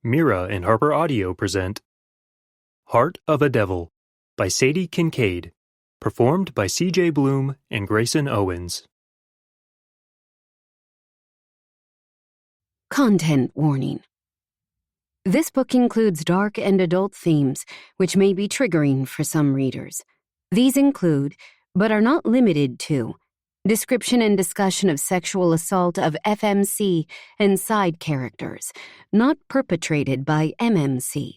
Mira and Harper Audio present Heart of a Devil by Sadie Kincaid, performed by C.J. Bloom and Grayson Owens. Content warning. This book includes dark and adult themes, which may be triggering for some readers. These include, but are not limited to, description and discussion of sexual assault of FMC and side characters, not perpetrated by MMC.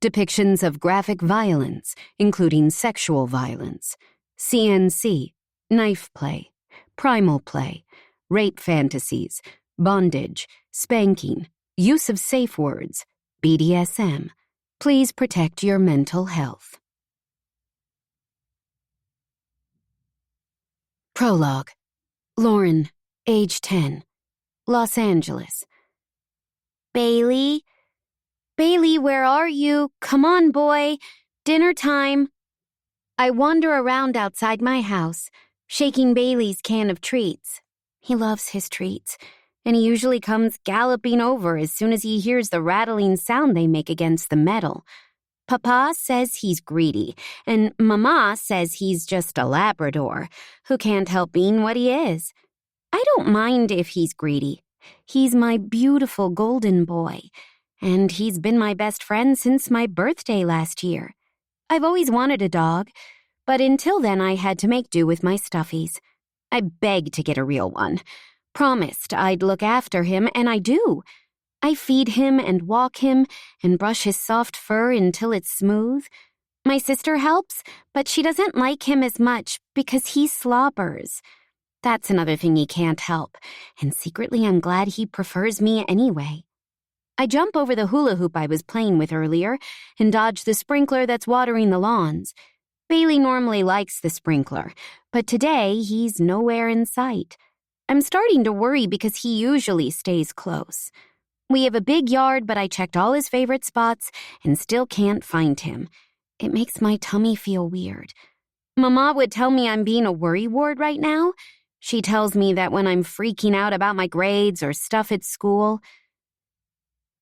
Depictions of graphic violence, including sexual violence, CNC, knife play, primal play, rape fantasies, bondage, spanking, use of safe words, BDSM. Please protect your mental health. Prologue. Lauren, age 10, Los Angeles. Bailey? Bailey, where are you? Come on, boy. Dinner time. I wander around outside my house, shaking Bailey's can of treats. He loves his treats, and he usually comes galloping over as soon as he hears the rattling sound they make against the metal. Papa says he's greedy, and Mama says he's just a Labrador who can't help being what he is. I don't mind if he's greedy. He's my beautiful golden boy, and he's been my best friend since my birthday last year. I've always wanted a dog, but until then I had to make do with my stuffies. I begged to get a real one. Promised I'd look after him, and I do. I feed him and walk him and brush his soft fur until it's smooth. My sister helps, but she doesn't like him as much because he slobbers. That's another thing he can't help, and secretly I'm glad he prefers me anyway. I jump over the hula hoop I was playing with earlier and dodge the sprinkler that's watering the lawns. Bailey normally likes the sprinkler, but today he's nowhere in sight. I'm starting to worry because he usually stays close. We have a big yard, but I checked all his favorite spots and still can't find him. It makes my tummy feel weird. Mama would tell me I'm being a worrywart right now. She tells me that when I'm freaking out about my grades or stuff at school.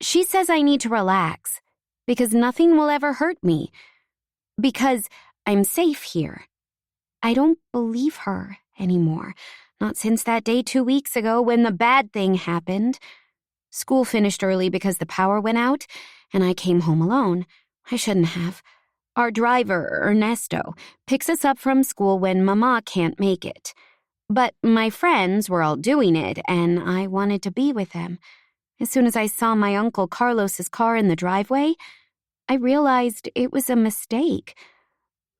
She says I need to relax because nothing will ever hurt me, because I'm safe here. I don't believe her anymore, not since that day 2 weeks ago when the bad thing happened. School finished early because the power went out, and I came home alone. I shouldn't have. Our driver, Ernesto, picks us up from school when Mama can't make it. But my friends were all doing it, and I wanted to be with them. As soon as I saw my Uncle Carlos's car in the driveway, I realized it was a mistake.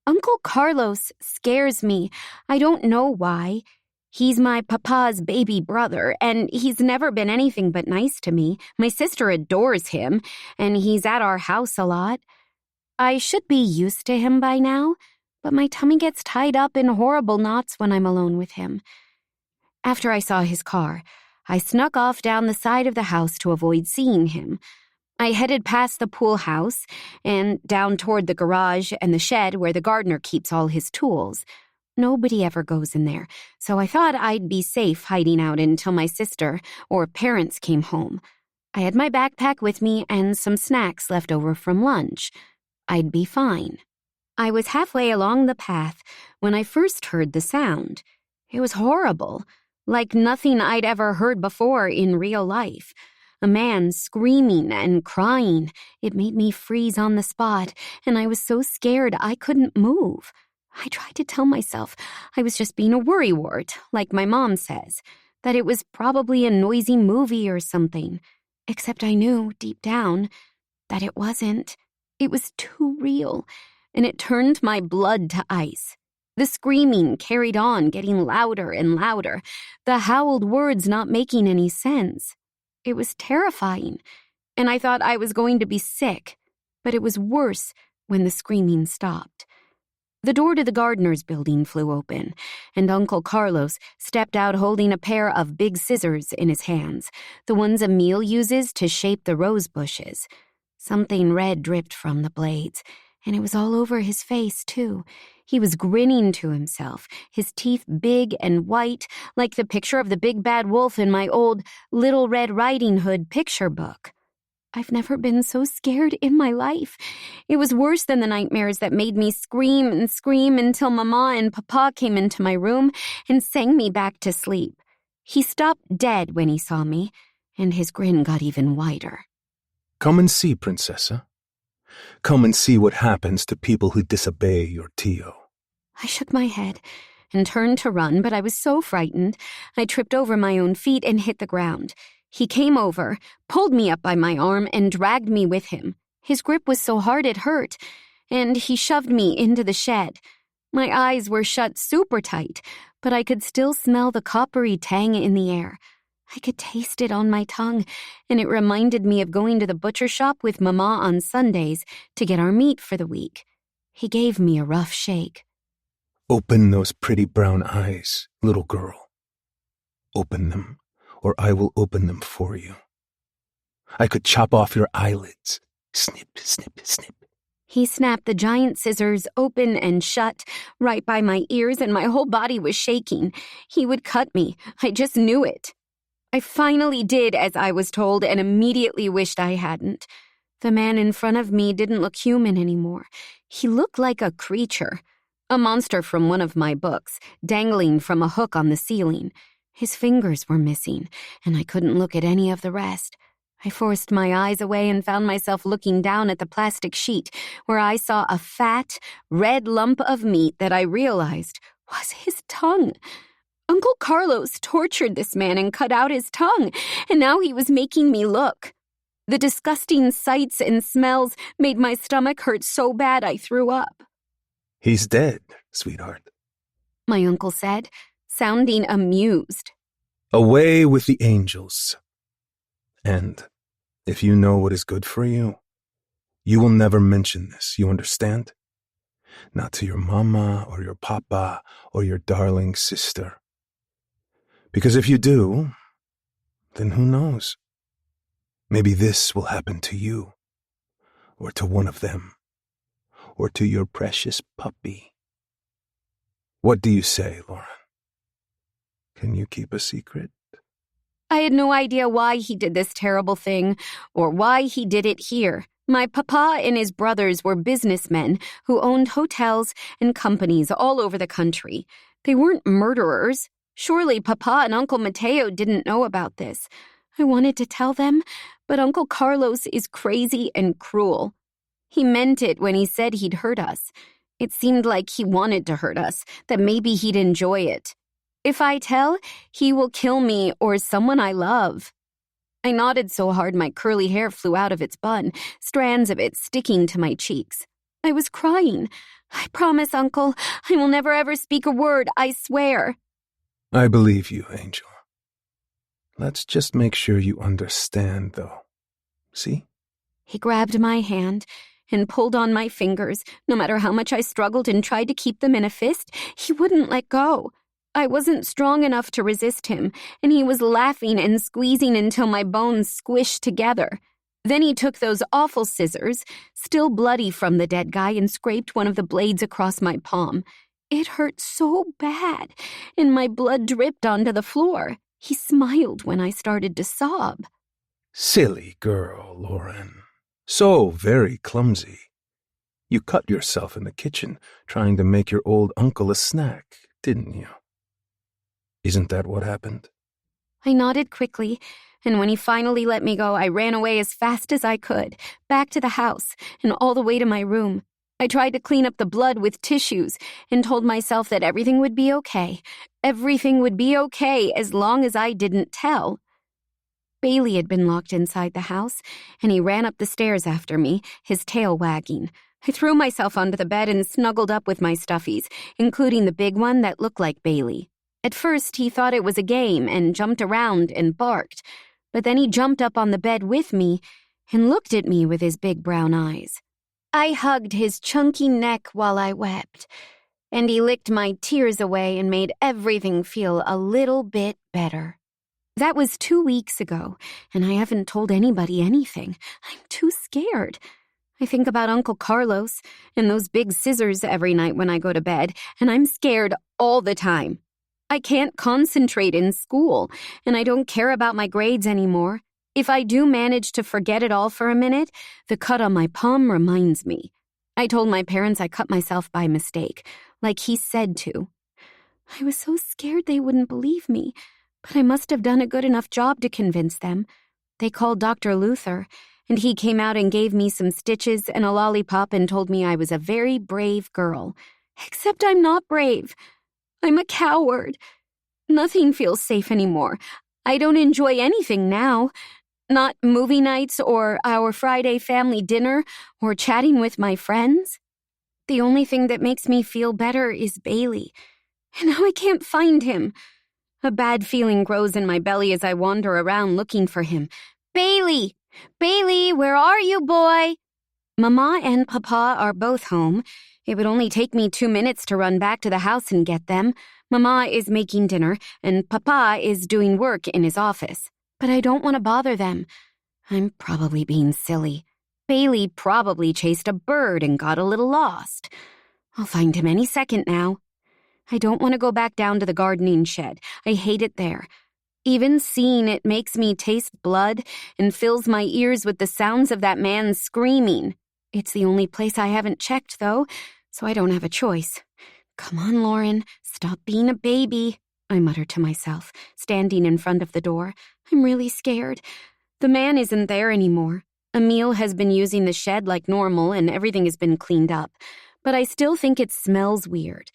Uncle Carlos scares me. I don't know why. He's my papa's baby brother, and he's never been anything but nice to me. My sister adores him, and he's at our house a lot. I should be used to him by now, but my tummy gets tied up in horrible knots when I'm alone with him. After I saw his car, I snuck off down the side of the house to avoid seeing him. I headed past the pool house and down toward the garage and the shed where the gardener keeps all his tools. Nobody ever goes in there, so I thought I'd be safe hiding out until my sister or parents came home. I had my backpack with me and some snacks left over from lunch. I'd be fine. I was halfway along the path when I first heard the sound. It was horrible, like nothing I'd ever heard before in real life. A man screaming and crying. It made me freeze on the spot, and I was so scared I couldn't move. I tried to tell myself I was just being a worrywart, like my mom says, that it was probably a noisy movie or something. Except I knew, deep down, that it wasn't. It was too real, and it turned my blood to ice. The screaming carried on, getting louder and louder, the howled words not making any sense. It was terrifying, and I thought I was going to be sick, but it was worse when the screaming stopped. The door to the gardener's building flew open, and Uncle Carlos stepped out holding a pair of big scissors in his hands, the ones Emil uses to shape the rose bushes. Something red dripped from the blades, and it was all over his face, too. He was grinning to himself, his teeth big and white, like the picture of the big bad wolf in my old Little Red Riding Hood picture book. I've never been so scared in my life. It was worse than the nightmares that made me scream and scream until Mama and Papa came into my room and sang me back to sleep. He stopped dead when he saw me, and his grin got even wider. Come and see, Princessa. Come and see what happens to people who disobey your Tio. I shook my head and turned to run, but I was so frightened, I tripped over my own feet and hit the ground. He came over, pulled me up by my arm, and dragged me with him. His grip was so hard it hurt, and he shoved me into the shed. My eyes were shut super tight, but I could still smell the coppery tang in the air. I could taste it on my tongue, and it reminded me of going to the butcher shop with Mama on Sundays to get our meat for the week. He gave me a rough shake. Open those pretty brown eyes, little girl. Open them, or I will open them for you. I could chop off your eyelids. Snip, snip, snip. He snapped the giant scissors open and shut right by my ears, and my whole body was shaking. He would cut me. I just knew it. I finally did as I was told and immediately wished I hadn't. The man in front of me didn't look human anymore. He looked like a creature, a monster from one of my books, dangling from a hook on the ceiling. His fingers were missing, and I couldn't look at any of the rest. I forced my eyes away and found myself looking down at the plastic sheet, where I saw a fat, red lump of meat that I realized was his tongue. Uncle Carlos tortured this man and cut out his tongue, and now he was making me look. The disgusting sights and smells made my stomach hurt so bad I threw up. He's dead, sweetheart, my uncle said, sounding amused. Away with the angels. And if you know what is good for you, you will never mention this, you understand? Not to your mama or your papa or your darling sister. Because if you do, then who knows? Maybe this will happen to you, or to one of them, or to your precious puppy. What do you say, Lauren? Can you keep a secret? I had no idea why he did this terrible thing, or why he did it here. My papa and his brothers were businessmen who owned hotels and companies all over the country. They weren't murderers. Surely Papa and Uncle Mateo didn't know about this. I wanted to tell them, but Uncle Carlos is crazy and cruel. He meant it when he said he'd hurt us. It seemed like he wanted to hurt us, that maybe he'd enjoy it. If I tell, he will kill me or someone I love. I nodded so hard my curly hair flew out of its bun, strands of it sticking to my cheeks. I was crying. I promise, Uncle, I will never ever speak a word, I swear. I believe you, Angel. Let's just make sure you understand, though. See? He grabbed my hand and pulled on my fingers. No matter how much I struggled and tried to keep them in a fist, he wouldn't let go. I wasn't strong enough to resist him, and he was laughing and squeezing until my bones squished together. Then he took those awful scissors, still bloody from the dead guy, and scraped one of the blades across my palm. It hurt so bad, and my blood dripped onto the floor. He smiled when I started to sob. Silly girl, Lauren. So very clumsy. You cut yourself in the kitchen trying to make your old uncle a snack, didn't you? Isn't that what happened? I nodded quickly, and when he finally let me go, I ran away as fast as I could, back to the house, and all the way to my room. I tried to clean up the blood with tissues and told myself that everything would be okay. Everything would be okay as long as I didn't tell. Bailey had been locked inside the house, and he ran up the stairs after me, his tail wagging. I threw myself onto the bed and snuggled up with my stuffies, including the big one that looked like Bailey. At first, he thought it was a game and jumped around and barked, but then he jumped up on the bed with me and looked at me with his big brown eyes. I hugged his chunky neck while I wept, and he licked my tears away and made everything feel a little bit better. That was 2 weeks ago, and I haven't told anybody anything. I'm too scared. I think about Uncle Carlos and those big scissors every night when I go to bed, and I'm scared all the time. I can't concentrate in school, and I don't care about my grades anymore. If I do manage to forget it all for a minute, the cut on my palm reminds me. I told my parents I cut myself by mistake, like he said to. I was so scared they wouldn't believe me, but I must have done a good enough job to convince them. They called Dr. Luther, and he came out and gave me some stitches and a lollipop and told me I was a very brave girl. Except I'm not brave. I'm a coward. Nothing feels safe anymore. I don't enjoy anything now. Not movie nights or our Friday family dinner or chatting with my friends. The only thing that makes me feel better is Bailey. And now I can't find him. A bad feeling grows in my belly as I wander around looking for him. Bailey! Bailey, where are you, boy? Mama and Papa are both home. It would only take me 2 minutes to run back to the house and get them. Mama is making dinner, and Papa is doing work in his office. But I don't want to bother them. I'm probably being silly. Bailey probably chased a bird and got a little lost. I'll find him any second now. I don't want to go back down to the gardening shed. I hate it there. Even seeing it makes me taste blood and fills my ears with the sounds of that man screaming. It's the only place I haven't checked, though, so I don't have a choice. Come on, Lauren, stop being a baby, I mutter to myself, standing in front of the door. I'm really scared. The man isn't there anymore. Emil has been using the shed like normal and everything has been cleaned up, but I still think it smells weird.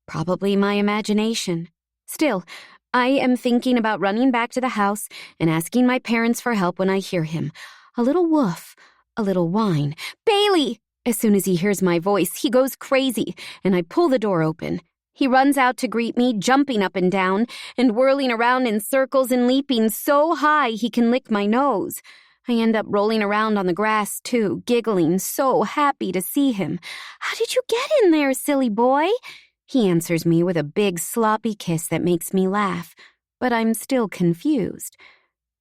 Probably my imagination. Still, I am thinking about running back to the house and asking my parents for help when I hear him. A little woof, a little whine. Bailey! As soon as he hears my voice, he goes crazy, and I pull the door open. He runs out to greet me, jumping up and down, and whirling around in circles and leaping so high he can lick my nose. I end up rolling around on the grass, too, giggling, so happy to see him. How did you get in there, silly boy? He answers me with a big, sloppy kiss that makes me laugh, but I'm still confused.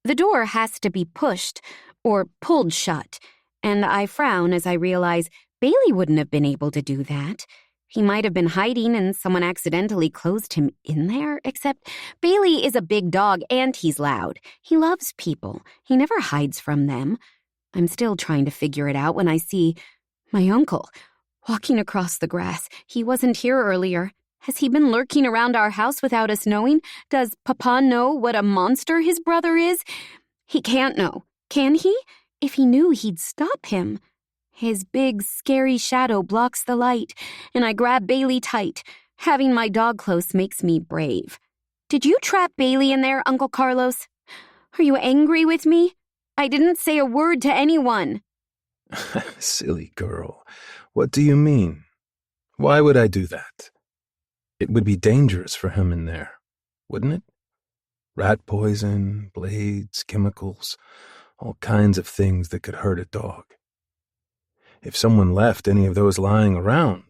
The door has to be pushed or pulled shut, and I frown as I realize Bailey wouldn't have been able to do that. He might have been hiding and someone accidentally closed him in there, except Bailey is a big dog and he's loud. He loves people. He never hides from them. I'm still trying to figure it out when I see my uncle walking across the grass. He wasn't here earlier. Has he been lurking around our house without us knowing? Does Papa know what a monster his brother is? He can't know. Can he? If he knew, he'd stop him. His big, scary shadow blocks the light, and I grab Bailey tight. Having my dog close makes me brave. Did you trap Bailey in there, Uncle Carlos? Are you angry with me? I didn't say a word to anyone. Silly girl. What do you mean? Why would I do that? It would be dangerous for him in there, wouldn't it? Rat poison, blades, chemicals, all kinds of things that could hurt a dog. If someone left any of those lying around,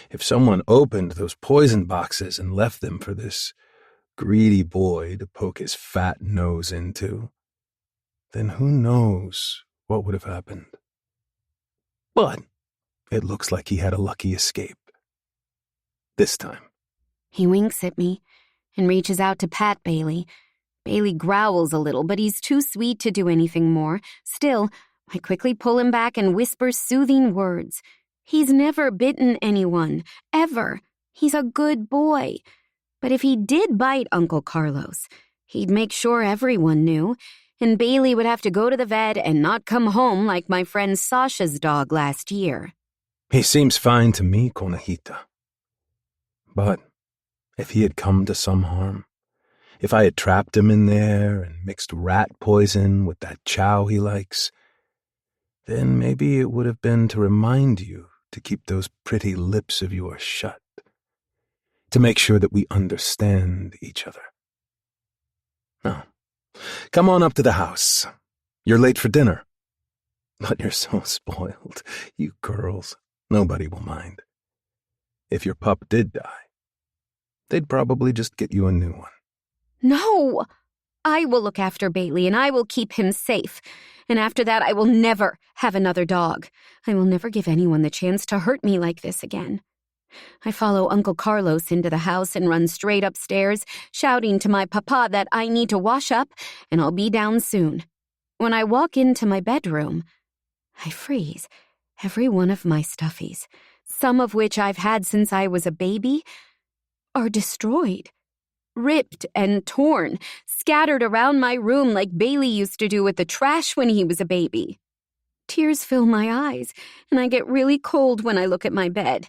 if someone opened those poison boxes and left them for this greedy boy to poke his fat nose into, then who knows what would have happened. But it looks like he had a lucky escape. This time. He winks at me and reaches out to pat Bailey. Bailey growls a little, but he's too sweet to do anything more. Still, I quickly pull him back and whisper soothing words. He's never bitten anyone, ever. He's a good boy. But if he did bite Uncle Carlos, he'd make sure everyone knew, and Bailey would have to go to the vet and not come home like my friend Sasha's dog last year. He seems fine to me, Conejita. But if he had come to some harm, if I had trapped him in there and mixed rat poison with that chow he likes, then maybe it would have been to remind you to keep those pretty lips of yours shut, to make sure that we understand each other. Now, come on up to the house. You're late for dinner. But you're so spoiled, you girls. Nobody will mind. If your pup did die, they'd probably just get you a new one. No! I will look after Bailey and I will keep him safe. And after that, I will never have another dog. I will never give anyone the chance to hurt me like this again. I follow Uncle Carlos into the house and run straight upstairs, shouting to my papa that I need to wash up and I'll be down soon. When I walk into my bedroom, I freeze. Every one of my stuffies, some of which I've had since I was a baby, are destroyed. Ripped and torn, scattered around my room like Bailey used to do with the trash when he was a baby. Tears fill my eyes, and I get really cold when I look at my bed.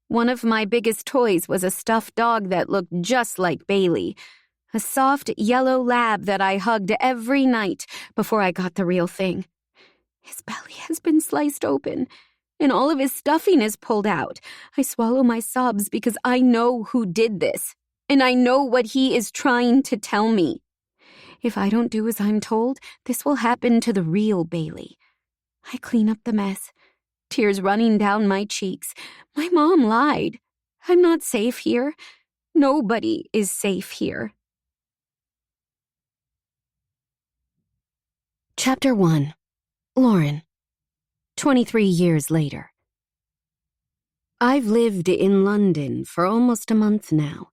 One of my biggest toys was a stuffed dog that looked just like Bailey, a soft yellow lab that I hugged every night before I got the real thing. His belly has been sliced open, and all of his stuffing is pulled out. I swallow my sobs because I know who did this. And I know what he is trying to tell me. If I don't do as I'm told, this will happen to the real Bailey. I clean up the mess, tears running down my cheeks. My mom lied. I'm not safe here. Nobody is safe here. Chapter 1. Lauren. 23 years later. I've lived in London for almost a month now.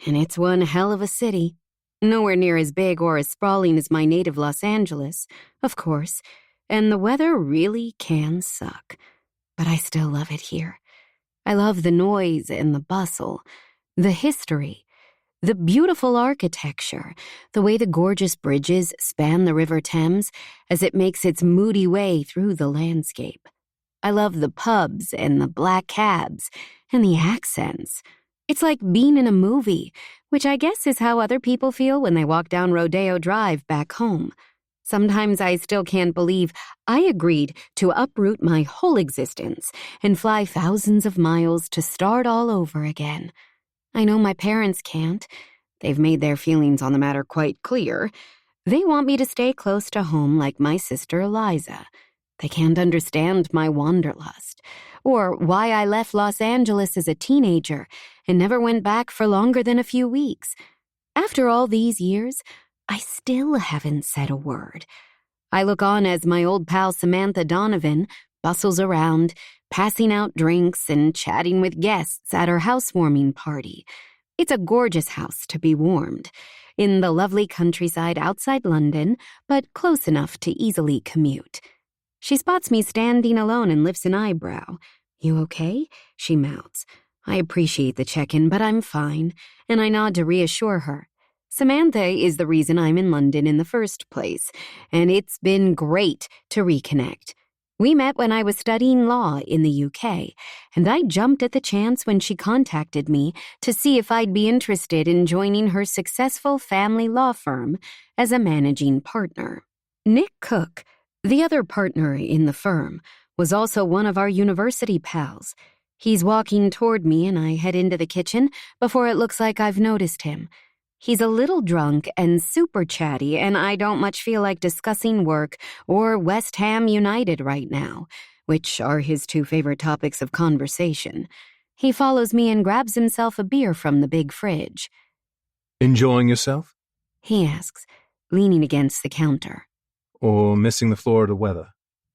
And it's one hell of a city. Nowhere near as big or as sprawling as my native Los Angeles, of course, and the weather really can suck. But I still love it here. I love the noise and the bustle, the history, the beautiful architecture, the way the gorgeous bridges span the River Thames as it makes its moody way through the landscape. I love the pubs and the black cabs and the accents. It's like being in a movie, which I guess is how other people feel when they walk down Rodeo Drive back home. Sometimes I still can't believe I agreed to uproot my whole existence and fly thousands of miles to start all over again. I know my parents can't. They've made their feelings on the matter quite clear. They want me to stay close to home like my sister Eliza. They can't understand my wanderlust, or why I left Los Angeles as a teenager and never went back for longer than a few weeks. After all these years, I still haven't said a word. I look on as my old pal Samantha Donovan bustles around, passing out drinks and chatting with guests at her housewarming party. It's a gorgeous house to be warmed, in the lovely countryside outside London, but close enough to easily commute. She spots me standing alone and lifts an eyebrow. "You okay?" she mouths. I appreciate the check-in, but I'm fine, and I nod to reassure her. Samantha is the reason I'm in London in the first place, and it's been great to reconnect. We met when I was studying law in the UK, and I jumped at the chance when she contacted me to see if I'd be interested in joining her successful family law firm as a managing partner. Nick Cook, the other partner in the firm, was also one of our university pals. He's walking toward me and I head into the kitchen before it looks like I've noticed him. He's a little drunk and super chatty, and I don't much feel like discussing work or West Ham United right now, which are his two favorite topics of conversation. He follows me and grabs himself a beer from the big fridge. Enjoying yourself? He asks, leaning against the counter. Or missing the Florida weather?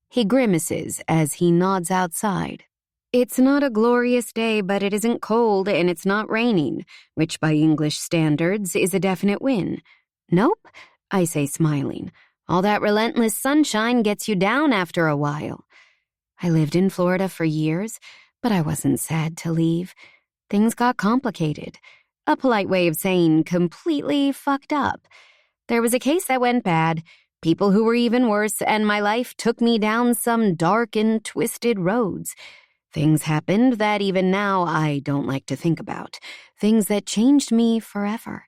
He grimaces as he nods outside. It's not a glorious day, but it isn't cold and it's not raining, which by English standards is a definite win. Nope, I say smiling. All that relentless sunshine gets you down after a while. I lived in Florida for years, but I wasn't sad to leave. Things got complicated. A polite way of saying completely fucked up. There was a case that went bad, people who were even worse, and my life took me down some dark and twisted roads. Things happened that even now I don't like to think about. Things that changed me forever.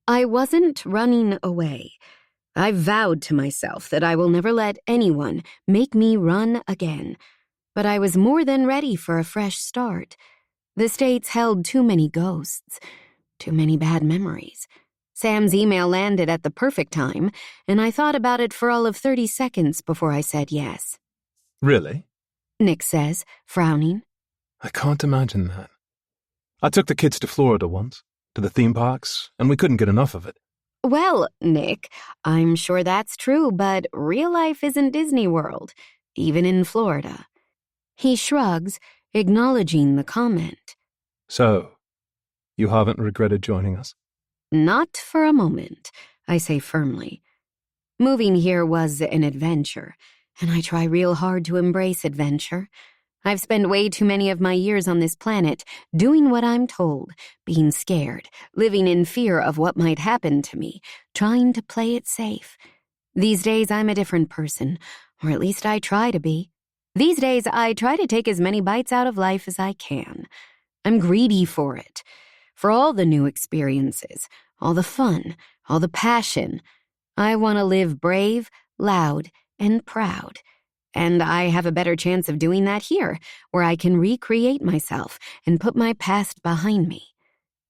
I wasn't running away. I vowed to myself that I will never let anyone make me run again. But I was more than ready for a fresh start. The States held too many ghosts, too many bad memories. Sam's email landed at the perfect time, and I thought about it for all of 30 seconds before I said yes. Really? Nick says, frowning. I can't imagine that. I took the kids to Florida once, to the theme parks, and we couldn't get enough of it. Well, Nick, I'm sure that's true, but real life isn't Disney World, even in Florida. He shrugs, acknowledging the comment. So, you haven't regretted joining us? Not for a moment, I say firmly. Moving here was an adventure, and I try real hard to embrace adventure. I've spent way too many of my years on this planet doing what I'm told, being scared, living in fear of what might happen to me, trying to play it safe. These days, I'm a different person, or at least I try to be. These days, I try to take as many bites out of life as I can. I'm greedy for it, for all the new experiences, all the fun, all the passion. I want to live brave, loud, and proud. And I have a better chance of doing that here, where I can recreate myself and put my past behind me.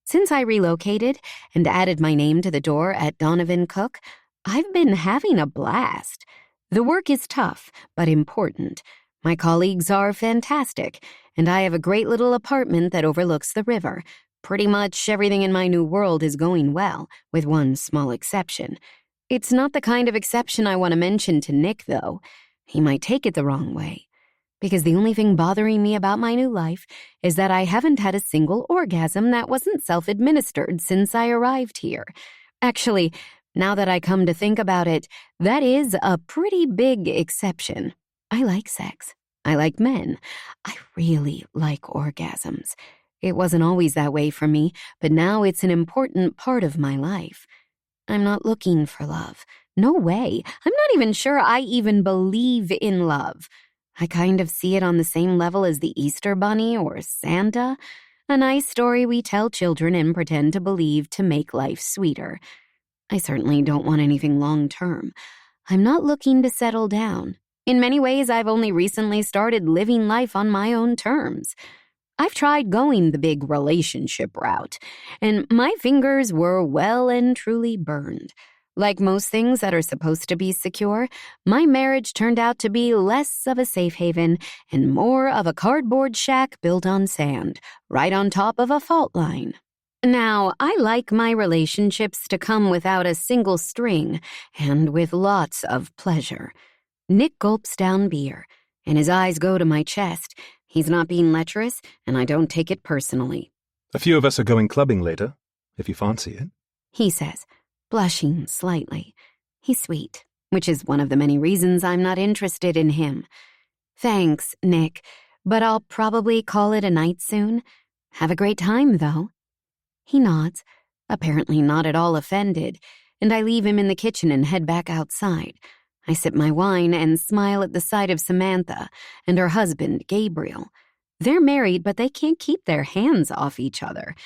Since I relocated and added my name to the door at Donovan Cook, I've been having a blast. The work is tough, but important. My colleagues are fantastic, and I have a great little apartment that overlooks the river. Pretty much everything in my new world is going well, with one small exception. It's not the kind of exception I want to mention to Nick, though. He might take it the wrong way. Because the only thing bothering me about my new life is that I haven't had a single orgasm that wasn't self-administered since I arrived here. Actually, now that I come to think about it, that is a pretty big exception. I like sex. I like men. I really like orgasms. It wasn't always that way for me, but now it's an important part of my life. I'm not looking for love. No way. I'm not even sure I even believe in love. I kind of see it on the same level as the Easter Bunny or Santa, a nice story we tell children and pretend to believe to make life sweeter. I certainly don't want anything long-term. I'm not looking to settle down. In many ways, I've only recently started living life on my own terms. I've tried going the big relationship route, and my fingers were well and truly burned. Like most things that are supposed to be secure, my marriage turned out to be less of a safe haven and more of a cardboard shack built on sand, right on top of a fault line. Now, I like my relationships to come without a single string and with lots of pleasure. Nick gulps down beer, and his eyes go to my chest. He's not being lecherous, and I don't take it personally. A few of us are going clubbing later, if you fancy it, he says, blushing slightly. He's sweet, which is one of the many reasons I'm not interested in him. Thanks, Nick, but I'll probably call it a night soon. Have a great time, though. He nods, apparently not at all offended, and I leave him in the kitchen and head back outside. I sip my wine and smile at the sight of Samantha and her husband, Gabriel. They're married, but they can't keep their hands off each other.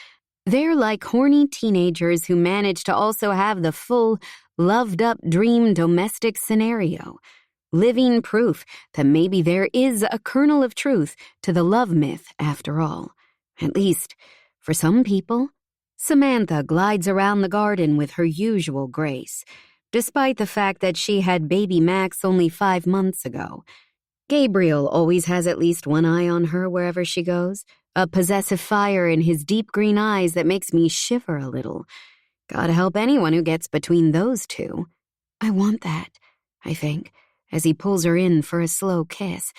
They're like horny teenagers who manage to also have the full, loved-up dream domestic scenario. Living proof that maybe there is a kernel of truth to the love myth after all. At least, for some people. Samantha glides around the garden with her usual grace, despite the fact that she had baby Max only 5 months ago. Gabriel always has at least one eye on her wherever she goes, a possessive fire in his deep green eyes that makes me shiver a little. God help anyone who gets between those two. I want that, I think, as he pulls her in for a slow kiss.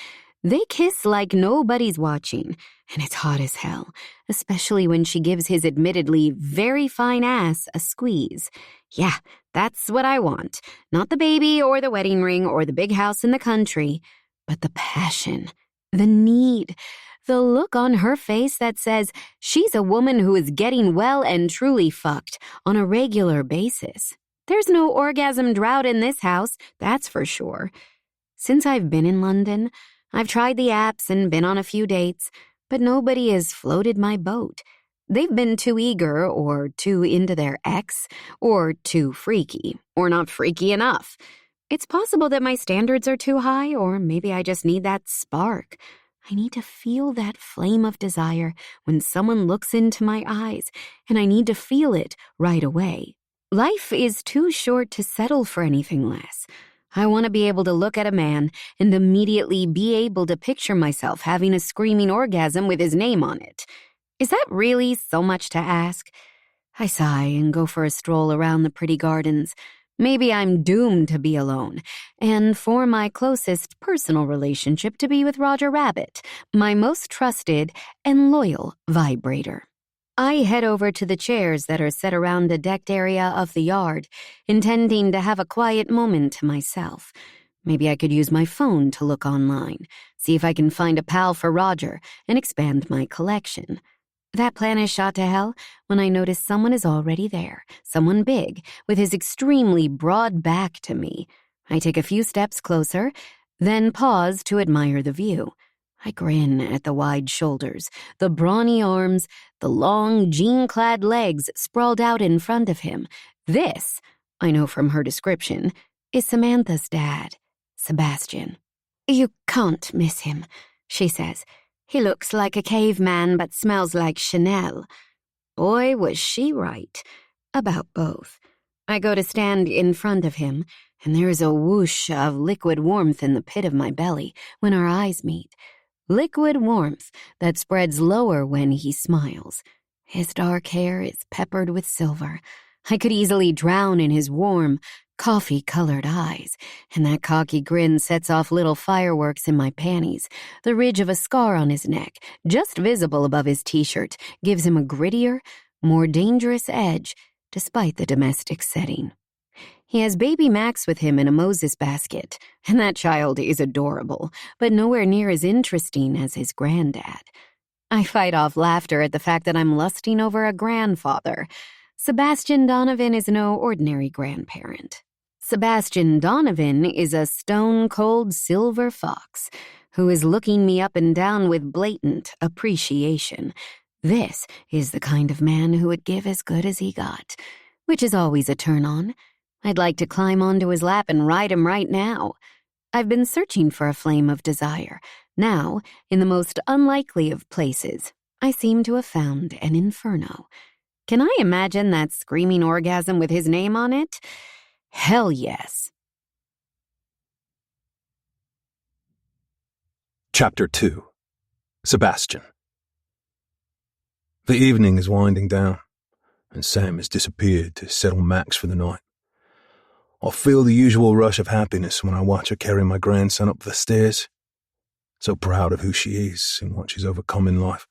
They kiss like nobody's watching, and it's hot as hell, especially when she gives his admittedly very fine ass a squeeze. Yeah, that's what I want. Not the baby or the wedding ring or the big house in the country, but the passion, the need, the look on her face that says she's a woman who is getting well and truly fucked on a regular basis. There's no orgasm drought in this house, that's for sure. Since I've been in London, I've tried the apps and been on a few dates, but nobody has floated my boat. They've been too eager or too into their ex or too freaky or not freaky enough. It's possible that my standards are too high, or maybe I just need that spark. I need to feel that flame of desire when someone looks into my eyes, and I need to feel it right away. Life is too short to settle for anything less. I want to be able to look at a man and immediately be able to picture myself having a screaming orgasm with his name on it. Is that really so much to ask? I sigh and go for a stroll around the pretty gardens. Maybe I'm doomed to be alone, and for my closest personal relationship to be with Roger Rabbit, my most trusted and loyal vibrator. I head over to the chairs that are set around a decked area of the yard, intending to have a quiet moment to myself. Maybe I could use my phone to look online, see if I can find a pal for Roger, and expand my collection. That plan is shot to hell when I notice someone is already there, someone big, with his extremely broad back to me. I take a few steps closer, then pause to admire the view. I grin at the wide shoulders, the brawny arms, the long, jean-clad legs sprawled out in front of him. This, I know from her description, is Samantha's dad, Sebastian. "You can't miss him," she says. "He looks like a caveman but smells like Chanel." Boy, was she right. About both. I go to stand in front of him, and there's a whoosh of liquid warmth in the pit of my belly when our eyes meet. Liquid warmth that spreads lower when he smiles. His dark hair is peppered with silver. I could easily drown in his warm, coffee-colored eyes, and that cocky grin sets off little fireworks in my panties. The ridge of a scar on his neck, just visible above his t-shirt, gives him a grittier, more dangerous edge, despite the domestic setting. He has baby Max with him in a Moses basket, and that child is adorable, but nowhere near as interesting as his granddad. I fight off laughter at the fact that I'm lusting over a grandfather. Sebastian Donovan is no ordinary grandparent. Sebastian Donovan is a stone-cold silver fox who is looking me up and down with blatant appreciation. This is the kind of man who would give as good as he got, which is always a turn-on. I'd like to climb onto his lap and ride him right now. I've been searching for a flame of desire. Now, in the most unlikely of places, I seem to have found an inferno. Can I imagine that screaming orgasm with his name on it? Hell yes. Chapter 2. Sebastian. The evening is winding down, and Sam has disappeared to settle Max for the night. I feel the usual rush of happiness when I watch her carry my grandson up the stairs. So proud of who she is and what she's overcome in life.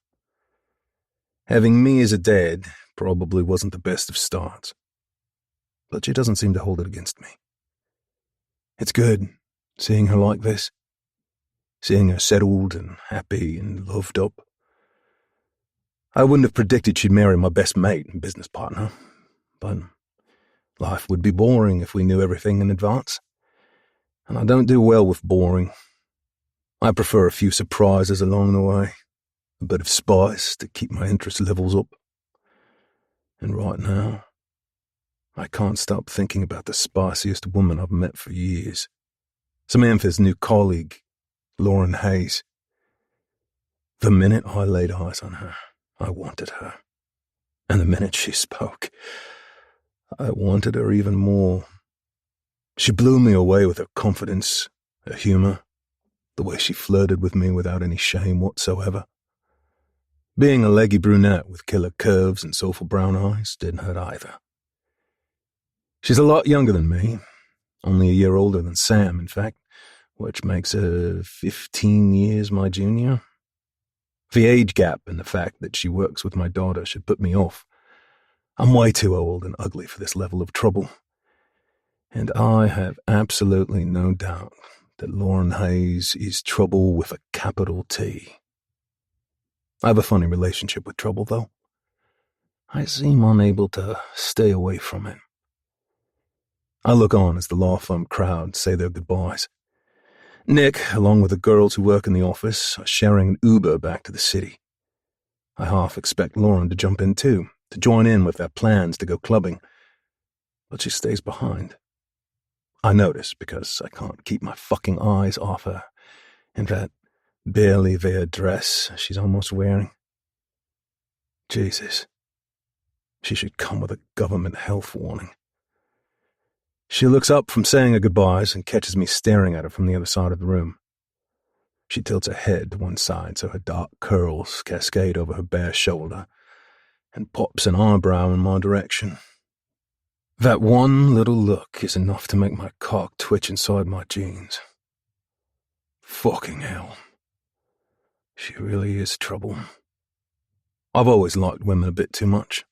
Having me as a dad probably wasn't the best of starts, but she doesn't seem to hold it against me. It's good seeing her like this, seeing her settled and happy and loved up. I wouldn't have predicted she'd marry my best mate and business partner, but life would be boring if we knew everything in advance, and I don't do well with boring. I prefer a few surprises along the way, a bit of spice to keep my interest levels up. And right now, I can't stop thinking about the spiciest woman I've met for years. Samantha's new colleague, Lauren Hayes. The minute I laid eyes on her, I wanted her. And the minute she spoke, I wanted her even more. She blew me away with her confidence, her humor, the way she flirted with me without any shame whatsoever. Being a leggy brunette with killer curves and soulful brown eyes didn't hurt either. She's a lot younger than me, only a year older than Sam, in fact, which makes her 15 years my junior. The age gap and the fact that she works with my daughter should put me off. I'm way too old and ugly for this level of trouble. And I have absolutely no doubt that Lauren Hayes is trouble with a capital T. I have a funny relationship with trouble, though. I seem unable to stay away from it. I look on as the law firm crowd say their goodbyes. Nick, along with the girls who work in the office, are sharing an Uber back to the city. I half expect Lauren to jump in too, to join in with their plans to go clubbing. But she stays behind. I notice because I can't keep my fucking eyes off her in that barely veiled dress she's almost wearing. Jesus. She should come with a government health warning. She looks up from saying her goodbyes and catches me staring at her from the other side of the room. She tilts her head to one side so her dark curls cascade over her bare shoulder and pops an eyebrow in my direction. That one little look is enough to make my cock twitch inside my jeans. Fucking hell. She really is trouble. I've always liked women a bit too much,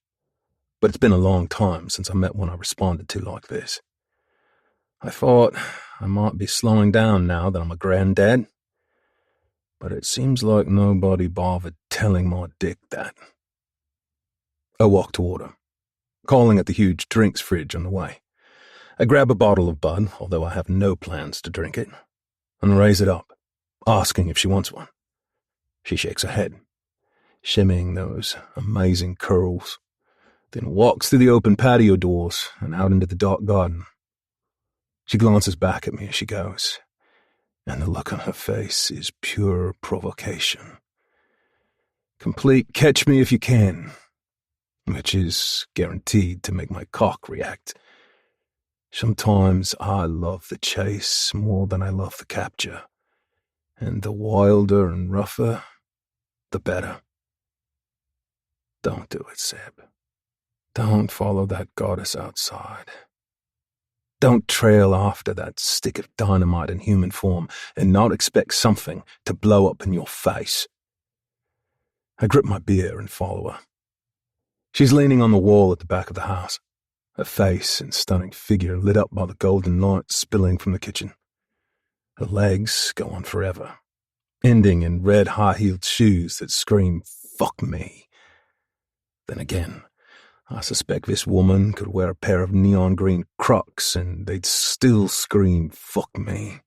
but it's been a long time since I met one I responded to like this. I thought I might be slowing down now that I'm a granddad, but it seems like nobody bothered telling my dick that. I walk toward her, calling at the huge drinks fridge on the way. I grab a bottle of Bud, although I have no plans to drink it, and raise it up, asking if she wants one. She shakes her head, shimmying those amazing curls, then walks through the open patio doors and out into the dark garden. She glances back at me as she goes, and the look on her face is pure provocation. Complete catch me if you can, which is guaranteed to make my cock react. Sometimes I love the chase more than I love the capture, and the wilder and rougher, the better. Don't do it, Seb. Don't follow that goddess outside. Don't trail after that stick of dynamite in human form and not expect something to blow up in your face. I grip my beer and follow her. She's leaning on the wall at the back of the house, her face and stunning figure lit up by the golden light spilling from the kitchen. Her legs go on forever, ending in red high-heeled shoes that scream, "Fuck me." Then again, I suspect this woman could wear a pair of neon green Crocs and they'd still scream, "Fuck me."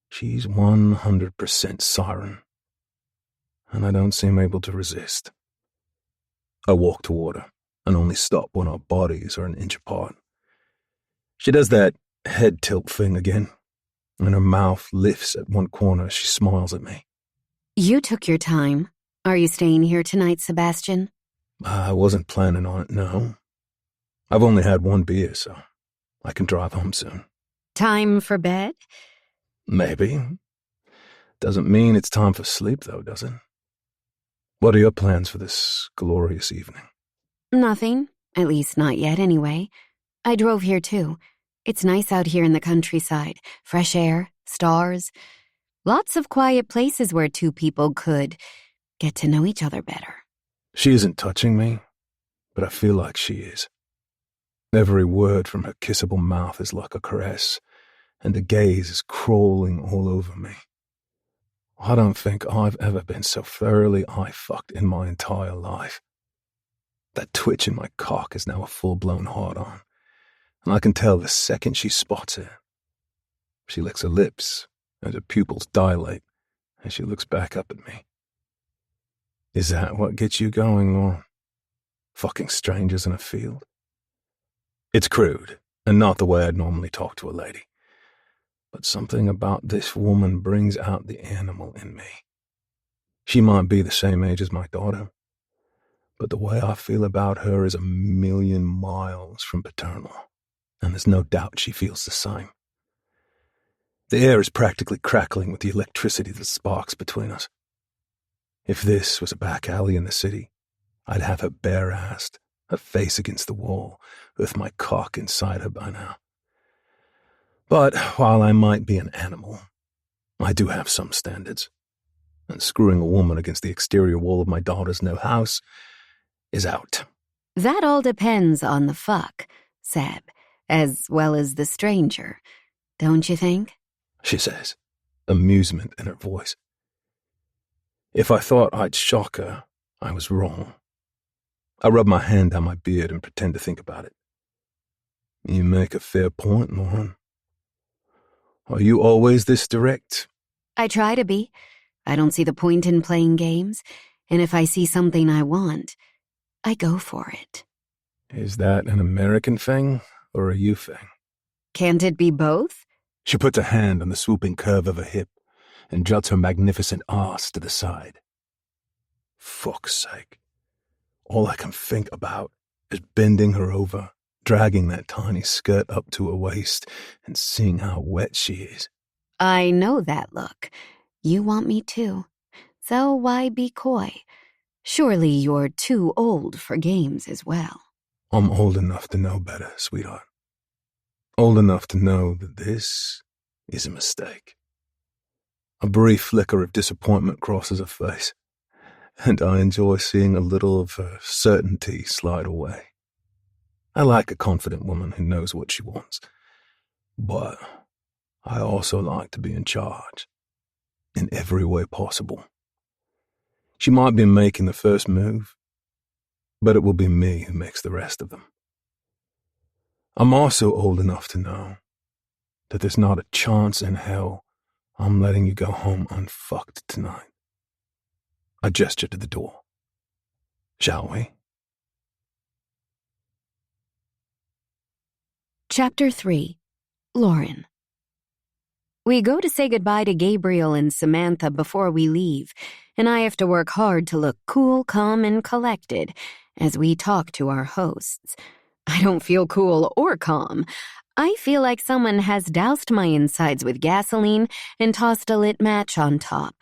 She's 100% siren, and I don't seem able to resist. I walk toward her and only stop when our bodies are an inch apart. She does that head tilt thing again, and her mouth lifts at one corner as she smiles at me. You took your time. Are you staying here tonight, Sebastian? I wasn't planning on it, no. I've only had one beer, so I can drive home soon. Time for bed? Maybe. Doesn't mean it's time for sleep, though, does it? What are your plans for this glorious evening? Nothing. At least not yet, anyway. I drove here, too. It's nice out here in the countryside. Fresh air, stars. Lots of quiet places where two people could get to know each other better. She isn't touching me, but I feel like she is. Every word from her kissable mouth is like a caress, and the gaze is crawling all over me. I don't think I've ever been so thoroughly eye-fucked in my entire life. That twitch in my cock is now a full-blown hard-on, and I can tell the second she spots it. She licks her lips, and her pupils dilate as she looks back up at me. Is that what gets you going, Lauren? Fucking strangers in a field? It's crude, and not the way I'd normally talk to a lady. But something about this woman brings out the animal in me. She might be the same age as my daughter, but the way I feel about her is a million miles from paternal, and there's no doubt she feels the same. The air is practically crackling with the electricity that sparks between us. If this was a back alley in the city, I'd have her bare-assed, her face against the wall, with my cock inside her by now. But while I might be an animal, I do have some standards, and screwing a woman against the exterior wall of my daughter's new house is out. That all depends on the fuck, Seb, as well as the stranger, don't you think? She says, amusement in her voice. If I thought I'd shock her, I was wrong. I rub my hand down my beard and pretend to think about it. You make a fair point, Lauren. Are you always this direct? I try to be. I don't see the point in playing games, and if I see something I want, I go for it. Is that an American thing or a you thing? Can't it be both? She puts a hand on the swooping curve of her hip and juts her magnificent arse to the side. Fuck's sake. All I can think about is bending her over, dragging that tiny skirt up to her waist, and seeing how wet she is. I know that look. You want me too. So why be coy? Surely you're too old for games as well. I'm old enough to know better, sweetheart. Old enough to know that this is a mistake. A brief flicker of disappointment crosses her face, and I enjoy seeing a little of her certainty slide away. I like a confident woman who knows what she wants, but I also like to be in charge, in every way possible. She might be making the first move, but it will be me who makes the rest of them. I'm also old enough to know that there's not a chance in hell I'm letting you go home unfucked tonight. I gesture to the door. Shall we? Chapter 3. Lauren. We go to say goodbye to Gabriel and Samantha before we leave, and I have to work hard to look cool, calm, and collected as we talk to our hosts. I don't feel cool or calm. I feel like someone has doused my insides with gasoline and tossed a lit match on top.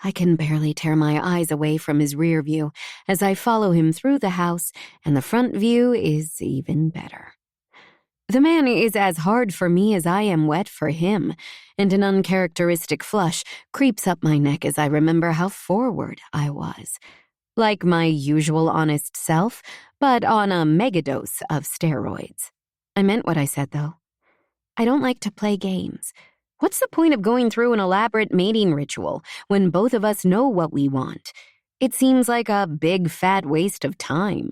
I can barely tear my eyes away from his rear view as I follow him through the house, and the front view is even better. The man is as hard for me as I am wet for him, and an uncharacteristic flush creeps up my neck as I remember how forward I was. Like my usual honest self, but on a megadose of steroids. I meant what I said, though. I don't like to play games. What's the point of going through an elaborate mating ritual when both of us know what we want? It seems like a big, fat waste of time.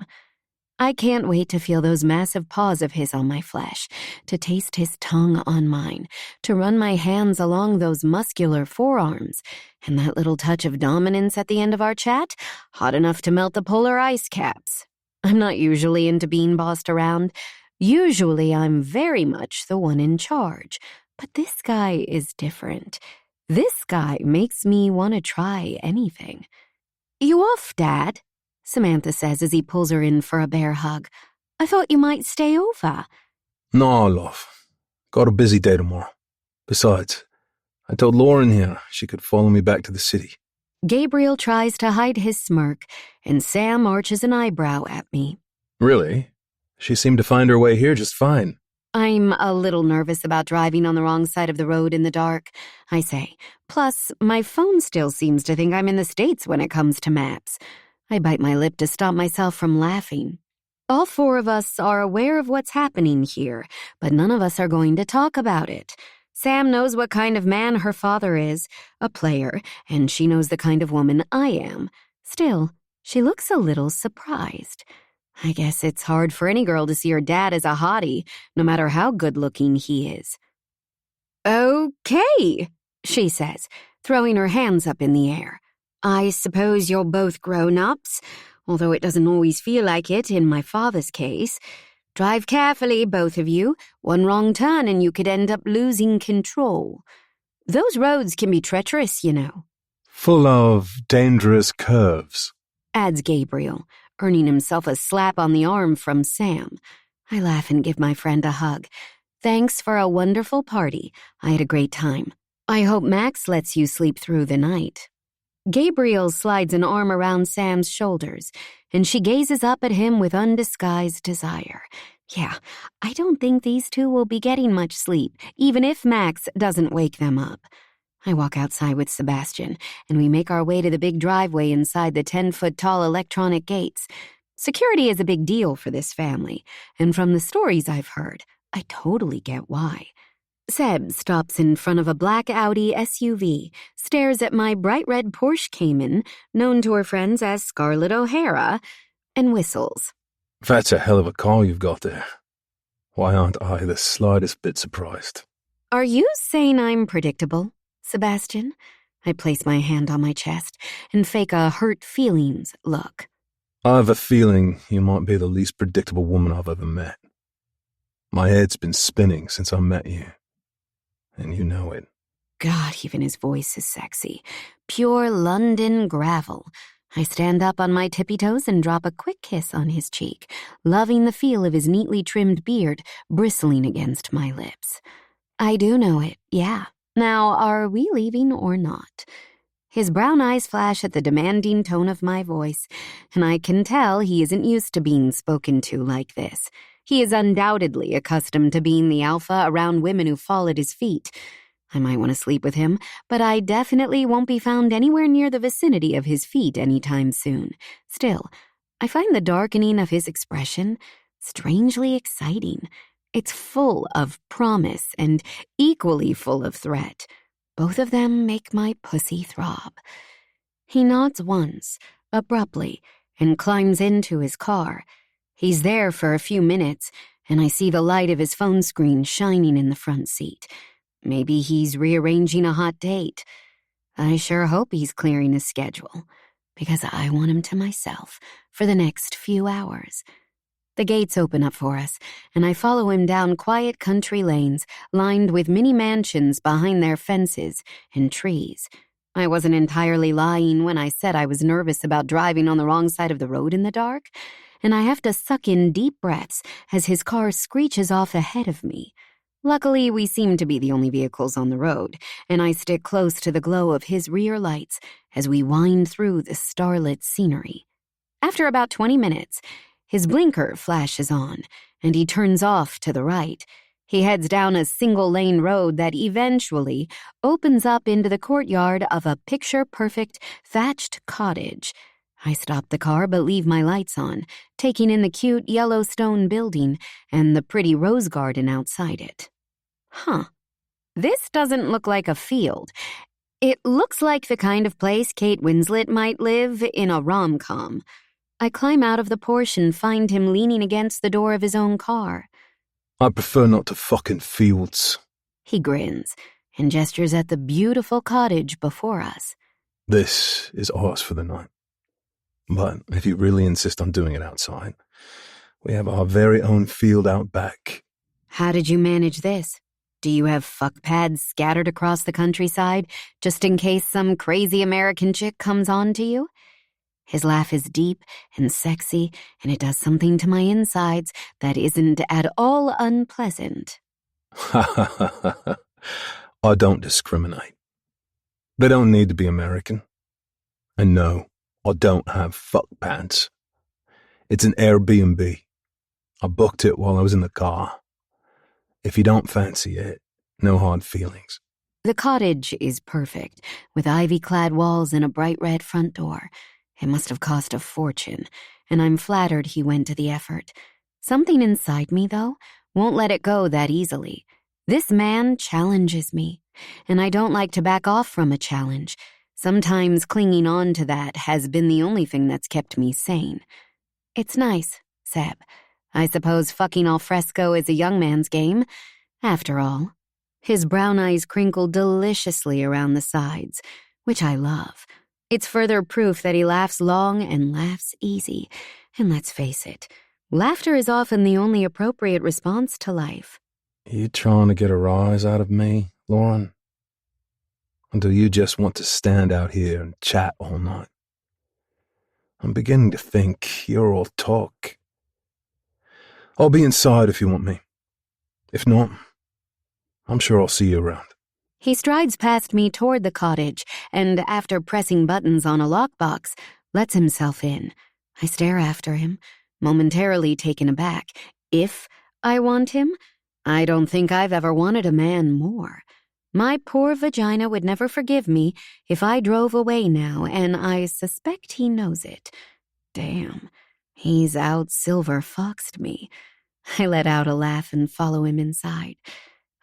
I can't wait to feel those massive paws of his on my flesh, to taste his tongue on mine, to run my hands along those muscular forearms, and that little touch of dominance at the end of our chat, hot enough to melt the polar ice caps. I'm not usually into being bossed around. Usually I'm very much the one in charge, but this guy is different. This guy makes me want to try anything. "You off, Dad?" Samantha says as he pulls her in for a bear hug. "I thought you might stay over." No, love. Got a busy day tomorrow. Besides, I told Lauren here she could follow me back to the city. Gabriel tries to hide his smirk, and Sam arches an eyebrow at me. Really? She seemed to find her way here just fine. I'm a little nervous about driving on the wrong side of the road in the dark, I say. Plus, my phone still seems to think I'm in the States when it comes to maps. I bite my lip to stop myself from laughing. All four of us are aware of what's happening here, but none of us are going to talk about it. Sam knows what kind of man her father is, a player, and she knows the kind of woman I am. Still, she looks a little surprised. I guess it's hard for any girl to see her dad as a hottie, no matter how good-looking he is. "Okay," she says, throwing her hands up in the air. "I suppose you're both grown-ups, although it doesn't always feel like it in my father's case. Drive carefully, both of you. One wrong turn and you could end up losing control. Those roads can be treacherous, you know." Full of dangerous curves, adds Gabriel, earning himself a slap on the arm from Sam. I laugh and give my friend a hug. "Thanks for a wonderful party. I had a great time. I hope Max lets you sleep through the night." Gabriel slides an arm around Sam's shoulders, and she gazes up at him with undisguised desire. Yeah, I don't think these two will be getting much sleep, even if Max doesn't wake them up. I walk outside with Sebastian, and we make our way to the big driveway inside the 10-foot-tall electronic gates. Security is a big deal for this family, and from the stories I've heard, I totally get why. Seb stops in front of a black Audi SUV, stares at my bright red Porsche Cayman, known to her friends as Scarlett O'Hara, and whistles. That's a hell of a car you've got there. Why aren't I the slightest bit surprised? Are you saying I'm predictable, Sebastian? I place my hand on my chest and fake a hurt feelings look. I have a feeling you might be the least predictable woman I've ever met. My head's been spinning since I met you, and you know it. God, even his voice is sexy. Pure London gravel. I stand up on my tippy toes and drop a quick kiss on his cheek, loving the feel of his neatly trimmed beard bristling against my lips. I do know it, yeah. Now, are we leaving or not? His brown eyes flash at the demanding tone of my voice, and I can tell he isn't used to being spoken to like this. He is undoubtedly accustomed to being the alpha around women who fall at his feet. I might want to sleep with him, but I definitely won't be found anywhere near the vicinity of his feet anytime soon. Still, I find the darkening of his expression strangely exciting. It's full of promise and equally full of threat. Both of them make my pussy throb. He nods once, abruptly, and climbs into his car. He's there for a few minutes, and I see the light of his phone screen shining in the front seat. Maybe he's rearranging a hot date. I sure hope he's clearing his schedule, because I want him to myself for the next few hours. The gates open up for us, and I follow him down quiet country lanes lined with mini mansions behind their fences and trees. I wasn't entirely lying when I said I was nervous about driving on the wrong side of the road in the dark, and I have to suck in deep breaths as his car screeches off ahead of me. Luckily, we seem to be the only vehicles on the road, and I stick close to the glow of his rear lights as we wind through the starlit scenery. After about 20 minutes, his blinker flashes on, and he turns off to the right. He heads down a single-lane road that eventually opens up into the courtyard of a picture-perfect thatched cottage. I stop the car but leave my lights on, taking in the cute yellow stone building and the pretty rose garden outside it. This doesn't look like a field. It looks like the kind of place Kate Winslet might live in a rom-com. I climb out of the Porsche and find him leaning against the door of his own car. I prefer not to fucking fields. He grins and gestures at the beautiful cottage before us. This is ours for the night. But if you really insist on doing it outside, we have our very own field out back. How did you manage this? Do you have fuck pads scattered across the countryside just in case some crazy American chick comes on to you? His laugh is deep and sexy, and it does something to my insides that isn't at all unpleasant. I don't discriminate. They don't need to be American. And no, I don't have fuck pants. It's an Airbnb. I booked it while I was in the car. If you don't fancy it, no hard feelings. The cottage is perfect, with ivy-clad walls and a bright red front door. It must have cost a fortune, and I'm flattered he went to the effort. Something inside me, though, won't let it go that easily. This man challenges me, and I don't like to back off from a challenge. Sometimes clinging on to that has been the only thing that's kept me sane. It's nice, Seb. I suppose fucking al fresco is a young man's game. After all, his brown eyes crinkle deliciously around the sides, which I love. It's further proof that he laughs long and laughs easy. And let's face it, laughter is often the only appropriate response to life. You trying to get a rise out of me, Lauren? Or do you just want to stand out here and chat all night? I'm beginning to think you're all talk. I'll be inside if you want me. If not, I'm sure I'll see you around. He strides past me toward the cottage, and after pressing buttons on a lockbox, lets himself in. I stare after him, momentarily taken aback. If I want him, I don't think I've ever wanted a man more. My poor vagina would never forgive me if I drove away now, and I suspect he knows it. Damn, he's out silver foxed me. I let out a laugh and follow him inside.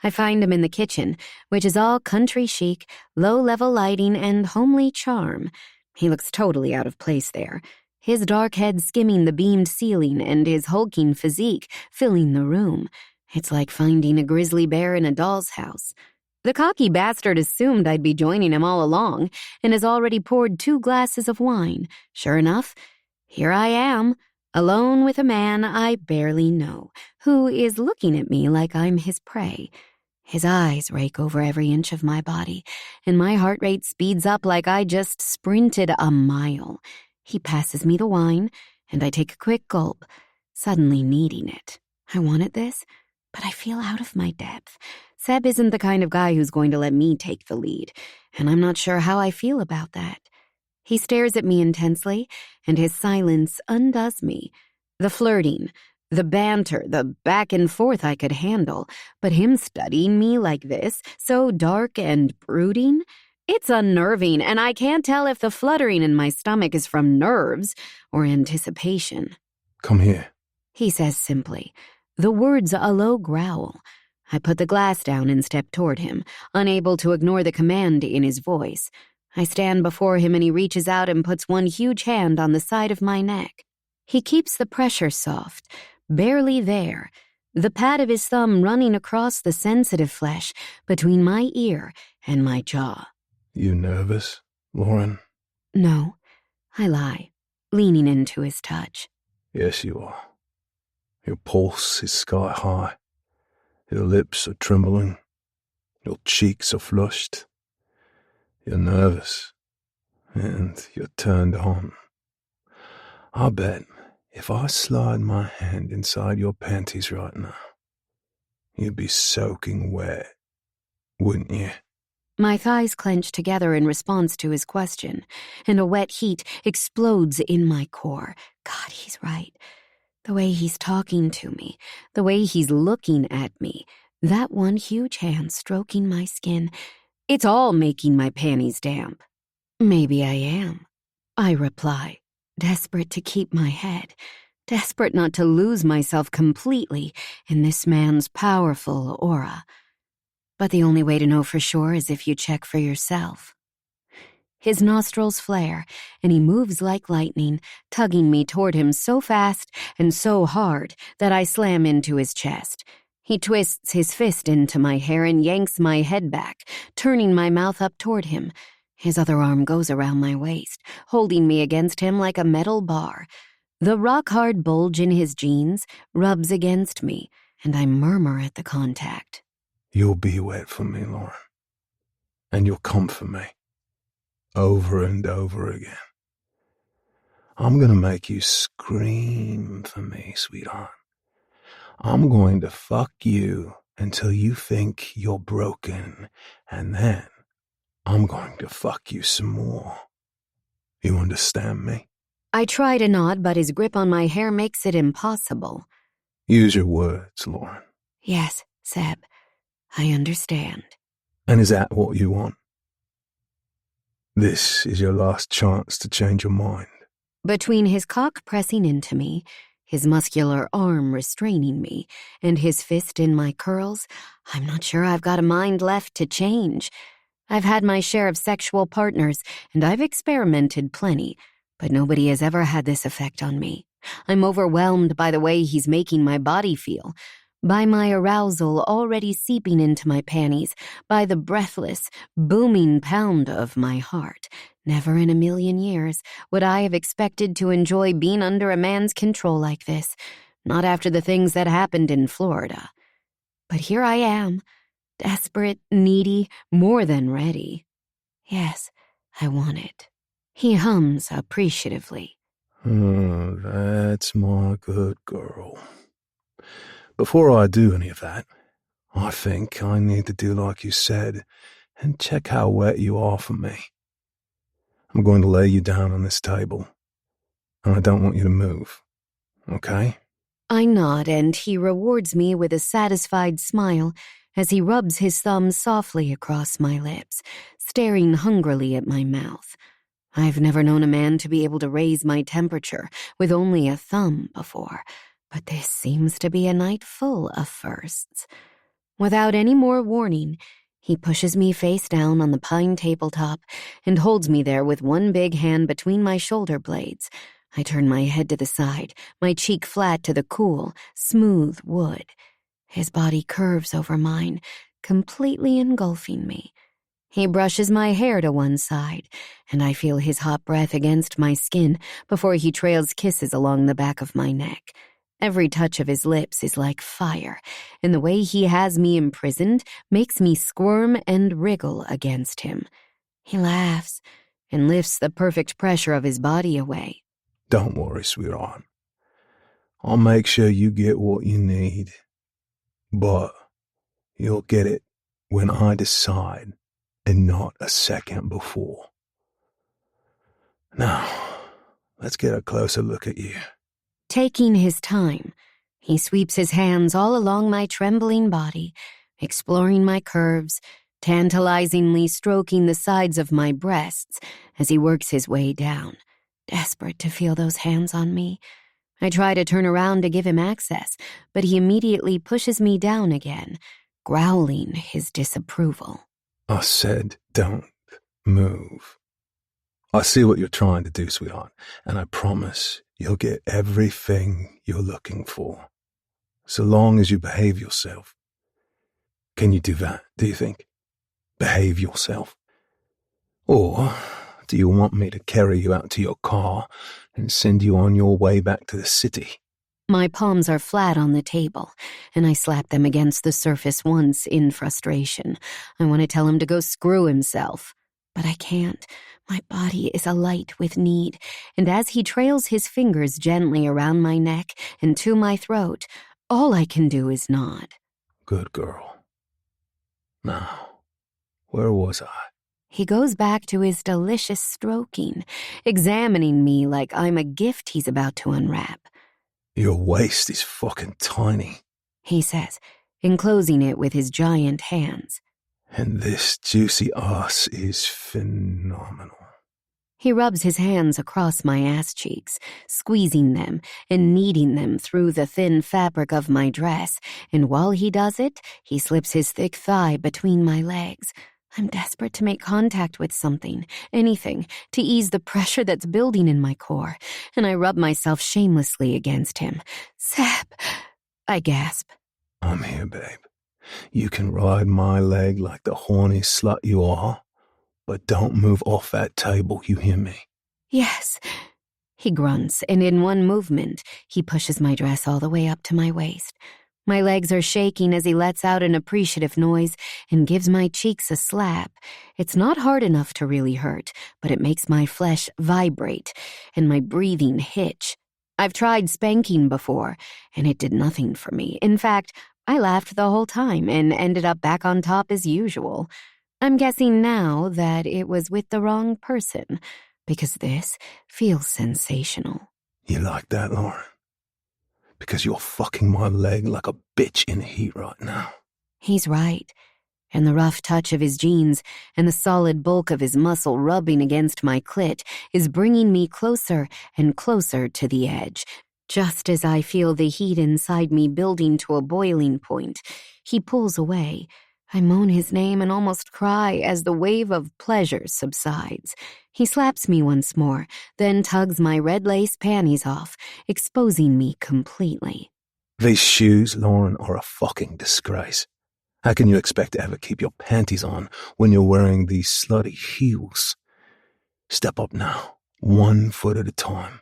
I find him in the kitchen, which is all country chic, low-level lighting, and homely charm. He looks totally out of place there, his dark head skimming the beamed ceiling and his hulking physique filling the room. It's like finding a grizzly bear in a doll's house. The cocky bastard assumed I'd be joining him all along and has already poured 2 glasses of wine. Sure enough, here I am, alone with a man I barely know, who is looking at me like I'm his prey. His eyes rake over every inch of my body, and my heart rate speeds up like I just sprinted a mile. He passes me the wine, and I take a quick gulp, suddenly needing it. I wanted this, but I feel out of my depth. Seb isn't the kind of guy who's going to let me take the lead, and I'm not sure how I feel about that. He stares at me intensely, and his silence undoes me. The flirting, The banter, the back and forth I could handle, but him studying me like this, so dark and brooding, it's unnerving, and I can't tell if the fluttering in my stomach is from nerves or anticipation. Come here. He says simply, the words a low growl. I put the glass down and step toward him, unable to ignore the command in his voice. I stand before him and he reaches out and puts one huge hand on the side of my neck. He keeps the pressure soft, barely there, the pad of his thumb running across the sensitive flesh between my ear and my jaw. You nervous, Lauren? No, I lie, leaning into his touch. Yes, you are. Your pulse is sky high. Your lips are trembling. Your cheeks are flushed. You're nervous. And you're turned on. I bet if I slide my hand inside your panties right now, you'd be soaking wet, wouldn't you? My thighs clench together in response to his question, and a wet heat explodes in my core. God, he's right. The way he's talking to me, the way he's looking at me, that one huge hand stroking my skin, it's all making my panties damp. Maybe I am, I reply, desperate to keep my head, desperate not to lose myself completely in this man's powerful aura. But the only way to know for sure is if you check for yourself. His nostrils flare, and he moves like lightning, tugging me toward him so fast and so hard that I slam into his chest. He twists his fist into my hair and yanks my head back, turning my mouth up toward him. His other arm goes around my waist, holding me against him like a metal bar. The rock-hard bulge in his jeans rubs against me, and I murmur at the contact. You'll be wet for me, Lauren. And you'll come for me. Over and over again. I'm gonna make you scream for me, sweetheart. I'm going to fuck you until you think you're broken, and then I'm going to fuck you some more. You understand me? I try to nod, but his grip on my hair makes it impossible. Use your words, Lauren. Yes, Seb, I understand. And is that what you want? This is your last chance to change your mind. Between his cock pressing into me, his muscular arm restraining me, and his fist in my curls, I'm not sure I've got a mind left to change. I've had my share of sexual partners, and I've experimented plenty, but nobody has ever had this effect on me. I'm overwhelmed by the way he's making my body feel, by my arousal already seeping into my panties, by the breathless, booming pound of my heart. Never in a million years would I have expected to enjoy being under a man's control like this, not after the things that happened in Florida. But here I am, desperate, needy, more than ready. Yes, I want it. He hums appreciatively. Oh, that's my good girl. Before I do any of that, I think I need to do like you said and check how wet you are for me. I'm going to lay you down on this table, and I don't want you to move, okay? I nod, and he rewards me with a satisfied smile as he rubs his thumb softly across my lips, staring hungrily at my mouth. I've never known a man to be able to raise my temperature with only a thumb before, but this seems to be a night full of firsts. Without any more warning, he pushes me face down on the pine tabletop and holds me there with one big hand between my shoulder blades. I turn my head to the side, my cheek flat to the cool, smooth wood. His body curves over mine, completely engulfing me. He brushes my hair to one side, and I feel his hot breath against my skin before he trails kisses along the back of my neck. Every touch of his lips is like fire, and the way he has me imprisoned makes me squirm and wriggle against him. He laughs and lifts the perfect pressure of his body away. Don't worry, sweetheart. I'll make sure you get what you need. But you'll get it when I decide, and not a second before. Now, let's get a closer look at you. Taking his time, He sweeps his hands all along my trembling body, exploring my curves, tantalizingly stroking the sides of my breasts as he works his way down, desperate to feel those hands on me. I try to turn around to give him access, but he immediately pushes me down again, growling his disapproval. I said don't move. I see what you're trying to do, sweetheart, and I promise you'll get everything you're looking for, so long as you behave yourself. Can you do that, do you think? Behave yourself? Or do you want me to carry you out to your car and send you on your way back to the city? My palms are flat on the table, and I slap them against the surface once in frustration. I want to tell him to go screw himself, but I can't. My body is alight with need, and as he trails his fingers gently around my neck and to my throat, all I can do is nod. Good girl. Now, where was I? He goes back to his delicious stroking, examining me like I'm a gift he's about to unwrap. Your waist is fucking tiny. He says, enclosing it with his giant hands. And this juicy ass is phenomenal. He rubs his hands across my ass cheeks, squeezing them and kneading them through the thin fabric of my dress, and while he does it, he slips his thick thigh between my legs. I'm desperate to make contact with something, anything, to ease the pressure that's building in my core, and I rub myself shamelessly against him. Sap, I gasp. I'm here, babe. You can ride my leg like the horny slut you are, but don't move off that table, you hear me? Yes, he grunts, and in one movement, he pushes my dress all the way up to my waist. My legs are shaking as he lets out an appreciative noise and gives my cheeks a slap. It's not hard enough to really hurt, but it makes my flesh vibrate and my breathing hitch. I've tried spanking before, and it did nothing for me. In fact, I laughed the whole time and ended up back on top as usual. I'm guessing now that it was with the wrong person, because this feels sensational. You like that, Lauren? Because you're fucking my leg like a bitch in heat right now. He's right, and the rough touch of his jeans and the solid bulk of his muscle rubbing against my clit is bringing me closer and closer to the edge. Just as I feel the heat inside me building to a boiling point, he pulls away. I moan his name and almost cry as the wave of pleasure subsides. He slaps me once more, then tugs my red lace panties off, exposing me completely. These shoes, Lauren, are a fucking disgrace. How can you expect to ever keep your panties on when you're wearing these slutty heels? Step up now, 1 foot at a time.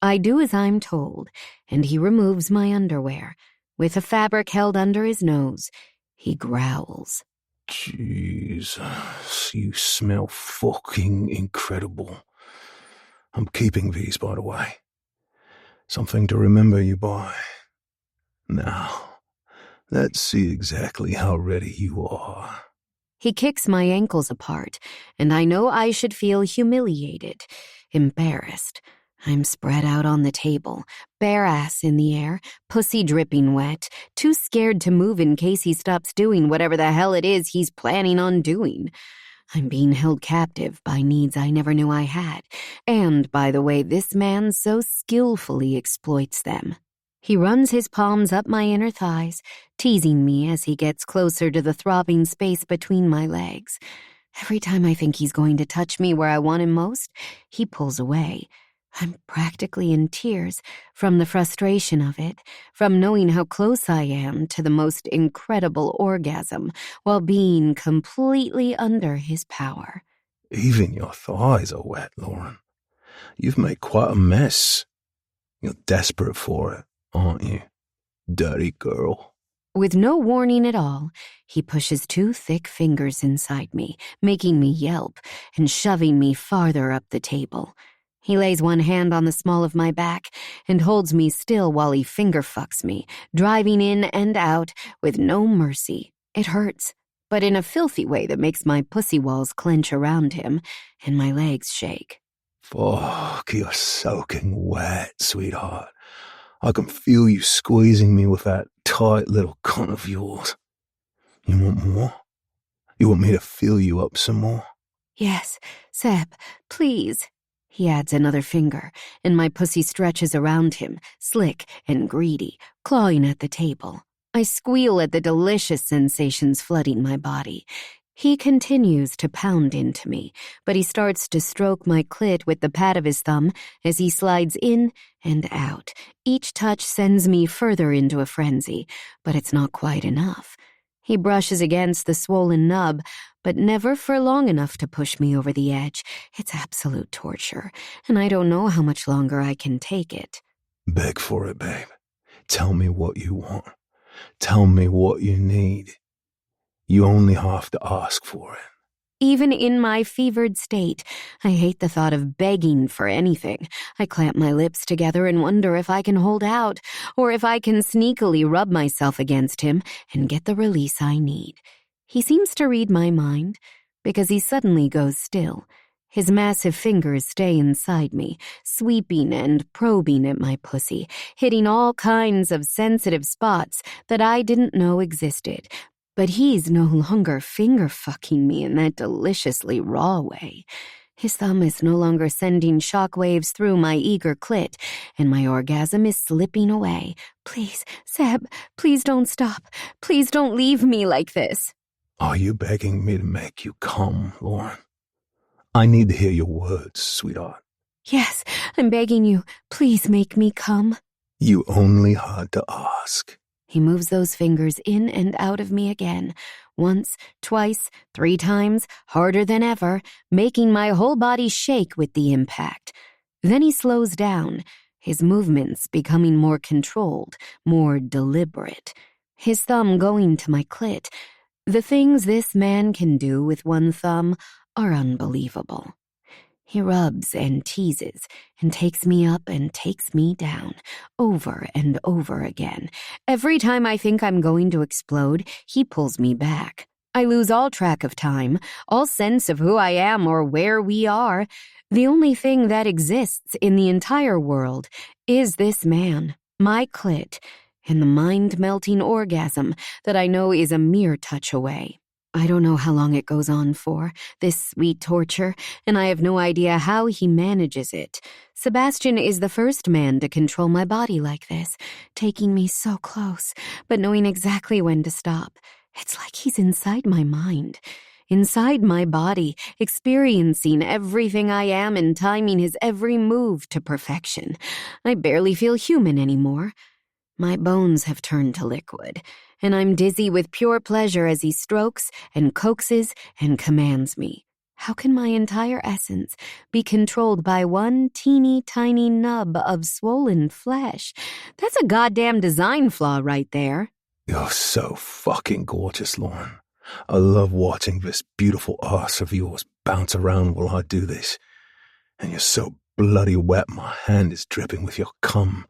I do as I'm told, and he removes my underwear. With the fabric held under his nose, he growls. Jesus, you smell fucking incredible. I'm keeping these, by the way. Something to remember you by. Now, let's see exactly how ready you are. He kicks my ankles apart, and I know I should feel humiliated, embarrassed. I'm spread out on the table, bare ass in the air, pussy dripping wet, too scared to move in case he stops doing whatever the hell it is he's planning on doing. I'm being held captive by needs I never knew I had, and by the way this man so skillfully exploits them. He runs his palms up my inner thighs, teasing me as he gets closer to the throbbing space between my legs. Every time I think he's going to touch me where I want him most, he pulls away. I'm practically in tears from the frustration of it, from knowing how close I am to the most incredible orgasm while being completely under his power. Even your thighs are wet, Lauren. You've made quite a mess. You're desperate for it, aren't you? Dirty girl. With no warning at all, he pushes 2 thick fingers inside me, making me yelp and shoving me farther up the table. He lays one hand on the small of my back and holds me still while he finger-fucks me, driving in and out with no mercy. It hurts, but in a filthy way that makes my pussy walls clench around him and my legs shake. Fuck, you're soaking wet, sweetheart. I can feel you squeezing me with that tight little cunt of yours. You want more? You want me to fill you up some more? Yes, Seb, please. He adds another finger, and my pussy stretches around him, slick and greedy, clawing at the table. I squeal at the delicious sensations flooding my body. He continues to pound into me, but he starts to stroke my clit with the pad of his thumb as he slides in and out. Each touch sends me further into a frenzy, but it's not quite enough. He brushes against the swollen nub, but never for long enough to push me over the edge. It's absolute torture, and I don't know how much longer I can take it. Beg for it, babe. Tell me what you want. Tell me what you need. You only have to ask for it. Even in my fevered state, I hate the thought of begging for anything. I clamp my lips together and wonder if I can hold out, or if I can sneakily rub myself against him and get the release I need. He seems to read my mind, because he suddenly goes still. His massive fingers stay inside me, sweeping and probing at my pussy, hitting all kinds of sensitive spots that I didn't know existed. But he's no longer finger-fucking me in that deliciously raw way. His thumb is no longer sending shockwaves through my eager clit, and my orgasm is slipping away. Please, Seb, please don't stop. Please don't leave me like this. Are you begging me to make you come, Lauren? I need to hear your words, sweetheart. Yes, I'm begging you. Please make me come. You only had to ask. He moves those fingers in and out of me again, once, twice, 3 times, harder than ever, making my whole body shake with the impact. Then he slows down, his movements becoming more controlled, more deliberate. His thumb going to my clit. The things this man can do with one thumb are unbelievable. He rubs and teases and takes me up and takes me down, over and over again. Every time I think I'm going to explode, he pulls me back. I lose all track of time, all sense of who I am or where we are. The only thing that exists in the entire world is this man, my clit, and the mind-melting orgasm that I know is a mere touch away. I don't know how long it goes on for, this sweet torture, and I have no idea how he manages it. Sebastian is the first man to control my body like this, taking me so close, but knowing exactly when to stop. It's like he's inside my mind, inside my body, experiencing everything I am and timing his every move to perfection. I barely feel human anymore. My bones have turned to liquid, and I'm dizzy with pure pleasure as he strokes and coaxes and commands me. How can my entire essence be controlled by one teeny tiny nub of swollen flesh? That's a goddamn design flaw right there. You're so fucking gorgeous, Lauren. I love watching this beautiful ass of yours bounce around while I do this. And you're so bloody wet my hand is dripping with your cum.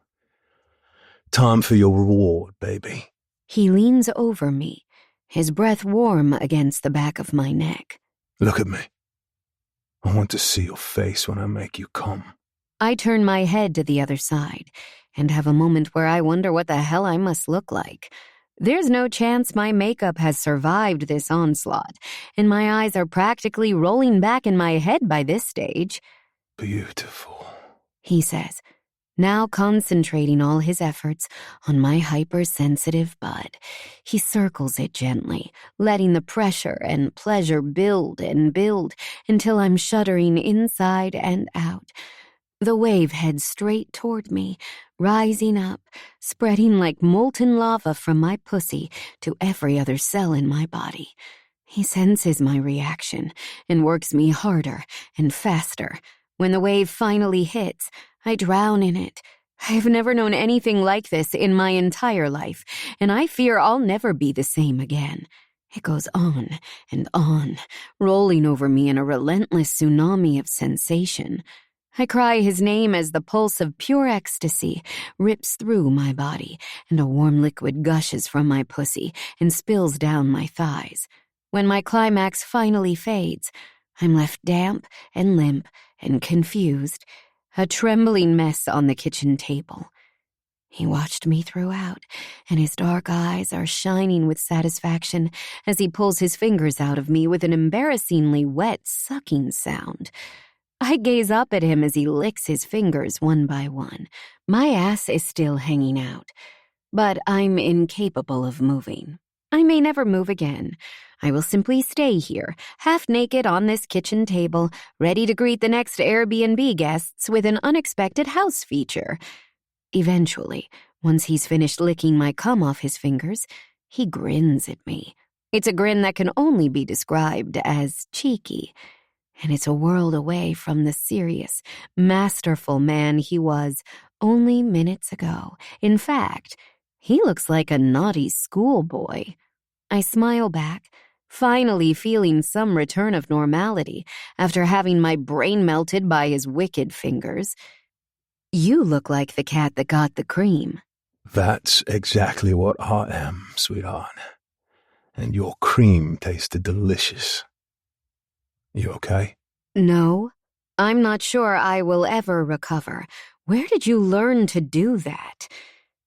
Time for your reward, baby. He leans over me, his breath warm against the back of my neck. Look at me. I want to see your face when I make you come. I turn my head to the other side and have a moment where I wonder what the hell I must look like. There's no chance my makeup has survived this onslaught, and my eyes are practically rolling back in my head by this stage. Beautiful, he says, now concentrating all his efforts on my hypersensitive bud. He circles it gently, letting the pressure and pleasure build and build until I'm shuddering inside and out. The wave heads straight toward me, rising up, spreading like molten lava from my pussy to every other cell in my body. He senses my reaction and works me harder and faster. When the wave finally hits, I drown in it. I've never known anything like this in my entire life, and I fear I'll never be the same again. It goes on and on, rolling over me in a relentless tsunami of sensation. I cry his name as the pulse of pure ecstasy rips through my body, and a warm liquid gushes from my pussy and spills down my thighs. When my climax finally fades, I'm left damp and limp and confused, a trembling mess on the kitchen table. He watched me throughout, and his dark eyes are shining with satisfaction as he pulls his fingers out of me with an embarrassingly wet sucking sound. I gaze up at him as he licks his fingers one by one. My ass is still hanging out, but I'm incapable of moving. I may never move again. I will simply stay here, half naked on this kitchen table, ready to greet the next Airbnb guests with an unexpected house feature. Eventually, once he's finished licking my cum off his fingers, he grins at me. It's a grin that can only be described as cheeky, and it's a world away from the serious, masterful man he was only minutes ago. In fact, he looks like a naughty schoolboy. I smile back, finally feeling some return of normality after having my brain melted by his wicked fingers. You look like the cat that got the cream. That's exactly what I am, sweetheart. And your cream tasted delicious. You okay? No, I'm not sure I will ever recover. Where did you learn to do that?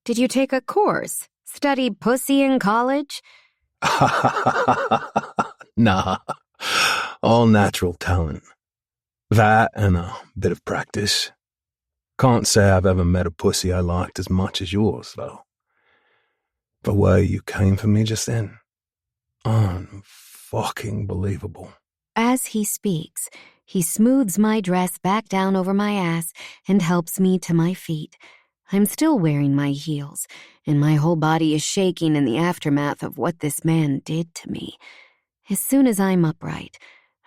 Did you take a course? Study pussy in college? Nah, all natural talent. That and a bit of practice. Can't say I've ever met a pussy I liked as much as yours, though. The way you came for me just then, unfucking believable. As he speaks, he smooths my dress back down over my ass and helps me to my feet. I'm still wearing my heels, and my whole body is shaking in the aftermath of what this man did to me. As soon as I'm upright,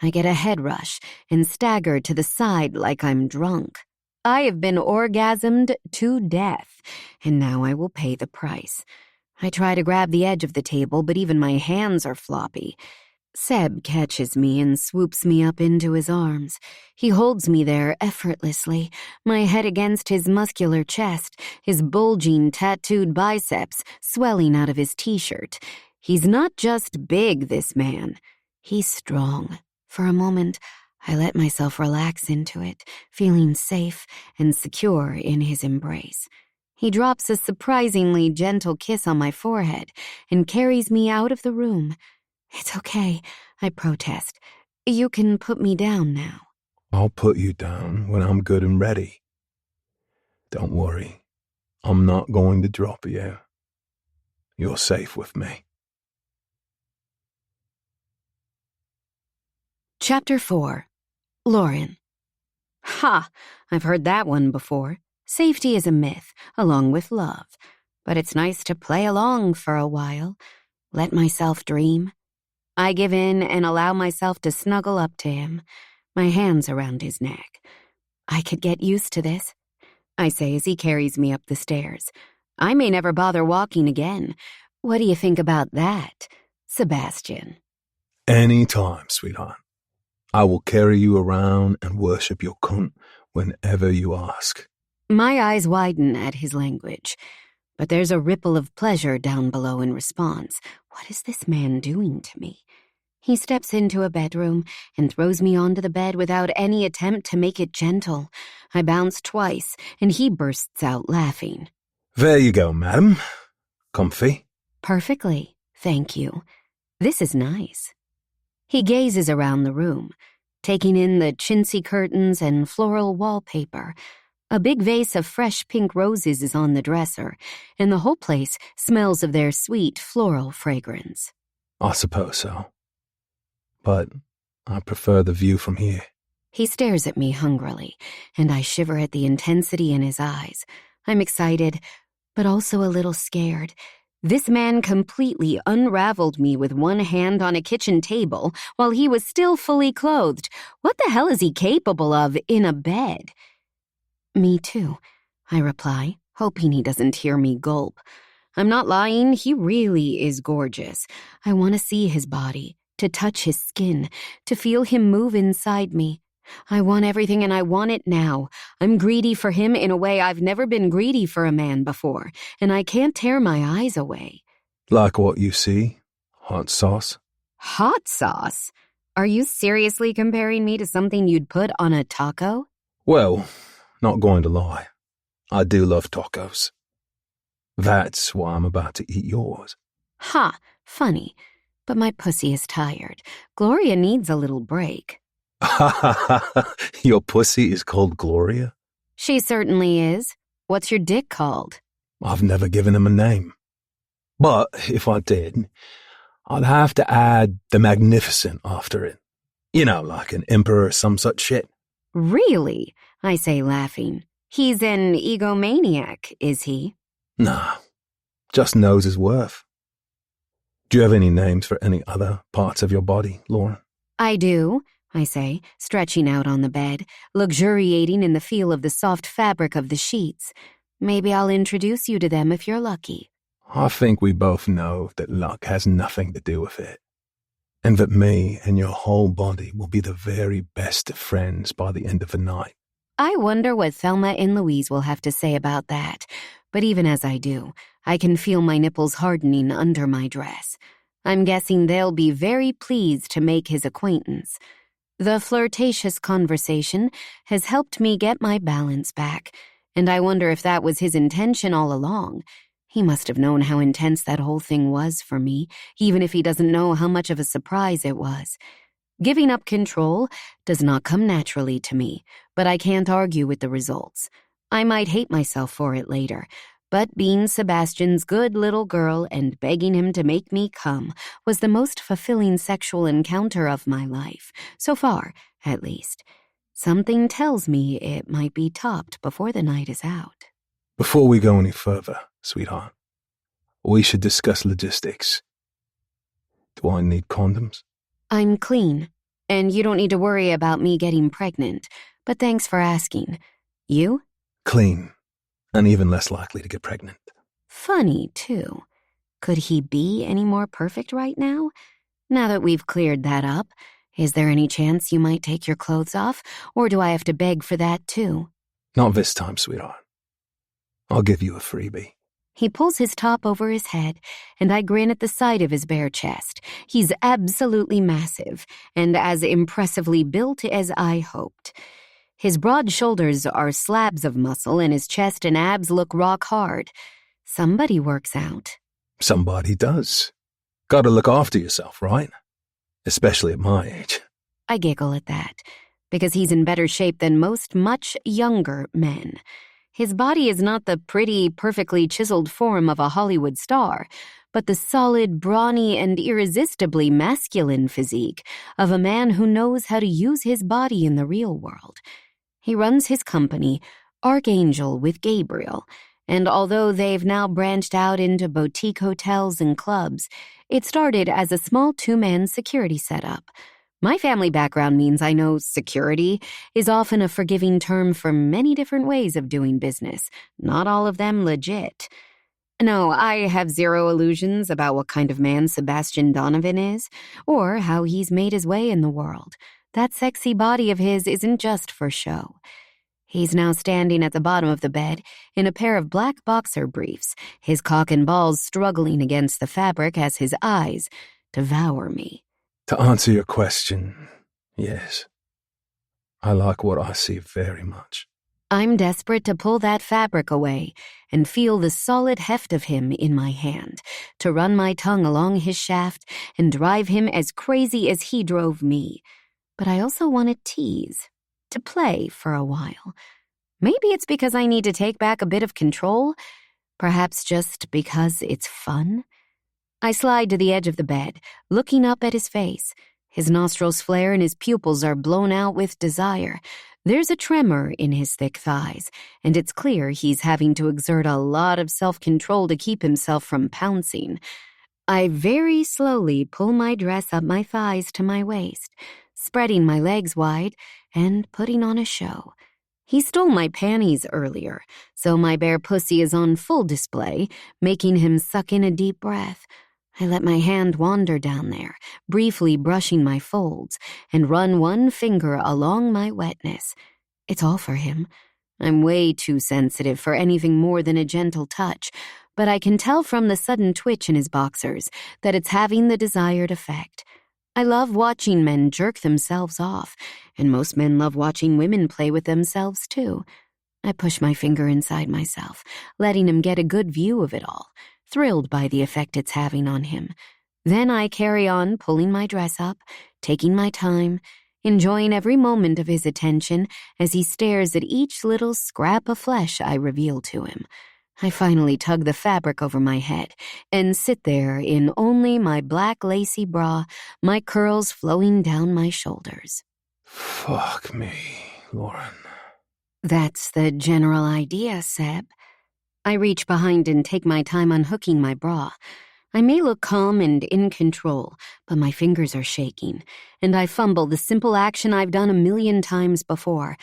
I get a head rush and stagger to the side like I'm drunk. I have been orgasmed to death, and now I will pay the price. I try to grab the edge of the table, but even my hands are floppy. Seb catches me and swoops me up into his arms. He holds me there effortlessly, my head against his muscular chest, his bulging, tattooed biceps swelling out of his t-shirt. He's not just big, this man. He's strong. For a moment, I let myself relax into it, feeling safe and secure in his embrace. He drops a surprisingly gentle kiss on my forehead and carries me out of the room. It's okay, I protest. You can put me down now. I'll put you down when I'm good and ready. Don't worry, I'm not going to drop you. You're safe with me. Chapter 4. Lauren. Ha! I've heard that one before. Safety is a myth, along with love. But it's nice to play along for a while. Let myself dream. I give in and allow myself to snuggle up to him, my hands around his neck. I could get used to this, I say as he carries me up the stairs. I may never bother walking again. What do you think about that, Sebastian? Anytime, sweetheart. I will carry you around and worship your cunt whenever you ask. My eyes widen at his language, but there's a ripple of pleasure down below in response. What is this man doing to me? He steps into a bedroom and throws me onto the bed without any attempt to make it gentle. I bounce twice, and he bursts out laughing. There you go, madam. Comfy? Perfectly, thank you. This is nice. He gazes around the room, taking in the chintzy curtains and floral wallpaper. A big vase of fresh pink roses is on the dresser, and the whole place smells of their sweet floral fragrance. I suppose so. But I prefer the view from here. He stares at me hungrily, and I shiver at the intensity in his eyes. I'm excited, but also a little scared. This man completely unraveled me with one hand on a kitchen table while he was still fully clothed. What the hell is he capable of in a bed? Me too, I reply, hoping he doesn't hear me gulp. I'm not lying, he really is gorgeous. I want to see his body, to touch his skin, to feel him move inside me. I want everything and I want it now. I'm greedy for him in a way I've never been greedy for a man before, and I can't tear my eyes away. Like what you see? Hot sauce? Hot sauce? Are you seriously comparing me to something you'd put on a taco? Well, not going to lie. I do love tacos. That's why I'm about to eat yours. Ha, funny. But my pussy is tired. Gloria needs a little break. Your pussy is called Gloria? She certainly is. What's your dick called? I've never given him a name. But if I did, I'd have to add the Magnificent after it. You know, like an emperor or some such shit. Really? I say, laughing. He's an egomaniac, is he? Nah, just knows his worth. Do you have any names for any other parts of your body, Lauren? I do, I say, stretching out on the bed, luxuriating in the feel of the soft fabric of the sheets. Maybe I'll introduce you to them if you're lucky. I think we both know that luck has nothing to do with it, and that me and your whole body will be the very best of friends by the end of the night. I wonder what Thelma and Louise will have to say about that, but even as I do, I can feel my nipples hardening under my dress. I'm guessing they'll be very pleased to make his acquaintance. The flirtatious conversation has helped me get my balance back, and I wonder if that was his intention all along. He must have known how intense that whole thing was for me, even if he doesn't know how much of a surprise it was. Giving up control does not come naturally to me, but I can't argue with the results. I might hate myself for it later, but being Sebastian's good little girl and begging him to make me come was the most fulfilling sexual encounter of my life, so far, at least. Something tells me it might be topped before the night is out. Before we go any further, sweetheart, we should discuss logistics. Do I need condoms? I'm clean, and you don't need to worry about me getting pregnant, but thanks for asking. You? Clean, and even less likely to get pregnant. Funny, too. Could he be any more perfect right now? Now that we've cleared that up, is there any chance you might take your clothes off, or do I have to beg for that, too? Not this time, sweetheart. I'll give you a freebie. He pulls his top over his head, and I grin at the sight of his bare chest. He's absolutely massive, and as impressively built as I hoped. His broad shoulders are slabs of muscle, and his chest and abs look rock hard. Somebody works out. Somebody does. Gotta look after yourself, right? Especially at my age. I giggle at that, because he's in better shape than most much younger men. His body is not the pretty, perfectly chiseled form of a Hollywood star, but the solid, brawny, and irresistibly masculine physique of a man who knows how to use his body in the real world. He runs his company, Archangel with Gabriel, and although they've now branched out into boutique hotels and clubs, it started as a small two-man security setup. My family background means I know security is often a forgiving term for many different ways of doing business, not all of them legit. No, I have zero illusions about what kind of man Sebastian Donovan is, or how he's made his way in the world. That sexy body of his isn't just for show. He's now standing at the bottom of the bed in a pair of black boxer briefs, his cock and balls struggling against the fabric as his eyes devour me. To answer your question, yes. I like what I see very much. I'm desperate to pull that fabric away and feel the solid heft of him in my hand, to run my tongue along his shaft and drive him as crazy as he drove me. But I also want to tease, to play for a while. Maybe it's because I need to take back a bit of control, perhaps just because it's fun. I slide to the edge of the bed, looking up at his face. His nostrils flare and his pupils are blown out with desire. There's a tremor in his thick thighs, and it's clear he's having to exert a lot of self-control to keep himself from pouncing. I very slowly pull my dress up my thighs to my waist, spreading my legs wide and putting on a show. He stole my panties earlier, so my bare pussy is on full display, making him suck in a deep breath. I let my hand wander down there, briefly brushing my folds, and run one finger along my wetness. It's all for him. I'm way too sensitive for anything more than a gentle touch, but I can tell from the sudden twitch in his boxers that it's having the desired effect. I love watching men jerk themselves off, and most men love watching women play with themselves too. I push my finger inside myself, letting him get a good view of it all, thrilled by the effect it's having on him. Then I carry on pulling my dress up, taking my time, enjoying every moment of his attention as he stares at each little scrap of flesh I reveal to him. I finally tug the fabric over my head and sit there in only my black lacy bra, my curls flowing down my shoulders. Fuck me, Lauren. That's the general idea, Seb. I reach behind and take my time unhooking my bra. I may look calm and in control, but my fingers are shaking, and I fumble the simple action I've done 1,000,000 times before.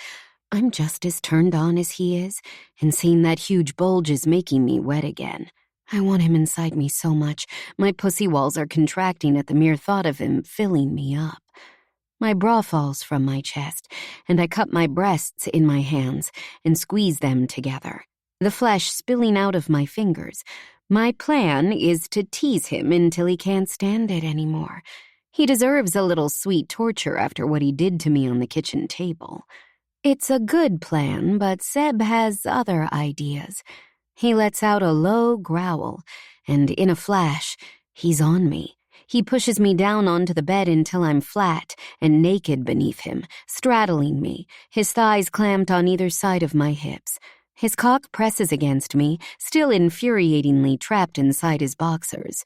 I'm just as turned on as he is, and seeing that huge bulge is making me wet again. I want him inside me so much, my pussy walls are contracting at the mere thought of him filling me up. My bra falls from my chest, and I cup my breasts in my hands and squeeze them together, the flesh spilling out of my fingers. My plan is to tease him until he can't stand it anymore. He deserves a little sweet torture after what he did to me on the kitchen table. It's a good plan, but Seb has other ideas. He lets out a low growl, and in a flash, he's on me. He pushes me down onto the bed until I'm flat and naked beneath him, straddling me, his thighs clamped on either side of my hips. His cock presses against me, still infuriatingly trapped inside his boxers.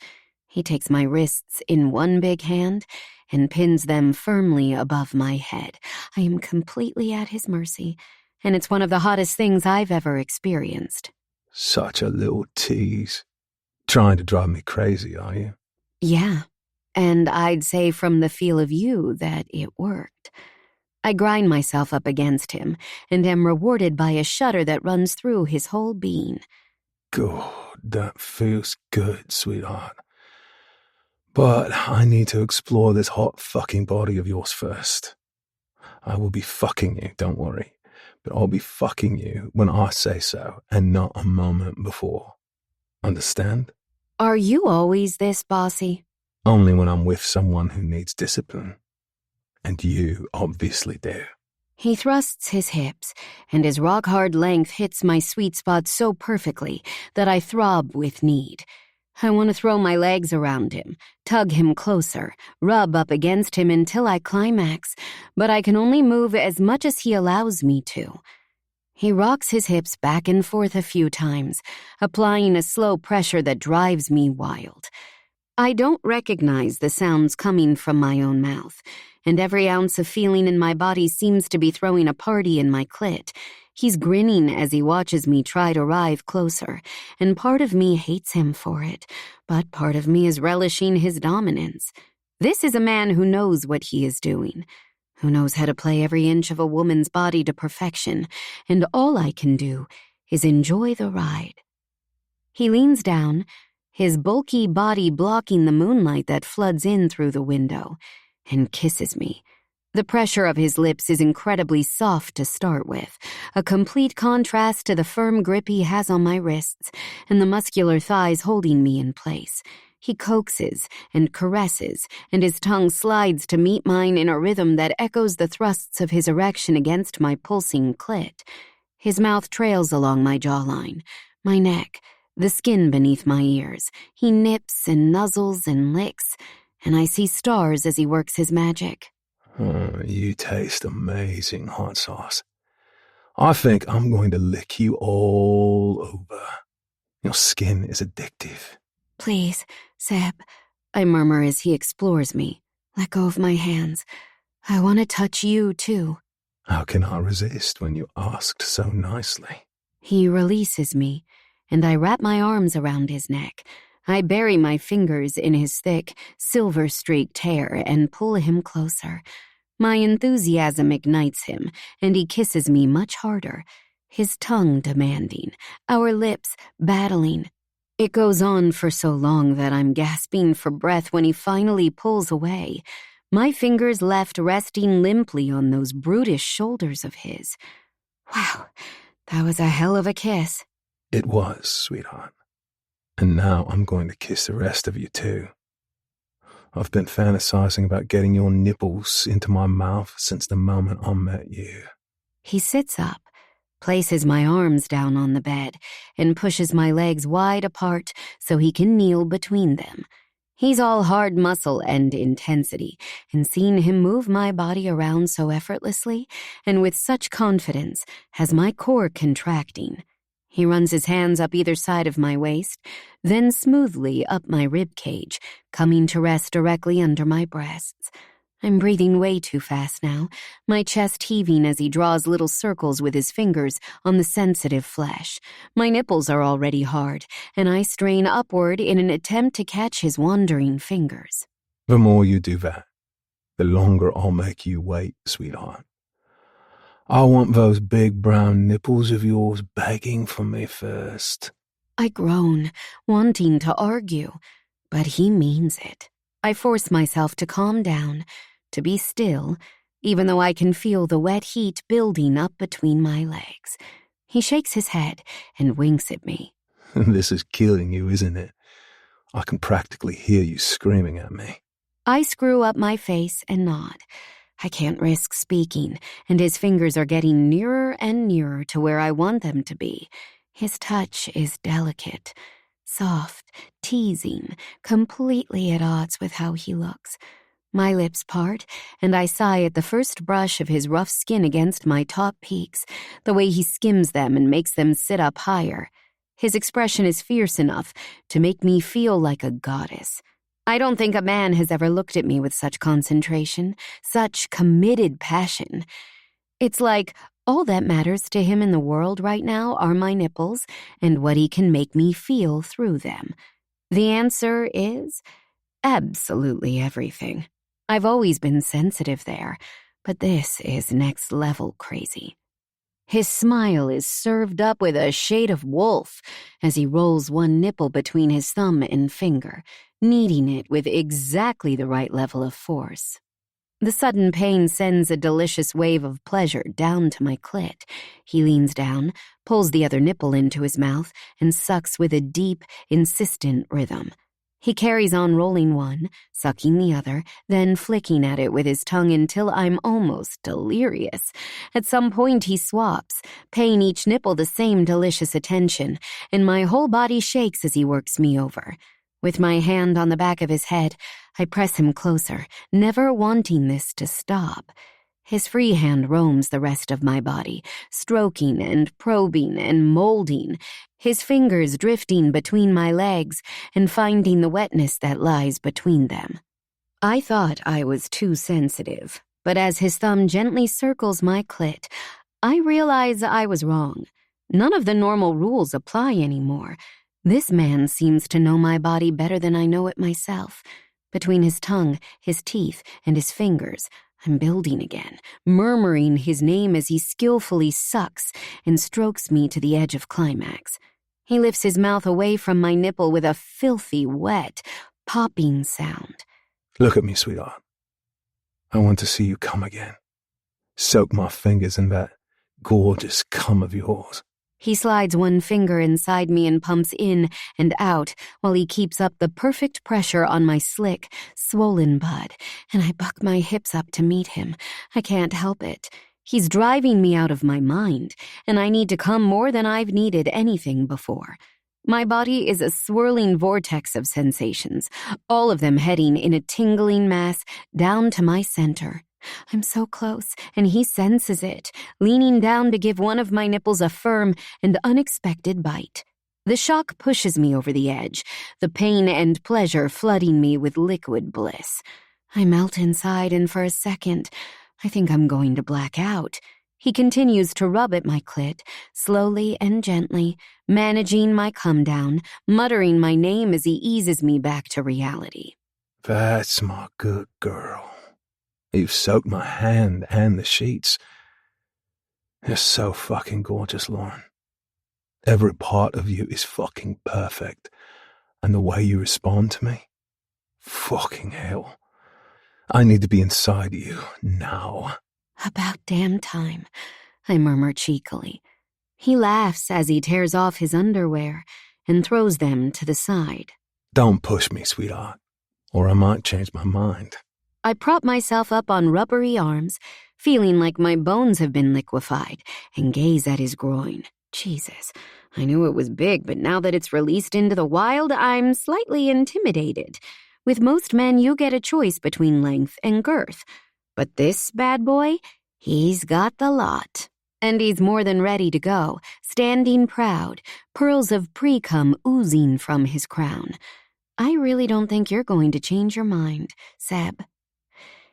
He takes my wrists in one big hand and pins them firmly above my head. I am completely at his mercy, and it's one of the hottest things I've ever experienced. Such a little tease. Trying to drive me crazy, are you? Yeah, and I'd say from the feel of you that it worked. I grind myself up against him and am rewarded by a shudder that runs through his whole being. God, that feels good, sweetheart. But I need to explore this hot fucking body of yours first. I will be fucking you, don't worry. But I'll be fucking you when I say so, and not a moment before. Understand? Are you always this bossy? Only when I'm with someone who needs discipline. And you obviously do. He thrusts his hips, and his rock-hard length hits my sweet spot so perfectly that I throb with need. I want to throw my legs around him, tug him closer, rub up against him until I climax, but I can only move as much as he allows me to. He rocks his hips back and forth a few times, applying a slow pressure that drives me wild. I don't recognize the sounds coming from my own mouth, and every ounce of feeling in my body seems to be throwing a party in my clit. He's grinning as he watches me try to arrive closer, and part of me hates him for it, but part of me is relishing his dominance. This is a man who knows what he is doing, who knows how to play every inch of a woman's body to perfection, and all I can do is enjoy the ride. He leans down, his bulky body blocking the moonlight that floods in through the window, and kisses me. The pressure of his lips is incredibly soft to start with, a complete contrast to the firm grip he has on my wrists and the muscular thighs holding me in place. He coaxes and caresses, and his tongue slides to meet mine in a rhythm that echoes the thrusts of his erection against my pulsing clit. His mouth trails along my jawline, my neck, the skin beneath my ears. He nips and nuzzles and licks, and I see stars as he works his magic. You taste amazing, hot sauce. I think I'm going to lick you all over. Your skin is addictive. Please, Seb, I murmur as he explores me. Let go of my hands. I want to touch you, too. How can I resist when you asked so nicely? He releases me, and I wrap my arms around his neck. I bury my fingers in his thick, silver-streaked hair and pull him closer. My enthusiasm ignites him, and he kisses me much harder, his tongue demanding, our lips battling. It goes on for so long that I'm gasping for breath when he finally pulls away, my fingers left resting limply on those brutish shoulders of his. Wow, that was a hell of a kiss. It was, sweetheart. And now I'm going to kiss the rest of you too. I've been fantasizing about getting your nipples into my mouth since the moment I met you. He sits up, places my arms down on the bed, and pushes my legs wide apart so he can kneel between them. He's all hard muscle and intensity, and seeing him move my body around so effortlessly and with such confidence has my core contracting. He runs his hands up either side of my waist, then smoothly up my rib cage, coming to rest directly under my breasts. I'm breathing way too fast now, my chest heaving as he draws little circles with his fingers on the sensitive flesh. My nipples are already hard, and I strain upward in an attempt to catch his wandering fingers. The more you do that, the longer I'll make you wait, sweetheart. I want those big brown nipples of yours begging for me first. I groan, wanting to argue, but he means it. I force myself to calm down, to be still, even though I can feel the wet heat building up between my legs. He shakes his head and winks at me. This is killing you, isn't it? I can practically hear you screaming at me. I screw up my face and nod. I can't risk speaking, and his fingers are getting nearer and nearer to where I want them to be. His touch is delicate, soft, teasing, completely at odds with how he looks. My lips part, and I sigh at the first brush of his rough skin against my top peaks, the way he skims them and makes them sit up higher. His expression is fierce enough to make me feel like a goddess. I don't think a man has ever looked at me with such concentration, such committed passion. It's like all that matters to him in the world right now are my nipples and what he can make me feel through them. The answer is absolutely everything. I've always been sensitive there, but this is next level crazy. His smile is served up with a shade of wolf as he rolls one nipple between his thumb and finger, kneading it with exactly the right level of force. The sudden pain sends a delicious wave of pleasure down to my clit. He leans down, pulls the other nipple into his mouth, and sucks with a deep, insistent rhythm. He carries on rolling one, sucking the other, then flicking at it with his tongue until I'm almost delirious. At some point he swaps, paying each nipple the same delicious attention, and my whole body shakes as he works me over. With my hand on the back of his head, I press him closer, never wanting this to stop. His free hand roams the rest of my body, stroking and probing and molding, his fingers drifting between my legs and finding the wetness that lies between them. I thought I was too sensitive, but as his thumb gently circles my clit, I realize I was wrong. None of the normal rules apply anymore. This man seems to know my body better than I know it myself. Between his tongue, his teeth, and his fingers, I'm building again, murmuring his name as he skillfully sucks and strokes me to the edge of climax. He lifts his mouth away from my nipple with a filthy, wet, popping sound. Look at me, sweetheart. I want to see you come again. Soak my fingers in that gorgeous cum of yours. He slides one finger inside me and pumps in and out while he keeps up the perfect pressure on my slick, swollen bud, and I buck my hips up to meet him. I can't help it. He's driving me out of my mind, and I need to come more than I've needed anything before. My body is a swirling vortex of sensations, all of them heading in a tingling mass down to my center. I'm so close, and he senses it, leaning down to give one of my nipples a firm and unexpected bite. The shock pushes me over the edge, the pain and pleasure flooding me with liquid bliss. I melt inside, and for a second, I think I'm going to black out. He continues to rub at my clit, slowly and gently, managing my come down, muttering my name as he eases me back to reality. That's my good girl. You've soaked my hand and the sheets. You're so fucking gorgeous, Lauren. Every part of you is fucking perfect. And the way you respond to me? Fucking hell. I need to be inside you now. About damn time, I murmur cheekily. He laughs as he tears off his underwear and throws them to the side. Don't push me, sweetheart, or I might change my mind. I prop myself up on rubbery arms, feeling like my bones have been liquefied, and gaze at his groin. Jesus, I knew it was big, but now that it's released into the wild, I'm slightly intimidated. With most men, you get a choice between length and girth. But this bad boy, he's got the lot. And he's more than ready to go, standing proud, pearls of pre-cum oozing from his crown. I really don't think you're going to change your mind, Seb.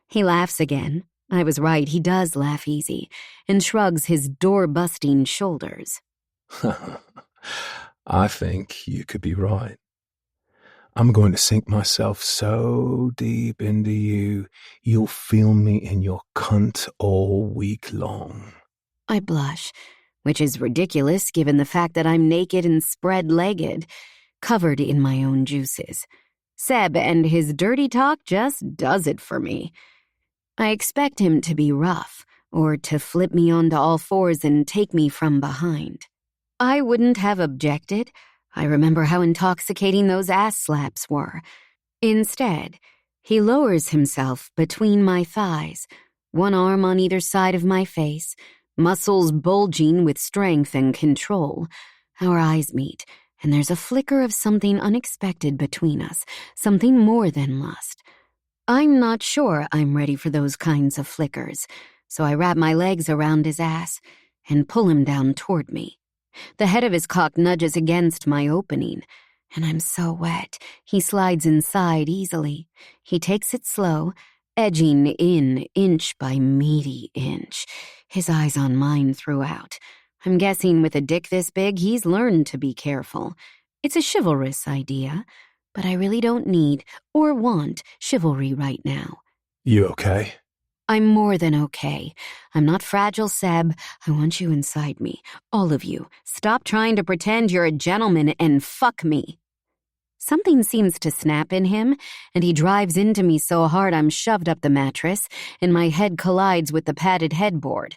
He laughs again. I was right, he does laugh easy, and shrugs his door-busting shoulders. I think you could be right. I'm going to sink myself so deep into you, you'll feel me in your cunt all week long. I blush, which is ridiculous given the fact that I'm naked and spread-legged, covered in my own juices. Seb and his dirty talk just does it for me. I expect him to be rough, or to flip me onto all fours and take me from behind. I wouldn't have objected. I remember how intoxicating those ass slaps were. Instead, he lowers himself between my thighs, one arm on either side of my face, muscles bulging with strength and control. Our eyes meet, and there's a flicker of something unexpected between us, something more than lust. I'm not sure I'm ready for those kinds of flickers, so I wrap my legs around his ass and pull him down toward me. The head of his cock nudges against my opening, and I'm so wet, he slides inside easily. He takes it slow, edging in inch by meaty inch, his eyes on mine throughout. I'm guessing with a dick this big, he's learned to be careful. It's a chivalrous idea, but I really don't need or want chivalry right now. You okay? I'm more than okay. I'm not fragile, Seb. I want you inside me. All of you. Stop trying to pretend you're a gentleman and fuck me. Something seems to snap in him, and he drives into me so hard I'm shoved up the mattress, and my head collides with the padded headboard.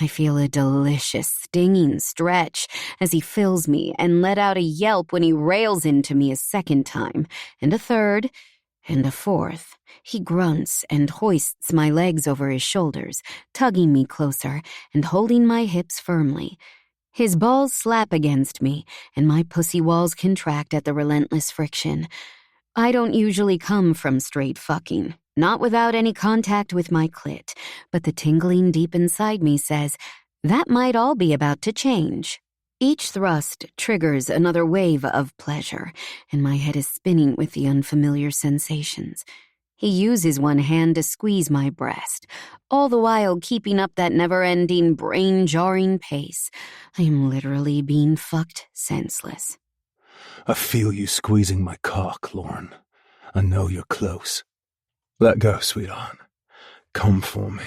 I feel a delicious, stinging stretch as he fills me and let out a yelp when he rails into me a second time, and a third, and a fourth. He grunts and hoists my legs over his shoulders, tugging me closer and holding my hips firmly. His balls slap against me, and my pussy walls contract at the relentless friction. I don't usually come from straight fucking, not without any contact with my clit, but the tingling deep inside me says, that might all be about to change. Each thrust triggers another wave of pleasure, and my head is spinning with the unfamiliar sensations. He uses one hand to squeeze my breast, all the while keeping up that never-ending, brain-jarring pace. I am literally being fucked senseless. I feel you squeezing my cock, Lauren. I know you're close. Let go, sweetheart. Come for me.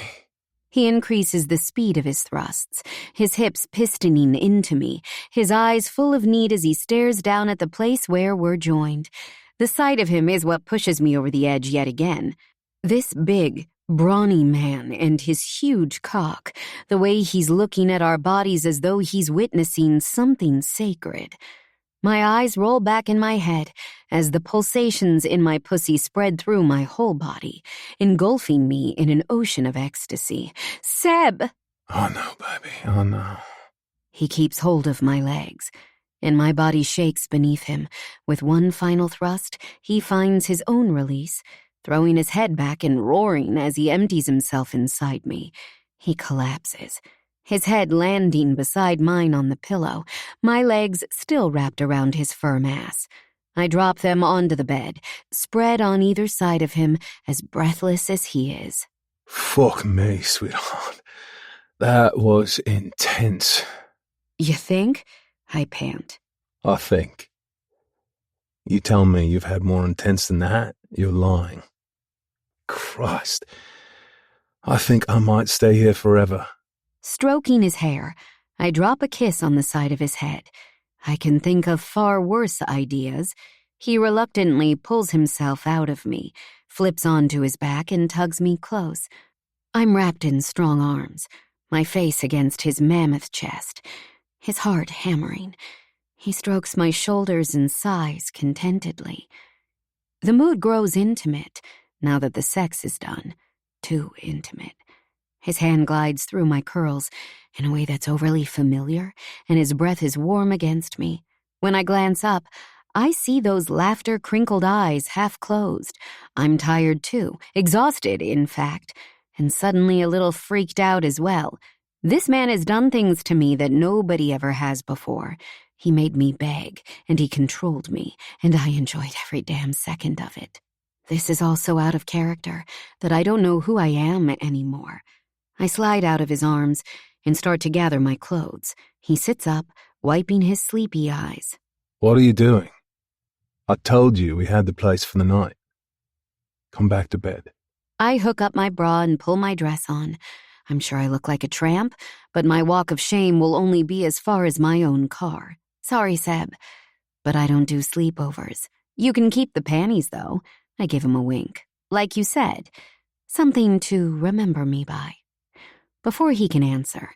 He increases the speed of his thrusts, his hips pistoning into me, his eyes full of need as he stares down at the place where we're joined. The sight of him is what pushes me over the edge yet again. This big, brawny man and his huge cock, the way he's looking at our bodies as though he's witnessing something sacred. My eyes roll back in my head as the pulsations in my pussy spread through my whole body, engulfing me in an ocean of ecstasy. Seb! Oh no, baby, oh no. He keeps hold of my legs, and my body shakes beneath him. With one final thrust, he finds his own release, throwing his head back and roaring as he empties himself inside me. He collapses, his head landing beside mine on the pillow, my legs still wrapped around his firm ass. I drop them onto the bed, spread on either side of him, as breathless as he is. Fuck me, sweetheart. That was intense. You think? I pant. I think. You tell me you've had more intense than that, you're lying. Christ. I think I might stay here forever. Stroking his hair, I drop a kiss on the side of his head. I can think of far worse ideas. He reluctantly pulls himself out of me, flips onto his back and tugs me close. I'm wrapped in strong arms, my face against his mammoth chest, his heart hammering. He strokes my shoulders and sighs contentedly. The mood grows intimate now that the sex is done, too intimate. His hand glides through my curls in a way that's overly familiar, and his breath is warm against me. When I glance up, I see those laughter-crinkled eyes half closed. I'm tired too, exhausted, in fact, and suddenly a little freaked out as well. This man has done things to me that nobody ever has before. He made me beg, and he controlled me, and I enjoyed every damn second of it. This is all so out of character that I don't know who I am anymore. I slide out of his arms and start to gather my clothes. He sits up, wiping his sleepy eyes. What are you doing? I told you we had the place for the night. Come back to bed. I hook up my bra and pull my dress on. I'm sure I look like a tramp, but my walk of shame will only be as far as my own car. Sorry, Seb, but I don't do sleepovers. You can keep the panties, though. I give him a wink. Like you said, something to remember me by. Before he can answer,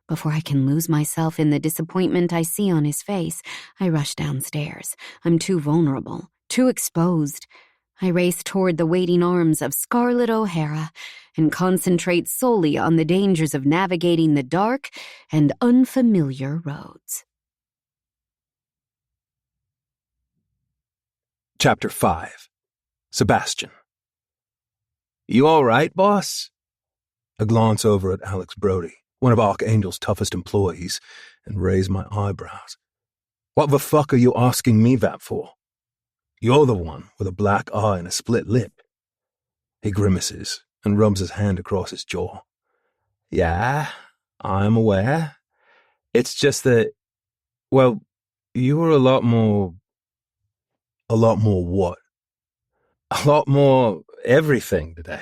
before I can lose myself in the disappointment I see on his face, I rush downstairs. I'm too vulnerable, too exposed. I race toward the waiting arms of Scarlett O'Hara and concentrate solely on the dangers of navigating the dark and unfamiliar roads. Chapter 5. Sebastian. You all right, boss? I glance over at Alex Brody, one of Archangel's toughest employees, and raise my eyebrows. What the fuck are you asking me that for? You're the one with a black eye and a split lip. He grimaces and rubs his hand across his jaw. Yeah, I'm aware. It's just that, well, you were a lot more... A lot more what? A lot more everything today.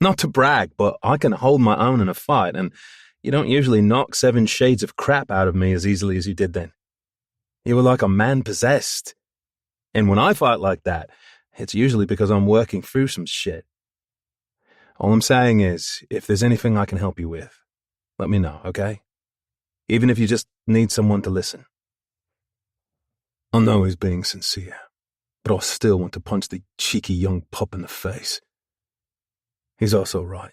Not to brag, but I can hold my own in a fight, and you don't usually knock 7 shades of crap out of me as easily as you did then. You were like a man possessed. And when I fight like that, it's usually because I'm working through some shit. All I'm saying is, if there's anything I can help you with, let me know, okay? Even if you just need someone to listen. I know he's being sincere, but I still want to punch the cheeky young pup in the face. He's also right.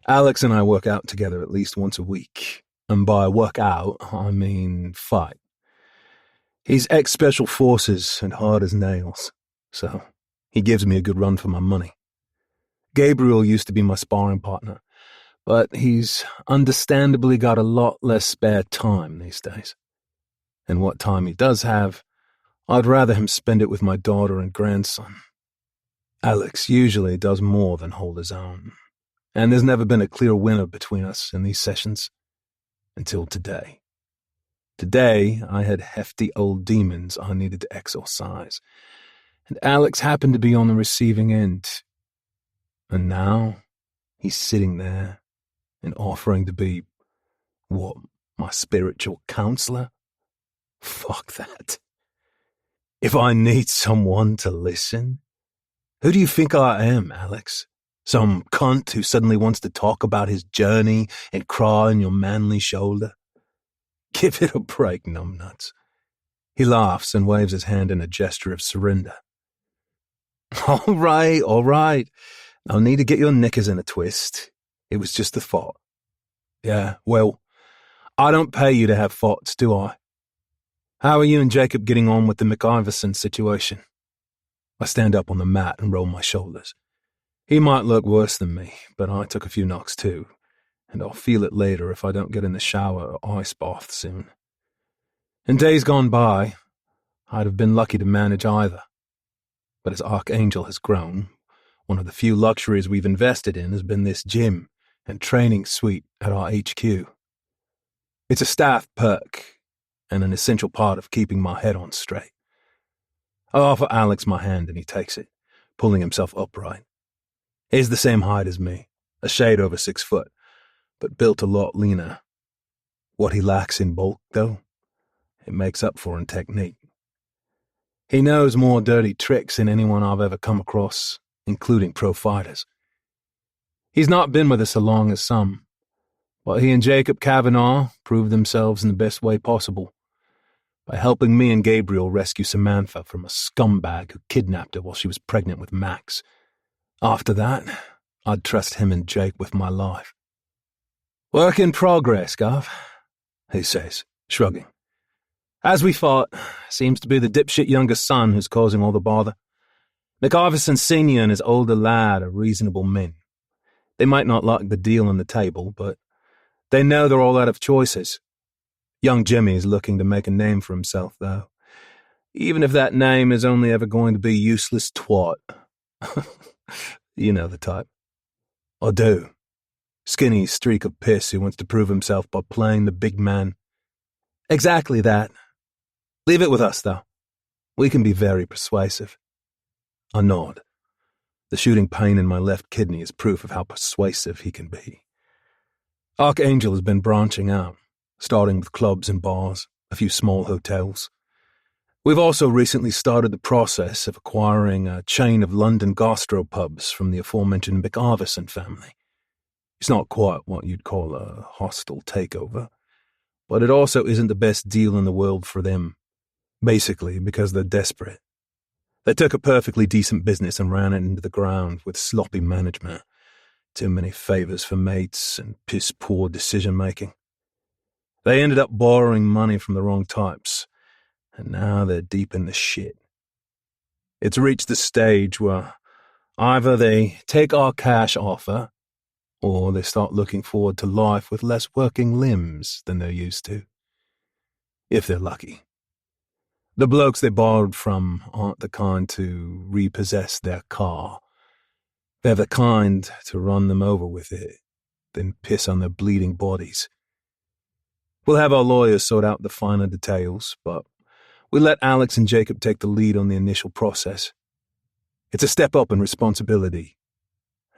Alex and I work out together at least once a week, and by work out, I mean fight. He's ex-special forces and hard as nails, so he gives me a good run for my money. Gabriel used to be my sparring partner, but he's understandably got a lot less spare time these days. And what time he does have, I'd rather him spend it with my daughter and grandson. Alex usually does more than hold his own, and there's never been a clear winner between us in these sessions. Until today. Today, I had hefty old demons I needed to exorcise, and Alex happened to be on the receiving end. And now, he's sitting there and offering to be, what, my spiritual counselor? Fuck that. If I need someone to listen, who do you think I am, Alex? Some cunt who suddenly wants to talk about his journey and cry on your manly shoulder? Give it a break, numbnuts. He laughs and waves his hand in a gesture of surrender. All right. No need to get your knickers in a twist. It was just a thought. Yeah, well, I don't pay you to have thoughts, do I? How are you and Jacob getting on with the McIverson situation? I stand up on the mat and roll my shoulders. He might look worse than me, but I took a few knocks too, and I'll feel it later if I don't get in the shower or ice bath soon. In days gone by, I'd have been lucky to manage either. But as Archangel has grown, one of the few luxuries we've invested in has been this gym and training suite at our HQ. It's a staff perk and an essential part of keeping my head on straight. I offer Alex my hand and he takes it, pulling himself upright. He's the same height as me, a shade over 6 foot, but built a lot leaner. What he lacks in bulk, though, it makes up for in technique. He knows more dirty tricks than anyone I've ever come across, including pro fighters. He's not been with us as long as some, but he and Jacob Kavanaugh proved themselves in the best way possible, by helping me and Gabriel rescue Samantha from a scumbag who kidnapped her while she was pregnant with Max. After that, I'd trust him and Jake with my life. Work in progress, Gov, he says, shrugging. As we thought, seems to be the dipshit younger son who's causing all the bother. McIverson Sr. and his older lad are reasonable men. They might not like the deal on the table, but they know they're all out of choices. Young Jimmy is looking to make a name for himself, though, even if that name is only ever going to be useless twat. You know the type. Or do. Skinny streak of piss who wants to prove himself by playing the big man. Exactly that. Leave it with us, though. We can be very persuasive. I nod. The shooting pain in my left kidney is proof of how persuasive he can be. Archangel has been branching out, starting with clubs and bars, a few small hotels. We've also recently started the process of acquiring a chain of London gastropubs from the aforementioned McIverson family. It's not quite what you'd call a hostile takeover, but it also isn't the best deal in the world for them, basically because they're desperate. They took a perfectly decent business and ran it into the ground with sloppy management, too many favours for mates, and piss-poor decision-making. They ended up borrowing money from the wrong types, and now they're deep in the shit. It's reached the stage where either they take our cash offer, or they start looking forward to life with less working limbs than they're used to. If they're lucky. The blokes they borrowed from aren't the kind to repossess their car. They're the kind to run them over with it, then piss on their bleeding bodies. We'll have our lawyers sort out the finer details, but we let Alex and Jacob take the lead on the initial process. It's a step up in responsibility,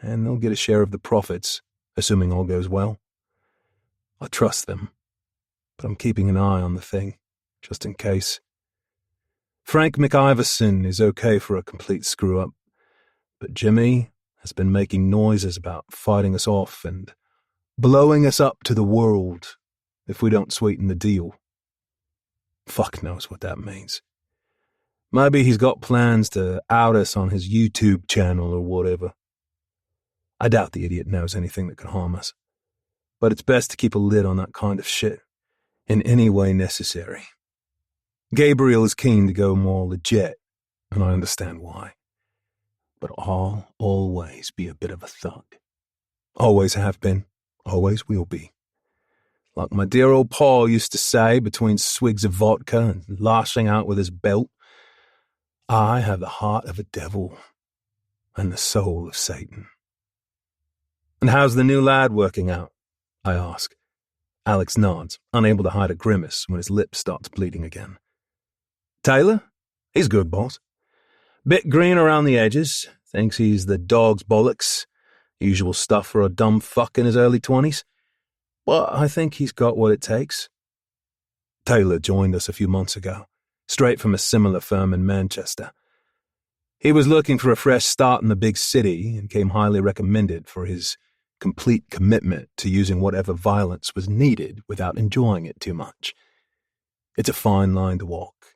and they'll get a share of the profits, assuming all goes well. I trust them, but I'm keeping an eye on the thing, just in case. Frank McIverson is okay for a complete screw-up, but Jimmy has been making noises about fighting us off and blowing us up to the world if we don't sweeten the deal. Fuck knows what that means. Maybe he's got plans to out us on his YouTube channel or whatever. I doubt the idiot knows anything that could harm us, but it's best to keep a lid on that kind of shit in any way necessary. Gabriel is keen to go more legit, and I understand why. But I'll always be a bit of a thug. Always have been, always will be. Like my dear old Paul used to say between swigs of vodka and lashing out with his belt, I have the heart of a devil and the soul of Satan. And how's the new lad working out? I ask. Alex nods, unable to hide a grimace when his lip starts bleeding again. Taylor? He's good, boss. Bit green around the edges, thinks he's the dog's bollocks. Usual stuff for a dumb fuck in his early 20s. But I think he's got what it takes. Taylor joined us a few months ago, straight from a similar firm in Manchester. He was looking for a fresh start in the big city and came highly recommended for his complete commitment to using whatever violence was needed without enjoying it too much. It's a fine line to walk,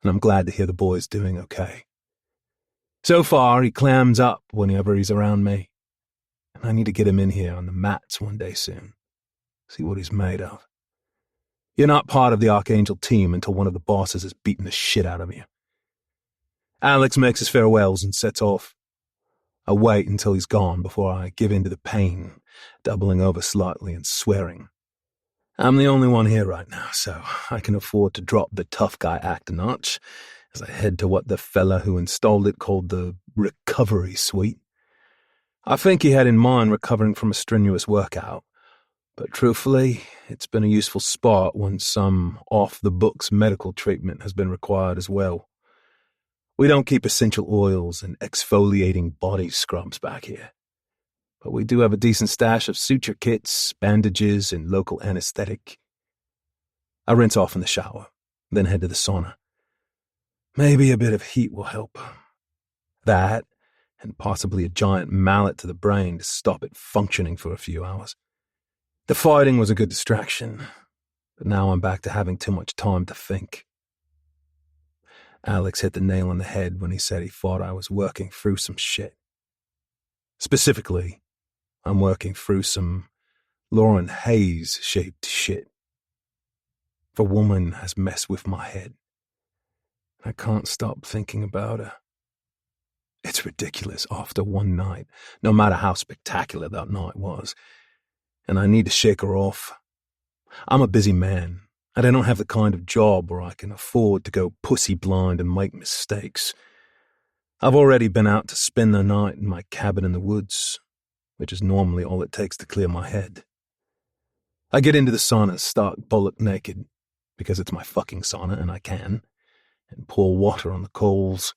and I'm glad to hear the boy's doing okay. So far, he clams up whenever he's around me, and I need to get him in here on the mats one day soon. See what he's made of. You're not part of the Archangel team until one of the bosses has beaten the shit out of you. Alex makes his farewells and sets off. I wait until he's gone before I give in to the pain, doubling over slightly and swearing. I'm the only one here right now, so I can afford to drop the tough guy act a notch as I head to what the fella who installed it called the recovery suite. I think he had in mind recovering from a strenuous workout, but truthfully, it's been a useful spot when some off-the-books medical treatment has been required as well. We don't keep essential oils and exfoliating body scrubs back here, but we do have a decent stash of suture kits, bandages, and local anesthetic. I rinse off in the shower, then head to the sauna. Maybe a bit of heat will help. That, and possibly a giant mallet to the brain to stop it functioning for a few hours. The fighting was a good distraction, but now I'm back to having too much time to think. Alex hit the nail on the head when he said he thought I was working through some shit. Specifically, I'm working through some Lauren Hayes-shaped shit. The woman has messed with my head. I can't stop thinking about her. It's ridiculous after one night, no matter how spectacular that night was. And I need to shake her off. I'm a busy man, and I don't have the kind of job where I can afford to go pussy blind and make mistakes. I've already been out to spend the night in my cabin in the woods, which is normally all it takes to clear my head. I get into the sauna stark bollock naked, because it's my fucking sauna and I can, and pour water on the coals.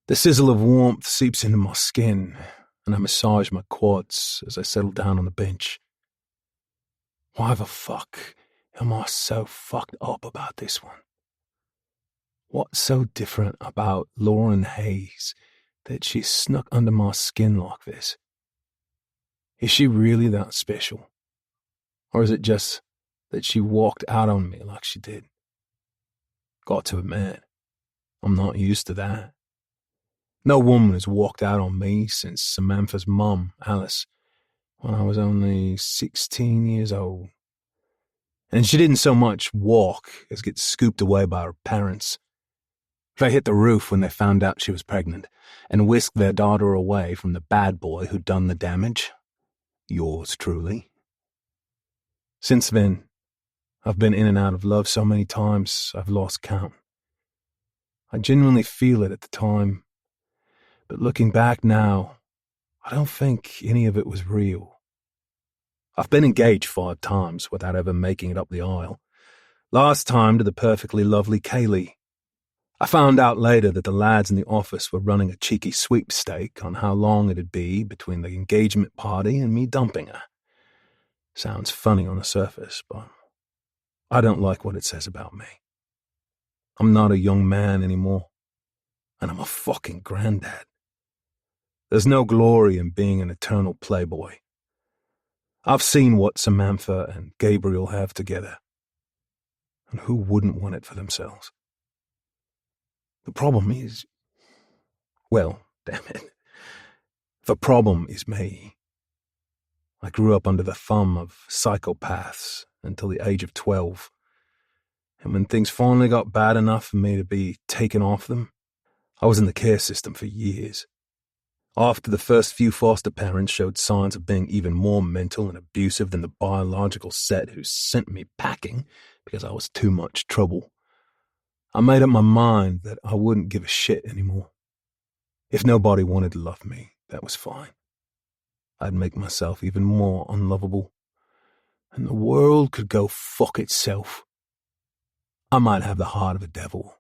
The sizzle of warmth seeps into my skin, and I massage my quads as I settle down on the bench. Why the fuck am I so fucked up about this one? What's so different about Lauren Hayes that she snuck under my skin like this? Is she really that special? Or is it just that she walked out on me like she did? Got to admit, I'm not used to that. No woman has walked out on me since Samantha's mum, Alice, when I was only 16 years old. And she didn't so much walk as get scooped away by her parents. They hit the roof when they found out she was pregnant and whisked their daughter away from the bad boy who'd done the damage. Yours truly. Since then, I've been in and out of love so many times I've lost count. I genuinely feel it at the time, but looking back now, I don't think any of it was real. I've been engaged 5 times without ever making it up the aisle. Last time to the perfectly lovely Kaylee. I found out later that the lads in the office were running a cheeky sweepstake on how long it'd be between the engagement party and me dumping her. Sounds funny on the surface, but I don't like what it says about me. I'm not a young man anymore, and I'm a fucking granddad. There's no glory in being an eternal playboy. I've seen what Samantha and Gabriel have together, and who wouldn't want it for themselves? The problem is, well, damn it, the problem is me. I grew up under the thumb of psychopaths until the age of 12, and when things finally got bad enough for me to be taken off them, I was in the care system for years. After the first few foster parents showed signs of being even more mental and abusive than the biological set who sent me packing because I was too much trouble, I made up my mind that I wouldn't give a shit anymore. If nobody wanted to love me, that was fine. I'd make myself even more unlovable, and the world could go fuck itself. I might have the heart of a devil,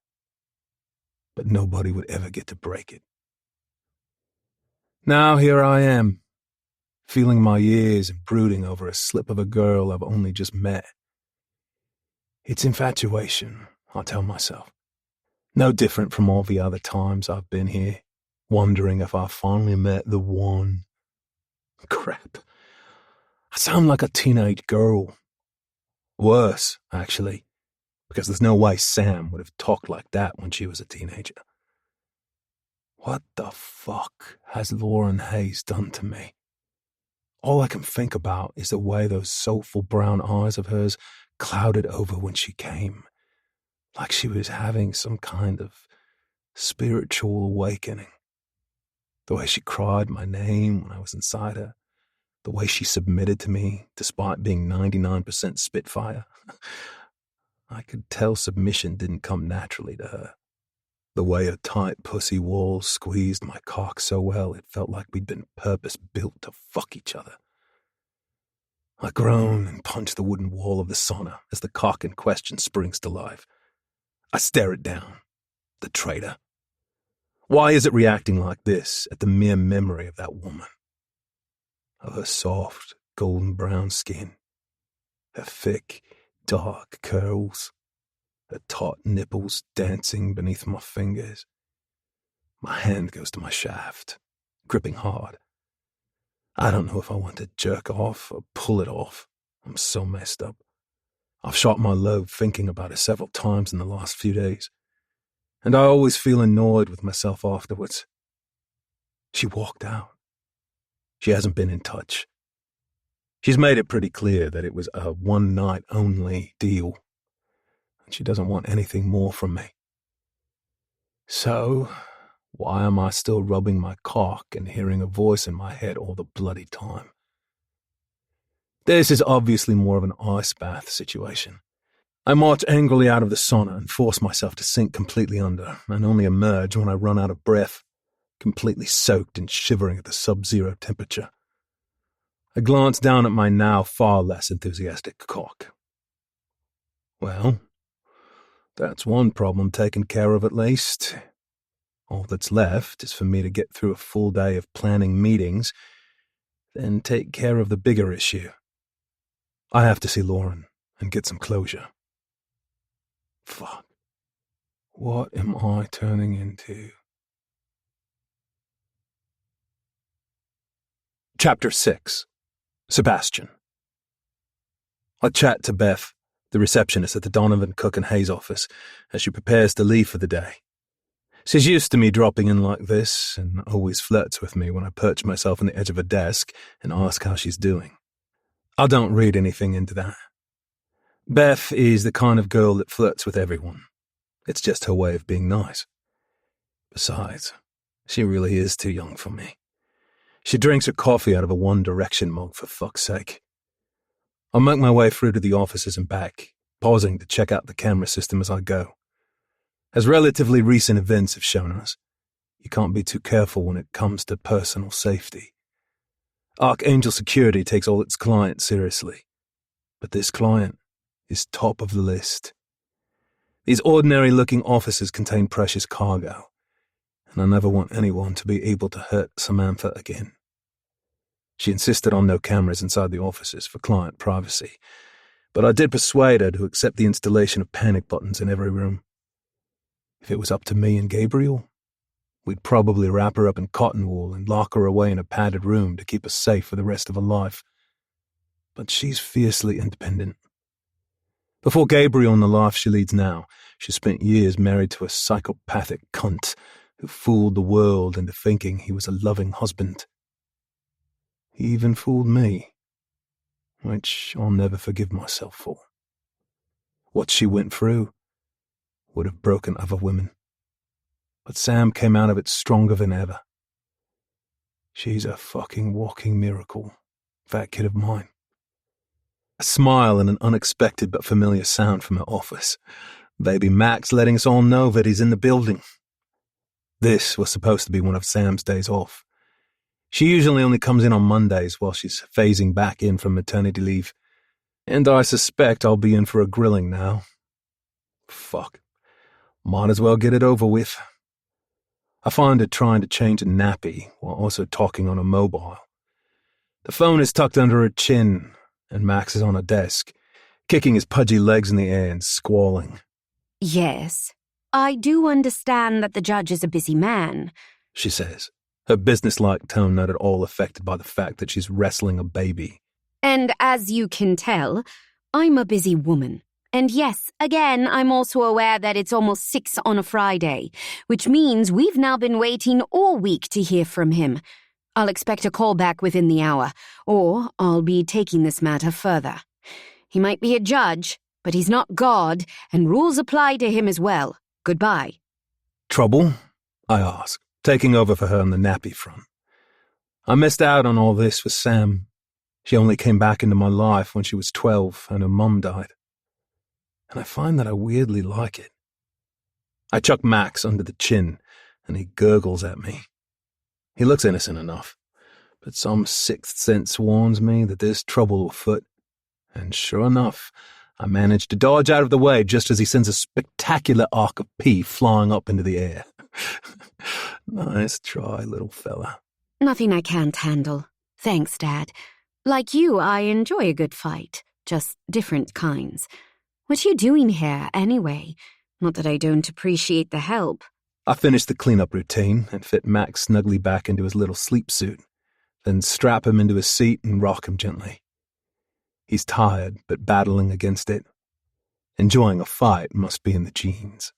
but nobody would ever get to break it. Now here I am, feeling my years and brooding over a slip of a girl I've only just met. It's infatuation, I tell myself. No different from all the other times I've been here, wondering if I finally met the one. Crap. I sound like a teenage girl. Worse, actually, because there's no way Sam would have talked like that when she was a teenager. What the fuck has Lauren Hayes done to me? All I can think about is the way those soulful brown eyes of hers clouded over when she came, like she was having some kind of spiritual awakening. The way she cried my name when I was inside her, the way she submitted to me despite being 99% Spitfire. I could tell submission didn't come naturally to her. The way her tight pussy walls squeezed my cock so well it felt like we'd been purpose-built to fuck each other. I groan and punch the wooden wall of the sauna as the cock in question springs to life. I stare it down. The traitor. Why is it reacting like this at the mere memory of that woman? Of her soft, golden brown skin, her thick, dark curls, her taut nipples dancing beneath my fingers. My hand goes to my shaft, gripping hard. I don't know if I want to jerk off or pull it off. I'm so messed up. I've shot my load thinking about it several times in the last few days, and I always feel annoyed with myself afterwards. She walked out. She hasn't been in touch. She's made it pretty clear that it was a one-night-only deal, and she doesn't want anything more from me. So, why am I still rubbing my cock and hearing a voice in my head all the bloody time? This is obviously more of an ice bath situation. I march angrily out of the sauna and force myself to sink completely under, and only emerge when I run out of breath, completely soaked and shivering at the sub-zero temperature. I glance down at my now far less enthusiastic cock. Well, that's one problem taken care of at least. All that's left is for me to get through a full day of planning meetings, then take care of the bigger issue. I have to see Lauren and get some closure. Fuck. What am I turning into? Chapter 6. Sebastian. I chat to Beth, the receptionist at the Donovan Cook and Hayes office, as she prepares to leave for the day. She's used to me dropping in like this, and always flirts with me when I perch myself on the edge of a desk and ask how she's doing. I don't read anything into that. Beth is the kind of girl that flirts with everyone. It's just her way of being nice. Besides, she really is too young for me. She drinks her coffee out of a One Direction mug, for fuck's sake. I make my way through to the offices and back, pausing to check out the camera system as I go. As relatively recent events have shown us, you can't be too careful when it comes to personal safety. Archangel Security takes all its clients seriously, but this client is top of the list. These ordinary-looking offices contain precious cargo, and I never want anyone to be able to hurt Samantha again. She insisted on no cameras inside the offices for client privacy, but I did persuade her to accept the installation of panic buttons in every room. If it was up to me and Gabriel, we'd probably wrap her up in cotton wool and lock her away in a padded room to keep her safe for the rest of her life. But she's fiercely independent. Before Gabriel and the life she leads now, she spent years married to a psychopathic cunt who fooled the world into thinking he was a loving husband. He even fooled me, which I'll never forgive myself for. What she went through would have broken other women, but Sam came out of it stronger than ever. She's a fucking walking miracle, that kid of mine. A smile and an unexpected but familiar sound from her office. Baby Max letting us all know that he's in the building. This was supposed to be one of Sam's days off. She usually only comes in on Mondays while she's phasing back in from maternity leave, and I suspect I'll be in for a grilling now. Fuck. Might as well get it over with. I find her trying to change a nappy while also talking on a mobile. The phone is tucked under her chin, and Max is on her desk, kicking his pudgy legs in the air and squalling. Yes, I do understand that the judge is a busy man, she says, her businesslike tone not at all affected by the fact that she's wrestling a baby. And as you can tell, I'm a busy woman. And yes, again, I'm also aware that it's almost 6 on a Friday, which means we've now been waiting all week to hear from him. I'll expect a call back within the hour, or I'll be taking this matter further. He might be a judge, but he's not God, and rules apply to him as well. Goodbye. Trouble? I ask, taking over for her on the nappy front. I missed out on all this with Sam. She only came back into my life when she was 12 and her mum died. And I find that I weirdly like it. I chuck Max under the chin, and he gurgles at me. He looks innocent enough, but some sixth sense warns me that there's trouble afoot. And sure enough, I manage to dodge out of the way just as he sends a spectacular arc of pee flying up into the air. Nice try, little fella. Nothing I can't handle. Thanks, Dad. Like you, I enjoy a good fight, just different kinds. What you doing here, anyway? Not that I don't appreciate the help. I finish the cleanup routine and fit Max snugly back into his little sleep suit, then strap him into his seat and rock him gently. He's tired, but battling against it. Enjoying a fight must be in the genes.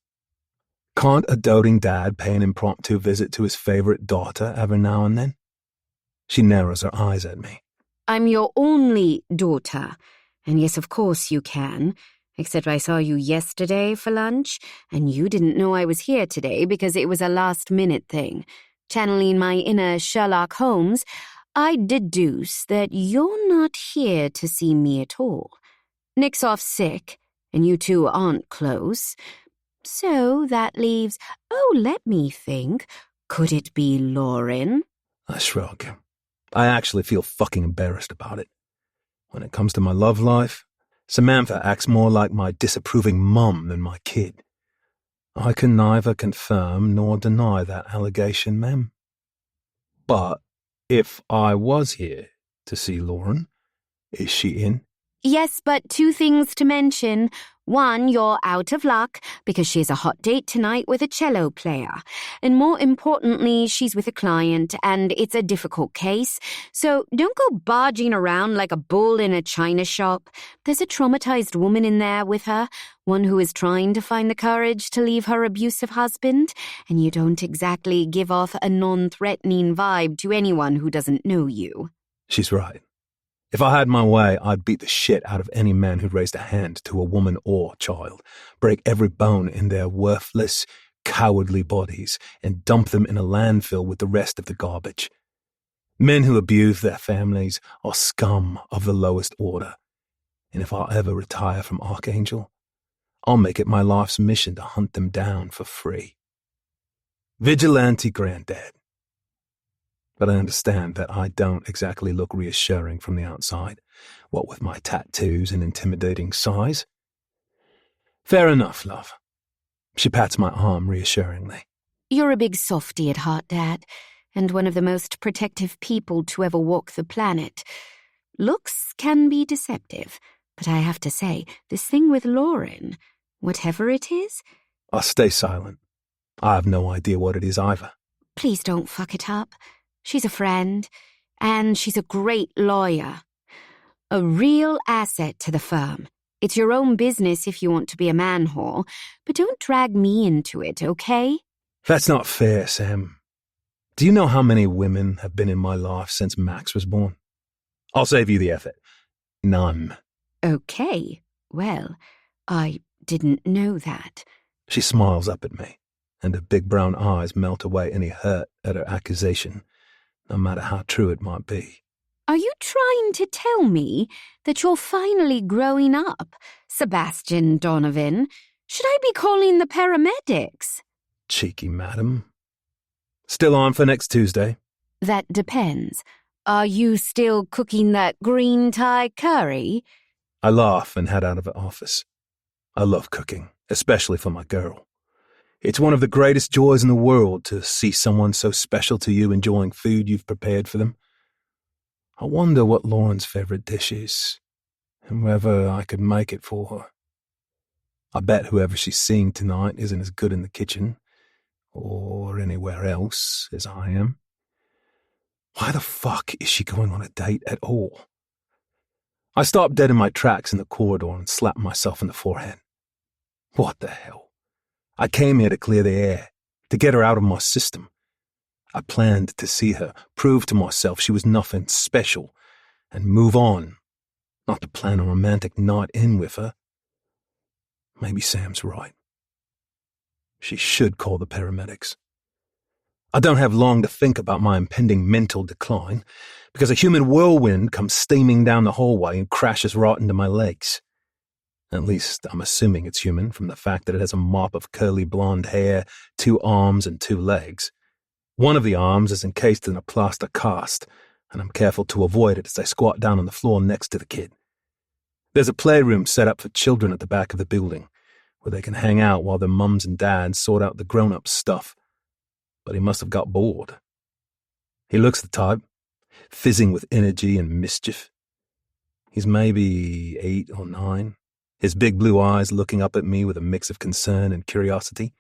Can't a doting dad pay an impromptu visit to his favorite daughter every now and then? She narrows her eyes at me. I'm your only daughter. And yes, of course you can. Except I saw you yesterday for lunch, and you didn't know I was here today because it was a last-minute thing. Channeling my inner Sherlock Holmes, I deduce that you're not here to see me at all. Nick's off sick, and you two aren't close. So that leaves, let me think. Could it be Lauren? I shrug. I actually feel fucking embarrassed about it. When it comes to my love life, Samantha acts more like my disapproving mum than my kid. I can neither confirm nor deny that allegation, ma'am. But if I was here to see Lauren, is she in? Yes, but 2 things to mention. 1, you're out of luck because she has a hot date tonight with a cello player. And more importantly, she's with a client and it's a difficult case. So don't go barging around like a bull in a china shop. There's a traumatized woman in there with her, one who is trying to find the courage to leave her abusive husband. And you don't exactly give off a non-threatening vibe to anyone who doesn't know you. She's right. If I had my way, I'd beat the shit out of any man who raised a hand to a woman or child, break every bone in their worthless, cowardly bodies, and dump them in a landfill with the rest of the garbage. Men who abuse their families are scum of the lowest order. And if I ever retire from Archangel, I'll make it my life's mission to hunt them down for free. Vigilante granddad. But I understand that I don't exactly look reassuring from the outside, what with my tattoos and intimidating size. Fair enough, love. She pats my arm reassuringly. You're a big softy at heart, Dad, and one of the most protective people to ever walk the planet. Looks can be deceptive, but I have to say, this thing with Lauren, whatever it is... I'll stay silent. I have no idea what it is either. Please don't fuck it up. She's a friend, and she's a great lawyer. A real asset to the firm. It's your own business if you want to be a man-whore, but don't drag me into it, okay? That's not fair, Sam. Do you know how many women have been in my life since Max was born? I'll save you the effort. None. Okay, well, I didn't know that. She smiles up at me, and her big brown eyes melt away any hurt at her accusation, no matter how true it might be. Are you trying to tell me that you're finally growing up, Sebastian Donovan? Should I be calling the paramedics? Cheeky madam. Still on for next Tuesday? That depends. Are you still cooking that green Thai curry? I laugh and head out of the office. I love cooking, especially for my girl. It's one of the greatest joys in the world to see someone so special to you enjoying food you've prepared for them. I wonder what Lauren's favorite dish is, and whether I could make it for her. I bet whoever she's seeing tonight isn't as good in the kitchen, or anywhere else, as I am. Why the fuck is she going on a date at all? I stop dead in my tracks in the corridor and slap myself in the forehead. What the hell? I came here to clear the air, to get her out of my system. I planned to see her, prove to myself she was nothing special, and move on, not to plan a romantic night in with her. Maybe Sam's right. She should call the paramedics. I don't have long to think about my impending mental decline, because a human whirlwind comes steaming down the hallway and crashes right into my legs. At least I'm assuming it's human from the fact that it has a mop of curly blonde hair, 2 arms and 2 legs. One of the arms is encased in a plaster cast, and I'm careful to avoid it as I squat down on the floor next to the kid. There's a playroom set up for children at the back of the building, where they can hang out while their mums and dads sort out the grown-up stuff. But he must have got bored. He looks the type, fizzing with energy and mischief. He's maybe 8 or 9. His big blue eyes looking up at me with a mix of concern and curiosity.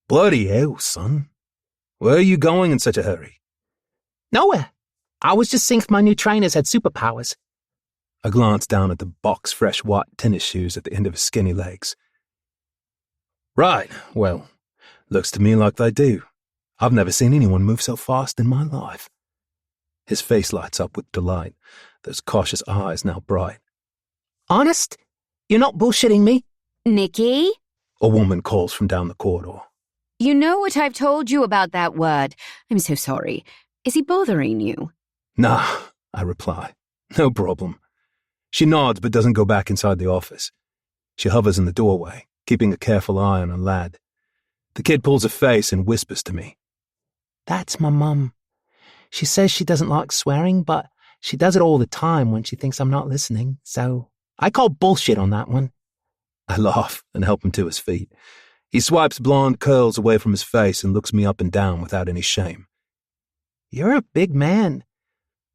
Bloody hell, son. Where are you going in such a hurry? Nowhere. I was just seeing if my new trainers had superpowers. I glanced down at the box fresh white tennis shoes at the end of his skinny legs. Right, well, looks to me like they do. I've never seen anyone move so fast in my life. His face lights up with delight, those cautious eyes now bright. Honest? You're not bullshitting me? Nicky? A woman calls from down the corridor. You know what I've told you about that word. I'm so sorry. Is he bothering you? Nah, I reply. No problem. She nods but doesn't go back inside the office. She hovers in the doorway, keeping a careful eye on her lad. The kid pulls a face and whispers to me. That's my mum. She says she doesn't like swearing, but she does it all the time when she thinks I'm not listening, so I call bullshit on that one. I laugh and help him to his feet. He swipes blonde curls away from his face and looks me up and down without any shame. You're a big man.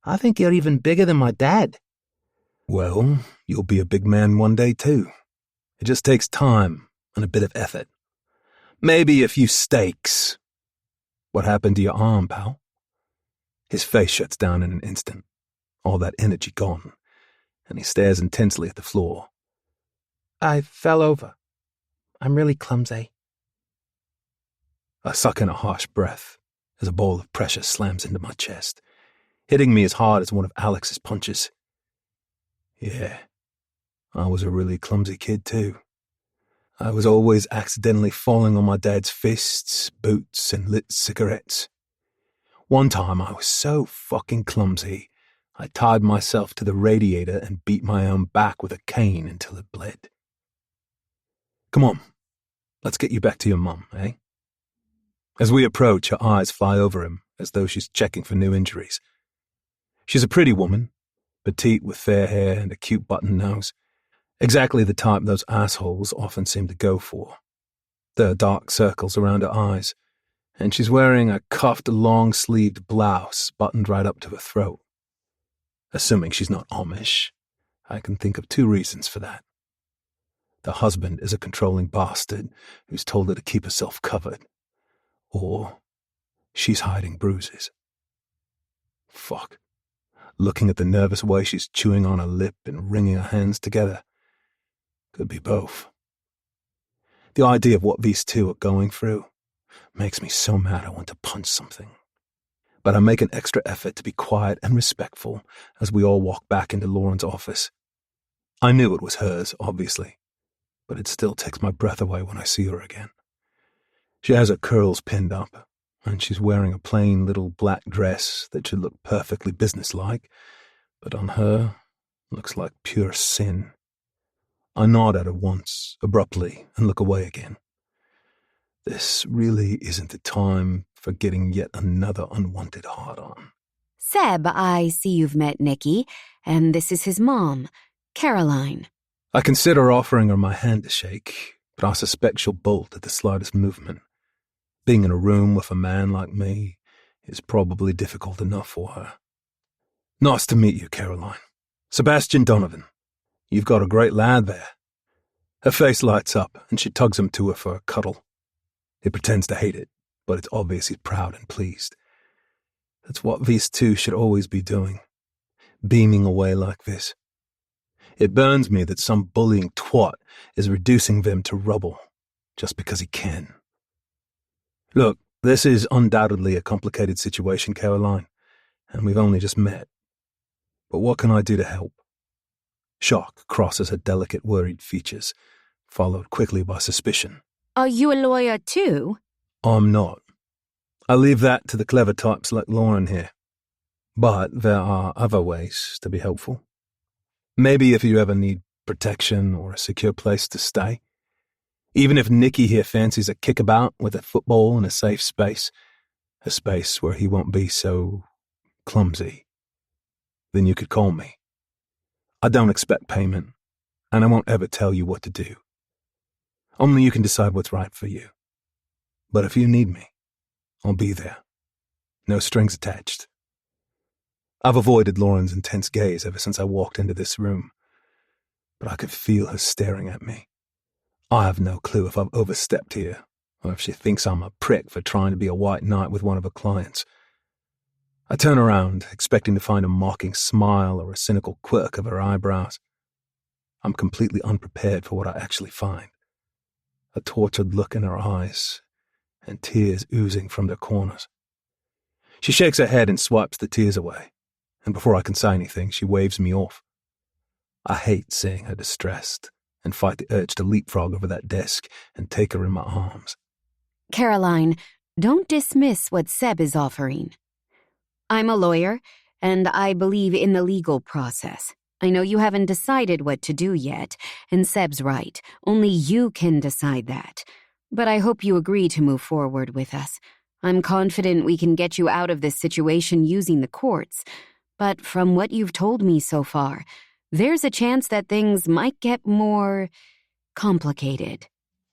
I think you're even bigger than my dad. Well, you'll be a big man one day too. It just takes time and a bit of effort. Maybe a few steaks. What happened to your arm, pal? His face shuts down in an instant, all that energy gone, and he stares intensely at the floor. I fell over. I'm really clumsy. I suck in a harsh breath as a ball of pressure slams into my chest, hitting me as hard as one of Alex's punches. Yeah, I was a really clumsy kid too. I was always accidentally falling on my dad's fists, boots, and lit cigarettes. One time I was so fucking clumsy, I tied myself to the radiator and beat my own back with a cane until it bled. Come on, let's get you back to your mum, eh? As we approach, her eyes fly over him as though she's checking for new injuries. She's a pretty woman, petite with fair hair and a cute button nose. Exactly the type those assholes often seem to go for. There are dark circles around her eyes, and she's wearing a cuffed long-sleeved blouse buttoned right up to her throat. Assuming she's not Amish, I can think of two reasons for that. The husband is a controlling bastard who's told her to keep herself covered. Or she's hiding bruises. Fuck. Looking at the nervous way she's chewing on her lip and wringing her hands together. Could be both. The idea of what these two are going through makes me so mad I want to punch something. But I make an extra effort to be quiet and respectful as we all walk back into Lauren's office. I knew it was hers, obviously, but it still takes my breath away when I see her again. She has her curls pinned up, and she's wearing a plain little black dress that should look perfectly businesslike, but on her looks like pure sin. I nod at her once, abruptly, and look away again. This really isn't the time for getting yet another unwanted hard-on. Seb, I see you've met Nicky, and this is his mom, Caroline. I consider offering her my hand to shake, but I suspect she'll bolt at the slightest movement. Being in a room with a man like me is probably difficult enough for her. Nice to meet you, Caroline. Sebastian Donovan. You've got a great lad there. Her face lights up, and she tugs him to her for a cuddle. He pretends to hate it, but it's obvious he's proud and pleased. That's what these two should always be doing, beaming away like this. It burns me that some bullying twat is reducing them to rubble, just because he can. Look, this is undoubtedly a complicated situation, Caroline, and we've only just met. But what can I do to help? Shock crosses her delicate, worried features, followed quickly by suspicion. Are you a lawyer too? I'm not. I leave that to the clever types like Lauren here. But there are other ways to be helpful. Maybe if you ever need protection or a secure place to stay. Even if Nicky here fancies a kickabout with a football in a safe space, a space where he won't be so clumsy, then you could call me. I don't expect payment, and I won't ever tell you what to do. Only you can decide what's right for you. But if you need me, I'll be there. No strings attached. I've avoided Lauren's intense gaze ever since I walked into this room, but I could feel her staring at me. I have no clue if I've overstepped here, or if she thinks I'm a prick for trying to be a white knight with one of her clients. I turn around, expecting to find a mocking smile or a cynical quirk of her eyebrows. I'm completely unprepared for what I actually find. A tortured look in her eyes, and tears oozing from their corners. She shakes her head and swipes the tears away, and before I can say anything, she waves me off. I hate seeing her distressed and fight the urge to leapfrog over that desk and take her in my arms. Caroline, don't dismiss what Seb is offering. I'm a lawyer, and I believe in the legal process. I know you haven't decided what to do yet, and Seb's right. Only you can decide that. But I hope you agree to move forward with us. I'm confident we can get you out of this situation using the courts. But from what you've told me so far, there's a chance that things might get more complicated.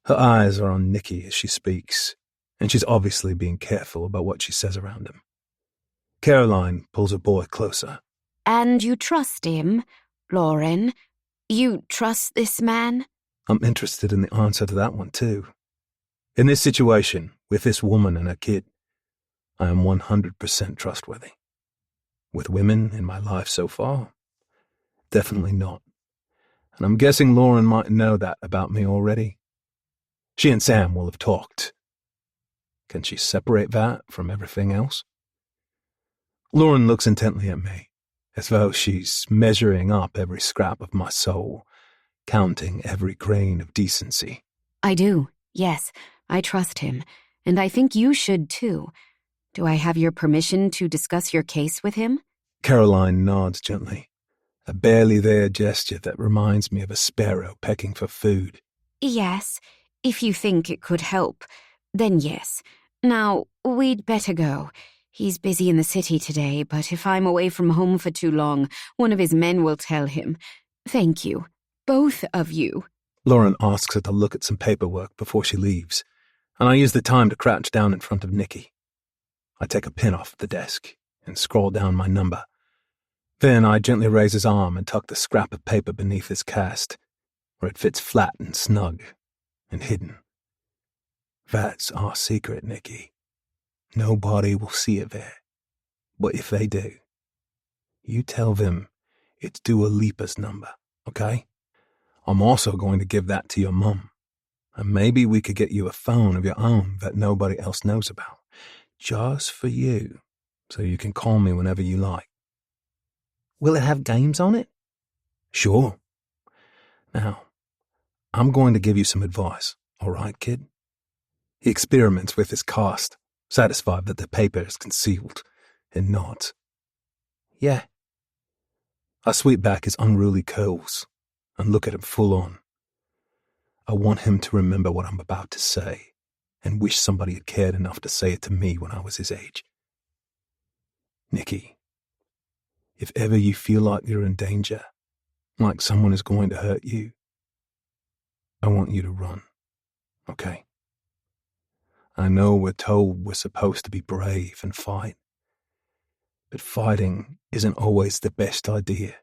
Her eyes are on Nicky as she speaks, and she's obviously being careful about what she says around him. Caroline pulls her boy closer. And you trust him, Lauren? You trust this man? I'm interested in the answer to that one, too. In this situation, with this woman and her kid, I am 100% trustworthy. With women in my life so far, definitely not. And I'm guessing Lauren might know that about me already. She and Sam will have talked. Can she separate that from everything else? Lauren looks intently at me, as though she's measuring up every scrap of my soul, counting every grain of decency. I do, yes. I trust him, and I think you should too. Do I have your permission to discuss your case with him? Caroline nods gently, a barely there gesture that reminds me of a sparrow pecking for food. Yes, if you think it could help, then yes. Now, we'd better go. He's busy in the city today, but if I'm away from home for too long, one of his men will tell him. Thank you. Both of you. Lauren asks her to look at some paperwork before she leaves, and I use the time to crouch down in front of Nicky. I take a pin off the desk and scroll down my number. Then I gently raise his arm and tuck the scrap of paper beneath his cast, where it fits flat and snug and hidden. That's our secret, Nicky. Nobody will see it there. But if they do, you tell them it's Dua Lipa's number, okay? I'm also going to give that to your mum. And maybe we could get you a phone of your own that nobody else knows about. Just for you, so you can call me whenever you like. Will it have games on it? Sure. Now, I'm going to give you some advice, all right, kid? He experiments with his cast, satisfied that the paper is concealed, and nods. Yeah. I sweep back his unruly curls and look at him full on. I want him to remember what I'm about to say and wish somebody had cared enough to say it to me when I was his age. Nicky, if ever you feel like you're in danger, like someone is going to hurt you, I want you to run, okay? I know we're told we're supposed to be brave and fight, but fighting isn't always the best idea.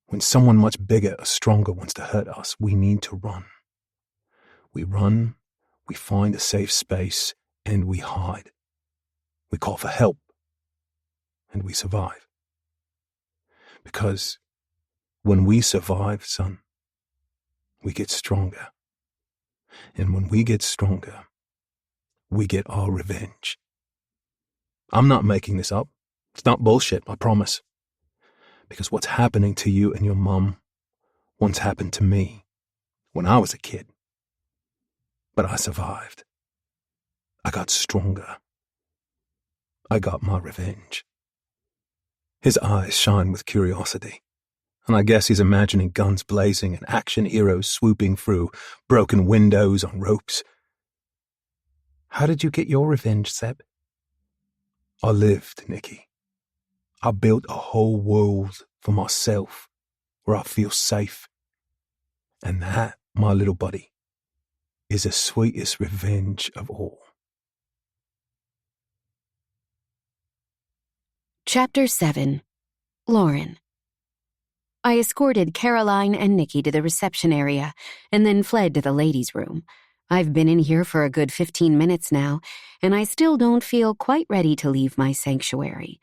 When someone much bigger or stronger wants to hurt us, we need to run. We run, we find a safe space, and we hide. We call for help, and we survive. Because when we survive, son, we get stronger. And when we get stronger, we get our revenge. I'm not making this up. It's not bullshit, I promise. Because what's happening to you and your mum once happened to me when I was a kid. But I survived. I got stronger. I got my revenge. His eyes shine with curiosity, and I guess he's imagining guns blazing and action heroes swooping through broken windows on ropes. How did you get your revenge, Seb? I lived, Nicky. I built a whole world for myself where I feel safe. And that, my little buddy, is the sweetest revenge of all. Chapter 7. Lauren. I escorted Caroline and Nicky to the reception area and then fled to the ladies' room. I've been in here for a good 15 minutes now, and I still don't feel quite ready to leave my sanctuary.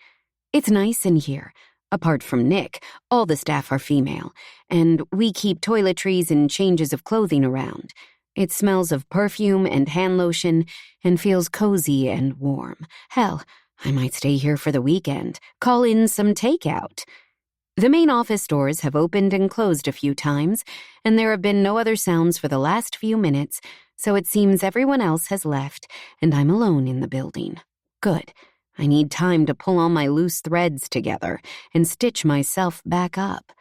It's nice in here. Apart from Nick, all the staff are female, and we keep toiletries and changes of clothing around. It smells of perfume and hand lotion and feels cozy and warm. Hell, I might stay here for the weekend, call in some takeout. The main office doors have opened and closed a few times, and there have been no other sounds for the last few minutes, so it seems everyone else has left, and I'm alone in the building. Good. I need time to pull all my loose threads together and stitch myself back up.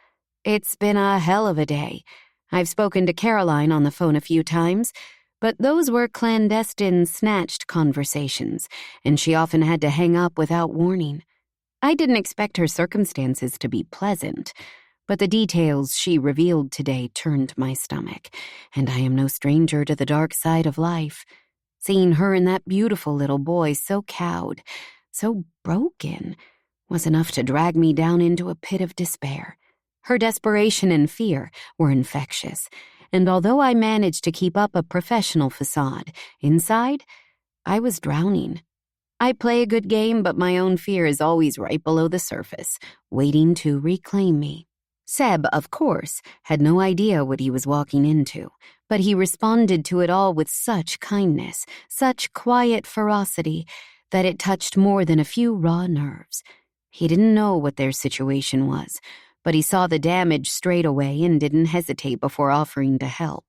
It's been a hell of a day. I've spoken to Caroline on the phone a few times, but those were clandestine, snatched conversations, and she often had to hang up without warning. I didn't expect her circumstances to be pleasant, but the details she revealed today turned my stomach, and I am no stranger to the dark side of life. Seeing her and that beautiful little boy so cowed, so broken, was enough to drag me down into a pit of despair. Her desperation and fear were infectious, and although I managed to keep up a professional facade, inside, I was drowning. I play a good game, but my own fear is always right below the surface, waiting to reclaim me. Seb, of course, had no idea what he was walking into, but he responded to it all with such kindness, such quiet ferocity, that it touched more than a few raw nerves. He didn't know what their situation was, but he saw the damage straight away and didn't hesitate before offering to help.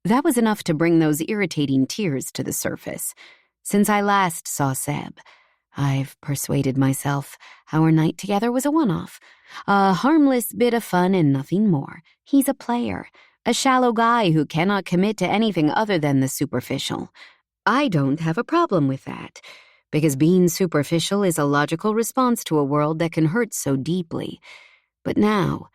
That was enough to bring those irritating tears to the surface. Since I last saw Seb, I've persuaded myself our night together was a one-off, a harmless bit of fun and nothing more. He's a player, a shallow guy who cannot commit to anything other than the superficial. I don't have a problem with that, because being superficial is a logical response to a world that can hurt so deeply. But now,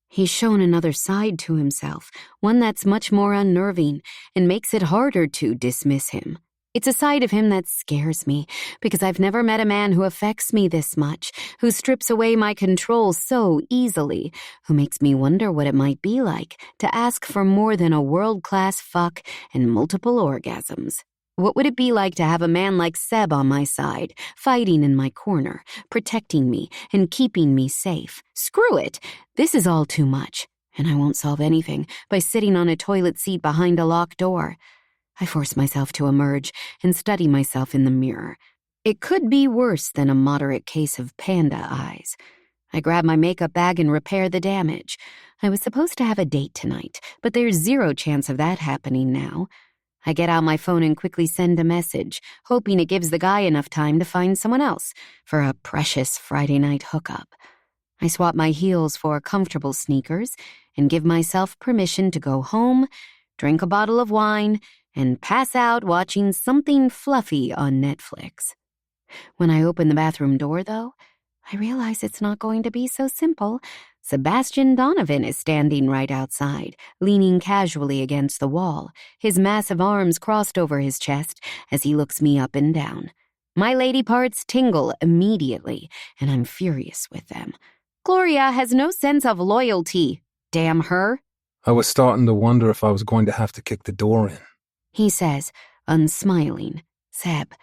he's shown another side to himself, one that's much more unnerving and makes it harder to dismiss him. It's a side of him that scares me, because I've never met a man who affects me this much, who strips away my control so easily, who makes me wonder what it might be like to ask for more than a world-class fuck and multiple orgasms. What would it be like to have a man like Seb on my side, fighting in my corner, protecting me and keeping me safe? Screw it! This is all too much, and I won't solve anything by sitting on a toilet seat behind a locked door. I force myself to emerge and study myself in the mirror. It could be worse than a moderate case of panda eyes. I grab my makeup bag and repair the damage. I was supposed to have a date tonight, but there's zero chance of that happening now. I get out my phone and quickly send a message, hoping it gives the guy enough time to find someone else for a precious Friday night hookup. I swap my heels for comfortable sneakers and give myself permission to go home, drink a bottle of wine, and pass out watching something fluffy on Netflix. When I open the bathroom door, though, I realize it's not going to be so simple. Sebastian Donovan is standing right outside, leaning casually against the wall, his massive arms crossed over his chest as he looks me up and down. My lady parts tingle immediately, and I'm furious with them. Gloria has no sense of loyalty. Damn her. I was starting to wonder if I was going to have to kick the door in, he says, unsmiling. Seb,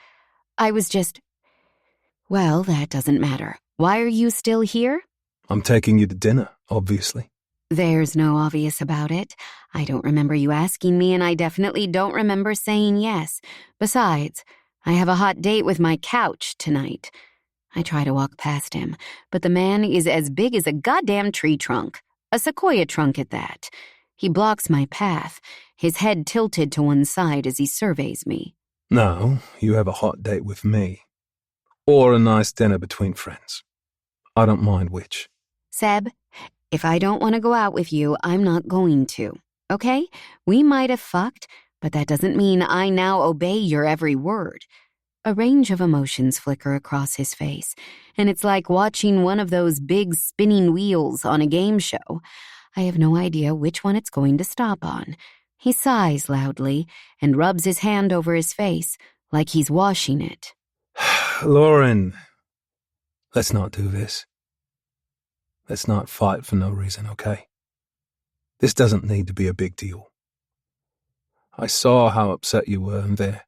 I was just... Well, that doesn't matter. Why are you still here? I'm taking you to dinner, obviously. There's no obvious about it. I don't remember you asking me, and I definitely don't remember saying yes. Besides, I have a hot date with my couch tonight. I try to walk past him, but the man is as big as a goddamn tree trunk. A sequoia trunk at that. He blocks my path, his head tilted to one side as he surveys me. No, you have a hot date with me. Or a nice dinner between friends. I don't mind which. Seb, if I don't want to go out with you, I'm not going to, okay? We might have fucked, but that doesn't mean I now obey your every word. A range of emotions flicker across his face, and it's like watching one of those big spinning wheels on a game show. I have no idea which one it's going to stop on. He sighs loudly and rubs his hand over his face like he's washing it. Lauren, let's not do this. Let's not fight for no reason, okay? This doesn't need to be a big deal. I saw how upset you were in there,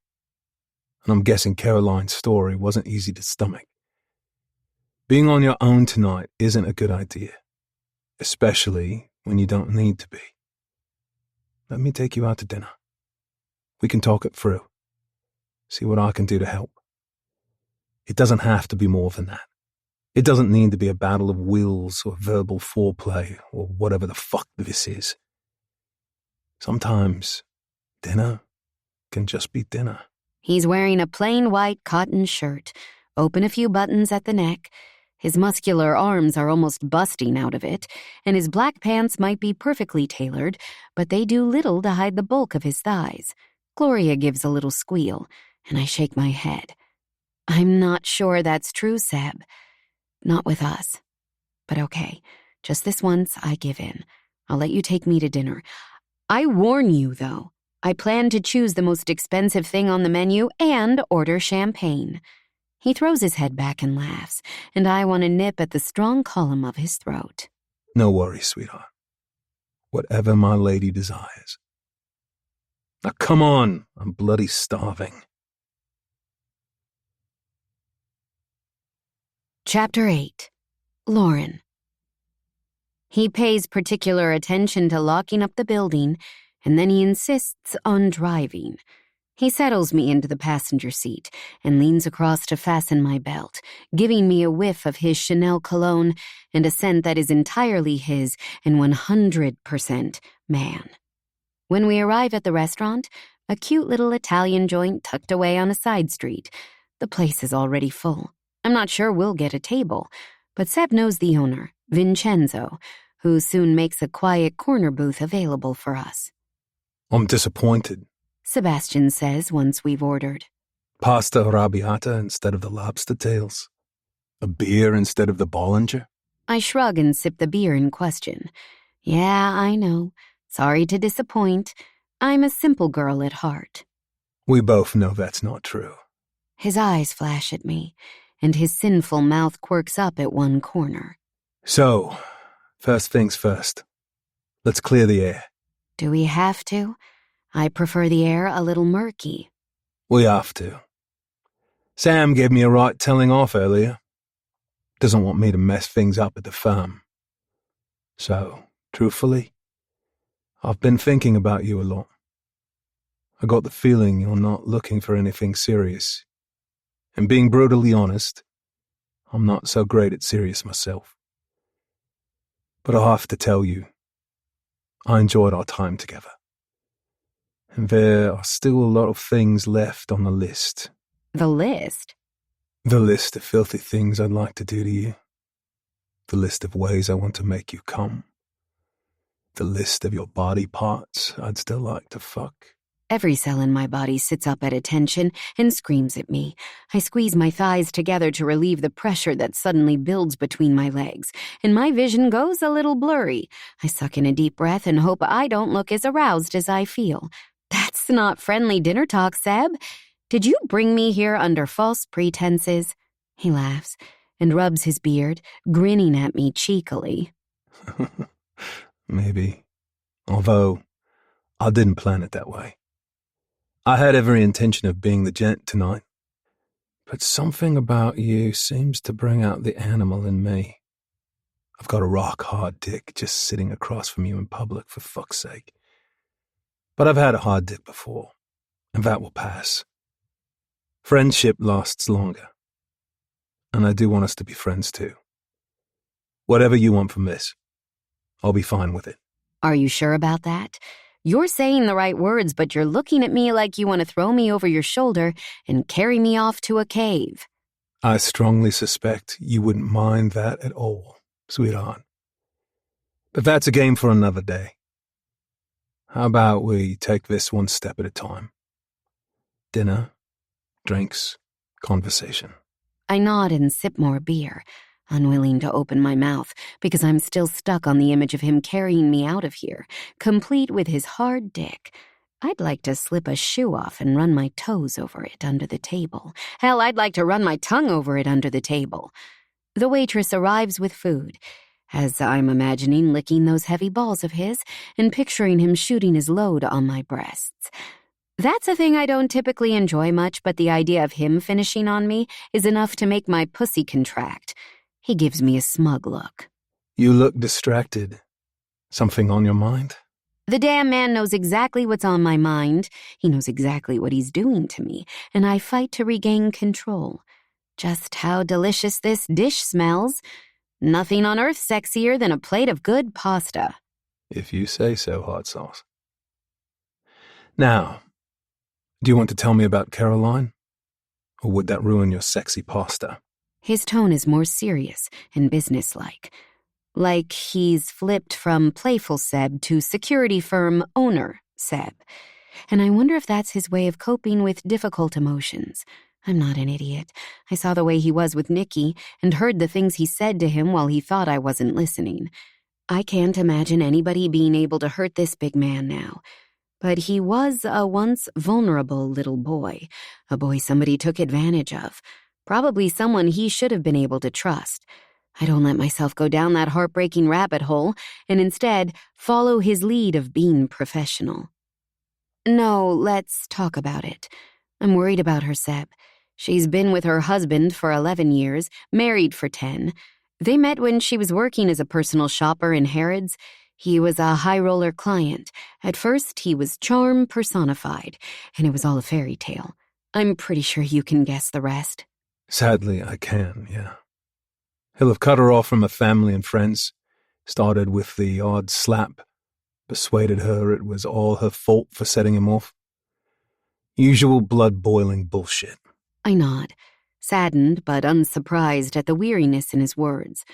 and I'm guessing Caroline's story wasn't easy to stomach. Being on your own tonight isn't a good idea, especially when you don't need to be. Let me take you out to dinner. We can talk it through. See what I can do to help. It doesn't have to be more than that. It doesn't need to be a battle of wills or verbal foreplay or whatever the fuck this is. Sometimes dinner can just be dinner. He's wearing a plain white cotton shirt, open a few buttons at the neck. His muscular arms are almost busting out of it, and his black pants might be perfectly tailored, but they do little to hide the bulk of his thighs. Gloria gives a little squeal, and I shake my head. I'm not sure that's true, Seb. Not with us. But okay, just this once, I give in. I'll let you take me to dinner. I warn you, though, I plan to choose the most expensive thing on the menu and order champagne. He throws his head back and laughs, and I want to nip at the strong column of his throat. No worries, sweetheart. Whatever my lady desires. Now come on, I'm bloody starving. Chapter 8. Lauren. He pays particular attention to locking up the building, and then he insists on driving. He settles me into the passenger seat and leans across to fasten my belt, giving me a whiff of his Chanel cologne and a scent that is entirely his and 100% man. When we arrive at the restaurant, a cute little Italian joint tucked away on a side street, the place is already full. I'm not sure we'll get a table, but Seb knows the owner, Vincenzo, who soon makes a quiet corner booth available for us. I'm disappointed. Sebastian says once we've ordered. Pasta arrabbiata instead of the lobster tails. A beer instead of the Bollinger. I shrug and sip the beer in question. Yeah, I know. Sorry to disappoint. I'm a simple girl at heart. We both know that's not true. His eyes flash at me, and his sinful mouth quirks up at one corner. So, first things first. Let's clear the air. Do we have to? I prefer the air a little murky. We have to. Sam gave me a right telling off earlier. Doesn't want me to mess things up at the farm. So, truthfully, I've been thinking about you a lot. I got the feeling you're not looking for anything serious. And being brutally honest, I'm not so great at serious myself. But I have to tell you, I enjoyed our time together. And there are still a lot of things left on the list. The list? The list of filthy things I'd like to do to you. The list of ways I want to make you come. The list of your body parts I'd still like to fuck. Every cell in my body sits up at attention and screams at me. I squeeze my thighs together to relieve the pressure that suddenly builds between my legs, and my vision goes a little blurry. I suck in a deep breath and hope I don't look as aroused as I feel. That's not friendly dinner talk, Seb. Did you bring me here under false pretenses? He laughs and rubs his beard, grinning at me cheekily. Maybe. Although, I didn't plan it that way. I had every intention of being the gent tonight. But something about you seems to bring out the animal in me. I've got a rock-hard dick just sitting across from you in public, for fuck's sake. But I've had a hard dick before, and that will pass. Friendship lasts longer. And I do want us to be friends too. Whatever you want from this, I'll be fine with it. Are you sure about that? You're saying the right words, but you're looking at me like you want to throw me over your shoulder and carry me off to a cave. I strongly suspect you wouldn't mind that at all, sweetheart. But that's a game for another day. How about we take this one step at a time? Dinner, drinks, conversation. I nod and sip more beer, unwilling to open my mouth because I'm still stuck on the image of him carrying me out of here, complete with his hard dick. I'd like to slip a shoe off and run my toes over it under the table. Hell, I'd like to run my tongue over it under the table. The waitress arrives with food, as I'm imagining licking those heavy balls of his and picturing him shooting his load on my breasts. That's a thing I don't typically enjoy much, but the idea of him finishing on me is enough to make my pussy contract. He gives me a smug look. You look distracted. Something on your mind? The damn man knows exactly what's on my mind. He knows exactly what he's doing to me, and I fight to regain control. Just how delicious this dish smells. Nothing on earth sexier than a plate of good pasta. If you say so, hot sauce. Now, do you want to tell me about Caroline? Or would that ruin your sexy pasta? His tone is more serious and businesslike. Like he's flipped from playful Seb to security firm owner Seb. And I wonder if that's his way of coping with difficult emotions. I'm not an idiot. I saw the way he was with Nikki and heard the things he said to him while he thought I wasn't listening. I can't imagine anybody being able to hurt this big man now. But he was a once vulnerable little boy, a boy somebody took advantage of, probably someone he should have been able to trust. I don't let myself go down that heartbreaking rabbit hole and instead follow his lead of being professional. No, let's talk about it. I'm worried about her, Seb. She's been with her husband for 11 years, married for 10. They met when she was working as a personal shopper in Harrods. He was a high-roller client. At first, he was charm personified, and it was all a fairy tale. I'm pretty sure you can guess the rest. Sadly, I can, yeah. He'll have cut her off from her family and friends, started with the odd slap, persuaded her it was all her fault for setting him off. Usual blood-boiling bullshit. I nod, saddened but unsurprised at the weariness in his words.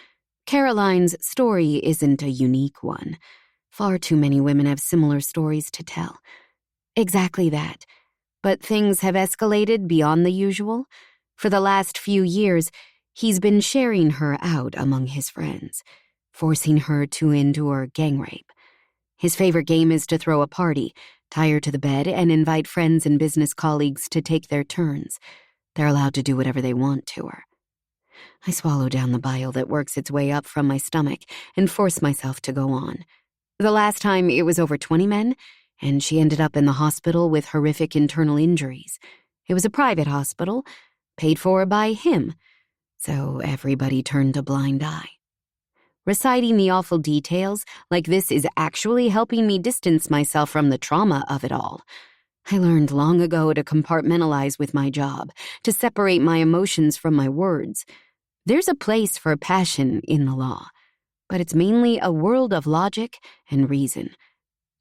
Caroline's story isn't a unique one. Far too many women have similar stories to tell. Exactly that. But things have escalated beyond the usual. For the last few years, he's been sharing her out among his friends, forcing her to endure gang rape. His favorite game is to throw a party, tie her to the bed, and invite friends and business colleagues to take their turns. They're allowed to do whatever they want to her. I swallow down the bile that works its way up from my stomach and force myself to go on. The last time it was over 20 men, and she ended up in the hospital with horrific internal injuries. It was a private hospital, paid for by him, so everybody turned a blind eye. Reciting the awful details like this is actually helping me distance myself from the trauma of it all. I learned long ago to compartmentalize with my job, to separate my emotions from my words. There's a place for passion in the law, but it's mainly a world of logic and reason.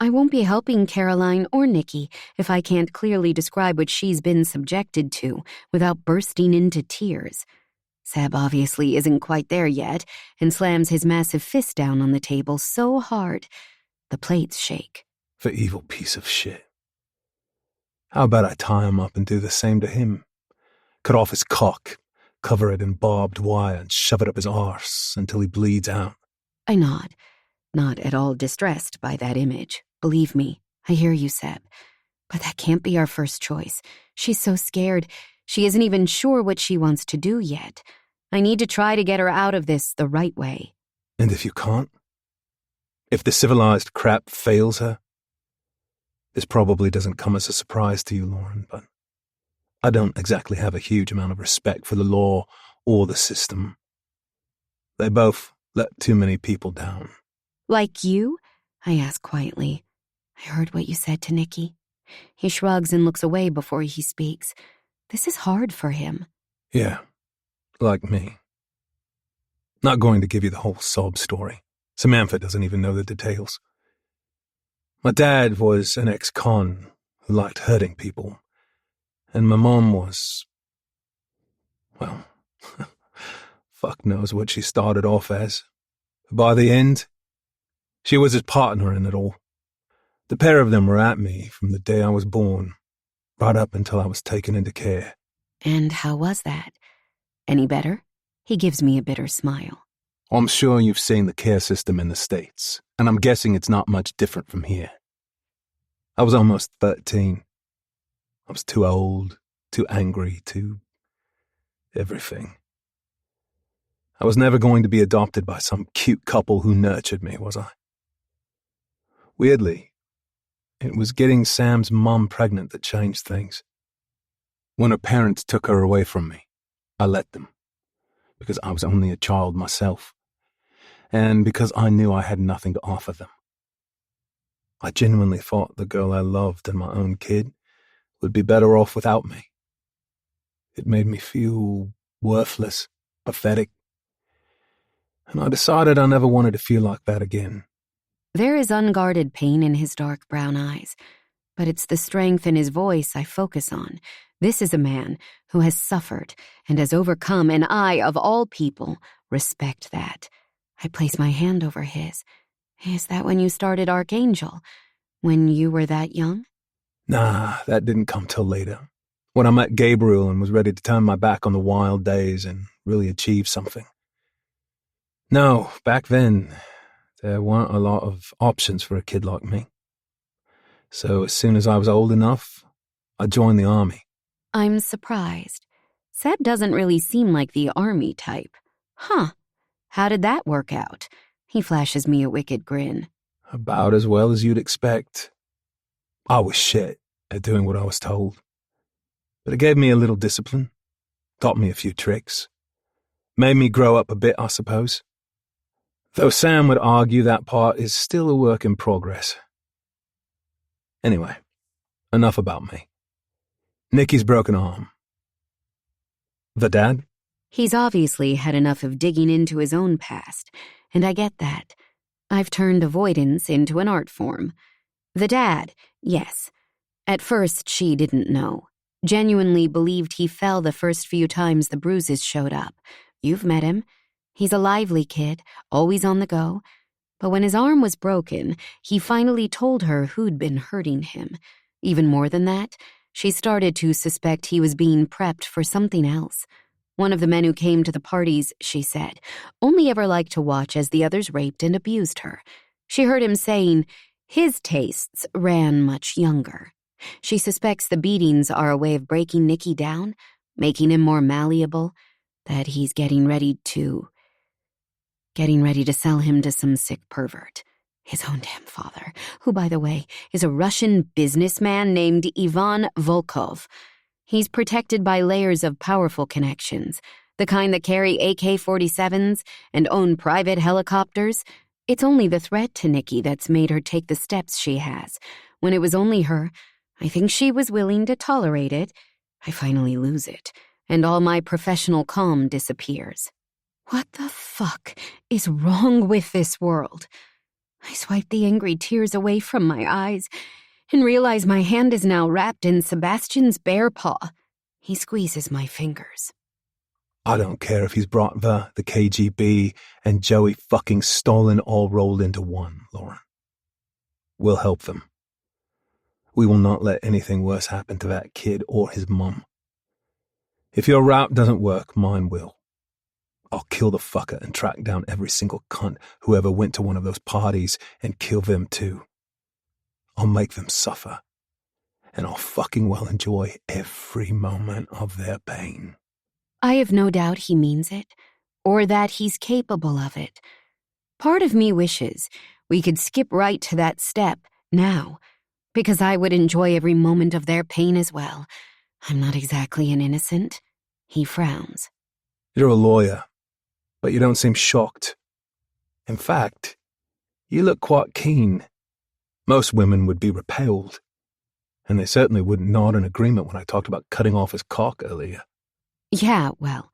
I won't be helping Caroline or Nikki if I can't clearly describe what she's been subjected to without bursting into tears. Seb obviously isn't quite there yet and slams his massive fist down on the table so hard the plates shake. The evil piece of shit. How about I tie him up and do the same to him? Cut off his cock, cover it in barbed wire, and shove it up his arse until he bleeds out. I nod, not at all distressed by that image. Believe me, I hear you, Seb. But that can't be our first choice. She's so scared. She isn't even sure what she wants to do yet. I need to try to get her out of this the right way. And if you can't? If the civilized crap fails her? This probably doesn't come as a surprise to you, Lauren, but I don't exactly have a huge amount of respect for the law or the system. They both let too many people down. Like you? I ask quietly. I heard what you said to Nikki. He shrugs and looks away before he speaks. This is hard for him. Yeah, like me. Not going to give you the whole sob story. Samantha doesn't even know the details. My dad was an ex-con who liked hurting people, and my mom was, well, fuck knows what she started off as. By the end, she was his partner in it all. The pair of them were at me from the day I was born, right up until I was taken into care. And how was that? Any better? He gives me a bitter smile. I'm sure you've seen the care system in the States, and I'm guessing it's not much different from here. I was almost 13. I was too old, too angry, too everything. I was never going to be adopted by some cute couple who nurtured me, was I? Weirdly, it was getting Sam's mum pregnant that changed things. When her parents took her away from me, I let them, because I was only a child myself, and because I knew I had nothing to offer them. I genuinely thought the girl I loved and my own kid would be better off without me. It made me feel worthless, pathetic. And I decided I never wanted to feel like that again. There is unguarded pain in his dark brown eyes, but it's the strength in his voice I focus on. This is a man who has suffered and has overcome, and I, of all people, respect that. I place my hand over his. Is that when you started Archangel? When you were that young? Nah, that didn't come till later. When I met Gabriel and was ready to turn my back on the wild days and really achieve something. No, back then, there weren't a lot of options for a kid like me. So as soon as I was old enough, I joined the army. I'm surprised. Seb doesn't really seem like the army type. Huh. How did that work out? He flashes me a wicked grin. About as well as you'd expect. I was shit at doing what I was told. But it gave me a little discipline, taught me a few tricks, made me grow up a bit, I suppose. Though Sam would argue that part is still a work in progress. Anyway, enough about me. Nikki's broken arm. The dad? He's obviously had enough of digging into his own past, and I get that. I've turned avoidance into an art form. The dad, yes. At first, she didn't know. Genuinely believed he fell the first few times the bruises showed up. You've met him. He's a lively kid, always on the go. But when his arm was broken, he finally told her who'd been hurting him. Even more than that, she started to suspect he was being prepped for something else. One of the men who came to the parties, she said, only ever liked to watch as the others raped and abused her. She heard him saying his tastes ran much younger. She suspects the beatings are a way of breaking Nicky down, making him more malleable, that he's getting ready to sell him to some sick pervert. His own damn father, who, by the way, is a Russian businessman named Ivan Volkov. He's protected by layers of powerful connections, the kind that carry AK-47s and own private helicopters. It's only the threat to Nikki that's made her take the steps she has. When it was only her, I think she was willing to tolerate it. I finally lose it, and all my professional calm disappears. What the fuck is wrong with this world? I swipe the angry tears away from my eyes and realize my hand is now wrapped in Sebastian's bear paw. He squeezes my fingers. I don't care if he's brought the KGB, and Joey fucking Stalin all rolled into one, Lauren. We'll help them. We will not let anything worse happen to that kid or his mum. If your route doesn't work, mine will. I'll kill the fucker and track down every single cunt who ever went to one of those parties and kill them too. I'll make them suffer, and I'll fucking well enjoy every moment of their pain. I have no doubt he means it, or that he's capable of it. Part of me wishes we could skip right to that step now, because I would enjoy every moment of their pain as well. I'm not exactly an innocent. He frowns. You're a lawyer, but you don't seem shocked. In fact, you look quite keen. Most women would be repelled, and they certainly wouldn't nod in agreement when I talked about cutting off his cock earlier. Yeah, well,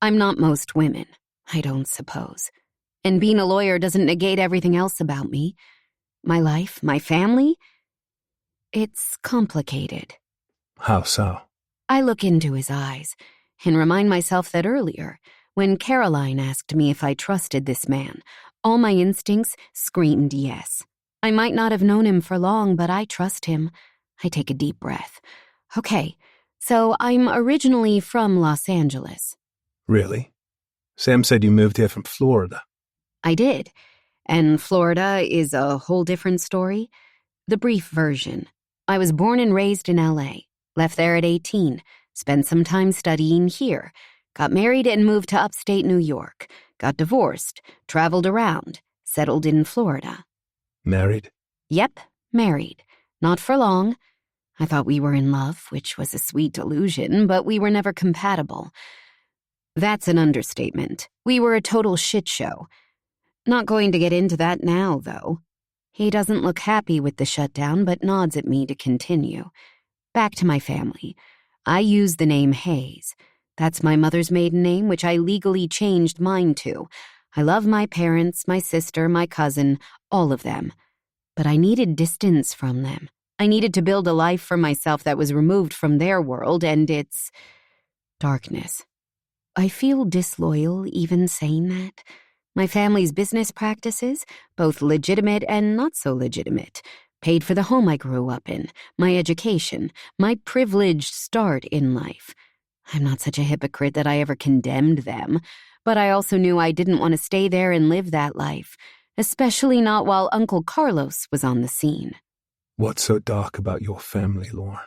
I'm not most women, I don't suppose. And being a lawyer doesn't negate everything else about me. My life, my family. It's complicated. How so? I look into his eyes and remind myself that earlier, when Caroline asked me if I trusted this man, all my instincts screamed yes. I might not have known him for long, but I trust him. I take a deep breath. Okay, so I'm originally from Los Angeles. Really? Sam said you moved here from Florida. I did. And Florida is a whole different story. The brief version. I was born and raised in L.A., left there at 18, spent some time studying here, got married and moved to upstate New York, got divorced, traveled around, settled in Florida. Married? Yep, married. Not for long. I thought we were in love, which was a sweet delusion, but we were never compatible. That's an understatement. We were a total shit show. Not going to get into that now, though. He doesn't look happy with the shutdown, but nods at me to continue. Back to my family. I use the name Hayes. That's my mother's maiden name, which I legally changed mine to. I love my parents, my sister, my cousin, all of them. But I needed distance from them. I needed to build a life for myself that was removed from their world and its darkness. I feel disloyal even saying that. My family's business practices, both legitimate and not so legitimate, paid for the home I grew up in, my education, my privileged start in life. I'm not such a hypocrite that I ever condemned them, but I also knew I didn't want to stay there and live that life, especially not while Uncle Carlos was on the scene. What's so dark about your family, Lauren?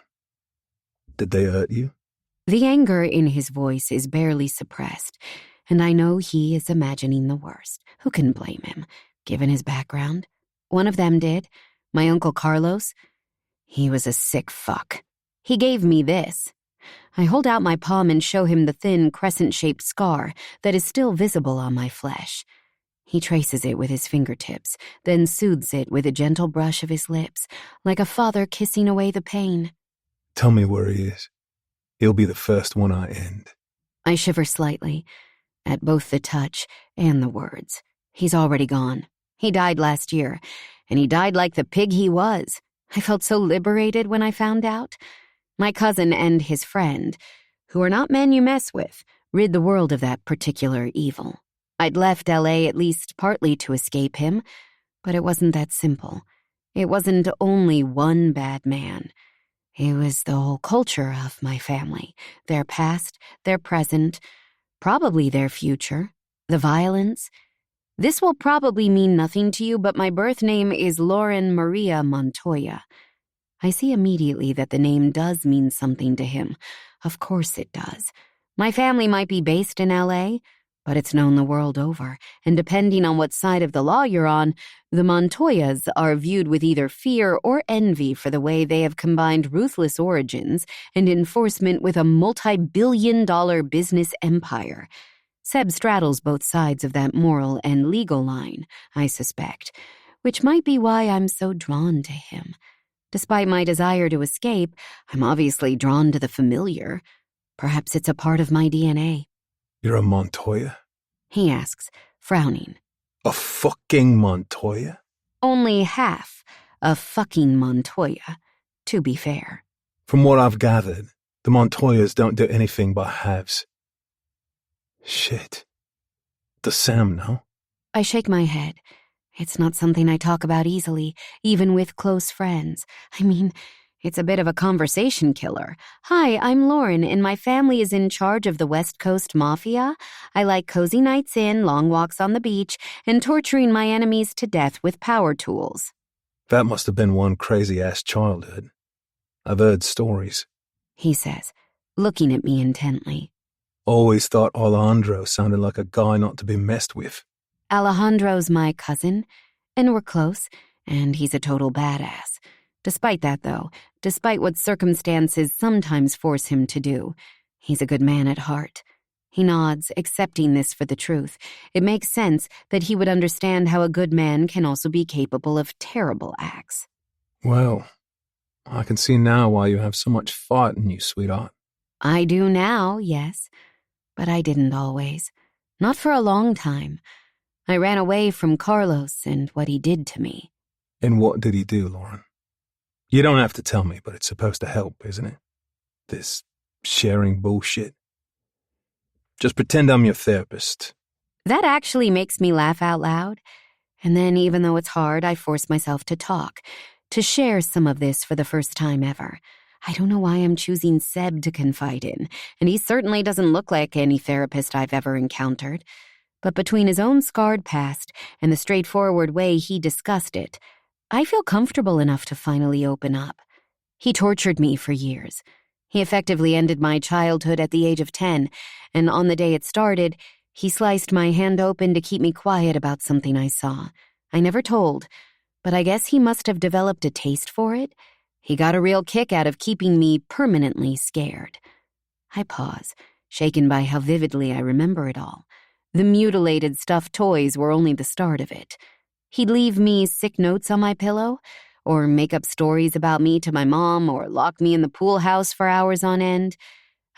Did they hurt you? The anger in his voice is barely suppressed, and I know he is imagining the worst. Who can blame him, given his background? One of them did. My Uncle Carlos. He was a sick fuck. He gave me this. I hold out my palm and show him the thin, crescent-shaped scar that is still visible on my flesh. He traces it with his fingertips, then soothes it with a gentle brush of his lips, like a father kissing away the pain. Tell me where he is. He'll be the first one I end. I shiver slightly, at both the touch and the words. He's already gone. He died last year, and he died like the pig he was. I felt so liberated when I found out. My cousin and his friend, who are not men you mess with, rid the world of that particular evil. I'd left L.A. at least partly to escape him, but it wasn't that simple. It wasn't only one bad man. It was the whole culture of my family, their past, their present, probably their future, the violence. This will probably mean nothing to you, but my birth name is Lauren Maria Montoya. I see immediately that the name does mean something to him. Of course it does. My family might be based in L.A., but it's known the world over, and depending on what side of the law you're on, the Montoyas are viewed with either fear or envy for the way they have combined ruthless origins and enforcement with a multi-billion-dollar business empire. Seb straddles both sides of that moral and legal line, I suspect, which might be why I'm so drawn to him. Despite my desire to escape, I'm obviously drawn to the familiar. Perhaps it's a part of my DNA. You're a Montoya? He asks, frowning. A fucking Montoya? Only half a fucking Montoya, to be fair. From what I've gathered, the Montoyas don't do anything but halves. Shit. Does Sam know? I shake my head. It's not something I talk about easily, even with close friends. I mean, it's a bit of a conversation killer. Hi, I'm Lauren, and my family is in charge of the West Coast Mafia. I like cozy nights in, long walks on the beach, and torturing my enemies to death with power tools. That must have been one crazy-ass childhood. I've heard stories. He says, looking at me intently. Always thought Alejandro sounded like a guy not to be messed with. Alejandro's my cousin, and we're close, and he's a total badass. Despite that, though, despite what circumstances sometimes force him to do, he's a good man at heart. He nods, accepting this for the truth. It makes sense that he would understand how a good man can also be capable of terrible acts. Well, I can see now why you have so much fight in you, sweetheart. I do now, yes, but I didn't always. Not for a long time. I ran away from Carlos and what he did to me. And what did he do, Lauren? You don't have to tell me, but it's supposed to help, isn't it? This sharing bullshit. Just pretend I'm your therapist. That actually makes me laugh out loud. And then, even though it's hard, I force myself to talk, to share some of this for the first time ever. I don't know why I'm choosing Seb to confide in, and he certainly doesn't look like any therapist I've ever encountered. But between his own scarred past and the straightforward way he discussed it, I feel comfortable enough to finally open up. He tortured me for years. He effectively ended my childhood at the age of 10, and on the day it started, he sliced my hand open to keep me quiet about something I saw. I never told, but I guess he must have developed a taste for it. He got a real kick out of keeping me permanently scared. I pause, shaken by how vividly I remember it all. The mutilated stuffed toys were only the start of it. He'd leave me sick notes on my pillow, or make up stories about me to my mom, or lock me in the pool house for hours on end.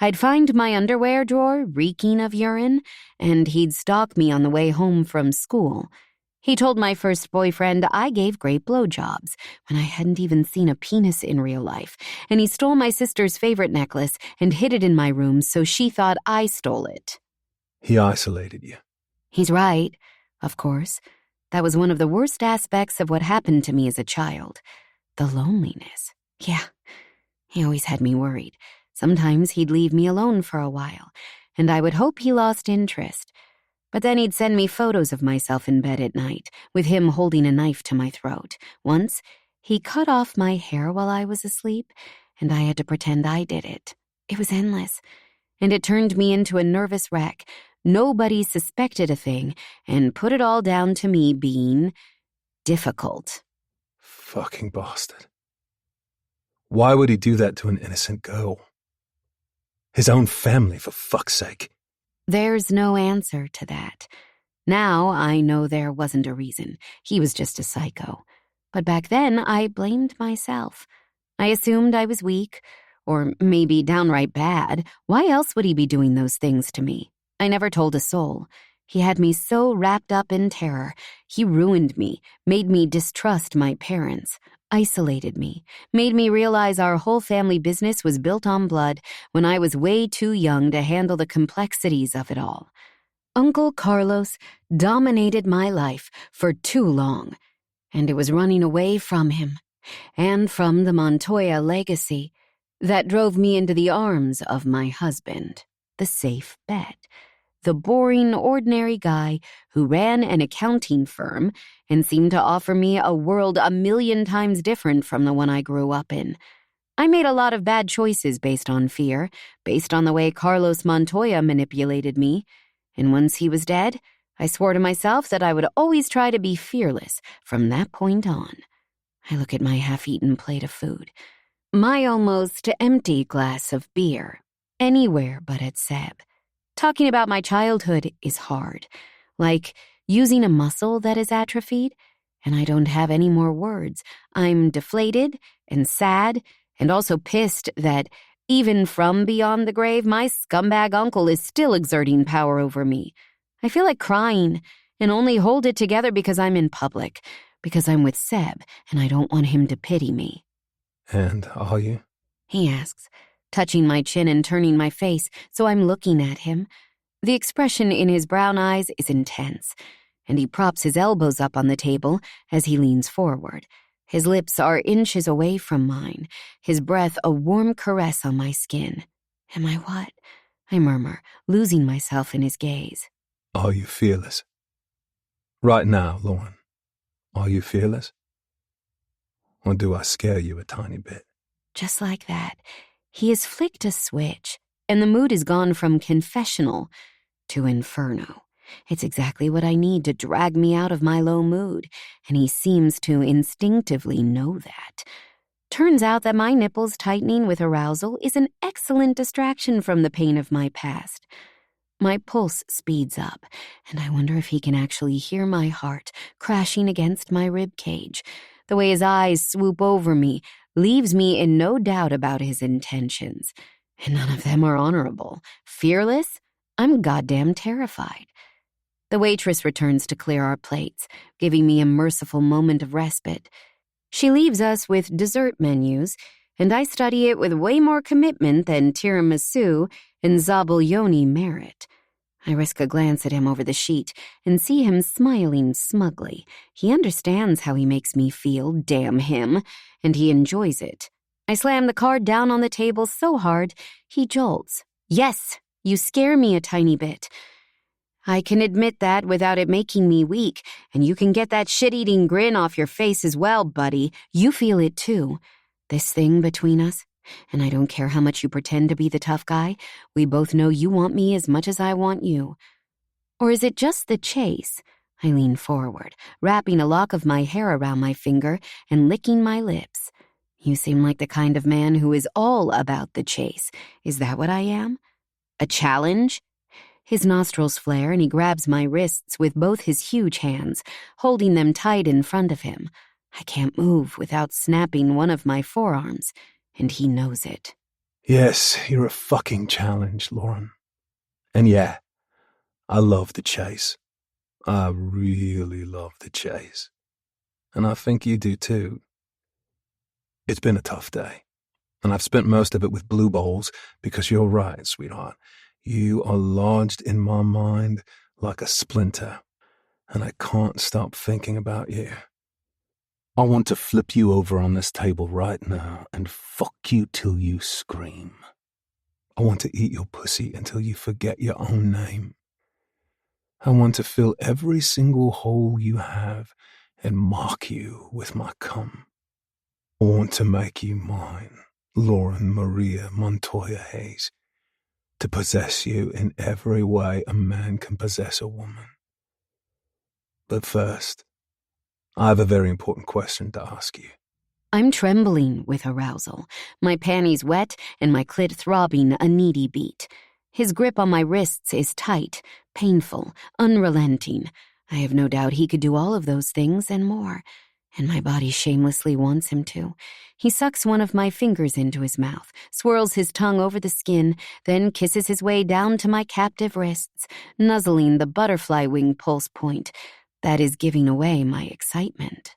I'd find my underwear drawer reeking of urine, and he'd stalk me on the way home from school. He told my first boyfriend I gave great blowjobs when I hadn't even seen a penis in real life, and he stole my sister's favorite necklace and hid it in my room so she thought I stole it. He isolated you. He's right, of course. That was one of the worst aspects of what happened to me as a child. The loneliness. Yeah, he always had me worried. Sometimes he'd leave me alone for a while, and I would hope he lost interest. But then he'd send me photos of myself in bed at night, with him holding a knife to my throat. Once, he cut off my hair while I was asleep, and I had to pretend I did it. It was endless, and it turned me into a nervous wreck. Nobody suspected a thing, and put it all down to me being difficult. Fucking bastard. Why would he do that to an innocent girl? His own family, for fuck's sake. There's no answer to that. Now I know there wasn't a reason. He was just a psycho. But back then, I blamed myself. I assumed I was weak, or maybe downright bad. Why else would he be doing those things to me? I never told a soul. He had me so wrapped up in terror. He ruined me, made me distrust my parents, isolated me, made me realize our whole family business was built on blood when I was way too young to handle the complexities of it all. Uncle Carlos dominated my life for too long, and it was running away from him and from the Montoya legacy that drove me into the arms of my husband, the safe bet. The boring, ordinary guy who ran an accounting firm and seemed to offer me a world 1,000,000 times different from the one I grew up in. I made a lot of bad choices based on fear, based on the way Carlos Montoya manipulated me. And once he was dead, I swore to myself that I would always try to be fearless from that point on. I look at my half-eaten plate of food, my almost empty glass of beer, anywhere but at Seb. Talking about my childhood is hard, like using a muscle that is atrophied, and I don't have any more words. I'm deflated and sad and also pissed that even from beyond the grave, my scumbag uncle is still exerting power over me. I feel like crying and only hold it together because I'm in public, because I'm with Seb and I don't want him to pity me. And are you? He asks, touching my chin and turning my face so I'm looking at him. The expression in his brown eyes is intense, and he props his elbows up on the table as he leans forward. His lips are inches away from mine, his breath a warm caress on my skin. Am I what? I murmur, losing myself in his gaze. Are you fearless? Right now, Lauren, are you fearless? Or do I scare you a tiny bit? Just like that, he has flicked a switch, and the mood has gone from confessional to inferno. It's exactly what I need to drag me out of my low mood, and he seems to instinctively know that. Turns out that my nipples tightening with arousal is an excellent distraction from the pain of my past. My pulse speeds up, and I wonder if he can actually hear my heart crashing against my rib cage. The way his eyes swoop over me leaves me in no doubt about his intentions. And none of them are honorable. Fearless? I'm goddamn terrified. The waitress returns to clear our plates, giving me a merciful moment of respite. She leaves us with dessert menus, and I study it with way more commitment than tiramisu and zabaglione merit. I risk a glance at him over the sheet and see him smiling smugly. He understands how he makes me feel, damn him, and he enjoys it. I slam the card down on the table so hard, he jolts. Yes, you scare me a tiny bit. I can admit that without it making me weak, and you can get that shit-eating grin off your face as well, buddy. You feel it too. This thing between us. And I don't care how much you pretend to be the tough guy. We both know you want me as much as I want you. Or is it just the chase? I lean forward, wrapping a lock of my hair around my finger and licking my lips. You seem like the kind of man who is all about the chase. Is that what I am? A challenge? His nostrils flare and he grabs my wrists with both his huge hands, holding them tight in front of him. I can't move without snapping one of my forearms, and he knows it. Yes, you're a fucking challenge, Lauren. And yeah, I love the chase. I really love the chase. And I think you do too. It's been a tough day, and I've spent most of it with blue balls because you're right, sweetheart. You are lodged in my mind like a splinter, and I can't stop thinking about you. I want to flip you over on this table right now and fuck you till you scream. I want to eat your pussy until you forget your own name. I want to fill every single hole you have and mark you with my cum. I want to make you mine, Lauren Maria Montoya Hayes, to possess you in every way a man can possess a woman. But first, I have a very important question to ask you. I'm trembling with arousal, my panties wet and my clit throbbing a needy beat. His grip on my wrists is tight, painful, unrelenting. I have no doubt he could do all of those things and more, and my body shamelessly wants him to. He sucks one of my fingers into his mouth, swirls his tongue over the skin, then kisses his way down to my captive wrists, nuzzling the butterfly wing pulse point. That is giving away my excitement.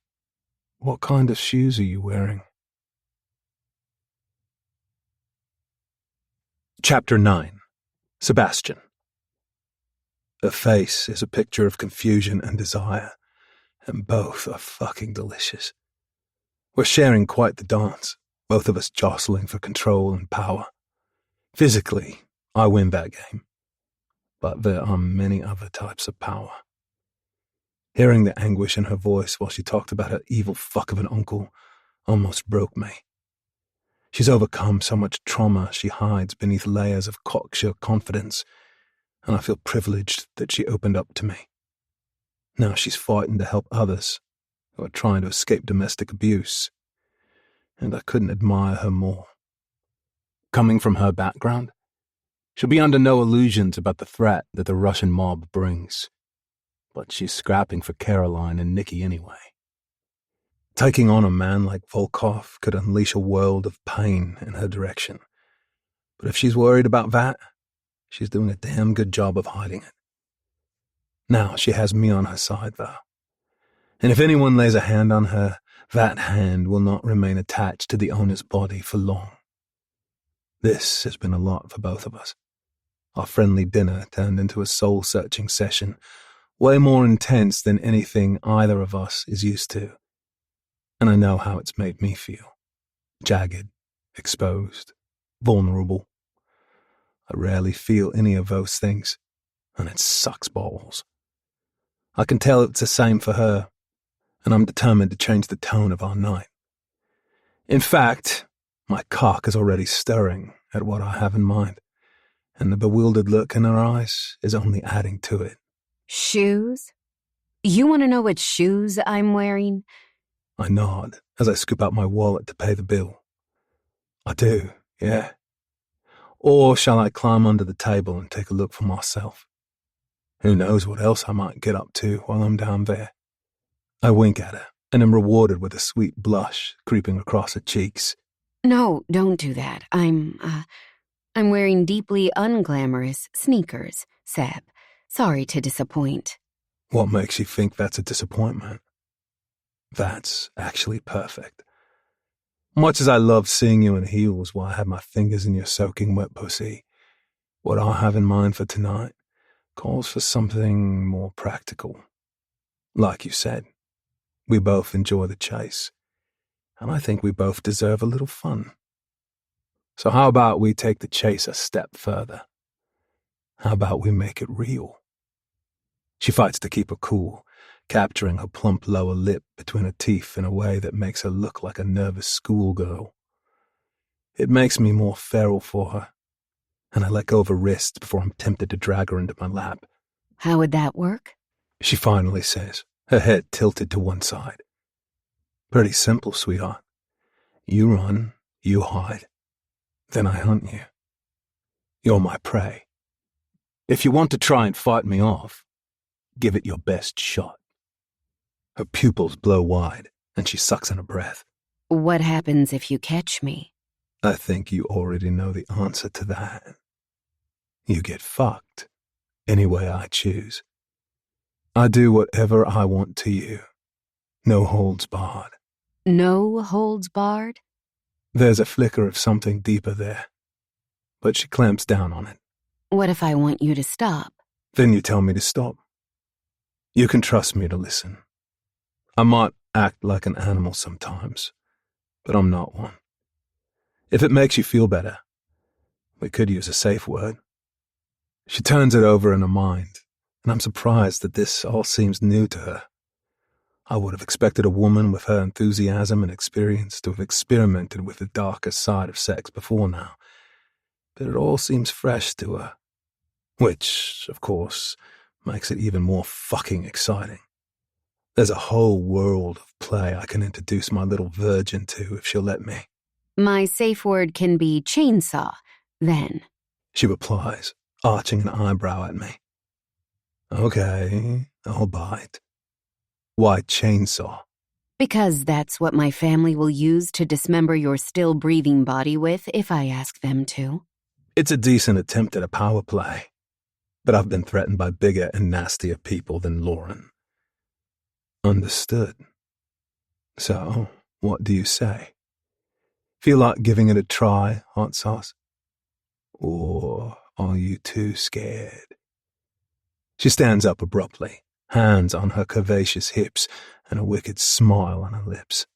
What kind of shoes are you wearing? Chapter 9. Sebastian. Her face is a picture of confusion and desire, and both are fucking delicious. We're sharing quite the dance, both of us jostling for control and power. Physically, I win that game, but there are many other types of power. Hearing the anguish in her voice while she talked about her evil fuck of an uncle almost broke me. She's overcome so much trauma she hides beneath layers of cocksure confidence, and I feel privileged that she opened up to me. Now she's fighting to help others who are trying to escape domestic abuse, and I couldn't admire her more. Coming from her background, she'll be under no illusions about the threat that the Russian mob brings. But she's scrapping for Caroline and Nikki anyway. Taking on a man like Volkov could unleash a world of pain in her direction. But if she's worried about that, she's doing a damn good job of hiding it. Now she has me on her side, though. And if anyone lays a hand on her, that hand will not remain attached to the owner's body for long. This has been a lot for both of us. Our friendly dinner turned into a soul-searching session, way more intense than anything either of us is used to. And I know how it's made me feel. Jagged, exposed, vulnerable. I rarely feel any of those things, and it sucks balls. I can tell it's the same for her, and I'm determined to change the tone of our night. In fact, my cock is already stirring at what I have in mind, and the bewildered look in her eyes is only adding to it. Shoes? You want to know what shoes I'm wearing? I nod as I scoop out my wallet to pay the bill. I do, yeah. Or shall I climb under the table and take a look for myself? Who knows what else I might get up to while I'm down there. I wink at her and am rewarded with a sweet blush creeping across her cheeks. No, don't do that. I'm wearing deeply unglamorous sneakers, Seb. Sorry to disappoint. What makes you think that's a disappointment? That's actually perfect. Much as I love seeing you in heels while I have my fingers in your soaking wet pussy, what I have in mind for tonight calls for something more practical. Like you said, we both enjoy the chase, and I think we both deserve a little fun. So how about we take the chase a step further? How about we make it real? She fights to keep her cool, capturing her plump lower lip between her teeth in a way that makes her look like a nervous schoolgirl. It makes me more feral for her, and I let go of her wrist before I'm tempted to drag her into my lap. How would that work? She finally says, her head tilted to one side. Pretty simple, sweetheart. You run, you hide, then I hunt you. You're my prey. If you want to try and fight me off, give it your best shot. Her pupils blow wide, and she sucks in her breath. What happens if you catch me? I think you already know the answer to that. You get fucked any way I choose. I do whatever I want to you. No holds barred. No holds barred? There's a flicker of something deeper there, but she clamps down on it. What if I want you to stop? Then you tell me to stop. You can trust me to listen. I might act like an animal sometimes, but I'm not one. If it makes you feel better, we could use a safe word. She turns it over in her mind, and I'm surprised that this all seems new to her. I would have expected a woman with her enthusiasm and experience to have experimented with the darker side of sex before now, but it all seems fresh to her, which, of course, makes it even more fucking exciting. There's a whole world of play I can introduce my little virgin to if she'll let me. My safe word can be chainsaw, then. She replies, arching an eyebrow at me. Okay, I'll bite. Why chainsaw? Because that's what my family will use to dismember your still-breathing body with if I ask them to. It's a decent attempt at a power play, but I've been threatened by bigger and nastier people than Lauren. Understood. So, what do you say? Feel like giving it a try, hot sauce? Or are you too scared? She stands up abruptly, hands on her curvaceous hips and a wicked smile on her lips.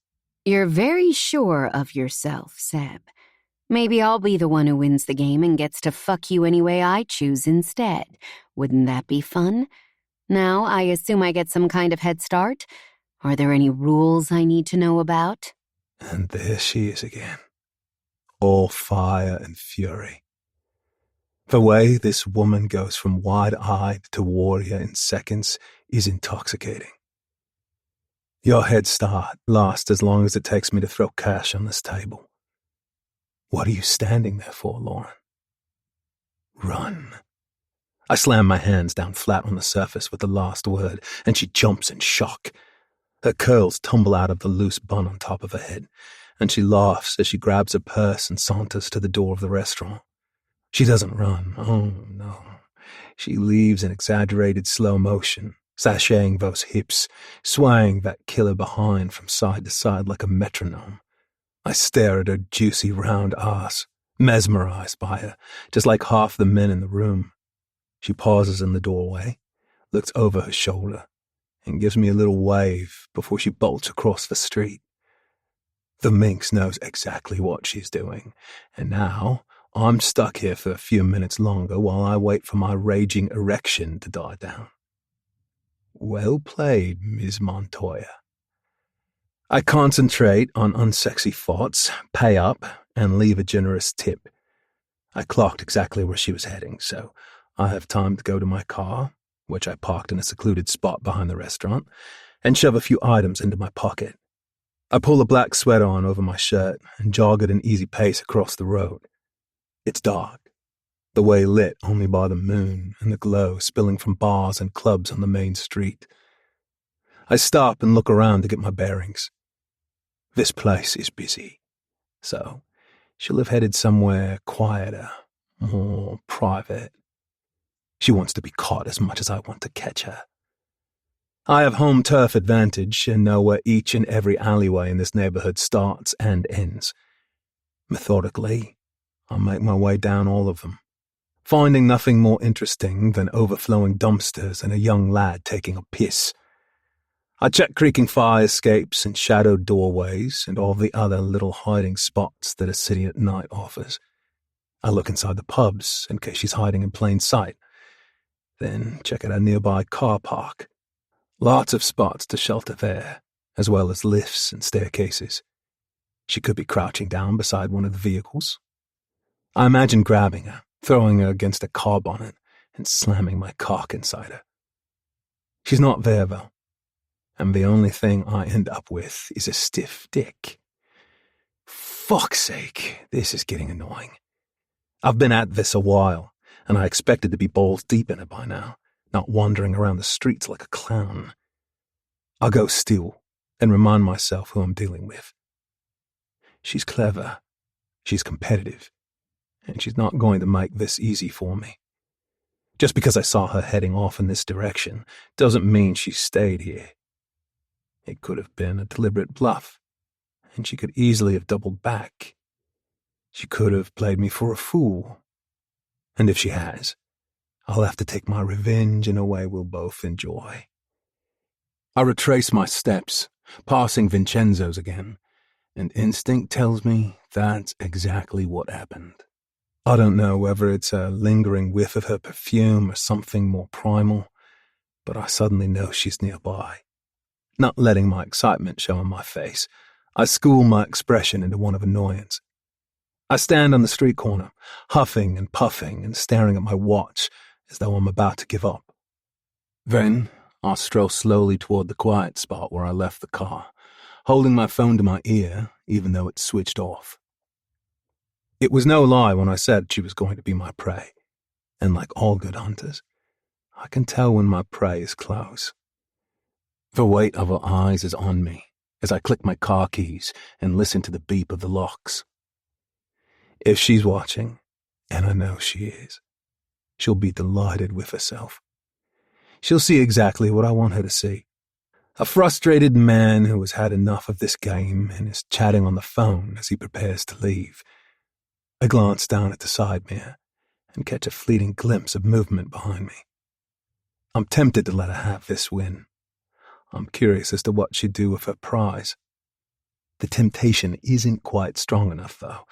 You're very sure of yourself, Seb. Maybe I'll be the one who wins the game and gets to fuck you any way I choose instead. Wouldn't that be fun? Now, I assume I get some kind of head start? Are there any rules I need to know about? And there she is again, all fire and fury. The way this woman goes from wide-eyed to warrior in seconds is intoxicating. Your head start lasts as long as it takes me to throw cash on this table. What are you standing there for, Lauren? Run. I slam my hands down flat on the surface with the last word, and she jumps in shock. Her curls tumble out of the loose bun on top of her head, and she laughs as she grabs her purse and saunters to the door of the restaurant. She doesn't run, oh no. She leaves in exaggerated slow motion, sashaying those hips, swaying that killer behind from side to side like a metronome. I stare at her juicy round ass, mesmerized by her, just like half the men in the room. She pauses in the doorway, looks over her shoulder, and gives me a little wave before she bolts across the street. The minx knows exactly what she's doing, and now I'm stuck here for a few minutes longer while I wait for my raging erection to die down. Well played, Ms. Montoya. I concentrate on unsexy thoughts, pay up, and leave a generous tip. I clocked exactly where she was heading, so I have time to go to my car, which I parked in a secluded spot behind the restaurant, and shove a few items into my pocket. I pull a black sweater on over my shirt and jog at an easy pace across the road. It's dark, the way lit only by the moon and the glow spilling from bars and clubs on the main street. I stop and look around to get my bearings. This place is busy, so she'll have headed somewhere quieter, more private. She wants to be caught as much as I want to catch her. I have home turf advantage and know where each and every alleyway in this neighborhood starts and ends. Methodically, I make my way down all of them, finding nothing more interesting than overflowing dumpsters and a young lad taking a piss. I check creaking fire escapes and shadowed doorways and all the other little hiding spots that a city at night offers. I look inside the pubs in case she's hiding in plain sight, then check out a nearby car park. Lots of spots to shelter there, as well as lifts and staircases. She could be crouching down beside one of the vehicles. I imagine grabbing her, throwing her against a car bonnet, and slamming my cock inside her. She's not there, though, and the only thing I end up with is a stiff dick. Fuck's sake, this is getting annoying. I've been at this a while, and I expected to be balls deep in it by now, not wandering around the streets like a clown. I'll go still and remind myself who I'm dealing with. She's clever, She's competitive, and she's not going to make this easy for me. Just because I saw her heading off in this direction doesn't mean she stayed here. It could have been a deliberate bluff, and she could easily have doubled back. She could have played me for a fool. And if she has, I'll have to take my revenge in a way we'll both enjoy. I retrace my steps, passing Vincenzo's again, and instinct tells me that's exactly what happened. I don't know whether it's a lingering whiff of her perfume or something more primal, but I suddenly know she's nearby. Not letting my excitement show on my face, I school my expression into one of annoyance. I stand on the street corner, huffing and puffing and staring at my watch as though I'm about to give up. Then I'll stroll slowly toward the quiet spot where I left the car, holding my phone to my ear even though it's switched off. It was no lie when I said she was going to be my prey, and like all good hunters, I can tell when my prey is close. The weight of her eyes is on me as I click my car keys and listen to the beep of the locks. If she's watching, and I know she is, she'll be delighted with herself. She'll see exactly what I want her to see. A frustrated man who has had enough of this game and is chatting on the phone as he prepares to leave. I glance down at the side mirror and catch a fleeting glimpse of movement behind me. I'm tempted to let her have this win. I'm curious as to what she'd do with her prize. The temptation isn't quite strong enough, though,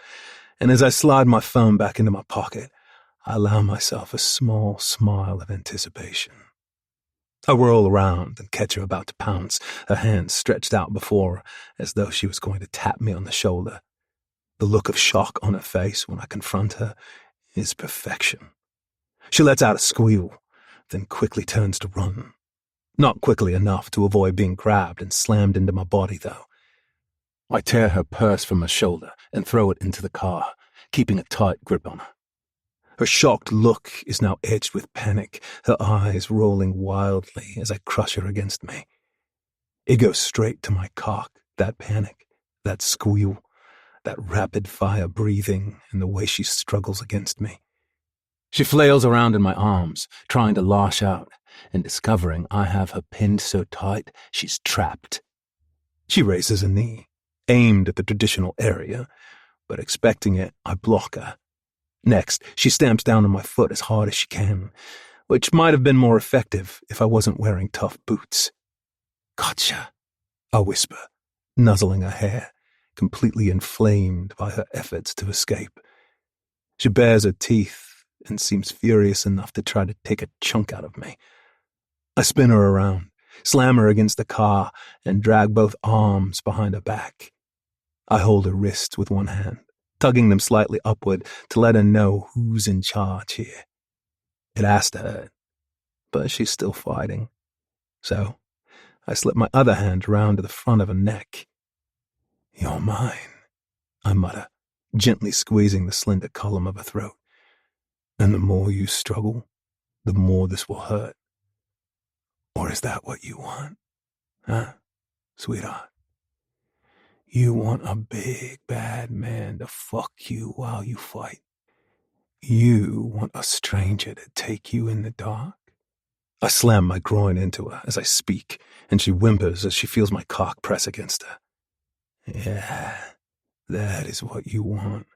and as I slide my phone back into my pocket, I allow myself a small smile of anticipation. I whirl around and catch her about to pounce, her hands stretched out before her as though she was going to tap me on the shoulder. The look of shock on her face when I confront her is perfection. She lets out a squeal, then quickly turns to run. Not quickly enough to avoid being grabbed and slammed into my body, though. I tear her purse from her shoulder and throw it into the car, keeping a tight grip on her. Her shocked look is now edged with panic, her eyes rolling wildly as I crush her against me. It goes straight to my cock, that panic, that squeal, that rapid-fire breathing, and the way she struggles against me. She flails around in my arms, trying to lash out, and discovering I have her pinned so tight she's trapped. She raises a knee, aimed at the traditional area, but expecting it, I block her. Next, she stamps down on my foot as hard as she can, which might have been more effective if I wasn't wearing tough boots. "Gotcha," I whisper, nuzzling her hair, completely inflamed by her efforts to escape. She bares her teeth and seems furious enough to try to take a chunk out of me. I spin her around, slam her against the car, and drag both arms behind her back. I hold her wrists with one hand, tugging them slightly upward to let her know who's in charge here. It has to hurt, but she's still fighting. So I slip my other hand around to the front of her neck. "You're mine," I mutter, gently squeezing the slender column of her throat. "And the more you struggle, the more this will hurt. Or is that what you want? Huh, sweetheart? You want a big, bad man to fuck you while you fight. You want a stranger to take you in the dark." I slam my groin into her as I speak, and she whimpers as she feels my cock press against her. "Yeah, that is what you want,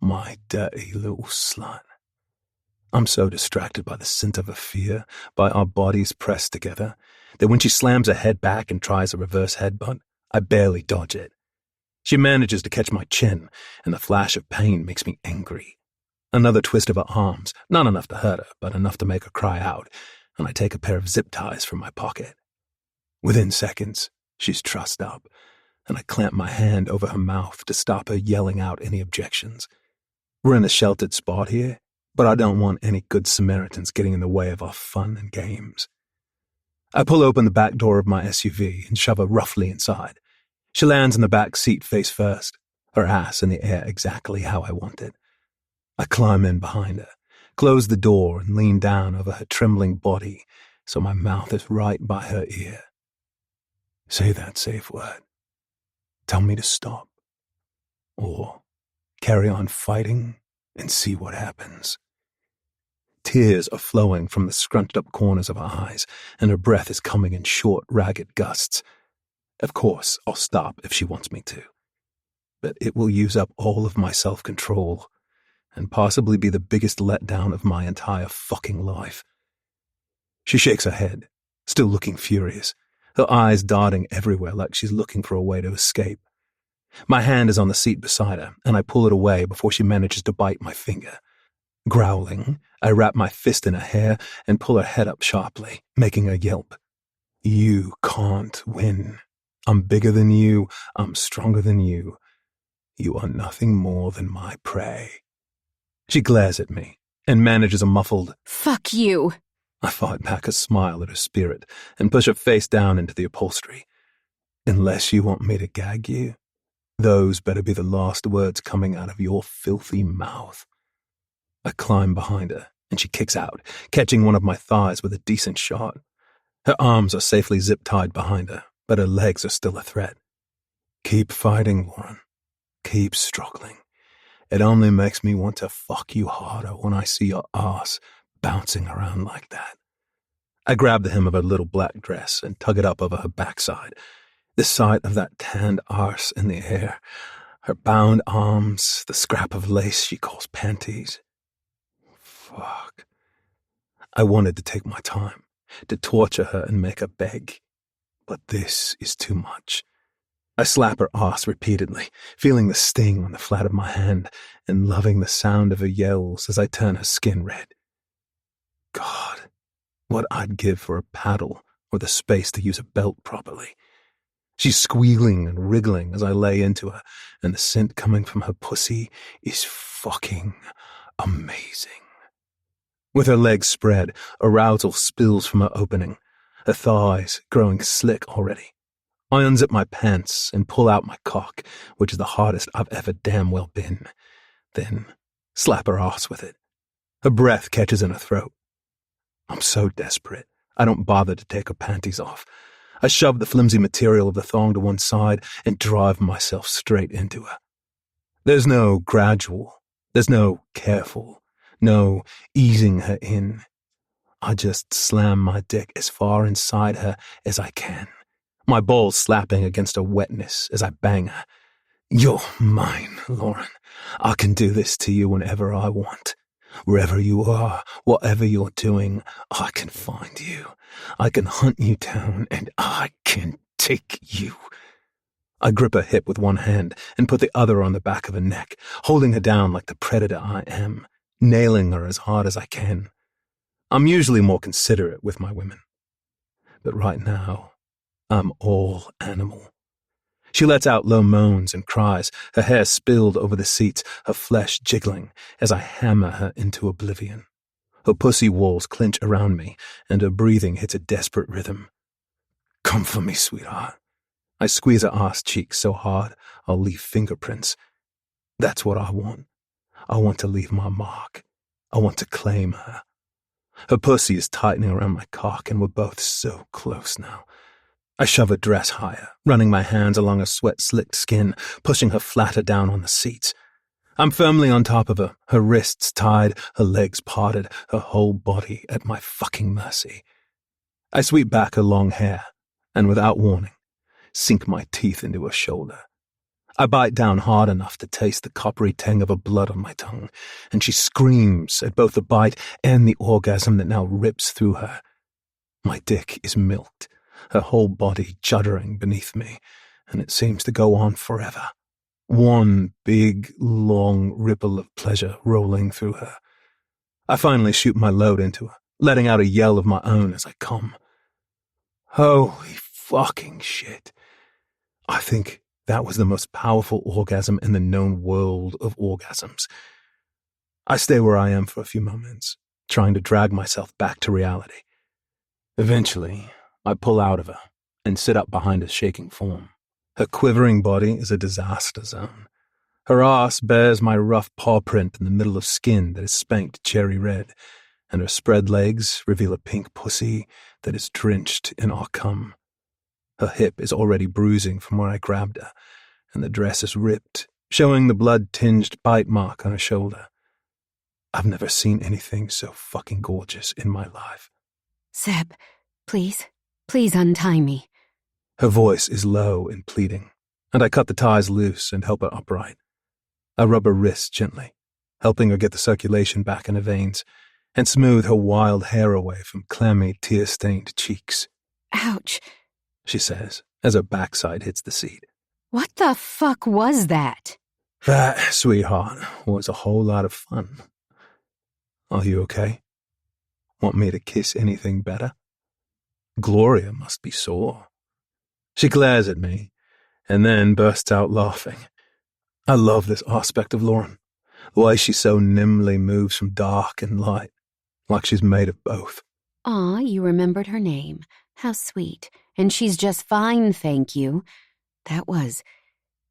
my dirty little slut." I'm so distracted by the scent of her fear, by our bodies pressed together, that when she slams her head back and tries a reverse headbutt, I barely dodge it. She manages to catch my chin, and the flash of pain makes me angry. Another twist of her arms, not enough to hurt her, but enough to make her cry out, and I take a pair of zip ties from my pocket. Within seconds, she's trussed up, and I clamp my hand over her mouth to stop her yelling out any objections. We're in a sheltered spot here, but I don't want any good Samaritans getting in the way of our fun and games. I pull open the back door of my SUV and shove her roughly inside. She lands in the back seat face first, her ass in the air exactly how I want it. I climb in behind her, close the door, and lean down over her trembling body so my mouth is right by her ear. "Say that safe word. Tell me to stop. Or carry on fighting, and see what happens. Tears are flowing from the scrunched-up corners of her eyes, and her breath is coming in short, ragged gusts. Of course, I'll stop if she wants me to. But it will use up all of my self-control, and possibly be the biggest letdown of my entire fucking life. She shakes her head, still looking furious, her eyes darting everywhere like she's looking for a way to escape. My hand is on the seat beside her, and I pull it away before she manages to bite my finger. Growling, I wrap my fist in her hair and pull her head up sharply, making her yelp. You can't win. I'm bigger than you. I'm stronger than you. You are nothing more than my prey. She glares at me and manages a muffled, Fuck you. I fight back a smile at her spirit and push her face down into the upholstery. Unless you want me to gag you, those better be the last words coming out of your filthy mouth. I climb behind her, and she kicks out, catching one of my thighs with a decent shot. Her arms are safely zip-tied behind her, but her legs are still a threat. Keep fighting, Lauren. Keep struggling. It only makes me want to fuck you harder when I see your ass bouncing around like that. I grab the hem of her little black dress and tug it up over her backside. The sight of that tanned arse in the air, her bound arms, the scrap of lace she calls panties. Fuck. I wanted to take my time, to torture her and make her beg. But this is too much. I slap her ass repeatedly, feeling the sting on the flat of my hand and loving the sound of her yells as I turn her skin red. God, what I'd give for a paddle or the space to use a belt properly. She's squealing and wriggling as I lay into her, and the scent coming from her pussy is fucking amazing. With her legs spread, arousal spills from her opening, her thighs growing slick already. I unzip my pants and pull out my cock, which is the hardest I've ever damn well been. Then slap her ass with it. Her breath catches in her throat. I'm so desperate, I don't bother to take her panties off. I shove the flimsy material of the thong to one side and drive myself straight into her. There's no gradual, there's no careful, no easing her in. I just slam my dick as far inside her as I can, my balls slapping against her wetness as I bang her. You're mine, Lauren. I can do this to you whenever I want. Wherever you are, whatever you're doing, I can find you. I can hunt you down, and I can take you. I grip her hip with one hand and put the other on the back of her neck, holding her down like the predator I am, nailing her as hard as I can. I'm usually more considerate with my women, but right now, I'm all animal. She lets out low moans and cries, her hair spilled over the seats, her flesh jiggling as I hammer her into oblivion. Her pussy walls clench around me, and her breathing hits a desperate rhythm. Come for me, sweetheart. I squeeze her ass cheeks so hard I'll leave fingerprints. That's what I want. I want to leave my mark. I want to claim her. Her pussy is tightening around my cock, and we're both so close now. I shove her dress higher, running my hands along her sweat-slicked skin, pushing her flatter down on the seats. I'm firmly on top of her, her wrists tied, her legs parted, her whole body at my fucking mercy. I sweep back her long hair, and without warning, sink my teeth into her shoulder. I bite down hard enough to taste the coppery tang of her blood on my tongue, and she screams at both the bite and the orgasm that now rips through her. My dick is milked, her whole body juddering beneath me, and it seems to go on forever. One big, long ripple of pleasure rolling through her. I finally shoot my load into her, letting out a yell of my own as I come. Holy fucking shit. I think that was the most powerful orgasm in the known world of orgasms. I stay where I am for a few moments, trying to drag myself back to reality. Eventually, I pull out of her and sit up behind her shaking form. Her quivering body is a disaster zone. Her ass bears my rough paw print in the middle of skin that is spanked cherry red, and her spread legs reveal a pink pussy that is drenched in our cum. Her hip is already bruising from where I grabbed her, and the dress is ripped showing the blood-tinged bite mark on her shoulder. I've never seen anything so fucking gorgeous in my life. Seb, please untie me. Her voice is low and pleading, and I cut the ties loose and help her upright. I rub her wrist gently, helping her get the circulation back in her veins, and smooth her wild hair away from clammy, tear-stained cheeks. Ouch, She says, as her backside hits the seat. what the fuck was that? That, sweetheart, was a whole lot of fun. Are you okay? Want me to kiss anything better? Gloria must be sore. She glares at me, and then bursts out laughing. I love this aspect of Lauren, the way she so nimbly moves from dark and light, like she's made of both. Aw, you remembered her name. How sweet. And she's just fine, thank you. That was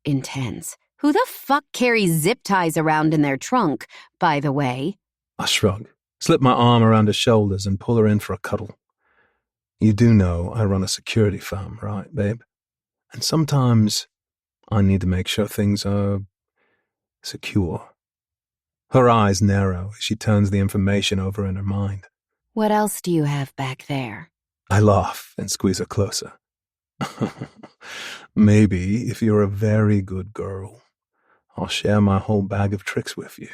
intense. Who the fuck carries zip ties around in their trunk, by the way? I shrug, slip my arm around her shoulders and pull her in for a cuddle. You do know I run a security firm, right, babe? And sometimes I need to make sure things are secure. Her eyes narrow as she turns the information over in her mind. What else do you have back there? I laugh and squeeze her closer. Maybe if you're a very good girl, I'll share my whole bag of tricks with you.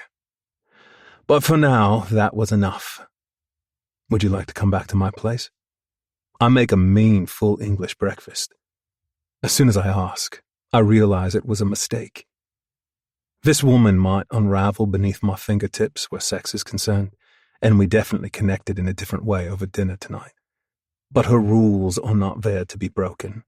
But for now, that was enough. Would you like to come back to my place? I make a mean full English breakfast. As soon as I ask, I realize it was a mistake. This woman might unravel beneath my fingertips where sex is concerned, and we definitely connected in a different way over dinner tonight. But her rules are not there to be broken.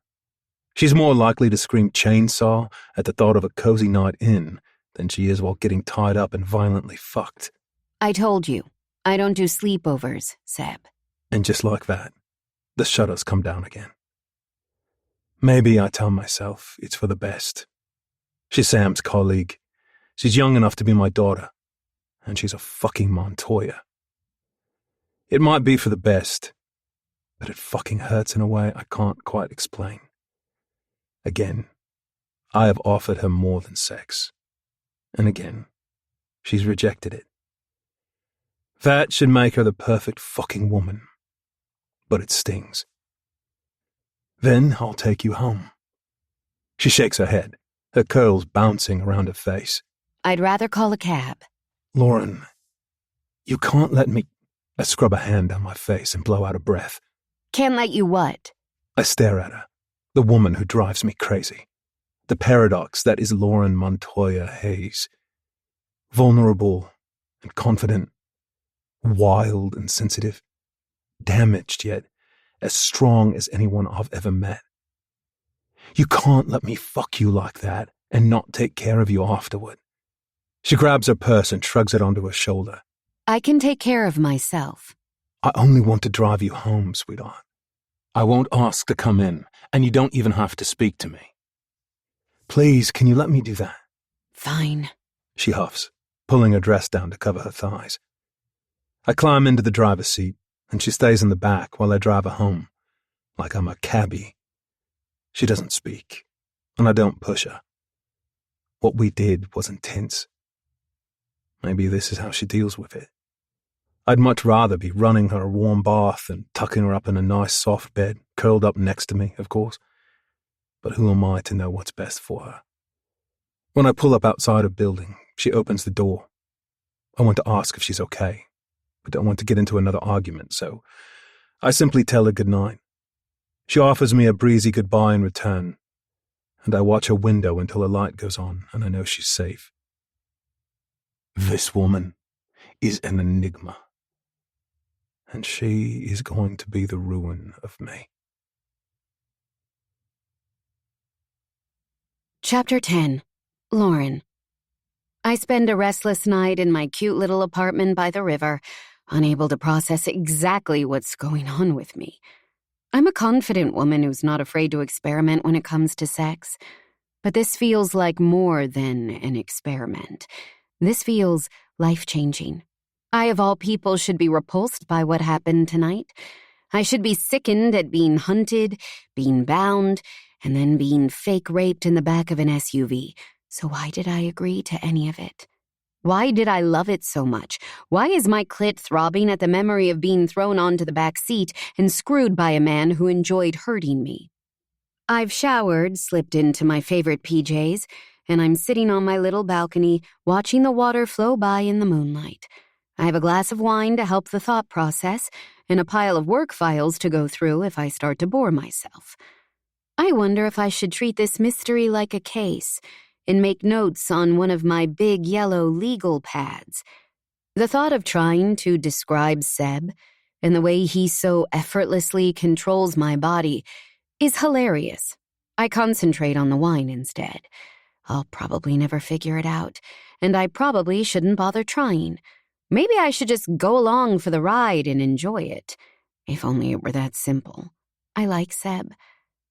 She's more likely to scream chainsaw at the thought of a cozy night in than she is while getting tied up and violently fucked. I told you, I don't do sleepovers, Seb. And just like that, the shutters come down again. Maybe I tell myself it's for the best. She's Sam's colleague. She's young enough to be my daughter. And she's a fucking Montoya. It might be for the best, but it fucking hurts in a way I can't quite explain. Again, I have offered her more than sex. And again, she's rejected it. That should make her the perfect fucking woman. But it stings. Then I'll take you home. She shakes her head, her curls bouncing around her face. I'd rather call a cab. Lauren, you can't let me... I scrub a hand down my face and blow out a breath. Can't let you what? I stare at her, the woman who drives me crazy. The paradox that is Lauren Montoya Hayes. Vulnerable and confident, wild and sensitive, damaged yet as strong as anyone I've ever met. You can't let me fuck you like that and not take care of you afterward. She grabs her purse and shrugs it onto her shoulder. I can take care of myself. I only want to drive you home, sweetheart. I won't ask to come in, and you don't even have to speak to me. Please, can you let me do that? Fine. She huffs, pulling her dress down to cover her thighs. I climb into the driver's seat, and she stays in the back while I drive her home, like I'm a cabbie. She doesn't speak, and I don't push her. What we did was intense. Maybe this is how she deals with it. I'd much rather be running her a warm bath and tucking her up in a nice soft bed, curled up next to me, of course. But who am I to know what's best for her? When I pull up outside her building, she opens the door. I want to ask if she's okay, but don't want to get into another argument, so I simply tell her goodnight. She offers me a breezy goodbye in return, and I watch her window until a light goes on and I know she's safe. This woman is an enigma, and she is going to be the ruin of me. Chapter 10. Lauren. I spend a restless night in my cute little apartment by the river, unable to process exactly what's going on with me. I'm a confident woman who's not afraid to experiment when it comes to sex. But this feels like more than an experiment. This feels life-changing. I, of all people, should be repulsed by what happened tonight. I should be sickened at being hunted, being bound, and then being fake raped in the back of an SUV, So why did I agree to any of it? Why did I love it so much? Why is my clit throbbing at the memory of being thrown onto the back seat and screwed by a man who enjoyed hurting me? I've showered, slipped into my favorite PJs, and I'm sitting on my little balcony watching the water flow by in the moonlight. I have a glass of wine to help the thought process and a pile of work files to go through if I start to bore myself. I wonder if I should treat this mystery like a case and make notes on one of my big yellow legal pads. The thought of trying to describe Seb and the way he so effortlessly controls my body is hilarious. I concentrate on the wine instead. I'll probably never figure it out, and I probably shouldn't bother trying. Maybe I should just go along for the ride and enjoy it. If only it were that simple. I like Seb.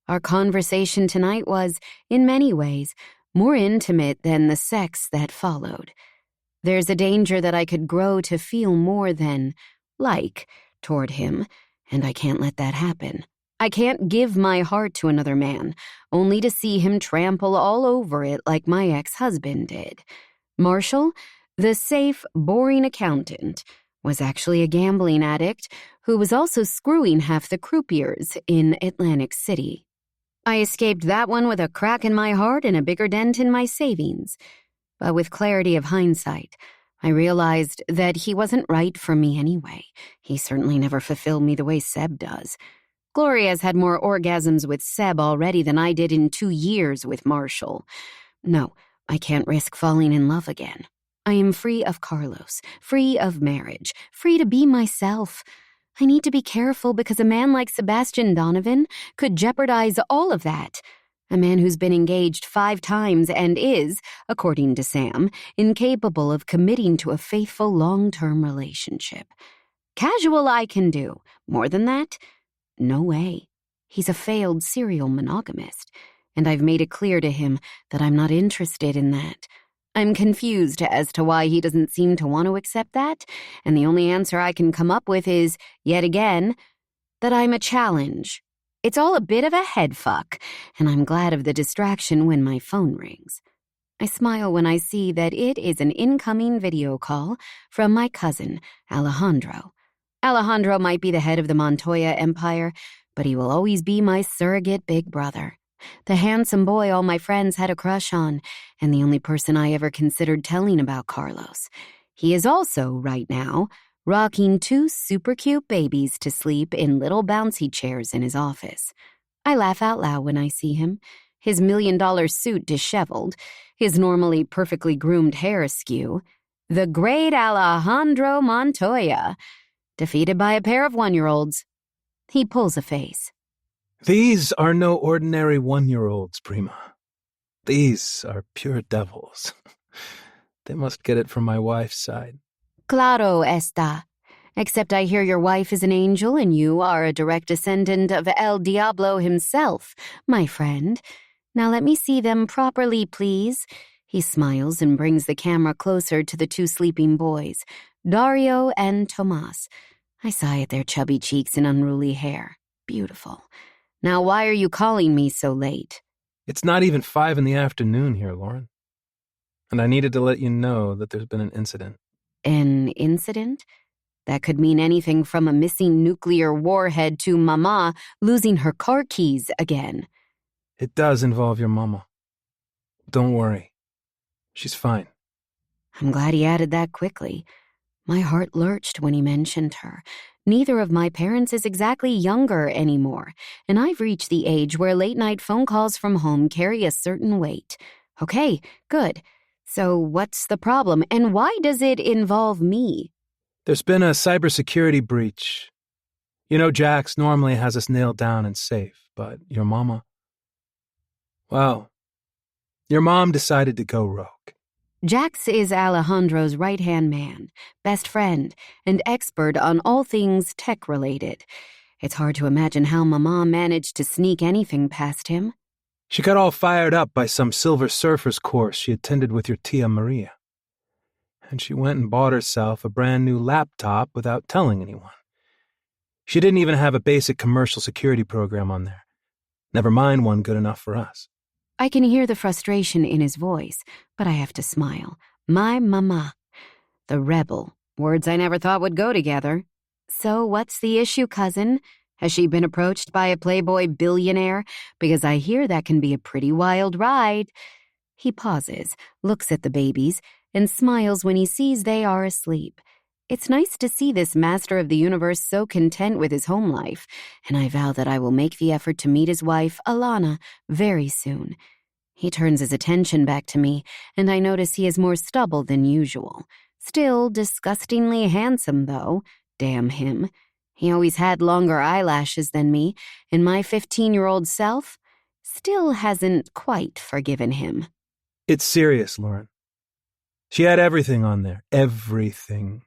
Our conversation tonight was, in many ways, more intimate than the sex that followed. There's a danger that I could grow to feel more than like toward him, and I can't let that happen. I can't give my heart to another man, only to see him trample all over it like my ex-husband did. Marshall, the safe, boring accountant, was actually a gambling addict who was also screwing half the croupiers in Atlantic City. I escaped that one with a crack in my heart and a bigger dent in my savings. But with clarity of hindsight, I realized that he wasn't right for me anyway. He certainly never fulfilled me the way Seb does. Gloria's had more orgasms with Seb already than I did in 2 years with Marshall. No, I can't risk falling in love again. I am free of Carlos, free of marriage, free to be myself. I need to be careful because a man like Sebastian Donovan could jeopardize all of that. A man who's been engaged 5 times and is, according to Sam, incapable of committing to a faithful long-term relationship. Casual I can do. More than that? No way. He's a failed serial monogamist, and I've made it clear to him that I'm not interested in that. I'm confused as to why he doesn't seem to want to accept that, and the only answer I can come up with is, yet again, that I'm a challenge. It's all a bit of a head fuck, and I'm glad of the distraction when my phone rings. I smile when I see that it is an incoming video call from my cousin, Alejandro. Alejandro might be the head of the Montoya Empire, but he will always be my surrogate big brother. The handsome boy all my friends had a crush on, and the only person I ever considered telling about Carlos. He is also, right now, rocking 2 super cute babies to sleep in little bouncy chairs in his office. I laugh out loud when I see him, his $1 million suit disheveled, his normally perfectly groomed hair askew. The great Alejandro Montoya, defeated by a pair of 1-year-olds. He pulls a face. These are no ordinary 1-year-olds, Prima. These are pure devils. They must get it from my wife's side. Claro está. Except I hear your wife is an angel and you are a direct descendant of El Diablo himself, my friend. Now let me see them properly, please. He smiles and brings the camera closer to the 2 sleeping boys, Dario and Tomas. I sigh at their chubby cheeks and unruly hair. Beautiful. Now why are you calling me so late? It's not even 5 in the afternoon here, Lauren. And I needed to let you know that there's been an incident. An incident? That could mean anything from a missing nuclear warhead to Mama losing her car keys again. It does involve your mama. Don't worry. She's fine. I'm glad he added that quickly. My heart lurched when he mentioned her. Neither of my parents is exactly younger anymore, and I've reached the age where late-night phone calls from home carry a certain weight. Okay, good. So what's the problem, and why does it involve me? There's been a cybersecurity breach. You know, Jax normally has us nailed down and safe, but your mama... Well, your mom decided to go rogue. Jax is Alejandro's right-hand man, best friend, and expert on all things tech-related. It's hard to imagine how Mama managed to sneak anything past him. She got all fired up by some Silver Surfers course she attended with your Tia Maria. And she went and bought herself a brand new laptop without telling anyone. She didn't even have a basic commercial security program on there. Never mind one good enough for us. I can hear the frustration in his voice, but I have to smile. My mama. The rebel. Words I never thought would go together. So what's the issue, cousin? Has she been approached by a playboy billionaire? Because I hear that can be a pretty wild ride. He pauses, looks at the babies, and smiles when he sees they are asleep. It's nice to see this master of the universe so content with his home life, and I vow that I will make the effort to meet his wife, Alana, very soon. He turns his attention back to me, and I notice he is more stubble than usual. Still disgustingly handsome, though. Damn him. He always had longer eyelashes than me, and my 15-year-old self still hasn't quite forgiven him. It's serious, Lauren. She had everything on there. Everything.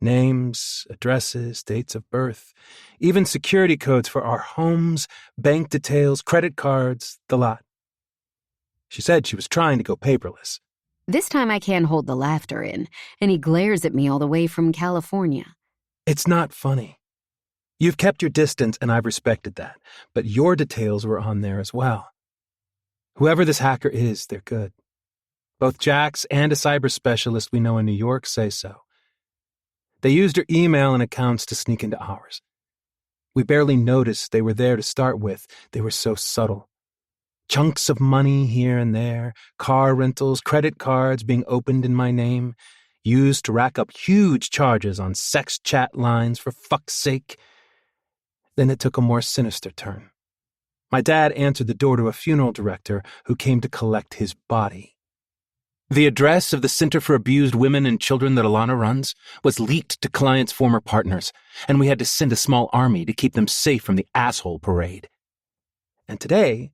Names, addresses, dates of birth, even security codes for our homes, bank details, credit cards, the lot. She said she was trying to go paperless. This time I can't hold the laughter in, and he glares at me all the way from California. It's not funny. You've kept your distance, and I've respected that, but your details were on there as well. Whoever this hacker is, they're good. Both Jax and a cyber specialist we know in New York say so. They used her email and accounts to sneak into ours. We barely noticed they were there to start with. They were so subtle. Chunks of money here and there, car rentals, credit cards being opened in my name, used to rack up huge charges on sex chat lines, for fuck's sake. Then it took a more sinister turn. My dad answered the door to a funeral director who came to collect his body. The address of the Center for Abused Women and Children that Alana runs was leaked to clients' former partners, and we had to send a small army to keep them safe from the asshole parade. And today,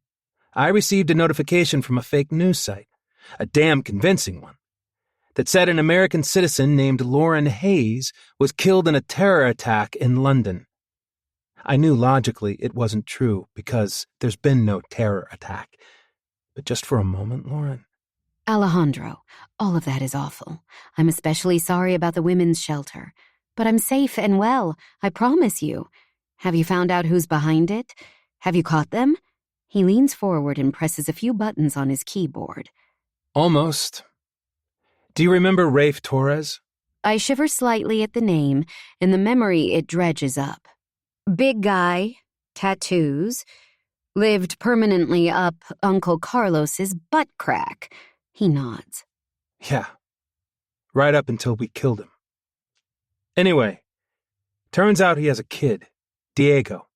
I received a notification from a fake news site, a damn convincing one, that said an American citizen named Lauren Hayes was killed in a terror attack in London. I knew logically it wasn't true because there's been no terror attack. But just for a moment, Lauren. Alejandro, all of that is awful. I'm especially sorry about the women's shelter. But I'm safe and well, I promise you. Have you found out who's behind it? Have you caught them? He leans forward and presses a few buttons on his keyboard. Almost. Do you remember Rafe Torres? I shiver slightly at the name, and the memory it dredges up. Big guy, tattoos, lived permanently up Uncle Carlos's butt crack. He nods. Yeah. Right up until we killed him. Anyway, turns out he has a kid, Diego.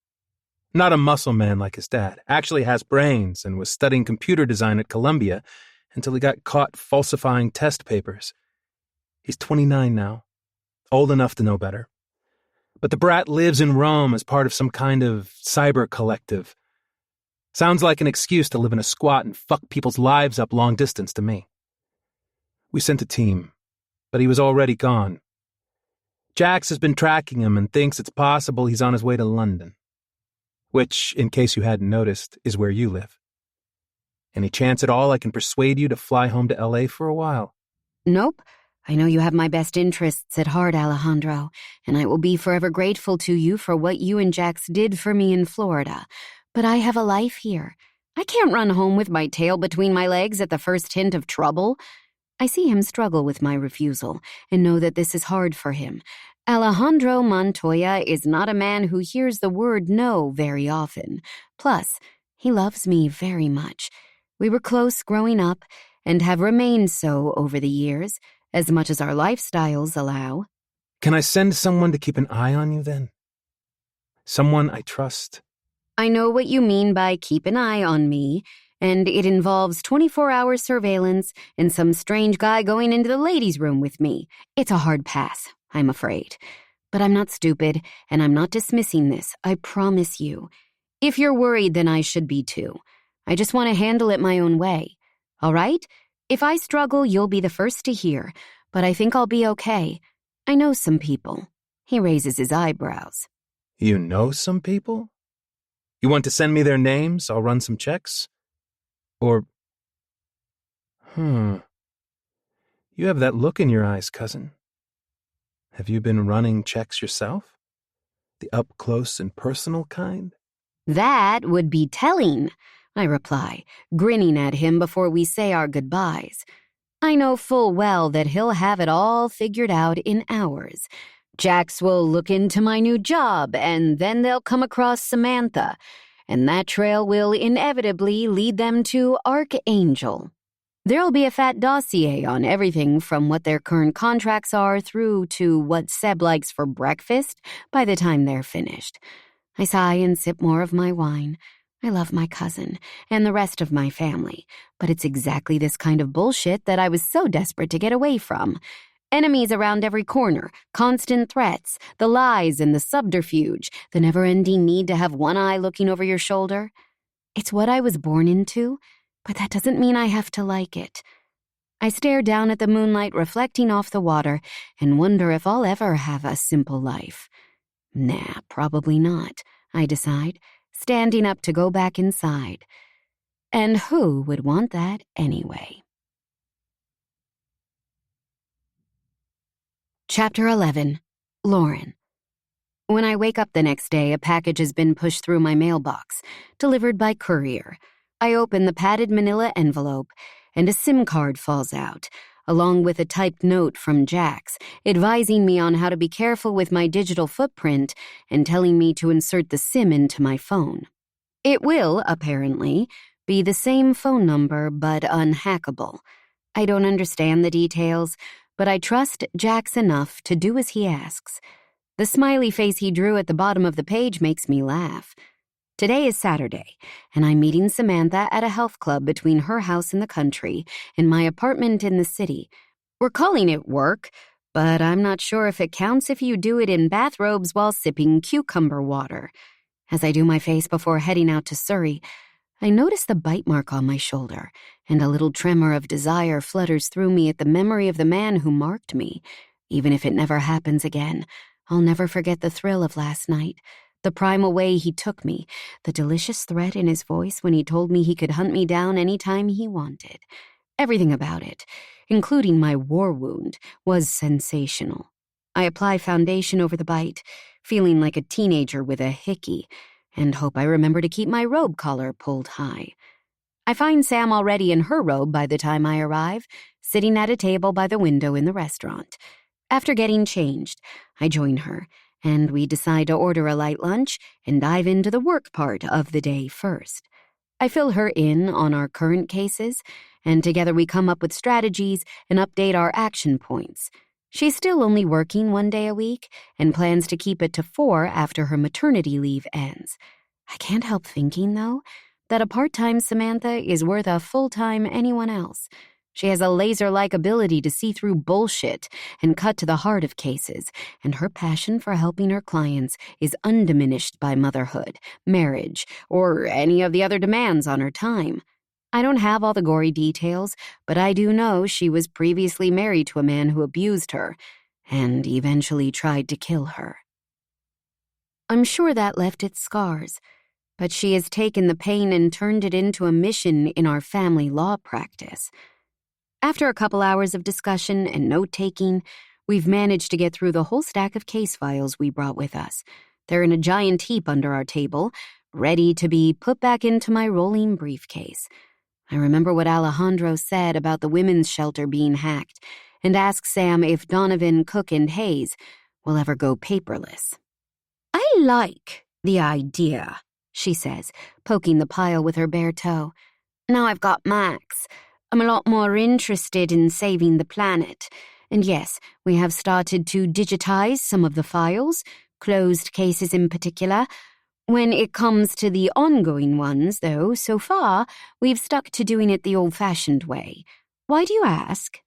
Not a muscle man like his dad. Actually has brains and was studying computer design at Columbia until he got caught falsifying test papers. He's 29 now, old enough to know better. But the brat lives in Rome as part of some kind of cyber collective. Sounds like an excuse to live in a squat and fuck people's lives up long distance to me. We sent a team, but he was already gone. Jax has been tracking him and thinks it's possible he's on his way to London. Which, in case you hadn't noticed, is where you live. Any chance at all I can persuade you to fly home to L.A. for a while? Nope. I know you have my best interests at heart, Alejandro, and I will be forever grateful to you for what you and Jax did for me in Florida. But I have a life here. I can't run home with my tail between my legs at the first hint of trouble. I see him struggle with my refusal and know that this is hard for him. Alejandro Montoya is not a man who hears the word no very often. Plus, he loves me very much. We were close growing up and have remained so over the years, as much as our lifestyles allow. Can I send someone to keep an eye on you then? Someone I trust? I know what you mean by keep an eye on me, and it involves 24-hour surveillance and some strange guy going into the ladies' room with me. It's a hard pass, I'm afraid. But I'm not stupid, and I'm not dismissing this, I promise you. If you're worried, then I should be too. I just want to handle it my own way. All right? If I struggle, you'll be the first to hear, but I think I'll be okay. I know some people. He raises his eyebrows. You know some people? You want to send me their names? I'll run some checks? Or... You have that look in your eyes, cousin. Have you been running checks yourself? The up-close and personal kind? That would be telling. I reply, grinning at him before we say our goodbyes. I know full well that he'll have it all figured out in hours. Jax will look into my new job, and then they'll come across Samantha, and that trail will inevitably lead them to Archangel. There'll be a fat dossier on everything from what their current contracts are through to what Seb likes for breakfast by the time they're finished. I sigh and sip more of my wine. I love my cousin and the rest of my family, but it's exactly this kind of bullshit that I was so desperate to get away from. Enemies around every corner, constant threats, the lies and the subterfuge, the never-ending need to have one eye looking over your shoulder. It's what I was born into, but that doesn't mean I have to like it. I stare down at the moonlight reflecting off the water and wonder if I'll ever have a simple life. Nah, probably not, I decide, standing up to go back inside. And who would want that anyway? Chapter 11. Lauren. When I wake up the next day, a package has been pushed through my mailbox, delivered by courier. I open the padded manila envelope, and a SIM card falls out, along with a typed note from Jax, advising me on how to be careful with my digital footprint and telling me to insert the SIM into my phone. It will, apparently, be the same phone number, but unhackable. I don't understand the details, but I trust Jax enough to do as he asks. The smiley face he drew at the bottom of the page makes me laugh. Today is Saturday, and I'm meeting Samantha at a health club between her house in the country and my apartment in the city. We're calling it work, but I'm not sure if it counts if you do it in bathrobes while sipping cucumber water. As I do my face before heading out to Surrey, I notice the bite mark on my shoulder, and a little tremor of desire flutters through me at the memory of the man who marked me. Even if it never happens again, I'll never forget the thrill of last night, the primal way he took me, the delicious threat in his voice when he told me he could hunt me down any time he wanted. Everything about it, including my war wound, was sensational. I apply foundation over the bite, feeling like a teenager with a hickey, and hope I remember to keep my robe collar pulled high. I find Sam already in her robe by the time I arrive, sitting at a table by the window in the restaurant. After getting changed, I join her, and we decide to order a light lunch and dive into the work part of the day first. I fill her in on our current cases, and together we come up with strategies and update our action points. She's still only working 1 day a week and plans to keep it to 4 after her maternity leave ends. I can't help thinking, though, that a part-time Samantha is worth a full-time anyone else. She has a laser-like ability to see through bullshit and cut to the heart of cases, and her passion for helping her clients is undiminished by motherhood, marriage, or any of the other demands on her time. I don't have all the gory details, but I do know she was previously married to a man who abused her and eventually tried to kill her. I'm sure that left its scars, but she has taken the pain and turned it into a mission in our family law practice. After a couple hours of discussion and note-taking, we've managed to get through the whole stack of case files we brought with us. They're in a giant heap under our table, ready to be put back into my rolling briefcase. I remember what Alejandro said about the women's shelter being hacked and ask Sam if Donovan, Cook, and Hayes will ever go paperless. "I like the idea," she says, poking the pile with her bare toe. "Now I've got Max, I'm a lot more interested in saving the planet. And yes, we have started to digitize some of the files, closed cases in particular. When it comes to the ongoing ones, though, so far, we've stuck to doing it the old-fashioned way. Why do you ask?"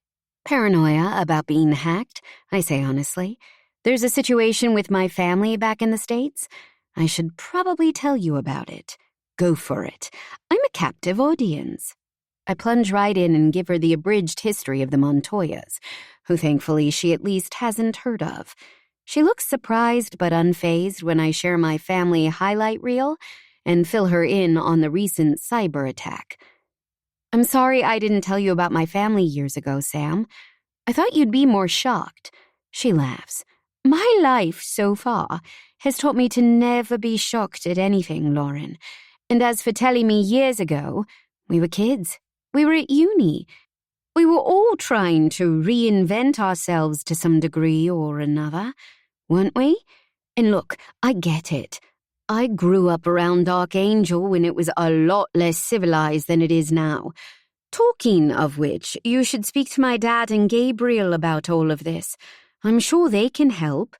"Paranoia about being hacked," I say honestly. "There's a situation with my family back in the States. I should probably tell you about it." "Go for it. I'm a captive audience." I plunge right in and give her the abridged history of the Montoyas, who thankfully she at least hasn't heard of. She looks surprised but unfazed when I share my family highlight reel and fill her in on the recent cyber attack. "I'm sorry I didn't tell you about my family years ago, Sam. I thought you'd be more shocked." She laughs. "My life so far has taught me to never be shocked at anything, Lauren. And as for telling me years ago, we were kids. We were at uni. We were all trying to reinvent ourselves to some degree or another, weren't we? And look, I get it. I grew up around Dark Angel when it was a lot less civilized than it is now. Talking of which, you should speak to my dad and Gabriel about all of this. I'm sure they can help.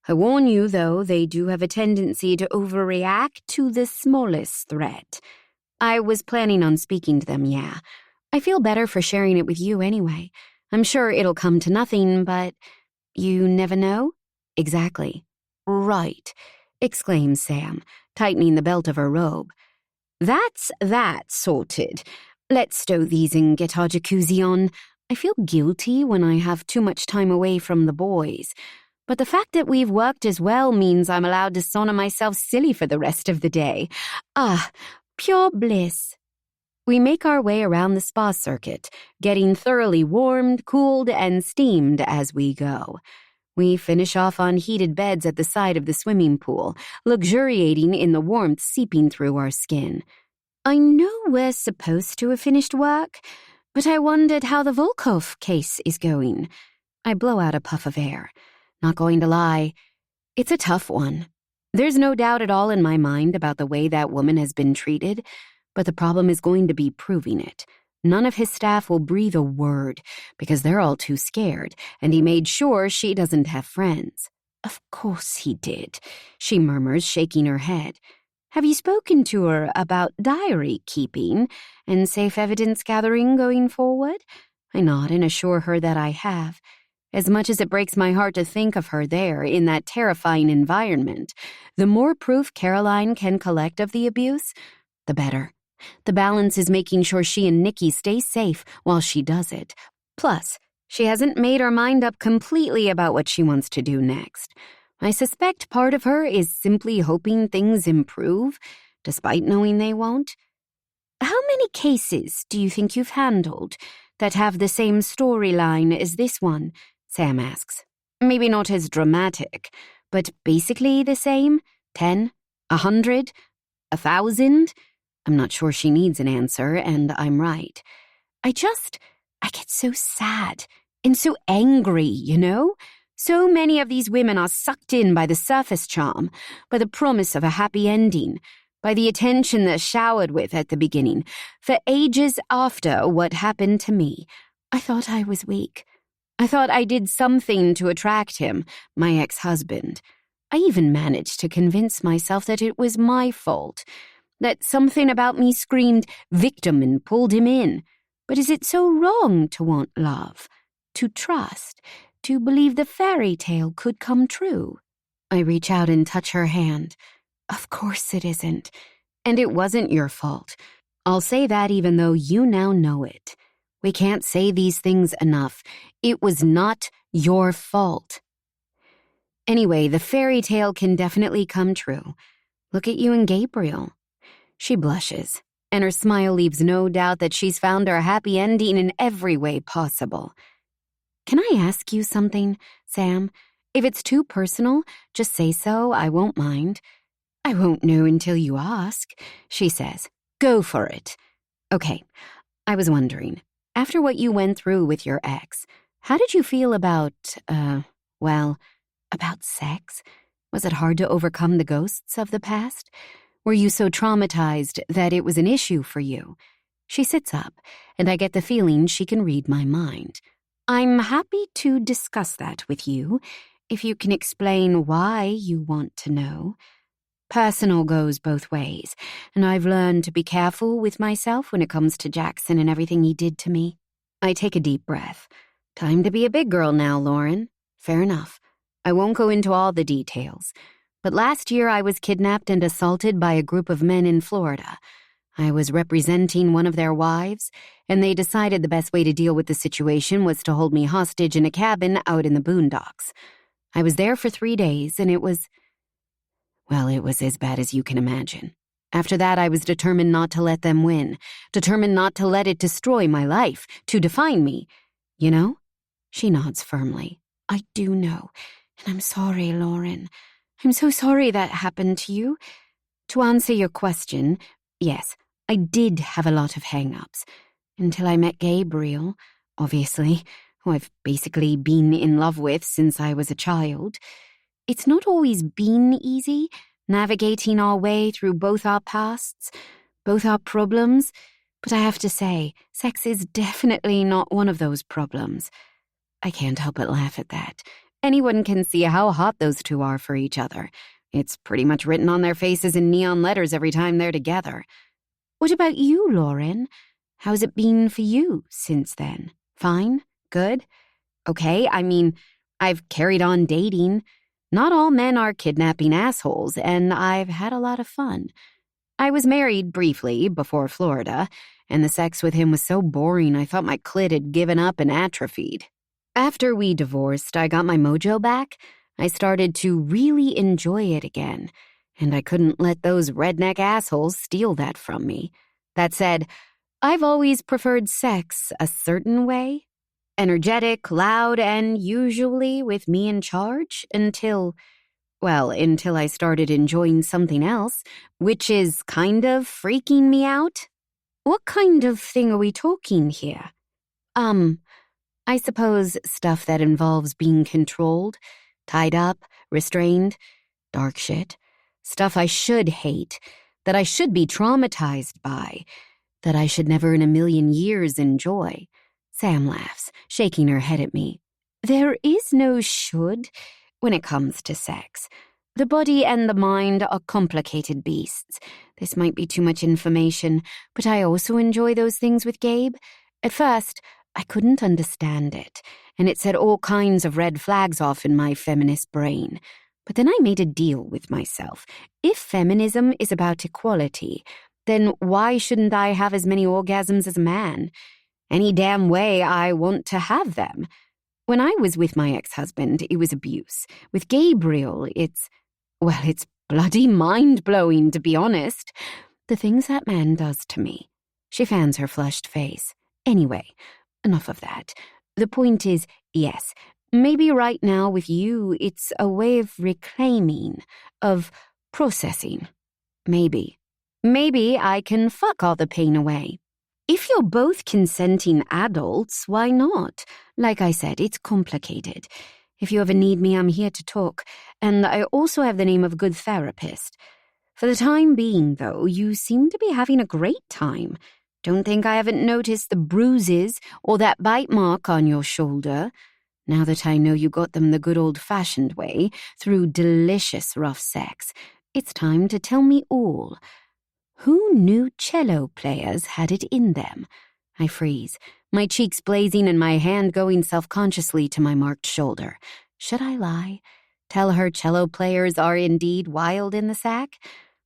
I warn you, though, they do have a tendency to overreact to the smallest threat. I was planning on speaking to them, yeah. I feel better for sharing it with you anyway. I'm sure it'll come to nothing, but you never know? Exactly. Right, exclaims Sam, tightening the belt of her robe. That's that sorted. Let's stow these and get our jacuzzi on. I feel guilty when I have too much time away from the boys. But the fact that we've worked as well means I'm allowed to sauna myself silly for the rest of the day. Ah, pure bliss. We make our way around the spa circuit, getting thoroughly warmed, cooled, and steamed as we go. We finish off on heated beds at the side of the swimming pool, luxuriating in the warmth seeping through our skin. I know we're supposed to have finished work, but I wondered how the Volkov case is going. I blow out a puff of air. Not going to lie, it's a tough one. There's no doubt at all in my mind about the way that woman has been treated, but the problem is going to be proving it. None of his staff will breathe a word because they're all too scared, and he made sure she doesn't have friends. Of course he did, she murmurs, shaking her head. Have you spoken to her about diary keeping and safe evidence gathering going forward? I nod and assure her that I have. As much as it breaks my heart to think of her there in that terrifying environment, the more proof Caroline can collect of the abuse, the better. The balance is making sure she and Nikki stay safe while she does it. Plus, she hasn't made her mind up completely about what she wants to do next. I suspect part of her is simply hoping things improve, despite knowing they won't. How many cases do you think you've handled that have the same storyline as this one? Sam asks. Maybe not as dramatic, but basically the same? 10? 100? 1,000? I'm not sure she needs an answer, and I'm right. I get so sad and so angry, you know? So many of these women are sucked in by the surface charm, by the promise of a happy ending, by the attention they're showered with at the beginning. For ages after what happened to me, I thought I was weak. I thought I did something to attract him, my ex-husband. I even managed to convince myself that it was my fault, that something about me screamed victim and pulled him in. But is it so wrong to want love, to trust, to believe the fairy tale could come true? I reach out and touch her hand. Of course it isn't. And it wasn't your fault. I'll say that even though you now know it. We can't say these things enough. It was not your fault. Anyway, the fairy tale can definitely come true. Look at you and Gabriel. She blushes, and her smile leaves no doubt that she's found her happy ending in every way possible. Can I ask you something, Sam? If it's too personal, just say so, I won't mind. I won't know until you ask, she says. Go for it. Okay, I was wondering, after what you went through with your ex, how did you feel about sex? Was it hard to overcome the ghosts of the past? Were you so traumatized that it was an issue for you? She sits up, and I get the feeling she can read my mind. I'm happy to discuss that with you, if you can explain why you want to know. Personal goes both ways, and I've learned to be careful with myself when it comes to Jackson and everything he did to me. I take a deep breath. Time to be a big girl now, Lauren. Fair enough. I won't go into all the details. But last year I was kidnapped and assaulted by a group of men in Florida. I was representing one of their wives, and they decided the best way to deal with the situation was to hold me hostage in a cabin out in the boondocks. I was there for 3 days, and it was as bad as you can imagine. After that, I was determined not to let them win, determined not to let it destroy my life, to define me. You know? She nods firmly. I do know, and I'm sorry, Lauren. I'm so sorry that happened to you. To answer your question, Yes, I did have a lot of hang-ups. Until I met Gabriel, obviously, who I've basically been in love with since I was a child. It's not always been easy, navigating our way through both our pasts, both our problems, but I have to say, sex is definitely not one of those problems. I can't help but laugh at that. Anyone can see how hot those two are for each other. It's pretty much written on their faces in neon letters every time they're together. What about you, Lauren? How's it been for you since then? Fine? Good? Okay, I mean, I've carried on dating. Not all men are kidnapping assholes, and I've had a lot of fun. I was married briefly before Florida, and the sex with him was so boring I thought my clit had given up and atrophied. After we divorced, I got my mojo back. I started to really enjoy it again, and I couldn't let those redneck assholes steal that from me. That said, I've always preferred sex a certain way. Energetic, loud, and usually with me in charge until I started enjoying something else, which is kind of freaking me out. What kind of thing are we talking here? I suppose stuff that involves being controlled, tied up, restrained, dark shit. Stuff I should hate, that I should be traumatized by, that I should never in a million years enjoy. Sam laughs, shaking her head at me. There is no should when it comes to sex. The body and the mind are complicated beasts. This might be too much information, but I also enjoy those things with Gabe. At first, I couldn't understand it, and it set all kinds of red flags off in my feminist brain. But then I made a deal with myself. If feminism is about equality, then why shouldn't I have as many orgasms as a man? Any damn way I want to have them. When I was with my ex-husband, it was abuse. With Gabriel, it's bloody mind-blowing, to be honest. The things that man does to me. She fans her flushed face. Anyway, enough of that. The point is, yes, maybe right now with you, it's a way of reclaiming, of processing. Maybe I can fuck all the pain away. If you're both consenting adults, why not? Like I said, it's complicated. If you ever need me, I'm here to talk, and I also have the name of a good therapist. For the time being, though, you seem to be having a great time. Don't think I haven't noticed the bruises or that bite mark on your shoulder. Now that I know you got them the good old-fashioned way, through delicious rough sex, it's time to tell me all. Who knew cello players had it in them? I freeze, my cheeks blazing and my hand going self-consciously to my marked shoulder. Should I lie? Tell her cello players are indeed wild in the sack?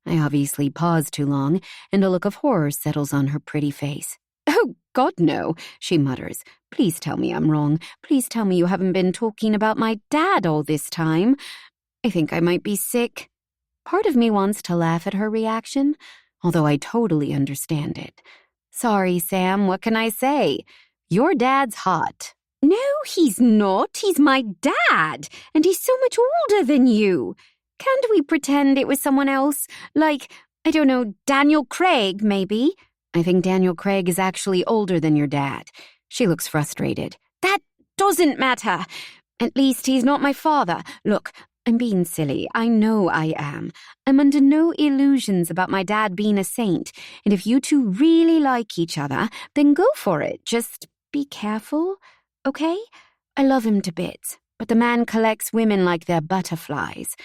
I obviously pause too long, and a look of horror settles on her pretty face. Oh, God, no, she mutters. Please tell me I'm wrong. Please tell me you haven't been talking about my dad all this time. I think I might be sick. Part of me wants to laugh at her reaction, although I totally understand it. Sorry, Sam, what can I say? Your dad's hot. No, he's not. He's my dad, and he's so much older than you. Can't we pretend it was someone else? Like, I don't know, Daniel Craig, maybe? I think Daniel Craig is actually older than your dad. She looks frustrated. That doesn't matter. At least he's not my father. Look, I'm being silly. I know I am. I'm under no illusions about my dad being a saint. And if you two really like each other, then go for it. Just be careful, okay? I love him to bits, but the man collects women like they're butterflies.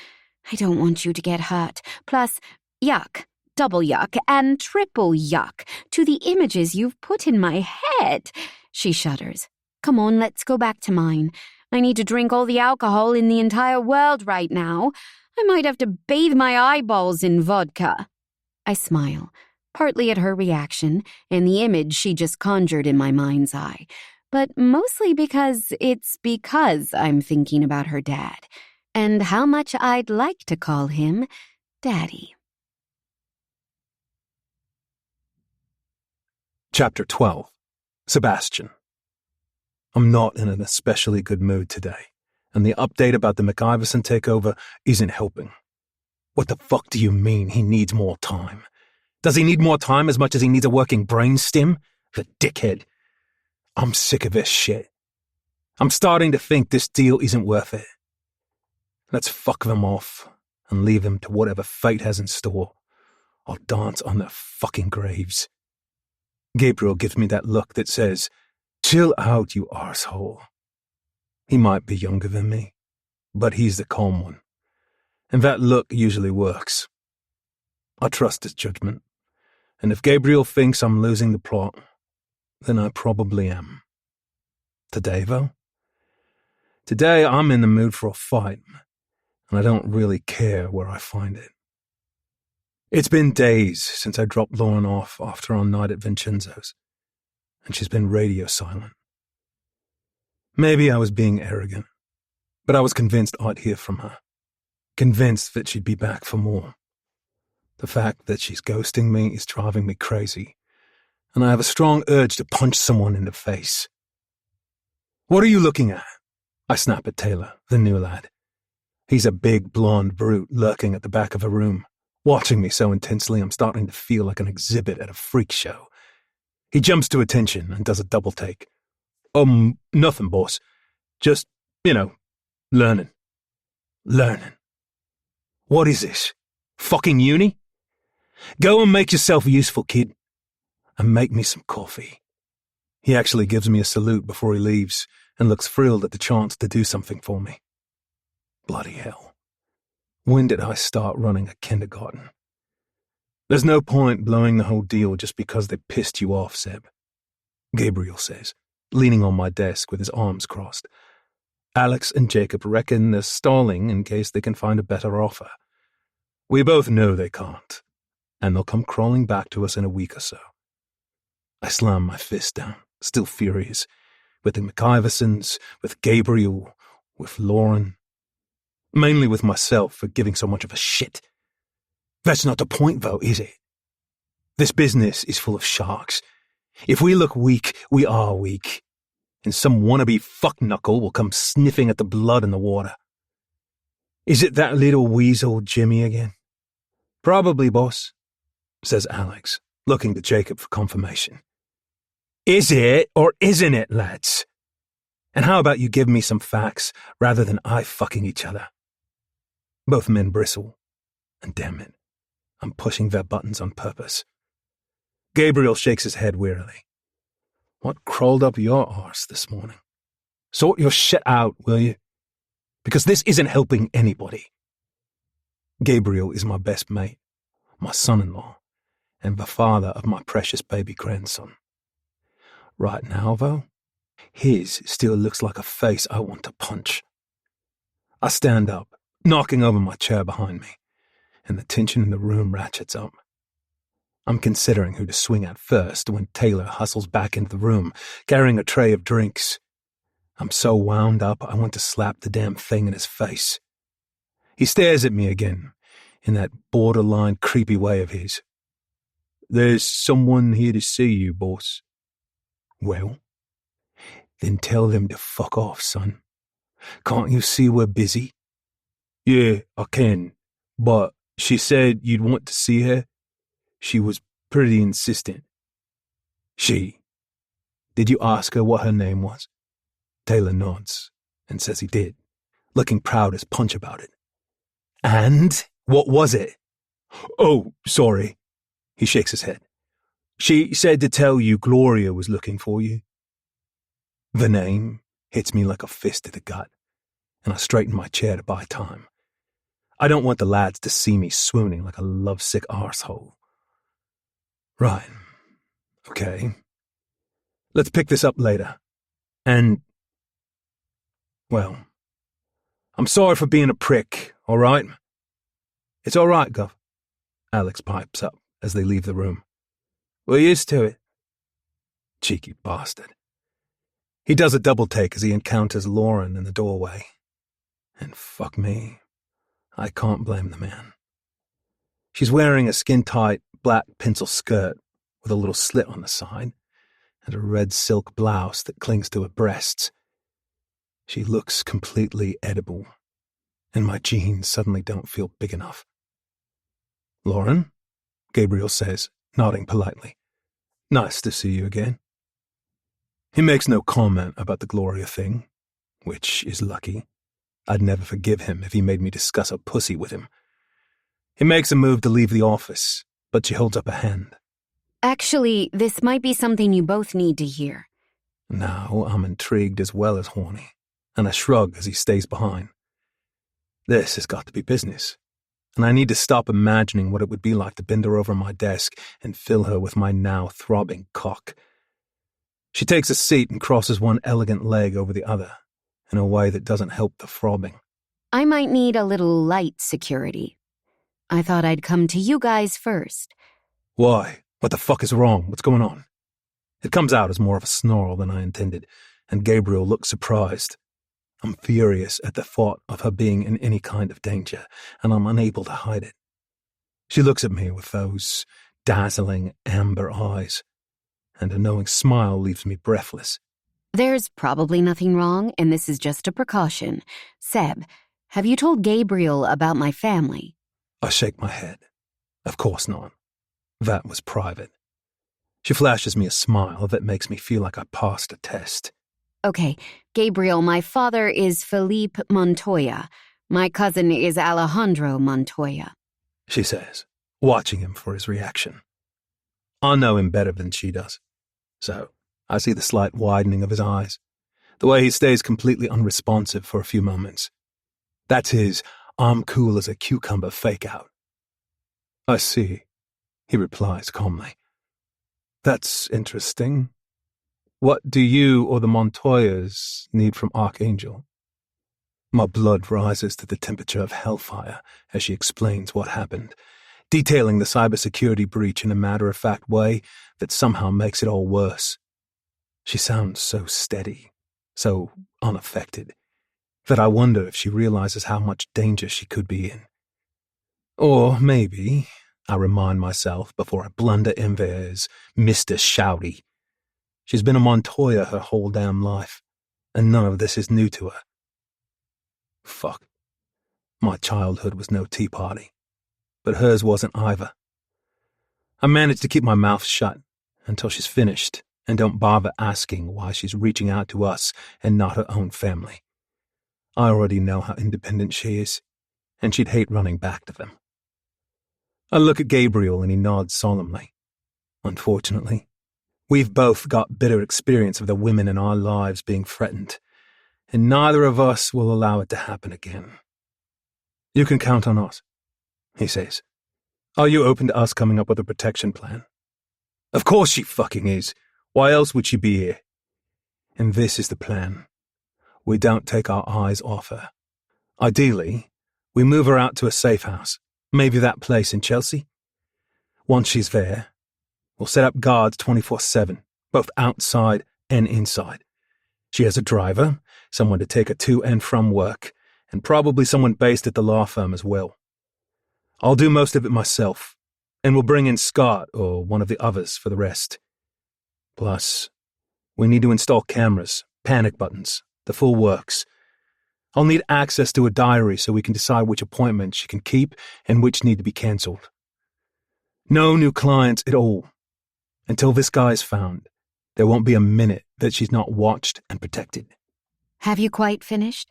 I don't want you to get hurt. Plus, yuck, double yuck, and triple yuck to the images you've put in my head. She shudders. Come on, let's go back to mine. I need to drink all the alcohol in the entire world right now. I might have to bathe my eyeballs in vodka. I smile, partly at her reaction and the image she just conjured in my mind's eye, but mostly because I'm thinking about her dad and how much I'd like to call him Daddy. Chapter 12. Sebastian. I'm not in an especially good mood today, and the update about the McIverson takeover isn't helping. What the fuck do you mean he needs more time? Does he need more time as much as he needs a working brain stim? The dickhead. I'm sick of this shit. I'm starting to think this deal isn't worth it. Let's fuck them off and leave them to whatever fate has in store. I'll dance on their fucking graves. Gabriel gives me that look that says, chill out, you arsehole. He might be younger than me, but he's the calm one. And that look usually works. I trust his judgment. And if Gabriel thinks I'm losing the plot, then I probably am. Today, though? Today, I'm in the mood for a fight, and I don't really care where I find it. It's been days since I dropped Lauren off after our night at Vincenzo's, and she's been radio silent. Maybe I was being arrogant, but I was convinced I'd hear from her. Convinced that she'd be back for more. The fact that she's ghosting me is driving me crazy, and I have a strong urge to punch someone in the face. What are you looking at? I snap at Taylor, the new lad. He's a big blonde brute lurking at the back of a room, watching me so intensely I'm starting to feel like an exhibit at a freak show. He jumps to attention and does a double take. Nothing, boss. Just, learning. Learning. What is this? Fucking uni? Go and make yourself useful, kid. And make me some coffee. He actually gives me a salute before he leaves and looks thrilled at the chance to do something for me. Bloody hell. When did I start running a kindergarten? There's no point blowing the whole deal just because they pissed you off, Seb. Gabriel says, leaning on my desk with his arms crossed. Alex and Jacob reckon they're stalling in case they can find a better offer. We both know they can't, and they'll come crawling back to us in a week or so. I slam my fist down, still furious, with the McIversons, with Gabriel, with Lauren. Mainly with myself for giving so much of a shit. That's not the point, though, is it? This business is full of sharks. If we look weak, we are weak. And some wannabe fuckknuckle will come sniffing at the blood in the water. Is it that little weasel Jimmy again? Probably, boss, says Alex, looking to Jacob for confirmation. Is it or isn't it, lads? And how about you give me some facts rather than fucking each other? Both men bristle, and damn it, I'm pushing their buttons on purpose. Gabriel shakes his head wearily. What crawled up your arse this morning? Sort your shit out, will you? Because this isn't helping anybody. Gabriel is my best mate, my son-in-law, and the father of my precious baby grandson. Right now, though, his still looks like a face I want to punch. I stand up, knocking over my chair behind me, and the tension in the room ratchets up. I'm considering who to swing at first when Taylor hustles back into the room, carrying a tray of drinks. I'm so wound up I want to slap the damn thing in his face. He stares at me again, in that borderline creepy way of his. There's someone here to see you, boss. Well, then tell them to fuck off, son. Can't you see we're busy? Yeah, I can, but she said you'd want to see her. She was pretty insistent. She? Did you ask her what her name was? Taylor nods and says he did, looking proud as punch about it. And? What was it? Oh, sorry. He shakes his head. She said to tell you Gloria was looking for you. The name hits me like a fist to the gut, and I straighten my chair to buy time. I don't want the lads to see me swooning like a lovesick arsehole. Right. Okay. Let's pick this up later. And, well, I'm sorry for being a prick, all right? It's all right, Gov. Alex pipes up as they leave the room. We're used to it. Cheeky bastard. He does a double take as he encounters Lauren in the doorway. And fuck me, I can't blame the man. She's wearing a skin-tight black pencil skirt with a little slit on the side and a red silk blouse that clings to her breasts. She looks completely edible, and my jeans suddenly don't feel big enough. Lauren? Gabriel says, nodding politely. Nice to see you again. He makes no comment about the Gloria thing, which is lucky. I'd never forgive him if he made me discuss a pussy with him. He makes a move to leave the office, but she holds up a hand. Actually, this might be something you both need to hear. Now I'm intrigued as well as horny, and I shrug as he stays behind. This has got to be business, and I need to stop imagining what it would be like to bend her over my desk and fill her with my now throbbing cock. She takes a seat and crosses one elegant leg over the other, in a way that doesn't help the throbbing. I might need a little light security. I thought I'd come to you guys first. Why? What the fuck is wrong? What's going on? It comes out as more of a snarl than I intended, and Gabriel looks surprised. I'm furious at the thought of her being in any kind of danger, and I'm unable to hide it. She looks at me with those dazzling amber eyes, and a knowing smile leaves me breathless. There's probably nothing wrong, and this is just a precaution. Seb, have you told Gabriel about my family? I shake my head. Of course not. That was private. She flashes me a smile that makes me feel like I passed a test. Okay, Gabriel, my father is Felipe Montoya. My cousin is Alejandro Montoya. She says, watching him for his reaction. I know him better than she does. So, I see the slight widening of his eyes, the way he stays completely unresponsive for a few moments. That's his I'm cool as a cucumber fake-out. I see, he replies calmly. That's interesting. What do you or the Montoyas need from Archangel? My blood rises to the temperature of hellfire as she explains what happened, detailing the cybersecurity breach in a matter-of-fact way that somehow makes it all worse. She sounds so steady, so unaffected, that I wonder if she realizes how much danger she could be in. Or maybe, I remind myself before I blunder in there as Mr. Shouty. She's been a Montoya her whole damn life, and none of this is new to her. Fuck. My childhood was no tea party, but hers wasn't either. I managed to keep my mouth shut until she's finished and don't bother asking why she's reaching out to us and not her own family. I already know how independent she is, and she'd hate running back to them. I look at Gabriel and he nods solemnly. Unfortunately, we've both got bitter experience of the women in our lives being threatened, and neither of us will allow it to happen again. You can count on us, he says. Are you open to us coming up with a protection plan? Of course she fucking is. Why else would she be here? And this is the plan. We don't take our eyes off her. Ideally, we move her out to a safe house, maybe that place in Chelsea. Once she's there, we'll set up guards 24/7, both outside and inside. She has a driver, someone to take her to and from work, and probably someone based at the law firm as well. I'll do most of it myself, and we'll bring in Scott or one of the others for the rest. Plus, we need to install cameras, panic buttons, the full works. I'll need access to a diary so we can decide which appointments she can keep and which need to be cancelled. No new clients at all. Until this guy's found, there won't be a minute that she's not watched and protected. Have you quite finished?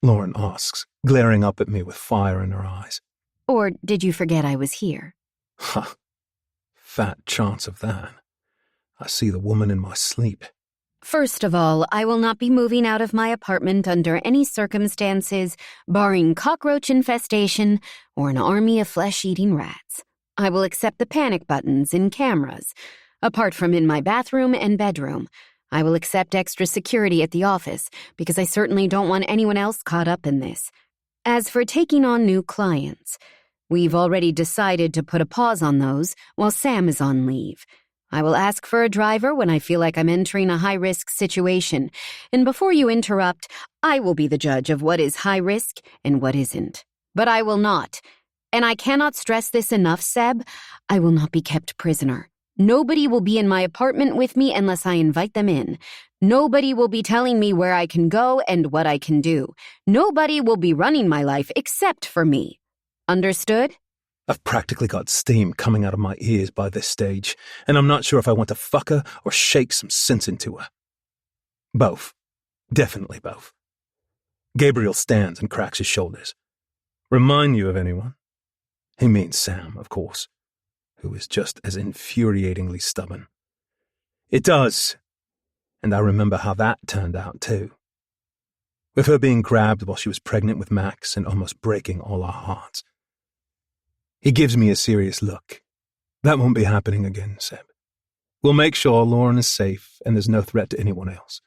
Lauren asks, glaring up at me with fire in her eyes. Or did you forget I was here? Ha! Fat chance of that. I see the woman in my sleep. First of all, I will not be moving out of my apartment under any circumstances, barring cockroach infestation or an army of flesh-eating rats. I will accept the panic buttons and cameras, apart from in my bathroom and bedroom. I will accept extra security at the office, because I certainly don't want anyone else caught up in this. As for taking on new clients, we've already decided to put a pause on those while Sam is on leave. I will ask for a driver when I feel like I'm entering a high-risk situation, and before you interrupt, I will be the judge of what is high risk and what isn't. But I will not. And I cannot stress this enough, Seb. I will not be kept prisoner. Nobody will be in my apartment with me unless I invite them in. Nobody will be telling me where I can go and what I can do. Nobody will be running my life except for me. Understood? I've practically got steam coming out of my ears by this stage, and I'm not sure if I want to fuck her or shake some sense into her. Both. Definitely both. Gabriel stands and cracks his shoulders. Remind you of anyone? He means Sam, of course, who is just as infuriatingly stubborn. It does, and I remember how that turned out too. With her being grabbed while she was pregnant with Max and almost breaking all our hearts. He gives me a serious look. That won't be happening again, Seb. We'll make sure Lauren is safe and there's no threat to anyone else.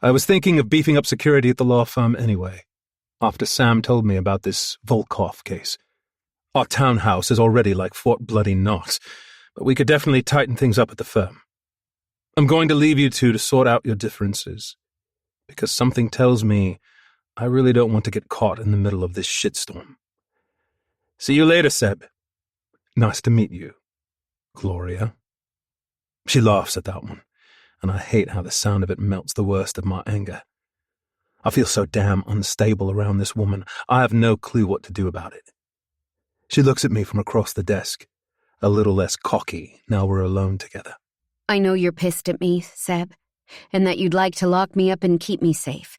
I was thinking of beefing up security at the law firm anyway, after Sam told me about this Volkov case. Our townhouse is already like Fort Bloody Knox, but we could definitely tighten things up at the firm. I'm going to leave you two to sort out your differences, because something tells me I really don't want to get caught in the middle of this shitstorm. See you later, Seb. Nice to meet you, Gloria. She laughs at that one, and I hate how the sound of it melts the worst of my anger. I feel so damn unstable around this woman, I have no clue what to do about it. She looks at me from across the desk, a little less cocky now we're alone together. I know you're pissed at me, Seb, and that you'd like to lock me up and keep me safe,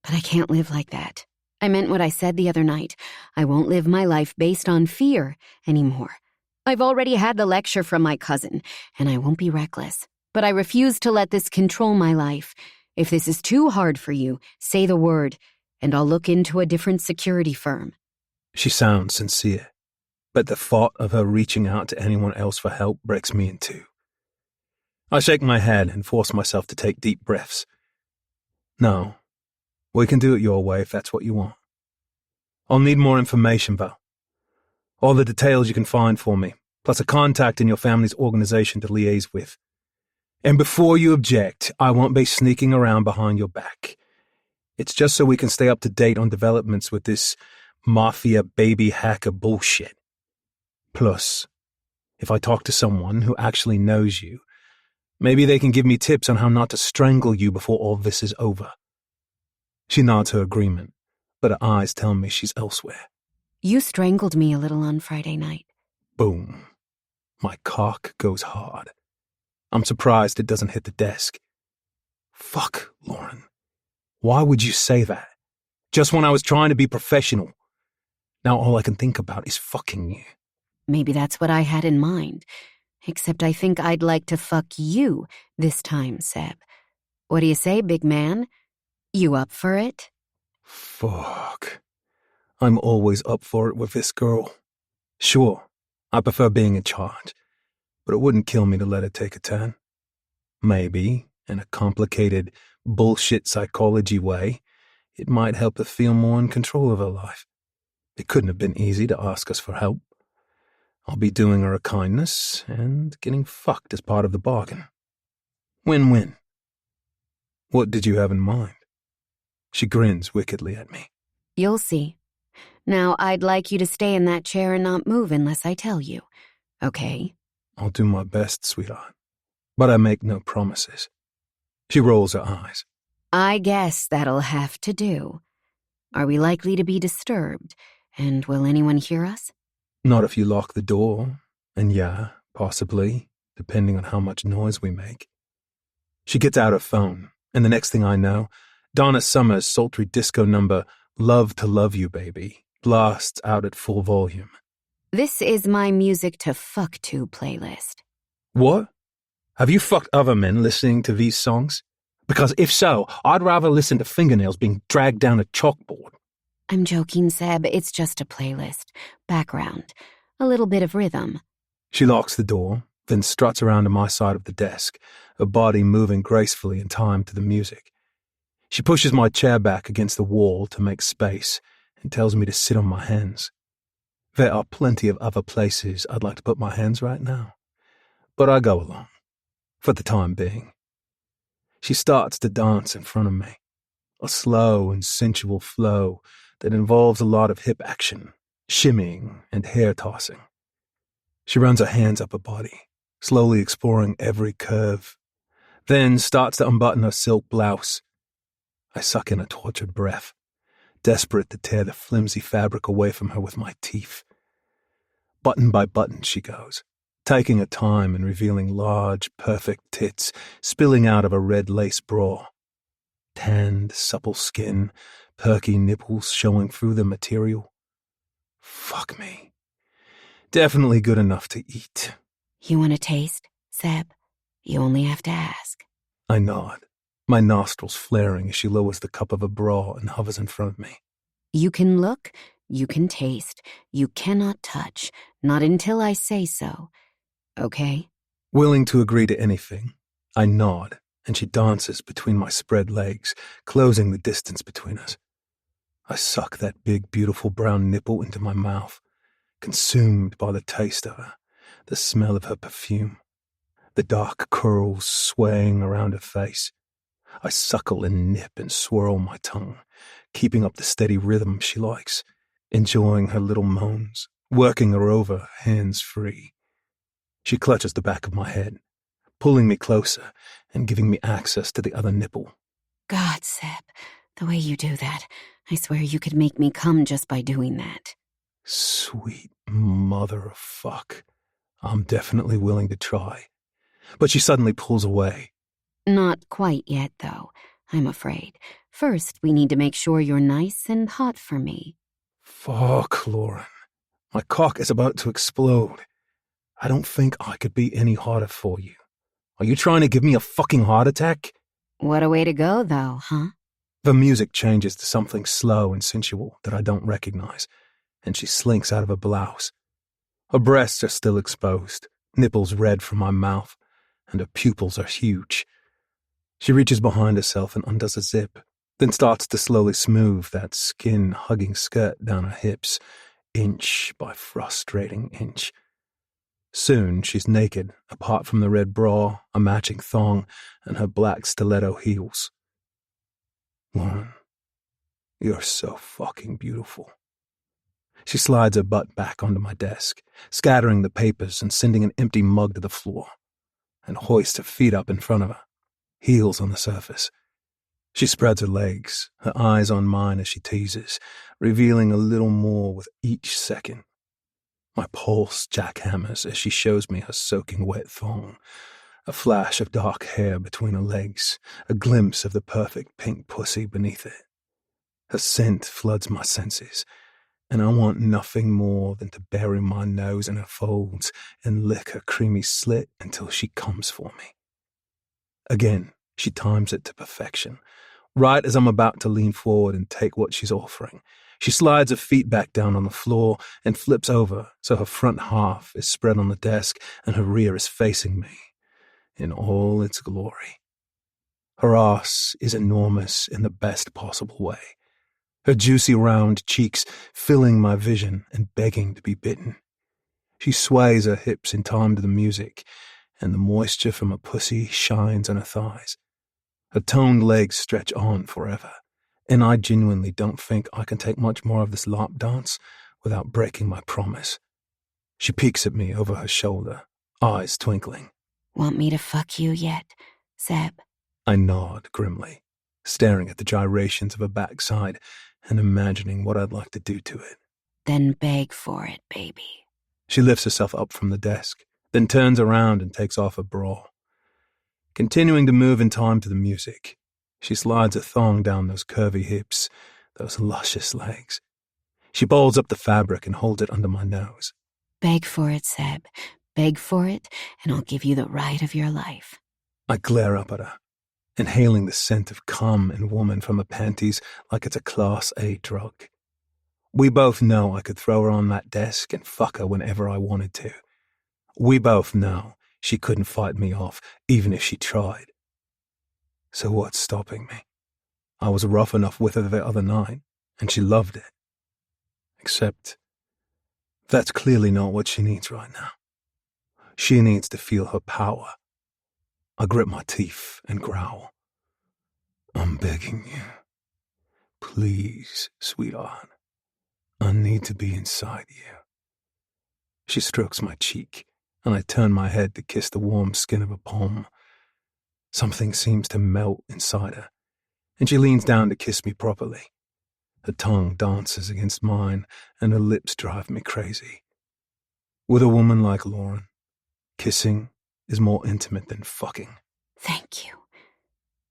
but I can't live like that. I meant what I said the other night. I won't live my life based on fear anymore. I've already had the lecture from my cousin, and I won't be reckless. But I refuse to let this control my life. If this is too hard for you, say the word, and I'll look into a different security firm. She sounds sincere, but the thought of her reaching out to anyone else for help breaks me in two. I shake my head and force myself to take deep breaths. No. We can do it your way if that's what you want. I'll need more information, Val. All the details you can find for me, plus a contact in your family's organization to liaise with. And before you object, I won't be sneaking around behind your back. It's just so we can stay up to date on developments with this mafia baby hacker bullshit. Plus, if I talk to someone who actually knows you, maybe they can give me tips on how not to strangle you before all this is over. She nods her agreement, but her eyes tell me she's elsewhere. You strangled me a little on Friday night. Boom. My cock goes hard. I'm surprised it doesn't hit the desk. Fuck, Lauren. Why would you say that? Just when I was trying to be professional. Now all I can think about is fucking you. Maybe that's what I had in mind. Except I think I'd like to fuck you this time, Seb. What do you say, big man? You up for it? Fuck. I'm always up for it with this girl. Sure, I prefer being in charge, but it wouldn't kill me to let her take a turn. Maybe, in a complicated, bullshit psychology way, it might help her feel more in control of her life. It couldn't have been easy to ask us for help. I'll be doing her a kindness and getting fucked as part of the bargain. Win-win. What did you have in mind? She grins wickedly at me. You'll see. Now, I'd like you to stay in that chair and not move unless I tell you. Okay? I'll do my best, sweetheart. But I make no promises. She rolls her eyes. I guess that'll have to do. Are we likely to be disturbed? And will anyone hear us? Not if you lock the door. And yeah, possibly, depending on how much noise we make. She gets out her phone, and the next thing I know, Donna Summer's sultry disco number, Love to Love You, Baby, blasts out at full volume. This is my music to fuck to playlist. What? Have you fucked other men listening to these songs? Because if so, I'd rather listen to fingernails being dragged down a chalkboard. I'm joking, Seb. It's just a playlist. Background. A little bit of rhythm. She locks the door, then struts around to my side of the desk, her body moving gracefully in time to the music. She pushes my chair back against the wall to make space and tells me to sit on my hands. There are plenty of other places I'd like to put my hands right now, but I go along, for the time being. She starts to dance in front of me, a slow and sensual flow that involves a lot of hip action, shimmying and hair tossing. She runs her hands up her body, slowly exploring every curve, then starts to unbutton her silk blouse. I suck in a tortured breath, desperate to tear the flimsy fabric away from her with my teeth. Button by button she goes, taking her time and revealing large, perfect tits spilling out of a red lace bra. Tanned, supple skin, perky nipples showing through the material. Fuck me. Definitely good enough to eat. You want a taste, Seb? You only have to ask. I nod, my nostrils flaring as she lowers the cup of a bra and hovers in front of me. You can look, you can taste, you cannot touch, not until I say so. Okay? Willing to agree to anything, I nod, and she dances between my spread legs, closing the distance between us. I suck that big, beautiful brown nipple into my mouth, consumed by the taste of her, the smell of her perfume, the dark curls swaying around her face. I suckle and nip and swirl my tongue, keeping up the steady rhythm she likes, enjoying her little moans, working her over, hands free. She clutches the back of my head, pulling me closer and giving me access to the other nipple. God, Seb, the way you do that, I swear you could make me come just by doing that. Sweet mother of fuck. I'm definitely willing to try. But she suddenly pulls away. Not quite yet, though, I'm afraid. First, we need to make sure you're nice and hot for me. Fuck, Lauren. My cock is about to explode. I don't think I could be any hotter for you. Are you trying to give me a fucking heart attack? What a way to go, though, huh? The music changes to something slow and sensual that I don't recognize, and she slinks out of her blouse. Her breasts are still exposed, nipples red from my mouth, and her pupils are huge. She reaches behind herself and undoes a zip, then starts to slowly smooth that skin-hugging skirt down her hips, inch by frustrating inch. Soon she's naked, apart from the red bra, a matching thong, and her black stiletto heels. Lauren, you're so fucking beautiful. She slides her butt back onto my desk, scattering the papers and sending an empty mug to the floor, and hoists her feet up in front of her, heels on the surface. She spreads her legs, her eyes on mine as she teases, revealing a little more with each second. My pulse jackhammers as she shows me her soaking wet thong, a flash of dark hair between her legs, a glimpse of the perfect pink pussy beneath it. Her scent floods my senses, and I want nothing more than to bury my nose in her folds and lick her creamy slit until she comes for me. Again, she times it to perfection. Right as I'm about to lean forward and take what she's offering, she slides her feet back down on the floor and flips over so her front half is spread on the desk and her rear is facing me in all its glory. Her ass is enormous in the best possible way, her juicy round cheeks filling my vision and begging to be bitten. She sways her hips in time to the music, and the moisture from her pussy shines on her thighs. Her toned legs stretch on forever, and I genuinely don't think I can take much more of this lap dance without breaking my promise. She peeks at me over her shoulder, eyes twinkling. Want me to fuck you yet, Seb? I nod grimly, staring at the gyrations of her backside and imagining what I'd like to do to it. Then beg for it, baby. She lifts herself up from the desk, then turns around and takes off her bra. Continuing to move in time to the music, she slides a thong down those curvy hips, those luscious legs. She balls up the fabric and holds it under my nose. Beg for it, Seb. Beg for it, and I'll give you the ride of your life. I glare up at her, inhaling the scent of cum and woman from her panties like it's a Class A drug. We both know I could throw her on that desk and fuck her whenever I wanted to. We both know she couldn't fight me off, even if she tried. So what's stopping me? I was rough enough with her the other night, and she loved it. Except, that's clearly not what she needs right now. She needs to feel her power. I grip my teeth and growl. I'm begging you. Please, sweetheart. I need to be inside you. She strokes my cheek, and I turn my head to kiss the warm skin of her palm. Something seems to melt inside her, and she leans down to kiss me properly. Her tongue dances against mine, and her lips drive me crazy. With a woman like Lauren, kissing is more intimate than fucking. Thank you.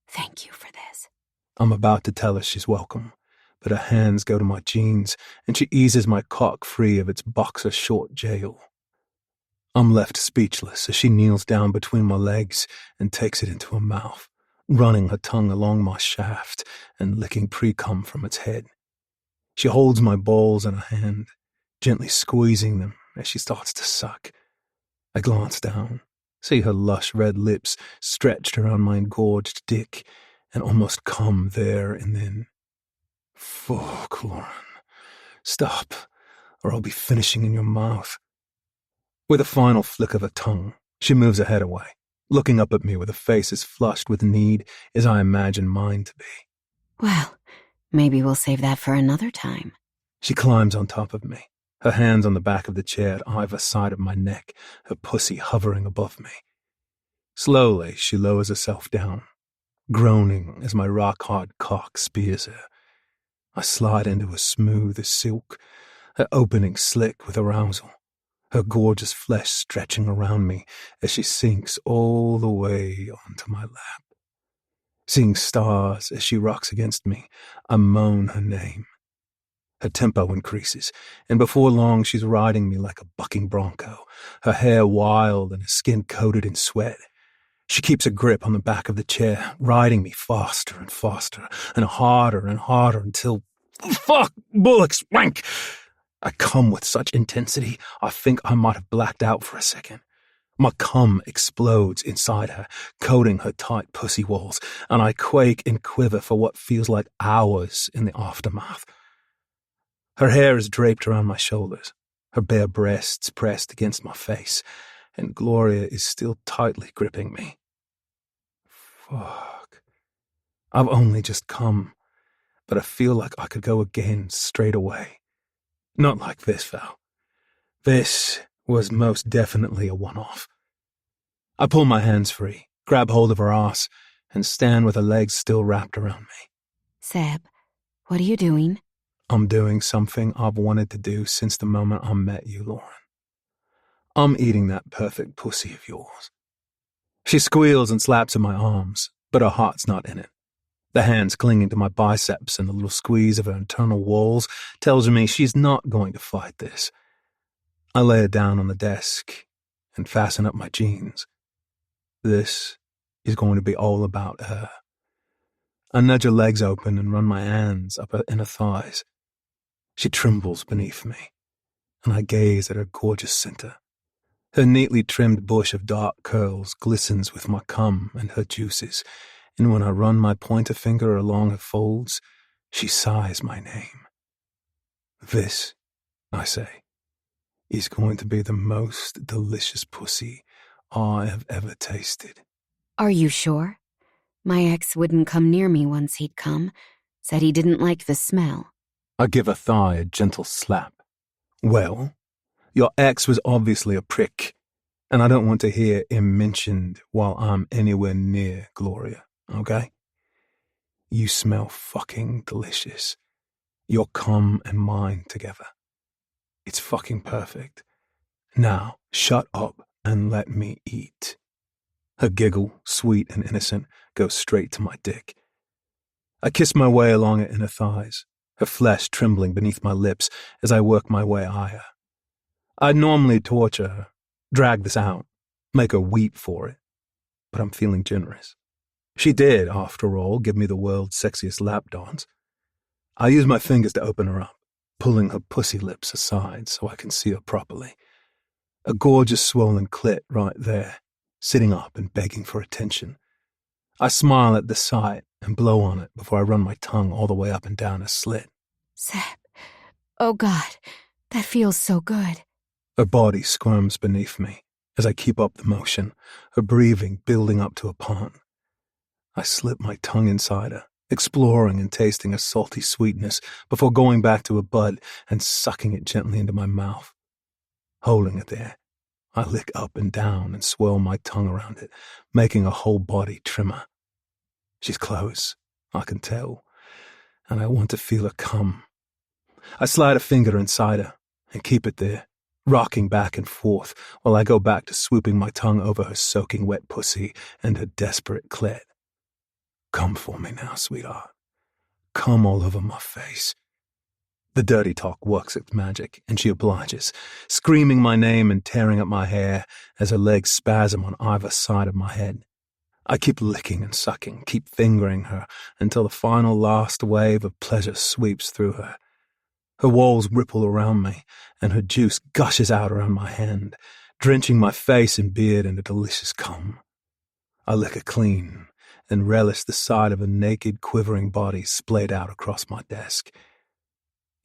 Thank you for this. I'm about to tell her she's welcome, but her hands go to my jeans and she eases my cock free of its boxer short jail. I'm left speechless as she kneels down between my legs and takes it into her mouth, running her tongue along my shaft and licking pre-cum from its head. She holds my balls in her hand, gently squeezing them as she starts to suck. I glance down, see her lush red lips stretched around my engorged dick, and almost come there and then. Fuck, Lauren. Stop, or I'll be finishing in your mouth. With a final flick of her tongue, she moves her head away, looking up at me with a face as flushed with need as I imagine mine to be. Well, maybe we'll save that for another time. She climbs on top of me, her hands on the back of the chair at either side of my neck, her pussy hovering above me. Slowly, she lowers herself down, groaning as my rock-hard cock spears her. I slide into her smooth as silk, her opening slick with arousal, her gorgeous flesh stretching around me as she sinks all the way onto my lap. Seeing stars as she rocks against me, I moan her name. Her tempo increases, and before long she's riding me like a bucking bronco, her hair wild and her skin coated in sweat. She keeps a grip on the back of the chair, riding me faster and faster, and harder until, fuck, bullocks, wank! I come with such intensity, I think I might have blacked out for a second. My cum explodes inside her, coating her tight pussy walls, and I quake and quiver for what feels like hours in the aftermath. Her hair is draped around my shoulders, her bare breasts pressed against my face, and Gloria is still tightly gripping me. Fuck. I've only just come, but I feel like I could go again straight away. Not like this, though. This was most definitely a one-off. I pull my hands free, grab hold of her ass, and stand with her legs still wrapped around me. Seb, what are you doing? I'm doing something I've wanted to do since the moment I met you, Lauren. I'm eating that perfect pussy of yours. She squeals and slaps at my arms, but her heart's not in it. The hands clinging to my biceps and the little squeeze of her internal walls tells me she's not going to fight this. I lay her down on the desk and fasten up my jeans. This is going to be all about her. I nudge her legs open and run my hands up her inner thighs. She trembles beneath me, and I gaze at her gorgeous center. Her neatly trimmed bush of dark curls glistens with my cum and her juices, and when I run my pointer finger along her folds, she sighs my name. This, I say, is going to be the most delicious pussy I have ever tasted. Are you sure? My ex wouldn't come near me once he'd come. Said he didn't like the smell. I give her thigh a gentle slap. Well, your ex was obviously a prick, and I don't want to hear him mentioned while I'm anywhere near Gloria, okay? You smell fucking delicious. Your cum and mine together. It's fucking perfect. Now, shut up and let me eat. Her giggle, sweet and innocent, goes straight to my dick. I kiss my way along her inner thighs, her flesh trembling beneath my lips as I work my way higher. I'd normally torture her, drag this out, make her weep for it, but I'm feeling generous. She did, after all, give me the world's sexiest lap dance. I use my fingers to open her up, pulling her pussy lips aside so I can see her properly. A gorgeous swollen clit right there, sitting up and begging for attention. I smile at the sight and blow on it before I run my tongue all the way up and down her slit. Seb, oh God, that feels so good. Her body squirms beneath me as I keep up the motion, her breathing building up to a pun. I slip my tongue inside her, exploring and tasting her salty sweetness before going back to her butt and sucking it gently into my mouth. Holding it there, I lick up and down and swirl my tongue around it, making her whole body trimmer. She's close, I can tell, and I want to feel her come. I slide a finger inside her and keep it there, rocking back and forth while I go back to swooping my tongue over her soaking wet pussy and her desperate clit. Come for me now, sweetheart. Come all over my face. The dirty talk works its magic, and she obliges, screaming my name and tearing at my hair as her legs spasm on either side of my head. I keep licking and sucking, keep fingering her, until the final last wave of pleasure sweeps through her. Her walls ripple around me, and her juice gushes out around my hand, drenching my face and beard in a delicious cum. I lick her clean, and relish the sight of a naked, quivering body splayed out across my desk.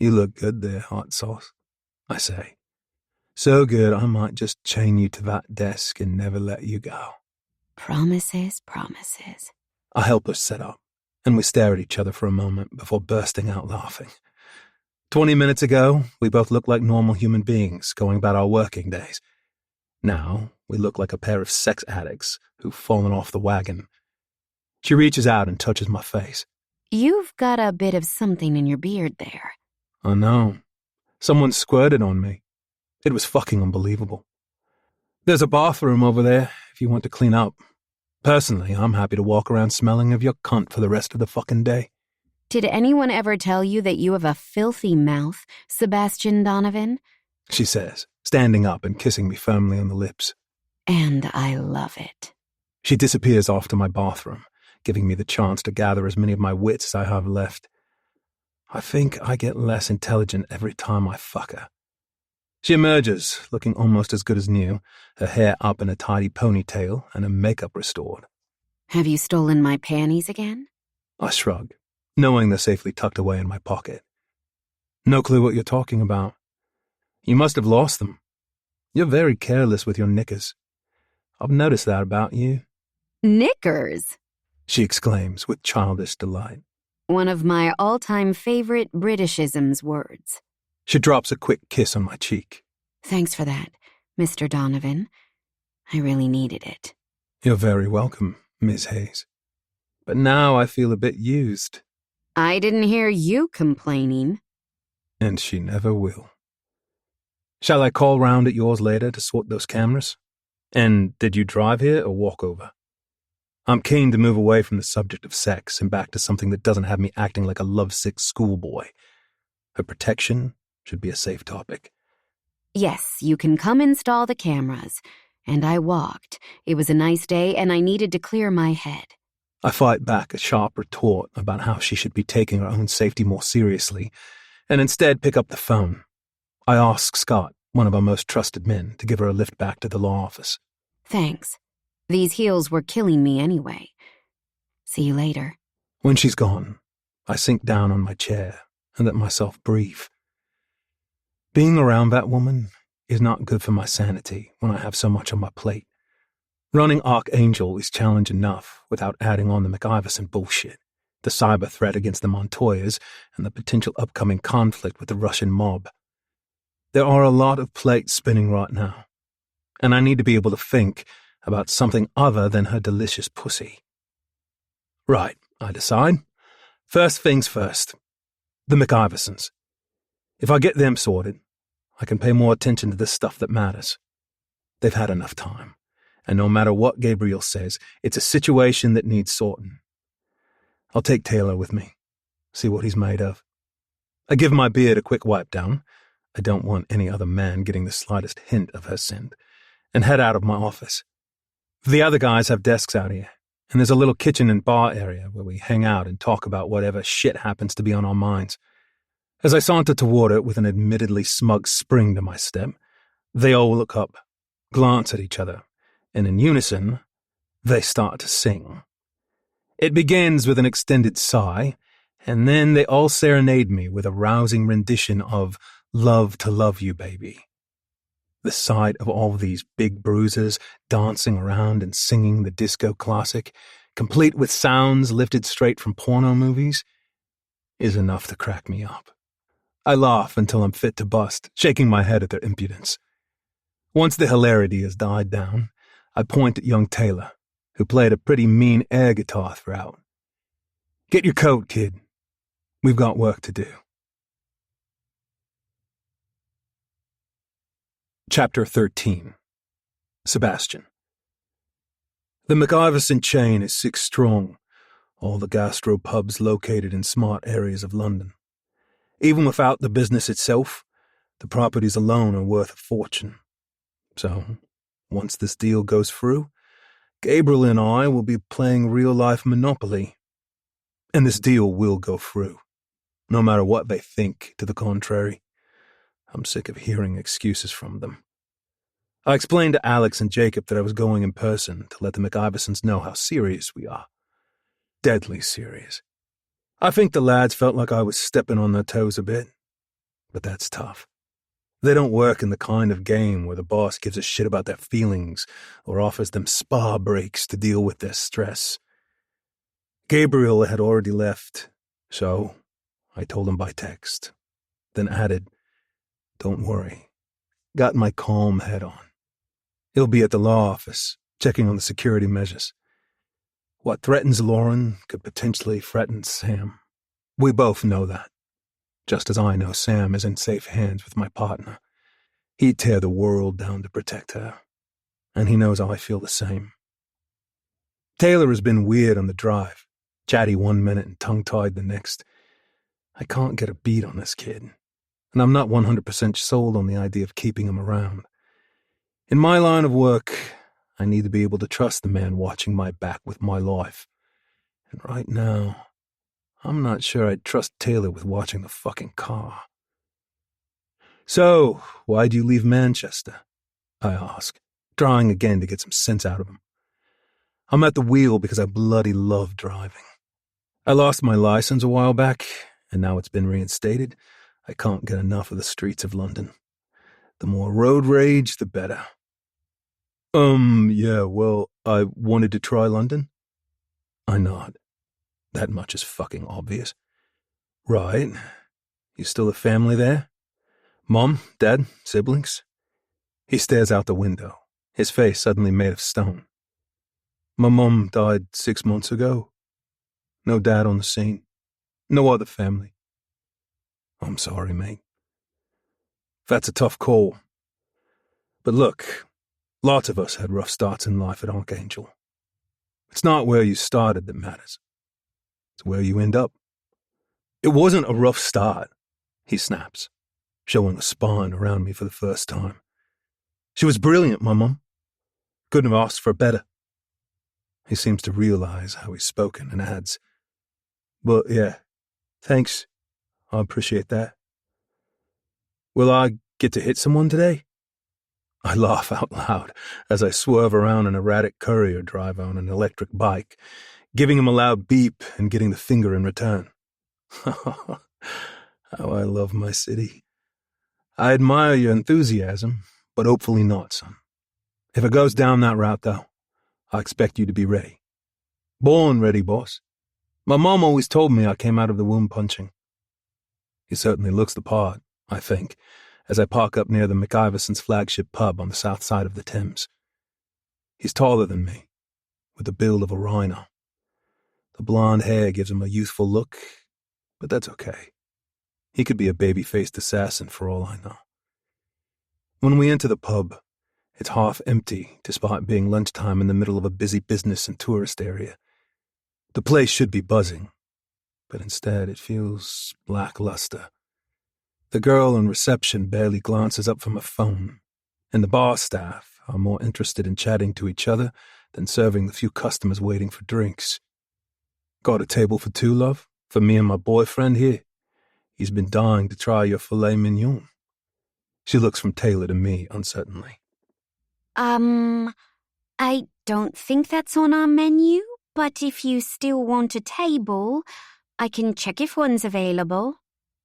You look good there, hot sauce, I say. So good I might just chain you to that desk and never let you go. Promises, promises. I help her sit up, and we stare at each other for a moment before bursting out laughing. 20 minutes ago, we both looked like normal human beings going about our working days. Now, we look like a pair of sex addicts who've fallen off the wagon. She reaches out and touches my face. You've got a bit of something in your beard there. I know. Someone squirted on me. It was fucking unbelievable. There's a bathroom over there if you want to clean up. Personally, I'm happy to walk around smelling of your cunt for the rest of the fucking day. Did anyone ever tell you that you have a filthy mouth, Sebastian Donovan? She says, standing up and kissing me firmly on the lips. And I love it. She disappears off to my bathroom, giving me the chance to gather as many of my wits as I have left. I think I get less intelligent every time I fuck her. She emerges, looking almost as good as new, her hair up in a tidy ponytail and her makeup restored. Have you stolen my panties again? I shrug, knowing they're safely tucked away in my pocket. No clue what you're talking about. You must have lost them. You're very careless with your knickers. I've noticed that about you. Knickers? She exclaims with childish delight. One of my all-time favorite Britishisms words. She drops a quick kiss on my cheek. Thanks for that, Mr. Donovan. I really needed it. You're very welcome, Miss Hayes. But now I feel a bit used. I didn't hear you complaining. And she never will. Shall I call round at yours later to sort those cameras? And did you drive here or walk over? I'm keen to move away from the subject of sex and back to something that doesn't have me acting like a lovesick schoolboy. Her protection should be a safe topic. Yes, you can come install the cameras. And I walked. It was a nice day and I needed to clear my head. I fight back a sharp retort about how she should be taking her own safety more seriously, and instead pick up the phone. I ask Scott, one of our most trusted men, to give her a lift back to the law office. Thanks. These heels were killing me anyway. See you later. When she's gone, I sink down on my chair and let myself breathe. Being around that woman is not good for my sanity when I have so much on my plate. Running Archangel is challenge enough without adding on the McIverson bullshit, the cyber threat against the Montoyas, and the potential upcoming conflict with the Russian mob. There are a lot of plates spinning right now, and I need to be able to think about something other than her delicious pussy. Right, I decide. First things first. The McIversons. If I get them sorted, I can pay more attention to the stuff that matters. They've had enough time, and no matter what Gabriel says, it's a situation that needs sorting. I'll take Taylor with me, see what he's made of. I give my beard a quick wipe down. I don't want any other man getting the slightest hint of her scent, and head out of my office. The other guys have desks out here, and there's a little kitchen and bar area where we hang out and talk about whatever shit happens to be on our minds. As I saunter toward it with an admittedly smug spring to my step, they all look up, glance at each other, and in unison, they start to sing. It begins with an extended sigh, and then they all serenade me with a rousing rendition of Love to Love You, Baby. The sight of all these big bruisers dancing around and singing the disco classic, complete with sounds lifted straight from porno movies, is enough to crack me up. I laugh until I'm fit to bust, shaking my head at their impudence. Once the hilarity has died down, I point at young Taylor, who played a pretty mean air guitar throughout. Get your coat, kid. We've got work to do. Chapter 13. Sebastian. The McIverson chain is 6 strong, all the gastro pubs located in smart areas of London. Even without the business itself, the properties alone are worth a fortune. So, once this deal goes through, Gabriel and I will be playing real-life Monopoly. And this deal will go through, no matter what they think to the contrary. I'm sick of hearing excuses from them. I explained to Alex and Jacob that I was going in person to let the McIversons know how serious we are. Deadly serious. I think the lads felt like I was stepping on their toes a bit, but that's tough. They don't work in the kind of game where the boss gives a shit about their feelings or offers them spa breaks to deal with their stress. Gabriel had already left, so I told him by text, then added, "Don't worry, got my calm head on. He'll be at the law office, checking on the security measures. What threatens Lauren could potentially threaten Sam. We both know that. Just as I know Sam is in safe hands with my partner. He'd tear the world down to protect her. And he knows I feel the same. Taylor has been weird on the drive, chatty one minute and tongue-tied the next. I can't get a beat on this kid, and I'm not 100% sold on the idea of keeping him around. In my line of work, I need to be able to trust the man watching my back with my life. And right now, I'm not sure I'd trust Taylor with watching the fucking car. "So, why'd you leave Manchester?" I ask, trying again to get some sense out of him. "I'm at the wheel because I bloody love driving. I lost my license a while back, and now it's been reinstated. I can't get enough of the streets of London. The more road rage, the better." Yeah, well, I wanted to try London." I nod. That much is fucking obvious. "Right. You still have family there? Mom, dad, siblings?" He stares out the window, his face suddenly made of stone. "My mom died 6 months ago. No dad on the scene. No other family." "I'm sorry, mate. That's a tough call. But look, lots of us had rough starts in life at Archangel. It's not where you started that matters. It's where you end up." "It wasn't a rough start," he snaps, showing a spine around me for the first time. "She was brilliant, my mum. Couldn't have asked for better." He seems to realize how he's spoken and adds, "But yeah, thanks. I appreciate that. Will I get to hit someone today?" I laugh out loud as I swerve around an erratic courier driver on an electric bike, giving him a loud beep and getting the finger in return. How I love my city. I admire your enthusiasm, but hopefully not, son. If it goes down that route, though, I expect you to be ready. Born ready, boss. My mom always told me I came out of the womb punching." He certainly looks the part, I think, as I park up near the McIversons' flagship pub on the south side of the Thames. He's taller than me, with the build of a rhino. The blonde hair gives him a youthful look, but that's okay. He could be a baby-faced assassin for all I know. When we enter the pub, it's half empty despite being lunchtime in the middle of a busy business and tourist area. The place should be buzzing, but instead it feels lackluster. The girl on reception barely glances up from her phone, and the bar staff are more interested in chatting to each other than serving the few customers waiting for drinks. "Got a table for 2, love? For me and my boyfriend here. He's been dying to try your filet mignon." She looks from Taylor to me uncertainly. I don't think that's on our menu, but if you still want a table, I can check if one's available."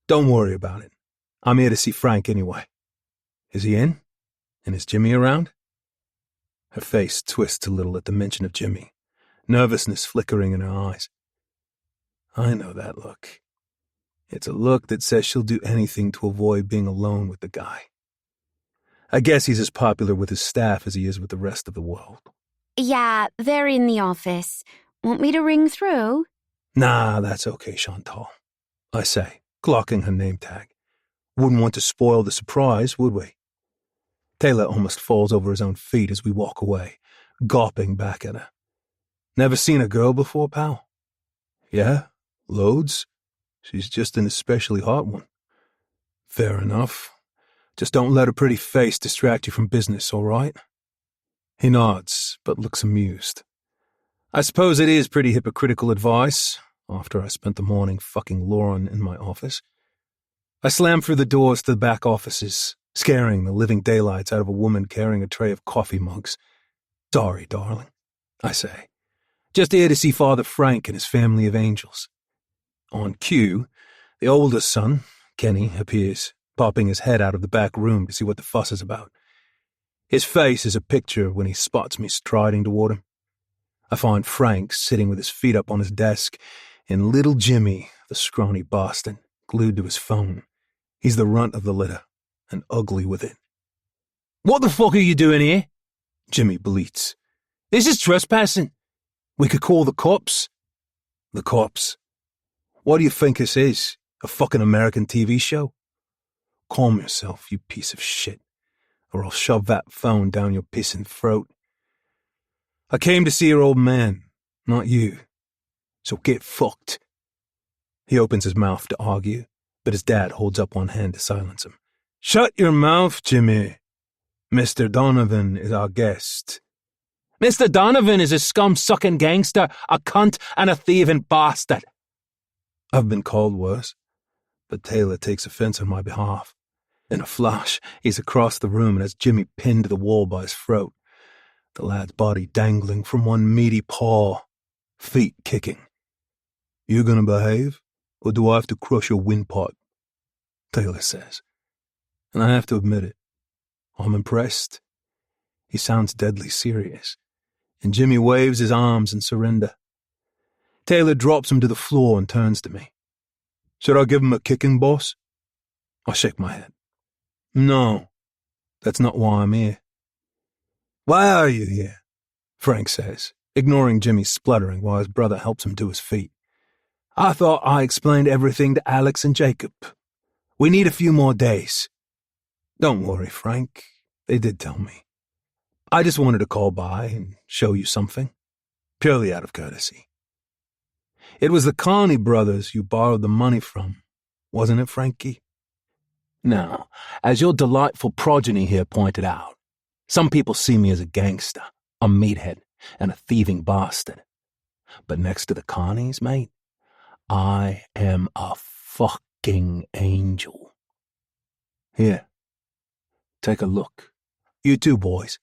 "Don't worry about it. I'm here to see Frank anyway. Is he in? And is Jimmy around?" Her face twists a little at the mention of Jimmy, nervousness flickering in her eyes. I know that look. It's a look that says she'll do anything to avoid being alone with the guy. I guess he's as popular with his staff as he is with the rest of the world. "Yeah, they're in the office. Want me to ring through?" "Nah, that's okay, Chantal," I say, clocking her name tag. "Wouldn't want to spoil the surprise, would we?" Taylor almost falls over his own feet as we walk away, gawping back at her. Never seen a girl before, pal? Yeah, loads. She's just an especially hot one. Fair enough. Just don't let her pretty face distract you from business, all right? He nods, but looks amused. I suppose it is pretty hypocritical advice, after I spent the morning fucking Lauren in my office. I slam through the doors to the back offices, scaring the living daylights out of a woman carrying a tray of coffee mugs. Sorry, darling, I say. Just here to see Father Frank and his family of angels. On cue, the oldest son, Kenny, appears, popping his head out of the back room to see what the fuss is about. His face is a picture when he spots me striding toward him. I find Frank sitting with his feet up on his desk, and little Jimmy, the scrawny bastard, glued to his phone. He's the runt of the litter, and ugly with it. "What the fuck are you doing here?" Jimmy bleats. "This is trespassing. We could call the cops." The cops? What do you think this is? A fucking American TV show? Calm yourself, you piece of shit, or I'll shove that phone down your pissing throat. I came to see your old man, not you. So get fucked. He opens his mouth to argue, but his dad holds up one hand to silence him. Shut your mouth, Jimmy. Mr. Donovan is our guest. Mr. Donovan is a scum-sucking gangster, a cunt, and a thieving bastard. I've been called worse, but Taylor takes offense on my behalf. In a flash, he's across the room and has Jimmy pinned to the wall by his throat, the lad's body dangling from one meaty paw, feet kicking. You gonna behave, or do I have to crush your windpipe? Taylor says. And I have to admit it. I'm impressed. He sounds deadly serious, and Jimmy waves his arms in surrender. Taylor drops him to the floor and turns to me. Should I give him a kicking, boss? I shake my head. No, that's not why I'm here. Why are you here? Frank says, ignoring Jimmy's spluttering while his brother helps him to his feet. I thought I explained everything to Alex and Jacob. We need a few more days. Don't worry, Frank. They did tell me. I just wanted to call by and show you something, purely out of courtesy. It was the Carney brothers you borrowed the money from, wasn't it, Frankie? Now, as your delightful progeny here pointed out, some people see me as a gangster, a meathead, and a thieving bastard. But next to the Carneys, mate, I am a fucking angel. Here, take a look. You too, boys.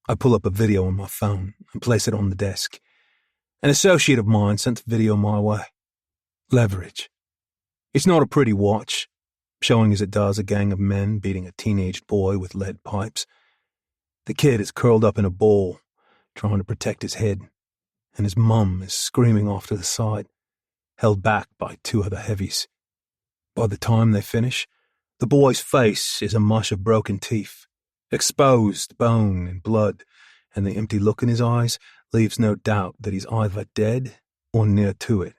I pull up a video on my phone and place it on the desk. An associate of mine sent the video my way. Leverage. It's not a pretty watch, showing as it does a gang of men beating a teenaged boy with lead pipes. The kid is curled up in a ball, trying to protect his head, and his mum is screaming off to the side, held back by two other heavies. By the time they finish, the boy's face is a mush of broken teeth, exposed bone and blood, and the empty look in his eyes leaves no doubt that he's either dead or near to it.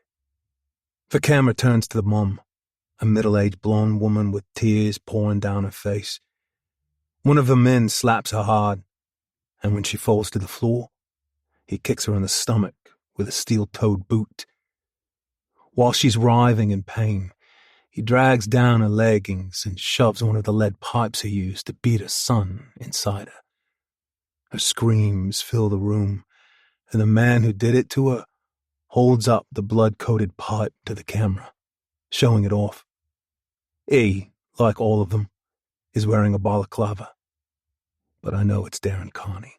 The camera turns to the mum, a middle-aged blonde woman with tears pouring down her face. One of the men slaps her hard, and when she falls to the floor, he kicks her in the stomach with a steel-toed boot. While she's writhing in pain, he drags down her leggings and shoves one of the lead pipes he used to beat her son inside her. Her screams fill the room, and the man who did it to her holds up the blood-coated pipe to the camera, showing it off. He, like all of them, is wearing a balaclava. But I know it's Darren Carney.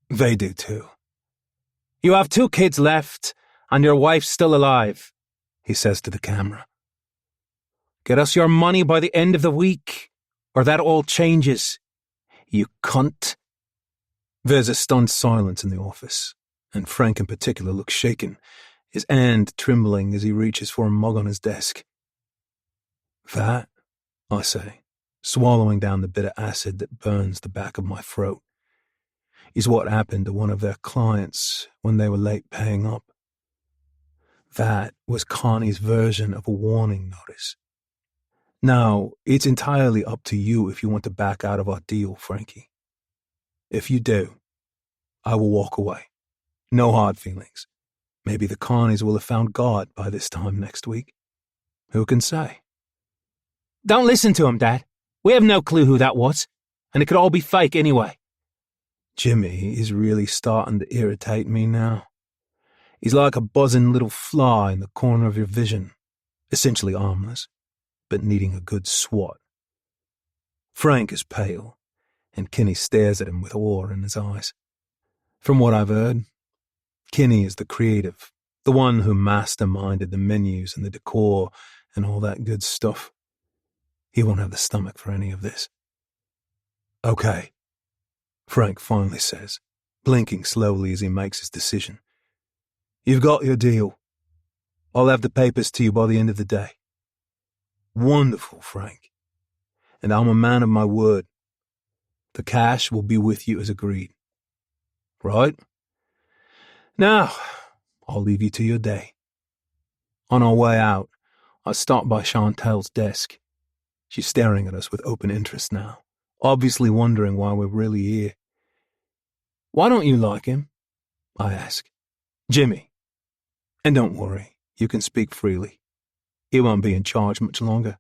They do too. You have 2 kids left, and your wife's still alive, he says to the camera. Get us your money by the end of the week, or that all changes, you cunt. There's a stunned silence in the office, and Frank in particular looks shaken, his hand trembling as he reaches for a mug on his desk. That, I say, swallowing down the bitter acid that burns the back of my throat, is what happened to one of their clients when they were late paying up. That was Connie's version of a warning notice. Now, it's entirely up to you if you want to back out of our deal, Frankie. If you do, I will walk away. No hard feelings. Maybe the Carneys will have found God by this time next week. Who can say? Don't listen to him, Dad. We have no clue who that was, and it could all be fake anyway. Jimmy is really starting to irritate me now. He's like a buzzing little fly in the corner of your vision, essentially harmless, but needing a good swat. Frank is pale, and Kinney stares at him with awe in his eyes. From what I've heard, Kinney is the creative, the one who masterminded the menus and the decor and all that good stuff. He won't have the stomach for any of this. Okay, Frank finally says, blinking slowly as he makes his decision. You've got your deal. I'll have the papers to you by the end of the day. Wonderful, Frank. And I'm a man of my word. The cash will be with you as agreed. Right? Now, I'll leave you to your day. On our way out, I stopped by Chantel's desk. She's staring at us with open interest now, obviously wondering why we're really here. Why don't you like him? I ask. Jimmy. And don't worry, you can speak freely. He won't be in charge much longer.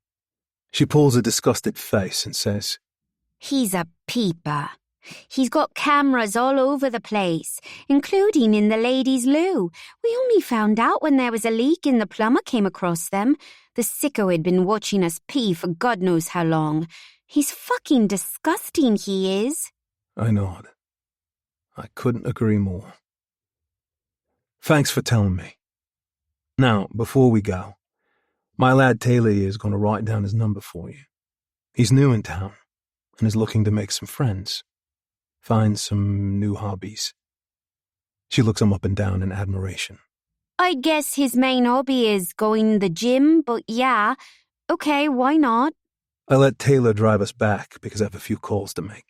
She pulls a disgusted face and says, He's a peeper. He's got cameras all over the place, including in the ladies' loo. We only found out when there was a leak and the plumber came across them. The sicko had been watching us pee for God knows how long. He's fucking disgusting, he is. I nod. I couldn't agree more. Thanks for telling me. Now, before we go, my lad Taylor is going to write down his number for you. He's new in town and is looking to make some friends, find some new hobbies. She looks him up and down in admiration. I guess his main hobby is going to the gym, but yeah, okay, why not? I let Taylor drive us back because I have a few calls to make.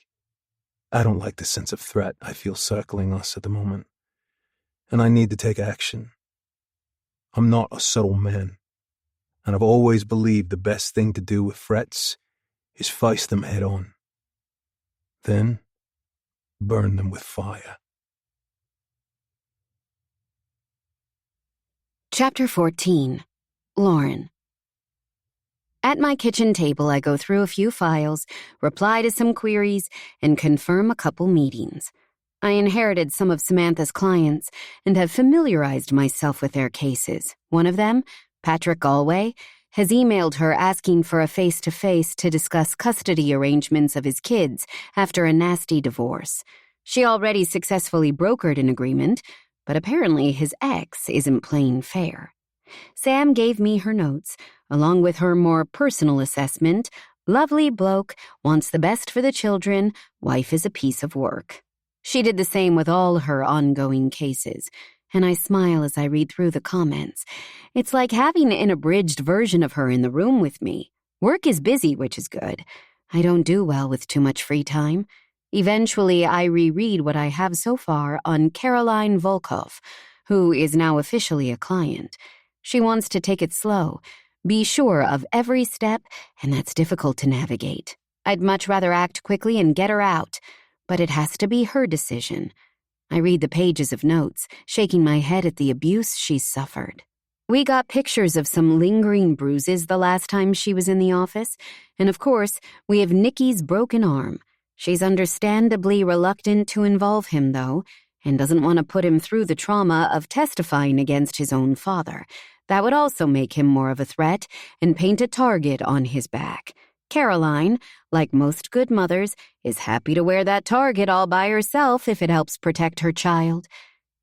I don't like the sense of threat I feel circling us at the moment, and I need to take action. I'm not a subtle man, and I've always believed the best thing to do with threats is face them head on. Then, burn them with fire. Chapter 14. Lauren. At my kitchen table, I go through a few files, reply to some queries, and confirm a couple meetings. I inherited some of Samantha's clients and have familiarized myself with their cases. One of them, Patrick Galway, has emailed her asking for a face-to-face to discuss custody arrangements of his kids after a nasty divorce. She already successfully brokered an agreement, but apparently his ex isn't playing fair. Sam gave me her notes, along with her more personal assessment. Lovely bloke, wants the best for the children, wife is a piece of work. She did the same with all her ongoing cases, and I smile as I read through the comments. It's like having an abridged version of her in the room with me. Work is busy, which is good. I don't do well with too much free time. Eventually, I reread what I have so far on Caroline Volkov, who is now officially a client. She wants to take it slow, be sure of every step, and that's difficult to navigate. I'd much rather act quickly and get her out, but it has to be her decision. I read the pages of notes, shaking my head at the abuse she's suffered. We got pictures of some lingering bruises the last time she was in the office, and of course, we have Nikki's broken arm. She's understandably reluctant to involve him, though, and doesn't want to put him through the trauma of testifying against his own father. That would also make him more of a threat and paint a target on his back. Caroline, like most good mothers, is happy to wear that target all by herself if it helps protect her child.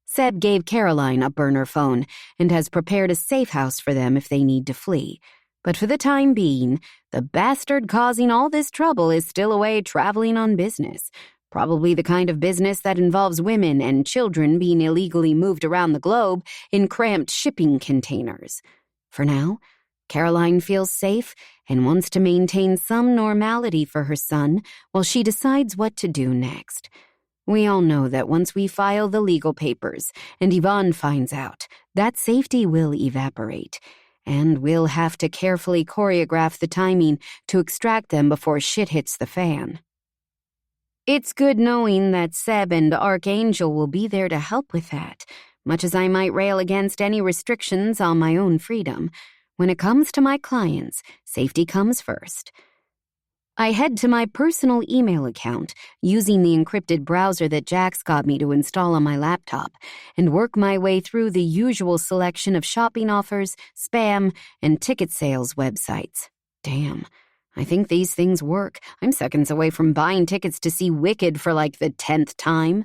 Seb gave Caroline a burner phone and has prepared a safe house for them if they need to flee. But for the time being, the bastard causing all this trouble is still away traveling on business. Probably the kind of business that involves women and children being illegally moved around the globe in cramped shipping containers. For now, Caroline feels safe and wants to maintain some normality for her son while she decides what to do next. We all know that once we file the legal papers and Yvonne finds out, that safety will evaporate. and we'll have to carefully choreograph the timing to extract them before shit hits the fan. It's good knowing that Seb and Archangel will be there to help with that, much as I might rail against any restrictions on my own freedom. When it comes to my clients, safety comes first. I head to my personal email account, using the encrypted browser that Jax got me to install on my laptop, and work my way through the usual selection of shopping offers, spam, and ticket sales websites. Damn, I think these things work. I'm seconds away from buying tickets to see Wicked for like the 10th time.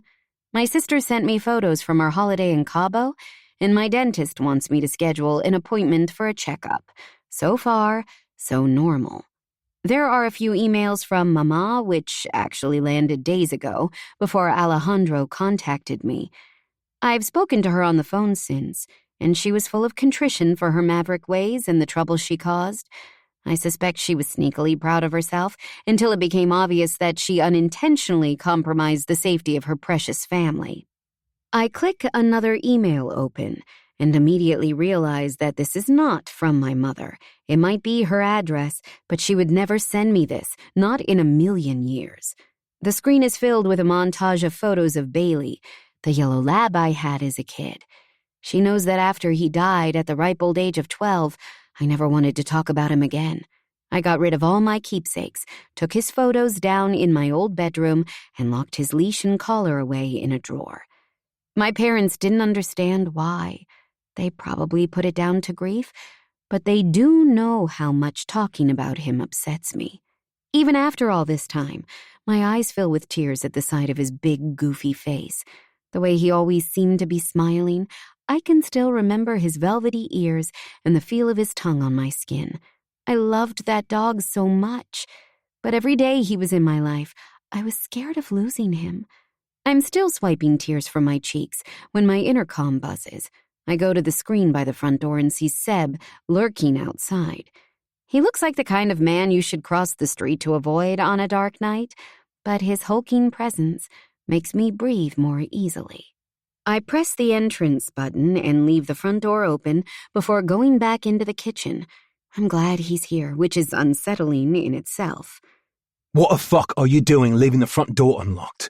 My sister sent me photos from our holiday in Cabo, and my dentist wants me to schedule an appointment for a checkup. So far, so normal. There are a few emails from Mama, which actually landed days ago, before Alejandro contacted me. I've spoken to her on the phone since, and she was full of contrition for her maverick ways and the trouble she caused. I suspect she was sneakily proud of herself until it became obvious that she unintentionally compromised the safety of her precious family. I click another email open and immediately realize that this is not from my mother. It might be her address, but she would never send me this, not in a million years. The screen is filled with a montage of photos of Bailey, the yellow lab I had as a kid. She knows that after he died at the ripe old age of 12, I never wanted to talk about him again. I got rid of all my keepsakes, took his photos down in my old bedroom, and locked his leash and collar away in a drawer. My parents didn't understand why. They probably put it down to grief, but they do know how much talking about him upsets me. Even after all this time, my eyes fill with tears at the sight of his big, goofy face. The way he always seemed to be smiling, I can still remember his velvety ears and the feel of his tongue on my skin. I loved that dog so much, but every day he was in my life, I was scared of losing him. I'm still swiping tears from my cheeks when my intercom buzzes. I go to the screen by the front door and see Seb lurking outside. He looks like the kind of man you should cross the street to avoid on a dark night, but his hulking presence makes me breathe more easily. I press the entrance button and leave the front door open before going back into the kitchen. I'm glad he's here, which is unsettling in itself. What the fuck are you doing leaving the front door unlocked?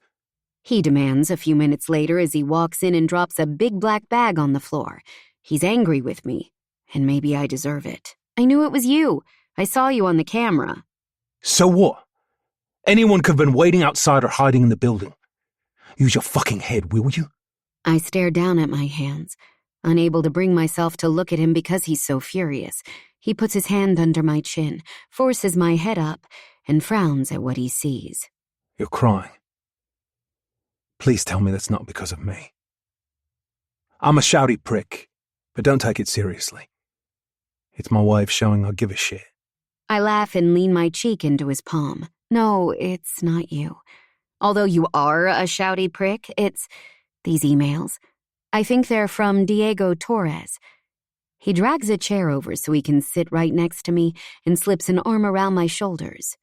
He demands a few minutes later as he walks in and drops a big black bag on the floor. He's angry with me, and maybe I deserve it. I knew it was you. I saw you on the camera. So what? Anyone could have been waiting outside or hiding in the building. Use your fucking head, will you? I stare down at my hands, unable to bring myself to look at him because he's so furious. He puts his hand under my chin, forces my head up, and frowns at what he sees. You're crying. Please tell me that's not because of me. I'm a shouty prick, but don't take it seriously. It's my way of showing I give a shit. I laugh and lean my cheek into his palm. No, it's not you. Although you are a shouty prick, it's these emails. I think they're from Diego Torres. He drags a chair over so he can sit right next to me and slips an arm around my shoulders.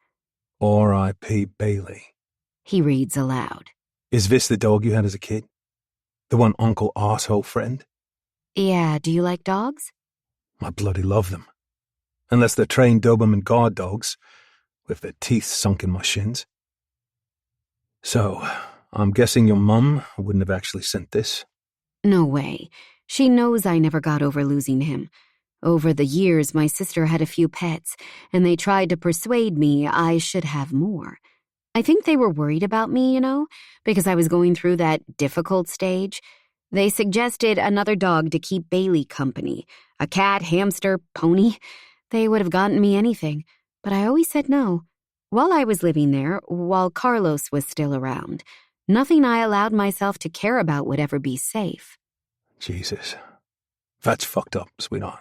R.I.P. Bailey. He reads aloud. Is this the dog you had as a kid? The one Uncle Arsehole threatened? Yeah, do you like dogs? I bloody love them. Unless they're trained Doberman guard dogs, with their teeth sunk in my shins. So, I'm guessing your mum wouldn't have actually sent this? No way. She knows I never got over losing him. Over the years, my sister had a few pets, and they tried to persuade me I should have more. I think they were worried about me, because I was going through that difficult stage. They suggested another dog to keep Bailey company. A cat, hamster, pony. They would have gotten me anything, but I always said no. While I was living there, while Carlos was still around, nothing I allowed myself to care about would ever be safe. Jesus. That's fucked up, sweetheart.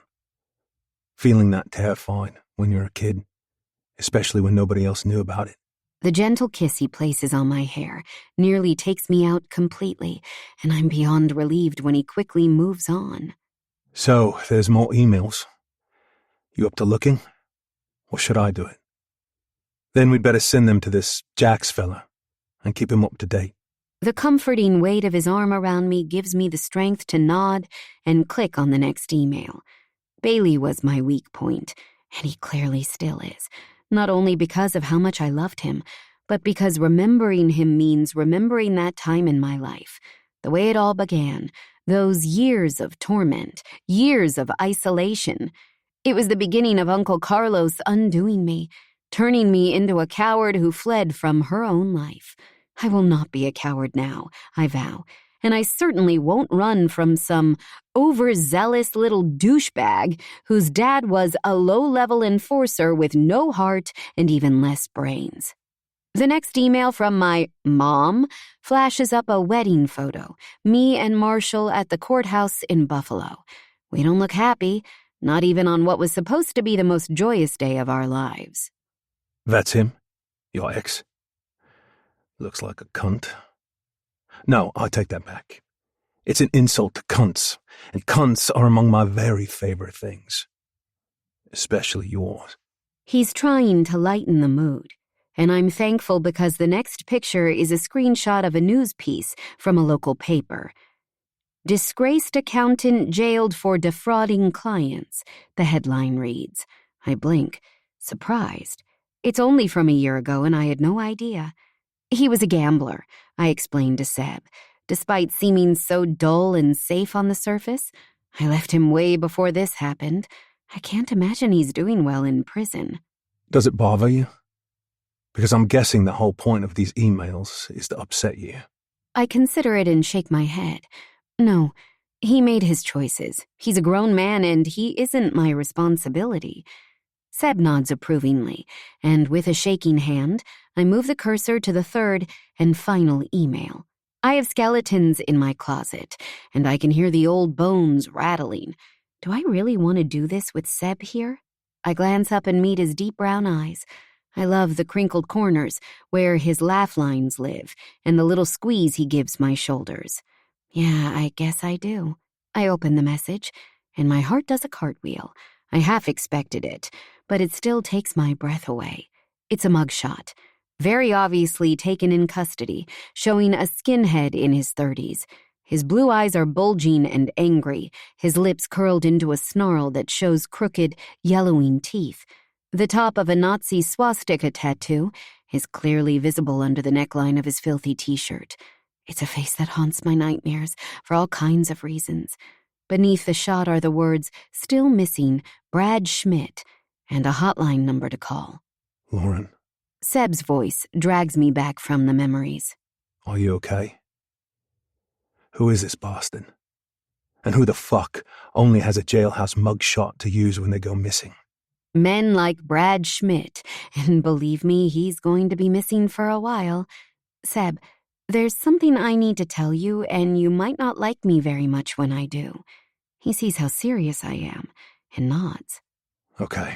Feeling that terrified when you're a kid, especially when nobody else knew about it. The gentle kiss he places on my hair nearly takes me out completely, and I'm beyond relieved when he quickly moves on. So, there's more emails. You up to looking? Or should I do it? Then we'd better send them to this Jax fella and keep him up to date. The comforting weight of his arm around me gives me the strength to nod and click on the next email. Bailey was my weak point, and he clearly still is, not only because of how much I loved him, but because remembering him means remembering that time in my life, the way it all began, those years of torment, years of isolation. It was the beginning of Uncle Carlos undoing me, turning me into a coward who fled from her own life. I will not be a coward now, I vow, and I certainly won't run from some overzealous little douchebag whose dad was a low-level enforcer with no heart and even less brains. The next email from my mom flashes up a wedding photo, me and Marshall at the courthouse in Buffalo. We don't look happy, not even on what was supposed to be the most joyous day of our lives. That's him? Your ex? Looks like a cunt. No, I take that back. It's an insult to cunts, and cunts are among my very favorite things. Especially yours. He's trying to lighten the mood, and I'm thankful because the next picture is a screenshot of a news piece from a local paper. Disgraced accountant jailed for defrauding clients, the headline reads. I blink, surprised. It's only from a year ago and I had no idea. He was a gambler, I explained to Seb. Despite seeming so dull and safe on the surface, I left him way before this happened. I can't imagine he's doing well in prison. Does it bother you? Because I'm guessing the whole point of these emails is to upset you. I consider it and shake my head. No, he made his choices. He's a grown man and he isn't my responsibility. Seb nods approvingly, and with a shaking hand, I move the cursor to the third and final email. I have skeletons in my closet, and I can hear the old bones rattling. Do I really want to do this with Seb here? I glance up and meet his deep brown eyes. I love the crinkled corners where his laugh lines live and the little squeeze he gives my shoulders. Yeah, I guess I do. I open the message, and my heart does a cartwheel. I half expected it, but it still takes my breath away. It's a mugshot, very obviously taken in custody, showing a skinhead in his 30s. His blue eyes are bulging and angry, his lips curled into a snarl that shows crooked, yellowing teeth. The top of a Nazi swastika tattoo is clearly visible under the neckline of his filthy t-shirt. It's a face that haunts my nightmares for all kinds of reasons. Beneath the shot are the words, still missing, Brad Schmidt, and a hotline number to call. Lauren. Seb's voice drags me back from the memories. Are you okay? Who is this bastard? And who the fuck only has a jailhouse mugshot to use when they go missing? Men like Brad Schmidt, and believe me, he's going to be missing for a while. Seb, there's something I need to tell you, and you might not like me very much when I do. He sees how serious I am, and nods. Okay.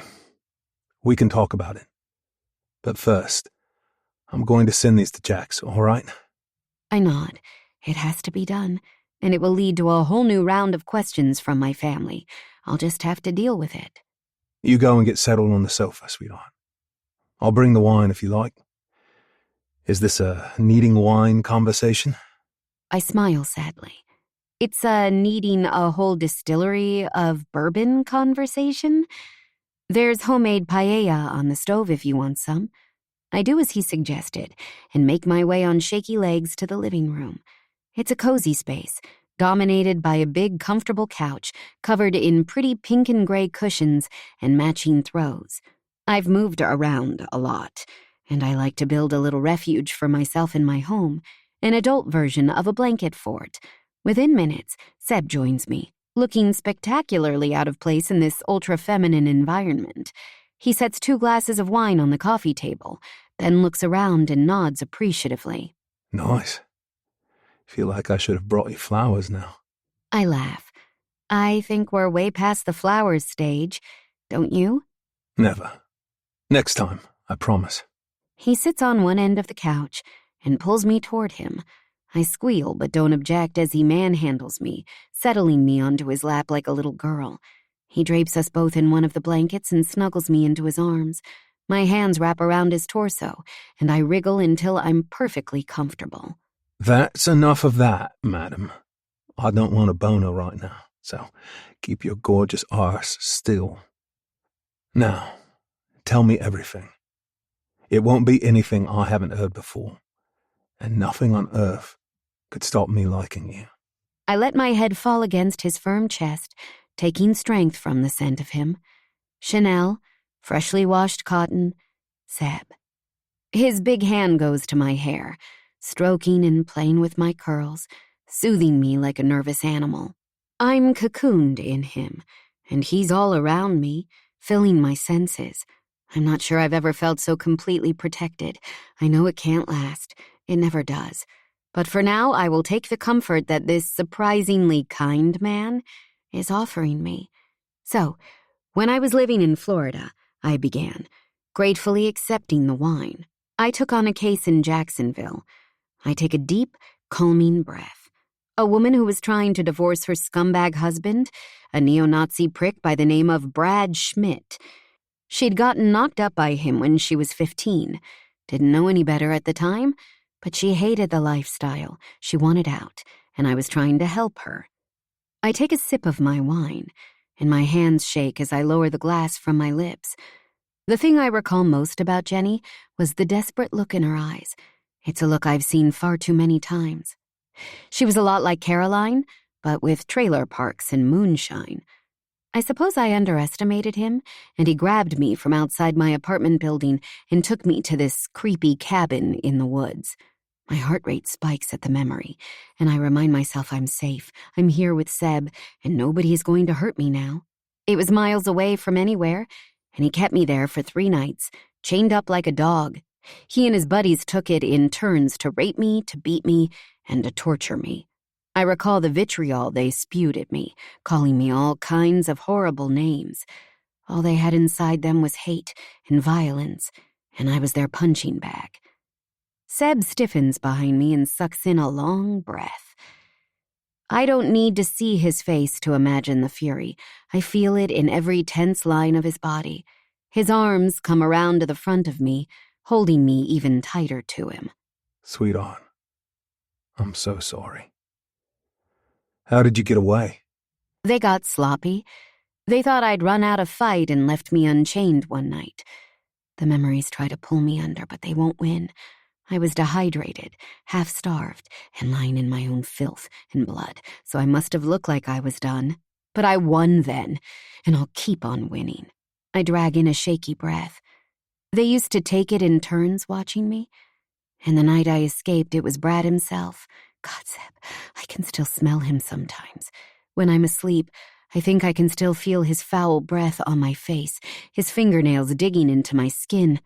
We can talk about it. But first, I'm going to send these to Jax, all right? I nod. It has to be done, and it will lead to a whole new round of questions from my family. I'll just have to deal with it. You go and get settled on the sofa, sweetheart. I'll bring the wine if you like. Is this a needing wine conversation? I smile sadly. It's a needing a whole distillery of bourbon conversation. There's homemade paella on the stove if you want some. I do as he suggested and make my way on shaky legs to the living room. It's a cozy space, dominated by a big, comfortable couch covered in pretty pink and gray cushions and matching throws. I've moved around a lot, and I like to build a little refuge for myself in my home, an adult version of a blanket fort. Within minutes, Seb joins me, looking spectacularly out of place in this ultra-feminine environment. He sets 2 glasses of wine on the coffee table, then looks around and nods appreciatively. Nice. Feel like I should have brought you flowers now. I laugh. I think we're way past the flowers stage, don't you? Never. Next time, I promise. He sits on one end of the couch and pulls me toward him. I squeal but don't object as he manhandles me, settling me onto his lap like a little girl. He drapes us both in one of the blankets and snuggles me into his arms. My hands wrap around his torso, and I wriggle until I'm perfectly comfortable. That's enough of that, madam. I don't want a boner right now. So keep your gorgeous arse still. Now, tell me everything. It won't be anything I haven't heard before, and nothing on earth could stop me liking you. I let my head fall against his firm chest, taking strength from the scent of him. Chanel, freshly washed cotton, Seb. His big hand goes to my hair, stroking and playing with my curls, soothing me like a nervous animal. I'm cocooned in him, and he's all around me, filling my senses. I'm not sure I've ever felt so completely protected. I know it can't last. It never does. But for now, I will take the comfort that this surprisingly kind man is offering me. So, when I was living in Florida, I began, gratefully accepting the wine. I took on a case in Jacksonville. I take a deep, calming breath. A woman who was trying to divorce her scumbag husband, a neo-Nazi prick by the name of Brad Schmidt. She'd gotten knocked up by him when she was 15. Didn't know any better at the time, but she hated the lifestyle. She wanted out, and I was trying to help her. I take a sip of my wine, and my hands shake as I lower the glass from my lips. The thing I recall most about Jenny was the desperate look in her eyes. It's a look I've seen far too many times. She was a lot like Caroline, but with trailer parks and moonshine. I suppose I underestimated him, and he grabbed me from outside my apartment building and took me to this creepy cabin in the woods. My heart rate spikes at the memory, and I remind myself I'm safe. I'm here with Seb, and nobody is going to hurt me now. It was miles away from anywhere, and he kept me there for 3 nights, chained up like a dog. He and his buddies took it in turns to rape me, to beat me, and to torture me. I recall the vitriol they spewed at me, calling me all kinds of horrible names. All they had inside them was hate and violence, and I was their punching bag. Seb stiffens behind me and sucks in a long breath. I don't need to see his face to imagine the fury. I feel it in every tense line of his body. His arms come around to the front of me, holding me even tighter to him. Sweetheart, I'm so sorry. How did you get away? They got sloppy. They thought I'd run out of fight and left me unchained one night. The memories try to pull me under, but they won't win. I was dehydrated, half-starved, and lying in my own filth and blood, so I must have looked like I was done. But I won then, and I'll keep on winning. I drag in a shaky breath. They used to take it in turns watching me, and the night I escaped, it was Brad himself. God, Seb, I can still smell him sometimes. When I'm asleep, I think I can still feel his foul breath on my face, his fingernails digging into my skin.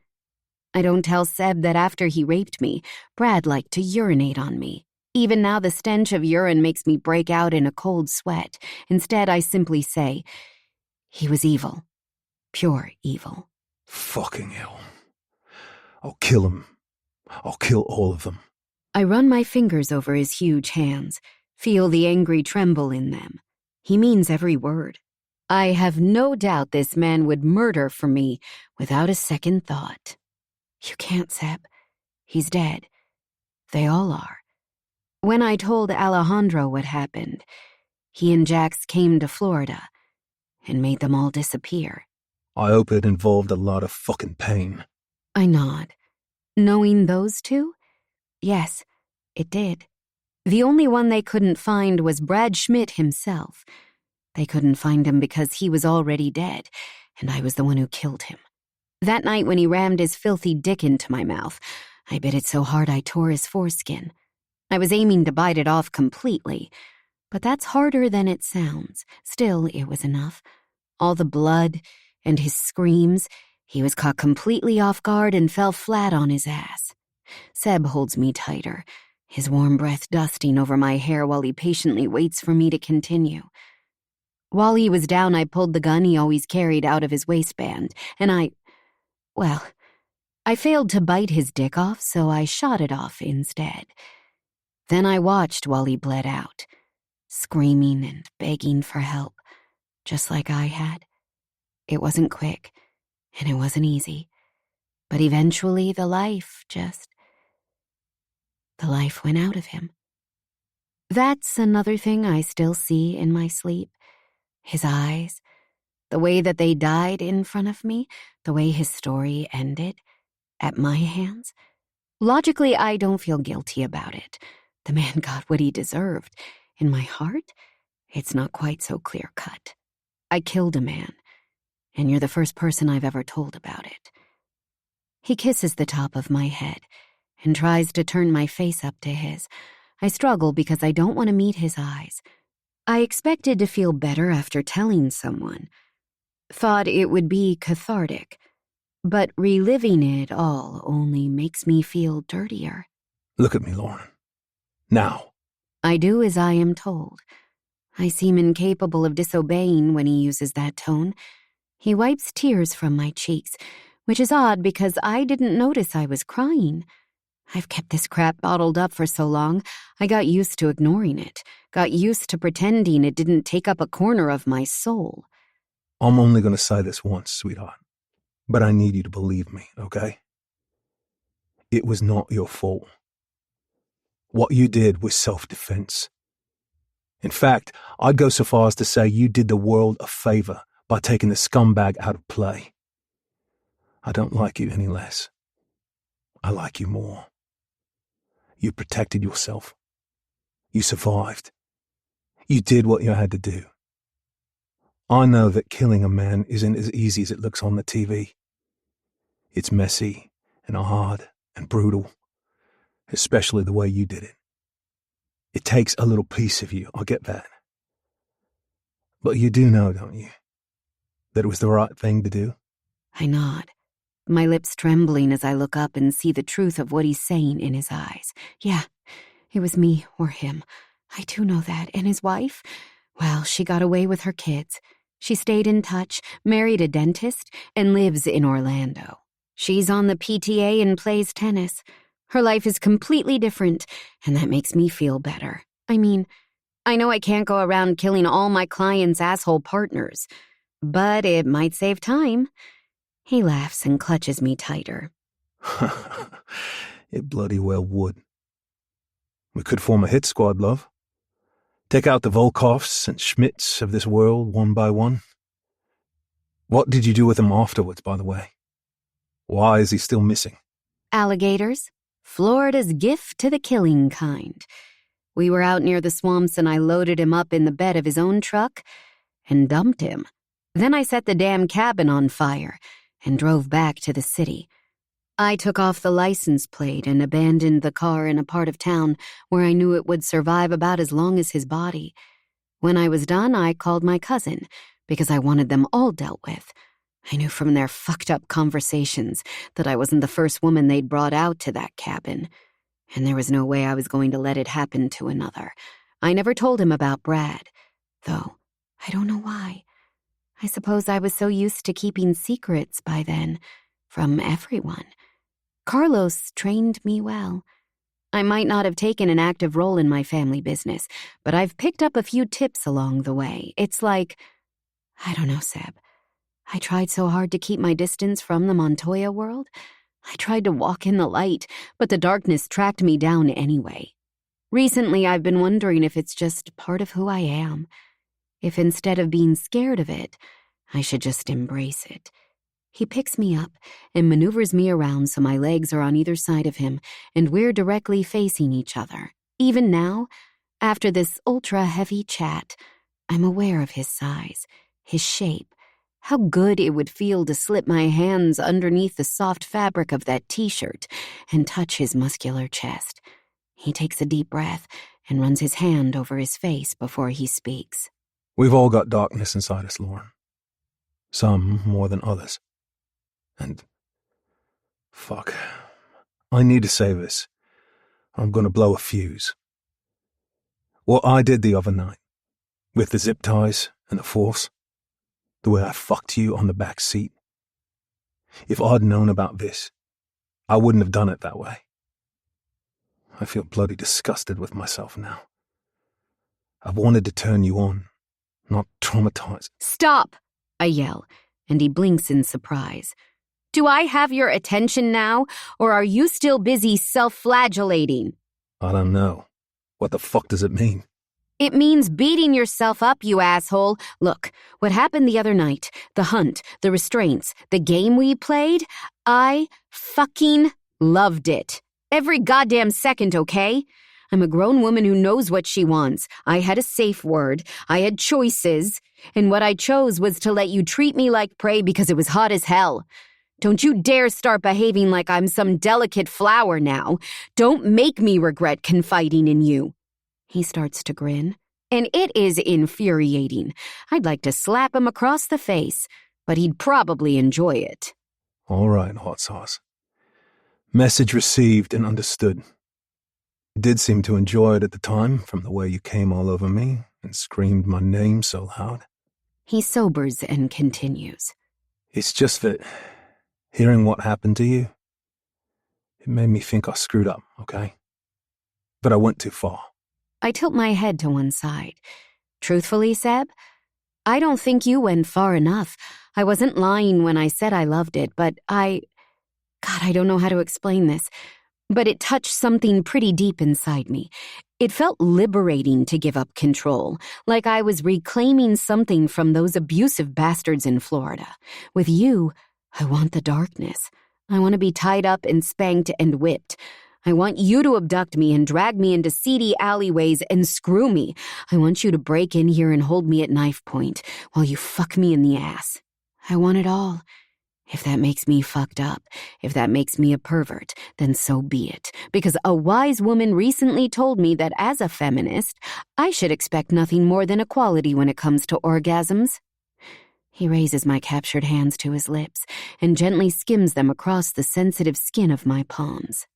I don't tell Seb that after he raped me, Brad liked to urinate on me. Even now the stench of urine makes me break out in a cold sweat. Instead, I simply say, he was evil. Pure evil. Fucking hell. I'll kill him. I'll kill all of them. I run my fingers over his huge hands, feel the angry tremble in them. He means every word. I have no doubt this man would murder for me without a second thought. You can't, Seb. He's dead. They all are. When I told Alejandro what happened, he and Jax came to Florida and made them all disappear. I hope it involved a lot of fucking pain. I nod. Knowing those two? Yes, it did. The only one they couldn't find was Brad Schmidt himself. They couldn't find him because he was already dead, and I was the one who killed him. That night when he rammed his filthy dick into my mouth, I bit it so hard I tore his foreskin. I was aiming to bite it off completely, but that's harder than it sounds. Still, it was enough. All the blood and his screams, he was caught completely off guard and fell flat on his ass. Seb holds me tighter, his warm breath dusting over my hair while he patiently waits for me to continue. While he was down, I pulled the gun he always carried out of his waistband, and I failed to bite his dick off, so I shot it off instead. Then I watched while he bled out, screaming and begging for help, just like I had. It wasn't quick, and it wasn't easy, but eventually the life went out of him. That's another thing I still see in my sleep. His eyes, the way that they died in front of me, the way his story ended, at my hands. Logically, I don't feel guilty about it. The man got what he deserved. In my heart, it's not quite so clear-cut. I killed a man, and you're the first person I've ever told about it. He kisses the top of my head and tries to turn my face up to his. I struggle because I don't want to meet his eyes. I expected to feel better after telling someone. Thought it would be cathartic. But reliving it all only makes me feel dirtier. Look at me, Lauren. Now. I do as I am told. I seem incapable of disobeying when he uses that tone. He wipes tears from my cheeks, which is odd because I didn't notice I was crying. I've kept this crap bottled up for so long, I got used to ignoring it, got used to pretending it didn't take up a corner of my soul. I'm only going to say this once, sweetheart. But I need you to believe me, okay? It was not your fault. What you did was self-defense. In fact, I'd go so far as to say you did the world a favor by taking the scumbag out of play. I don't like you any less. I like you more. You protected yourself. You survived. You did what you had to do. I know that killing a man isn't as easy as it looks on the TV. It's messy and hard and brutal, especially the way you did it. It takes a little piece of you, I get that. But you do know, don't you, that it was the right thing to do? I nod, my lips trembling as I look up and see the truth of what he's saying in his eyes. Yeah, it was me or him. I do know that. And his wife? Well, she got away with her kids. She stayed in touch, married a dentist, and lives in Orlando. She's on the PTA and plays tennis. Her life is completely different, and that makes me feel better. I mean, I know I can't go around killing all my clients' asshole partners, but it might save time. He laughs and clutches me tighter. It bloody well would. We could form a hit squad, love. Take out the Volkoffs and Schmidts of this world one by one. What did you do with him afterwards, by the way? Why is he still missing? Alligators. Florida's gift to the killing kind. We were out near the swamps and I loaded him up in the bed of his own truck and dumped him. Then I set the damn cabin on fire and drove back to the city. I took off the license plate and abandoned the car in a part of town where I knew it would survive about as long as his body. When I was done, I called my cousin because I wanted them all dealt with. I knew from their fucked up conversations that I wasn't the first woman they'd brought out to that cabin, and there was no way I was going to let it happen to another. I never told him about Brad, though I don't know why. I suppose I was so used to keeping secrets by then, from everyone. Carlos trained me well. I might not have taken an active role in my family business, but I've picked up a few tips along the way. It's like, I don't know, Seb. I tried so hard to keep my distance from the Montoya world. I tried to walk in the light, but the darkness tracked me down anyway. Recently, I've been wondering if it's just part of who I am. If instead of being scared of it, I should just embrace it. He picks me up and maneuvers me around so my legs are on either side of him and we're directly facing each other. Even now, after this ultra-heavy chat, I'm aware of his size, his shape, how good it would feel to slip my hands underneath the soft fabric of that t-shirt and touch his muscular chest. He takes a deep breath and runs his hand over his face before he speaks. We've all got darkness inside us, Lauren. Some more than others. And fuck, I need to say this. I'm gonna blow a fuse. What I did the other night, with the zip ties and the force, the way I fucked you on the back seat. If I'd known about this, I wouldn't have done it that way. I feel bloody disgusted with myself now. I've wanted to turn you on, not traumatize. Stop! I yell, and he blinks in surprise. Do I have your attention now, or are you still busy self-flagellating? I don't know. What the fuck does it mean? It means beating yourself up, you asshole. Look, what happened the other night, the hunt, the restraints, the game we played, I fucking loved it. Every goddamn second, okay? I'm a grown woman who knows what she wants. I had a safe word. I had choices. And what I chose was to let you treat me like prey because it was hot as hell. Don't you dare start behaving like I'm some delicate flower now. Don't make me regret confiding in you. He starts to grin. And it is infuriating. I'd like to slap him across the face, but he'd probably enjoy it. All right, hot sauce. Message received and understood. You did seem to enjoy it at the time, from the way you came all over me and screamed my name so loud. He sobers and continues. It's just that, hearing what happened to you, it made me think I screwed up, okay? But I went too far. I tilt my head to one side. Truthfully, Seb, I don't think you went far enough. I wasn't lying when I said I loved it, but God, I don't know how to explain this, but it touched something pretty deep inside me. It felt liberating to give up control, like I was reclaiming something from those abusive bastards in Florida. With you, I want the darkness. I want to be tied up and spanked and whipped. I want you to abduct me and drag me into seedy alleyways and screw me. I want you to break in here and hold me at knife point while you fuck me in the ass. I want it all. If that makes me fucked up, if that makes me a pervert, then so be it. Because a wise woman recently told me that as a feminist, I should expect nothing more than equality when it comes to orgasms. He raises my captured hands to his lips and gently skims them across the sensitive skin of my palms.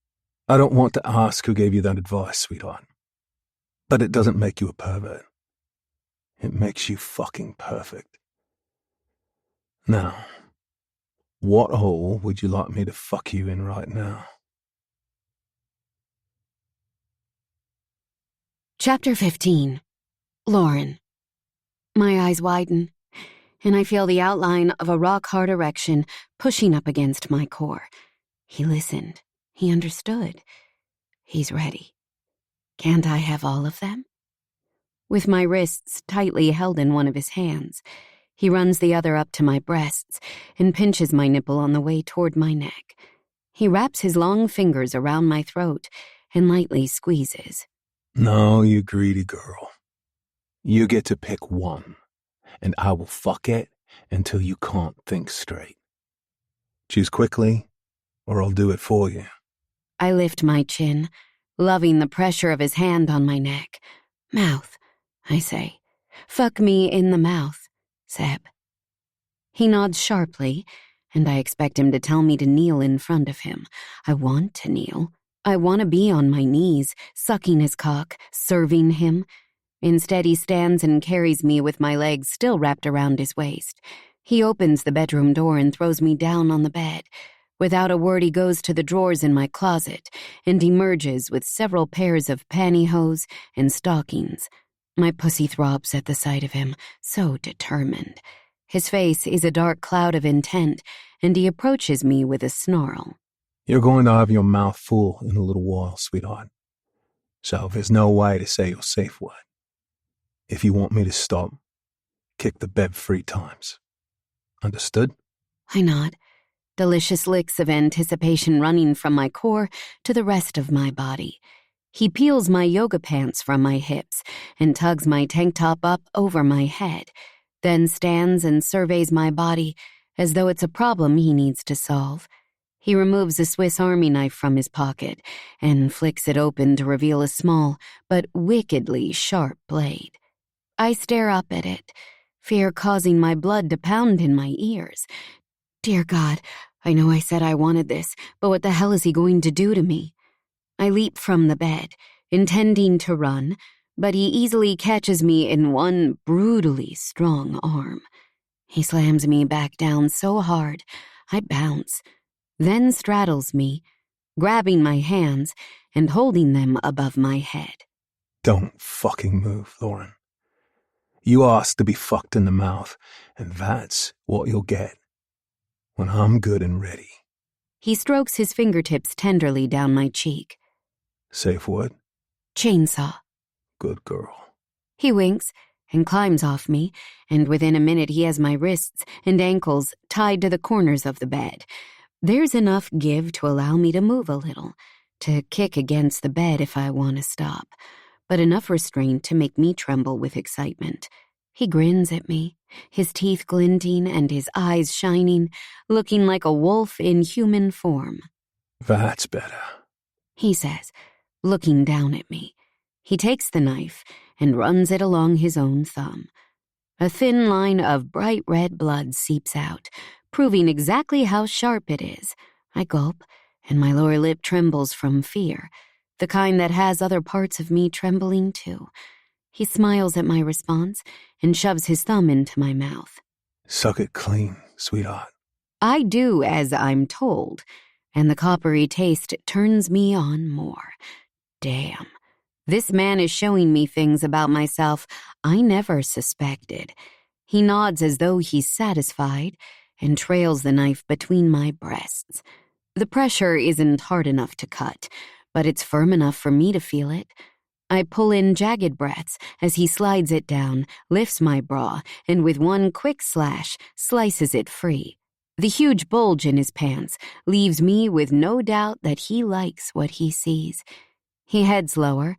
I don't want to ask who gave you that advice, sweetheart. But it doesn't make you a pervert. It makes you fucking perfect. Now, what hole would you like me to fuck you in right now? Chapter 15. Lauren. My eyes widen, and I feel the outline of a rock-hard erection pushing up against my core. He listened. He understood. He's ready. Can't I have all of them? With my wrists tightly held in one of his hands, he runs the other up to my breasts and pinches my nipple on the way toward my neck. He wraps his long fingers around my throat and lightly squeezes. No, you greedy girl. You get to pick one, and I will fuck it until you can't think straight. Choose quickly, or I'll do it for you. I lift my chin, loving the pressure of his hand on my neck. Mouth, I say. Fuck me in the mouth, Seb. He nods sharply, and I expect him to tell me to kneel in front of him. I want to kneel. I want to be on my knees, sucking his cock, serving him. Instead, he stands and carries me with my legs still wrapped around his waist. He opens the bedroom door and throws me down on the bed. Without a word, he goes to the drawers in my closet and emerges with several pairs of pantyhose and stockings. My pussy throbs at the sight of him, so determined. His face is a dark cloud of intent, and he approaches me with a snarl. You're going to have your mouth full in a little while, sweetheart. So there's no way to say your safe word. If you want me to stop, kick the bed 3 times. Understood? I nod. Delicious licks of anticipation running from my core to the rest of my body. He peels my yoga pants from my hips and tugs my tank top up over my head, then stands and surveys my body as though it's a problem he needs to solve. He removes a Swiss Army knife from his pocket and flicks it open to reveal a small but wickedly sharp blade. I stare up at it, fear causing my blood to pound in my ears. Dear God, I know I said I wanted this, but what the hell is he going to do to me? I leap from the bed, intending to run, but he easily catches me in one brutally strong arm. He slams me back down so hard, I bounce, then straddles me, grabbing my hands and holding them above my head. Don't fucking move, Lauren. You asked to be fucked in the mouth, and that's what you'll get. When I'm good and ready. He strokes his fingertips tenderly down my cheek. Safe word? Chainsaw. Good girl. He winks and climbs off me, and within a minute he has my wrists and ankles tied to the corners of the bed. There's enough give to allow me to move a little, to kick against the bed if I want to stop, but enough restraint to make me tremble with excitement. He grins at me, his teeth glinting and his eyes shining, looking like a wolf in human form. That's better, He says, looking down at me. He takes the knife and runs it along his own thumb. A thin line of bright red blood seeps out, proving exactly how sharp it is. I gulp, and my lower lip trembles from fear, the kind that has other parts of me trembling too. He smiles at my response and shoves his thumb into my mouth. Suck it clean, sweetheart. I do as I'm told, and the coppery taste turns me on more. Damn. This man is showing me things about myself I never suspected. He nods as though he's satisfied and trails the knife between my breasts. The pressure isn't hard enough to cut, but it's firm enough for me to feel it. I pull in jagged breaths as he slides it down, lifts my bra, and with one quick slash, slices it free. The huge bulge in his pants leaves me with no doubt that he likes what he sees. He heads lower,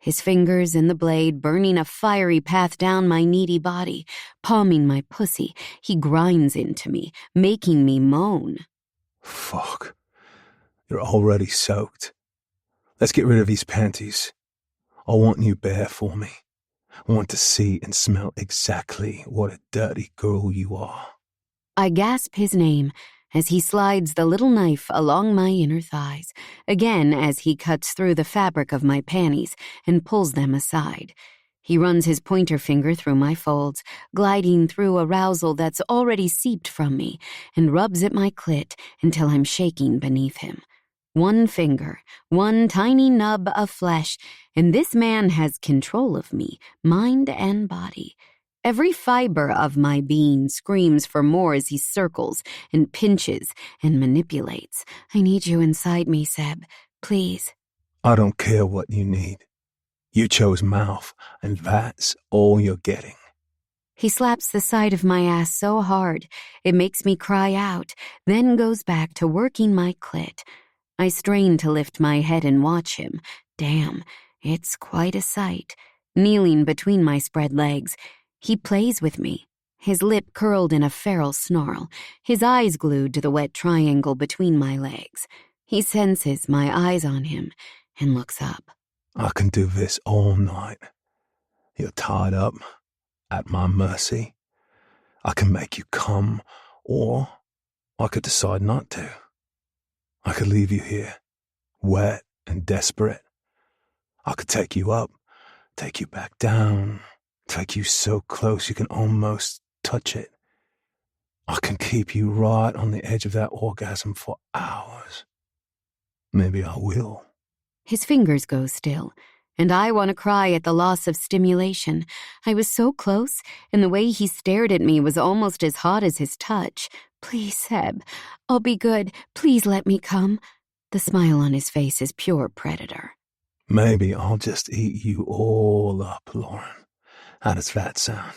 his fingers in the blade burning a fiery path down my needy body, palming my pussy. He grinds into me, making me moan. Fuck. You're already soaked. Let's get rid of these panties. I want you bare for me. I want to see and smell exactly what a dirty girl you are. I gasp his name as he slides the little knife along my inner thighs, again as he cuts through the fabric of my panties and pulls them aside. He runs his pointer finger through my folds, gliding through arousal that's already seeped from me, and rubs at my clit until I'm shaking beneath him. One finger, one tiny nub of flesh, and this man has control of me, mind and body. Every fiber of my being screams for more as he circles and pinches and manipulates. I need you inside me, Seb. Please. I don't care what you need. You chose mouth, and that's all you're getting. He slaps the side of my ass so hard, it makes me cry out, then goes back to working my clit. I strain to lift my head and watch him. Damn, it's quite a sight. Kneeling between my spread legs, he plays with me, his lip curled in a feral snarl, his eyes glued to the wet triangle between my legs. He senses my eyes on him and looks up. I can do this all night. You're tied up, at my mercy. I can make you come, or I could decide not to. I could leave you here, wet and desperate. I could take you up, take you back down, take you so close you can almost touch it. I can keep you right on the edge of that orgasm for hours. Maybe I will. His fingers go still, and I want to cry at the loss of stimulation. I was so close, and the way he stared at me was almost as hot as his touch. Please, Seb, I'll be good. Please let me come. The smile on his face is pure predator. Maybe I'll just eat you all up, Lauren. How does that sound?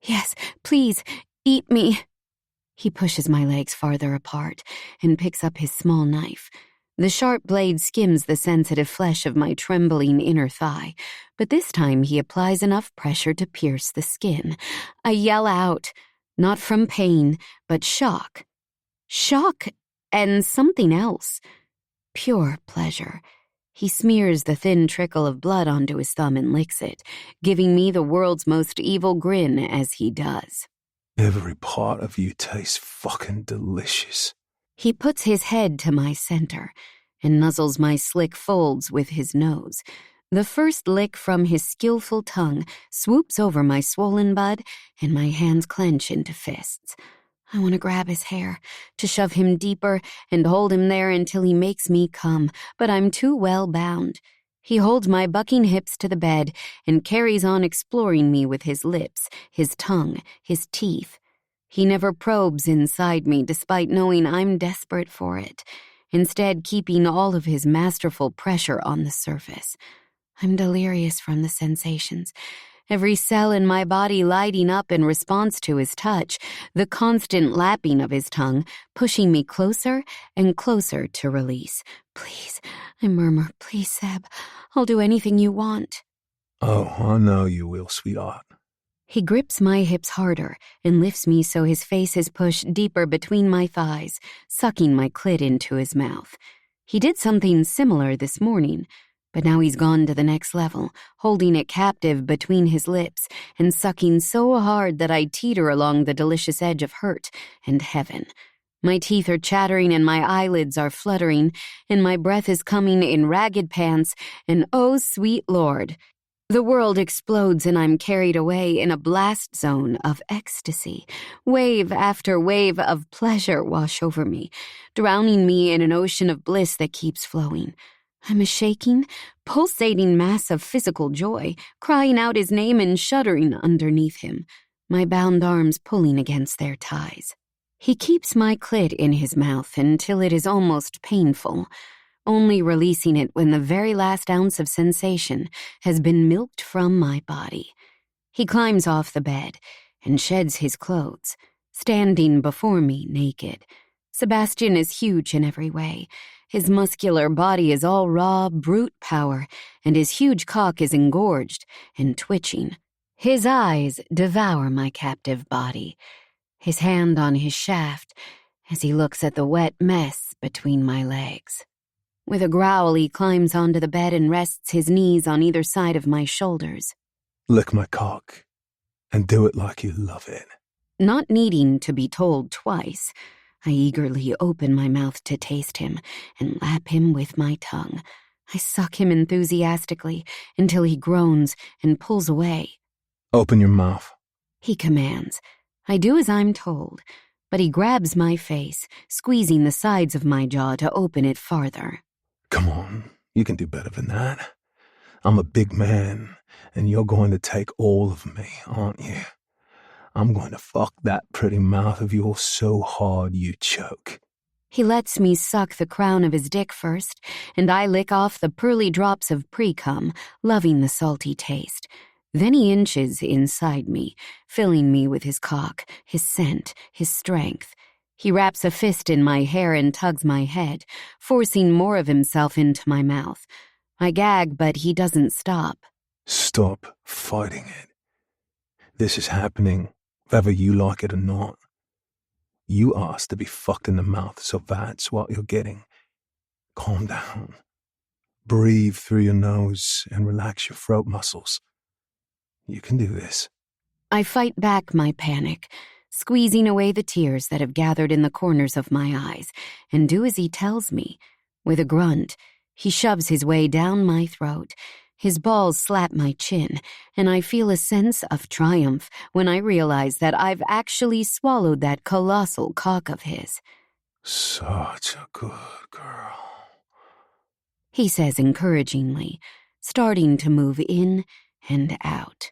Yes, please, eat me. He pushes my legs farther apart and picks up his small knife. The sharp blade skims the sensitive flesh of my trembling inner thigh, but this time he applies enough pressure to pierce the skin. I yell out, not from pain, but shock. Shock and something else. Pure pleasure. He smears the thin trickle of blood onto his thumb and licks it, giving me the world's most evil grin as he does. Every part of you tastes fucking delicious. He puts his head to my center and nuzzles my slick folds with his nose. The first lick from his skillful tongue swoops over my swollen bud, and my hands clench into fists. I want to grab his hair, to shove him deeper and hold him there until he makes me come, but I'm too well bound. He holds my bucking hips to the bed and carries on exploring me with his lips, his tongue, his teeth. He never probes inside me despite knowing I'm desperate for it, instead keeping all of his masterful pressure on the surface. I'm delirious from the sensations, every cell in my body lighting up in response to his touch, the constant lapping of his tongue, pushing me closer and closer to release. Please, I murmur, please, Seb, I'll do anything you want. Oh, I know you will, sweetheart. He grips my hips harder and lifts me so his face is pushed deeper between my thighs, sucking my clit into his mouth. He did something similar this morning, but now he's gone to the next level, holding it captive between his lips and sucking so hard that I teeter along the delicious edge of hurt and heaven. My teeth are chattering and my eyelids are fluttering, and my breath is coming in ragged pants, and oh, sweet Lord, the world explodes and I'm carried away in a blast zone of ecstasy. Wave after wave of pleasure wash over me, drowning me in an ocean of bliss that keeps flowing. I'm a shaking, pulsating mass of physical joy, crying out his name and shuddering underneath him, my bound arms pulling against their ties. He keeps my clit in his mouth until it is almost painful, only releasing it when the very last ounce of sensation has been milked from my body. He climbs off the bed and sheds his clothes, standing before me naked. Sebastian is huge in every way. His muscular body is all raw, brute power, and his huge cock is engorged and twitching. His eyes devour my captive body, his hand on his shaft as he looks at the wet mess between my legs. With a growl, he climbs onto the bed and rests his knees on either side of my shoulders. Lick my cock, and do it like you love it. Not needing to be told twice, I eagerly open my mouth to taste him and lap him with my tongue. I suck him enthusiastically until he groans and pulls away. Open your mouth, he commands. I do as I'm told, but he grabs my face, squeezing the sides of my jaw to open it farther. Come on, you can do better than that. I'm a big man, and you're going to take all of me, aren't you? I'm going to fuck that pretty mouth of yours so hard you choke. He lets me suck the crown of his dick first, and I lick off the pearly drops of pre-cum, loving the salty taste. Then he inches inside me, filling me with his cock, his scent, his strength. He wraps a fist in my hair and tugs my head, forcing more of himself into my mouth. I gag, but he doesn't stop. Stop fighting it. This is happening, whether you like it or not. You asked to be fucked in the mouth, so that's what you're getting. Calm down. Breathe through your nose and relax your throat muscles. You can do this. I fight back my panic, squeezing away the tears that have gathered in the corners of my eyes, and do as he tells me. With a grunt, he shoves his way down my throat. His balls slap my chin, and I feel a sense of triumph when I realize that I've actually swallowed that colossal cock of his. Such a good girl, he says encouragingly, starting to move in and out.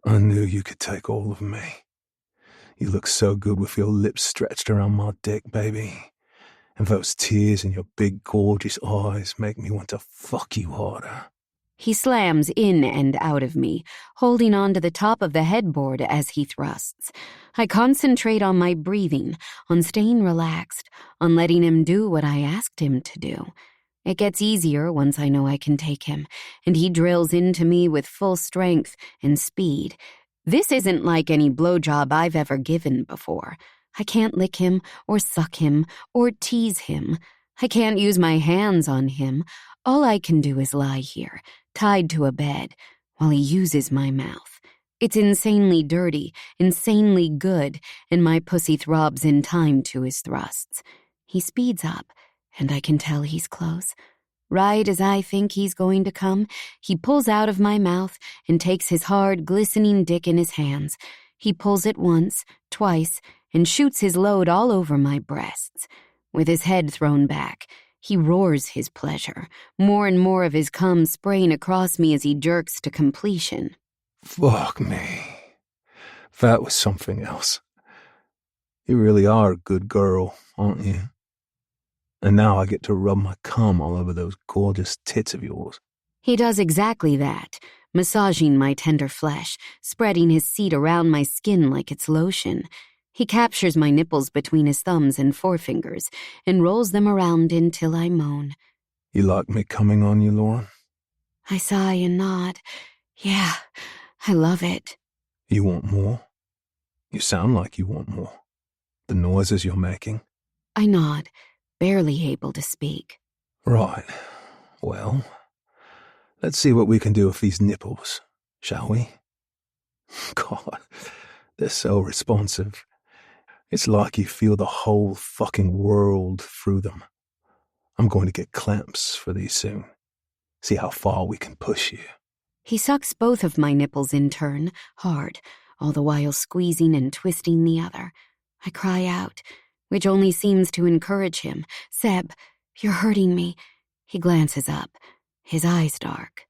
I knew you could take all of me. You look so good with your lips stretched around my dick, baby. And those tears in your big, gorgeous eyes make me want to fuck you harder. He slams in and out of me, holding on to the top of the headboard as he thrusts. I concentrate on my breathing, on staying relaxed, on letting him do what I asked him to do. It gets easier once I know I can take him, and he drills into me with full strength and speed. This isn't like any blowjob I've ever given before. I can't lick him or suck him or tease him. I can't use my hands on him. All I can do is lie here, tied to a bed, while he uses my mouth. It's insanely dirty, insanely good, and my pussy throbs in time to his thrusts. He speeds up, and I can tell he's close. Right as I think he's going to come, he pulls out of my mouth and takes his hard, glistening dick in his hands. He pulls it once, twice, and shoots his load all over my breasts. With his head thrown back, he roars his pleasure, more and more of his cum spraying across me as he jerks to completion. Fuck me. That was something else. You really are a good girl, aren't you? And now I get to rub my cum all over those gorgeous tits of yours. He does exactly that, massaging my tender flesh, spreading his seat around my skin like it's lotion. He captures my nipples between his thumbs and forefingers and rolls them around until I moan. You like me coming on you, Lauren? I sigh and nod. Yeah, I love it. You want more? You sound like you want more. The noises you're making. I nod, barely able to speak. Right. Well, let's see what we can do with these nipples, shall we? God, they're so responsive. It's like you feel the whole fucking world through them. I'm going to get clamps for these soon. See how far we can push you. He sucks both of my nipples in turn, hard, all the while squeezing and twisting the other. I cry out, which only seems to encourage him. Seb, you're hurting me. He glances up, his eyes dark.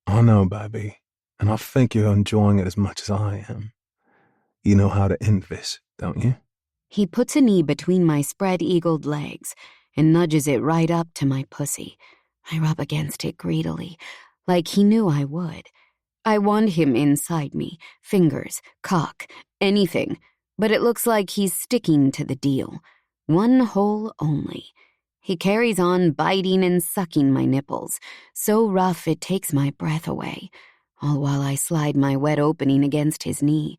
I know, baby, and I think you're enjoying it as much as I am. You know how to end this, don't you? He puts a knee between my spread-eagled legs and nudges it right up to my pussy. I rub against it greedily, like he knew I would. I want him inside me, fingers, cock, anything, but it looks like he's sticking to the deal. One hole only. He carries on biting and sucking my nipples, so rough it takes my breath away, all while I slide my wet opening against his knee.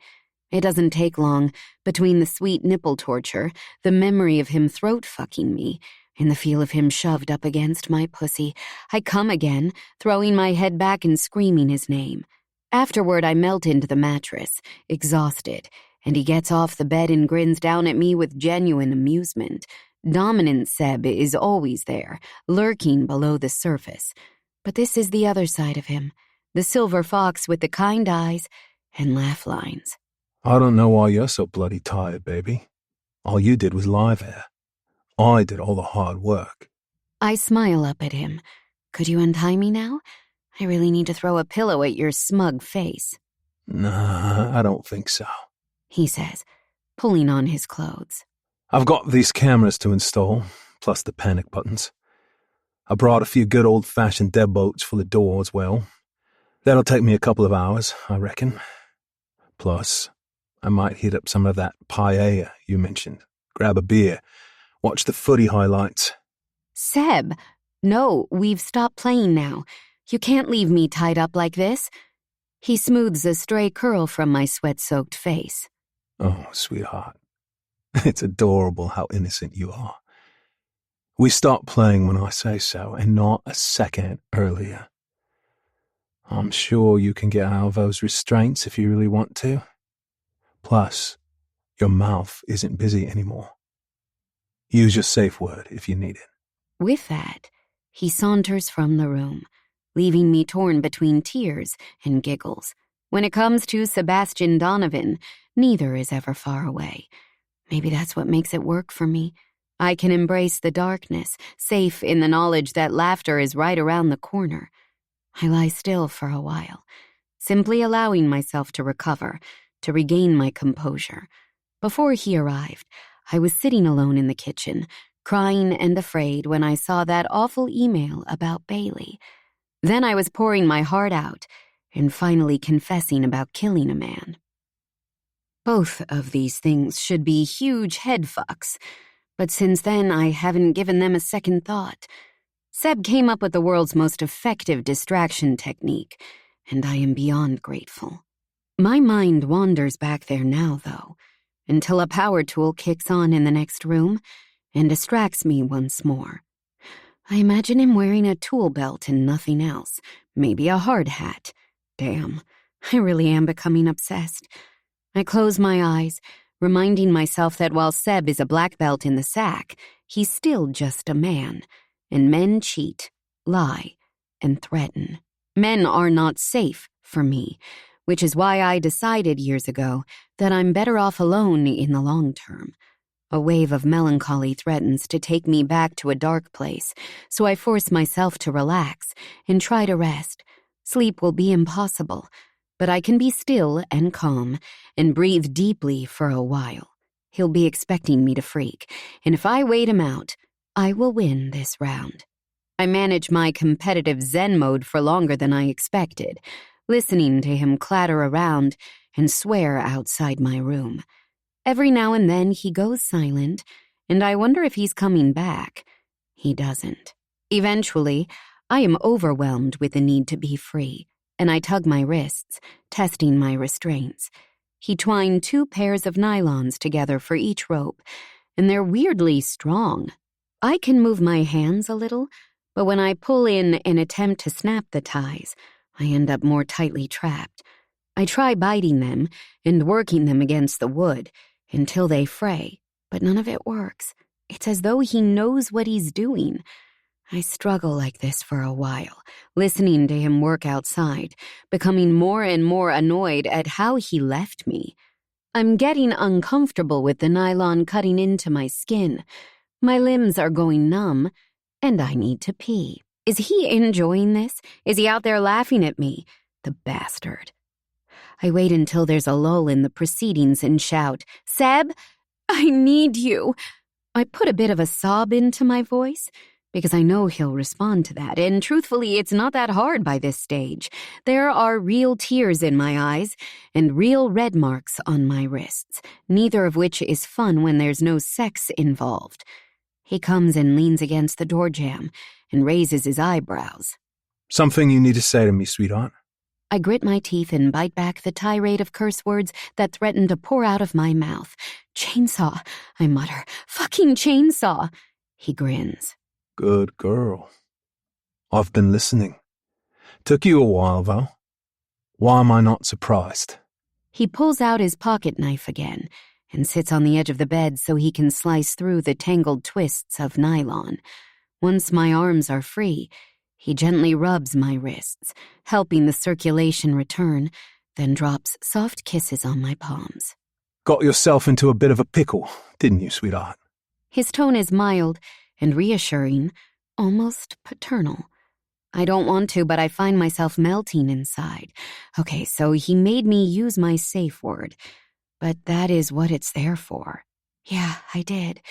It doesn't take long, between the sweet nipple torture, the memory of him throat-fucking me, and the feel of him shoved up against my pussy. I come again, throwing my head back and screaming his name. Afterward, I melt into the mattress, exhausted, and he gets off the bed and grins down at me with genuine amusement. Dominant Seb is always there, lurking below the surface. But this is the other side of him, the silver fox with the kind eyes and laugh lines. I don't know why you're so bloody tired, baby. All you did was lie there. I did all the hard work. I smile up at him. Could you untie me now? I really need to throw a pillow at your smug face. Nah, I don't think so, he says, pulling on his clothes. I've got these cameras to install, plus the panic buttons. I brought a few good old-fashioned deadbolts for the door as well. That'll take me a couple of hours, I reckon. Plus, I might heat up some of that paella you mentioned. Grab a beer. Watch the footy highlights. Seb, no, we've stopped playing now. You can't leave me tied up like this. He smooths a stray curl from my sweat-soaked face. Oh, sweetheart. It's adorable how innocent you are. We stop playing when I say so, and not a second earlier. I'm sure you can get out of those restraints if you really want to. Plus, your mouth isn't busy anymore. Use your safe word if you need it. With that, he saunters from the room, leaving me torn between tears and giggles. When it comes to Sebastian Donovan, neither is ever far away. Maybe that's what makes it work for me. I can embrace the darkness, safe in the knowledge that laughter is right around the corner. I lie still for a while, simply allowing myself to recover, to regain my composure. Before he arrived, I was sitting alone in the kitchen, crying and afraid when I saw that awful email about Bailey. Then I was pouring my heart out and finally confessing about killing a man. Both of these things should be huge head fucks, but since then I haven't given them a second thought. Seb came up with the world's most effective distraction technique, and I am beyond grateful. My mind wanders back there now, though, until a power tool kicks on in the next room and distracts me once more. I imagine him wearing a tool belt and nothing else, maybe a hard hat. Damn, I really am becoming obsessed. I close my eyes, reminding myself that while Seb is a black belt in the sack, he's still just a man, and men cheat, lie, and threaten. Men are not safe for me, which is why I decided years ago that I'm better off alone in the long term. A wave of melancholy threatens to take me back to a dark place, so I force myself to relax and try to rest. Sleep will be impossible, but I can be still and calm and breathe deeply for a while. He'll be expecting me to freak, and if I wait him out, I will win this round. I manage my competitive Zen mode for longer than I expected, listening to him clatter around and swear outside my room. Every now and then he goes silent, and I wonder if he's coming back. He doesn't. Eventually, I am overwhelmed with the need to be free, and I tug my wrists, testing my restraints. He twined 2 pairs of nylons together for each rope, and they're weirdly strong. I can move my hands a little, but when I pull in and attempt to snap the ties, I end up more tightly trapped. I try biting them and working them against the wood until they fray, but none of it works. It's as though he knows what he's doing. I struggle like this for a while, listening to him work outside, becoming more and more annoyed at how he left me. I'm getting uncomfortable with the nylon cutting into my skin. My limbs are going numb, and I need to pee. Is he enjoying this? Is he out there laughing at me? The bastard. I wait until there's a lull in the proceedings and shout, "Seb, I need you." I put a bit of a sob into my voice, because I know he'll respond to that, and truthfully, it's not that hard by this stage. There are real tears in my eyes and real red marks on my wrists, neither of which is fun when there's no sex involved. He comes and leans against the door jamb and raises his eyebrows. Something you need to say to me, sweetheart? I grit my teeth and bite back the tirade of curse words that threaten to pour out of my mouth. "Chainsaw," I mutter. "Fucking chainsaw." He grins. Good girl. I've been listening. Took you a while, though. Why am I not surprised? He pulls out his pocket knife again and sits on the edge of the bed so he can slice through the tangled twists of nylon. Once my arms are free, he gently rubs my wrists, helping the circulation return, then drops soft kisses on my palms. Got yourself into a bit of a pickle, didn't you, sweetheart? His tone is mild and reassuring, almost paternal. I don't want to, but I find myself melting inside. Okay, so he made me use my safe word, but that is what it's there for. Yeah, I did,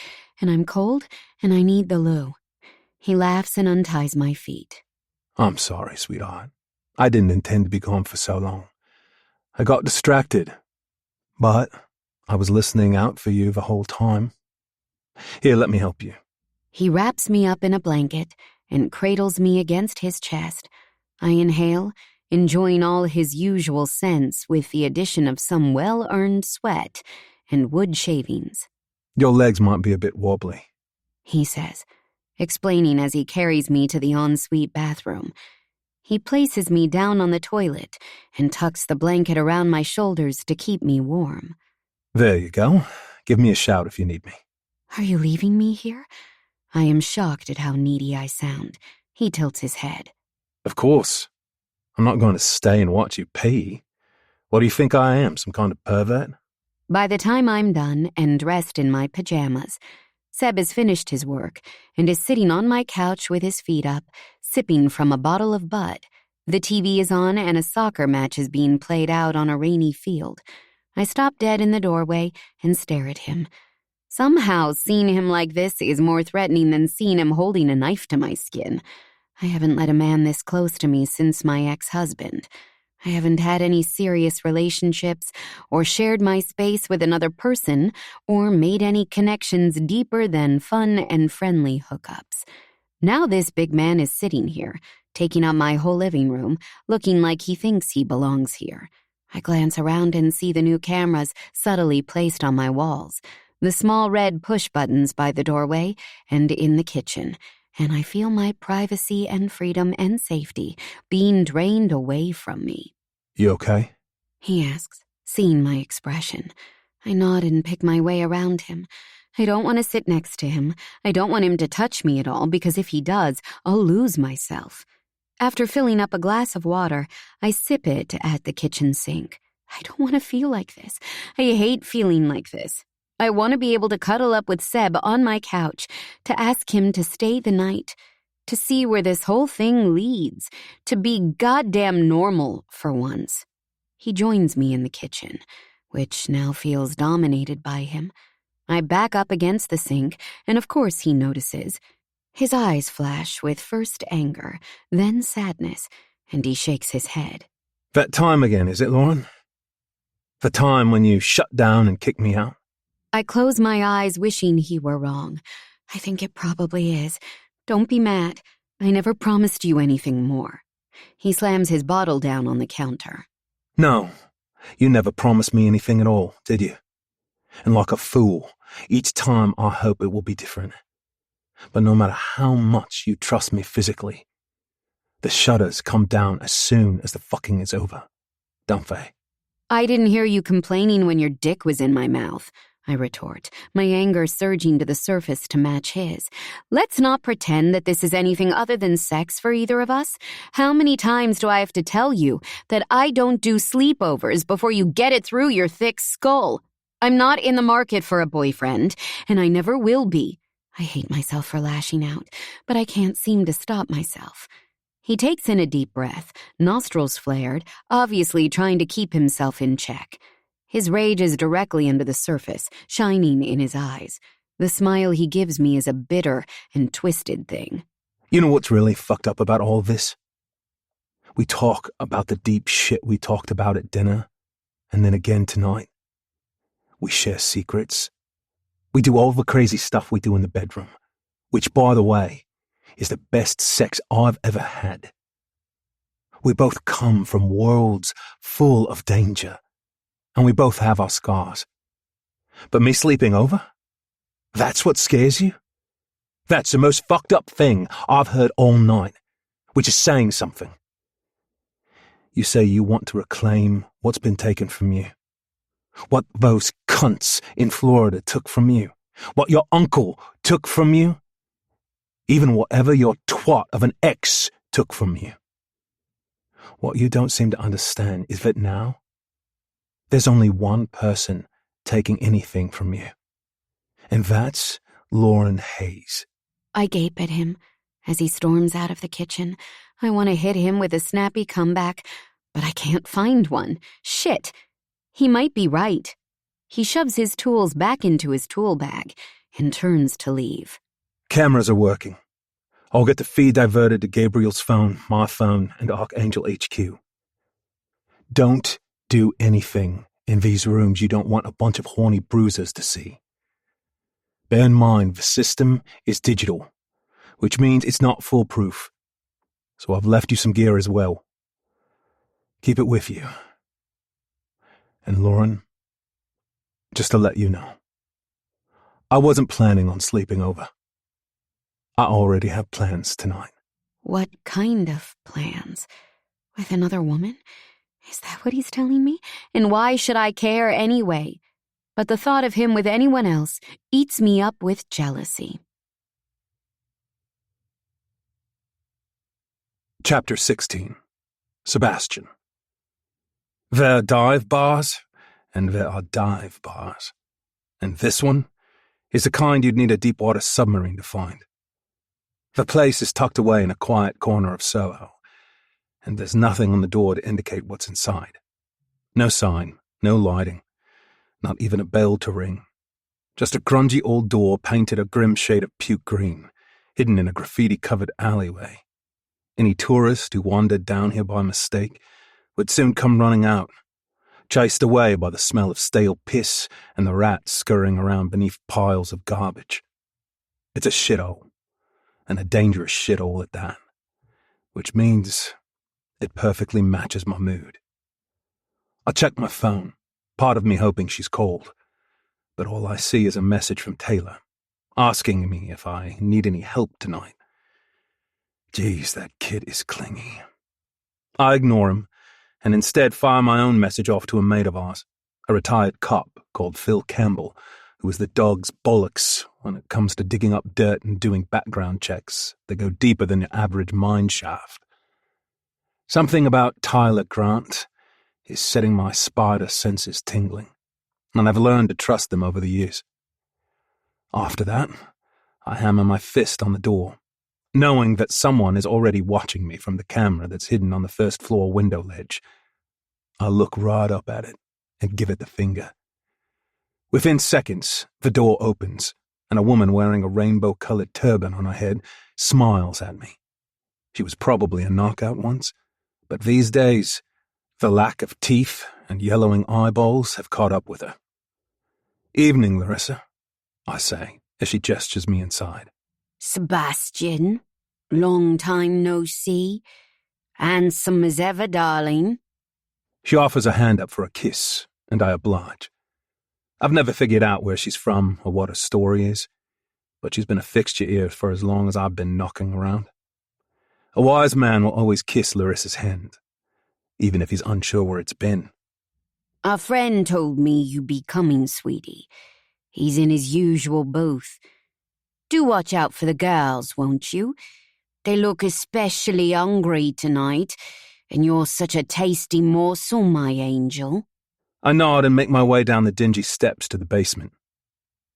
and I'm cold, and I need the loo. He laughs and unties my feet. I'm sorry, sweetheart. I didn't intend to be gone for so long. I got distracted, but I was listening out for you the whole time. Here, let me help you. He wraps me up in a blanket and cradles me against his chest. I inhale, enjoying all his usual scents with the addition of some well-earned sweat and wood shavings. Your legs might be a bit wobbly, he says, explaining as he carries me to the ensuite bathroom. He places me down on the toilet and tucks the blanket around my shoulders to keep me warm. There you go. Give me a shout if you need me. Are you leaving me here? I am shocked at how needy I sound. He tilts his head. Of course. I'm not going to stay and watch you pee. What do you think I am, some kind of pervert? By the time I'm done and dressed in my pajamas, Seb has finished his work and is sitting on my couch with his feet up, sipping from a bottle of Bud. The TV is on and a soccer match is being played out on a rainy field. I stop dead in the doorway and stare at him. Somehow, seeing him like this is more threatening than seeing him holding a knife to my skin. I haven't let a man this close to me since my ex-husband. I haven't had any serious relationships or shared my space with another person or made any connections deeper than fun and friendly hookups. Now this big man is sitting here, taking up my whole living room, looking like he thinks he belongs here. I glance around and see the new cameras subtly placed on my walls, the small red push buttons by the doorway and in the kitchen, and I feel my privacy and freedom and safety being drained away from me. You okay? He asks, seeing my expression. I nod and pick my way around him. I don't want to sit next to him. I don't want him to touch me at all, because if he does, I'll lose myself. After filling up a glass of water, I sip it at the kitchen sink. I don't want to feel like this. I hate feeling like this. I want to be able to cuddle up with Seb on my couch, to ask him to stay the night, to see where this whole thing leads, to be goddamn normal for once. He joins me in the kitchen, which now feels dominated by him. I back up against the sink, and of course he notices. His eyes flash with first anger, then sadness, and he shakes his head. That time again, is it, Lauren? The time when you shut down and kicked me out? I close my eyes, wishing he were wrong. I think it probably is. Don't be mad. I never promised you anything more. He slams his bottle down on the counter. No, you never promised me anything at all, did you? And like a fool, each time I hope it will be different. But no matter how much you trust me physically, the shutters come down as soon as the fucking is over, don't they? I didn't hear you complaining when your dick was in my mouth, I retort, my anger surging to the surface to match his. Let's not pretend that this is anything other than sex for either of us. How many times do I have to tell you that I don't do sleepovers before you get it through your thick skull? I'm not in the market for a boyfriend, and I never will be. I hate myself for lashing out, but I can't seem to stop myself. He takes in a deep breath, nostrils flared, obviously trying to keep himself in check. His rage is directly under the surface, shining in his eyes. The smile he gives me is a bitter and twisted thing. You know what's really fucked up about all this? We talk about the deep shit we talked about at dinner, and then again tonight. We share secrets. We do all the crazy stuff we do in the bedroom, which, by the way, is the best sex I've ever had. We both come from worlds full of danger, and we both have our scars. But me sleeping over? That's what scares you? That's the most fucked up thing I've heard all night, which is saying something. You say you want to reclaim what's been taken from you. What those cunts in Florida took from you. What your uncle took from you. Even whatever your twat of an ex took from you. What you don't seem to understand is that now, there's only one person taking anything from you. And that's Lauren Hayes. I gape at him as he storms out of the kitchen. I want to hit him with a snappy comeback, but I can't find one. Shit. He might be right. He shoves his tools back into his tool bag and turns to leave. Cameras are working. I'll get the feed diverted to Gabriel's phone, my phone, and Archangel HQ. Don't do anything in these rooms you don't want a bunch of horny bruisers to see. Bear in mind, the system is digital, which means it's not foolproof. So I've left you some gear as well. Keep it with you. And Lauren, just to let you know, I wasn't planning on sleeping over. I already have plans tonight. What kind of plans? With another woman? Is that what he's telling me? And why should I care anyway? But the thought of him with anyone else eats me up with jealousy. Chapter 16. Sebastian. There are dive bars, and there are dive bars. And this one is the kind you'd need a deep-water submarine to find. The place is tucked away in a quiet corner of Soho, and there's nothing on the door to indicate what's inside. No sign, no lighting, not even a bell to ring. Just a grungy old door painted a grim shade of puke green, hidden in a graffiti-covered alleyway. Any tourist who wandered down here by mistake would soon come running out, chased away by the smell of stale piss and the rats scurrying around beneath piles of garbage. It's a shithole. And a dangerous shithole at that, which means it perfectly matches my mood. I check my phone, part of me hoping she's called, but all I see is a message from Taylor, asking me if I need any help tonight. Geez, that kid is clingy. I ignore him, and instead fire my own message off to a mate of ours, a retired cop called Phil Campbell, who is the dog's bollocks when it comes to digging up dirt and doing background checks that go deeper than your average mine shaft. Something about Tyler Grant is setting my spider senses tingling, and I've learned to trust them over the years. After that, I hammer my fist on the door, knowing that someone is already watching me from the camera that's hidden on the first-floor window ledge. I look right up at it and give it the finger. Within seconds, the door opens, and a woman wearing a rainbow-colored turban on her head smiles at me. She was probably a knockout once, but these days, The lack of teeth and yellowing eyeballs have caught up with her. "Evening, Larissa," I say, as she gestures me inside. Sebastian, long time no see. Handsome as ever, darling. She offers a hand up for a kiss, and I oblige. I've never figured out where she's from or what her story is, but she's been a fixture here for as long as I've been knocking around. A wise man will always kiss Larissa's hand, even if he's unsure where it's been. A friend told me you'd be coming, sweetie. He's in his usual booth. Do watch out for the girls, won't you? They look especially hungry tonight, and you're such a tasty morsel, my angel. I nod and make my way down the dingy steps to the basement.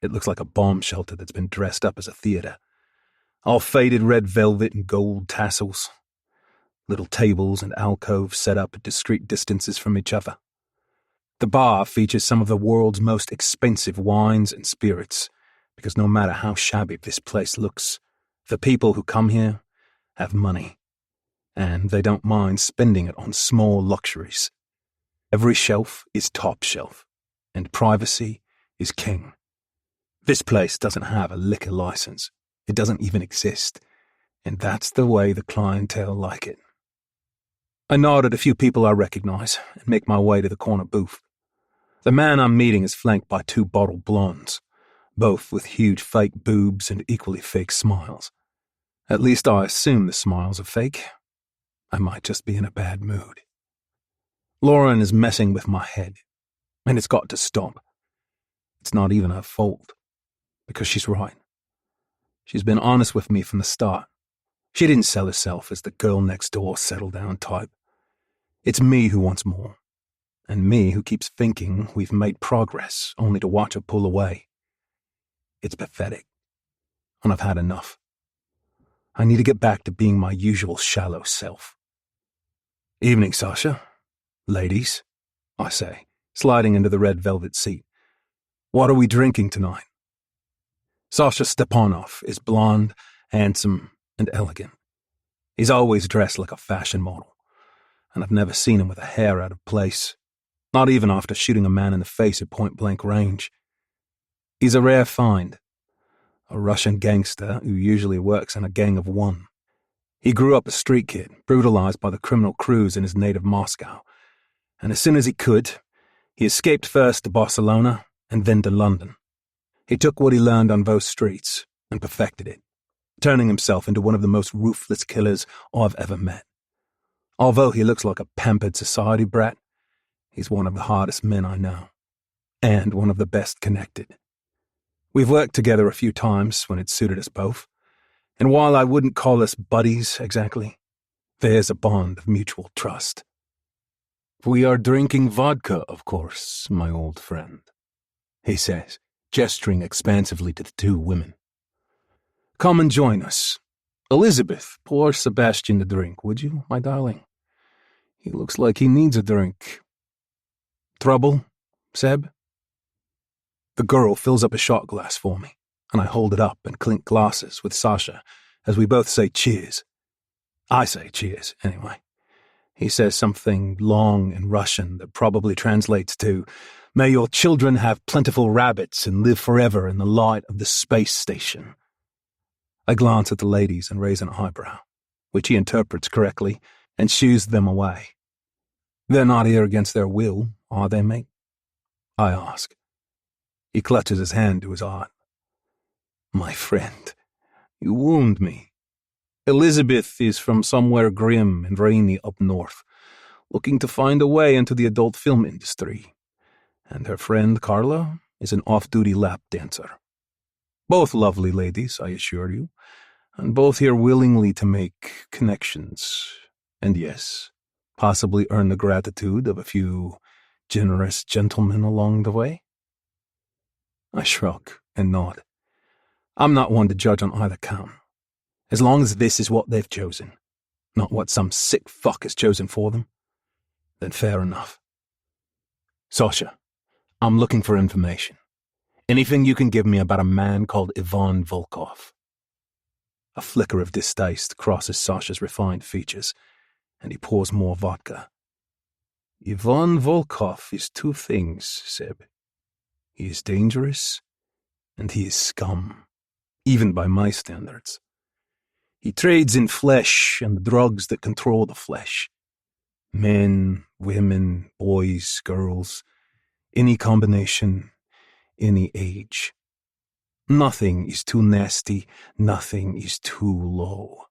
It looks like a bomb shelter that's been dressed up as a theater. All faded red velvet and gold tassels. Little tables and alcoves set up at discreet distances from each other. The bar features some of the world's most expensive wines and spirits, because no matter how shabby this place looks, the people who come here have money, and they don't mind spending it on small luxuries. Every shelf is top shelf, and privacy is king. This place doesn't have a liquor license. It doesn't even exist, and that's the way the clientele like it. I nod at a few people I recognize and make my way to the corner booth. The man I'm meeting is flanked by two bottled blondes, both with huge fake boobs and equally fake smiles. At least I assume the smiles are fake. I might just be in a bad mood. Lauren is messing with my head, and it's got to stop. It's not even her fault, because she's right. She's been honest with me from the start. She didn't sell herself as the girl next door settle-down type. It's me who wants more, and me who keeps thinking we've made progress only to watch her pull away. It's pathetic, and I've had enough. I need to get back to being my usual shallow self. "Evening, Sasha. Ladies," I say, sliding into the red velvet seat. "What are we drinking tonight?" Sasha Stepanov is blonde, handsome, and elegant. He's always dressed like a fashion model, and I've never seen him with a hair out of place, not even after shooting a man in the face at point-blank range. He's a rare find, a Russian gangster who usually works in a gang of one. He grew up a street kid, brutalized by the criminal crews in his native Moscow, and as soon as he could, he escaped first to Barcelona and then to London. He took what he learned on those streets and perfected it, turning himself into one of the most ruthless killers I've ever met. Although he looks like a pampered society brat, he's one of the hardest men I know, and one of the best connected. We've worked together a few times when it suited us both, and while I wouldn't call us buddies exactly, there's a bond of mutual trust. "We are drinking vodka, of course, my old friend," he says, gesturing expansively to the two women. "Come and join us. Elizabeth, pour Sebastian a drink, would you, my darling? He looks like he needs a drink. Trouble, Seb?" The girl fills up a shot glass for me, and I hold it up and clink glasses with Sasha as we both say cheers. I say cheers, anyway. He says something long in Russian that probably translates to, "May your children have plentiful rabbits and live forever in the light of the space station." I glance at the ladies and raise an eyebrow, which he interprets correctly and shoos them away. "They're not here against their will, are they, mate?" I ask. He clutches his hand to his heart. "My friend, you wound me. Elizabeth is from somewhere grim and rainy up north, looking to find a way into the adult film industry. And her friend Carla is an off-duty lap dancer. Both lovely ladies, I assure you, and both here willingly to make connections, and yes, possibly earn the gratitude of a few generous gentlemen along the way." I shrug and nod. I'm not one to judge on either count. As long as this is what they've chosen, not what some sick fuck has chosen for them, then fair enough. "Sasha, I'm looking for information. Anything you can give me about a man called Ivan Volkov." A flicker of distaste crosses Sasha's refined features, and he pours more vodka. Ivan Volkov is two things, Seb. He is dangerous, and he is scum, even by my standards. He trades in flesh and the drugs that control the flesh. Men, women, boys, girls, any combination, any age. Nothing is too nasty, nothing is too low.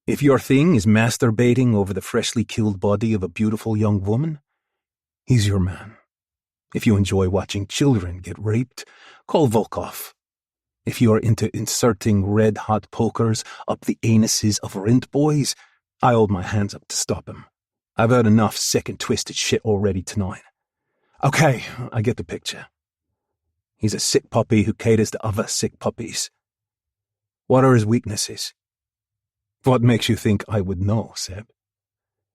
If your thing is masturbating over the freshly killed body of a beautiful young woman, he's your man. If you enjoy watching children get raped, call Volkov. If you are into inserting red-hot pokers up the anuses of rent boys, I hold my hands up to stop him. I've heard enough sick and twisted shit already tonight. Okay, I get the picture. He's a sick puppy who caters to other sick puppies. What are his weaknesses? What makes you think I would know, Seb?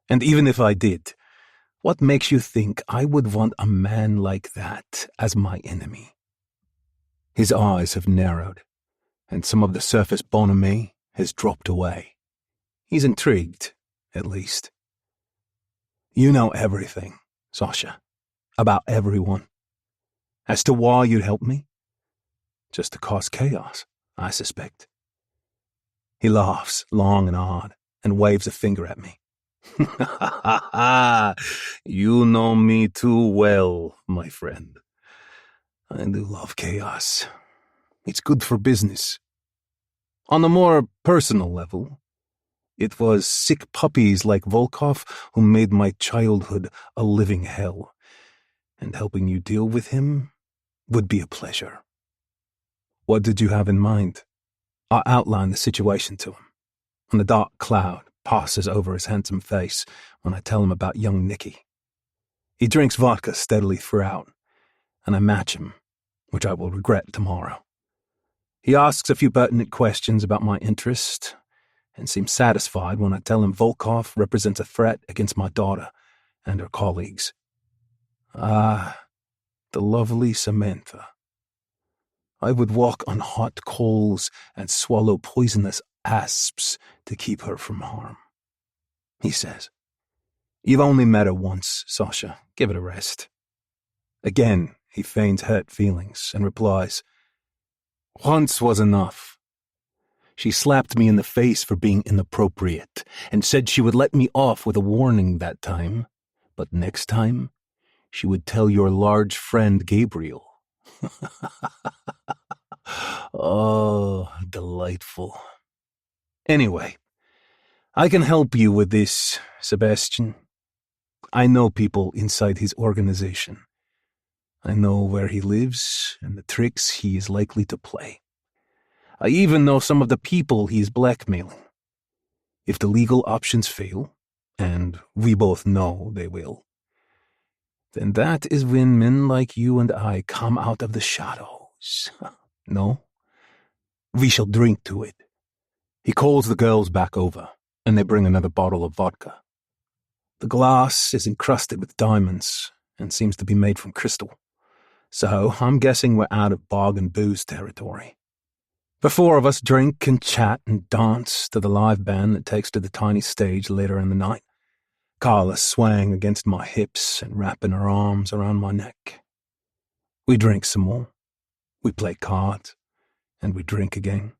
And even if I did, what makes you think I would want a man like that as my enemy? His eyes have narrowed, and some of the surface bonhomie has dropped away. He's intrigued, at least. You know everything, Sasha, about everyone. As to why you'd help me? Just to cause chaos, I suspect. He laughs long and hard and waves a finger at me. You know me too well, my friend. I do love chaos. It's good for business. On a more personal level, it was sick puppies like Volkov who made my childhood a living hell, and helping you deal with him would be a pleasure. What did you have in mind? I outline the situation to him, and a dark cloud passes over his handsome face when I tell him about young Nicky. He drinks vodka steadily throughout, and I match him, which I will regret tomorrow. He asks a few pertinent questions about my interest, and seems satisfied when I tell him Volkov represents a threat against my daughter and her colleagues. Ah, the lovely Samantha. I would walk on hot coals and swallow poisonous asps to keep her from harm. He says, You've only met her once, Sasha. Give it a rest. Again, he feigns hurt feelings and replies, Once was enough. She slapped me in the face for being inappropriate and said she would let me off with a warning that time, but next time she would tell your large friend Gabriel. Oh, delightful. Anyway, I can help you with this, Sebastian. I know people inside his organization. I know where he lives and the tricks he is likely to play. I even know some of the people he is blackmailing. If the legal options fail, and we both know they will, then that is when men like you and I come out of the shadows. No? We shall drink to it. He calls the girls back over, and they bring another bottle of vodka. The glass is encrusted with diamonds and seems to be made from crystal, so I'm guessing we're out of bargain booze territory. The four of us drink and chat and dance to the live band that takes to the tiny stage later in the night. Carla swaying against my hips and wrapping her arms around my neck. We drink some more. We play cards. And we drink again.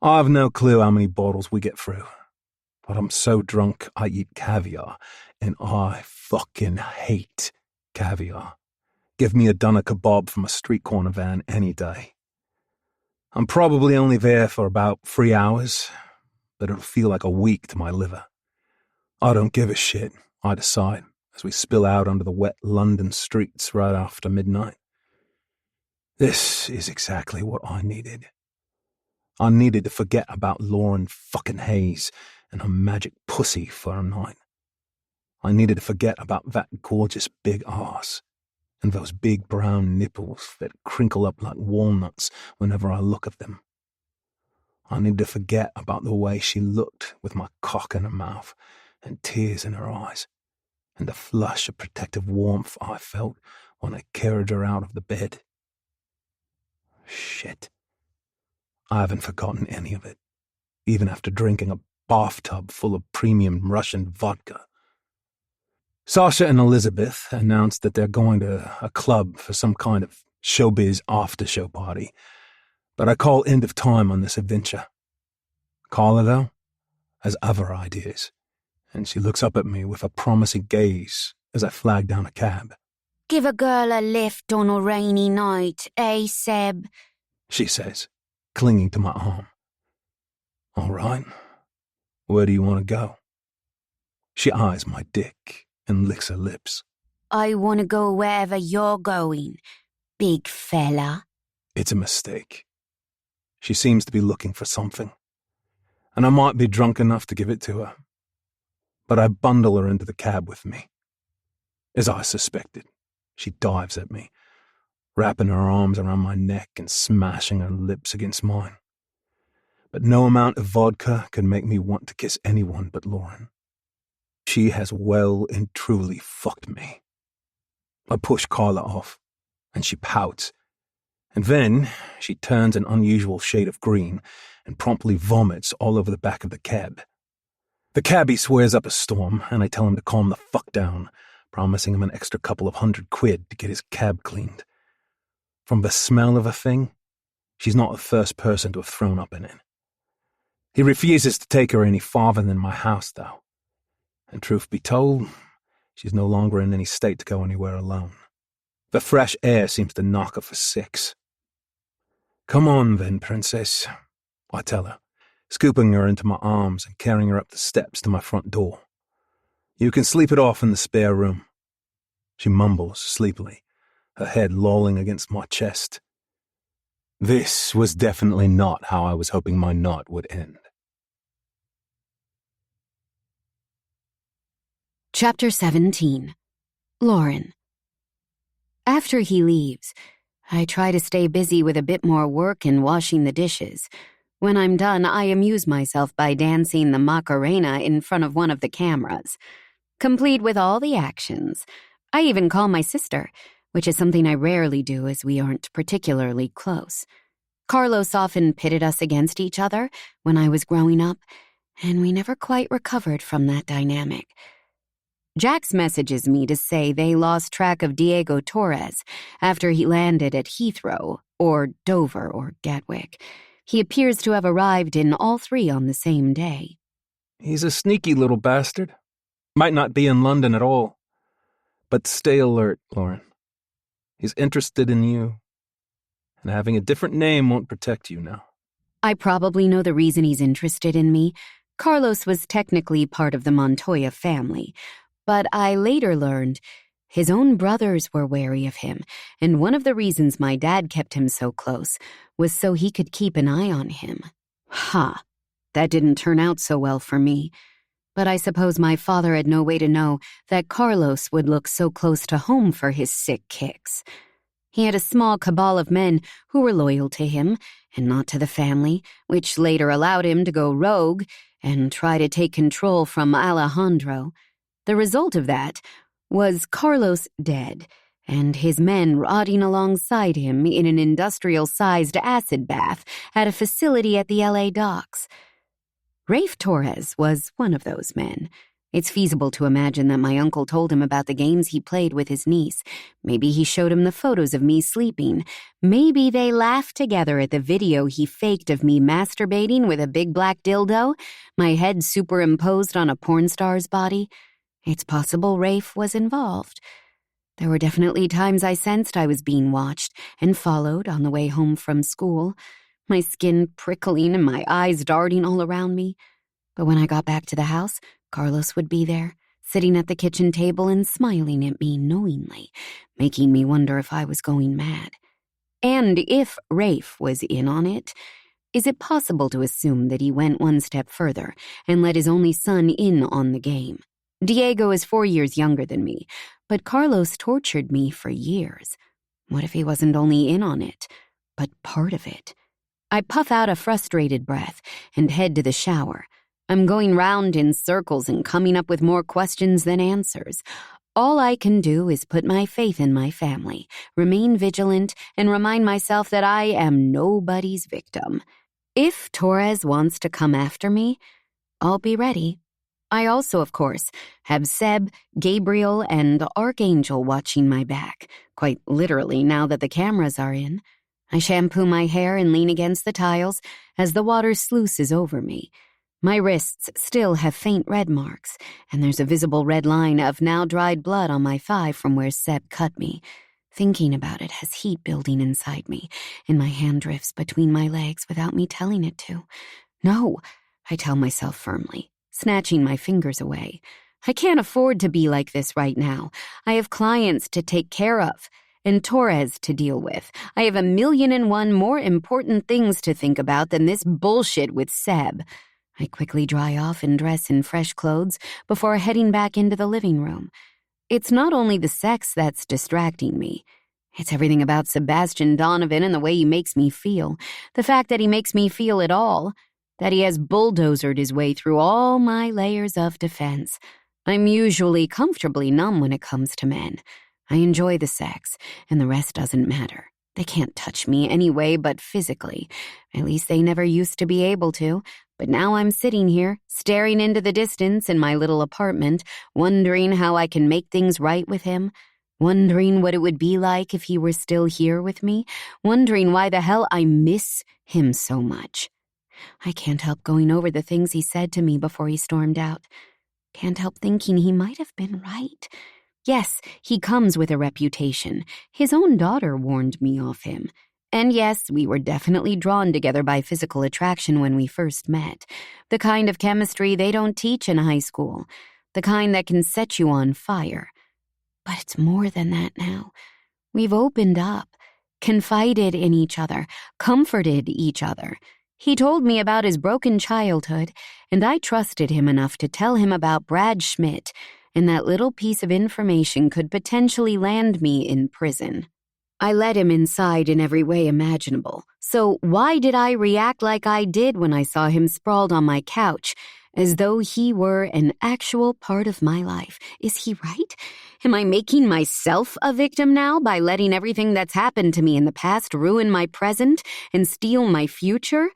I've no clue how many bottles we get through, but I'm so drunk I eat caviar, and I fucking hate caviar. Give me a doner kebab from a street corner van any day. I'm probably only there for about 3 hours, but it'll feel like a week to my liver. I don't give a shit, I decide, as we spill out onto the wet London streets right after midnight. This is exactly what I needed. I needed to forget about Lauren fucking Hayes and her magic pussy for a night. I needed to forget about that gorgeous big arse and those big brown nipples that crinkle up like walnuts whenever I look at them. I needed to forget about the way she looked with my cock in her mouth and tears in her eyes, and the flush of protective warmth I felt when I carried her out of the bed. Shit. I haven't forgotten any of it, even after drinking a bathtub full of premium Russian vodka. Sasha and Elizabeth announced that they're going to a club for some kind of showbiz after-show party, but I call end of time on this adventure. Carla, though, has other ideas, and she looks up at me with a promising gaze as I flag down a cab. Give a girl a lift on a rainy night, eh, Seb? She says, clinging to my arm. All right. Where do you want to go? She eyes my dick and licks her lips. I want to go wherever you're going, big fella. It's a mistake. She seems to be looking for something, and I might be drunk enough to give it to her. But I bundle her into the cab with me. As I suspected, she dives at me, wrapping her arms around my neck and smashing her lips against mine. But no amount of vodka can make me want to kiss anyone but Lauren. She has well and truly fucked me. I push Carla off, and she pouts. And then she turns an unusual shade of green and promptly vomits all over the back of the cab. The cabbie swears up a storm, and I tell him to calm the fuck down, promising him an extra couple of £100 to get his cab cleaned. From the smell of a thing, she's not the first person to have thrown up in it. He refuses to take her any farther than my house, though. And truth be told, she's no longer in any state to go anywhere alone. The fresh air seems to knock her for 6. Come on, then, princess, I tell her, scooping her into my arms and carrying her up the steps to my front door. You can sleep it off in the spare room. She mumbles sleepily, her head lolling against my chest. This was definitely not how I was hoping my night would end. Chapter 17. Lauren. After he leaves, I try to stay busy with a bit more work and washing the dishes. When I'm done, I amuse myself by dancing the Macarena in front of one of the cameras, complete with all the actions. I even call my sister, which is something I rarely do as we aren't particularly close. Carlos often pitted us against each other when I was growing up, and we never quite recovered from that dynamic. Jax messages me to say they lost track of Diego Torres after he landed at Heathrow, or Dover, or Gatwick. He appears to have arrived in all 3 on the same day. He's a sneaky little bastard. Might not be in London at all. But stay alert, Lauren. He's interested in you. And having a different name won't protect you now. I probably know the reason he's interested in me. Carlos was technically part of the Montoya family, but I later learned his own brothers were wary of him, and one of the reasons my dad kept him so close was so he could keep an eye on him. That didn't turn out so well for me. But I suppose my father had no way to know that Carlos would look so close to home for his sick kicks. He had a small cabal of men who were loyal to him and not to the family, which later allowed him to go rogue and try to take control from Alejandro. The result of that was Carlos dead, and his men rotting alongside him in an industrial-sized acid bath at a facility at the LA docks. Rafe Torres was one of those men. It's feasible to imagine that my uncle told him about the games he played with his niece. Maybe he showed him the photos of me sleeping. Maybe they laughed together at the video he faked of me masturbating with a big black dildo, my head superimposed on a porn star's body. It's possible Rafe was involved. There were definitely times I sensed I was being watched and followed on the way home from school, my skin prickling and my eyes darting all around me. But when I got back to the house, Carlos would be there, sitting at the kitchen table and smiling at me knowingly, making me wonder if I was going mad. And if Rafe was in on it, is it possible to assume that he went one step further and let his only son in on the game? Diego is 4 years younger than me, but Carlos tortured me for years. What if he wasn't only in on it, but part of it? I puff out a frustrated breath and head to the shower. I'm going round in circles and coming up with more questions than answers. All I can do is put my faith in my family, remain vigilant, and remind myself that I am nobody's victim. If Torres wants to come after me, I'll be ready. I also, of course, have Seb, Gabriel, and Archangel watching my back, quite literally now that the cameras are in. I shampoo my hair and lean against the tiles as the water sluices over me. My wrists still have faint red marks, and there's a visible red line of now-dried blood on my thigh from where Seb cut me. Thinking about it has heat building inside me, and my hand drifts between my legs without me telling it to. No, I tell myself firmly, snatching my fingers away. I can't afford to be like this right now. I have clients to take care of and Torres to deal with. I have 1,000,001 more important things to think about than this bullshit with Seb. I quickly dry off and dress in fresh clothes before heading back into the living room. It's not only the sex that's distracting me. It's everything about Sebastian Donovan and the way he makes me feel. The fact that he makes me feel at all. That he has bulldozered his way through all my layers of defense. I'm usually comfortably numb when it comes to men. I enjoy the sex, and the rest doesn't matter. They can't touch me anyway but physically. At least they never used to be able to. But now I'm sitting here, staring into the distance in my little apartment, wondering how I can make things right with him, wondering what it would be like if he were still here with me, wondering why the hell I miss him so much. I can't help going over the things he said to me before he stormed out. Can't help thinking he might have been right. Yes, he comes with a reputation. His own daughter warned me of him. And yes, we were definitely drawn together by physical attraction when we first met. The kind of chemistry they don't teach in high school. The kind that can set you on fire. But it's more than that now. We've opened up, confided in each other, comforted each other. He told me about his broken childhood, and I trusted him enough to tell him about Brad Schmidt, and that little piece of information could potentially land me in prison. I let him inside in every way imaginable, so why did I react like I did when I saw him sprawled on my couch, as though he were an actual part of my life? Is he right? Am I making myself a victim now by letting everything that's happened to me in the past ruin my present and steal my future?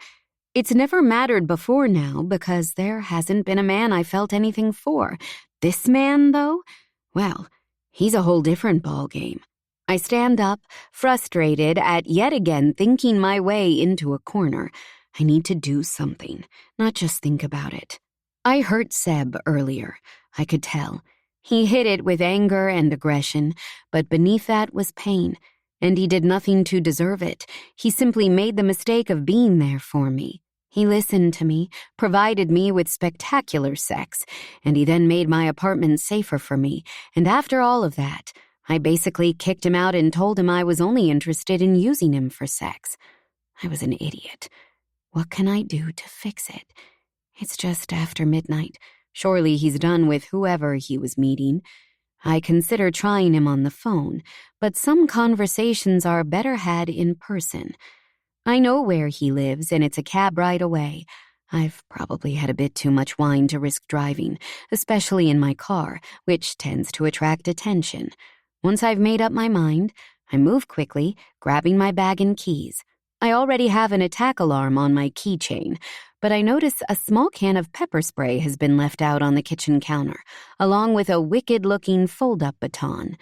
It's never mattered before now because there hasn't been a man I felt anything for. This man, though? Well, he's a whole different ballgame. I stand up, frustrated at yet again thinking my way into a corner. I need to do something, not just think about it. I hurt Seb earlier. I could tell. He hid it with anger and aggression, but beneath that was pain, and he did nothing to deserve it. He simply made the mistake of being there for me. He listened to me, provided me with spectacular sex, and he then made my apartment safer for me, and after all of that, I basically kicked him out and told him I was only interested in using him for sex. I was an idiot. What can I do to fix it? It's just after midnight. Surely he's done with whoever he was meeting. I consider trying him on the phone, but some conversations are better had in person. I know where he lives, and it's a cab ride away. I've probably had a bit too much wine to risk driving, especially in my car, which tends to attract attention. Once I've made up my mind, I move quickly, grabbing my bag and keys. I already have an attack alarm on my keychain, but I notice a small can of pepper spray has been left out on the kitchen counter, along with a wicked-looking fold-up baton.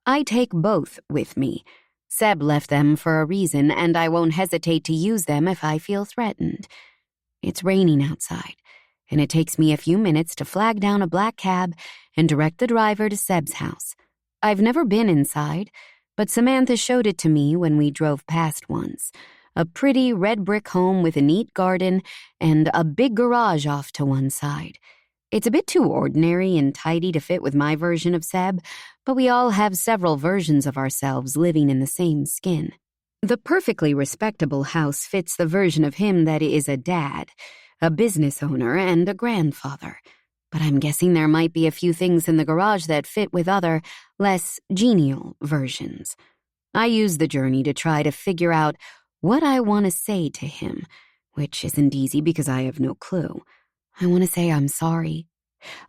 I take both with me. Seb left them for a reason, and I won't hesitate to use them if I feel threatened. It's raining outside, and it takes me a few minutes to flag down a black cab and direct the driver to Seb's house. I've never been inside, but Samantha showed it to me when we drove past once. A pretty red brick home with a neat garden and a big garage off to one side. It's a bit too ordinary and tidy to fit with my version of Seb, but we all have several versions of ourselves living in the same skin. The perfectly respectable house fits the version of him that is a dad, a business owner, and a grandfather. But I'm guessing there might be a few things in the garage that fit with other, less genial versions. I use the journey to try to figure out what I want to say to him, which isn't easy because I have no clue. I want to say I'm sorry.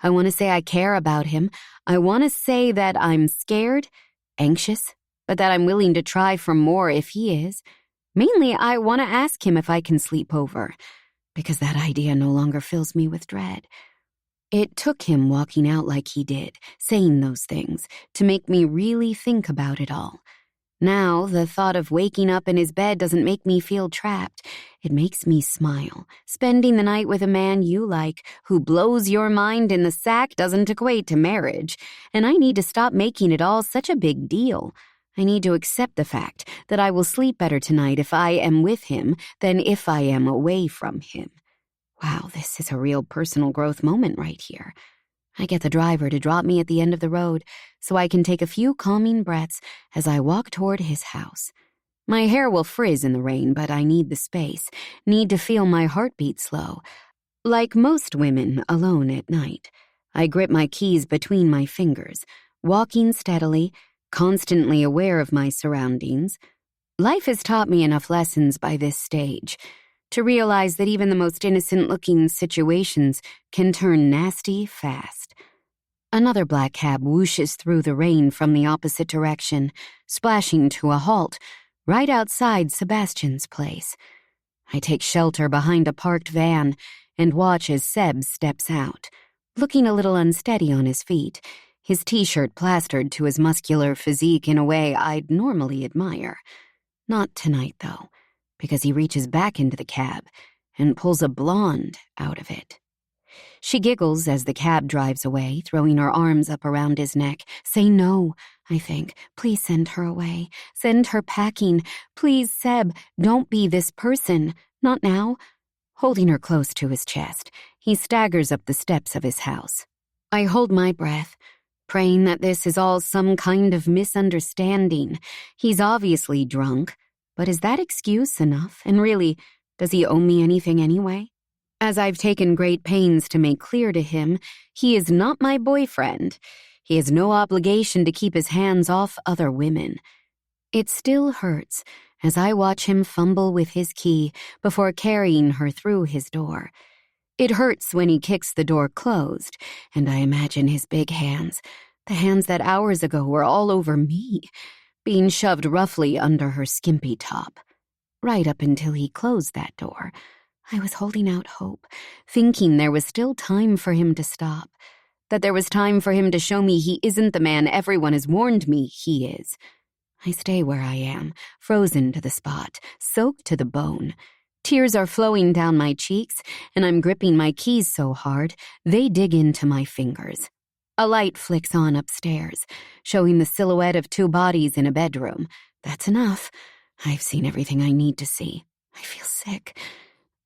I want to say I care about him. I want to say that I'm scared, anxious, but that I'm willing to try for more if he is. Mainly, I want to ask him if I can sleep over, because that idea no longer fills me with dread. It took him walking out like he did, saying those things, to make me really think about it all. Now, the thought of waking up in his bed doesn't make me feel trapped. It makes me smile. Spending the night with a man you like, who blows your mind in the sack, doesn't equate to marriage. And I need to stop making it all such a big deal. I need to accept the fact that I will sleep better tonight if I am with him than if I am away from him. Wow, this is a real personal growth moment right here. I get the driver to drop me at the end of the road so I can take a few calming breaths as I walk toward his house. My hair will frizz in the rain, but I need the space, need to feel my heartbeat slow. Like most women alone at night, I grip my keys between my fingers, walking steadily, constantly aware of my surroundings. Life has taught me enough lessons by this stage to realize that even the most innocent-looking situations can turn nasty fast. Another black cab whooshes through the rain from the opposite direction, splashing to a halt right outside Sebastian's place. I take shelter behind a parked van and watch as Seb steps out, looking a little unsteady on his feet, his t-shirt plastered to his muscular physique in a way I'd normally admire. Not tonight, though, because he reaches back into the cab and pulls a blonde out of it. She giggles as the cab drives away, throwing her arms up around his neck. Say no, I think. Please send her away. Send her packing. Please, Seb, don't be this person. Not now. Holding her close to his chest, he staggers up the steps of his house. I hold my breath, praying that this is all some kind of misunderstanding. He's obviously drunk. But is that excuse enough? And really, does he owe me anything anyway? As I've taken great pains to make clear to him, he is not my boyfriend. He has no obligation to keep his hands off other women. It still hurts as I watch him fumble with his key before carrying her through his door. It hurts when he kicks the door closed, and I imagine his big hands, the hands that hours ago were all over me, being shoved roughly under her skimpy top. Right up until he closed that door, I was holding out hope, thinking there was still time for him to stop, that there was time for him to show me he isn't the man everyone has warned me he is. I stay where I am, frozen to the spot, soaked to the bone. Tears are flowing down my cheeks, and I'm gripping my keys so hard, they dig into my fingers. A light flicks on upstairs, showing the silhouette of two bodies in a bedroom. That's enough. I've seen everything I need to see. I feel sick.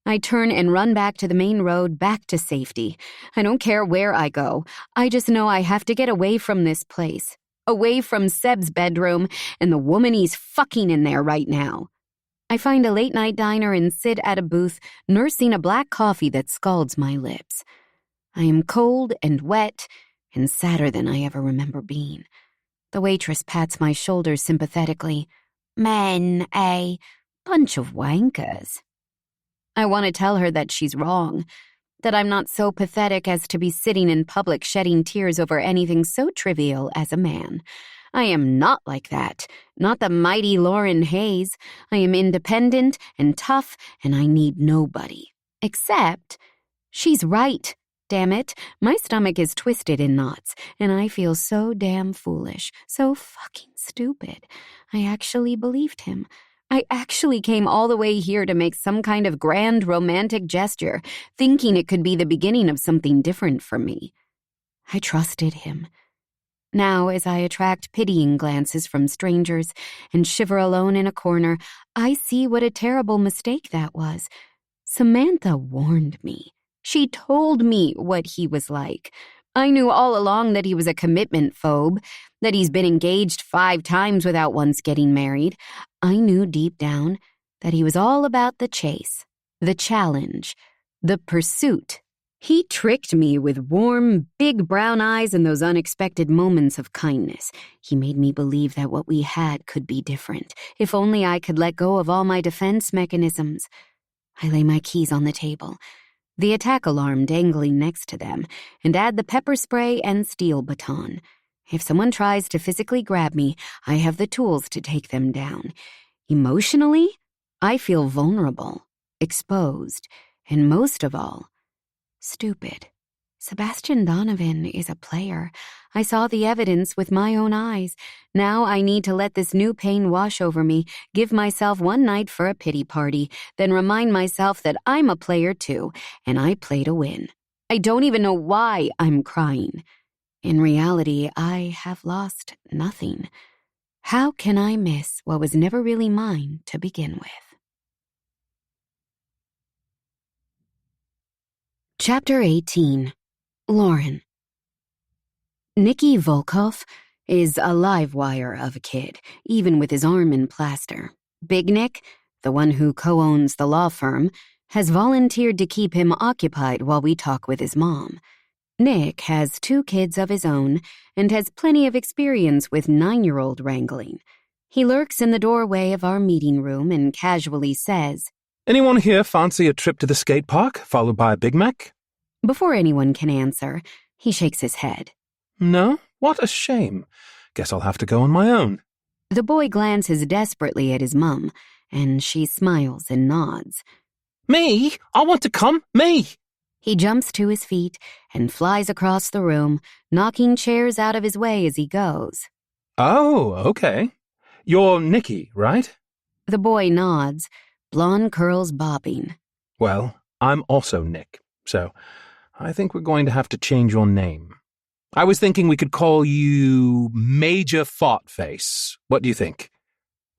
I turn and run back to the main road, back to safety. I don't care where I go. I just know I have to get away from this place. Away from Seb's bedroom and the woman he's fucking in there right now. I find a late-night diner and sit at a booth, nursing a black coffee that scalds my lips. I am cold and wet and sadder than I ever remember being. The waitress pats my shoulder sympathetically. Men, a bunch of wankers. I want to tell her that she's wrong, that I'm not so pathetic as to be sitting in public shedding tears over anything so trivial as a man. I am not like that, not the mighty Lauren Hayes. I am independent and tough, and I need nobody. Except, she's right. Damn it, my stomach is twisted in knots, and I feel so damn foolish, so fucking stupid. I actually believed him. I actually came all the way here to make some kind of grand romantic gesture, thinking it could be the beginning of something different for me. I trusted him. Now, as I attract pitying glances from strangers and shiver alone in a corner, I see what a terrible mistake that was. Samantha warned me. She told me what he was like. I knew all along that he was a commitment phobe, that he's been engaged 5 times without once getting married. I knew deep down that he was all about the chase, the challenge, the pursuit. He tricked me with warm, big brown eyes and those unexpected moments of kindness. He made me believe that what we had could be different, if only I could let go of all my defense mechanisms. I lay my keys on the table, the attack alarm dangling next to them, and add the pepper spray and steel baton. If someone tries to physically grab me, I have the tools to take them down. Emotionally, I feel vulnerable, exposed, and most of all, stupid. Sebastian Donovan is a player. I saw the evidence with my own eyes. Now I need to let this new pain wash over me, give myself one night for a pity party, then remind myself that I'm a player too, and I play to win. I don't even know why I'm crying. In reality, I have lost nothing. How can I miss what was never really mine to begin with? Chapter 18. Lauren. Nicky Volkov is a live wire of a kid, even with his arm in plaster. Big Nick, the one who co-owns the law firm, has volunteered to keep him occupied while we talk with his mom. Nick has 2 kids of his own and has plenty of experience with 9-year-old wrangling. He lurks in the doorway of our meeting room and casually says, Anyone here fancy a trip to the skate park, followed by a Big Mac? Before anyone can answer, he shakes his head. No? What a shame. Guess I'll have to go on my own. The boy glances desperately at his mum, and she smiles and nods. Me? I want to come. Me! He jumps to his feet and flies across the room, knocking chairs out of his way as he goes. Oh, okay. You're Nicky, right? The boy nods, blonde curls bobbing. Well, I'm also Nick, so I think we're going to have to change your name. I was thinking we could call you Major Fartface. What do you think?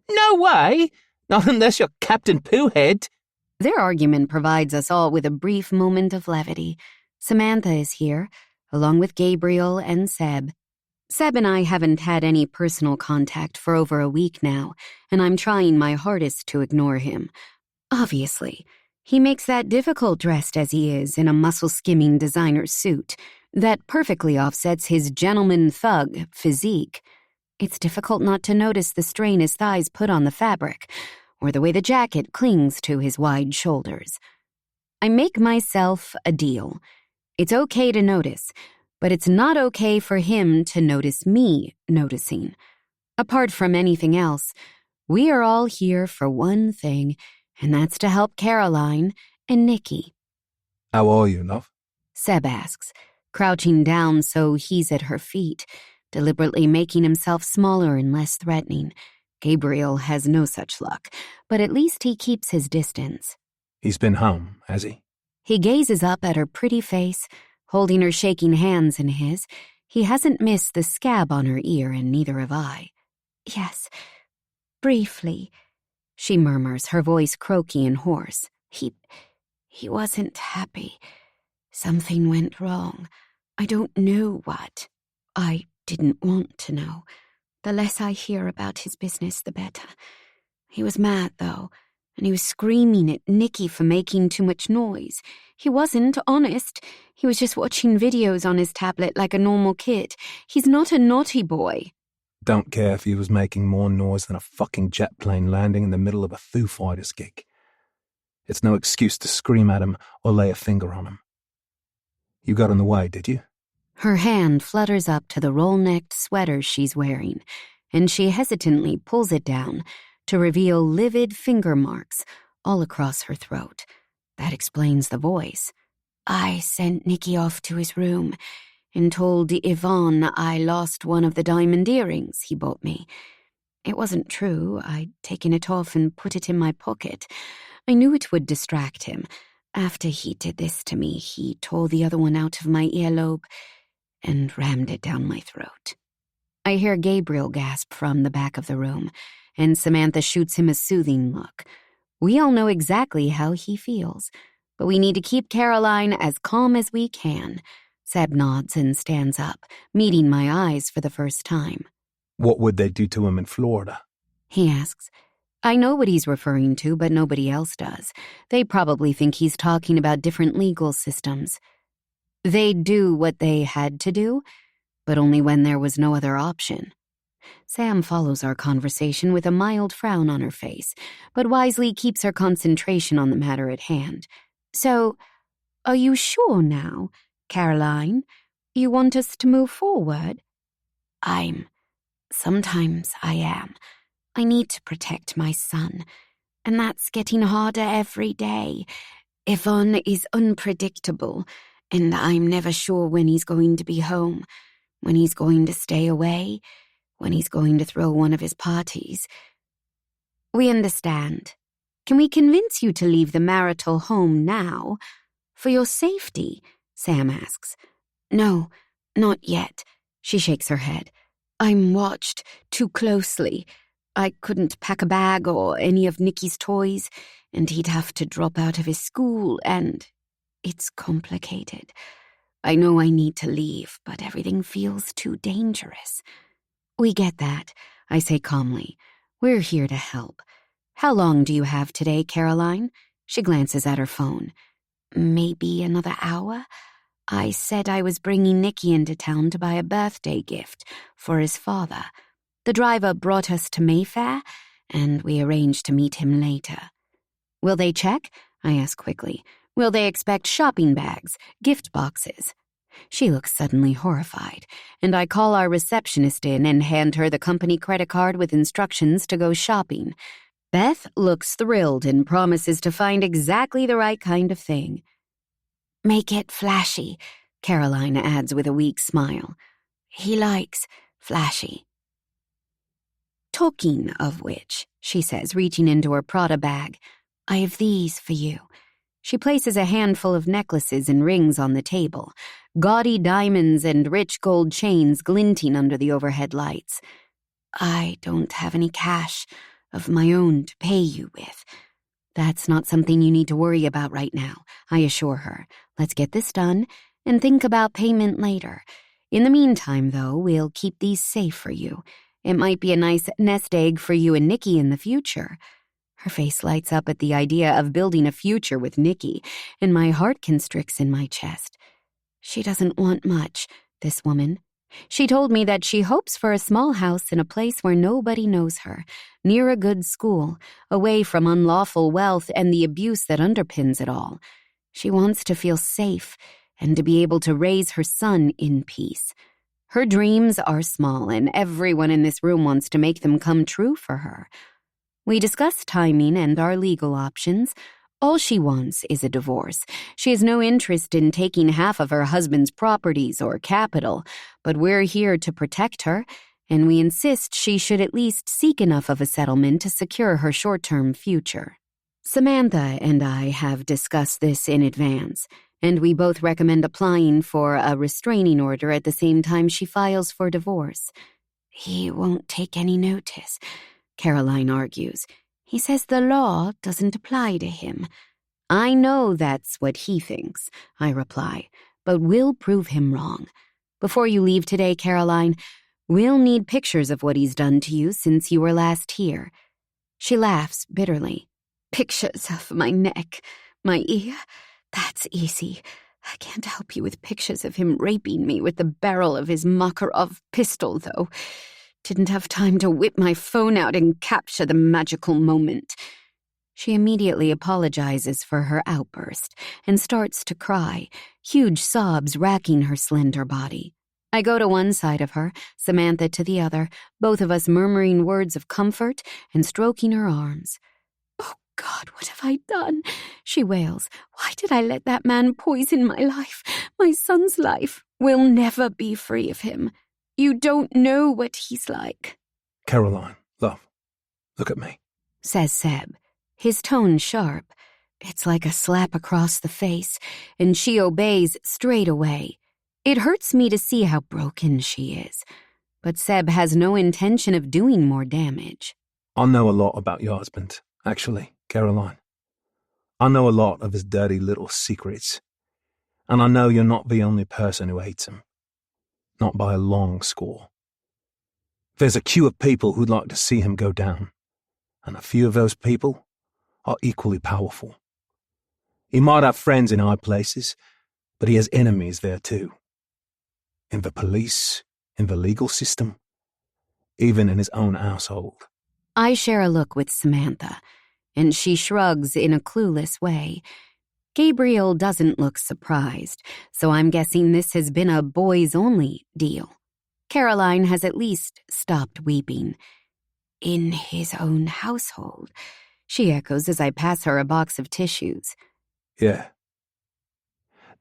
No way! Not unless you're Captain Poohead. Their argument provides us all with a brief moment of levity. Samantha is here, along with Gabriel and Seb. Seb and I haven't had any personal contact for over a week now, and I'm trying my hardest to ignore him. Obviously, he makes that difficult dressed as he is in a muscle-skimming designer suit that perfectly offsets his gentleman thug physique. It's difficult not to notice the strain his thighs put on the fabric, or the way the jacket clings to his wide shoulders. I make myself a deal. It's okay to notice, but it's not okay for him to notice me noticing. Apart from anything else, we are all here for one thing, and that's to help Caroline and Nicky. How are you, love? Seb asks, crouching down so he's at her feet, deliberately making himself smaller and less threatening. Gabriel has no such luck, but at least he keeps his distance. He's been home, has he? He gazes up at her pretty face, holding her shaking hands in his. He hasn't missed the scab on her ear, and neither have I. Yes, briefly, she murmurs, her voice croaky and hoarse. He wasn't happy. Something went wrong. I don't know what. I didn't want to know. The less I hear about his business, the better. He was mad, though, and he was screaming at Nicky for making too much noise. He wasn't, honest. He was just watching videos on his tablet like a normal kid. He's not a naughty boy. Don't care if he was making more noise than a fucking jet plane landing in the middle of a Foo Fighters gig. It's no excuse to scream at him or lay a finger on him. You got in the way, did you? Her hand flutters up to the roll-necked sweater she's wearing, and she hesitantly pulls it down to reveal livid finger marks all across her throat. That explains the voice. I sent Nicky off to his room and told Yvonne I lost one of the diamond earrings he bought me. It wasn't true. I'd taken it off and put it in my pocket. I knew it would distract him. After he did this to me, he tore the other one out of my earlobe and rammed it down my throat. I hear Gabriel gasp from the back of the room, and Samantha shoots him a soothing look. We all know exactly how he feels, but we need to keep Caroline as calm as we can. Seb nods and stands up, meeting my eyes for the first time. What would they do to him in Florida? He asks. I know what he's referring to, but nobody else does. They probably think he's talking about different legal systems. They'd do what they had to do, but only when there was no other option. Sam follows our conversation with a mild frown on her face, but wisely keeps her concentration on the matter at hand. So, are you sure now, Caroline? You want us to move forward? Sometimes I am. I need to protect my son, and that's getting harder every day. Yvonne is unpredictable, And I'm never sure when he's going to be home, when he's going to stay away, when he's going to throw one of his parties. We understand. Can we convince you to leave the marital home now? For your safety, Sam asks. No, not yet. She shakes her head. I'm watched too closely. I couldn't pack a bag or any of Nicky's toys, and he'd have to drop out of his school, and it's complicated. I know I need to leave, but everything feels too dangerous. We get that, I say calmly. We're here to help. How long do you have today, Caroline? She glances at her phone. Maybe another hour? I said I was bringing Nicky into town to buy a birthday gift for his father. The driver brought us to Mayfair, and we arranged to meet him later. Will they check? I ask quickly. Will they expect shopping bags, gift boxes? She looks suddenly horrified, and I call our receptionist in and hand her the company credit card with instructions to go shopping. Beth looks thrilled and promises to find exactly the right kind of thing. Make it flashy, Caroline adds with a weak smile. He likes flashy. Talking of which, she says, reaching into her Prada bag, I have these for you. She places a handful of necklaces and rings on the table, gaudy diamonds and rich gold chains glinting under the overhead lights. I don't have any cash of my own to pay you with. That's not something you need to worry about right now, I assure her. Let's get this done and think about payment later. In the meantime, though, we'll keep these safe for you. It might be a nice nest egg for you and Nicky in the future. Her face lights up at the idea of building a future with Nicky, and my heart constricts in my chest. She doesn't want much, this woman. She told me that she hopes for a small house in a place where nobody knows her, near a good school, away from unlawful wealth and the abuse that underpins it all. She wants to feel safe and to be able to raise her son in peace. Her dreams are small, and everyone in this room wants to make them come true for her. We discuss timing and our legal options. All she wants is a divorce. She has no interest in taking half of her husband's properties or capital, but we're here to protect her, and we insist she should at least seek enough of a settlement to secure her short-term future. Samantha and I have discussed this in advance, and we both recommend applying for a restraining order at the same time she files for divorce. He won't take any notice, Caroline argues. He says the law doesn't apply to him. I know that's what he thinks, I reply, but we'll prove him wrong. Before you leave today, Caroline, we'll need pictures of what he's done to you since you were last here. She laughs bitterly. Pictures of my neck, my ear? That's easy. I can't help you with pictures of him raping me with the barrel of his Makarov pistol, though. Didn't have time to whip my phone out and capture the magical moment. She immediately apologizes for her outburst and starts to cry, huge sobs racking her slender body. I go to one side of her, Samantha to the other, both of us murmuring words of comfort and stroking her arms. Oh, God, what have I done? She wails. Why did I let that man poison my life, my son's life? We'll never be free of him. You don't know what he's like. Caroline, love, look at me, says Seb, his tone sharp. It's like a slap across the face, and she obeys straight away. It hurts me to see how broken she is, but Seb has no intention of doing more damage. I know a lot about your husband, actually, Caroline. I know a lot of his dirty little secrets, and I know you're not the only person who hates him. Not by a long score. There's a queue of people who'd like to see him go down, and a few of those people are equally powerful. He might have friends in high places, but he has enemies there too. In the police, in the legal system, even in his own household. I share a look with Samantha, and she shrugs in a clueless way. Gabriel doesn't look surprised, so I'm guessing this has been a boys-only deal. Caroline has at least stopped weeping. In his own household, she echoes as I pass her a box of tissues. Yeah.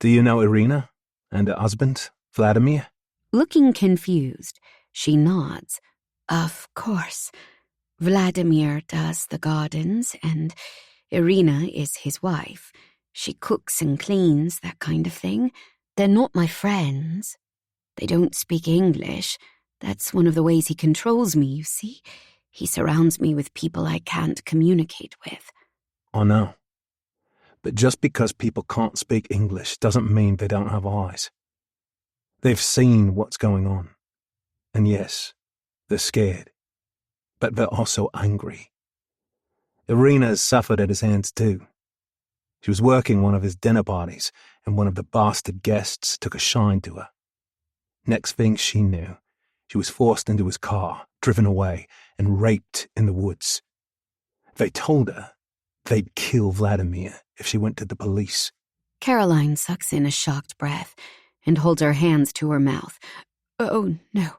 Do you know Irina and her husband, Vladimir? Looking confused, she nods. Of course. Vladimir does the gardens, and Irina is his wife. She cooks and cleans, that kind of thing. They're not my friends. They don't speak English. That's one of the ways he controls me, you see. He surrounds me with people I can't communicate with. I know. But just because people can't speak English doesn't mean they don't have eyes. They've seen what's going on. And yes, they're scared. But they're also angry. Irina has suffered at his hands too. She was working one of his dinner parties, and one of the bastard guests took a shine to her. Next thing she knew, she was forced into his car, driven away, and raped in the woods. They told her they'd kill Vladimir if she went to the police. Caroline sucks in a shocked breath and holds her hands to her mouth. Oh, no.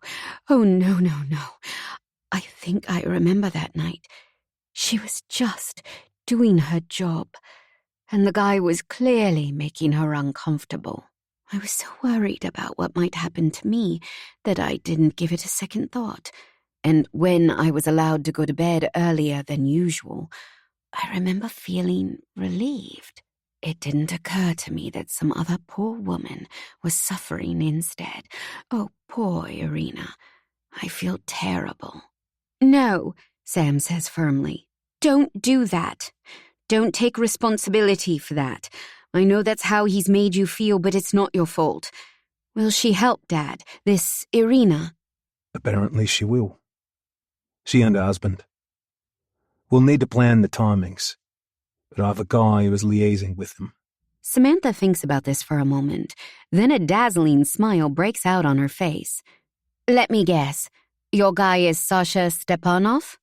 Oh, no, no, no. I think I remember that night. She was just doing her job, and the guy was clearly making her uncomfortable. I was so worried about what might happen to me that I didn't give it a second thought. And when I was allowed to go to bed earlier than usual, I remember feeling relieved. It didn't occur to me that some other poor woman was suffering instead. Oh, poor Irina. I feel terrible. No, Sam says firmly. Don't do that. Don't take responsibility for that. I know that's how he's made you feel, but it's not your fault. Will she help, Dad? This Irina? Apparently she will. She and her husband. We'll need to plan the timings, but I have a guy who is liaising with them. Samantha thinks about this for a moment. Then a dazzling smile breaks out on her face. Let me guess. Your guy is Sasha Stepanov?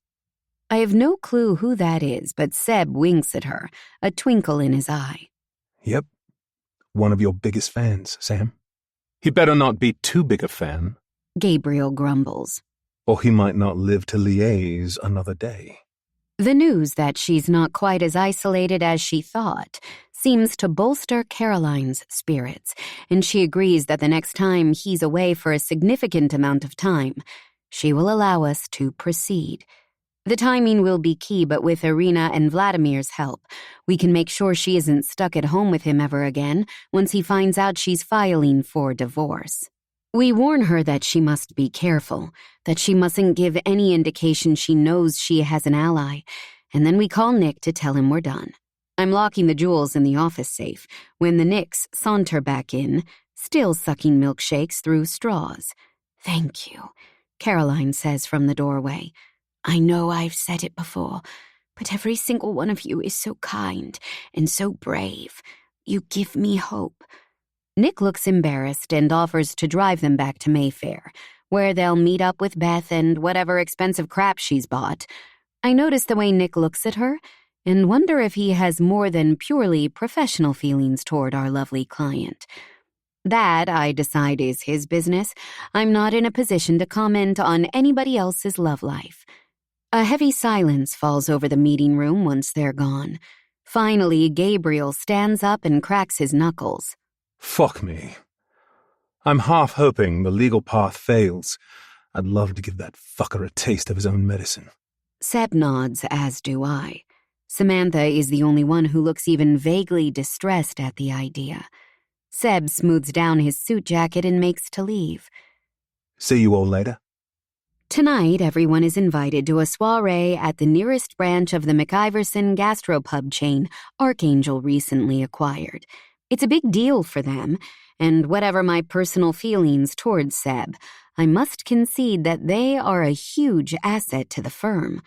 I have no clue who that is, but Seb winks at her, a twinkle in his eye. Yep. One of your biggest fans, Sam. He better not be too big a fan. Gabriel grumbles. Or he might not live to liaise another day. The news that she's not quite as isolated as she thought seems to bolster Caroline's spirits, and she agrees that the next time he's away for a significant amount of time, she will allow us to proceed. The timing will be key, but with Irina and Vladimir's help, we can make sure she isn't stuck at home with him ever again once he finds out she's filing for divorce. We warn her that she must be careful, that she mustn't give any indication she knows she has an ally, and then we call Nick to tell him we're done. I'm locking the jewels in the office safe when the Nicks saunter back in, still sucking milkshakes through straws. Thank you, Caroline says from the doorway. I know I've said it before, but every single one of you is so kind and so brave. You give me hope. Nick looks embarrassed and offers to drive them back to Mayfair, where they'll meet up with Beth and whatever expensive crap she's bought. I notice the way Nick looks at her and wonder if he has more than purely professional feelings toward our lovely client. That, I decide, is his business. I'm not in a position to comment on anybody else's love life. A heavy silence falls over the meeting room once they're gone. Finally, Gabriel stands up and cracks his knuckles. Fuck me. I'm half hoping the legal path fails. I'd love to give that fucker a taste of his own medicine. Seb nods, as do I. Samantha is the only one who looks even vaguely distressed at the idea. Seb smooths down his suit jacket and makes to leave. See you all later. Tonight, everyone is invited to a soiree at the nearest branch of the McIverson gastropub chain Archangel recently acquired. It's a big deal for them, and whatever my personal feelings towards Seb, I must concede that they are a huge asset to the firm.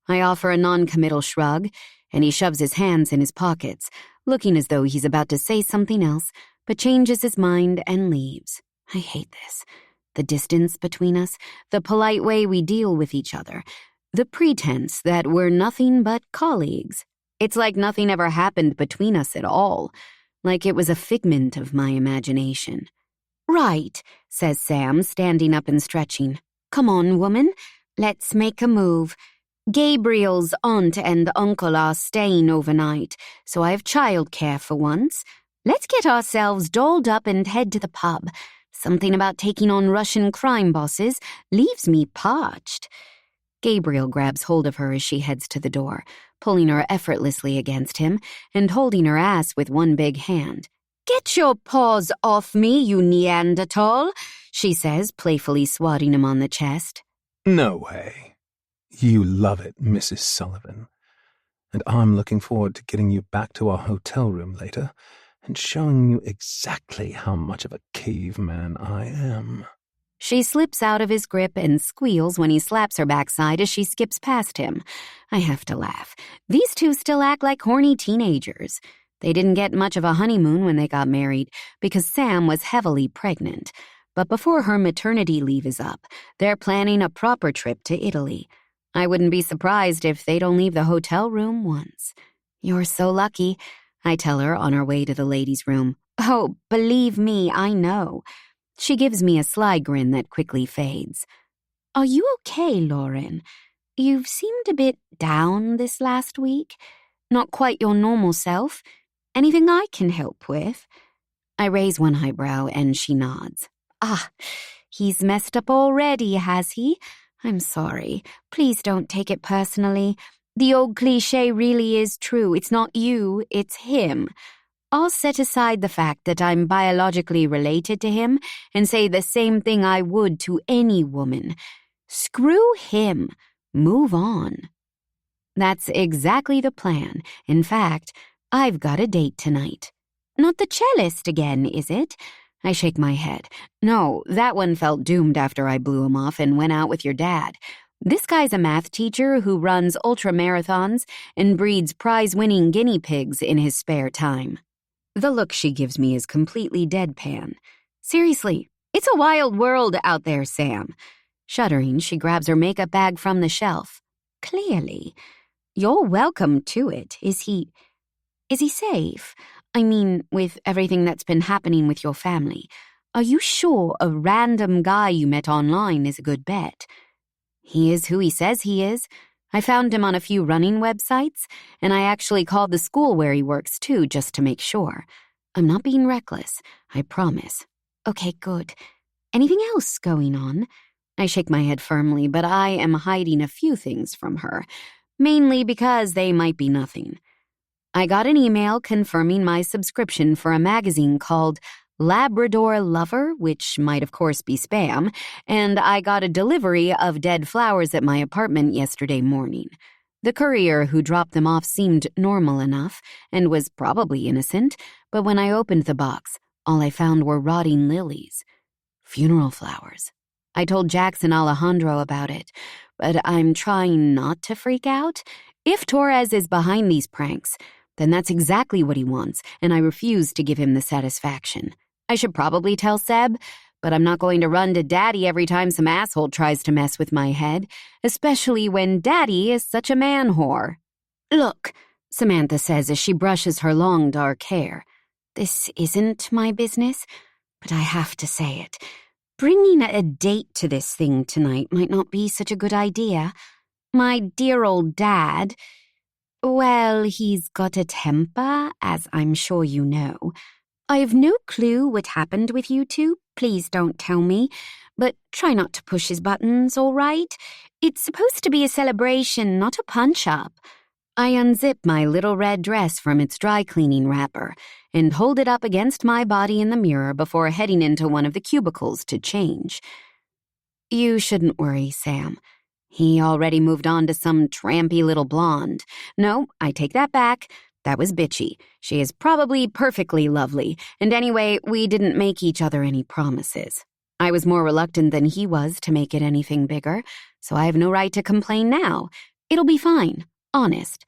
I offer a non-committal shrug, and he shoves his hands in his pockets, looking as though he's about to say something else, but changes his mind and leaves. I hate this. The distance between us, the polite way we deal with each other, the pretense that we're nothing but colleagues. It's like nothing ever happened between us at all, like it was a figment of my imagination. Right, says Sam, standing up and stretching. Come on, woman, let's make a move. Gabriel's aunt and uncle are staying overnight, so I have childcare for once. Let's get ourselves dolled up and head to the pub. Something about taking on Russian crime bosses leaves me parched. Gabriel grabs hold of her as she heads to the door, pulling her effortlessly against him and holding her ass with one big hand. "Get your paws off me, you Neanderthal," she says, playfully swatting him on the chest. No way. You love it, Mrs. Sullivan. And I'm looking forward to getting you back to our hotel room later and showing you exactly how much of a caveman I am. She slips out of his grip and squeals when he slaps her backside as she skips past him. I have to laugh. These two still act like horny teenagers. They didn't get much of a honeymoon when they got married because Sam was heavily pregnant. But before her maternity leave is up, they're planning a proper trip to Italy. I wouldn't be surprised if they don't leave the hotel room once. "You're so lucky," I tell her on our way to the ladies' room. "Oh, believe me, I know." She gives me a sly grin that quickly fades. "Are you okay, Lauren? You've seemed a bit down this last week. Not quite your normal self. Anything I can help with?" I raise one eyebrow and she nods. "Ah, he's messed up already, has he? I'm sorry. Please don't take it personally. The old cliché really is true. It's not you, it's him. I'll set aside the fact that I'm biologically related to him and say the same thing I would to any woman. Screw him. Move on." That's exactly the plan. In fact, I've got a date tonight. Not the cellist again, is it? I shake my head. No, that one felt doomed after I blew him off and went out with your dad. This guy's a math teacher who runs ultra-marathons and breeds prize-winning guinea pigs in his spare time. The look she gives me is completely deadpan. "Seriously, it's a wild world out there, Sam." Shuddering, she grabs her makeup bag from the shelf. "Clearly. You're welcome to it. Is he safe? I mean, with everything that's been happening with your family. Are you sure a random guy you met online is a good bet?" "He is who he says he is. I found him on a few running websites, and I actually called the school where he works too, just to make sure. I'm not being reckless, I promise." "Okay, good. Anything else going on?" I shake my head firmly, but I am hiding a few things from her, mainly because they might be nothing. I got an email confirming my subscription for a magazine called Labrador Lover, which might of course be spam, and I got a delivery of dead flowers at my apartment yesterday morning. The courier who dropped them off seemed normal enough and was probably innocent, but when I opened the box, all I found were rotting lilies. Funeral flowers. I told Jackson Alejandro about it, but I'm trying not to freak out. If Torres is behind these pranks, then that's exactly what he wants, and I refuse to give him the satisfaction. I should probably tell Seb, but I'm not going to run to Daddy every time some asshole tries to mess with my head, especially when Daddy is such a man whore. "Look," Samantha says as she brushes her long dark hair. "This isn't my business, but I have to say it. Bringing a date to this thing tonight might not be such a good idea. My dear old dad, well, he's got a temper, as I'm sure you know. I have no clue what happened with you two. Please don't tell me. But try not to push his buttons, all right? It's supposed to be a celebration, not a punch-up." I unzip my little red dress from its dry cleaning wrapper and hold it up against my body in the mirror before heading into one of the cubicles to change. "You shouldn't worry, Sam. He already moved on to some trampy little blonde. No, I take that back. That was bitchy. She is probably perfectly lovely, and anyway, we didn't make each other any promises. I was more reluctant than he was to make it anything bigger, so I have no right to complain now. It'll be fine, honest."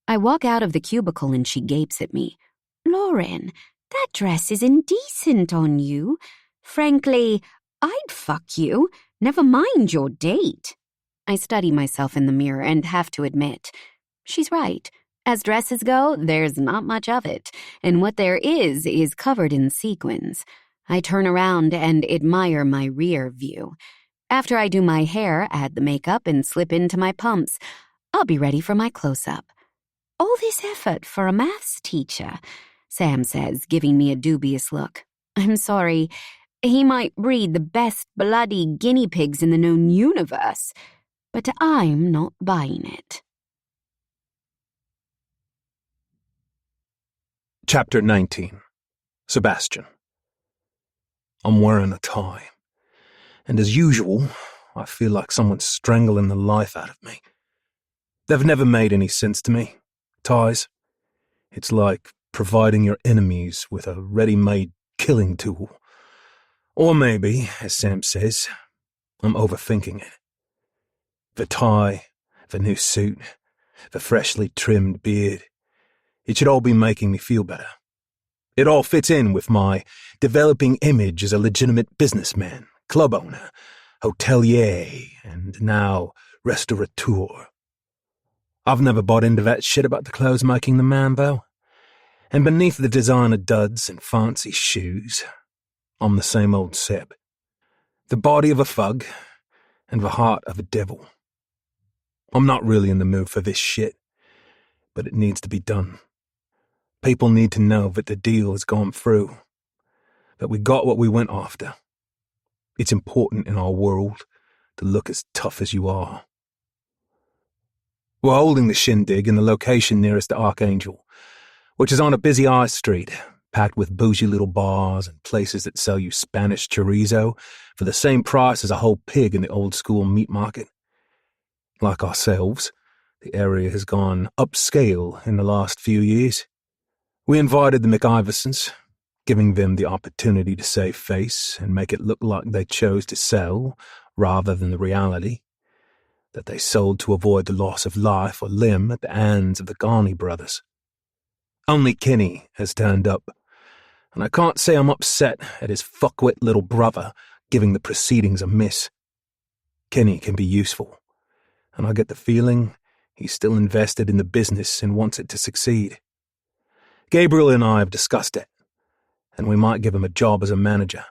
I walk out of the cubicle and she gapes at me. "Lauren, that dress is indecent on you. Frankly, I'd fuck you, never mind your date." I study myself in the mirror and have to admit, she's right. As dresses go, there's not much of it, and what there is covered in sequins. I turn around and admire my rear view. After I do my hair, add the makeup, and slip into my pumps, I'll be ready for my close-up. All this effort for a maths teacher. Sam says, giving me a dubious look. I'm sorry. He might breed the best bloody guinea pigs in the known universe, but I'm not buying it. Chapter 19. Sebastian. I'm wearing a tie, and as usual, I feel like someone's strangling the life out of me. They've never made any sense to me, ties. It's like providing your enemies with a ready-made killing tool. Or maybe, as Sam says, I'm overthinking it. The tie, the new suit, the freshly trimmed beard, it should all be making me feel better. It all fits in with my developing image as a legitimate businessman, club owner, hotelier, and now restaurateur. I've never bought into that shit about the clothes making the man, though. And beneath the designer duds and fancy shoes, I'm the same old Seb. The body of a thug and the heart of a devil. I'm not really in the mood for this shit, but it needs to be done. People need to know that the deal has gone through, that we got what we went after. It's important in our world to look as tough as you are. We're holding the shindig in the location nearest to Archangel, which is on a busy high street, packed with bougie little bars and places that sell you Spanish chorizo for the same price as a whole pig in the old-school meat market. Like ourselves, the area has gone upscale in the last few years. We invited the McIversons, giving them the opportunity to save face and make it look like they chose to sell rather than the reality, that they sold to avoid the loss of life or limb at the hands of the Garney brothers. Only Kenny has turned up, and I can't say I'm upset at his fuckwit little brother giving the proceedings a miss. Kenny can be useful, and I get the feeling he's still invested in the business and wants it to succeed. Gabriel and I have discussed it, and we might give him a job as a manager.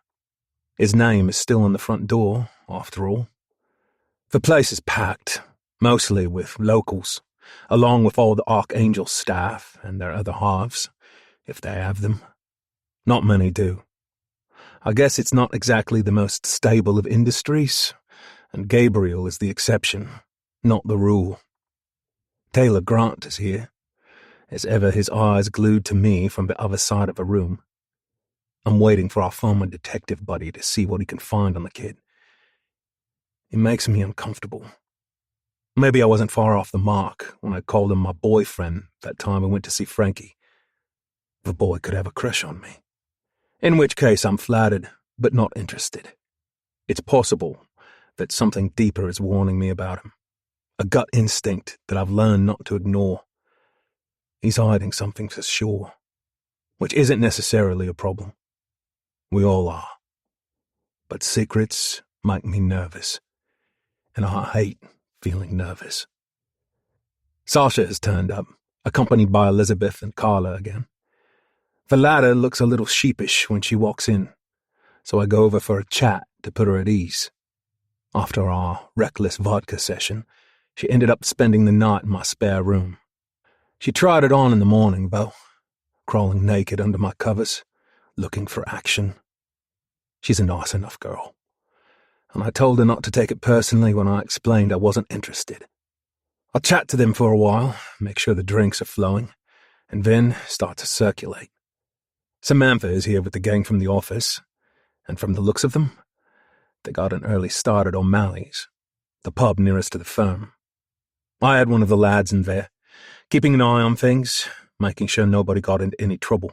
His name is still on the front door, after all. The place is packed, mostly with locals, along with all the Archangel staff and their other halves, if they have them. Not many do. I guess it's not exactly the most stable of industries, and Gabriel is the exception, not the rule. Taylor Grant is here, as ever his eyes glued to me from the other side of the room. I'm waiting for our former detective buddy to see what he can find on the kid. It makes me uncomfortable. Maybe I wasn't far off the mark when I called him my boyfriend that time I went to see Frankie. The boy could have a crush on me. In which case I'm flattered, but not interested. It's possible that something deeper is warning me about him. A gut instinct that I've learned not to ignore. He's hiding something for sure, which isn't necessarily a problem. We all are. But secrets make me nervous, and I hate feeling nervous. Sasha has turned up, accompanied by Elizabeth and Carla again. The latter looks a little sheepish when she walks in, so I go over for a chat to put her at ease. After our reckless vodka session, she ended up spending the night in my spare room. She tried it on in the morning, though, crawling naked under my covers, looking for action. She's a nice enough girl, and I told her not to take it personally when I explained I wasn't interested. I'll chat to them for a while, make sure the drinks are flowing, and then start to circulate. Samantha is here with the gang from the office, and from the looks of them, they got an early start at O'Malley's, the pub nearest to the firm. I had one of the lads in there, keeping an eye on things, making sure nobody got into any trouble.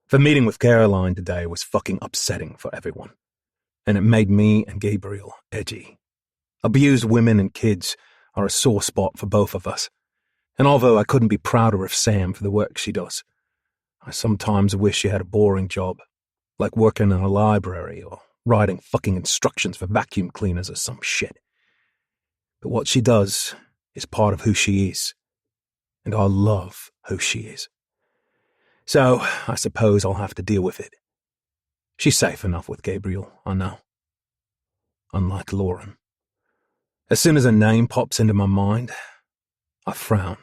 The meeting with Caroline today was fucking upsetting for everyone, and it made me and Gabriel edgy. Abused women and kids are a sore spot for both of us, and although I couldn't be prouder of Sam for the work she does, I sometimes wish she had a boring job, like working in a library or writing fucking instructions for vacuum cleaners or some shit. But what she does is part of who she is, and I love who she is. So I suppose I'll have to deal with it. She's safe enough with Gabriel, I know. Unlike Lauren. As soon as her name pops into my mind, I frown.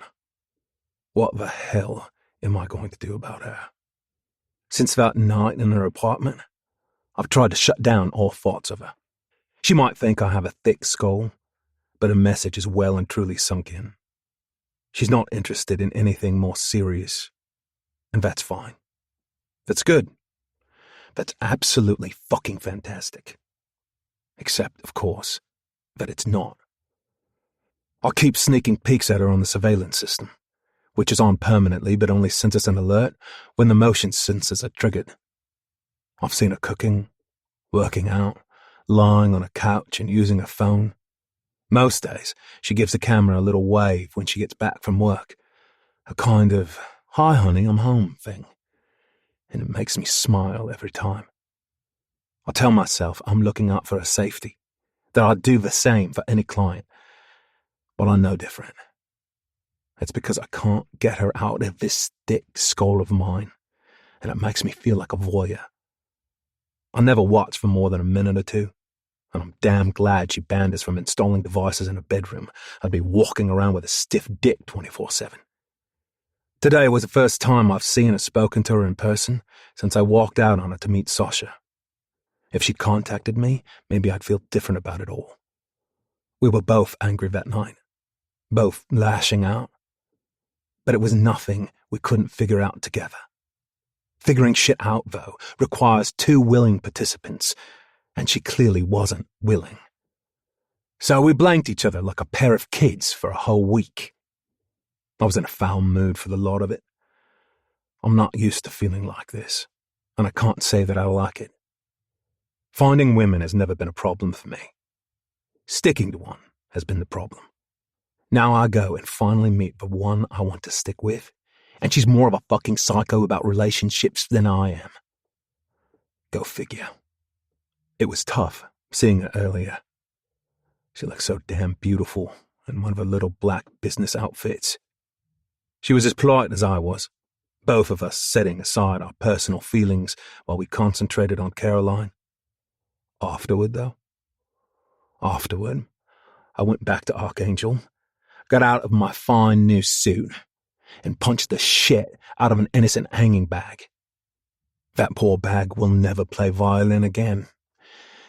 What the hell am I going to do about her? Since that night in her apartment, I've tried to shut down all thoughts of her. She might think I have a thick skull, but her message is well and truly sunk in. She's not interested in anything more serious, and that's fine. That's good. That's absolutely fucking fantastic. Except, of course, that it's not. I'll keep sneaking peeks at her on the surveillance system, which is on permanently but only sends us an alert when the motion sensors are triggered. I've seen her cooking, working out, lying on a couch and using her phone. Most days, she gives the camera a little wave when she gets back from work, a kind of, "Hi honey, I'm home" thing. And it makes me smile every time. I tell myself I'm looking out for her safety, that I'd do the same for any client. But I know different. It's because I can't get her out of this thick skull of mine, and it makes me feel like a voyeur. I never watch for more than a minute or two, and I'm damn glad she banned us from installing devices in her bedroom. I'd be walking around with a stiff dick 24/7. Today was the first time I've seen or spoken to her in person since I walked out on her to meet Sasha. If she'd contacted me, maybe I'd feel different about it all. We were both angry that night, both lashing out. But it was nothing we couldn't figure out together. Figuring shit out, though, requires two willing participants, and she clearly wasn't willing. So we blanked each other like a pair of kids for a whole week. I was in a foul mood for the lot of it. I'm not used to feeling like this, and I can't say that I like it. Finding women has never been a problem for me. Sticking to one has been the problem. Now I go and finally meet the one I want to stick with, and she's more of a fucking psycho about relationships than I am. Go figure. It was tough seeing her earlier. She looked so damn beautiful in one of her little black business outfits. She was as polite as I was, both of us setting aside our personal feelings while we concentrated on Caroline. Afterward, I went back to Archangel, got out of my fine new suit, and punched the shit out of an innocent hanging bag. That poor bag will never play violin again,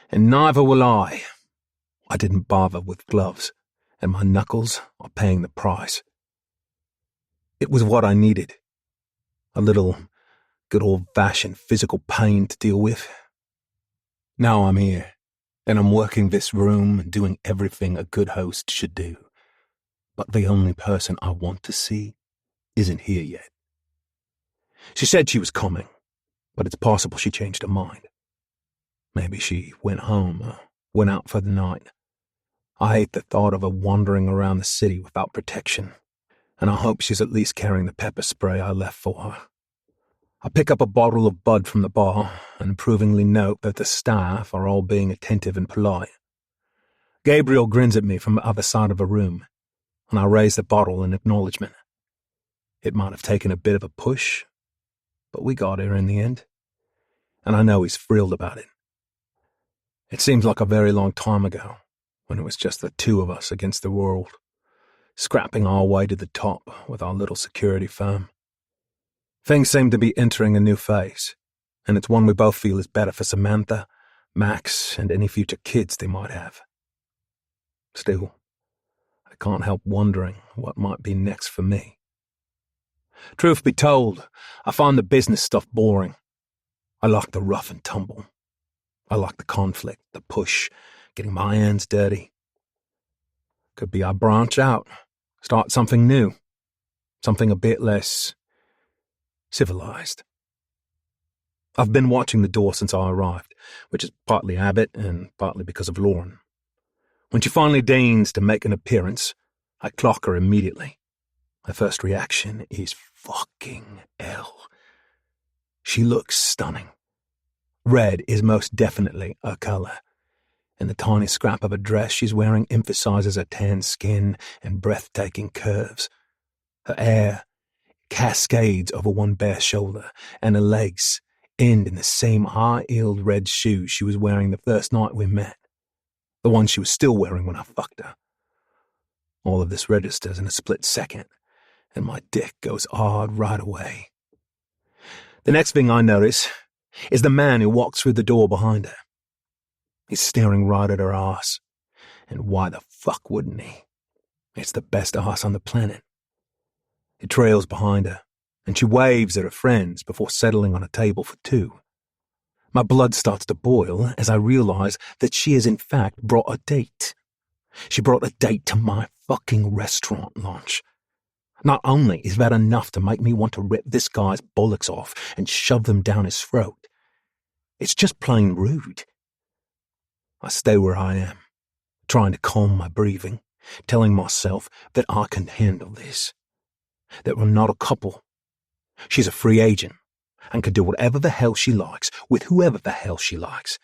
and neither will I. I didn't bother with gloves, and my knuckles are paying the price. It was what I needed. A little good old-fashioned physical pain to deal with. Now I'm here, and I'm working this room and doing everything a good host should do. But the only person I want to see isn't here yet. She said she was coming, but it's possible she changed her mind. Maybe she went home or went out for the night. I hate the thought of her wandering around the city without protection, and I hope she's at least carrying the pepper spray I left for her. I pick up a bottle of Bud from the bar and approvingly note that the staff are all being attentive and polite. Gabriel grins at me from the other side of the room, and I raise the bottle in acknowledgement. It might have taken a bit of a push, but we got here in the end, and I know he's thrilled about it. It seems like a very long time ago, when it was just the two of us against the world, scrapping our way to the top with our little security firm. Things seem to be entering a new phase, and it's one we both feel is better for Samantha, Max, and any future kids they might have. Still, I can't help wondering what might be next for me. Truth be told, I find the business stuff boring. I like the rough and tumble. I like the conflict, the push, getting my hands dirty. Could be I branch out, start something new, something a bit less civilized. I've been watching the door since I arrived, which is partly habit and partly because of Lauren. When she finally deigns to make an appearance, I clock her immediately. My first reaction is fucking hell. She looks stunning. Red is most definitely her color, and the tiny scrap of a dress she's wearing emphasizes her tan skin and breathtaking curves. Her hair cascades over one bare shoulder, and her legs end in the same high-heeled red shoes she was wearing the first night we met, the one she was still wearing when I fucked her. All of this registers in a split second, and my dick goes hard right away. The next thing I notice is the man who walks through the door behind her. He's staring right at her ass, and why the fuck wouldn't he? It's the best ass on the planet. He trails behind her, and she waves at her friends before settling on a table for two. My blood starts to boil as I realize that she has in fact brought a date. She brought a date to my fucking restaurant lunch. Not only is that enough to make me want to rip this guy's bollocks off and shove them down his throat, it's just plain rude. I stay where I am, trying to calm my breathing, telling myself that I can handle this, that we're not a couple. She's a free agent and can do whatever the hell she likes with whoever the hell she likes.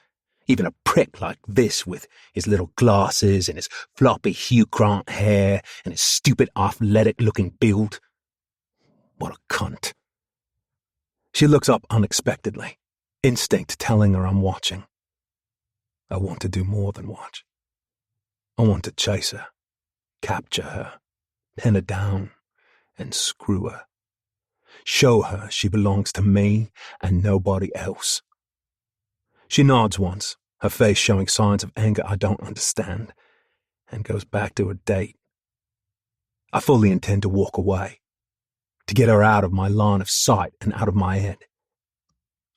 Even a prick like this with his little glasses and his floppy Hugh Grant hair and his stupid athletic-looking build. What a cunt. She looks up unexpectedly, instinct telling her I'm watching. I want to do more than watch. I want to chase her, capture her, pin her down, and screw her. Show her she belongs to me and nobody else. She nods once, her face showing signs of anger I don't understand, and goes back to her date. I fully intend to walk away, to get her out of my line of sight and out of my head.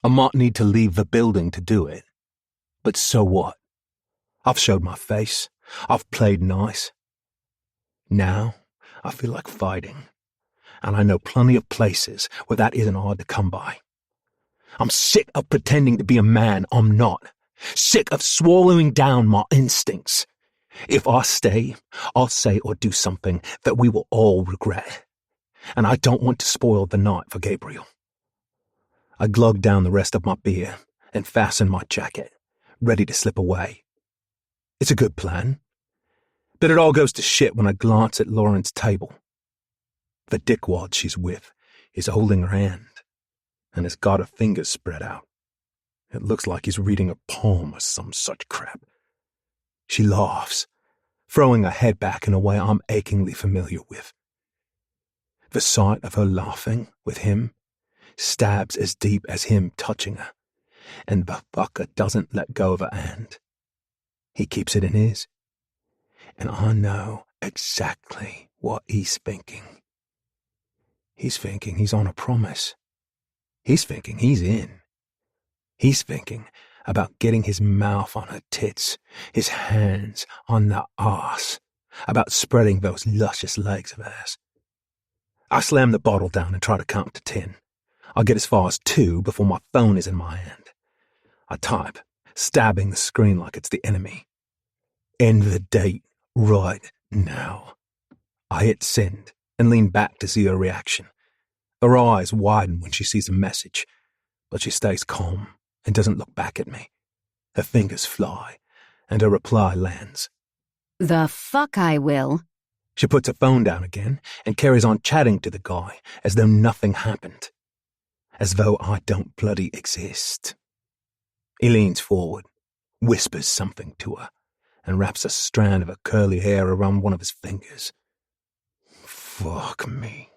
I might need to leave the building to do it, but so what? I've showed my face. I've played nice. Now I feel like fighting, and I know plenty of places where that isn't hard to come by. I'm sick of pretending to be a man I'm not. Sick of swallowing down my instincts. If I stay, I'll say or do something that we will all regret. And I don't want to spoil the night for Gabriel. I glug down the rest of my beer and fasten my jacket, ready to slip away. It's a good plan. But it all goes to shit when I glance at Lauren's table. The dickwad she's with is holding her hand and has got her fingers spread out. It looks like he's reading a poem or some such crap. She laughs, throwing her head back in a way I'm achingly familiar with. The sight of her laughing with him stabs as deep as him touching her, and the fucker doesn't let go of her hand. He keeps it in his, and I know exactly what he's thinking. He's thinking he's on a promise. He's thinking he's in. He's thinking about getting his mouth on her tits, his hands on the arse, about spreading those luscious legs of hers. I slam the bottle down and try to count to 10. I get as far as 2 before my phone is in my hand. I type, stabbing the screen like it's the enemy. End the date right now. I hit send and lean back to see her reaction. Her eyes widen when she sees the message, but she stays calm and doesn't look back at me. Her fingers fly, and her reply lands. The fuck I will. She puts her phone down again and carries on chatting to the guy as though nothing happened. As though I don't bloody exist. He leans forward, whispers something to her, and wraps a strand of her curly hair around one of his fingers. Fuck me.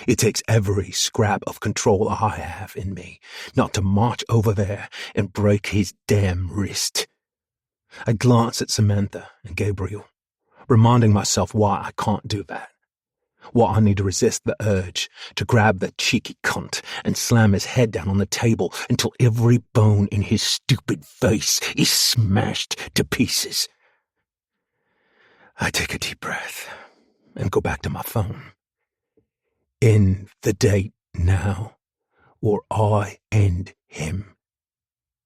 It takes every scrap of control I have in me not to march over there and break his damn wrist. I glance at Samantha and Gabriel, reminding myself why I can't do that. Why I need to resist the urge to grab the cheeky cunt and slam his head down on the table until every bone in his stupid face is smashed to pieces. I take a deep breath and go back to my phone. End the date now, or I end him.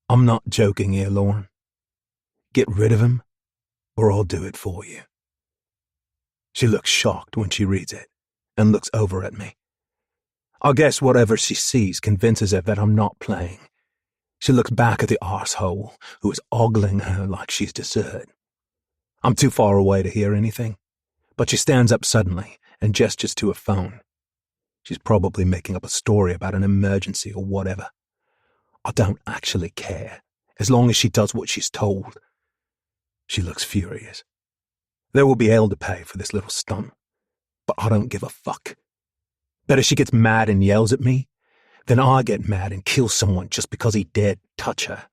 I'm not joking here, Lauren. Get rid of him, or I'll do it for you. She looks shocked when she reads it, and looks over at me. I guess whatever she sees convinces her that I'm not playing. She looks back at the arsehole who is ogling her like she's dessert. I'm too far away to hear anything, but she stands up suddenly and gestures to her phone. She's probably making up a story about an emergency or whatever. I don't actually care, as long as she does what she's told. She looks furious. There will be hell to pay for this little stunt, but I don't give a fuck. Better she gets mad and yells at me than I get mad and kill someone just because he dared touch her.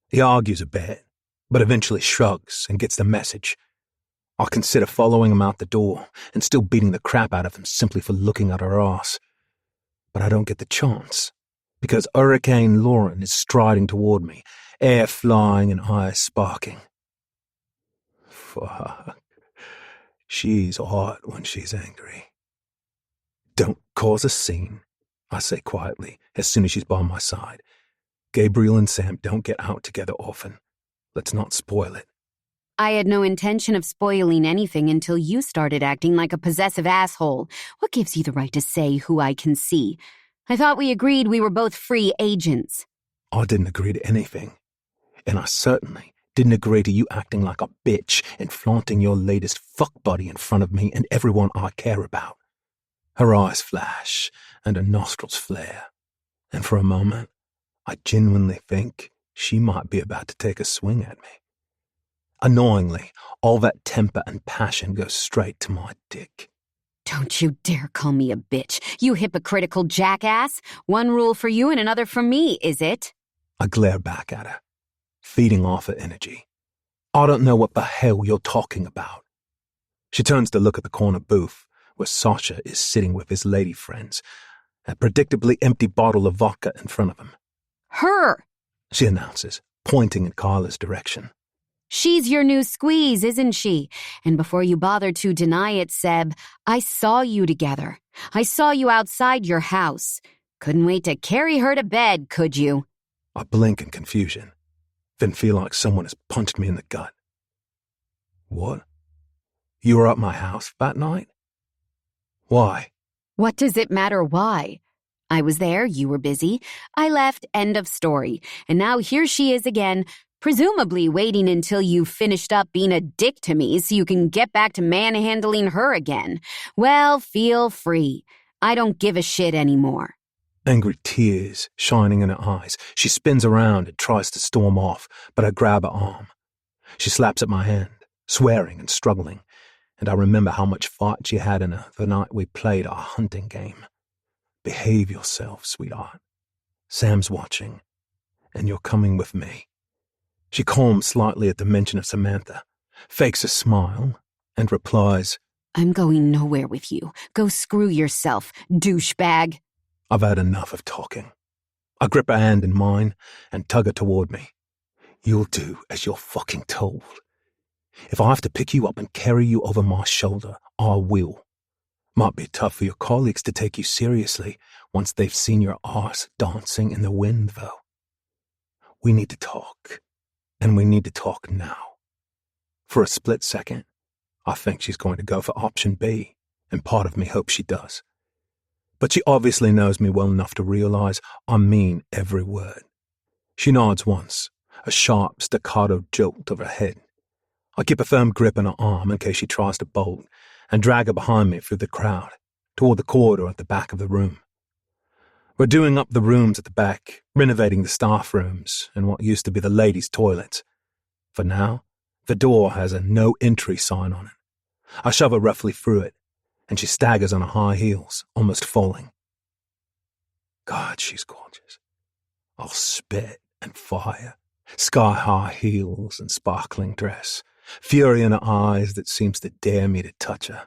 He argues a bit, but eventually shrugs and gets the message. I consider following him out the door and still beating the crap out of him simply for looking at her ass. But I don't get the chance, because Hurricane Lauren is striding toward me, air flying and eyes sparking. Fuck. She's hot when she's angry. Don't cause a scene, I say quietly as soon as she's by my side. Gabriel and Sam don't get out together often. Let's not spoil it. I had no intention of spoiling anything until you started acting like a possessive asshole. What gives you the right to say who I can see? I thought we agreed we were both free agents. I didn't agree to anything. And I certainly didn't agree to you acting like a bitch and flaunting your latest fuck buddy in front of me and everyone I care about. Her eyes flash and her nostrils flare. And for a moment, I genuinely think she might be about to take a swing at me. Annoyingly, all that temper and passion goes straight to my dick. Don't you dare call me a bitch, you hypocritical jackass. One rule for you and another for me, is it? I glare back at her, feeding off her energy. I don't know what the hell you're talking about. She turns to look at the corner booth where Sasha is sitting with his lady friends, a predictably empty bottle of vodka in front of him. Her! She announces, pointing in Carla's direction. She's your new squeeze, isn't she? And before you bother to deny it, Seb, I saw you together. I saw you outside your house. Couldn't wait to carry her to bed, could you? I blink in confusion, then feel like someone has punched me in the gut. What? You were at my house that night? Why? What does it matter why? I was there, you were busy. I left, end of story. And now here she is again, presumably waiting until you finished up being a dick to me so you can get back to manhandling her again. Well, feel free. I don't give a shit anymore. Angry tears shining in her eyes, she spins around and tries to storm off, but I grab her arm. She slaps at my hand, swearing and struggling, and I remember how much fight she had in her the night we played our hunting game. Behave yourself, sweetheart. Sam's watching, and you're coming with me. She calms slightly at the mention of Samantha, fakes a smile, and replies, I'm going nowhere with you. Go screw yourself, douchebag. I've had enough of talking. I grip her hand in mine and tug her toward me. You'll do as you're fucking told. If I have to pick you up and carry you over my shoulder, I will. Might be tough for your colleagues to take you seriously once they've seen your arse dancing in the wind, though. We need to talk, and we need to talk now. For a split second, I think she's going to go for option B, and part of me hopes she does. But she obviously knows me well enough to realize I mean every word. She nods once, a sharp staccato jolt of her head. I keep a firm grip on her arm in case she tries to bolt, and drag her behind me through the crowd, toward the corridor at the back of the room. We're doing up the rooms at the back, renovating the staff rooms and what used to be the ladies' toilets. For now, the door has a no entry sign on it. I shove her roughly through it, and she staggers on her high heels, almost falling. God, she's gorgeous. I'll spit and fire, sky-high heels and sparkling dress, fury in her eyes that seems to dare me to touch her.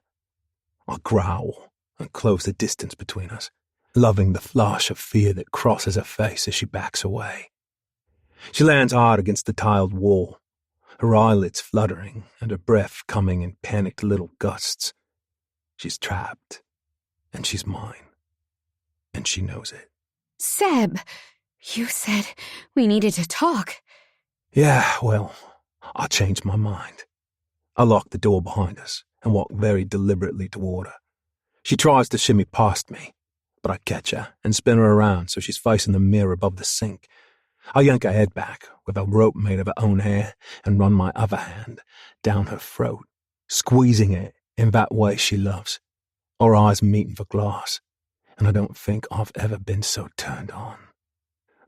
I growl and close the distance between us, loving the flash of fear that crosses her face as she backs away. She lands hard against the tiled wall, her eyelids fluttering and her breath coming in panicked little gusts. She's trapped, and she's mine, and she knows it. Seb, you said we needed to talk. Yeah, well, I changed my mind. I lock the door behind us and walk very deliberately toward her. She tries to shimmy past me, but I catch her and spin her around so she's facing the mirror above the sink. I yank her head back with a rope made of her own hair and run my other hand down her throat, squeezing it in that way she loves. Our eyes meet in the glass, and I don't think I've ever been so turned on.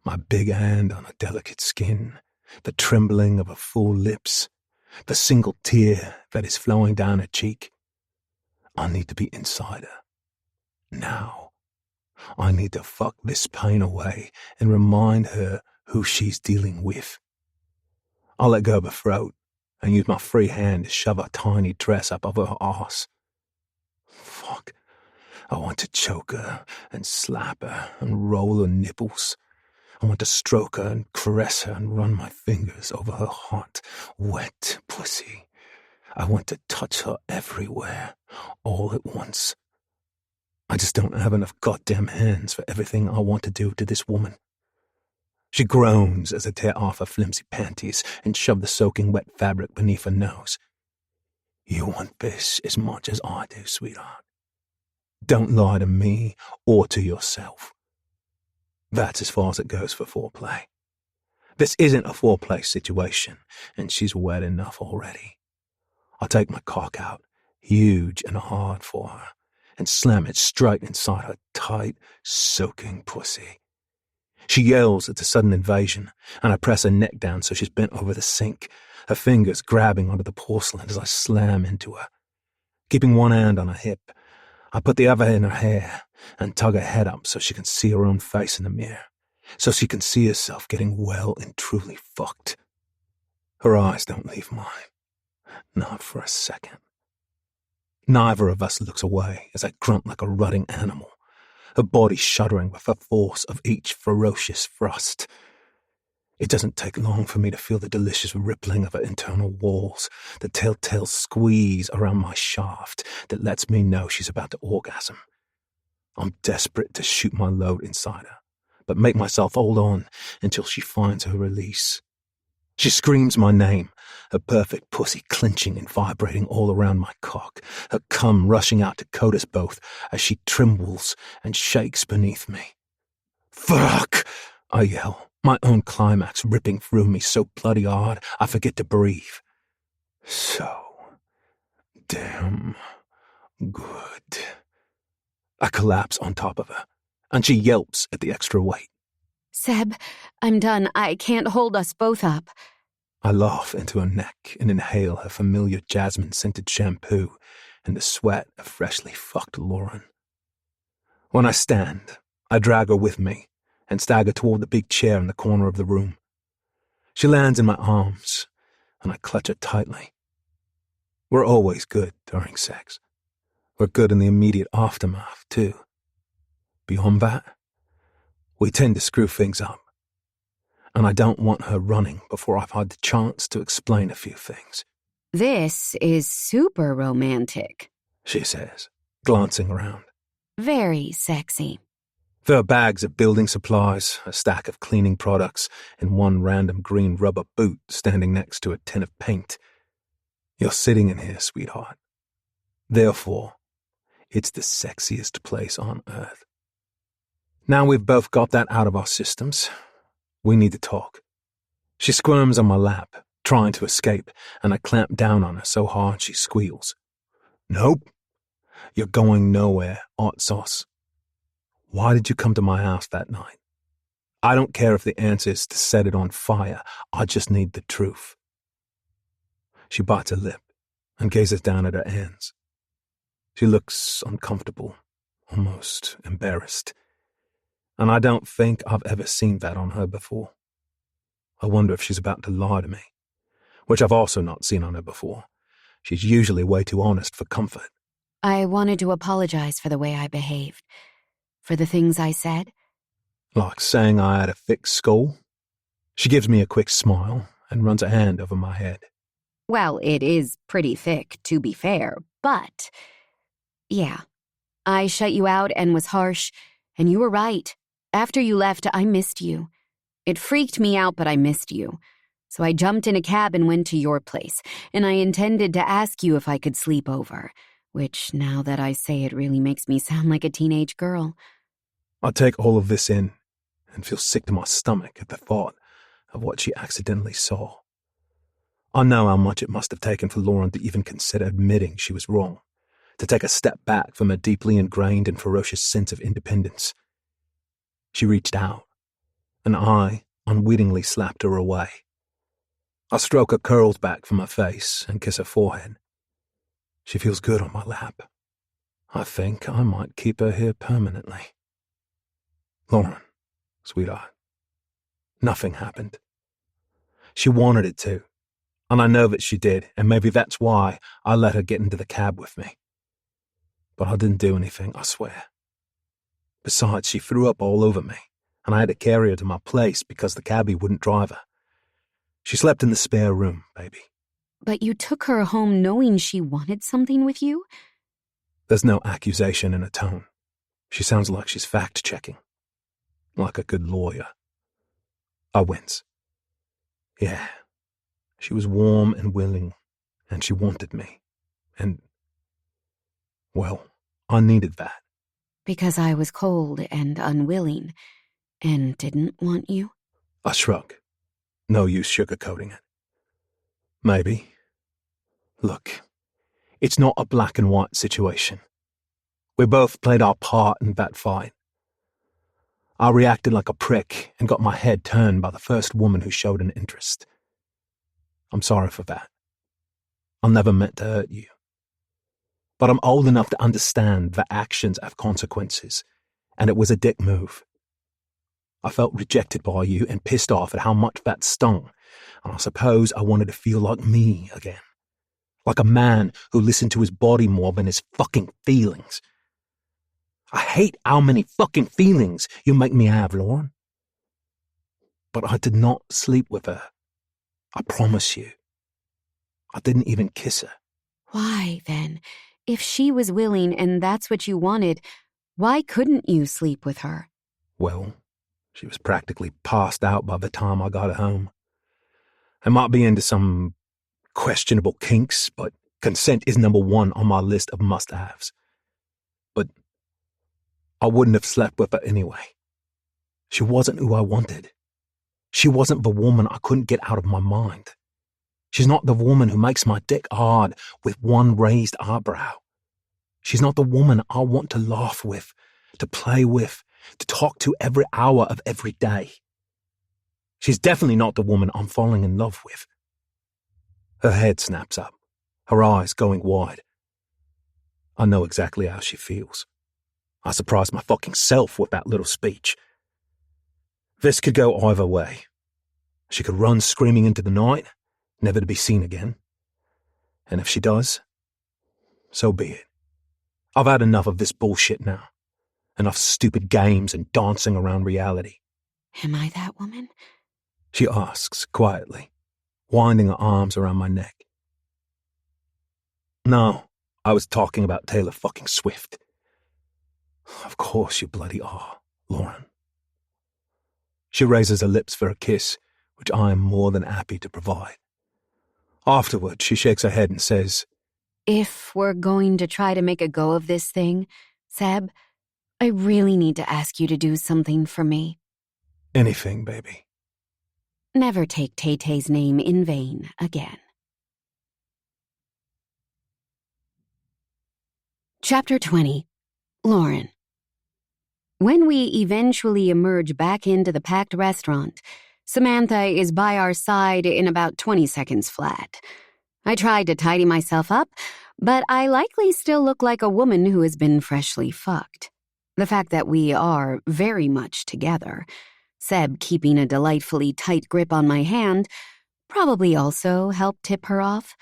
My big hand on her delicate skin, the trembling of her full lips, the single tear that is flowing down her cheek. I need to be inside her, Now, I need to fuck this pain away and remind her who she's dealing with. I'll let go of her throat and use my free hand to shove a tiny dress up over her arse. Fuck. I want to choke her and slap her and roll her nipples. I want to stroke her and caress her and run my fingers over her hot, wet pussy. I want to touch her everywhere, all at once. I just don't have enough goddamn hands for everything I want to do to this woman. She groans as I tear off her flimsy panties and shove the soaking wet fabric beneath her nose. You want this as much as I do, sweetheart. Don't lie to me or to yourself. That's as far as it goes for foreplay. This isn't a foreplay situation, and she's wet enough already. I'll take my cock out, huge and hard for her, and slam it straight inside her tight, soaking pussy. She yells at the sudden invasion, and I press her neck down so she's bent over the sink, her fingers grabbing onto the porcelain as I slam into her. Keeping one hand on her hip, I put the other in her hair and tug her head up so she can see her own face in the mirror, so she can see herself getting well and truly fucked. Her eyes don't leave mine, not for a second. Neither of us looks away as I grunt like a rutting animal, her body shuddering with the force of each ferocious thrust. It doesn't take long for me to feel the delicious rippling of her internal walls, the telltale squeeze around my shaft that lets me know she's about to orgasm. I'm desperate to shoot my load inside her, but make myself hold on until she finds her release. She screams my name, her perfect pussy clenching and vibrating all around my cock, her cum rushing out to coat us both as she trembles and shakes beneath me. Fuck! I yell, my own climax ripping through me so bloody hard I forget to breathe. So damn good. I collapse on top of her, and she yelps at the extra weight. Seb, I'm done. I can't hold us both up. I laugh into her neck and inhale her familiar jasmine-scented shampoo and the sweat of freshly fucked Lauren. When I stand, I drag her with me and stagger toward the big chair in the corner of the room. She lands in my arms, and I clutch her tightly. We're always good during sex. We're good in the immediate aftermath, too. Beyond that, we tend to screw things up. And I don't want her running before I've had the chance to explain a few things. This is super romantic, She says, glancing around. Very sexy. There are bags of building supplies, a stack of cleaning products, and one random green rubber boot standing next to a tin of paint. You're sitting in here, sweetheart. Therefore, it's the sexiest place on earth. Now we've both got that out of our systems, we need to talk. She squirms on my lap, trying to escape, and I clamp down on her so hard she squeals. Nope. You're going nowhere, hot sauce. Why did you come to my house that night? I don't care if the answer is to set it on fire. I just need the truth. She bites her lip and gazes down at her hands. She looks uncomfortable, almost embarrassed. And I don't think I've ever seen that on her before. I wonder if she's about to lie to me, which I've also not seen on her before. She's usually way too honest for comfort. I wanted to apologize for the way I behaved. For the things I said. Like saying I had a thick skull? She gives me a quick smile and runs a hand over my head. Well, it is pretty thick, to be fair, but... Yeah, I shut you out and was harsh, and you were right. After you left, I missed you. It freaked me out, but I missed you. So I jumped in a cab and went to your place, and I intended to ask you if I could sleep over, which, now that I say it, really makes me sound like a teenage girl. I take all of this in and feel sick to my stomach at the thought of what she accidentally saw. I know how much it must have taken for Lauren to even consider admitting she was wrong, to take a step back from a deeply ingrained and ferocious sense of independence. She reached out, and I unwittingly slapped her away. I stroke her curls back from her face and kiss her forehead. She feels good on my lap. I think I might keep her here permanently. Lauren, sweetheart, nothing happened. She wanted it to, and I know that she did, and maybe that's why I let her get into the cab with me. But I didn't do anything, I swear. Besides, she threw up all over me, and I had to carry her to my place because the cabbie wouldn't drive her. She slept in the spare room, baby. But you took her home knowing she wanted something with you? There's no accusation in her tone. She sounds like she's fact-checking. Like a good lawyer. I wince. Yeah. She was warm and willing, and she wanted me. And, well, I needed that. Because I was cold and unwilling and didn't want you? I shrug. No use sugarcoating it. Maybe. Look, it's not a black and white situation. We both played our part in that fight. I reacted like a prick and got my head turned by the first woman who showed an interest. I'm sorry for that. I never meant to hurt you. But I'm old enough to understand that actions have consequences, and it was a dick move. I felt rejected by you and pissed off at how much that stung, and I suppose I wanted to feel like me again. Like a man who listened to his body more than his fucking feelings. I hate how many fucking feelings you make me have, Lauren. But I did not sleep with her. I promise you. I didn't even kiss her. Why, then? If she was willing and that's what you wanted, why couldn't you sleep with her? Well, she was practically passed out by the time I got her home. I might be into some questionable kinks, but consent is number one on my list of must-haves. But I wouldn't have slept with her anyway. She wasn't who I wanted. She wasn't the woman I couldn't get out of my mind. She's not the woman who makes my dick hard with one raised eyebrow. She's not the woman I want to laugh with, to play with, to talk to every hour of every day. She's definitely not the woman I'm falling in love with. Her head snaps up, her eyes going wide. I know exactly how she feels. I surprised my fucking self with that little speech. This could go either way. She could run screaming into the night, never to be seen again. And if she does, so be it. I've had enough of this bullshit now. Enough stupid games and dancing around reality. Am I that woman? She asks quietly, winding her arms around my neck. No, I was talking about Taylor fucking Swift. Of course you bloody are, Lauren. She raises her lips for a kiss, which I am more than happy to provide. Afterward, she shakes her head and says, If we're going to try to make a go of this thing, Seb, I really need to ask you to do something for me. Anything, baby. Never take Tay-Tay's name in vain again. Chapter 20. Lauren. When we eventually emerge back into the packed restaurant, Samantha is by our side in about 20 seconds flat. I tried to tidy myself up, but I likely still look like a woman who has been freshly fucked. The fact that we are very much together, Seb keeping a delightfully tight grip on my hand, probably also helped tip her off.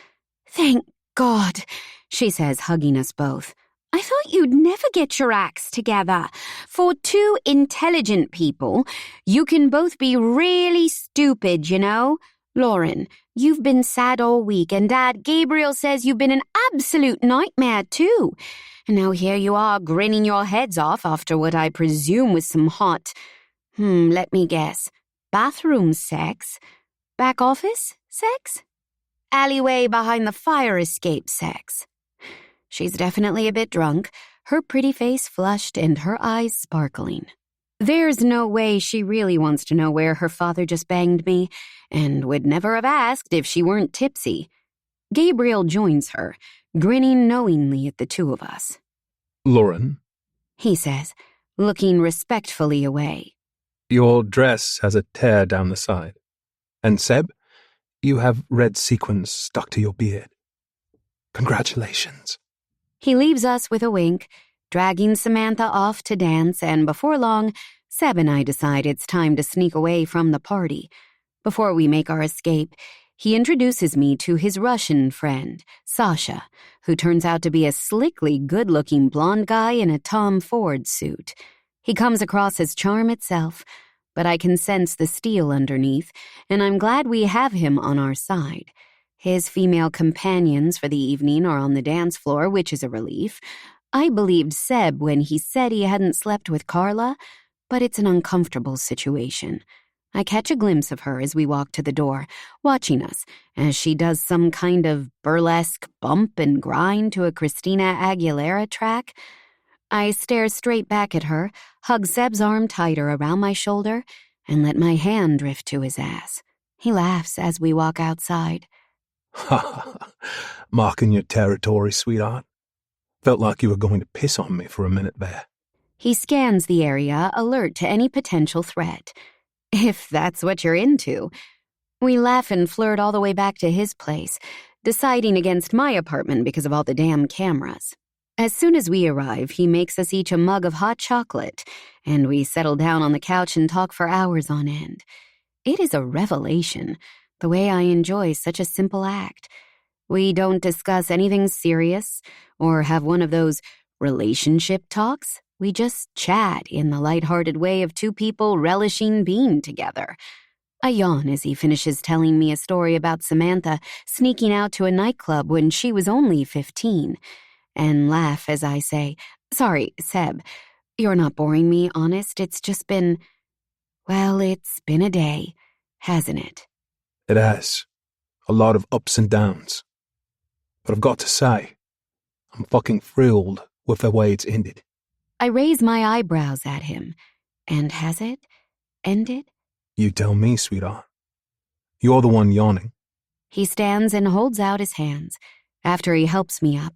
Thank God, she says, hugging us both. I thought you'd never get your acts together. For two intelligent people, you can both be really stupid, you know? Lauren, you've been sad all week, and Dad Gabriel says you've been an absolute nightmare, too. And now here you are grinning your heads off after what I presume was some hot, let me guess, bathroom sex? Back office sex? Alleyway behind the fire escape sex? She's definitely a bit drunk, her pretty face flushed and her eyes sparkling. There's no way she really wants to know where her father just banged me, and would never have asked if she weren't tipsy. Gabriel joins her, grinning knowingly at the two of us. Lauren, He says, looking respectfully away. Your dress has a tear down the side. And Seb, you have red sequins stuck to your beard. Congratulations. He leaves us with a wink, dragging Samantha off to dance, and before long, Seb and I decide it's time to sneak away from the party. Before we make our escape, he introduces me to his Russian friend, Sasha, who turns out to be a slickly good-looking blonde guy in a Tom Ford suit. He comes across as charm itself, but I can sense the steel underneath, and I'm glad we have him on our side. His female companions for the evening are on the dance floor, which is a relief. I believed Seb when he said he hadn't slept with Carla, but it's an uncomfortable situation. I catch a glimpse of her as we walk to the door, watching us as she does some kind of burlesque bump and grind to a Christina Aguilera track. I stare straight back at her, hug Seb's arm tighter around my shoulder, and let my hand drift to his ass. He laughs as we walk outside. Ha ha. Marking your territory, sweetheart. Felt like you were going to piss on me for a minute there. He scans the area, alert to any potential threat. If that's what you're into. We laugh and flirt all the way back to his place, deciding against my apartment because of all the damn cameras. As soon as we arrive, he makes us each a mug of hot chocolate, and we settle down on the couch and talk for hours on end. It is a revelation, the way I enjoy such a simple act. We don't discuss anything serious or have one of those relationship talks. We just chat in the lighthearted way of two people relishing being together. I yawn as he finishes telling me a story about Samantha sneaking out to a nightclub when she was only 15, and laugh as I say, "Sorry, Seb, you're not boring me, honest. It's just been, well, it's been a day, hasn't it?" It has. A lot of ups and downs. But I've got to say, I'm fucking thrilled with the way it's ended. I raise my eyebrows at him. And has it ended? You tell me, sweetheart. You're the one yawning. He stands and holds out his hands. After he helps me up,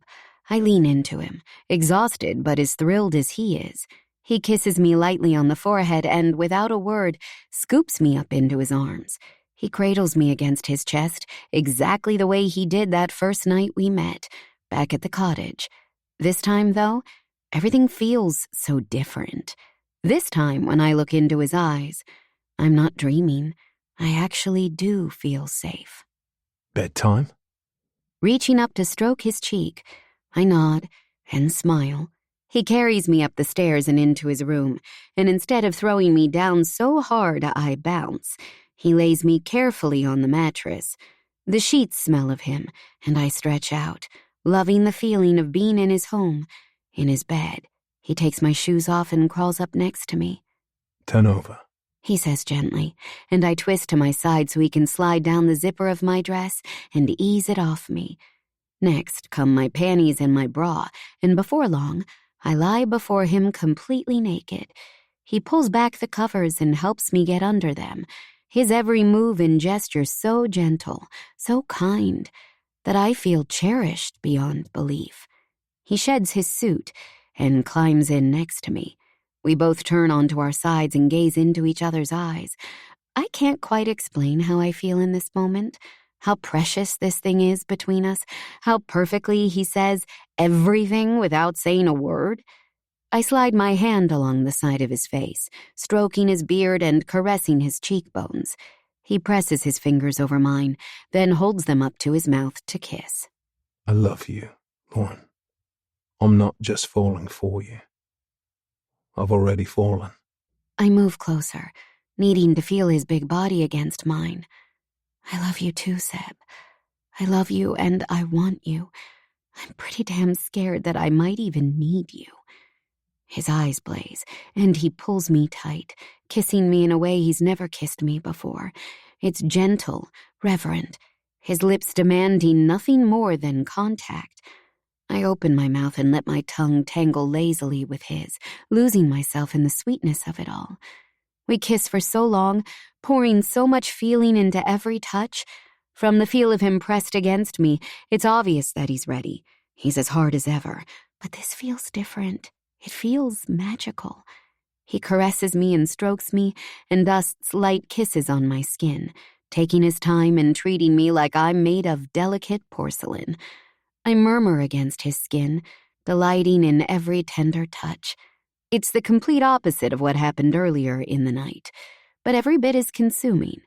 I lean into him, exhausted but as thrilled as he is. He kisses me lightly on the forehead and, without a word, scoops me up into his arms. He cradles me against his chest, exactly the way he did that first night we met, back at the cottage. This time, though, everything feels so different. This time, when I look into his eyes, I'm not dreaming. I actually do feel safe. Bedtime? Reaching up to stroke his cheek, I nod and smile. He carries me up the stairs and into his room, and instead of throwing me down so hard I bounce, he lays me carefully on the mattress. The sheets smell of him, and I stretch out, loving the feeling of being in his home, in his bed. He takes my shoes off and crawls up next to me. Turn over, he says gently, and I twist to my side so he can slide down the zipper of my dress and ease it off me. Next come my panties and my bra, and before long, I lie before him completely naked. He pulls back the covers and helps me get under them, his every move and gesture so gentle, so kind, that I feel cherished beyond belief. He sheds his suit and climbs in next to me. We both turn onto our sides and gaze into each other's eyes. I can't quite explain how I feel in this moment, how precious this thing is between us, how perfectly he says everything without saying a word. I slide my hand along the side of his face, stroking his beard and caressing his cheekbones. He presses his fingers over mine, then holds them up to his mouth to kiss. I love you, Lauren. I'm not just falling for you. I've already fallen. I move closer, needing to feel his big body against mine. I love you too, Seb. I love you and I want you. I'm pretty damn scared that I might even need you. His eyes blaze, and he pulls me tight, kissing me in a way he's never kissed me before. It's gentle, reverent, his lips demanding nothing more than contact. I open my mouth and let my tongue tangle lazily with his, losing myself in the sweetness of it all. We kiss for so long, pouring so much feeling into every touch. From the feel of him pressed against me, it's obvious that he's ready. He's as hard as ever, but this feels different. It feels magical. He caresses me and strokes me and dusts light kisses on my skin, taking his time and treating me like I'm made of delicate porcelain. I murmur against his skin, delighting in every tender touch. It's the complete opposite of what happened earlier in the night, but every bit as consuming.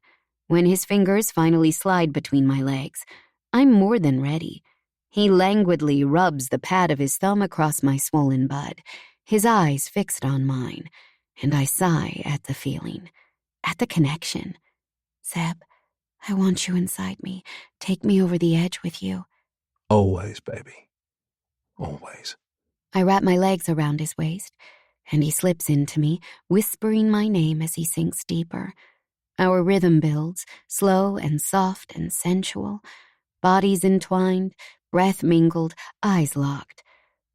When his fingers finally slide between my legs, I'm more than ready. He languidly rubs the pad of his thumb across my swollen bud, his eyes fixed on mine, and I sigh at the feeling, at the connection. Seb, I want you inside me. Take me over the edge with you. Always, baby. Always. I wrap my legs around his waist, and he slips into me, whispering my name as he sinks deeper. Our rhythm builds, slow and soft and sensual, bodies entwined, breath mingled, eyes locked.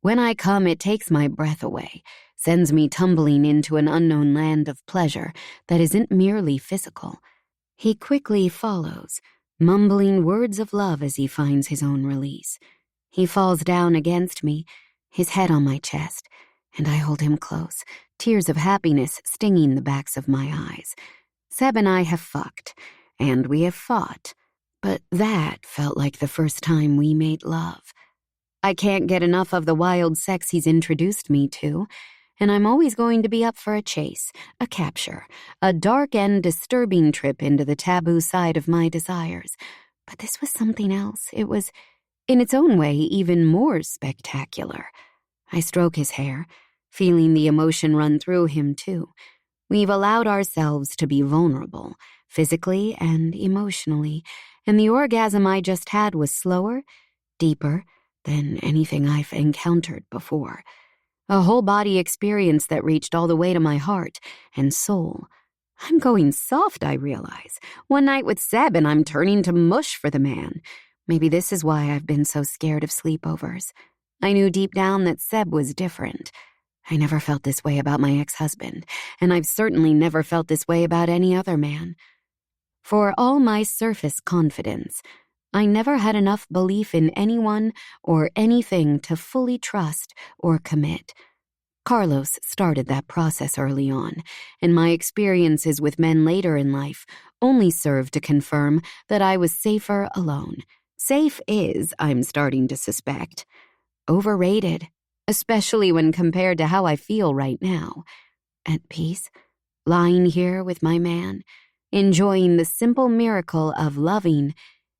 When I come, it takes my breath away, sends me tumbling into an unknown land of pleasure that isn't merely physical. He quickly follows, mumbling words of love as he finds his own release. He falls down against me, his head on my chest, and I hold him close, tears of happiness stinging the backs of my eyes. Seb and I have fucked, and we have fought, but that felt like the first time we made love. I can't get enough of the wild sex he's introduced me to, and I'm always going to be up for a chase, a capture, a dark and disturbing trip into the taboo side of my desires. But this was something else. It was, in its own way, even more spectacular. I stroke his hair, feeling the emotion run through him, too. We've allowed ourselves to be vulnerable, physically and emotionally, and the orgasm I just had was slower, deeper than anything I've encountered before. A whole-body experience that reached all the way to my heart and soul. I'm going soft, I realize. One night with Seb and I'm turning to mush for the man. Maybe this is why I've been so scared of sleepovers. I knew deep down that Seb was different. I never felt this way about my ex-husband, and I've certainly never felt this way about any other man. For all my surface confidence, I never had enough belief in anyone or anything to fully trust or commit. Carlos started that process early on, and my experiences with men later in life only served to confirm that I was safer alone. Safe is, I'm starting to suspect, overrated, especially when compared to how I feel right now. At peace, lying here with my man, enjoying the simple miracle of loving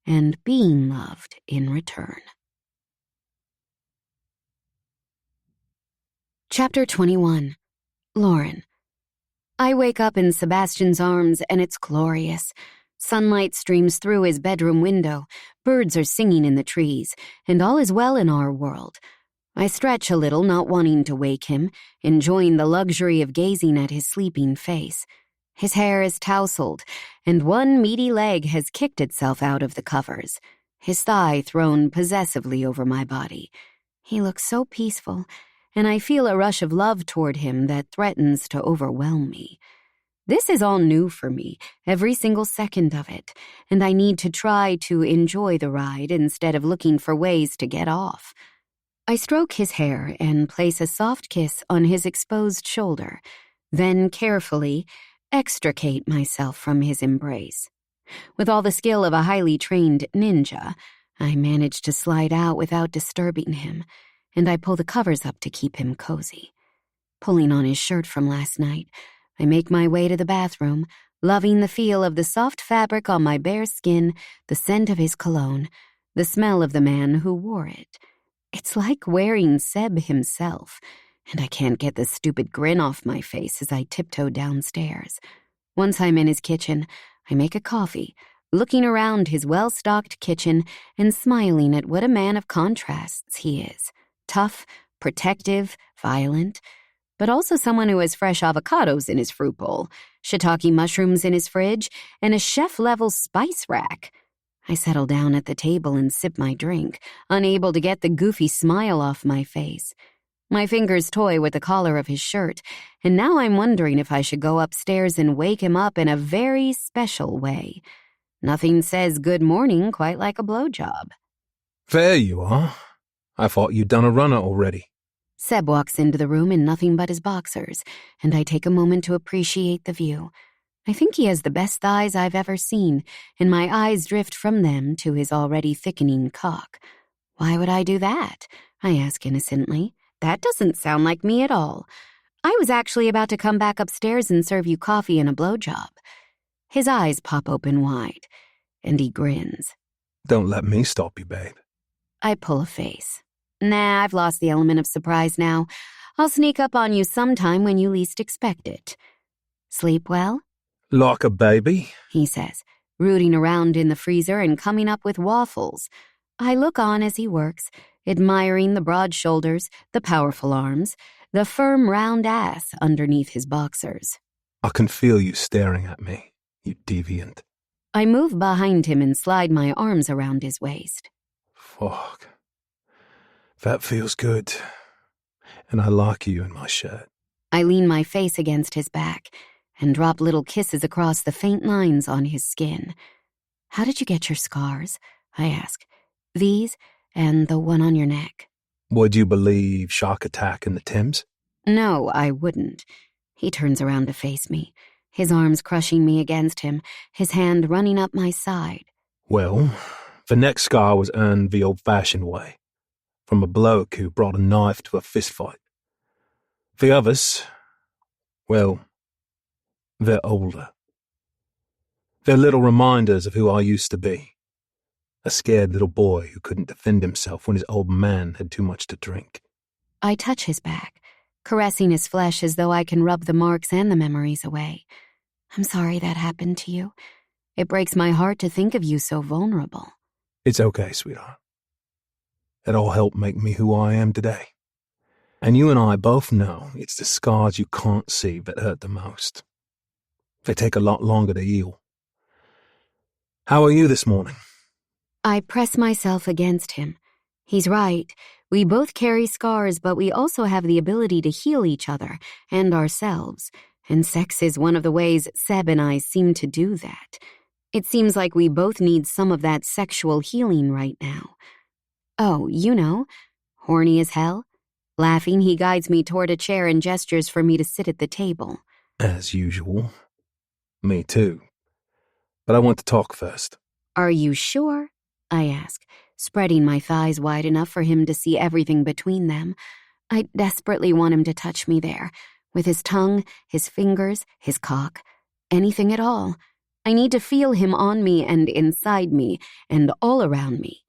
and being loved in return. Chapter 21. Lauren. I wake up in Sebastian's arms and it's glorious. Sunlight streams through his bedroom window, birds are singing in the trees, and all is well in our world. I stretch a little, not wanting to wake him, enjoying the luxury of gazing at his sleeping face. His hair is tousled, and one meaty leg has kicked itself out of the covers, his thigh thrown possessively over my body. He looks so peaceful, and I feel a rush of love toward him that threatens to overwhelm me. This is all new for me, every single second of it, and I need to try to enjoy the ride instead of looking for ways to get off. I stroke his hair and place a soft kiss on his exposed shoulder, then carefully extricate myself from his embrace. With all the skill of a highly trained ninja, I manage to slide out without disturbing him, and I pull the covers up to keep him cozy. Pulling on his shirt from last night, I make my way to the bathroom, loving the feel of the soft fabric on my bare skin, the scent of his cologne, the smell of the man who wore it. It's like wearing Seb himself, and I can't get the stupid grin off my face as I tiptoe downstairs. Once I'm in his kitchen, I make a coffee, looking around his well-stocked kitchen and smiling at what a man of contrasts he is. Tough, protective, violent, but also someone who has fresh avocados in his fruit bowl, shiitake mushrooms in his fridge, and a chef-level spice rack. I settle down at the table and sip my drink, unable to get the goofy smile off my face. My fingers toy with the collar of his shirt, and now I'm wondering if I should go upstairs and wake him up in a very special way. Nothing says good morning quite like a blowjob. There you are. I thought you'd done a runner already. Seb walks into the room in nothing but his boxers, and I take a moment to appreciate the view. I think he has the best thighs I've ever seen, and my eyes drift from them to his already thickening cock. Why would I do that? I ask innocently. That doesn't sound like me at all. I was actually about to come back upstairs and serve you coffee and a blowjob. His eyes pop open wide, and he grins. Don't let me stop you, babe. I pull a face. Nah, I've lost the element of surprise now. I'll sneak up on you sometime when you least expect it. Sleep well? Like a baby? He says, rooting around in the freezer and coming up with waffles. I look on as he works, admiring the broad shoulders, the powerful arms, the firm round ass underneath his boxers. I can feel you staring at me, you deviant. I move behind him and slide my arms around his waist. Fuck. That feels good. And I like you in my shirt. I lean my face against his back and drop little kisses across the faint lines on his skin. How did you get your scars? I ask. These and the one on your neck. Would you believe shark attack in the Thames? No, I wouldn't. He turns around to face me, his arms crushing me against him, his hand running up my side. Well, the next scar was earned the old-fashioned way, from a bloke who brought a knife to a fistfight. The others, well, they're older. They're little reminders of who I used to be. A scared little boy who couldn't defend himself when his old man had too much to drink. I touch his back, caressing his flesh as though I can rub the marks and the memories away. I'm sorry that happened to you. It breaks my heart to think of you so vulnerable. It's okay, sweetheart. It all helped make me who I am today. And you and I both know it's the scars you can't see that hurt the most. They take a lot longer to heal. How are you this morning? I press myself against him. He's right. We both carry scars, but we also have the ability to heal each other and ourselves. And sex is one of the ways Seb and I seem to do that. It seems like we both need some of that sexual healing right now. Oh, you know, horny as hell. Laughing, he guides me toward a chair and gestures for me to sit at the table. As usual. Me too. But I want to talk first. Are you sure? I ask, spreading my thighs wide enough for him to see everything between them. I desperately want him to touch me there, with his tongue, his fingers, his cock, anything at all. I need to feel him on me and inside me and all around me.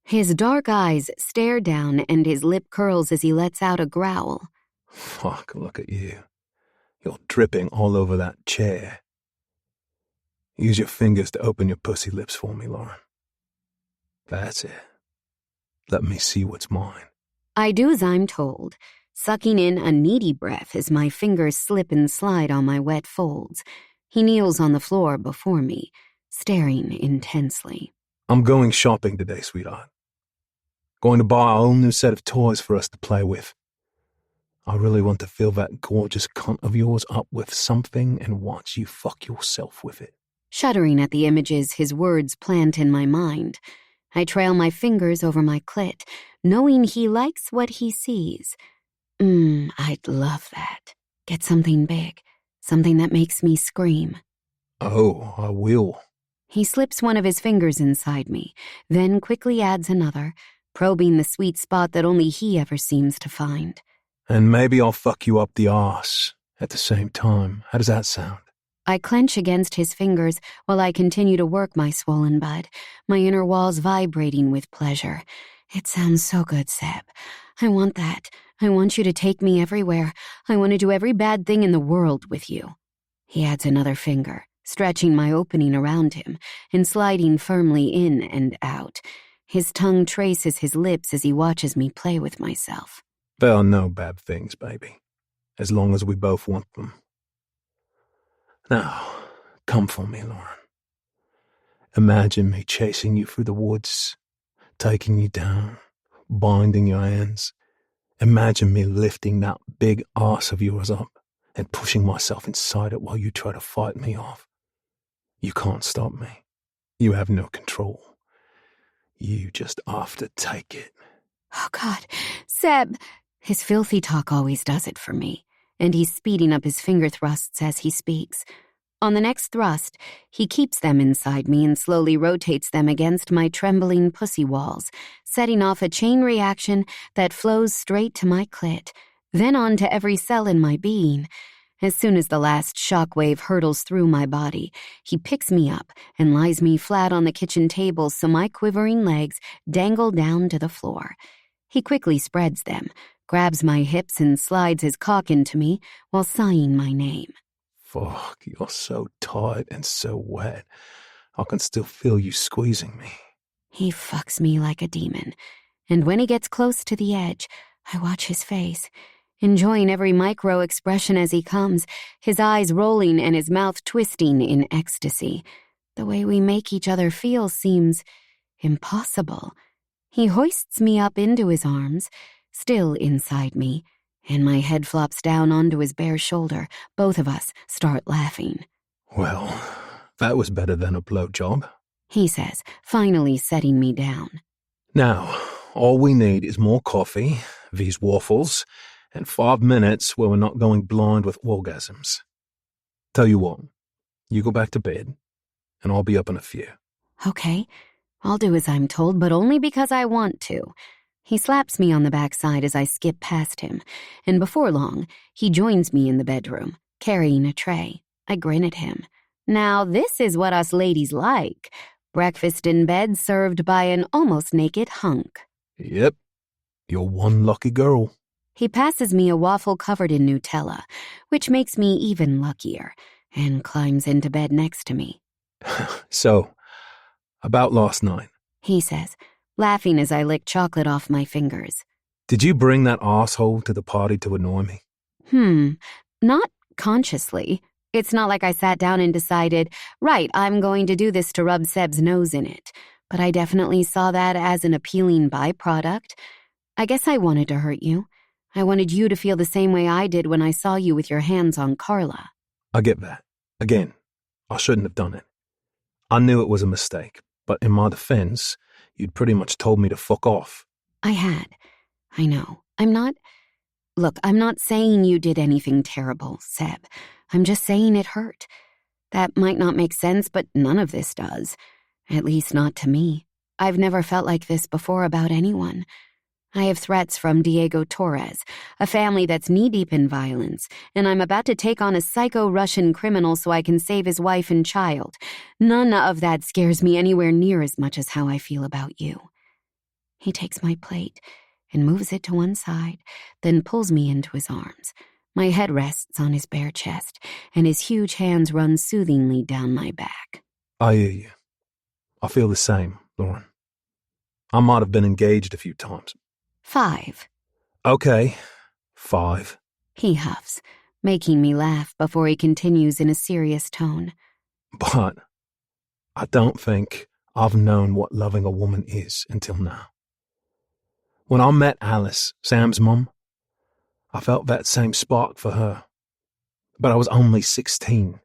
His dark eyes stare down and his lip curls as he lets out a growl. Fuck, look at you. You're dripping all over that chair. Use your fingers to open your pussy lips for me, Lauren. That's it. Let me see what's mine. I do as I'm told, sucking in a needy breath as my fingers slip and slide on my wet folds. He kneels on the floor before me, staring intensely. I'm going shopping today, sweetheart. Going to buy a whole new set of toys for us to play with. I really want to fill that gorgeous cunt of yours up with something and watch you fuck yourself with it. Shuddering at the images his words plant in my mind, I trail my fingers over my clit, knowing he likes what he sees. I'd love that. Get something big, something that makes me scream. Oh, I will. He slips one of his fingers inside me, then quickly adds another, probing the sweet spot that only he ever seems to find. And maybe I'll fuck you up the arse at the same time. How does that sound? I clench against his fingers while I continue to work my swollen bud, my inner walls vibrating with pleasure. It sounds so good, Seb. I want that. I want you to take me everywhere. I want to do every bad thing in the world with you. He adds another finger, stretching my opening around him and sliding firmly in and out. His tongue traces his lips as he watches me play with myself. There are no bad things, baby, as long as we both want them. Now, come for me, Lauren. Imagine me chasing you through the woods, taking you down, binding your hands. Imagine me lifting that big arse of yours up and pushing myself inside it while you try to fight me off. You can't stop me. You have no control. You just have to take it. Oh, God. Seb! His filthy talk always does it for me, and he's speeding up his finger thrusts as he speaks. On the next thrust, he keeps them inside me and slowly rotates them against my trembling pussy walls, setting off a chain reaction that flows straight to my clit, then on to every cell in my being. As soon as the last shockwave hurtles through my body, he picks me up and lies me flat on the kitchen table so my quivering legs dangle down to the floor. He quickly spreads them, grabs my hips and slides his cock into me while sighing my name. Fuck, you're so tight and so wet. I can still feel you squeezing me. He fucks me like a demon, and when he gets close to the edge, I watch his face, enjoying every micro-expression as he comes, his eyes rolling and his mouth twisting in ecstasy. The way we make each other feel seems impossible. He hoists me up into his arms, still inside me, and my head flops down onto his bare shoulder. Both of us start laughing. Well, that was better than a blowjob, he says, finally setting me down. Now, all we need is more coffee, these waffles, and 5 minutes where we're not going blind with orgasms. Tell you what, you go back to bed, and I'll be up in a few. Okay, I'll do as I'm told, but only because I want to. He slaps me on the backside as I skip past him, and before long, he joins me in the bedroom, carrying a tray. I grin at him. Now, this is what us ladies like. Breakfast in bed served by an almost naked hunk. Yep, you're one lucky girl. He passes me a waffle covered in Nutella, which makes me even luckier, and climbs into bed next to me. So, about last night, he says, laughing as I lick chocolate off my fingers. Did you bring that asshole to the party to annoy me? Not consciously. It's not like I sat down and decided, right, I'm going to do this to rub Seb's nose in it. But I definitely saw that as an appealing byproduct. I guess I wanted to hurt you. I wanted you to feel the same way I did when I saw you with your hands on Carla. I get that. Again, I shouldn't have done it. I knew it was a mistake, but in my defense, you'd pretty much told me to fuck off. I had. I know. I'm not saying you did anything terrible, Seb. I'm just saying it hurt. That might not make sense, but none of this does. At least not to me. I've never felt like this before about anyone. I have threats from Diego Torres, a family that's knee-deep in violence, and I'm about to take on a psycho Russian criminal so I can save his wife and child. None of that scares me anywhere near as much as how I feel about you. He takes my plate and moves it to one side, then pulls me into his arms. My head rests on his bare chest, and his huge hands run soothingly down my back. I hear you. I feel the same, Lauren. I might have been engaged a few times. 5. Okay, 5. He huffs, making me laugh before he continues in a serious tone. But I don't think I've known what loving a woman is until now. When I met Alice, Sam's mum, I felt that same spark for her. But I was only 16,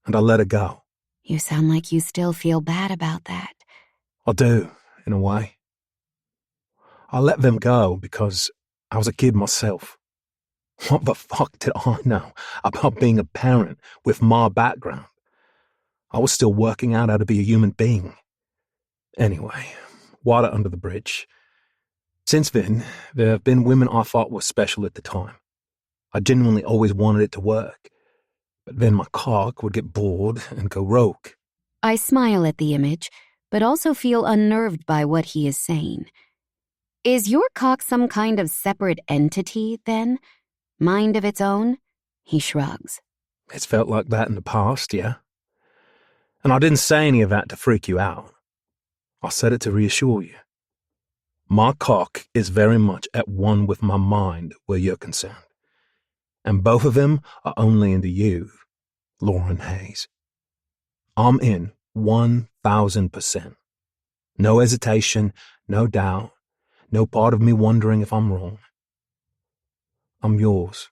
and I let her go. You sound like you still feel bad about that. I do, in a way. I let them go because I was a kid myself. What the fuck did I know about being a parent with my background? I was still working out how to be a human being. Anyway, water under the bridge. Since then, there have been women I thought were special at the time. I genuinely always wanted it to work. But then my cock would get bored and go rogue. I smile at the image, but also feel unnerved by what he is saying. Is your cock some kind of separate entity, then? Mind of its own? He shrugs. It's felt like that in the past, yeah. And I didn't say any of that to freak you out. I said it to reassure you. My cock is very much at one with my mind where you're concerned. And both of them are only into you, Lauren Hayes. I'm in 1,000%. No hesitation, no doubt, no part of me wondering if I'm wrong. I'm yours,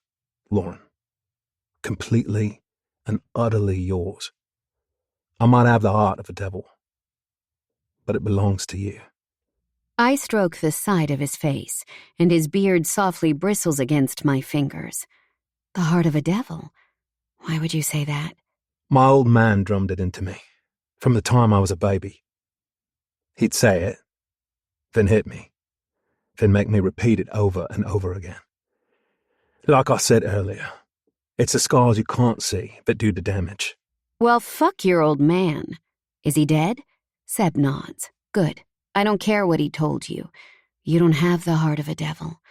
Lauren. Completely and utterly yours. I might have the heart of a devil, but it belongs to you. I stroke the side of his face, and his beard softly bristles against my fingers. The heart of a devil? Why would you say that? My old man drummed it into me, from the time I was a baby. He'd say it, then hit me, then make me repeat it over and over again. Like I said earlier, it's the scars you can't see that do the damage. Well, fuck your old man. Is he dead? Seb nods. Good. I don't care what he told you. You don't have the heart of a devil.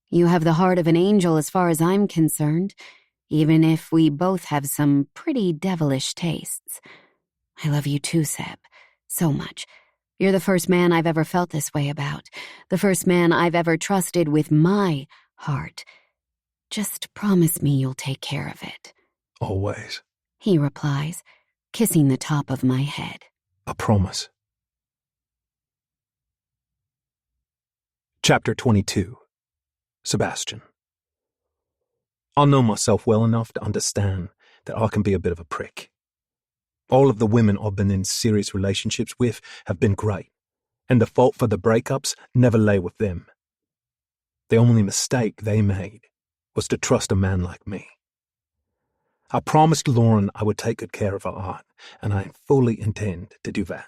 You have the heart of an angel as far as I'm concerned, even if we both have some pretty devilish tastes. I love you too, Seb. So much. You're the first man I've ever felt this way about. The first man I've ever trusted with my heart. Just promise me you'll take care of it. Always. He replies, kissing the top of my head. I promise. Chapter 22. Sebastian. I know myself well enough to understand that I can be a bit of a prick. All of the women I've been in serious relationships with have been great, and the fault for the breakups never lay with them. The only mistake they made was to trust a man like me. I promised Lauren I would take good care of her art, and I fully intend to do that.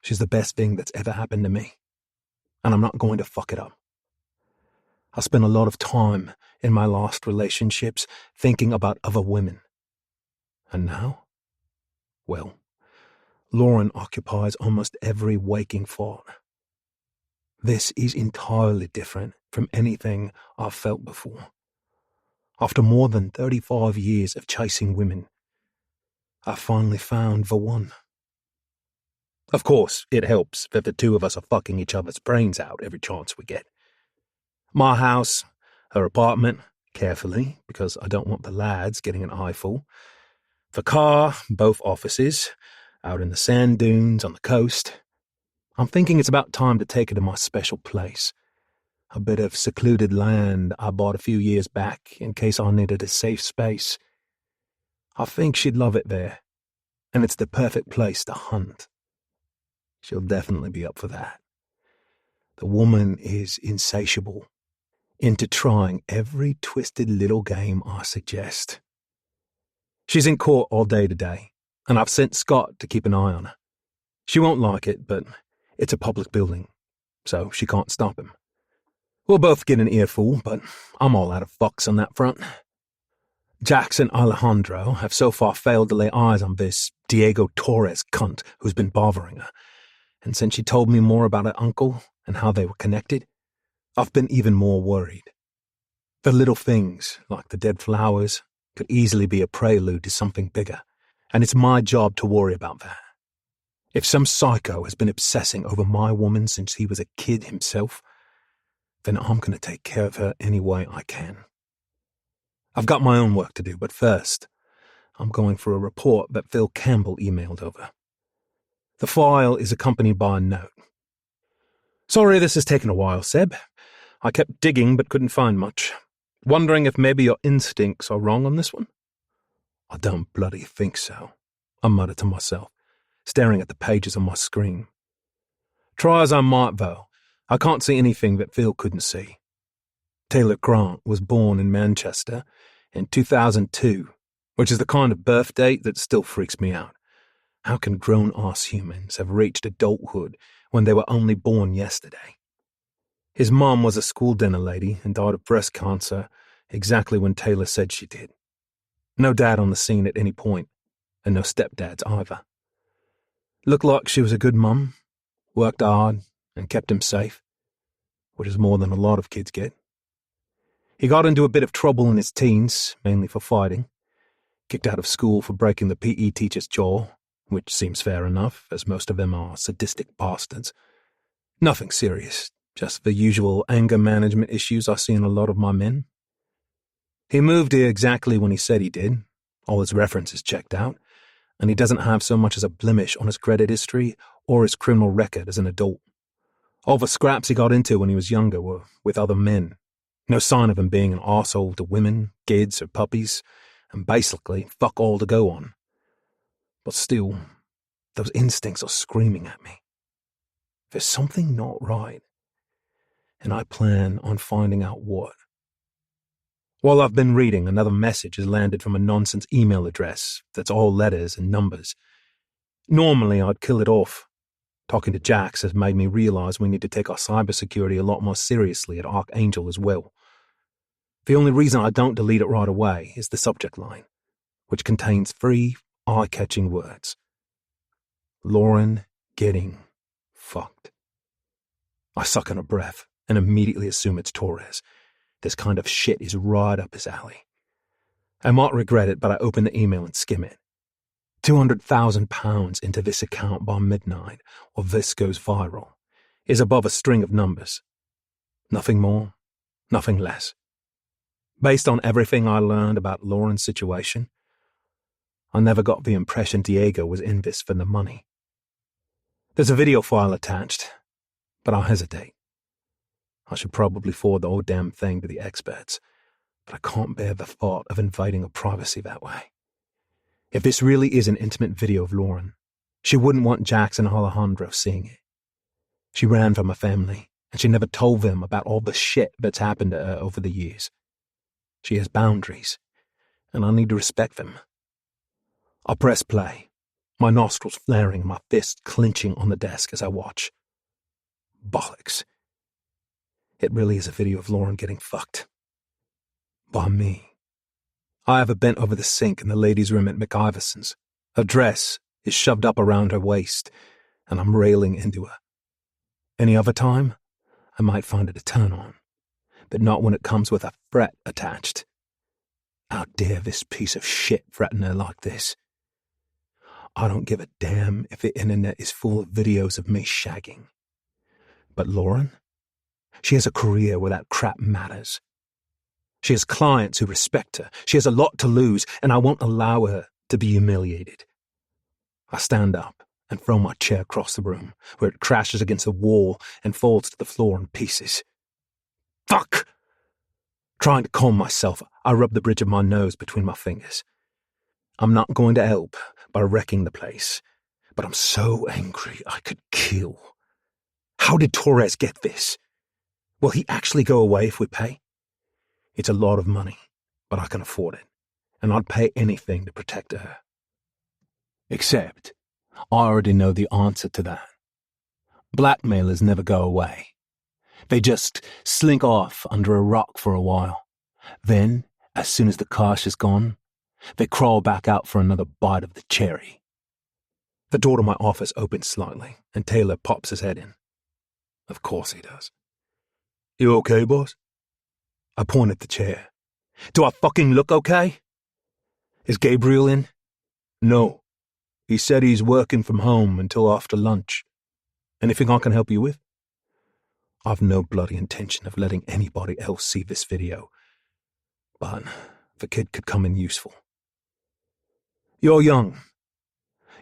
She's the best thing that's ever happened to me, and I'm not going to fuck it up. I spent a lot of time in my last relationships thinking about other women. And now? Well, Lauren occupies almost every waking thought. This is entirely different from anything I've felt before. After more than 35 years of chasing women, I finally found the one. Of course, it helps that the two of us are fucking each other's brains out every chance we get. My house, her apartment, carefully, because I don't want the lads getting an eyeful. The car, both offices, out in the sand dunes on the coast. I'm thinking it's about time to take her to my special place. A bit of secluded land I bought a few years back in case I needed a safe space. I think she'd love it there, and it's the perfect place to hunt. She'll definitely be up for that. The woman is insatiable, into trying every twisted little game I suggest. She's in court all day today, and I've sent Scott to keep an eye on her. She won't like it, but it's a public building, so she can't stop him. We'll both get an earful, but I'm all out of fucks on that front. Jax and Alejandro have so far failed to lay eyes on this Diego Torres cunt who's been bothering her, and since she told me more about her uncle and how they were connected, I've been even more worried. The little things, like the dead flowers, could easily be a prelude to something bigger, and it's my job to worry about that. If some psycho has been obsessing over my woman since he was a kid himself, then I'm going to take care of her any way I can. I've got my own work to do, but first, I'm going for a report that Phil Campbell emailed over. The file is accompanied by a note. Sorry this has taken a while, Seb. I kept digging but couldn't find much. Wondering if maybe your instincts are wrong on this one? I don't bloody think so, I muttered to myself, staring at the pages on my screen. Try as I might, though, I can't see anything that Phil couldn't see. Taylor Grant was born in Manchester in 2002, which is the kind of birth date that still freaks me out. How can grown-ass humans have reached adulthood when they were only born yesterday? His mum was a school dinner lady and died of breast cancer exactly when Taylor said she did. No dad on the scene at any point, and no stepdads either. Looked like she was a good mum, worked hard, and kept him safe, which is more than a lot of kids get. He got into a bit of trouble in his teens, mainly for fighting. Kicked out of school for breaking the PE teacher's jaw, which seems fair enough, as most of them are sadistic bastards. Nothing serious, just the usual anger management issues I see in a lot of my men. He moved here exactly when he said he did, all his references checked out, and he doesn't have so much as a blemish on his credit history or his criminal record as an adult. All the scraps he got into when he was younger were with other men. No sign of him being an arsehole to women, kids, or puppies, and basically fuck all to go on. But still, those instincts are screaming at me. There's something not right, and I plan on finding out what. While I've been reading, another message has landed from a nonsense email address that's all letters and numbers. Normally, I'd kill it off. Talking to Jax has made me realize we need to take our cybersecurity a lot more seriously at Archangel as well. The only reason I don't delete it right away is the subject line, which contains 3 eye-catching words. Lauren getting fucked. I suck in a breath and immediately assume it's Torres. This kind of shit is right up his alley. I might regret it, but I open the email and skim it. £200,000 into this account by midnight, or this goes viral, is above a string of numbers. Nothing more, nothing less. Based on everything I learned about Lauren's situation, I never got the impression Diego was in this for the money. There's a video file attached, but I'll hesitate. I should probably forward the whole damn thing to the experts, but I can't bear the thought of invading her privacy that way. If this really is an intimate video of Lauren, she wouldn't want Jax and Alejandro seeing it. She ran from her family, and she never told them about all the shit that's happened to her over the years. She has boundaries, and I need to respect them. I press play, my nostrils flaring and my fist clenching on the desk as I watch. Bollocks. It really is a video of Lauren getting fucked. By me. I have her bent over the sink in the ladies' room at McIverson's. Her dress is shoved up around her waist, and I'm railing into her. Any other time, I might find it a turn-on, but not when it comes with a threat attached. How dare this piece of shit threaten her like this? I don't give a damn if the internet is full of videos of me shagging. But Lauren? She has a career where that crap matters. She has clients who respect her. She has a lot to lose, and I won't allow her to be humiliated. I stand up and throw my chair across the room, where it crashes against the wall and falls to the floor in pieces. Fuck! Trying to calm myself, I rub the bridge of my nose between my fingers. I'm not going to help by wrecking the place, but I'm so angry I could kill. How did Torres get this? Will he actually go away if we pay? It's a lot of money, but I can afford it, and I'd pay anything to protect her. Except, I already know the answer to that. Blackmailers never go away. They just slink off under a rock for a while. Then, as soon as the cash is gone, they crawl back out for another bite of the cherry. The door to my office opens slightly, and Taylor pops his head in. Of course he does. You okay, boss? I point at the chair. Do I fucking look okay? Is Gabriel in? No. He said he's working from home until after lunch. Anything I can help you with? I've no bloody intention of letting anybody else see this video, but the kid could come in useful. You're young.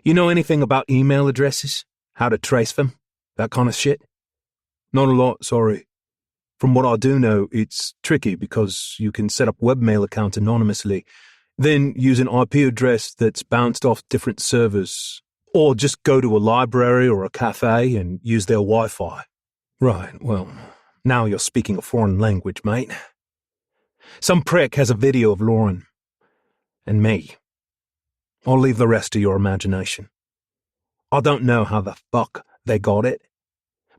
You know anything about email addresses? How to trace them? That kind of shit? Not a lot, sorry. From what I do know, it's tricky because you can set up webmail accounts anonymously, then use an IP address that's bounced off different servers, or just go to a library or a cafe and use their Wi-Fi. Right, well, now you're speaking a foreign language, mate. Some prick has a video of Lauren. And me. I'll leave the rest to your imagination. I don't know how the fuck they got it,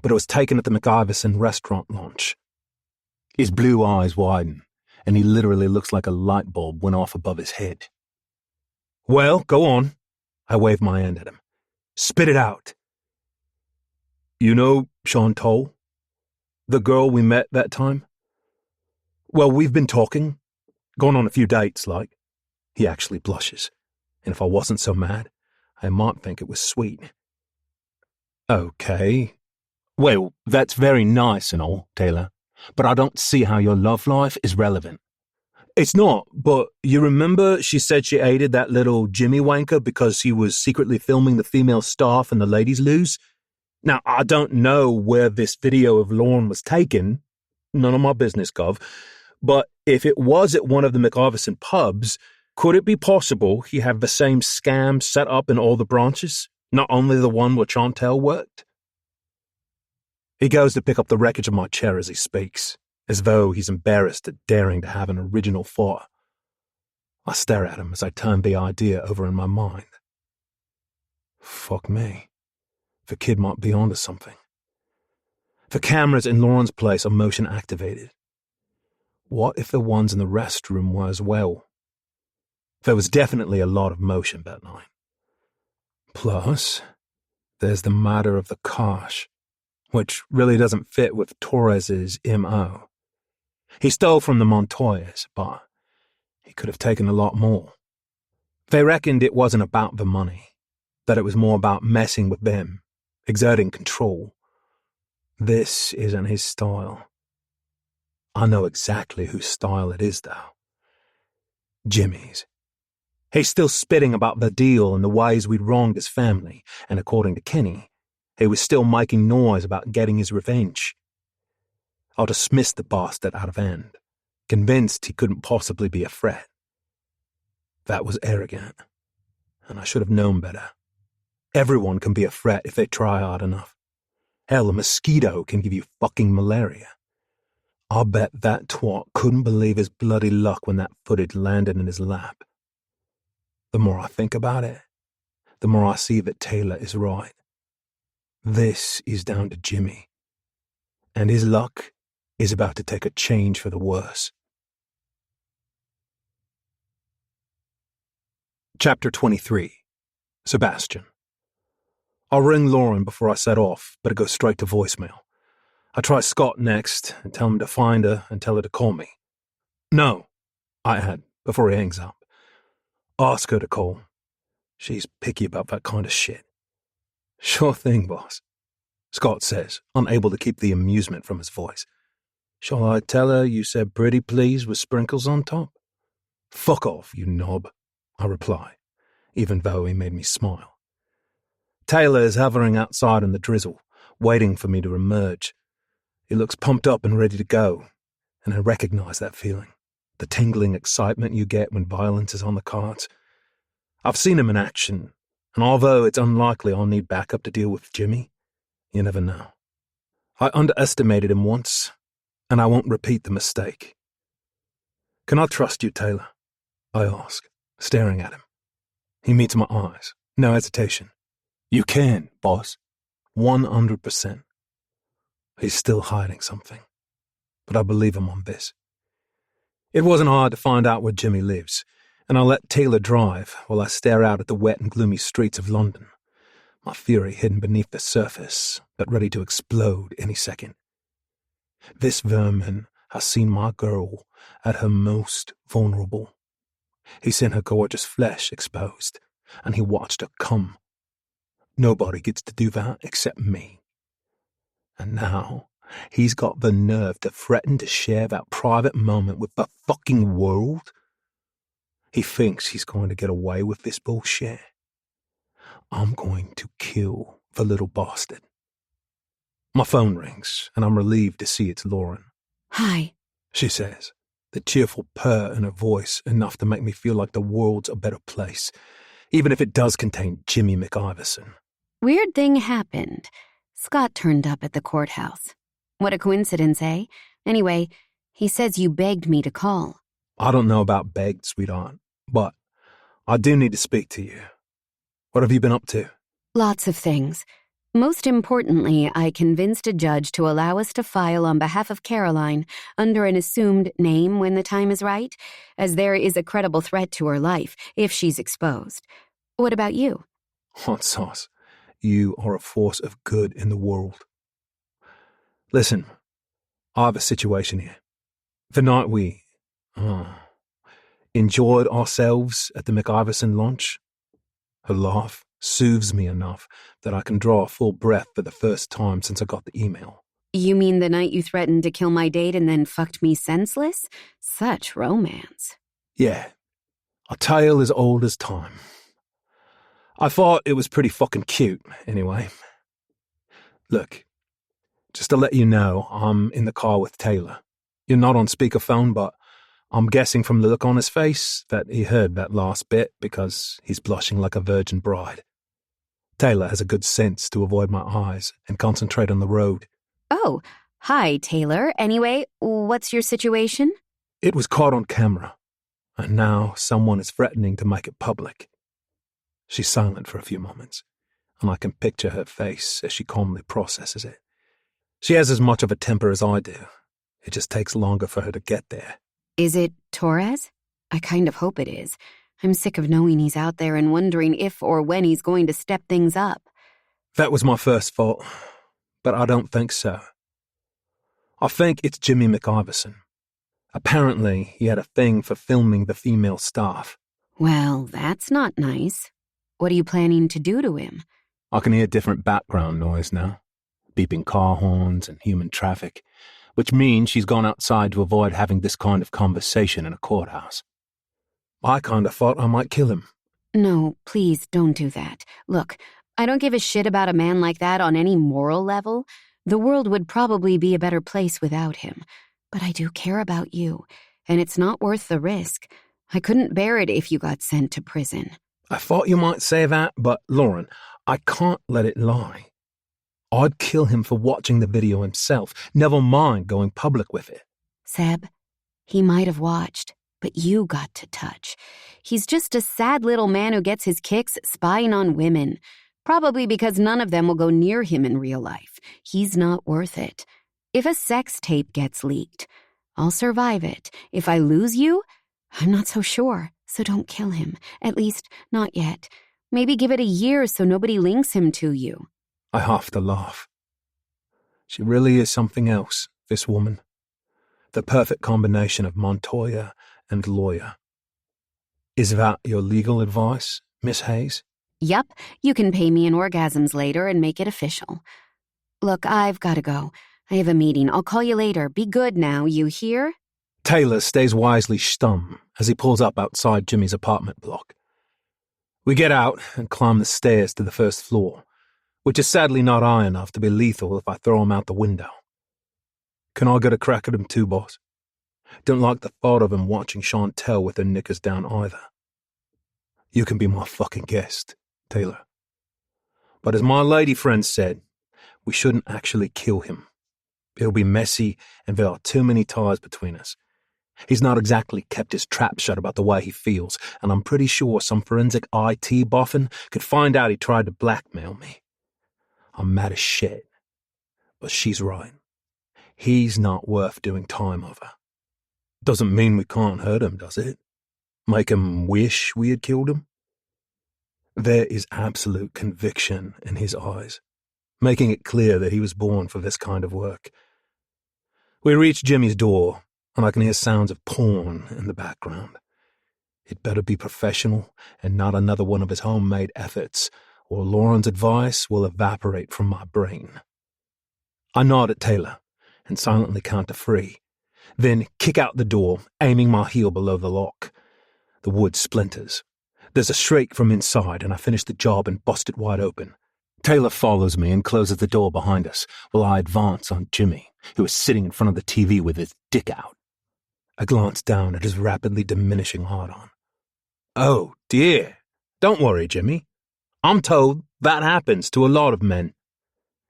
but it was taken at the McIverson restaurant launch. His blue eyes widen, and he literally looks like a light bulb went off above his head. Well, go on. I wave my hand at him. Spit it out. You know Chantal? The girl we met that time? Well, we've been talking. Gone on a few dates, like. He actually blushes. And if I wasn't so mad, I might think it was sweet. Okay. Well, that's very nice and all, Taylor. But I don't see how your love life is relevant. It's not, but you remember she said she aided that little Jimmy wanker because he was secretly filming the female staff in the ladies' loos? Now, I don't know where this video of Lauren was taken. None of my business, Gov. But if it was at one of the McIverson pubs, could it be possible he had the same scam set up in all the branches? Not only the one where Chantal worked? He goes to pick up the wreckage of my chair as he speaks, as though he's embarrassed at daring to have an original thought. I stare at him as I turn the idea over in my mind. Fuck me. The kid might be onto something. The cameras in Lauren's place are motion activated. What if the ones in the restroom were as well? There was definitely a lot of motion that night. Plus, there's the matter of the cash, which really doesn't fit with Torres's M.O. He stole from the Montoyas, but he could have taken a lot more. They reckoned it wasn't about the money, that it was more about messing with them, exerting control. This isn't his style. I know exactly whose style it is, though. Jimmy's. He's still spitting about the deal and the ways we'd wronged his family, and according to Kenny, he was still making noise about getting his revenge. I dismissed the bastard out of hand, convinced he couldn't possibly be a threat. That was arrogant, and I should have known better. Everyone can be a threat if they try hard enough. Hell, a mosquito can give you fucking malaria. I'll bet that twat couldn't believe his bloody luck when that footage landed in his lap. The more I think about it, the more I see that Taylor is right. This is down to Jimmy, and his luck is about to take a change for the worse. Chapter 23. Sebastian. I'll ring Lauren before I set off, but it goes straight to voicemail. I try Scott next and tell him to find her and tell her to call me. No, I add before he hangs up. Ask her to call. She's picky about that kind of shit. Sure thing, boss, Scott says, unable to keep the amusement from his voice. Shall I tell her you said pretty please with sprinkles on top? Fuck off, you knob, I reply, even though he made me smile. Taylor is hovering outside in the drizzle, waiting for me to emerge. He looks pumped up and ready to go, and I recognize that feeling, the tingling excitement you get when violence is on the cards. I've seen him in action, and although it's unlikely I'll need backup to deal with Jimmy, you never know. I underestimated him once, and I won't repeat the mistake. Can I trust you, Taylor? I ask, staring at him. He meets my eyes, no hesitation. You can, boss. 100%. He's still hiding something, but I believe him on this. It wasn't hard to find out where Jimmy lives, and I'll let Taylor drive while I stare out at the wet and gloomy streets of London, my fury hidden beneath the surface, but ready to explode any second. This vermin has seen my girl at her most vulnerable. He's seen her gorgeous flesh exposed, and he watched her come. Nobody gets to do that except me. And now, he's got the nerve to threaten to share that private moment with the fucking world? He thinks he's going to get away with this bullshit. I'm going to kill the little bastard. My phone rings, and I'm relieved to see it's Lauren. Hi, She says, the cheerful purr in her voice enough to make me feel like the world's a better place, even if it does contain Jimmy McIverson. Weird thing happened. Scott turned up at the courthouse. What a coincidence, eh? Anyway, he says you begged me to call. I don't know about begged, sweetheart, but I do need to speak to you. What have you been up to? Lots of things. Most importantly, I convinced a judge to allow us to file on behalf of Caroline under an assumed name when the time is right, as there is a credible threat to her life if she's exposed. What about you? Hot sauce. You are a force of good in the world. Listen, I have a situation here. The night we enjoyed ourselves at the McIverson launch, her laugh soothes me enough that I can draw a full breath for the first time since I got the email. You mean the night you threatened to kill my date and then fucked me senseless? Such romance. Yeah, a tale as old as time. I thought it was pretty fucking cute, anyway. Look, just to let you know, I'm in the car with Taylor. You're not on speakerphone, but I'm guessing from the look on his face that he heard that last bit because he's blushing like a virgin bride. Taylor has a good sense to avoid my eyes and concentrate on the road. Oh, Hi, Taylor. Anyway, what's your situation? It was caught on camera, and now someone is threatening to make it public. She's silent for a few moments, and I can picture her face as she calmly processes it. She has as much of a temper as I do. It just takes longer for her to get there. Is it Torres? I kind of hope it is. I'm sick of knowing he's out there and wondering if or when he's going to step things up. That was my first fault, but I don't think so. I think it's Jimmy McIverson. Apparently, he had a thing for filming the female staff. Well, that's not nice. What are you planning to do to him? I can hear different background noise now. Beeping car horns and human traffic, which means she's gone outside to avoid having this kind of conversation in a courthouse. I kind of thought I might kill him. No, please don't do that. Look, I don't give a shit about a man like that on any moral level. The world would probably be a better place without him. But I do care about you, and it's not worth the risk. I couldn't bear it if you got sent to prison. I thought you might say that, but Lauren, I can't let it lie. I'd kill him for watching the video himself, never mind going public with it. Seb, he might have watched, but you got to touch. He's just a sad little man who gets his kicks spying on women. Probably because none of them will go near him in real life. He's not worth it. If a sex tape gets leaked, I'll survive it. If I lose you, I'm not so sure, so don't kill him. At least, not yet. Maybe give it a year so nobody links him to you. I have to laugh. She really is something else, this woman. The perfect combination of Montoya and lawyer. Is that your legal advice, Miss Hayes? Yup, you can pay me in orgasms later and make it official. Look, I've got to go. I have a meeting. I'll call you later. Be good now, you hear? Taylor stays wisely stum as he pulls up outside Jimmy's apartment block. We get out and climb the stairs to the first floor, which is sadly not high enough to be lethal if I throw him out the window. Can I get a crack at him too, boss? Don't like the thought of him watching Chantel with her knickers down either. You can be my fucking guest, Taylor. But as my lady friend said, we shouldn't actually kill him. It'll be messy, and there are too many ties between us. He's not exactly kept his trap shut about the way he feels, and I'm pretty sure some forensic IT boffin could find out he tried to blackmail me. I'm mad as shit. But she's right. He's not worth doing time over. Doesn't mean we can't hurt him, does it? Make him wish we had killed him? There is absolute conviction in his eyes, making it clear that he was born for this kind of work. We reach Jimmy's door, and I can hear sounds of porn in the background. It better be professional and not another one of his homemade efforts, or Lauren's advice will evaporate from my brain. I nod at Taylor and silently count to 3, then kick out the door, aiming my heel below the lock. The wood splinters. There's a shriek from inside, and I finish the job and bust it wide open. Taylor follows me and closes the door behind us, while I advance on Jimmy, who is sitting in front of the TV with his dick out. I glance down at his rapidly diminishing hard-on. Oh, dear. Don't worry, Jimmy. I'm told that happens to a lot of men.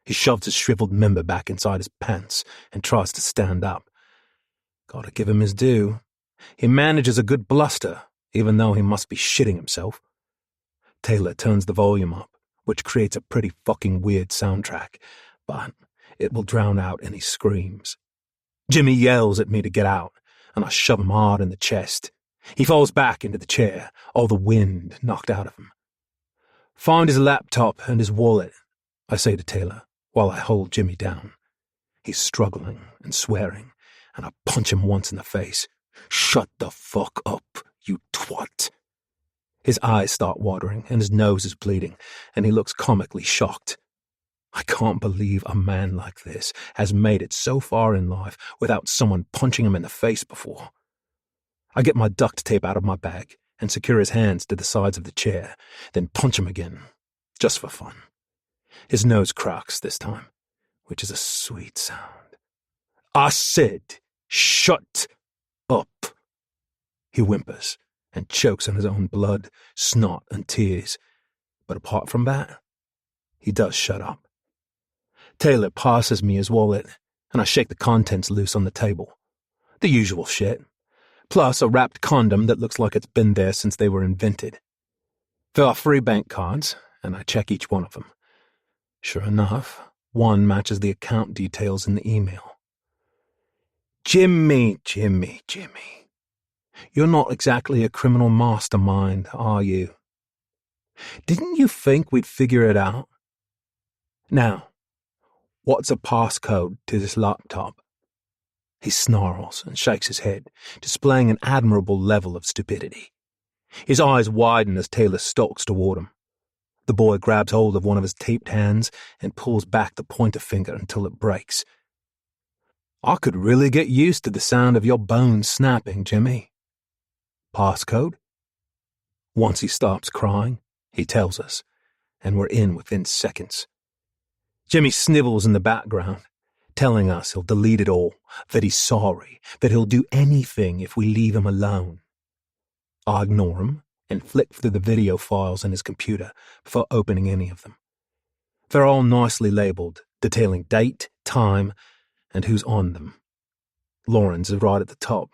He shoves his shriveled member back inside his pants and tries to stand up. Gotta give him his due. He manages a good bluster, even though he must be shitting himself. Taylor turns the volume up, which creates a pretty fucking weird soundtrack, but it will drown out any screams. Jimmy yells at me to get out, and I shove him hard in the chest. He falls back into the chair, all the wind knocked out of him. Find his laptop and his wallet, I say to Taylor, while I hold Jimmy down. He's struggling and swearing, and I punch him once in the face. Shut the fuck up, you twat. His eyes start watering, and his nose is bleeding, and he looks comically shocked. I can't believe a man like this has made it so far in life without someone punching him in the face before. I get my duct tape out of my bag and secure his hands to the sides of the chair, then punch him again, just for fun. His nose cracks this time, which is a sweet sound. I said, shut up. He whimpers and chokes on his own blood, snot, and tears. But apart from that, he does shut up. Taylor passes me his wallet, and I shake the contents loose on the table. The usual shit. Plus a wrapped condom that looks like it's been there since they were invented. There are 3 bank cards, and I check each one of them. Sure enough, one matches the account details in the email. Jimmy. You're not exactly a criminal mastermind, are you? Didn't you think we'd figure it out? Now, what's a passcode to this laptop? He snarls and shakes his head, displaying an admirable level of stupidity. His eyes widen as Taylor stalks toward him. The boy grabs hold of one of his taped hands and pulls back the pointer finger until it breaks. I could really get used to the sound of your bones snapping, Jimmy. Passcode? Once he stops crying, he tells us, and we're in within seconds. Jimmy snivels in the background, telling us he'll delete it all, that he's sorry, that he'll do anything if we leave him alone. I ignore him and flick through the video files in his computer before opening any of them. They're all nicely labeled, detailing date, time, and who's on them. Lauren's is right at the top.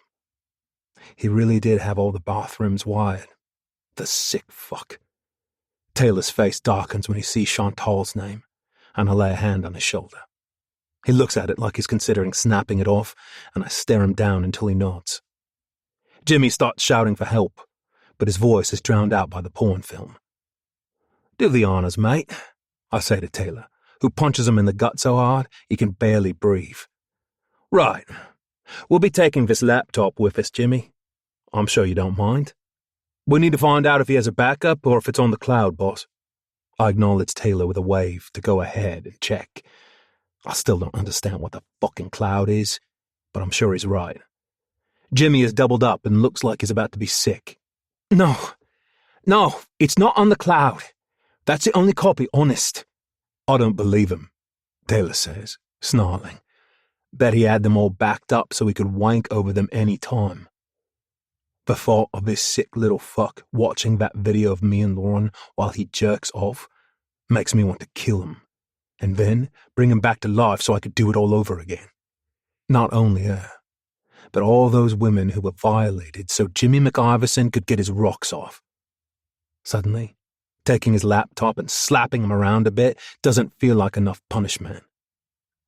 He really did have all the bathrooms wired. The sick fuck. Taylor's face darkens when he sees Chantal's name, and I lay a hand on his shoulder. He looks at it like he's considering snapping it off, and I stare him down until he nods. Jimmy starts shouting for help, but his voice is drowned out by the porn film. Do the honors, mate, I say to Taylor, who punches him in the gut so hard he can barely breathe. Right. We'll be taking this laptop with us, Jimmy. I'm sure you don't mind. We need to find out if he has a backup or if it's on the cloud, boss. I acknowledge Taylor with a wave to go ahead and check. I still don't understand what the fucking cloud is, but I'm sure he's right. Jimmy is doubled up and looks like he's about to be sick. No, it's not on the cloud. That's the only copy, honest. I don't believe him, Taylor says, snarling. Bet he had them all backed up so he could wank over them any time. The thought of this sick little fuck watching that video of me and Lauren while he jerks off makes me want to kill him, and then bring him back to life so I could do it all over again. Not only her, but all those women who were violated so Jimmy McIverson could get his rocks off. Suddenly, taking his laptop and slapping him around a bit doesn't feel like enough punishment.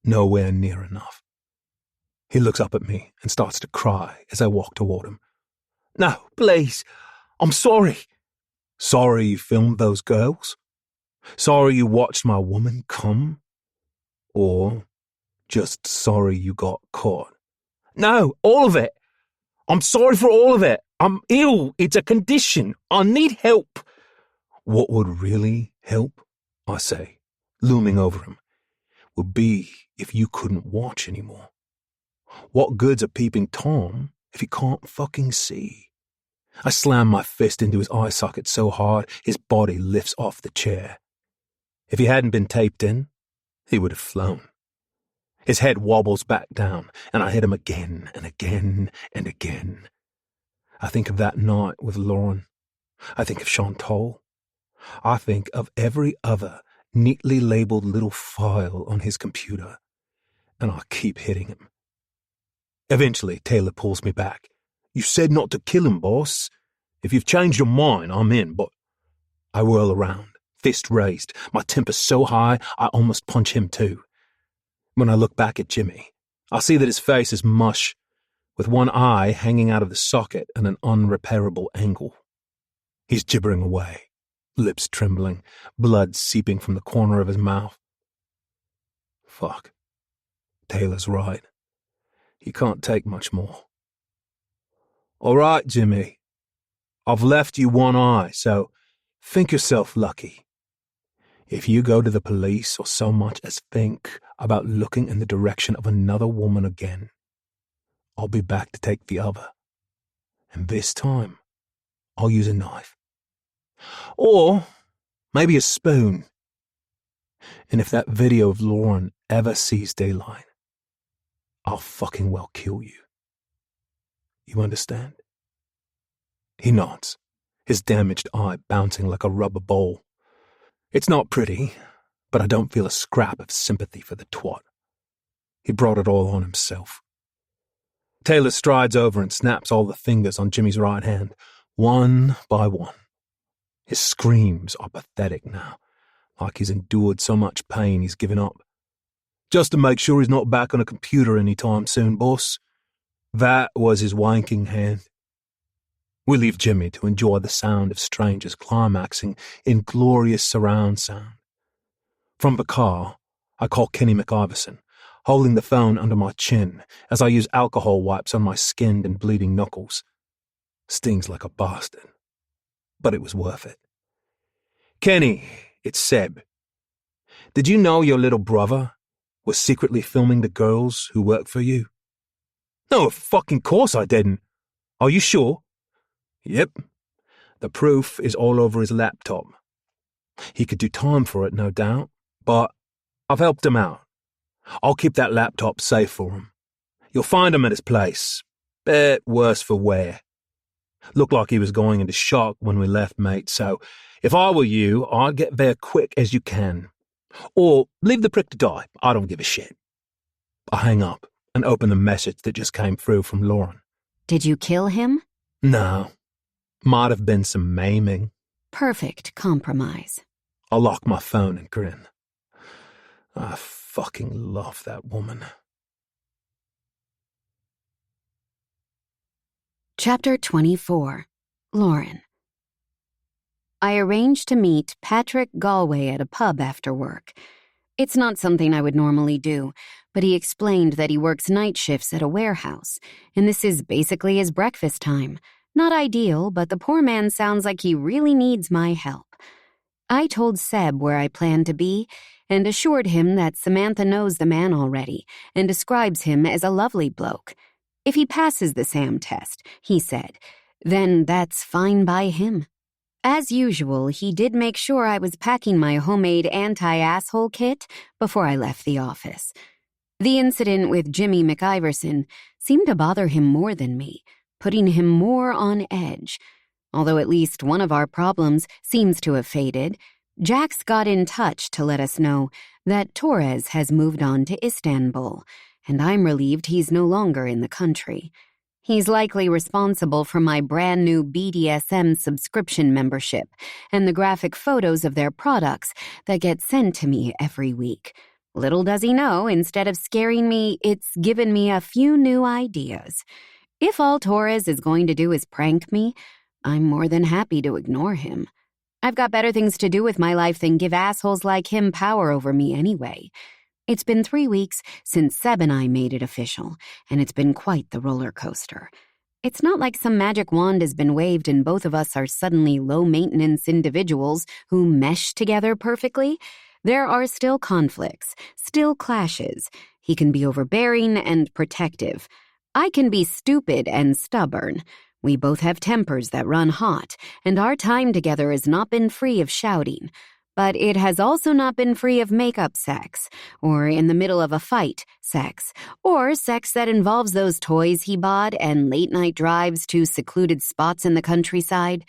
Nowhere near enough. He looks up at me and starts to cry as I walk toward him. No, please, I'm sorry. Sorry you filmed those girls? Sorry you watched my woman come? Or just sorry you got caught? No, all of it. I'm sorry for all of it. I'm ill. It's a condition. I need help. What would really help, I say, looming over him, would be if you couldn't watch anymore. What good's a peeping Tom if he can't fucking see? I slam my fist into his eye socket so hard his body lifts off the chair. If he hadn't been taped in, he would have flown. His head wobbles back down, and I hit him again and again and again. I think of that night with Lauren. I think of Chantal. I think of every other neatly labeled little file on his computer, and I keep hitting him. Eventually, Taylor pulls me back. You said not to kill him, boss. If you've changed your mind, I'm in, but... I whirl around, fist raised, my temper so high I almost punch him too. When I look back at Jimmy, I see that his face is mush, with one eye hanging out of the socket at an unrepairable angle. He's gibbering away, lips trembling, blood seeping from the corner of his mouth. Fuck. Taylor's right. He can't take much more. All right, Jimmy. I've left you one eye, so think yourself lucky. If you go to the police or so much as think about looking in the direction of another woman again, I'll be back to take the other. And this time, I'll use a knife. Or maybe a spoon. And if that video of Lauren ever sees daylight, I'll fucking well kill you. You understand? He nods, his damaged eye bouncing like a rubber ball. It's not pretty, but I don't feel a scrap of sympathy for the twat. He brought it all on himself. Taylor strides over and snaps all the fingers on Jimmy's right hand, one by one. His screams are pathetic now, like he's endured so much pain he's given up. Just to make sure he's not back on a computer anytime soon, boss. That was his wanking hand. We leave Jimmy to enjoy the sound of strangers climaxing in glorious surround sound. From the car, I call Kenny McIverson, holding the phone under my chin as I use alcohol wipes on my skinned and bleeding knuckles. Stings like a bastard, but it was worth it. Kenny, it's Seb. Did you know your little brother was secretly filming the girls who work for you? No, of fucking course I didn't. Are you sure? Yep. The proof is all over his laptop. He could do time for it, no doubt, but I've helped him out. I'll keep that laptop safe for him. You'll find him at his place. Bet worse for wear. Looked like he was going into shock when we left, mate, so if I were you, I'd get there quick as you can. Or leave the prick to die. I don't give a shit. I hang up and open the message that just came through from Lauren. Did you kill him? No. Might have been some maiming. Perfect compromise. I lock my phone and grin. I fucking love that woman. Chapter 24. Lauren. I arranged to meet Patrick Galway at a pub after work. It's not something I would normally do, but he explained that he works night shifts at a warehouse, and this is basically his breakfast time. Not ideal, but the poor man sounds like he really needs my help. I told Seb where I planned to be and assured him that Samantha knows the man already and describes him as a lovely bloke. If he passes the SAM test, he said, then that's fine by him. As usual, he did make sure I was packing my homemade anti-asshole kit before I left the office. The incident with Jimmy McIverson seemed to bother him more than me, putting him more on edge. Although at least one of our problems seems to have faded, Jax got in touch to let us know that Torres has moved on to Istanbul, and I'm relieved he's no longer in the country. He's likely responsible for my brand new BDSM subscription membership and the graphic photos of their products that get sent to me every week. Little does he know, instead of scaring me, it's given me a few new ideas. If all Torres is going to do is prank me, I'm more than happy to ignore him. I've got better things to do with my life than give assholes like him power over me anyway. It's been 3 weeks since Seb and I made it official, and it's been quite the roller coaster. It's not like some magic wand has been waved and both of us are suddenly low-maintenance individuals who mesh together perfectly. There are still conflicts, still clashes. He can be overbearing and protective. I can be stupid and stubborn. We both have tempers that run hot, and our time together has not been free of shouting. But it has also not been free of make-up sex, or in the middle of a fight sex, or sex that involves those toys he bought and late-night drives to secluded spots in the countryside.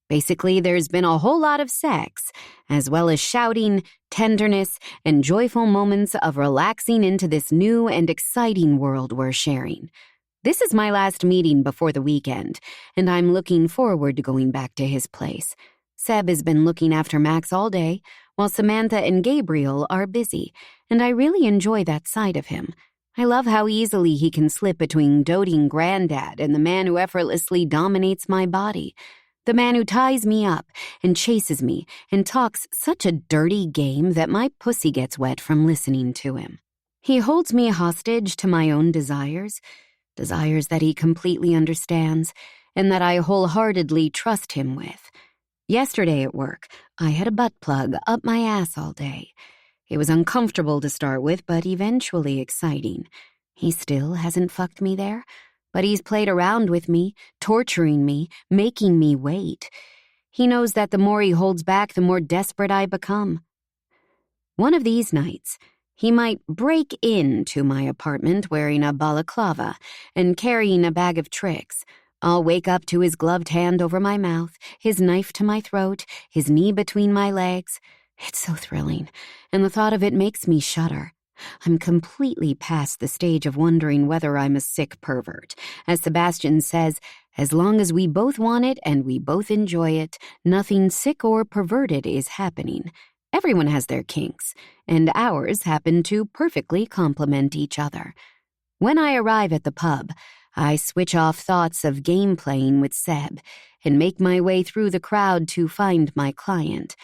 Basically, there's been a whole lot of sex, as well as shouting, tenderness, and joyful moments of relaxing into this new and exciting world we're sharing. This is my last meeting before the weekend, and I'm looking forward to going back to his place. Seb has been looking after Max all day, while Samantha and Gabriel are busy, and I really enjoy that side of him. I love how easily he can slip between doting granddad and the man who effortlessly dominates my body. The man who ties me up and chases me and talks such a dirty game that my pussy gets wet from listening to him. He holds me hostage to my own desires that he completely understands and that I wholeheartedly trust him with. Yesterday at work, I had a butt plug up my ass all day. It was uncomfortable to start with, but eventually exciting. He still hasn't fucked me there, but he's played around with me, torturing me, making me wait. He knows that the more he holds back, the more desperate I become. One of these nights, he might break into my apartment wearing a balaclava and carrying a bag of tricks. I'll wake up to his gloved hand over my mouth, his knife to my throat, his knee between my legs. It's so thrilling, and the thought of it makes me shudder. I'm completely past the stage of wondering whether I'm a sick pervert. As Sebastian says, as long as we both want it and we both enjoy it, nothing sick or perverted is happening. Everyone has their kinks, and ours happen to perfectly complement each other. When I arrive at the pub, I switch off thoughts of game playing with Seb and make my way through the crowd to find my client.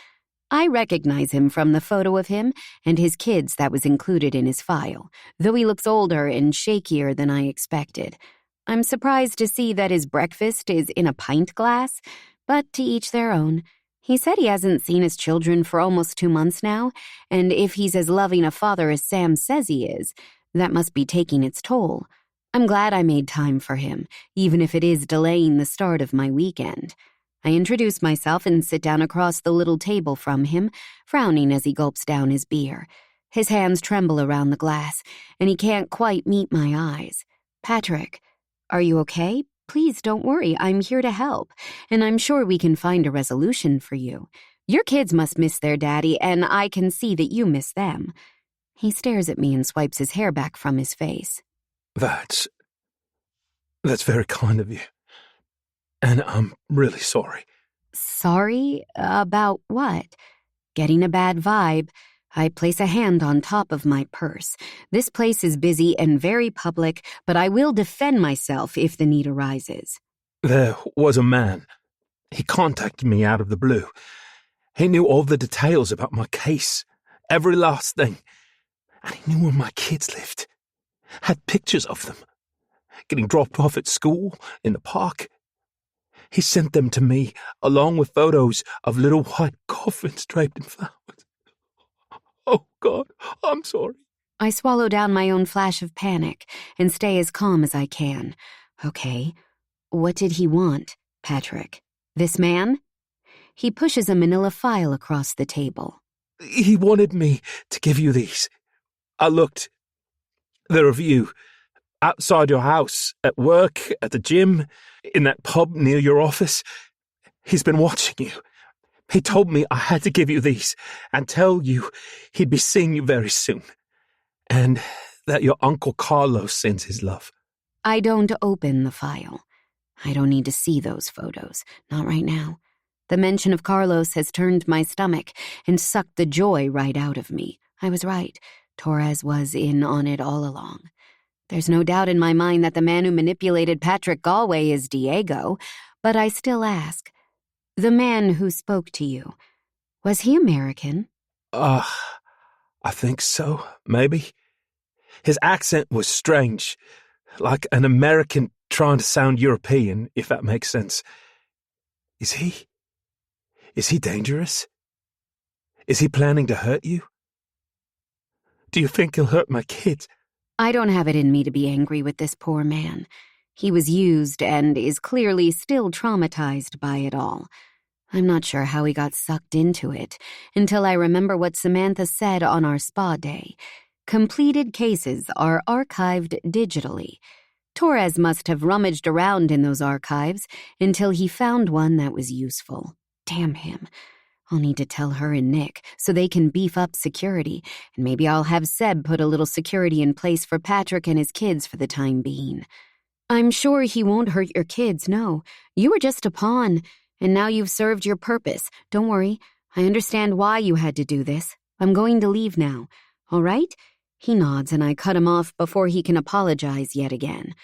I recognize him from the photo of him and his kids that was included in his file, though he looks older and shakier than I expected. I'm surprised to see that his breakfast is in a pint glass, but to each their own. He said he hasn't seen his children for almost 2 months now, and if he's as loving a father as Sam says he is, that must be taking its toll. I'm glad I made time for him, even if it is delaying the start of my weekend. I introduce myself and sit down across the little table from him, frowning as he gulps down his beer. His hands tremble around the glass, and he can't quite meet my eyes. Patrick, are you okay? Please don't worry, I'm here to help, and I'm sure we can find a resolution for you. Your kids must miss their daddy, and I can see that you miss them. He stares at me and swipes his hair back from his face. That's very kind of you. And I'm really sorry. Sorry? About what? Getting a bad vibe. I place a hand on top of my purse. This place is busy and very public, but I will defend myself if the need arises. There was a man. He contacted me out of the blue. He knew all the details about my case, every last thing. And he knew where my kids lived. Had pictures of them. Getting dropped off at school, in the park. He sent them to me, along with photos of little white coffins draped in flowers. Oh, God, I'm sorry. I swallow down my own flash of panic and stay as calm as I can. Okay, what did he want, Patrick? This man? He pushes a manila file across the table. He wanted me to give you these. I looked. They're of you. Outside your house, at work, at the gym, in that pub near your office. He's been watching you. He told me I had to give you these and tell you he'd be seeing you very soon. And that your Uncle Carlos sends his love. I don't open the file. I don't need to see those photos. Not right now. The mention of Carlos has turned my stomach and sucked the joy right out of me. I was right. Torres was in on it all along. There's no doubt in my mind that the man who manipulated Patrick Galway is Diego, but I still ask, the man who spoke to you, was he American? I think so, maybe. His accent was strange, like an American trying to sound European, if that makes sense. Is he dangerous? Is he planning to hurt you? Do you think he'll hurt my kids? I don't have it in me to be angry with this poor man. He was used and is clearly still traumatized by it all. I'm not sure how he got sucked into it until I remember what Samantha said on our spa day. Completed cases are archived digitally. Torres must have rummaged around in those archives until he found one that was useful. Damn him. I'll need to tell her and Nick so they can beef up security, and maybe I'll have Seb put a little security in place for Patrick and his kids for the time being. I'm sure he won't hurt your kids, no. You were just a pawn, and now you've served your purpose. Don't worry, I understand why you had to do this. I'm going to leave now, all right? He nods and I cut him off before he can apologize yet again.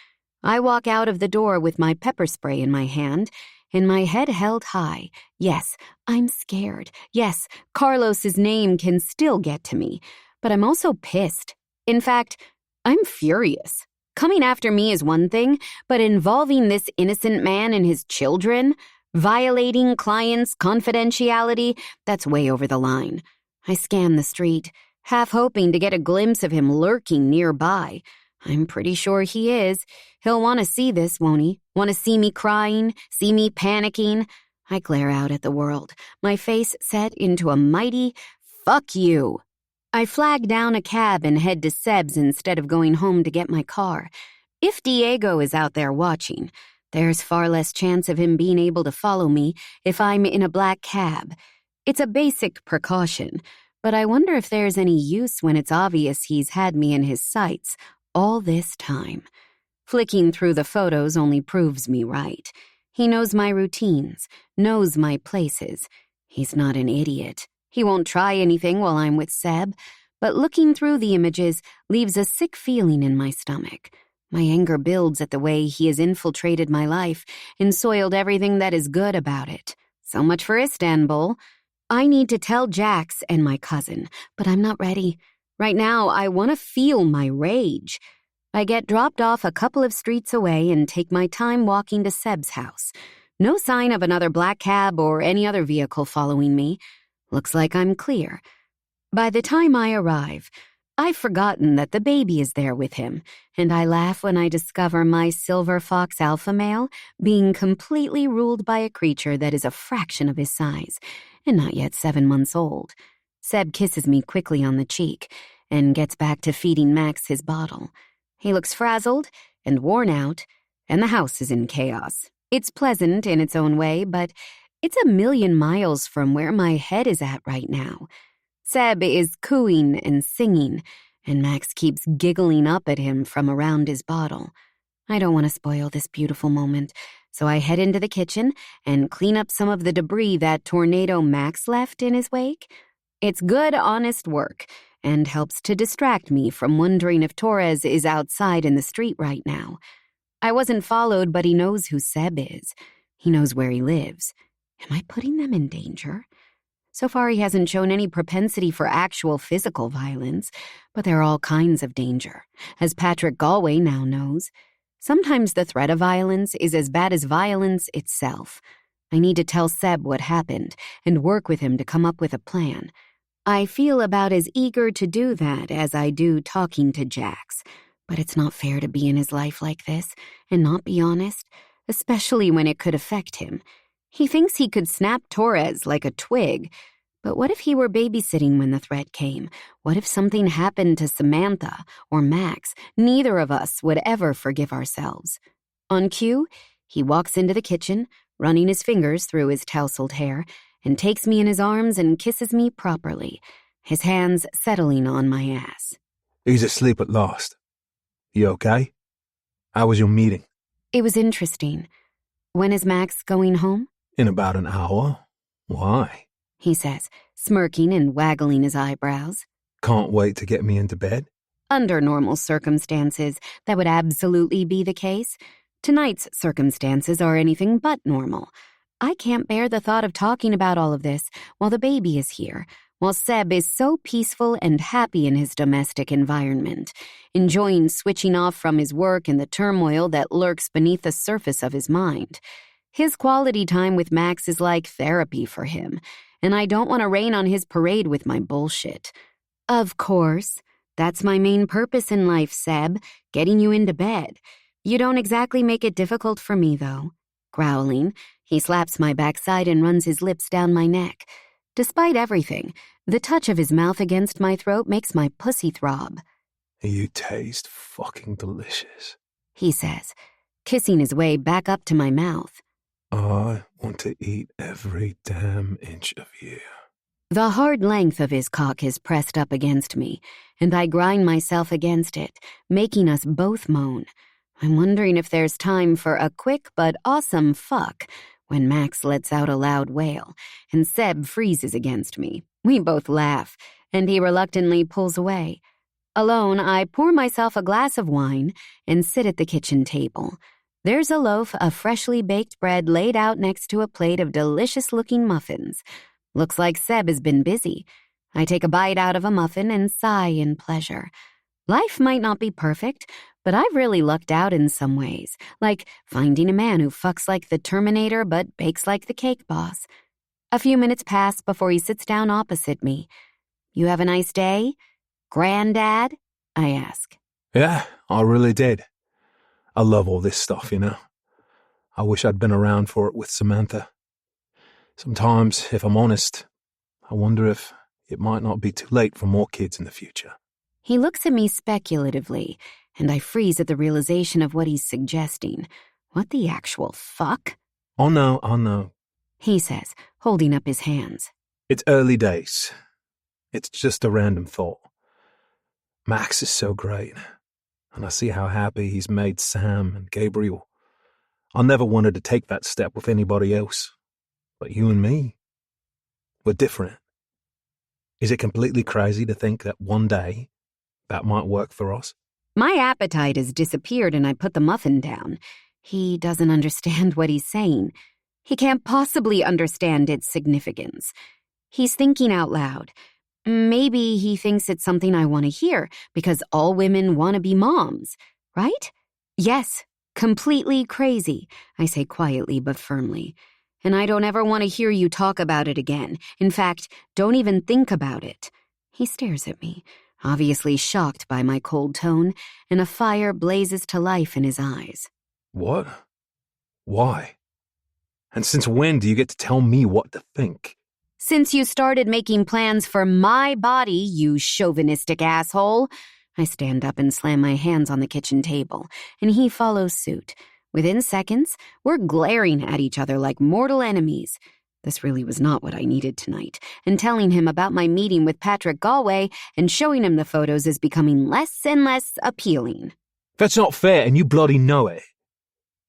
I walk out of the door with my pepper spray in my hand, and my head held high. Yes, I'm scared. Yes, Carlos's name can still get to me. But I'm also pissed. In fact, I'm furious. Coming after me is one thing, but involving this innocent man and his children, violating clients' confidentiality, that's way over the line. I scan the street, half hoping to get a glimpse of him lurking nearby. I'm pretty sure he is. He'll want to see this, won't he? Want to see me crying, see me panicking? I glare out at the world, my face set into a mighty, fuck you. I flag down a cab and head to Seb's instead of going home to get my car. If Diego is out there watching, there's far less chance of him being able to follow me if I'm in a black cab. It's a basic precaution, But I wonder if there's any use when it's obvious he's had me in his sights all this time. Flicking through the photos only proves me right. He knows my routines, knows my places. He's not an idiot. He won't try anything while I'm with Seb, but looking through the images leaves a sick feeling in my stomach. My anger builds at the way he has infiltrated my life and soiled everything that is good about it. So much for Istanbul. I need to tell Jax and my cousin, but I'm not ready. Right now, I want to feel my rage. I get dropped off a couple of streets away and take my time walking to Seb's house. No sign of another black cab or any other vehicle following me. Looks like I'm clear. By the time I arrive, I've forgotten that the baby is there with him, and I laugh when I discover my silver fox alpha male being completely ruled by a creature that is a fraction of his size, and not yet 7 months old. Seb kisses me quickly on the cheek and gets back to feeding Max his bottle. He looks frazzled and worn out, and the house is in chaos. It's pleasant in its own way, but it's a million miles from where my head is at right now. Seb is cooing and singing, and Max keeps giggling up at him from around his bottle. I don't want to spoil this beautiful moment, so I head into the kitchen and clean up some of the debris that Tornado Max left in his wake. It's good, honest work, and helps to distract me from wondering if Torres is outside in the street right now. I wasn't followed, but he knows who Seb is. He knows where he lives. Am I putting them in danger? So far, he hasn't shown any propensity for actual physical violence, but there are all kinds of danger, as Patrick Galway now knows. Sometimes the threat of violence is as bad as violence itself. I need to tell Seb what happened and work with him to come up with a plan. I feel about as eager to do that as I do talking to Jax, but it's not fair to be in his life like this and not be honest, especially when it could affect him. He thinks he could snap Torres like a twig, but what if he were babysitting when the threat came? What if something happened to Samantha or Max? Neither of us would ever forgive ourselves. On cue, he walks into the kitchen, running his fingers through his tousled hair, and takes me in his arms and kisses me properly, his hands settling on my ass. He's asleep at last. You okay? How was your meeting? It was interesting. When is Max going home? In about an hour. Why? He says, smirking and waggling his eyebrows. Can't wait to get me into bed? Under normal circumstances, that would absolutely be the case. Tonight's circumstances are anything but normal. I can't bear the thought of talking about all of this while the baby is here, while Seb is so peaceful and happy in his domestic environment, enjoying switching off from his work and the turmoil that lurks beneath the surface of his mind. His quality time with Max is like therapy for him, and I don't want to rain on his parade with my bullshit. Of course, that's my main purpose in life, Seb, getting you into bed. You don't exactly make it difficult for me, though. Growling, he slaps my backside and runs his lips down my neck. Despite everything, the touch of his mouth against my throat makes my pussy throb. You taste fucking delicious, he says, kissing his way back up to my mouth. I want to eat every damn inch of you. The hard length of his cock is pressed up against me, and I grind myself against it, making us both moan. I'm wondering if there's time for a quick but awesome fuck when Max lets out a loud wail, and Seb freezes against me. We both laugh, and he reluctantly pulls away. Alone, I pour myself a glass of wine and sit at the kitchen table. There's a loaf of freshly baked bread laid out next to a plate of delicious-looking muffins. Looks like Seb has been busy. I take a bite out of a muffin and sigh in pleasure. Life might not be perfect, but I've really lucked out in some ways, like finding a man who fucks like the Terminator but bakes like the cake boss. A few minutes pass before he sits down opposite me. You have a nice day, Granddad? I ask. Yeah, I really did. I love all this stuff, you know. I wish I'd been around for it with Samantha. Sometimes, if I'm honest, I wonder if it might not be too late for more kids in the future. He looks at me speculatively, and I freeze at the realization of what he's suggesting. What the actual fuck? Oh no, he says, holding up his hands. It's early days. It's just a random thought. Max is so great, and I see how happy he's made Sam and Gabriel. I never wanted to take that step with anybody else. But you and me, we're different. Is it completely crazy to think that one day that might work for us? My appetite has disappeared and I put the muffin down. He doesn't understand what he's saying. He can't possibly understand its significance. He's thinking out loud. Maybe he thinks it's something I want to hear because all women want to be moms, right? Yes, completely crazy, I say quietly but firmly. And I don't ever want to hear you talk about it again. In fact, don't even think about it. He stares at me, obviously shocked by my cold tone, and a fire blazes to life in his eyes. What? Why? And since when do you get to tell me what to think? Since you started making plans for my body, you chauvinistic asshole. I stand up and slam my hands on the kitchen table, and he follows suit. Within seconds, we're glaring at each other like mortal enemies. This really was not what I needed tonight, and telling him about my meeting with Patrick Galway and showing him the photos is becoming less and less appealing. That's not fair, and you bloody know it.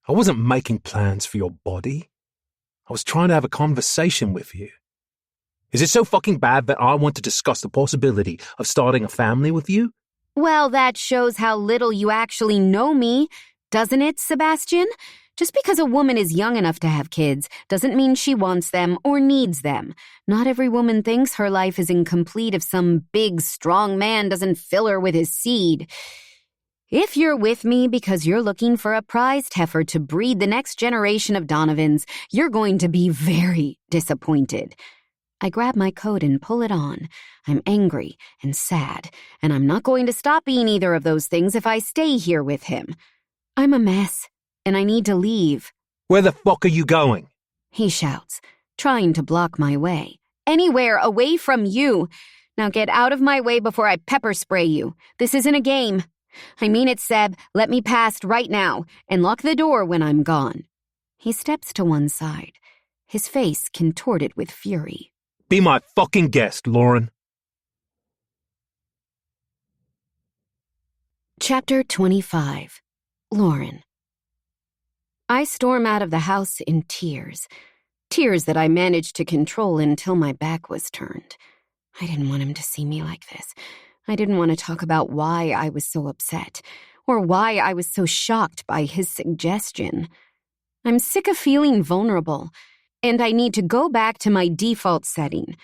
I wasn't making plans for your body. I was trying to have a conversation with you. Is it so fucking bad that I want to discuss the possibility of starting a family with you? Well, that shows how little you actually know me, doesn't it, Sebastian? Just because a woman is young enough to have kids doesn't mean she wants them or needs them. Not every woman thinks her life is incomplete if some big, strong man doesn't fill her with his seed. If you're with me because you're looking for a prized heifer to breed the next generation of Donovans, you're going to be very disappointed. I grab my coat and pull it on. I'm angry and sad, and I'm not going to stop being either of those things if I stay here with him. I'm a mess, and I need to leave. Where the fuck are you going? He shouts, trying to block my way. Anywhere away from you. Now get out of my way before I pepper spray you. This isn't a game. I mean it, Seb. Let me past right now, and lock the door when I'm gone. He steps to one side, his face contorted with fury. Be my fucking guest, Lauren. Chapter 25. Lauren. I storm out of the house in tears. Tears that I managed to control until my back was turned. I didn't want him to see me like this. I didn't want to talk about why I was so upset, or why I was so shocked by his suggestion. I'm sick of feeling vulnerable, and I need to go back to my default setting.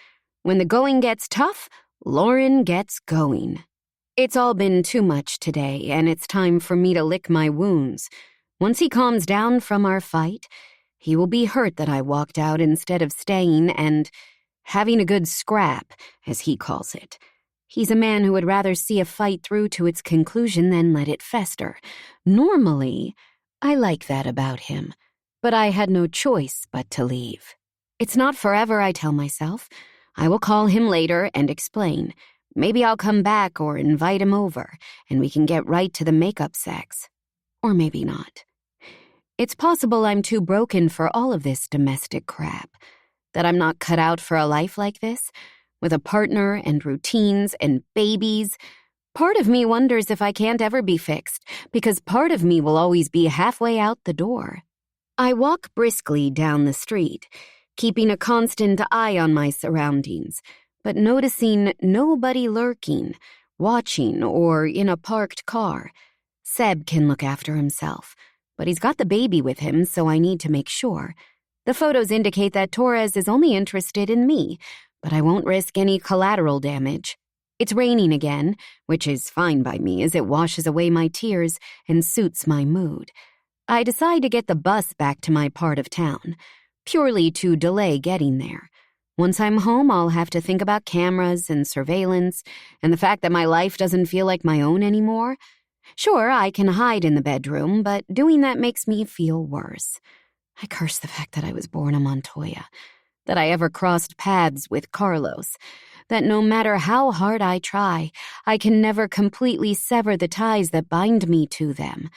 When the going gets tough, Lauren gets going. It's all been too much today, and it's time for me to lick my wounds. Once he calms down from our fight, he will be hurt that I walked out instead of staying and having a good scrap, as he calls it. He's a man who would rather see a fight through to its conclusion than let it fester. Normally, I like that about him, but I had no choice but to leave. It's not forever, I tell myself. I will call him later and explain. Maybe I'll come back or invite him over, and we can get right to the makeup sex. Or maybe not. It's possible I'm too broken for all of this domestic crap, that I'm not cut out for a life like this, with a partner and routines and babies. Part of me wonders if I can't ever be fixed, because part of me will always be halfway out the door. I walk briskly down the street, keeping a constant eye on my surroundings, but noticing nobody lurking, watching, or in a parked car. Seb can look after himself, but he's got the baby with him, so I need to make sure. The photos indicate that Torres is only interested in me, but I won't risk any collateral damage. It's raining again, which is fine by me as it washes away my tears and suits my mood. I decide to get the bus back to my part of town, purely to delay getting there. Once I'm home, I'll have to think about cameras and surveillance and the fact that my life doesn't feel like my own anymore. Sure, I can hide in the bedroom, but doing that makes me feel worse. I curse the fact that I was born a Montoya, that I ever crossed paths with Carlos, that no matter how hard I try, I can never completely sever the ties that bind me to them.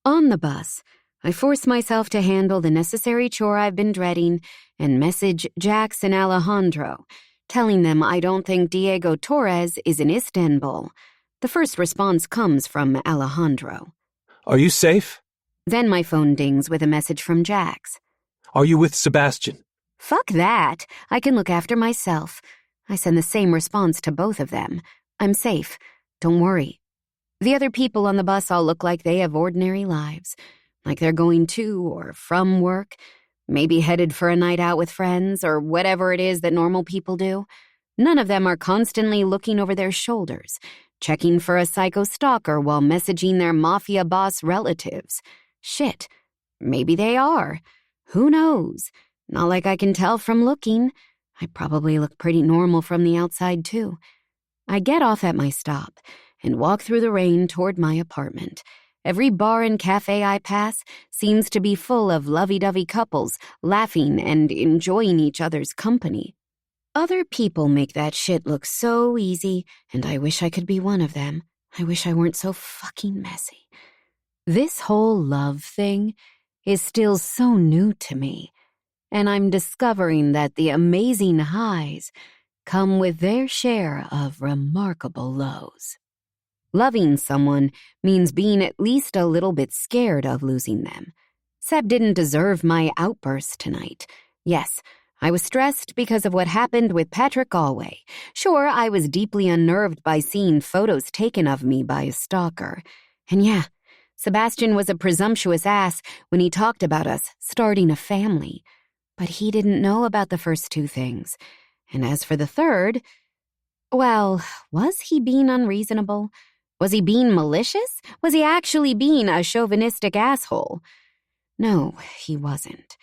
On the bus, I force myself to handle the necessary chore I've been dreading and message Jax and Alejandro, telling them I don't think Diego Torres is in Istanbul. The first response comes from Alejandro. Are you safe? Then my phone dings with a message from Jax. Are you with Sebastian? Fuck that. I can look after myself. I send the same response to both of them. I'm safe. Don't worry. The other people on the bus all look like they have ordinary lives, like they're going to or from work, maybe headed for a night out with friends or whatever it is that normal people do. None of them are constantly looking over their shoulders, checking for a psycho stalker while messaging their mafia boss relatives. Shit, maybe they are. Who knows? Not like I can tell from looking. I probably look pretty normal from the outside, too. I get off at my stop and walk through the rain toward my apartment. Every bar and cafe I pass seems to be full of lovey-dovey couples laughing and enjoying each other's company. Other people make that shit look so easy, and I wish I could be one of them. I wish I weren't so fucking messy. This whole love thing is still so new to me, and I'm discovering that the amazing highs come with their share of remarkable lows. Loving someone means being at least a little bit scared of losing them. Seb didn't deserve my outburst tonight. Yes, I was stressed because of what happened with Patrick Galway. Sure, I was deeply unnerved by seeing photos taken of me by a stalker. And yeah, Sebastian was a presumptuous ass when he talked about us starting a family. But he didn't know about the first two things. And as for the third, well, was he being unreasonable? Was he being malicious? Was he actually being a chauvinistic asshole? No, he wasn't.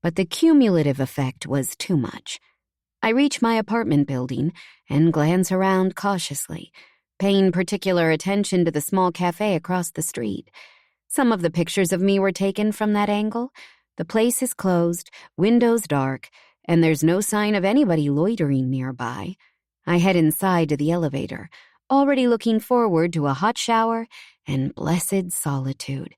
But the cumulative effect was too much. I reach my apartment building and glance around cautiously, paying particular attention to the small cafe across the street. Some of the pictures of me were taken from that angle. The place is closed, windows dark, and there's no sign of anybody loitering nearby. I head inside to the elevator, already looking forward to a hot shower and blessed solitude.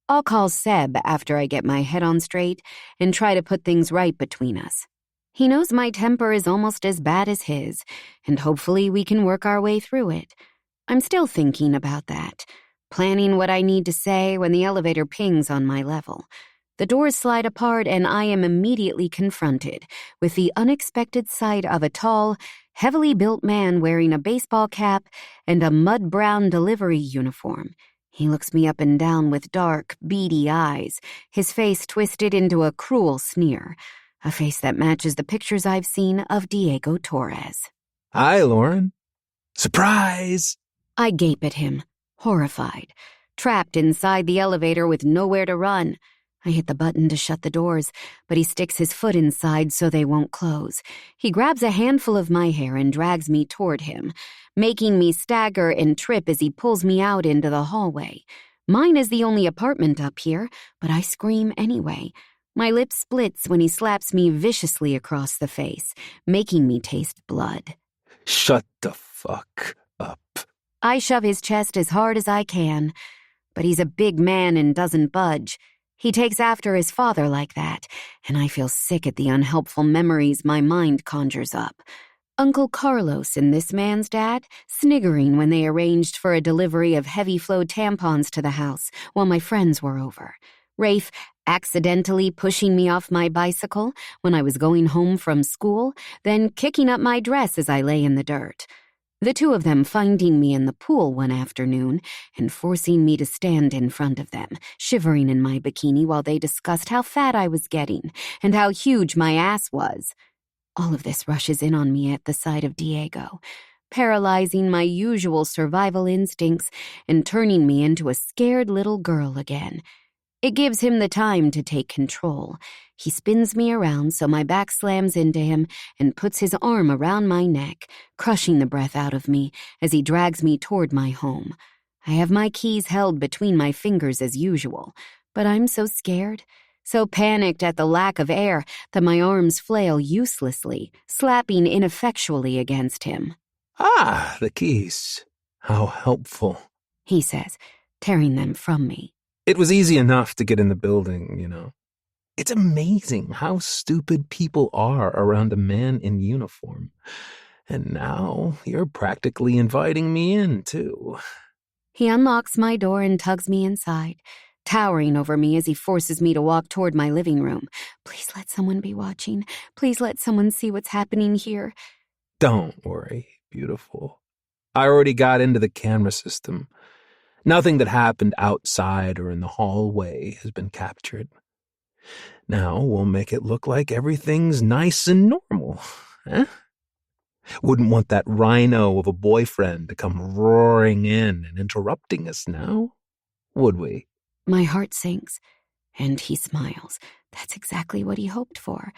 I'll call Seb after I get my head on straight and try to put things right between us. He knows my temper is almost as bad as his, and hopefully we can work our way through it. I'm still thinking about that, planning what I need to say when the elevator pings on my level. The doors slide apart and I am immediately confronted with the unexpected sight of a tall, heavily built man wearing a baseball cap and a mud-brown delivery uniform. He looks me up and down with dark, beady eyes, his face twisted into a cruel sneer, a face that matches the pictures I've seen of Diego Torres. Hi, Lauren. Surprise! I gape at him, horrified, trapped inside the elevator with nowhere to run. I hit the button to shut the doors, but he sticks his foot inside so they won't close. He grabs a handful of my hair and drags me toward him, making me stagger and trip as he pulls me out into the hallway. Mine is the only apartment up here, but I scream anyway. My lip splits when he slaps me viciously across the face, making me taste blood. Shut the fuck up. I shove his chest as hard as I can, but he's a big man and doesn't budge. He takes after his father like that, and I feel sick at the unhelpful memories my mind conjures up. Uncle Carlos and this man's dad sniggering when they arranged for a delivery of heavy-flow tampons to the house while my friends were over. Rafe accidentally pushing me off my bicycle when I was going home from school, then kicking up my dress as I lay in the dirt. The two of them finding me in the pool one afternoon and forcing me to stand in front of them, shivering in my bikini while they discussed how fat I was getting and how huge my ass was. All of this rushes in on me at the sight of Diego, paralyzing my usual survival instincts and turning me into a scared little girl again. It gives him the time to take control. He spins me around so my back slams into him and puts his arm around my neck, crushing the breath out of me as he drags me toward my home. I have my keys held between my fingers as usual, but I'm so scared, so panicked at the lack of air that my arms flail uselessly, slapping ineffectually against him. Ah, the keys. How helpful, he says, tearing them from me. It was easy enough to get in the building, you know. It's amazing how stupid people are around a man in uniform. And now you're practically inviting me in, too. He unlocks my door and tugs me inside, towering over me as he forces me to walk toward my living room. Please let someone be watching. Please let someone see what's happening here. Don't worry, beautiful. I already got into the camera system. Nothing that happened outside or in the hallway has been captured. Now we'll make it look like everything's nice and normal, eh? Wouldn't want that rhino of a boyfriend to come roaring in and interrupting us now, would we? My heart sinks, and he smiles. That's exactly what he hoped for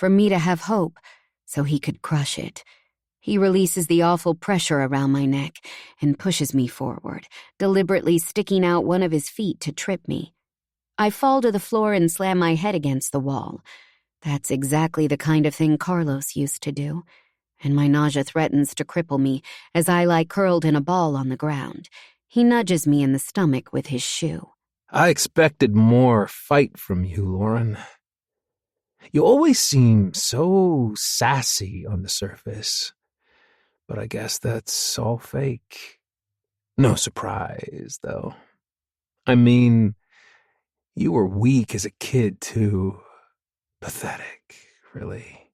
me to have hope, so he could crush it. He releases the awful pressure around my neck and pushes me forward, deliberately sticking out one of his feet to trip me. I fall to the floor and slam my head against the wall. That's exactly the kind of thing Carlos used to do. And my nausea threatens to cripple me as I lie curled in a ball on the ground. He nudges me in the stomach with his shoe. I expected more fight from you, Lauren. You always seem so sassy on the surface, but I guess that's all fake. No surprise, though. I mean, you were weak as a kid, too. Pathetic, really.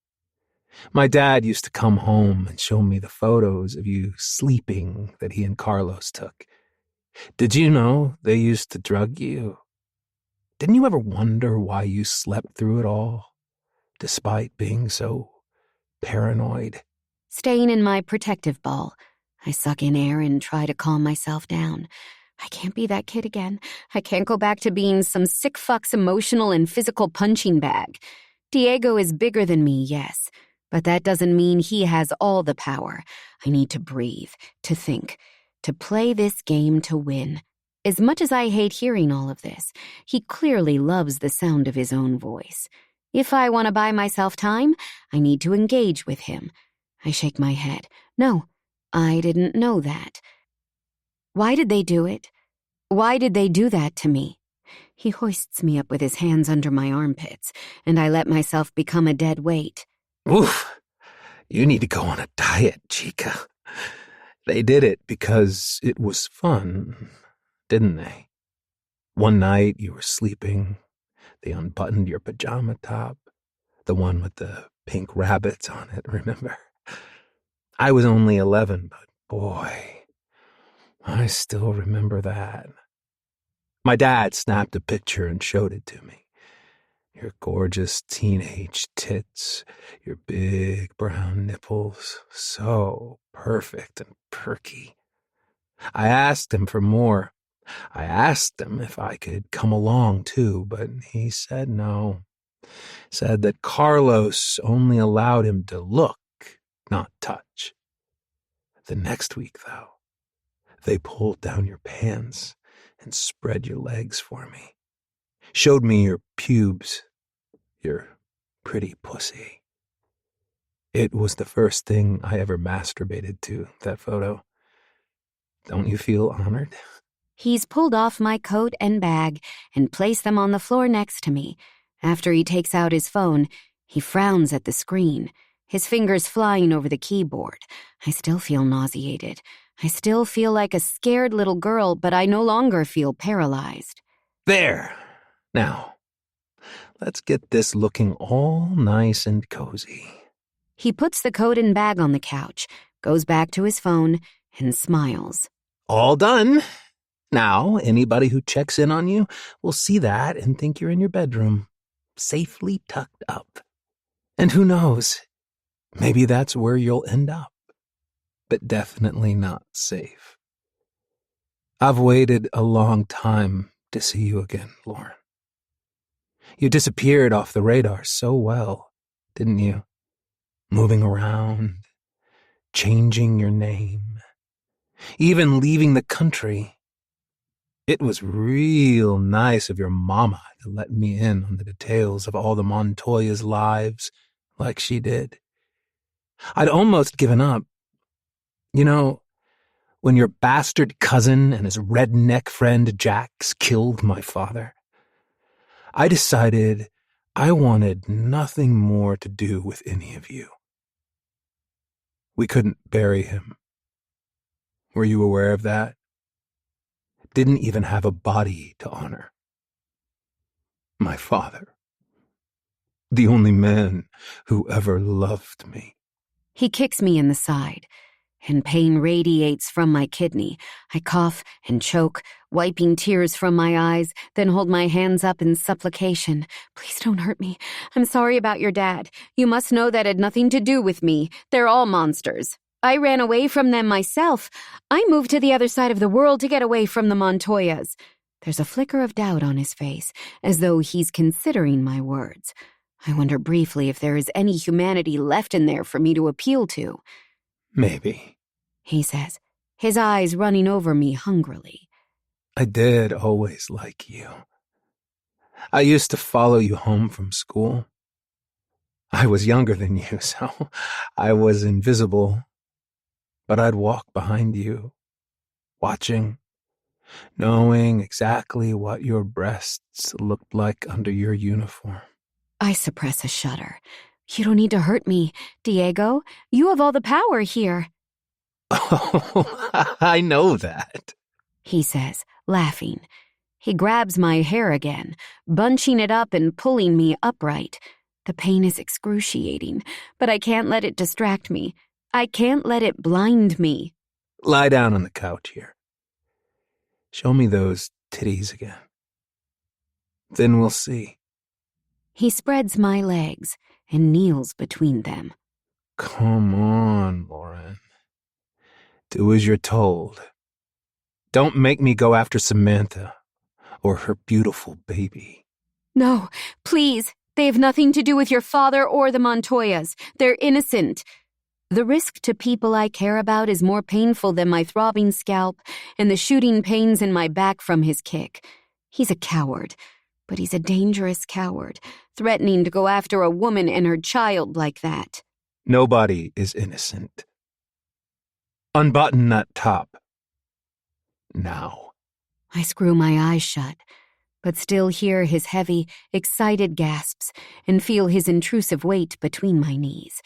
My dad used to come home and show me the photos of you sleeping that he and Carlos took. Did you know they used to drug you? Didn't you ever wonder why you slept through it all, despite being so paranoid? Staying in my protective ball, I suck in air and try to calm myself down. I can't be that kid again. I can't go back to being some sick fuck's emotional and physical punching bag. Diego is bigger than me, yes, but that doesn't mean he has all the power. I need to breathe, to think, to play this game to win. As much as I hate hearing all of this, he clearly loves the sound of his own voice. If I want to buy myself time, I need to engage with him. I shake my head. No, I didn't know that. Why did they do it? Why did they do that to me? He hoists me up with his hands under my armpits, and I let myself become a dead weight. Oof, you need to go on a diet, Chica. They did it because it was fun, didn't they? One night you were sleeping, they unbuttoned your pajama top, the one with the pink rabbits on it, remember? I was only 11, but boy, I still remember that. My dad snapped a picture and showed it to me. Your gorgeous teenage tits, your big brown nipples, so perfect and perky. I asked him for more. I asked him if I could come along too, but he said no. Said that Carlos only allowed him to look, not touch. The next week, though, they pulled down your pants and spread your legs for me. Showed me your pubes, your pretty pussy. It was the first thing I ever masturbated to, that photo. Don't you feel honored? He's pulled off my coat and bag and placed them on the floor next to me. After he takes out his phone, he frowns at the screen, his fingers flying over the keyboard. I still feel nauseated. I still feel like a scared little girl, but I no longer feel paralyzed. There! Now, let's get this looking all nice and cozy. He puts the coat and bag on the couch, goes back to his phone, and smiles. All done. Now, anybody who checks in on you will see that and think you're in your bedroom, safely tucked up. And who knows, maybe that's where you'll end up, but definitely not safe. I've waited a long time to see you again, Lauren. You disappeared off the radar so well, didn't you? Moving around, changing your name, even leaving the country. It was real nice of your mama to let me in on the details of all the Montoya's lives like she did. I'd almost given up. You know, when your bastard cousin and his redneck friend Jax killed my father, I decided I wanted nothing more to do with any of you. We couldn't bury him. Were you aware of that? Didn't even have a body to honor. My father. The only man who ever loved me. He kicks me in the side, and pain radiates from my kidney. I cough and choke, wiping tears from my eyes, then hold my hands up in supplication. Please don't hurt me. I'm sorry about your dad. You must know that had nothing to do with me. They're all monsters. I ran away from them myself. I moved to the other side of the world to get away from the Montoyas. There's a flicker of doubt on his face, as though he's considering my words. I wonder briefly if there is any humanity left in there for me to appeal to. Maybe, he says, his eyes running over me hungrily. I did always like you. I used to follow you home from school. I was younger than you, so I was invisible. But I'd walk behind you, watching, knowing exactly what your breasts looked like under your uniform. I suppress a shudder. You don't need to hurt me, Diego. You have all the power here. Oh, I know that, he says, laughing. He grabs my hair again, bunching it up and pulling me upright. The pain is excruciating, but I can't let it distract me. I can't let it blind me. Lie down on the couch here. Show me those titties again. Then we'll see. He spreads my legs and kneels between them. Come on, Lauren. Do as you're told. Don't make me go after Samantha or her beautiful baby. No, please. They have nothing to do with your father or the Montoyas. They're innocent. The risk to people I care about is more painful than my throbbing scalp and the shooting pains in my back from his kick. He's a coward, but he's a dangerous coward, threatening to go after a woman and her child like that. Nobody is innocent. Unbutton that top. Now. I screw my eyes shut, but still hear his heavy, excited gasps and feel his intrusive weight between my knees.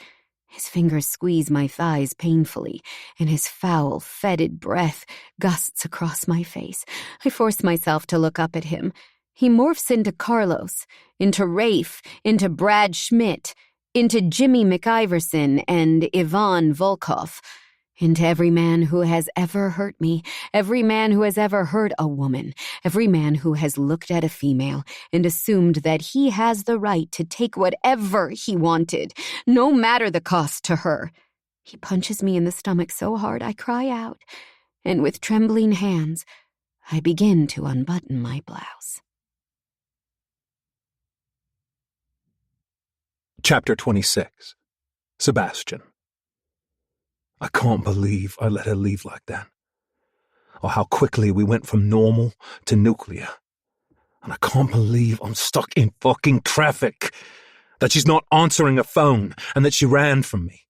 His fingers squeeze my thighs painfully, and his foul, fetid breath gusts across my face. I force myself to look up at him. He morphs into Carlos, into Rafe, into Brad Schmidt, into Jimmy McIverson and Ivan Volkov, into every man who has ever hurt me, every man who has ever hurt a woman, every man who has looked at a female and assumed that he has the right to take whatever he wanted, no matter the cost to her. He punches me in the stomach so hard I cry out, and with trembling hands, I begin to unbutton my blouse. Chapter 26. Sebastian. I can't believe I let her leave like that. Or how quickly we went from normal to nuclear. And I can't believe I'm stuck in fucking traffic. That she's not answering a phone and that she ran from me.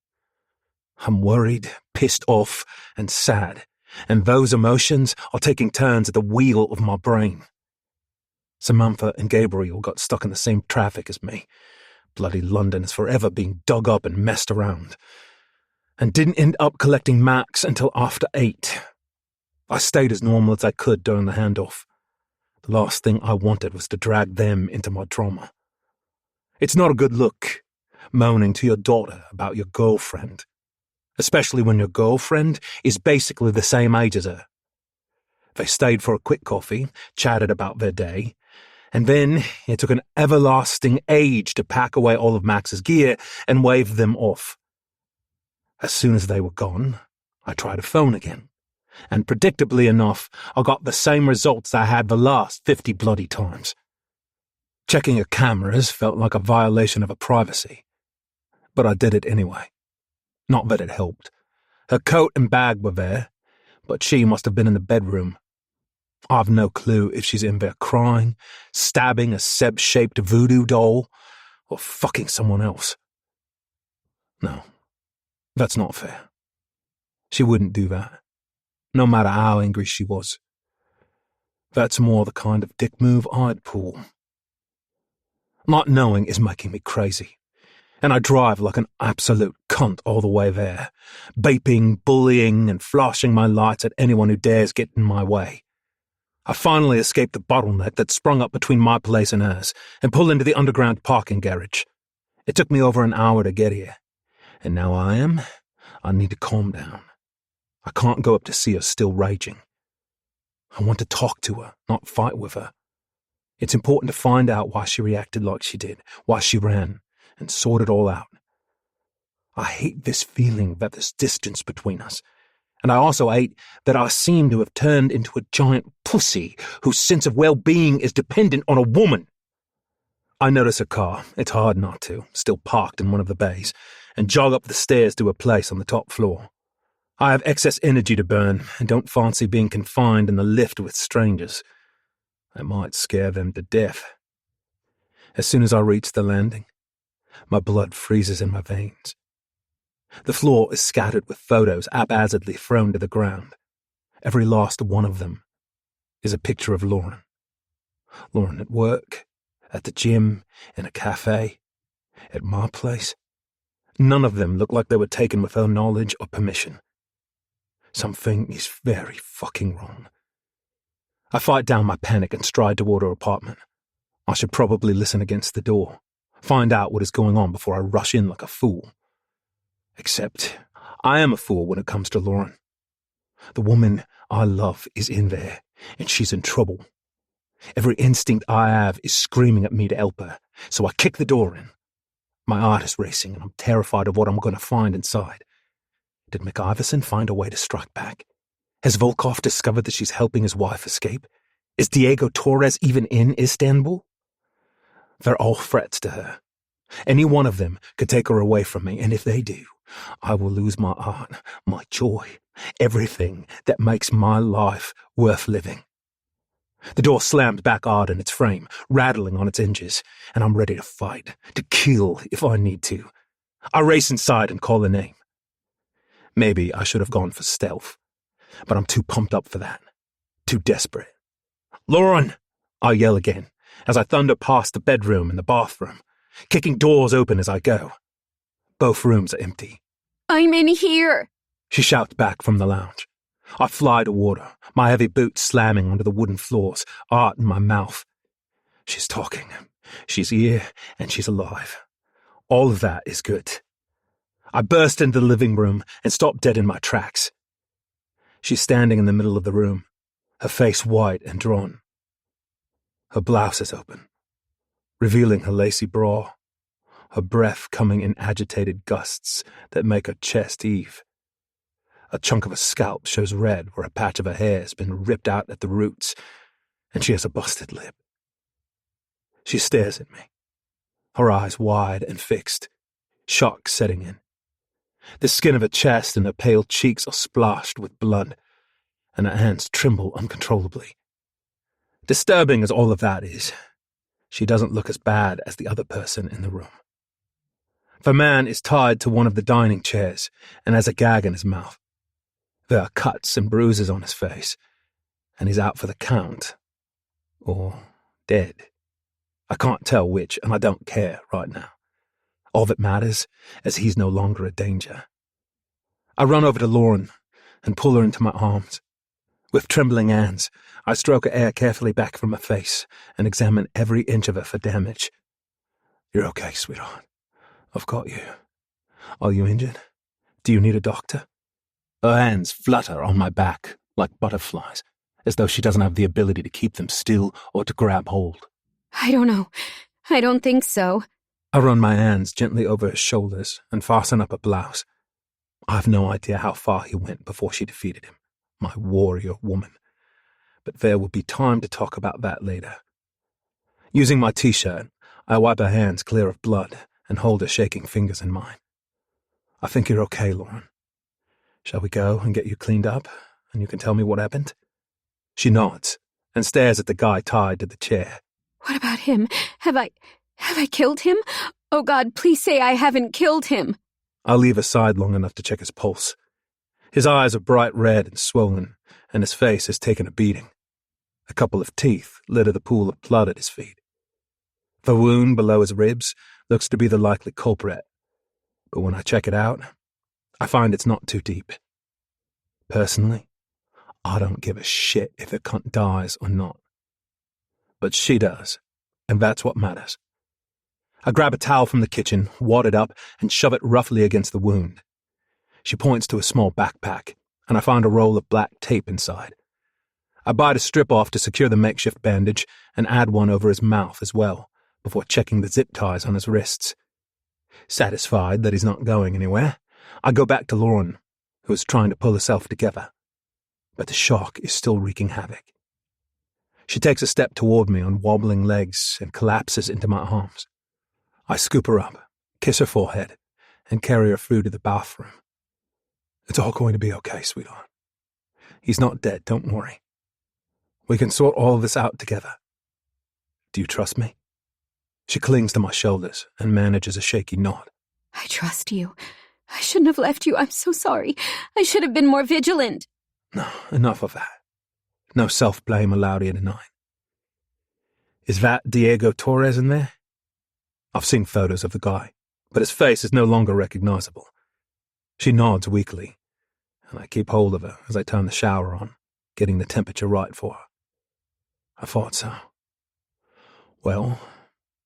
I'm worried, pissed off, and sad. And those emotions are taking turns at the wheel of my brain. Samantha and Gabriel got stuck in the same traffic as me. Bloody London is forever being dug up and messed around. And didn't end up collecting Max until after 8. I stayed as normal as I could during the handoff. The last thing I wanted was to drag them into my drama. It's not a good look, moaning to your daughter about your girlfriend, especially when your girlfriend is basically the same age as her. They stayed for a quick coffee, chatted about their day, and then it took an everlasting age to pack away all of Max's gear and wave them off. As soon as they were gone, I tried a phone again, and predictably enough, I got the same results I had the last 50 bloody times. Checking her cameras felt like a violation of her privacy, but I did it anyway. Not that it helped. Her coat and bag were there, but she must have been in the bedroom. I've no clue if she's in there crying, stabbing a Seb-shaped voodoo doll, or fucking someone else. No. That's not fair. She wouldn't do that, no matter how angry she was. That's more the kind of dick move I'd pull. Not knowing is making me crazy. And I drive like an absolute cunt all the way there, vaping, bullying, and flashing my lights at anyone who dares get in my way. I finally escaped the bottleneck that sprung up between my place and hers and pulled into the underground parking garage. It took me over an hour to get here. And now I need to calm down. I can't go up to see her still raging. I want to talk to her, not fight with her. It's important to find out why she reacted like she did, why she ran, and sort it all out. I hate this feeling that there's distance between us. And I also hate that I seem to have turned into a giant pussy whose sense of well-being is dependent on a woman. I notice a car, it's hard not to, still parked in one of the bays, and jog up the stairs to a place on the top floor. I have excess energy to burn and don't fancy being confined in the lift with strangers. I might scare them to death. As soon as I reach the landing, my blood freezes in my veins. The floor is scattered with photos haphazardly thrown to the ground. Every last one of them is a picture of Lauren. Lauren at work, at the gym, in a cafe, at my place. None of them look like they were taken with her knowledge or permission. Something is very fucking wrong. I fight down my panic and stride toward her apartment. I should probably listen against the door, find out what is going on before I rush in like a fool. Except, I am a fool when it comes to Lauren. The woman I love is in there, and she's in trouble. Every instinct I have is screaming at me to help her, so I kick the door in. My heart is racing, and I'm terrified of what I'm going to find inside. Did McIverson find a way to strike back? Has Volkov discovered that she's helping his wife escape? Is Diego Torres even in Istanbul? They're all threats to her. Any one of them could take her away from me, and if they do, I will lose my art, my joy, everything that makes my life worth living. The door slammed back hard in its frame, rattling on its hinges, and I'm ready to fight, to kill if I need to. I race inside and call her name. Maybe I should have gone for stealth, but I'm too pumped up for that, too desperate. "Lauren!" I yell again, as I thunder past the bedroom and the bathroom, kicking doors open as I go. Both rooms are empty. I'm in here, she shouts back from the lounge. I fly toward her, my heavy boots slamming onto the wooden floors, art in my mouth. She's talking. She's here, and she's alive. All of that is good. I burst into the living room and stop dead in my tracks. She's standing in the middle of the room, her face white and drawn. Her blouse is open, revealing her lacy bra, her breath coming in agitated gusts that make her chest heave. A chunk of her scalp shows red where a patch of her hair has been ripped out at the roots, and she has a busted lip. She stares at me, her eyes wide and fixed, shock setting in. The skin of her chest and her pale cheeks are splashed with blood, and her hands tremble uncontrollably. Disturbing as all of that is, she doesn't look as bad as the other person in the room. The man is tied to one of the dining chairs and has a gag in his mouth. There are cuts and bruises on his face, and he's out for the count. Or dead. I can't tell which, and I don't care right now. All that matters is he's no longer a danger. I run over to Lauren and pull her into my arms. With trembling hands, I stroke her hair carefully back from her face and examine every inch of her for damage. "You're okay, sweetheart. I've got you. Are you injured? Do you need a doctor?" Her hands flutter on my back like butterflies, as though she doesn't have the ability to keep them still or to grab hold. I don't know. I don't think so. I run my hands gently over her shoulders and fasten up her blouse. I have no idea how far he went before she defeated him, my warrior woman. But there will be time to talk about that later. Using my t-shirt, I wipe her hands clear of blood and hold her shaking fingers in mine. "I think you're okay, Lauren. Shall we go and get you cleaned up, and you can tell me what happened?" She nods and stares at the guy tied to the chair. What about him? Have I killed him? Oh God, please say I haven't killed him. I'll leave aside long enough to check his pulse. His eyes are bright red and swollen, and his face has taken a beating. A couple of teeth litter the pool of blood at his feet. The wound below his ribs looks to be the likely culprit, but when I check it out, I find it's not too deep. Personally, I don't give a shit if the cunt dies or not. But she does, and that's what matters. I grab a towel from the kitchen, wad it up, and shove it roughly against the wound. She points to a small backpack, and I find a roll of black tape inside. I bite a strip off to secure the makeshift bandage and add one over his mouth as well, before checking the zip ties on his wrists. Satisfied that he's not going anywhere, I go back to Lauren, who is trying to pull herself together. But the shock is still wreaking havoc. She takes a step toward me on wobbling legs and collapses into my arms. I scoop her up, kiss her forehead, and carry her through to the bathroom. It's all going to be okay, sweetheart. He's not dead, don't worry. We can sort all of this out together. Do you trust me? She clings to my shoulders and manages a shaky nod. I trust you. I shouldn't have left you. I'm so sorry. I should have been more vigilant. No, enough of that. No self-blame allowed here tonight. Is that Diego Torres in there? I've seen photos of the guy, but his face is no longer recognizable. She nods weakly, and I keep hold of her as I turn the shower on, getting the temperature right for her. I thought so. Well,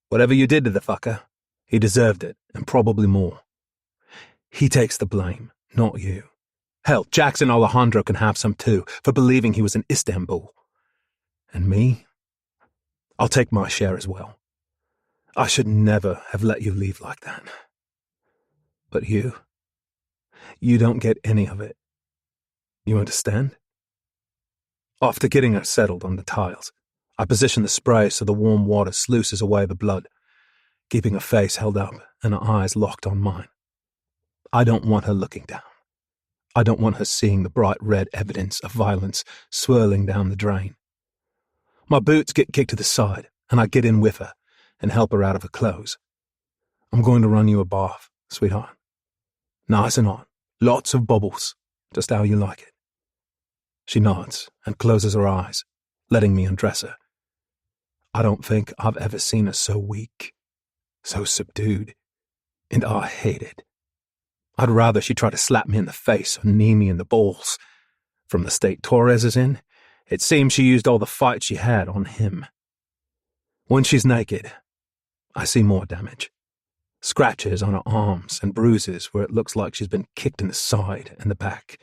whatever you did to the fucker, he deserved it, and probably more. He takes the blame, not you. Hell, Jackson Alejandro can have some too, for believing he was in Istanbul. And me? I'll take my share as well. I should never have let you leave like that. But you don't get any of it. You understand? After getting her settled on the tiles, I position the spray so the warm water sluices away the blood, keeping her face held up and her eyes locked on mine. I don't want her looking down. I don't want her seeing the bright red evidence of violence swirling down the drain. My boots get kicked to the side, and I get in with her and help her out of her clothes. I'm going to run you a bath, sweetheart. Nice and hot, lots of bubbles, just how you like it. She nods and closes her eyes, letting me undress her. I don't think I've ever seen her so weak, so subdued, and I hate it. I'd rather she try to slap me in the face or knee me in the balls. From the state Torres is in, it seems she used all the fight she had on him. When she's naked, I see more damage. Scratches on her arms and bruises where it looks like she's been kicked in the side and the back.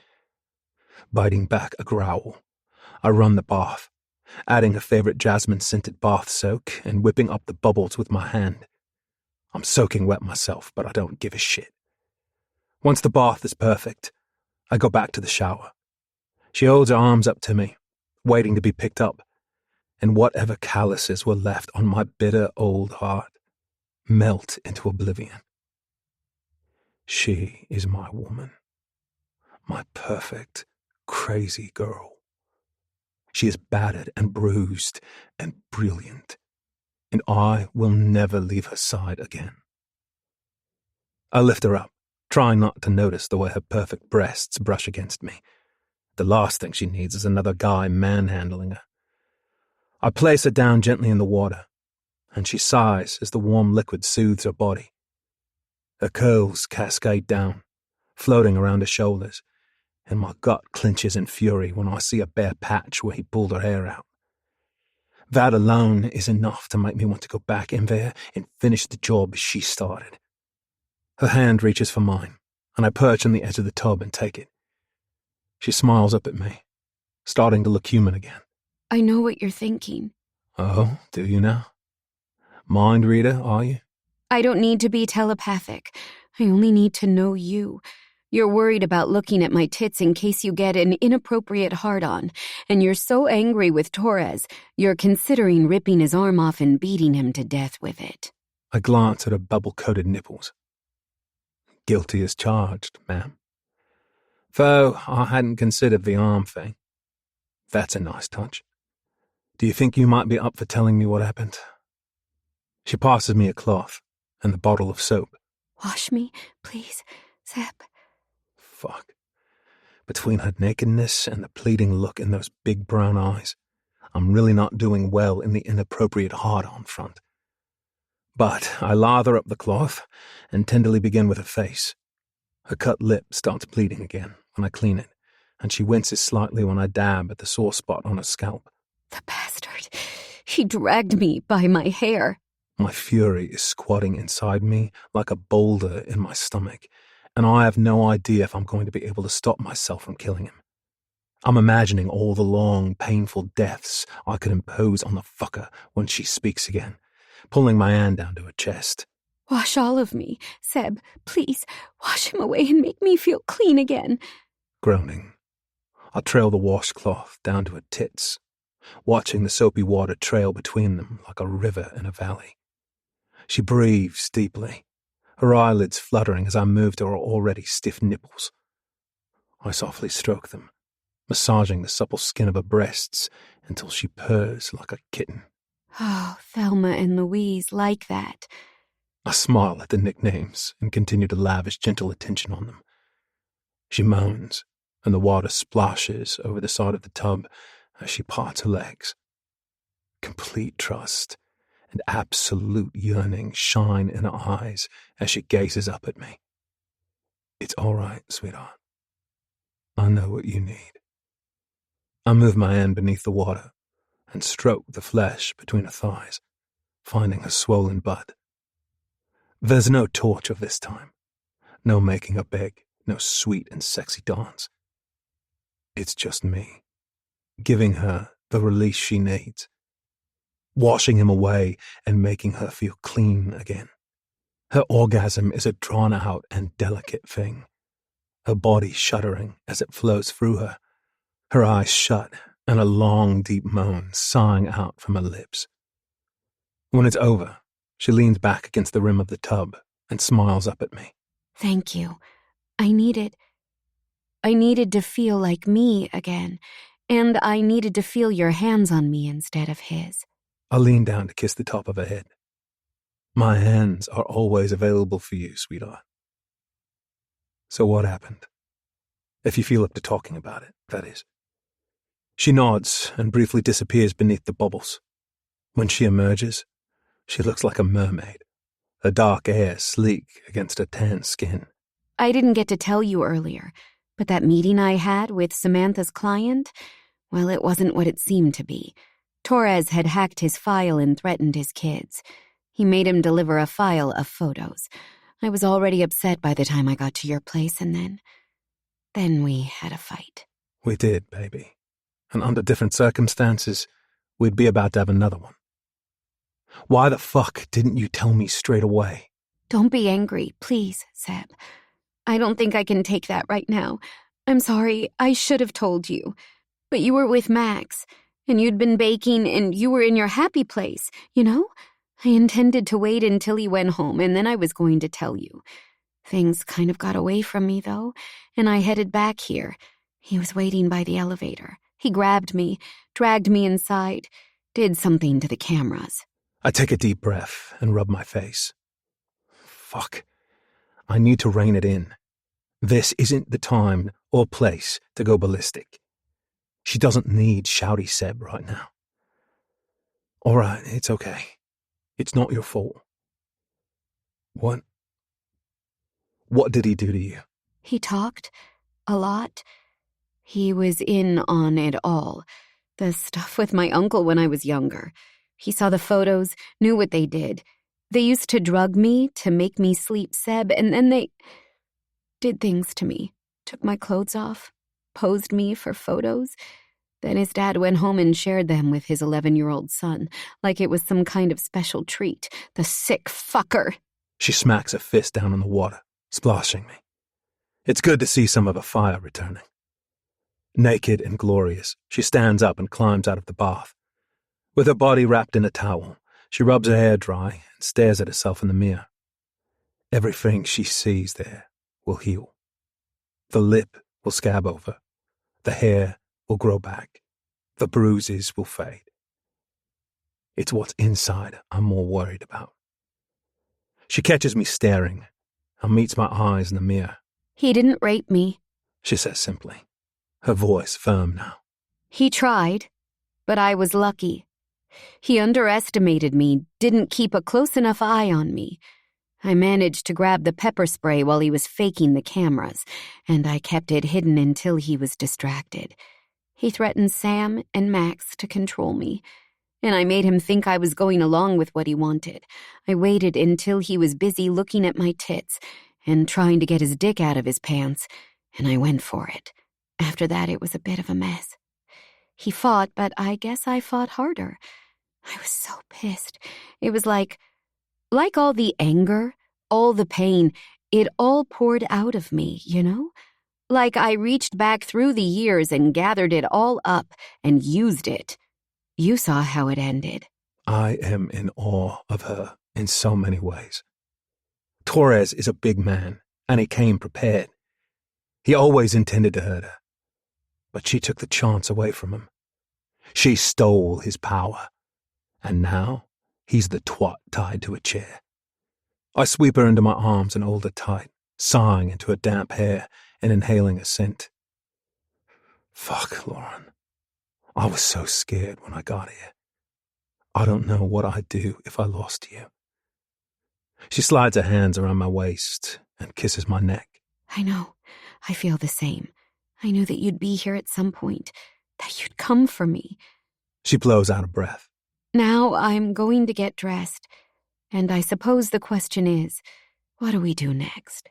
Biting back a growl, I run the bath, adding her favorite jasmine-scented bath soak and whipping up the bubbles with my hand. I'm soaking wet myself, but I don't give a shit. Once the bath is perfect, I go back to the shower. She holds her arms up to me, waiting to be picked up, and whatever calluses were left on my bitter old heart melt into oblivion. She is my woman, my perfect, crazy girl. She is battered and bruised and brilliant, and I will never leave her side again. I lift her up, trying not to notice the way her perfect breasts brush against me. The last thing she needs is another guy manhandling her. I place her down gently in the water, and she sighs as the warm liquid soothes her body. Her curls cascade down, floating around her shoulders, and my gut clenches in fury when I see a bare patch where he pulled her hair out. That alone is enough to make me want to go back in there and finish the job she started. Her hand reaches for mine, and I perch on the edge of the tub and take it. She smiles up at me, starting to look human again. I know what you're thinking. Oh, do you now? Mind reader, are you? I don't need to be telepathic. I only need to know you. You're worried about looking at my tits in case you get an inappropriate hard-on, and you're so angry with Torres, you're considering ripping his arm off and beating him to death with it. I glance at her bubble-coated nipples. Guilty as charged, ma'am. Though I hadn't considered the arm thing. That's a nice touch. Do you think you might be up for telling me what happened? She passes me a cloth and the bottle of soap. Wash me, please, Zep. Fuck. Between her nakedness and the pleading look in those big brown eyes, I'm really not doing well in the inappropriate hard-on front. But I lather up the cloth and tenderly begin with her face. Her cut lip starts bleeding again when I clean it, and she winces slightly when I dab at the sore spot on her scalp. The bastard. He dragged me by my hair. My fury is squatting inside me like a boulder in my stomach, and I have no idea if I'm going to be able to stop myself from killing him. I'm imagining all the long, painful deaths I could impose on the fucker when she speaks again, pulling my hand down to her chest. Wash all of me, Seb. Please, wash him away and make me feel clean again. Groaning, I trail the washcloth down to her tits, watching the soapy water trail between them like a river in a valley. She breathes deeply, her eyelids fluttering as I move to her already stiff nipples. I softly stroke them, massaging the supple skin of her breasts until she purrs like a kitten. Oh, Thelma and Louise like that. I smile at the nicknames and continue to lavish gentle attention on them. She moans, and the water splashes over the side of the tub as she parts her legs. Complete trust and absolute yearning shine in her eyes as she gazes up at me. It's all right, sweetheart. I know what you need. I move my hand beneath the water and stroke the flesh between her thighs, finding her swollen butt. There's no torture this time, no making her beg, no sweet and sexy dance. It's just me, giving her the release she needs, washing him away and making her feel clean again. Her orgasm is a drawn-out and delicate thing, her body shuddering as it flows through her eyes shut and a long, deep moan sighing out from her lips. When it's over, she leans back against the rim of the tub and smiles up at me. Thank you. I needed to feel like me again, and I needed to feel your hands on me instead of his. I lean down to kiss the top of her head. My hands are always available for you, sweetheart. So what happened? If you feel up to talking about it, that is. She nods and briefly disappears beneath the bubbles. When she emerges, she looks like a mermaid, her dark hair sleek against her tan skin. I didn't get to tell you earlier, but that meeting I had with Samantha's client, well, it wasn't what it seemed to be. Torres had hacked his file and threatened his kids. He made him deliver a file of photos. I was already upset by the time I got to your place, and then we had a fight. We did, baby. And under different circumstances, we'd be about to have another one. Why the fuck didn't you tell me straight away? Don't be angry, please, Seb. I don't think I can take that right now. I'm sorry, I should have told you. But you were with Max, and you'd been baking, and you were in your happy place, you know? I intended to wait until he went home, and then I was going to tell you. Things kind of got away from me, though, and I headed back here. He was waiting by the elevator. He grabbed me, dragged me inside, did something to the cameras. I take a deep breath and rub my face. Fuck. I need to rein it in. This isn't the time or place to go ballistic. She doesn't need shouty Seb right now. All right, it's okay. It's not your fault. What did he do to you? He talked a lot. He was in on it all. The stuff with my uncle when I was younger. He saw the photos, knew what they did. They used to drug me to make me sleep, Seb, and then they did things to me. Took my clothes off, posed me for photos. Then his dad went home and shared them with his 11-year-old son, like it was some kind of special treat. The sick fucker. She smacks a fist down on the water, splashing me. It's good to see some of her fire returning. Naked and glorious, she stands up and climbs out of the bath. With her body wrapped in a towel, she rubs her hair dry and stares at herself in the mirror. Everything she sees there will heal. The lip will scab over. The hair will grow back. The bruises will fade. It's what's inside I'm more worried about. She catches me staring and meets my eyes in the mirror. He didn't rape me, She says simply, her voice firm now. He tried, but I was lucky. He underestimated me, didn't keep a close enough eye on me. I managed to grab the pepper spray while he was faking the cameras, and I kept it hidden until he was distracted. He threatened Sam and Max to control me, and I made him think I was going along with what he wanted. I waited until he was busy looking at my tits and trying to get his dick out of his pants, and I went for it. After that, it was a bit of a mess. He fought, but I guess I fought harder. I was so pissed. It was like all the anger, all the pain, it all poured out of me, you know? Like I reached back through the years and gathered it all up and used it. You saw how it ended. I am in awe of her in so many ways. Torres is a big man, and he came prepared. He always intended to hurt her, but she took the chance away from him. She stole his power, and now he's the twat tied to a chair. I sweep her into my arms and hold her tight, sighing into her damp hair and inhaling a scent. Fuck, Lauren. I was so scared when I got here. I don't know what I'd do if I lost you. She slides her hands around my waist and kisses my neck. I know. I feel the same. I knew that you'd be here at some point, that you'd come for me. She blows out a breath. Now I'm going to get dressed, and I suppose the question is, what do we do next?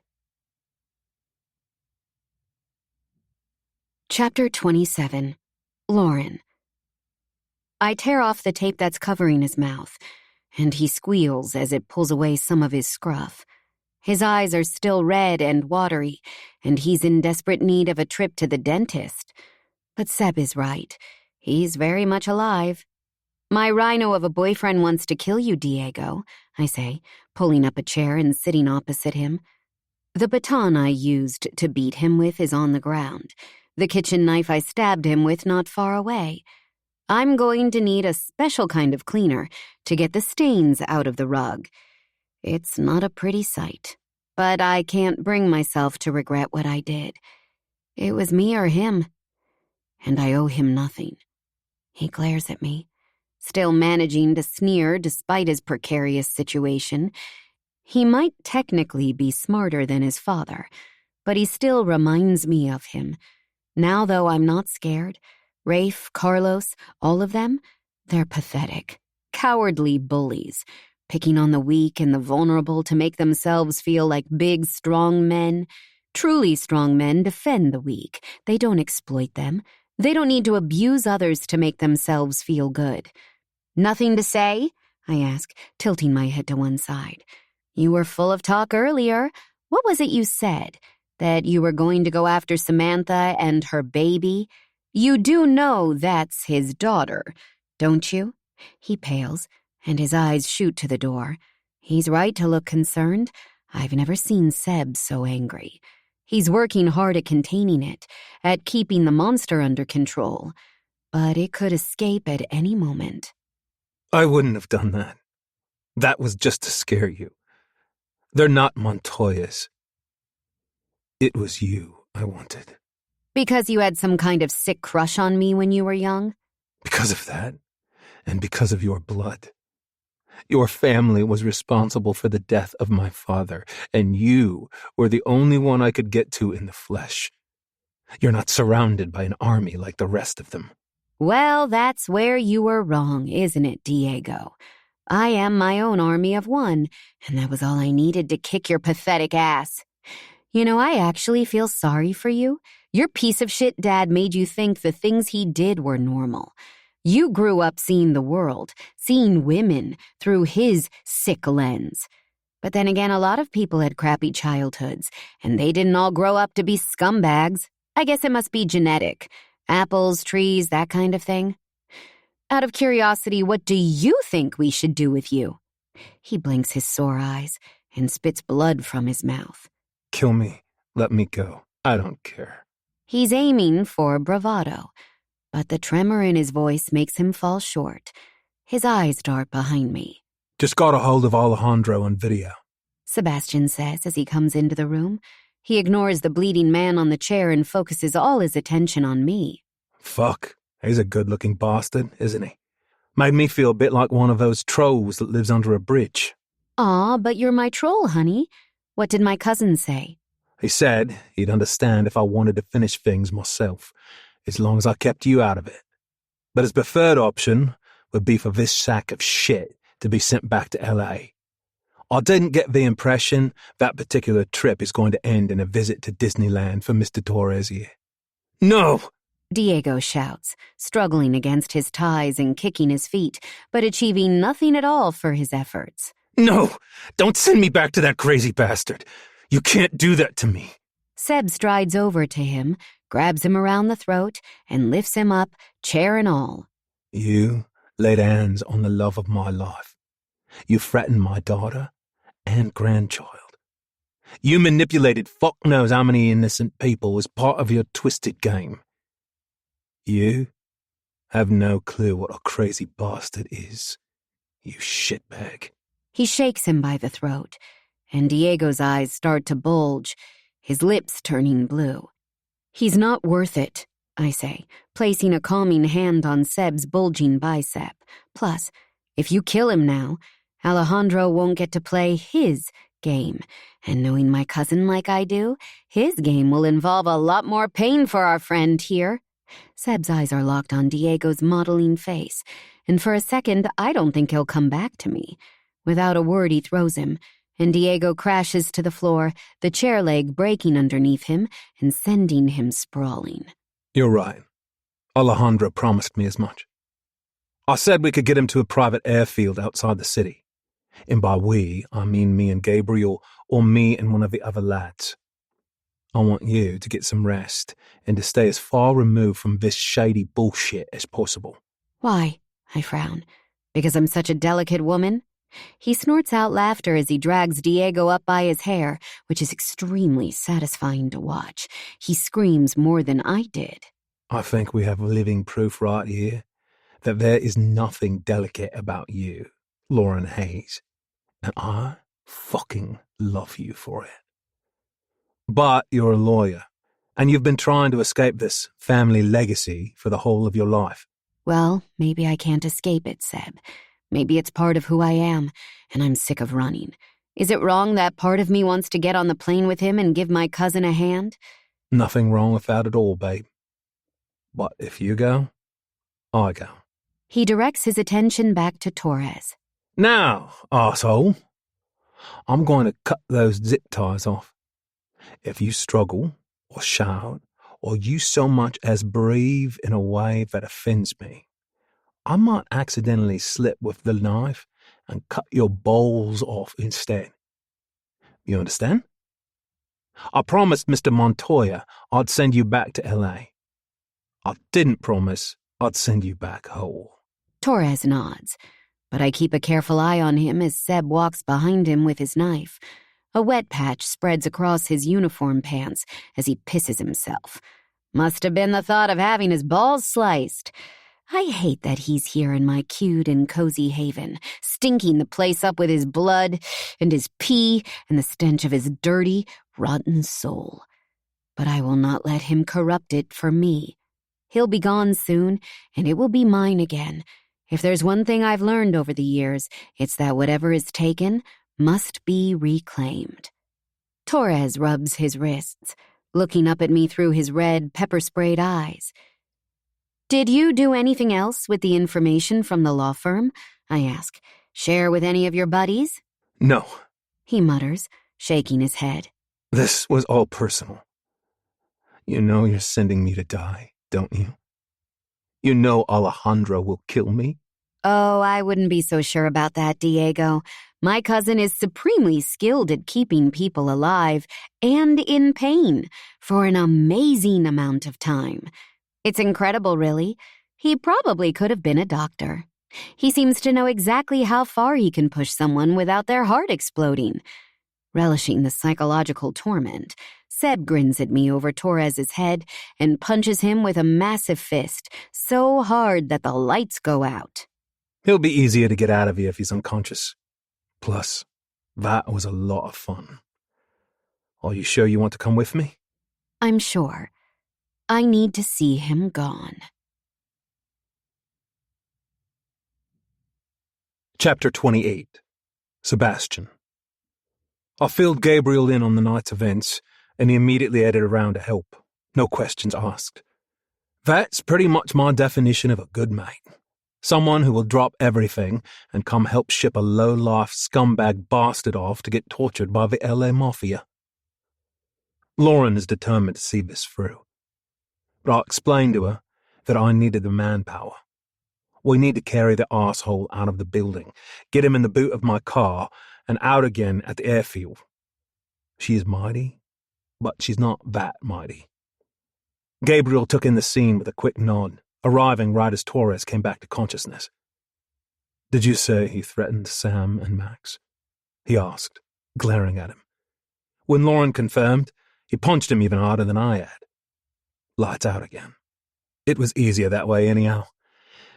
Chapter 27. Lauren. I tear off the tape that's covering his mouth, and he squeals as it pulls away some of his scruff. His eyes are still red and watery, and he's in desperate need of a trip to the dentist. But Seb is right. He's very much alive. My rhino of a boyfriend wants to kill you, Diego, I say, pulling up a chair and sitting opposite him. The baton I used to beat him with is on the ground. The kitchen knife I stabbed him with not far away. I'm going to need a special kind of cleaner to get the stains out of the rug. It's not a pretty sight, but I can't bring myself to regret what I did. It was me or him, and I owe him nothing. He glares at me, still managing to sneer despite his precarious situation. He might technically be smarter than his father, but he still reminds me of him. Now, though, I'm not scared. Rafe, Carlos, all of them, they're pathetic, cowardly bullies, picking on the weak and the vulnerable to make themselves feel like big, strong men. Truly strong men defend the weak. They don't exploit them. They don't need to abuse others to make themselves feel good. Nothing to say? I ask, tilting my head to one side. You were full of talk earlier. What was it you said? That you were going to go after Samantha and her baby? You do know that's his daughter, don't you? He pales, and his eyes shoot to the door. He's right to look concerned. I've never seen Seb so angry. He's working hard at containing it, at keeping the monster under control. But it could escape at any moment. I wouldn't have done that. That was just to scare you. They're not Montoyas. It was you I wanted. Because you had some kind of sick crush on me when you were young? Because of that, and because of your blood. Your family was responsible for the death of my father, and you were the only one I could get to in the flesh. You're not surrounded by an army like the rest of them. Well, that's where you were wrong, isn't it, Diego? I am my own army of one, and that was all I needed to kick your pathetic ass. You know, I actually feel sorry for you. Your piece of shit dad made you think the things he did were normal. You grew up seeing the world, seeing women through his sick lens. But then again, a lot of people had crappy childhoods, and they didn't all grow up to be scumbags. I guess it must be genetic. Apples, trees, that kind of thing. Out of curiosity, what do you think we should do with you? He blinks his sore eyes and spits blood from his mouth. Kill me. Let me go. I don't care. He's aiming for bravado, but the tremor in his voice makes him fall short. His eyes dart behind me. Just got a hold of Alejandro on video. Sebastian says as he comes into the room. He ignores the bleeding man on the chair and focuses all his attention on me. Fuck. He's a good-looking bastard, isn't he? Made me feel a bit like one of those trolls that lives under a bridge. Aw, but you're my troll, honey. What did my cousin say? He said he'd understand if I wanted to finish things myself, as long as I kept you out of it. But his preferred option would be for this sack of shit to be sent back to LA. I didn't get the impression that particular trip is going to end in a visit to Disneyland for Mr. Torres here. No! Diego shouts, struggling against his ties and kicking his feet, but achieving nothing at all for his efforts. No! Don't send me back to that crazy bastard! You can't do that to me! Seb strides over to him, grabs him around the throat, and lifts him up, chair and all. You laid hands on the love of my life. You threatened my daughter and grandchild. You manipulated fuck knows how many innocent people as part of your twisted game. You have no clue what a crazy bastard is, you shitbag. He shakes him by the throat, and Diego's eyes start to bulge, his lips turning blue. He's not worth it, I say, placing a calming hand on Seb's bulging bicep. Plus, if you kill him now, Alejandro won't get to play his game. And knowing my cousin like I do, his game will involve a lot more pain for our friend here. Seb's eyes are locked on Diego's modeling face, and for a second, I don't think he'll come back to me. Without a word, he throws him, and Diego crashes to the floor, the chair leg breaking underneath him and sending him sprawling. You're right. Alejandro promised me as much. I said we could get him to a private airfield outside the city. And by we, I mean me and Gabriel, or me and one of the other lads. I want you to get some rest and to stay as far removed from this shady bullshit as possible. Why? I frown. Because I'm such a delicate woman? He snorts out laughter as he drags Diego up by his hair, which is extremely satisfying to watch. He screams more than I did. I think we have living proof right here that there is nothing delicate about you, Lauren Hayes. And I fucking love you for it. But you're a lawyer, and you've been trying to escape this family legacy for the whole of your life. Well, maybe I can't escape it, Seb. Maybe it's part of who I am, and I'm sick of running. Is it wrong that part of me wants to get on the plane with him and give my cousin a hand? Nothing wrong with that at all, babe. But if you go, I go. He directs his attention back to Torres. Now, arsehole, I'm going to cut those zip ties off. If you struggle, or shout, or you so much as breathe in a way that offends me, I might accidentally slip with the knife and cut your balls off instead. You understand? I promised Mr. Montoya I'd send you back to L.A. I didn't promise I'd send you back whole. Torres nods, but I keep a careful eye on him as Seb walks behind him with his knife. A wet patch spreads across his uniform pants as he pisses himself. Must have been the thought of having his balls sliced. I hate that he's here in my cute and cozy haven, stinking the place up with his blood and his pee and the stench of his dirty, rotten soul. But I will not let him corrupt it for me. He'll be gone soon, and it will be mine again. If there's one thing I've learned over the years, it's that whatever is taken must be reclaimed. Torres rubs his wrists, looking up at me through his red, pepper-sprayed eyes. Did you do anything else with the information from the law firm? I ask. Share with any of your buddies? No. He mutters, shaking his head. This was all personal. You know you're sending me to die, don't you? You know Alejandro will kill me? Oh, I wouldn't be so sure about that, Diego. My cousin is supremely skilled at keeping people alive and in pain for an amazing amount of time. It's incredible, really. He probably could have been a doctor. He seems to know exactly how far he can push someone without their heart exploding. Relishing the psychological torment, Seb grins at me over Torres's head and punches him with a massive fist, so hard that the lights go out. He'll be easier to get out of here if he's unconscious. Plus, that was a lot of fun. Are you sure you want to come with me? I'm sure. I need to see him gone. Chapter 28. Sebastian. I filled Gabriel in on the night's events, and he immediately headed around to help. No questions asked. That's pretty much my definition of a good mate. Someone who will drop everything and come help ship a low-life scumbag bastard off to get tortured by the LA Mafia. Lauren is determined to see this through. But I explained to her that I needed the manpower. We need to carry the arsehole out of the building, get him in the boot of my car, and out again at the airfield. She is mighty, but she's not that mighty. Gabriel took in the scene with a quick nod, arriving right as Torres came back to consciousness. "Did you say he threatened Sam and Max?" he asked, glaring at him. When Lauren confirmed, he punched him even harder than I had. Lights out again. It was easier that way anyhow.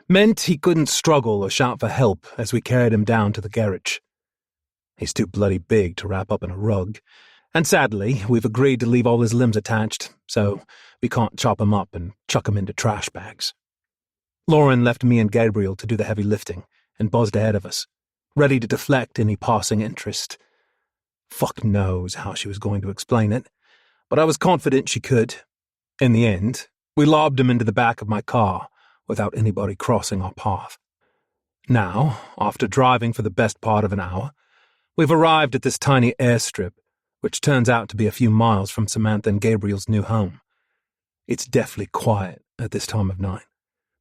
Meant he couldn't struggle or shout for help as we carried him down to the garage. He's too bloody big to wrap up in a rug, and sadly, we've agreed to leave all his limbs attached, so we can't chop him up and chuck him into trash bags. Lauren left me and Gabriel to do the heavy lifting and buzzed ahead of us, ready to deflect any passing interest. Fuck knows how she was going to explain it, but I was confident she could. In the end, we lobbed him into the back of my car without anybody crossing our path. Now, after driving for the best part of an hour, we've arrived at this tiny airstrip, which turns out to be a few miles from Samantha and Gabriel's new home. It's deathly quiet at this time of night,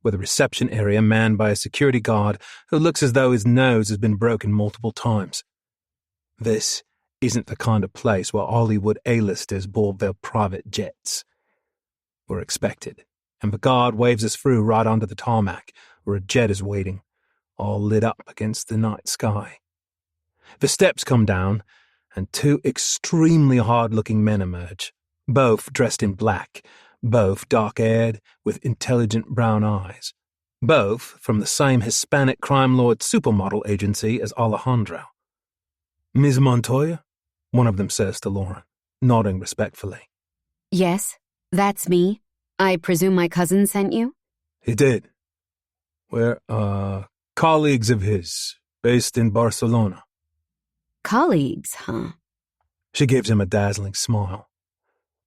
with a reception area manned by a security guard who looks as though his nose has been broken multiple times. This isn't the kind of place where Hollywood A-listers board their private jets. We're expected, and the guard waves us through right onto the tarmac, where a jet is waiting, all lit up against the night sky. The steps come down, and two extremely hard-looking men emerge, both dressed in black, both dark-haired with intelligent brown eyes, both from the same Hispanic crime lord supermodel agency as Alejandro. "Ms. Montoya?" one of them says to Lauren, nodding respectfully. Yes, that's me. I presume my cousin sent you? He did. We're, colleagues of his, based in Barcelona. Colleagues, huh? She gives him a dazzling smile.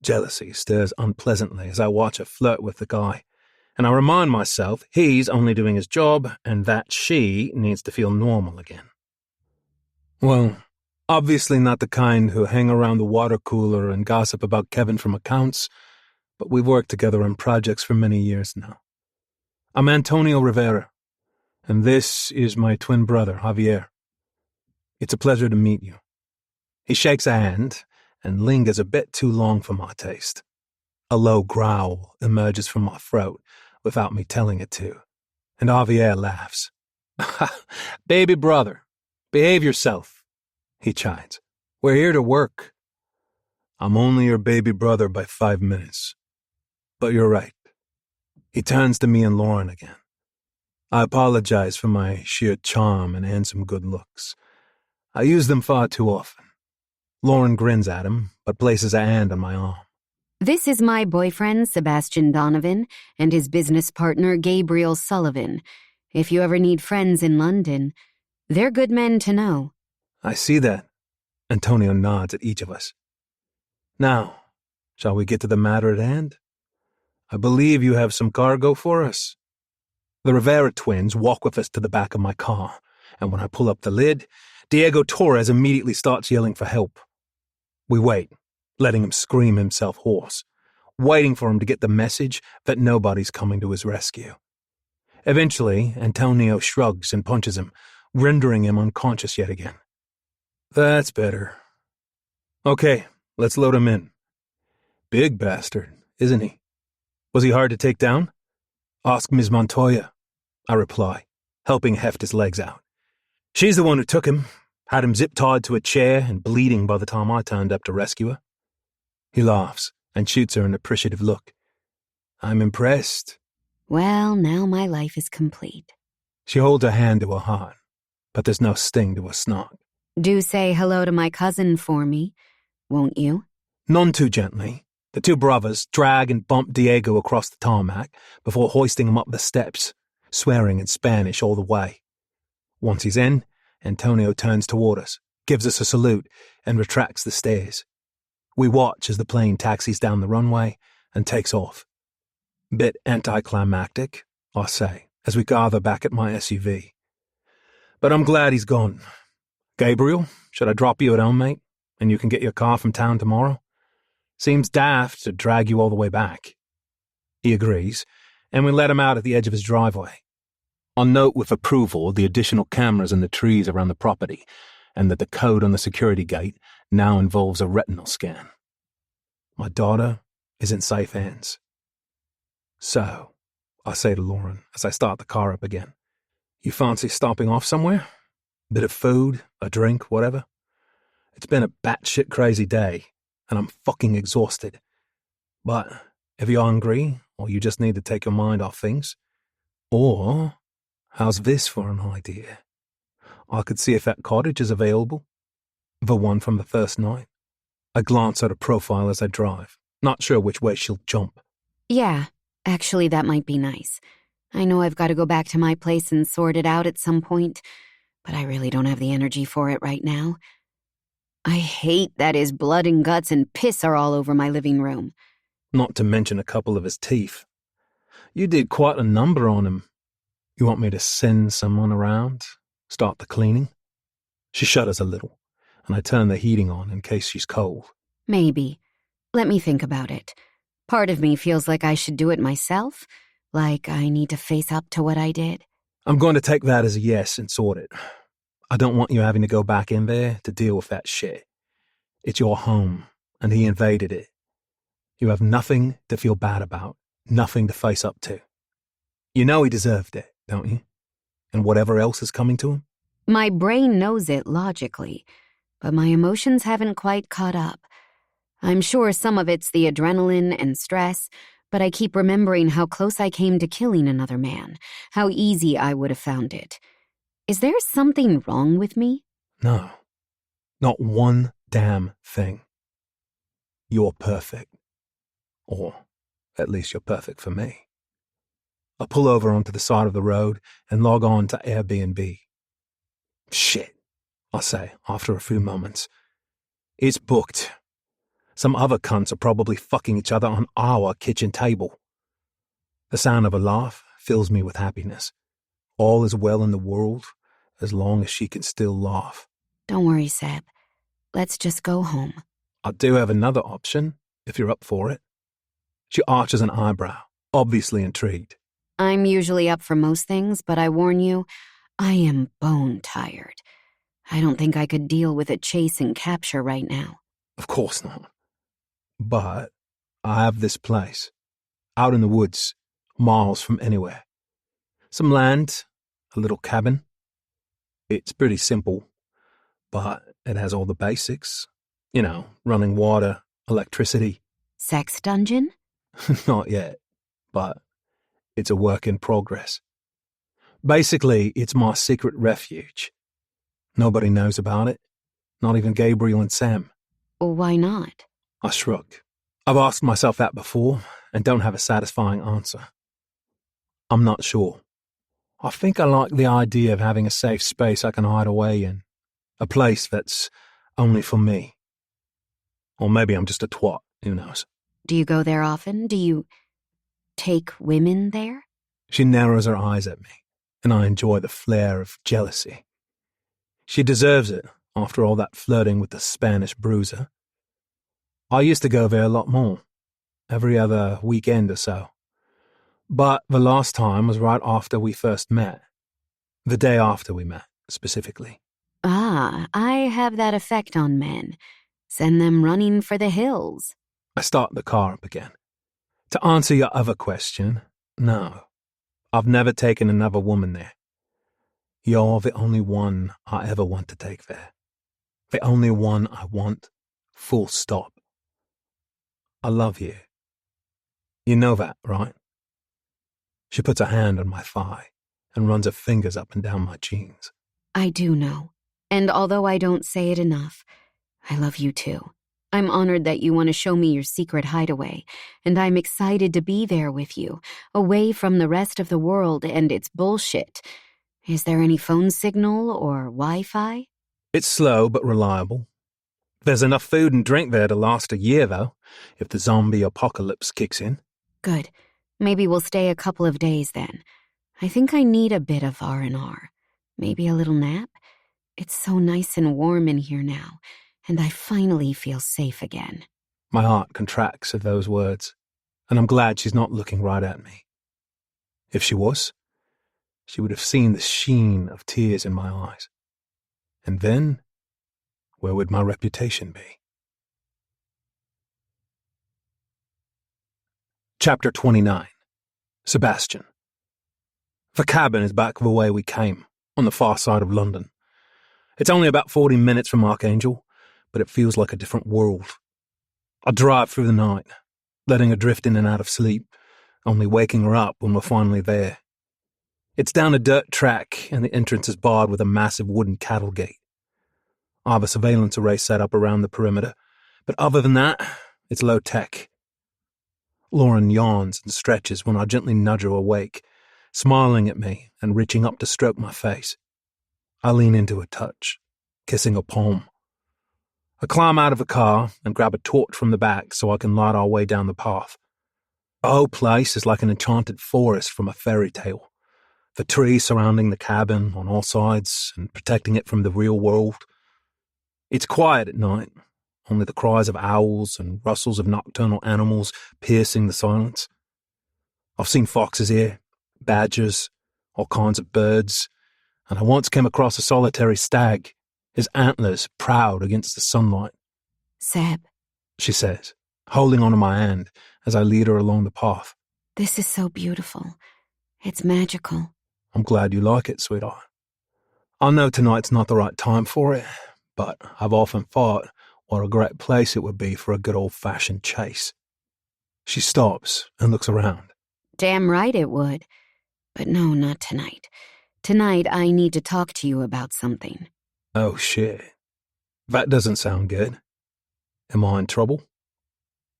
Jealousy stirs unpleasantly as I watch her flirt with the guy, and I remind myself he's only doing his job and that she needs to feel normal again. Well, obviously not the kind who hang around the water cooler and gossip about Kevin from accounts, but we've worked together on projects for many years now. I'm Antonio Rivera, and this is my twin brother, Javier. It's a pleasure to meet you. He shakes a hand and lingers a bit too long for my taste. A low growl emerges from my throat without me telling it to, and Javier laughs. "Baby brother, behave yourself," he chides. "We're here to work." "I'm only your baby brother by 5 minutes. But you're right." He turns to me and Lauren again. I apologize for my sheer charm and handsome good looks. I use them far too often. Lauren grins at him, but places a hand on my arm. This is my boyfriend, Sebastian Donovan, and his business partner, Gabriel Sullivan. If you ever need friends in London, they're good men to know. I see that. Antonio nods at each of us. Now, shall we get to the matter at hand? I believe you have some cargo for us. The Rivera twins walk with us to the back of my car, and when I pull up the lid, Diego Torres immediately starts yelling for help. We wait, letting him scream himself hoarse, waiting for him to get the message that nobody's coming to his rescue. Eventually, Antonio shrugs and punches him, rendering him unconscious yet again. That's better. Okay, let's load him in. Big bastard, isn't he? Was he hard to take down? Ask Ms. Montoya, I reply, helping heft his legs out. She's the one who took him, had him zip-tied to a chair and bleeding by the time I turned up to rescue her. He laughs and shoots her an appreciative look. I'm impressed. Well, now my life is complete. She holds her hand to her heart, but there's no sting to her snot. Do say hello to my cousin for me, won't you? None too gently. The two brothers drag and bump Diego across the tarmac before hoisting him up the steps, swearing in Spanish all the way. Once he's in, Antonio turns toward us, gives us a salute, and retracts the stairs. We watch as the plane taxis down the runway and takes off. Bit anticlimactic, I say, as we gather back at my SUV. But I'm glad he's gone. Gabriel, should I drop you at home, mate, and you can get your car from town tomorrow? Seems daft to drag you all the way back. He agrees, and we let him out at the edge of his driveway. I'll note with approval the additional cameras in the trees around the property, and that the code on the security gate now involves a retinal scan. My daughter is in safe hands. So, I say to Lauren as I start the car up again, you fancy stopping off somewhere? Bit of food, a drink, whatever? It's been a batshit crazy day, and I'm fucking exhausted. But if you're hungry, or you just need to take your mind off things, or how's this for an idea? I could see if that cottage is available. The one from the first night. I glance at her profile as I drive, not sure which way she'll jump. Yeah, actually that might be nice. I know I've got to go back to my place and sort it out at some point, but I really don't have the energy for it right now. I hate that his blood and guts and piss are all over my living room. Not to mention a couple of his teeth. You did quite a number on him. You want me to send someone around? Start the cleaning? She shudders a little, and I turn the heating on in case she's cold. Maybe. Let me think about it. Part of me feels like I should do it myself, like I need to face up to what I did. I'm going to take that as a yes and sort it. I don't want you having to go back in there to deal with that shit. It's your home, and he invaded it. You have nothing to feel bad about, nothing to face up to. You know he deserved it, don't you? And whatever else is coming to him? My brain knows it logically, but my emotions haven't quite caught up. I'm sure some of it's the adrenaline and stress, but I keep remembering how close I came to killing another man, how easy I would have found it. Is there something wrong with me? No. Not one damn thing. You're perfect. Or at least you're perfect for me. I pull over onto the side of the road and log on to Airbnb. Shit, I say after a few moments. It's booked. Some other cunts are probably fucking each other on our kitchen table. The sound of a laugh fills me with happiness. All is well in the world as long as she can still laugh. Don't worry, Seb. Let's just go home. I do have another option, if you're up for it. She arches an eyebrow, obviously intrigued. I'm usually up for most things, but I warn you, I am bone tired. I don't think I could deal with a chase and capture right now. Of course not. But I have this place, out in the woods, miles from anywhere. Some land, a little cabin. It's pretty simple, but it has all the basics. You know, running water, electricity. Sex dungeon? Not yet, but it's a work in progress. Basically, it's my secret refuge. Nobody knows about it, not even Gabriel and Sam. Well, why not? I shrug. I've asked myself that before and don't have a satisfying answer. I'm not sure. I think I like the idea of having a safe space I can hide away in. A place that's only for me. Or maybe I'm just a twat, who knows. Do you go there often? Do you take women there? She narrows her eyes at me, and I enjoy the flare of jealousy. She deserves it, after all that flirting with the Spanish bruiser. I used to go there a lot more, every other weekend or so. But the last time was right after we first met. The day after we met, specifically. Ah, I have that effect on men. Send them running for the hills. I start the car up again. To answer your other question, no. I've never taken another woman there. You're the only one I ever want to take there. The only one I want, full stop. I love you. You know that, right? She puts a hand on my thigh and runs her fingers up and down my jeans. I do know. And although I don't say it enough, I love you too. I'm honored that you want to show me your secret hideaway, and I'm excited to be there with you, away from the rest of the world and its bullshit. Is there any phone signal or Wi-Fi? It's slow but reliable. There's enough food and drink there to last a year, though, if the zombie apocalypse kicks in. Good. Maybe we'll stay a couple of days then. I think I need a bit of R&R. Maybe a little nap? It's so nice and warm in here now, and I finally feel safe again. My heart contracts at those words, and I'm glad she's not looking right at me. If she was, she would have seen the sheen of tears in my eyes. And then, where would my reputation be? Chapter 29. Sebastian. The cabin is back the way we came, on the far side of London. It's only about 40 minutes from Archangel, but it feels like a different world. I drive through the night, letting her drift in and out of sleep, only waking her up when we're finally there. It's down a dirt track, and the entrance is barred with a massive wooden cattle gate. I have a surveillance array set up around the perimeter, but other than that, it's low tech. Lauren yawns and stretches when I gently nudge her awake, smiling at me and reaching up to stroke my face. I lean into her touch, kissing her palm. I climb out of the car and grab a torch from the back so I can light our way down the path. The whole place is like an enchanted forest from a fairy tale. The trees surrounding the cabin on all sides and protecting it from the real world. It's quiet at night, only the cries of owls and rustles of nocturnal animals piercing the silence. I've seen foxes here, badgers, all kinds of birds, and I once came across a solitary stag, his antlers proud against the sunlight. Seb, She says, holding onto my hand as I lead her along the path. this is so beautiful. It's magical. I'm glad you like it, sweetheart. I know tonight's not the right time for it, but I've often thought what a great place it would be for a good old-fashioned chase. She stops and looks around. Damn right it would. But no, not tonight. Tonight I need to talk to you about something. Oh, shit. That doesn't sound good. Am I in trouble?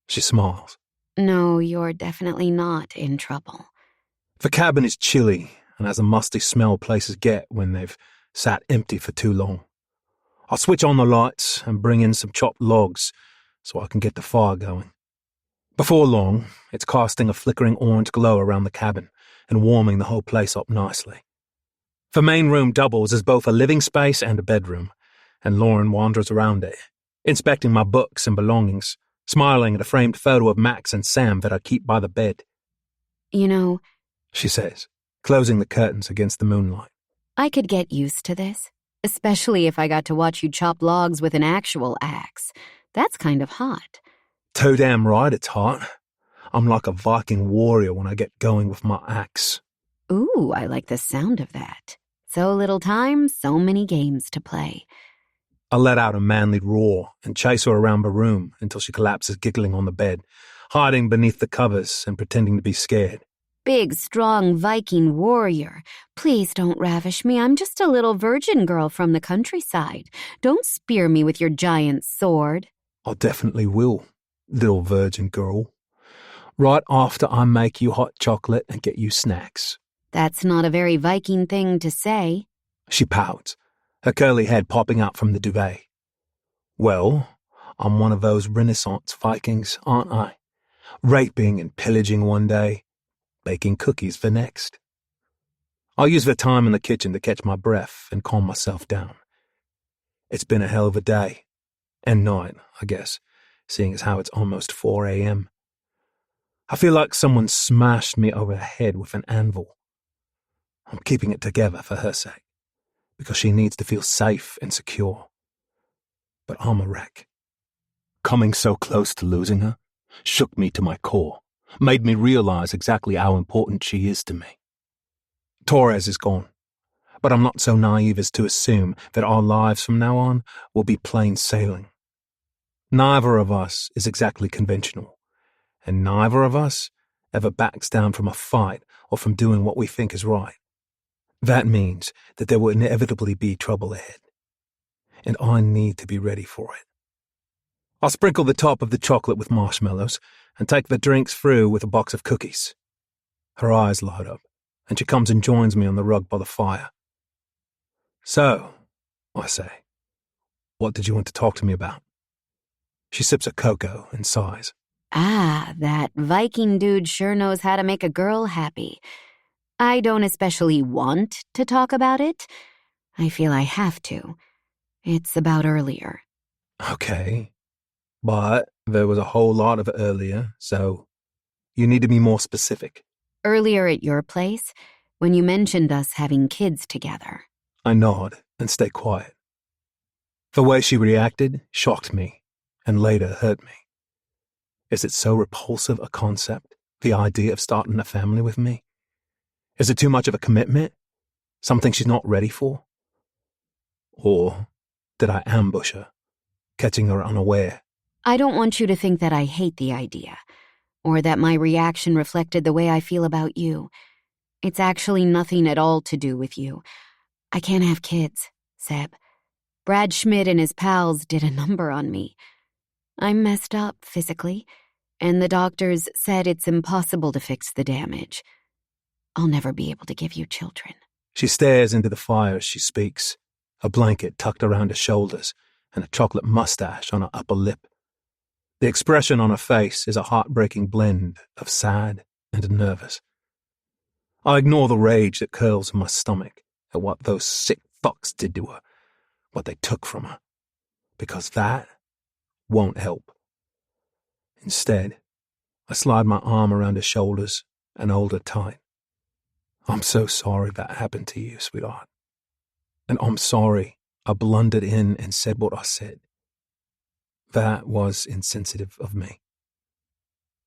She smiles. No, you're definitely not in trouble. The cabin is chilly and has a musty smell places get when they've sat empty for too long. I'll switch on the lights and bring in some chopped logs so I can get the fire going. Before long, it's casting a flickering orange glow around the cabin and warming the whole place up nicely. The main room doubles as both a living space and a bedroom, and Lauren wanders around it, inspecting my books and belongings, smiling at a framed photo of Max and Sam that I keep by the bed. You know, She says, closing the curtains against the moonlight. I could get used to this, especially if I got to watch you chop logs with an actual axe. That's kind of hot. Too damn right it's hot. I'm like a Viking warrior when I get going with my axe. Ooh, I like the sound of that. So little time, so many games to play. I let out a manly roar and chase her around the room until she collapses giggling on the bed, hiding beneath the covers and pretending to be scared. Big, strong Viking warrior. Please don't ravish me. I'm just a little virgin girl from the countryside. Don't spear me with your giant sword. I definitely will, little virgin girl. Right after I make you hot chocolate and get you snacks. That's not a very Viking thing to say. She pouts, her curly head popping out from the duvet. Well, I'm one of those Renaissance Vikings, aren't I? Raping and pillaging one day, baking cookies the next. I'll use the time in the kitchen to catch my breath and calm myself down. It's been a hell of a day. And night, I guess, seeing as how it's almost 4 a.m. I feel like someone smashed me over the head with an anvil. I'm keeping it together for her sake, because she needs to feel safe and secure. But I'm a wreck. Coming so close to losing her shook me to my core, made me realize exactly how important she is to me. Torres is gone, but I'm not so naive as to assume that our lives from now on will be plain sailing. Neither of us is exactly conventional, and neither of us ever backs down from a fight or from doing what we think is right. That means that there will inevitably be trouble ahead, and I need to be ready for it. I'll sprinkle the top of the chocolate with marshmallows and take the drinks through with a box of cookies. Her eyes light up, and she comes and joins me on the rug by the fire, So, I say, what did you want to talk to me about? She sips her cocoa and sighs. Ah, that Viking dude sure knows how to make a girl happy. I don't especially want to talk about it. I feel I have to. It's about earlier. Okay, but there was a whole lot of it earlier, so you need to be more specific. Earlier at your place, when you mentioned us having kids together. I nod and stay quiet. The way she reacted shocked me and later hurt me. Is it so repulsive a concept, the idea of starting a family with me? Is it too much of a commitment? Something she's not ready for? Or did I ambush her, catching her unaware? I don't want you to think that I hate the idea, or that my reaction reflected the way I feel about you. It's actually nothing at all to do with you. I can't have kids, Seb. Brad Schmidt and his pals did a number on me. I'm messed up physically, and the doctors said it's impossible to fix the damage. I'll never be able to give you children. She stares into the fire as she speaks, a blanket tucked around her shoulders and a chocolate mustache on her upper lip. The expression on her face is a heartbreaking blend of sad and nervous. I ignore the rage that curls in my stomach at what those sick fucks did to her, what they took from her, because that won't help. Instead, I slide my arm around her shoulders and hold her tight. I'm so sorry that happened to you, sweetheart. And I'm sorry I blundered in and said what I said. That was insensitive of me.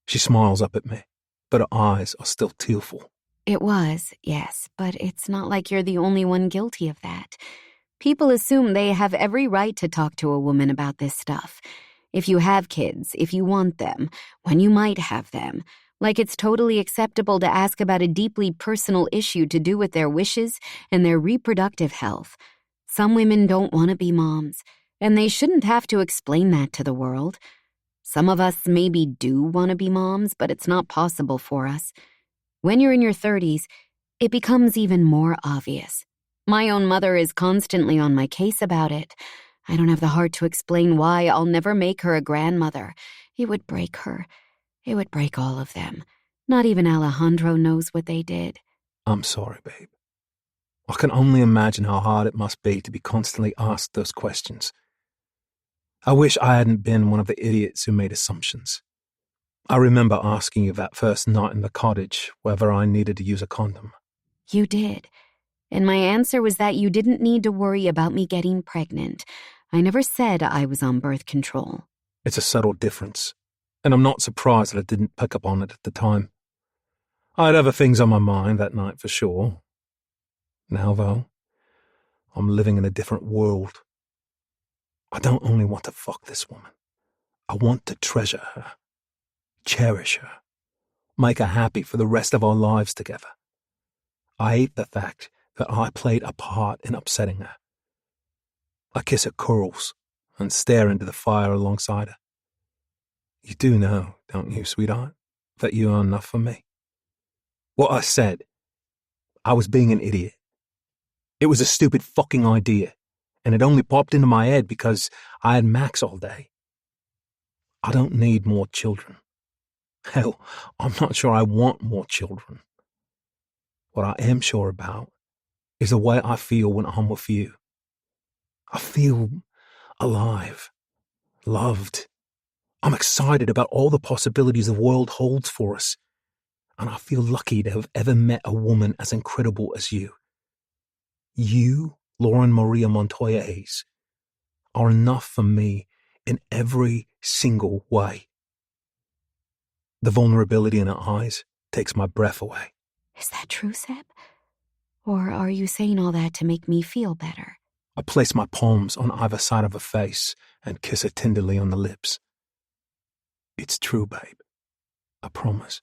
She smiles up at me, but her eyes are still tearful. It was, yes, but it's not like you're the only one guilty of that. People assume they have every right to talk to a woman about this stuff. If you have kids, if you want them, when you might have them. Like it's totally acceptable to ask about a deeply personal issue to do with their wishes and their reproductive health. Some women don't want to be moms, and they shouldn't have to explain that to the world. Some of us maybe do want to be moms, but it's not possible for us. When you're in your 30s, it becomes even more obvious. My own mother is constantly on my case about it. I don't have the heart to explain why I'll never make her a grandmother. It would break her. It would break all of them. Not even Alejandro knows what they did. I'm sorry, babe. I can only imagine how hard it must be to be constantly asked those questions. I wish I hadn't been one of the idiots who made assumptions. I remember asking you that first night in the cottage whether I needed to use a condom. You did. And my answer was that you didn't need to worry about me getting pregnant. I never said I was on birth control. It's a subtle difference, and I'm not surprised that I didn't pick up on it at the time. I had other things on my mind that night for sure. Now, though, I'm living in a different world. I don't only want to fuck this woman. I want to treasure her, cherish her, make her happy for the rest of our lives together. I hate the fact that I played a part in upsetting her. I kiss her curls and stare into the fire alongside her. You do know, don't you, sweetheart, that you are enough for me? What I said, I was being an idiot. It was a stupid fucking idea, and it only popped into my head because I had Max all day. I don't need more children. Hell, I'm not sure I want more children. What I am sure about is the way I feel when I'm with you. I feel alive, loved. I'm excited about all the possibilities the world holds for us, and I feel lucky to have ever met a woman as incredible as you. You, Lauren Maria Montoya Hayes, are enough for me in every single way. The vulnerability in her eyes takes my breath away. Is that true, Seb? Or are you saying all that to make me feel better? I place my palms on either side of her face and kiss her tenderly on the lips. It's true, babe. I promise.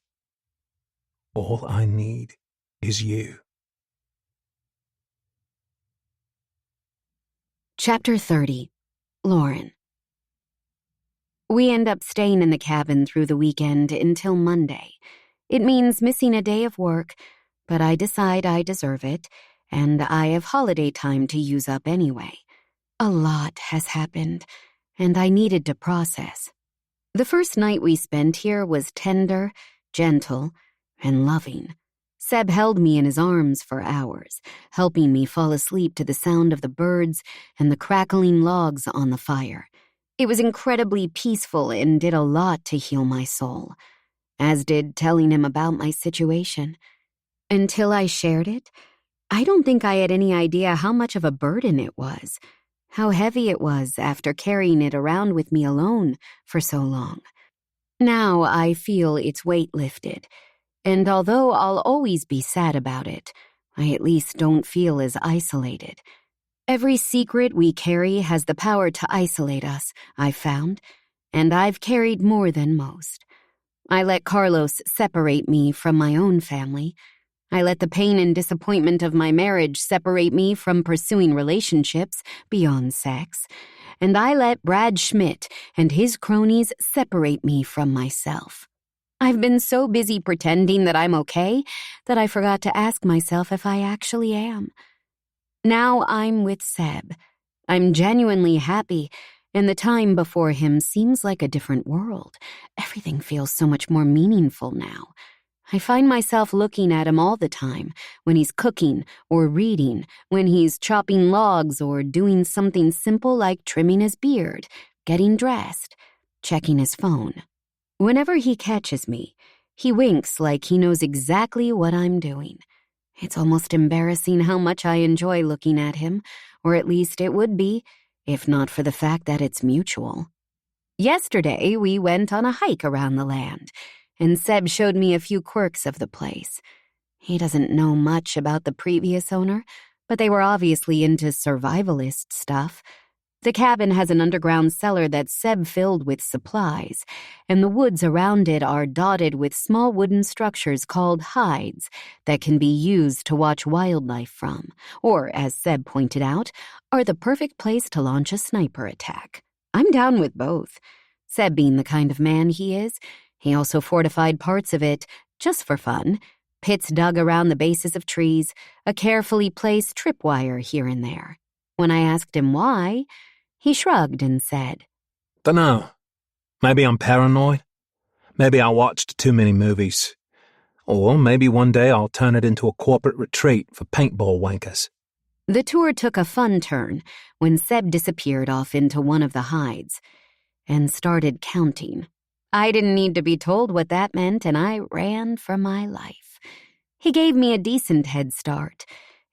All I need is you. Chapter 30. Lauren. We end up staying in the cabin through the weekend until Monday. It means missing a day of work, but I decide I deserve it, and I have holiday time to use up anyway. A lot has happened, and I needed to process. The first night we spent here was tender, gentle, and loving. Seb held me in his arms for hours, helping me fall asleep to the sound of the birds and the crackling logs on the fire. It was incredibly peaceful and did a lot to heal my soul, as did telling him about my situation. Until I shared it, I don't think I had any idea how much of a burden it was, how heavy it was after carrying it around with me alone for so long. Now I feel its weight lifted, and although I'll always be sad about it, I at least don't feel as isolated. Every secret we carry has the power to isolate us, I've found, and I've carried more than most. I let Carlos separate me from my own family. I let the pain and disappointment of my marriage separate me from pursuing relationships beyond sex. And I let Brad Schmidt and his cronies separate me from myself. I've been so busy pretending that I'm okay that I forgot to ask myself if I actually am. Now I'm with Seb. I'm genuinely happy, and the time before him seems like a different world. Everything feels so much more meaningful now. I find myself looking at him all the time, when he's cooking or reading, when he's chopping logs or doing something simple like trimming his beard, getting dressed, checking his phone. Whenever he catches me, he winks like he knows exactly what I'm doing. It's almost embarrassing how much I enjoy looking at him, or at least it would be, if not for the fact that it's mutual. Yesterday, we went on a hike around the land, and Seb showed me a few quirks of the place. He doesn't know much about the previous owner, but they were obviously into survivalist stuff. The cabin has an underground cellar that Seb filled with supplies, and the woods around it are dotted with small wooden structures called hides that can be used to watch wildlife from, or, as Seb pointed out, are the perfect place to launch a sniper attack. I'm down with both. Seb being the kind of man he is, he also fortified parts of it, just for fun, pits dug around the bases of trees, a carefully placed tripwire here and there. When I asked him why, he shrugged and said, Dunno. Maybe I'm paranoid. Maybe I watched too many movies. Or maybe one day I'll turn it into a corporate retreat for paintball wankers. The tour took a fun turn when Seb disappeared off into one of the hides and started counting. I didn't need to be told what that meant, and I ran for my life. He gave me a decent head start,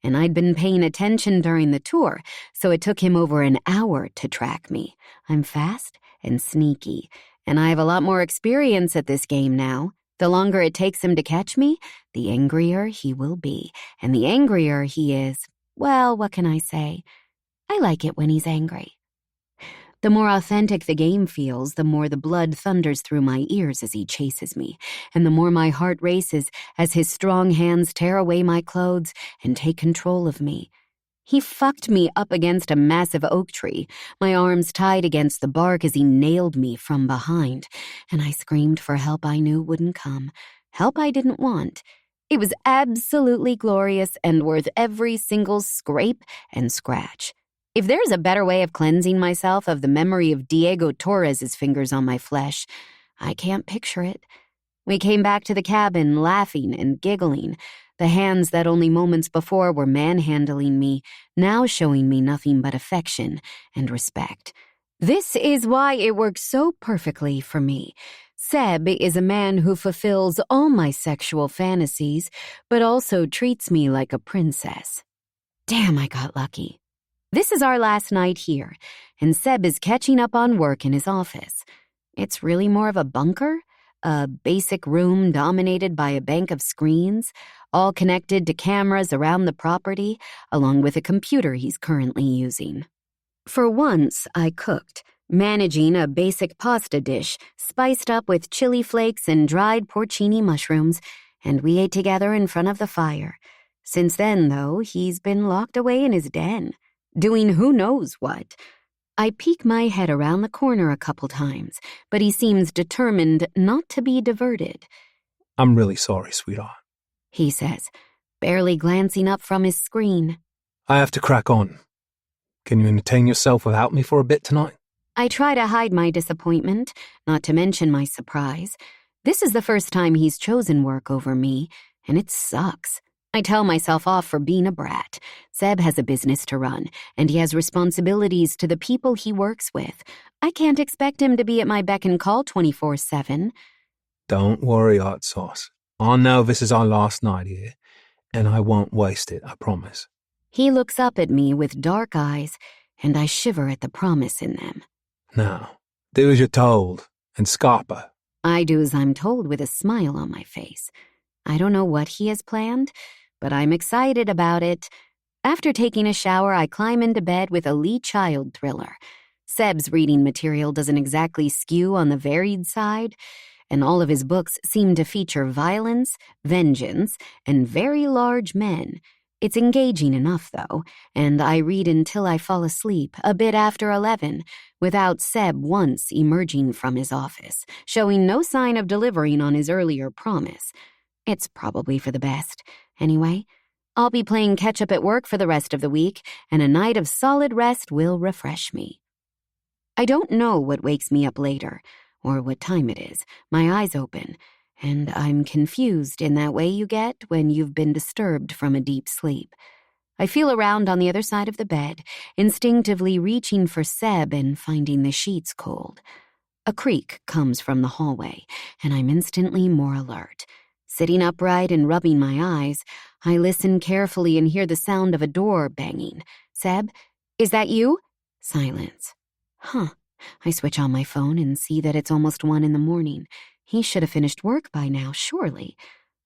and I'd been paying attention during the tour, so it took him over an hour to track me. I'm fast and sneaky, and I have a lot more experience at this game now. The longer it takes him to catch me, the angrier he will be, and the angrier he is, well, what can I say? I like it when he's angry. The more authentic the game feels, the more the blood thunders through my ears as he chases me, and the more my heart races as his strong hands tear away my clothes and take control of me. He fucked me up against a massive oak tree, my arms tied against the bark as he nailed me from behind, and I screamed for help I knew wouldn't come, help I didn't want. It was absolutely glorious and worth every single scrape and scratch. If there's a better way of cleansing myself of the memory of Diego Torres's fingers on my flesh, I can't picture it. We came back to the cabin laughing and giggling, the hands that only moments before were manhandling me, now showing me nothing but affection and respect. This is why it works so perfectly for me. Seb is a man who fulfills all my sexual fantasies, but also treats me like a princess. Damn, I got lucky. This is our last night here, and Seb is catching up on work in his office. It's really more of a bunker, a basic room dominated by a bank of screens, all connected to cameras around the property, along with a computer he's currently using. For once, I cooked, managing a basic pasta dish spiced up with chili flakes and dried porcini mushrooms, and we ate together in front of the fire. Since then, though, he's been locked away in his den, doing who knows what. I peek my head around the corner a couple times, but he seems determined not to be diverted. I'm really sorry, sweetheart. He says, barely glancing up from his screen. I have to crack on. Can you entertain yourself without me for a bit tonight? I try to hide my disappointment, not to mention my surprise. This is the first time he's chosen work over me, and it sucks. I tell myself off for being a brat. Seb has a business to run, and he has responsibilities to the people he works with. I can't expect him to be at my beck and call 24/7. Don't worry, hot sauce. I know this is our last night here, and I won't waste it, I promise. He looks up at me with dark eyes, and I shiver at the promise in them. Now, do as you're told, and scarpa. I do as I'm told with a smile on my face. I don't know what he has planned, but I'm excited about it. After taking a shower, I climb into bed with a Lee Child thriller. Seb's reading material doesn't exactly skew on the varied side, and all of his books seem to feature violence, vengeance, and very large men. It's engaging enough, though, and I read until I fall asleep, a bit after 11, without Seb once emerging from his office, showing no sign of delivering on his earlier promise. It's probably for the best. Anyway, I'll be playing catch-up at work for the rest of the week, and a night of solid rest will refresh me. I don't know what wakes me up later, or what time it is. My eyes open, and I'm confused in that way you get when you've been disturbed from a deep sleep. I feel around on the other side of the bed, instinctively reaching for Seb and finding the sheets cold. A creak comes from the hallway, and I'm instantly more alert. Sitting upright and rubbing my eyes, I listen carefully and hear the sound of a door banging. Seb, is that you? Silence. Huh. I switch on my phone and see that it's almost 1 a.m. He should have finished work by now, surely.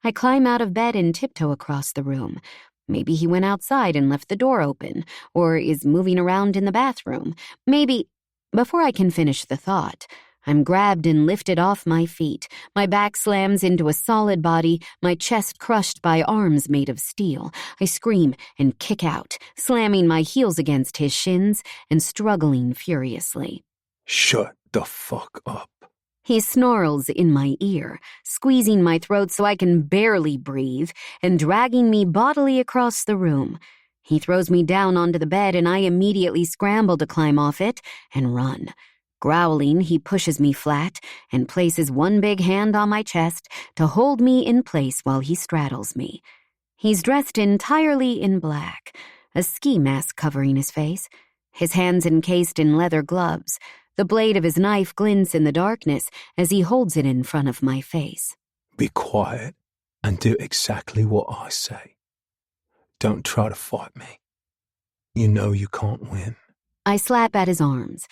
I climb out of bed and tiptoe across the room. Maybe he went outside and left the door open, or is moving around in the bathroom. Maybe... Before I can finish the thought, I'm grabbed and lifted off my feet. My back slams into a solid body, my chest crushed by arms made of steel. I scream and kick out, slamming my heels against his shins and struggling furiously. Shut the fuck up. He snarls in my ear, squeezing my throat so I can barely breathe and dragging me bodily across the room. He throws me down onto the bed and I immediately scramble to climb off it and run. Growling, he pushes me flat and places one big hand on my chest to hold me in place while he straddles me. He's dressed entirely in black, a ski mask covering his face, his hands encased in leather gloves. The blade of his knife glints in the darkness as he holds it in front of my face. Be quiet and do exactly what I say. Don't try to fight me. You know you can't win. I slap at his arms,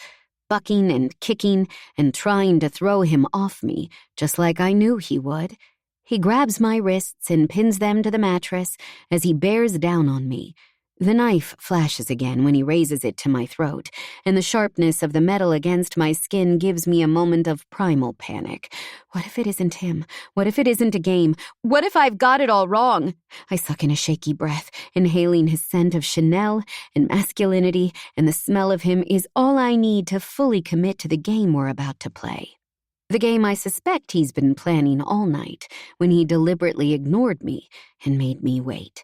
bucking and kicking and trying to throw him off me, just like I knew he would. He grabs my wrists and pins them to the mattress as he bears down on me. The knife flashes again when he raises it to my throat, and the sharpness of the metal against my skin gives me a moment of primal panic. What if it isn't him? What if it isn't a game? What if I've got it all wrong? I suck in a shaky breath, inhaling his scent of Chanel and masculinity, and the smell of him is all I need to fully commit to the game we're about to play. The game I suspect he's been planning all night when he deliberately ignored me and made me wait.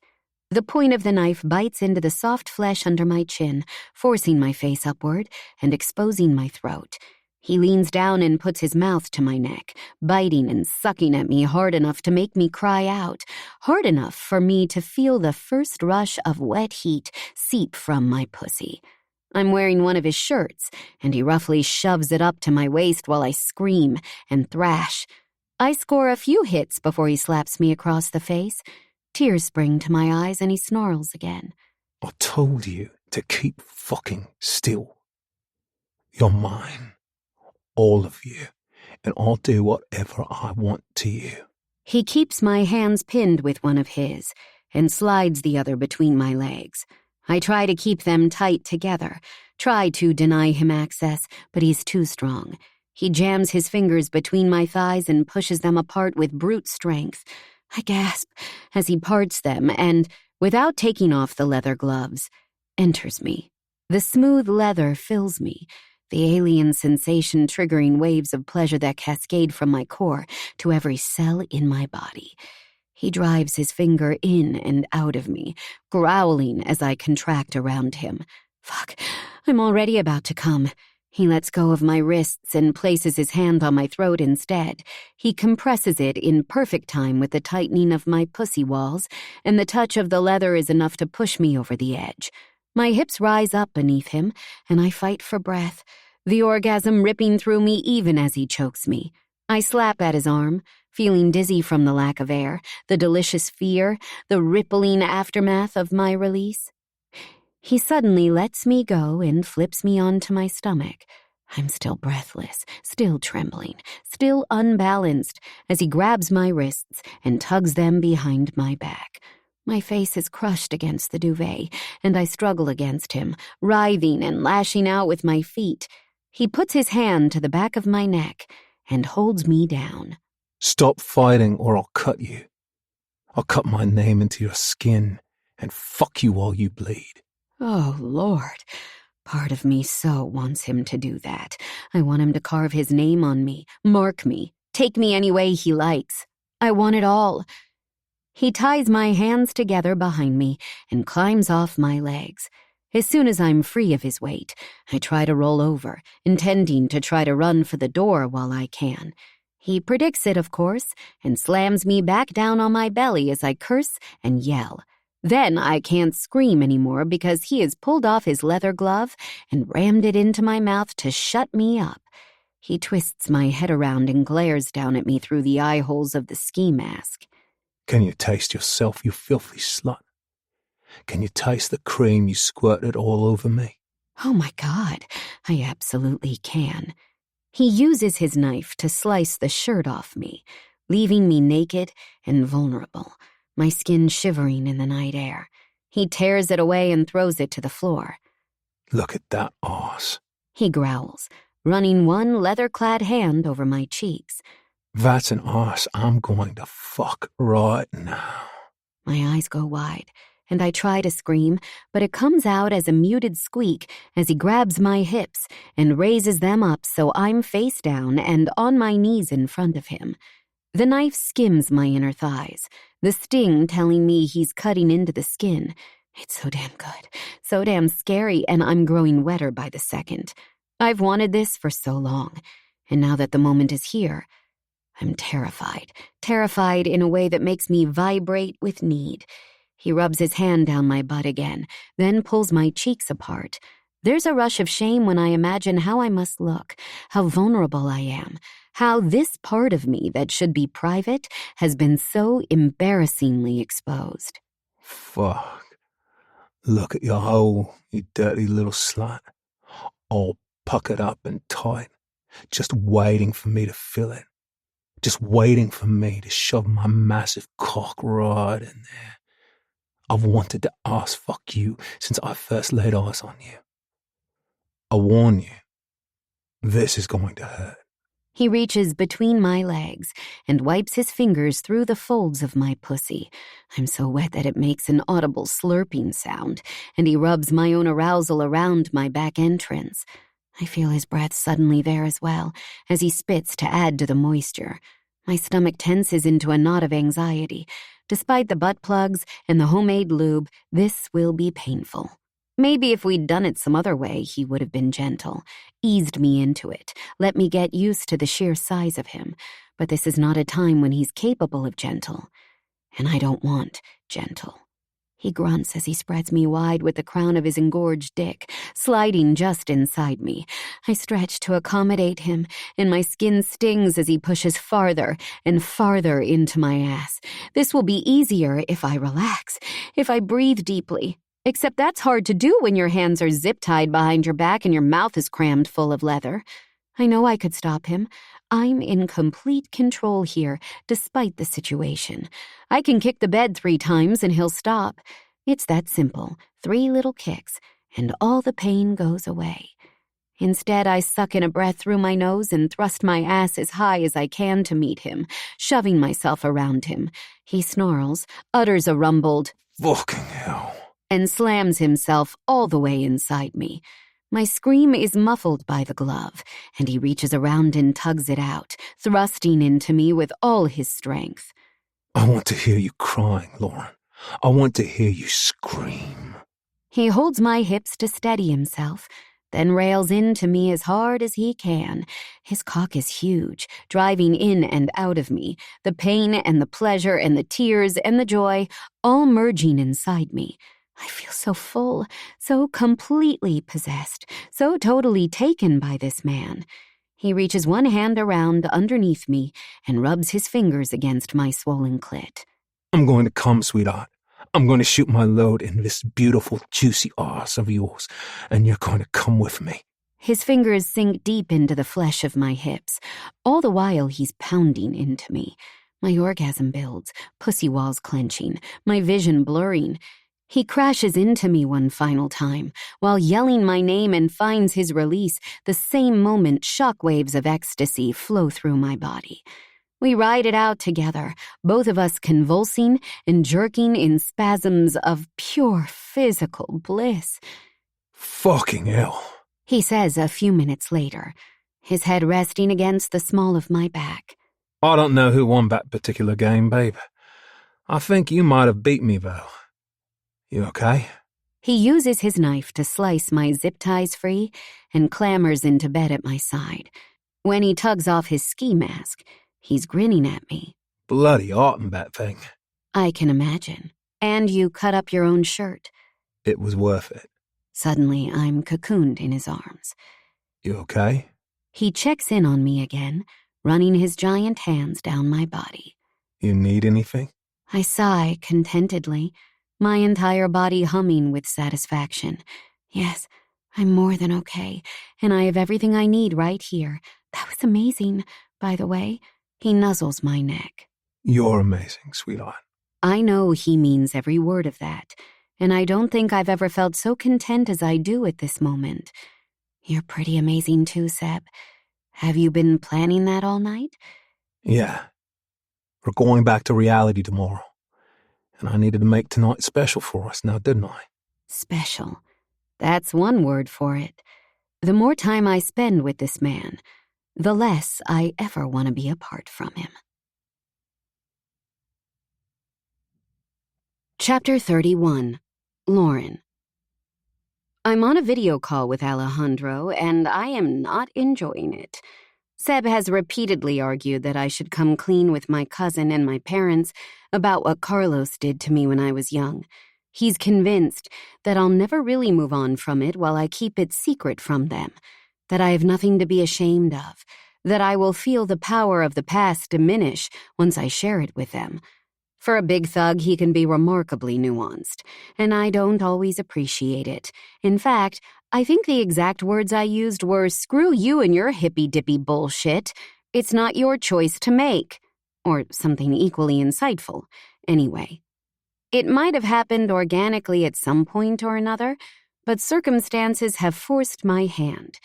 The point of the knife bites into the soft flesh under my chin, forcing my face upward and exposing my throat. He leans down and puts his mouth to my neck, biting and sucking at me hard enough to make me cry out, hard enough for me to feel the first rush of wet heat seep from my pussy. I'm wearing one of his shirts, and he roughly shoves it up to my waist while I scream and thrash. I score a few hits before he slaps me across the face. Tears spring to my eyes and he snarls again. I told you to keep fucking still. You're mine. All of you. And I'll do whatever I want to you. He keeps my hands pinned with one of his and slides the other between my legs. I try to keep them tight together, try to deny him access, but he's too strong. He jams his fingers between my thighs and pushes them apart with brute strength. I gasp as he parts them and, without taking off the leather gloves, enters me. The smooth leather fills me, the alien sensation triggering waves of pleasure that cascade from my core to every cell in my body. He drives his finger in and out of me, growling as I contract around him. Fuck, I'm already about to come. He lets go of my wrists and places his hand on my throat instead. He compresses it in perfect time with the tightening of my pussy walls, and the touch of the leather is enough to push me over the edge. My hips rise up beneath him, and I fight for breath, the orgasm ripping through me even as he chokes me. I slap at his arm, feeling dizzy from the lack of air, the delicious fear, the rippling aftermath of my release. He suddenly lets me go and flips me onto my stomach. I'm still breathless, still trembling, still unbalanced as he grabs my wrists and tugs them behind my back. My face is crushed against the duvet, and I struggle against him, writhing and lashing out with my feet. He puts his hand to the back of my neck and holds me down. Stop fighting or I'll cut you. I'll cut my name into your skin and fuck you while you bleed. Oh, Lord. Part of me so wants him to do that. I want him to carve his name on me, mark me, take me any way he likes. I want it all. He ties my hands together behind me and climbs off my legs. As soon as I'm free of his weight, I try to roll over, intending to try to run for the door while I can. He predicts it, of course, and slams me back down on my belly as I curse and yell. Then I can't scream anymore because he has pulled off his leather glove and rammed it into my mouth to shut me up. He twists my head around and glares down at me through the eye holes of the ski mask. Can you taste yourself, you filthy slut? Can you taste the cream you squirted all over me? Oh my God, I absolutely can. He uses his knife to slice the shirt off me, leaving me naked and vulnerable, my skin shivering in the night air. He tears it away and throws it to the floor. Look at that arse. He growls, running one leather-clad hand over my cheeks. That's an arse I'm going to fuck right now. My eyes go wide, and I try to scream, but it comes out as a muted squeak as he grabs my hips and raises them up so I'm face down and on my knees in front of him. The knife skims my inner thighs, the sting telling me he's cutting into the skin. It's so damn good, so damn scary, and I'm growing wetter by the second. I've wanted this for so long, and now that the moment is here, I'm terrified in a way that makes me vibrate with need. He rubs his hand down my butt again, then pulls my cheeks apart. There's a rush of shame when I imagine how I must look, how vulnerable I am, how this part of me that should be private has been so embarrassingly exposed. Fuck. Look at your hole, you dirty little slut. All puckered up and tight, just waiting for me to fill it. Just waiting for me to shove my massive cock right in there. I've wanted to ass fuck you since I first laid eyes on you. I warn you, this is going to hurt. He reaches between my legs and wipes his fingers through the folds of my pussy. I'm so wet that it makes an audible slurping sound, and he rubs my own arousal around my back entrance. I feel his breath suddenly there as well, as he spits to add to the moisture. My stomach tenses into a knot of anxiety. Despite the butt plugs and the homemade lube, this will be painful. Maybe if we'd done it some other way, he would have been gentle, eased me into it, let me get used to the sheer size of him. But this is not a time when he's capable of gentle. And I don't want gentle. He grunts as he spreads me wide with the crown of his engorged dick, sliding just inside me. I stretch to accommodate him, and my skin stings as he pushes farther and farther into my ass. This will be easier if I relax, if I breathe deeply. Except that's hard to do when your hands are zip-tied behind your back and your mouth is crammed full of leather. I know I could stop him. I'm in complete control here, despite the situation. I can kick the bed 3 times and he'll stop. It's that simple. 3 little kicks, and all the pain goes away. Instead, I suck in a breath through my nose and thrust my ass as high as I can to meet him, shoving myself around him. He snarls, utters a rumbled, "Fucking hell," and slams himself all the way inside me. My scream is muffled by the glove, and he reaches around and tugs it out, thrusting into me with all his strength. I want to hear you crying, Lauren. I want to hear you scream. He holds my hips to steady himself, then rails into me as hard as he can. His cock is huge, driving in and out of me, the pain and the pleasure and the tears and the joy all merging inside me. I feel so full, so completely possessed, so totally taken by this man. He reaches one hand around underneath me and rubs his fingers against my swollen clit. I'm going to come, sweetheart. I'm going to shoot my load in this beautiful, juicy arse of yours, and you're going to come with me. His fingers sink deep into the flesh of my hips. All the while he's pounding into me. My orgasm builds, pussy walls clenching, my vision blurring. He crashes into me one final time, while yelling my name and finds his release. The same moment, shockwaves of ecstasy flow through my body. We ride it out together, both of us convulsing and jerking in spasms of pure physical bliss. Fucking hell, he says a few minutes later, his head resting against the small of my back. I don't know who won that particular game, babe. I think you might have beat me, though. You okay? He uses his knife to slice my zip ties free and clambers into bed at my side. When he tugs off his ski mask, he's grinning at me. Bloody autumn, that thing. I can imagine. And you cut up your own shirt. It was worth it. Suddenly, I'm cocooned in his arms. You okay? He checks in on me again, running his giant hands down my body. You need anything? I sigh contentedly, my entire body humming with satisfaction. Yes, I'm more than okay, and I have everything I need right here. That was amazing, by the way. He nuzzles my neck. You're amazing, sweetheart. I know he means every word of that, and I don't think I've ever felt so content as I do at this moment. You're pretty amazing too, Seb. Have you been planning that all night? Yeah. We're going back to reality tomorrow. And I needed to make tonight special for us now, didn't I? Special. That's one word for it. The more time I spend with this man, the less I ever want to be apart from him. Chapter 31. Lauren. I'm on a video call with Alejandro, and I am not enjoying it. Seb has repeatedly argued that I should come clean with my cousin and my parents about what Carlos did to me when I was young. He's convinced that I'll never really move on from it while I keep it secret from them, that I have nothing to be ashamed of, that I will feel the power of the past diminish once I share it with them. For a big thug, he can be remarkably nuanced, and I don't always appreciate it. In fact, I think the exact words I used were, "Screw you and your hippy-dippy bullshit. It's not your choice to make." Or something equally insightful. Anyway, it might have happened organically at some point or another, but circumstances have forced my hand.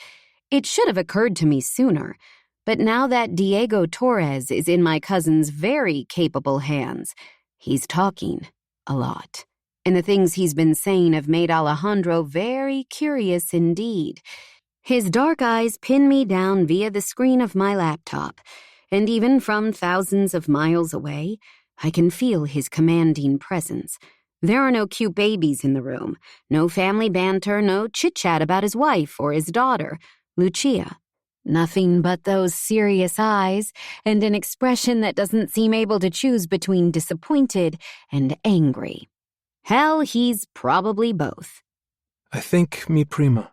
It should have occurred to me sooner, but now that Diego Torres is in my cousin's very capable hands, he's talking a lot. And the things he's been saying have made Alejandro very curious indeed. His dark eyes pin me down via the screen of my laptop, and even from thousands of miles away, I can feel his commanding presence. There are no cute babies in the room, no family banter, no chit-chat about his wife or his daughter, Lucia. Nothing but those serious eyes and an expression that doesn't seem able to choose between disappointed and angry. Hell, he's probably both. I think, mi prima,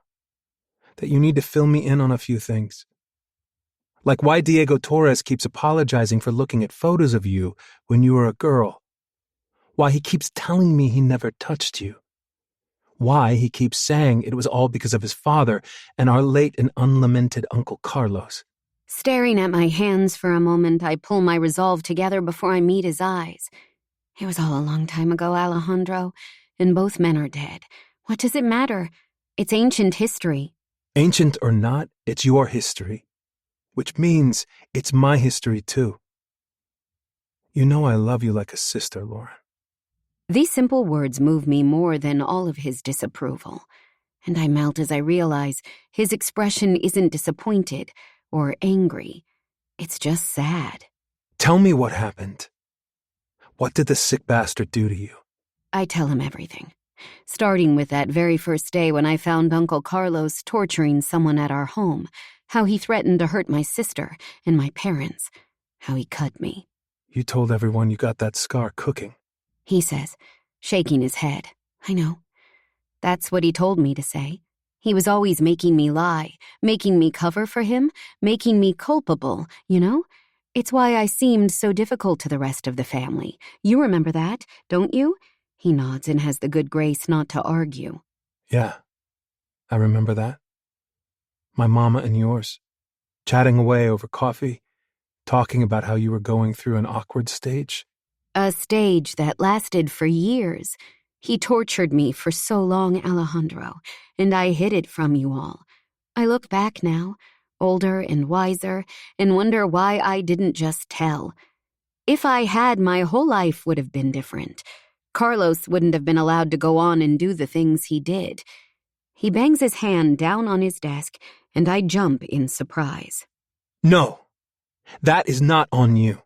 that you need to fill me in on a few things. Like why Diego Torres keeps apologizing for looking at photos of you when you were a girl. Why he keeps telling me he never touched you. Why he keeps saying it was all because of his father and our late and unlamented Uncle Carlos. Staring at my hands for a moment, I pull my resolve together before I meet his eyes. It was all a long time ago, Alejandro, and both men are dead. What does it matter? It's ancient history. Ancient or not, it's your history. Which means it's my history too. You know I love you like a sister, Lauren. These simple words move me more than all of his disapproval, and I melt as I realize his expression isn't disappointed or angry. It's just sad. Tell me what happened. What did the sick bastard do to you? I tell him everything, starting with that very first day when I found Uncle Carlos torturing someone at our home, how he threatened to hurt my sister and my parents, how he cut me. You told everyone you got that scar cooking. He says, shaking his head. I know. That's what he told me to say. He was always making me lie, making me cover for him, making me culpable, you know? It's why I seemed so difficult to the rest of the family. You remember that, don't you? He nods and has the good grace not to argue. Yeah, I remember that. My mama and yours, chatting away over coffee, talking about how you were going through an awkward stage. A stage that lasted for years. He tortured me for so long, Alejandro, and I hid it from you all. I look back now, older and wiser, and wonder why I didn't just tell. If I had, my whole life would have been different. Carlos wouldn't have been allowed to go on and do the things he did. He bangs his hand down on his desk, and I jump in surprise. No, that is not on you.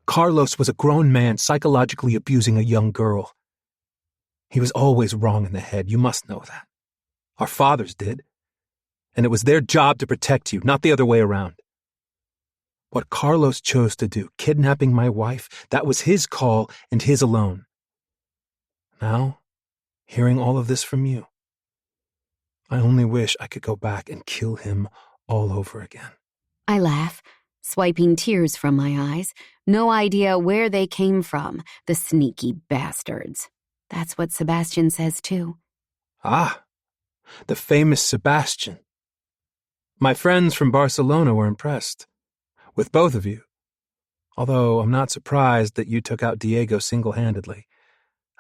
Carlos was a grown man psychologically abusing a young girl. He was always wrong in the head, you must know that. Our fathers did. And it was their job to protect you, not the other way around. What Carlos chose to do, kidnapping my wife, that was his call and his alone. Now, hearing all of this from you, I only wish I could go back and kill him all over again. I laugh, swiping tears from my eyes. No idea where they came from, the sneaky bastards. That's what Sebastian says, too. Ah, the famous Sebastian. My friends from Barcelona were impressed. With both of you. Although I'm not surprised that you took out Diego single-handedly.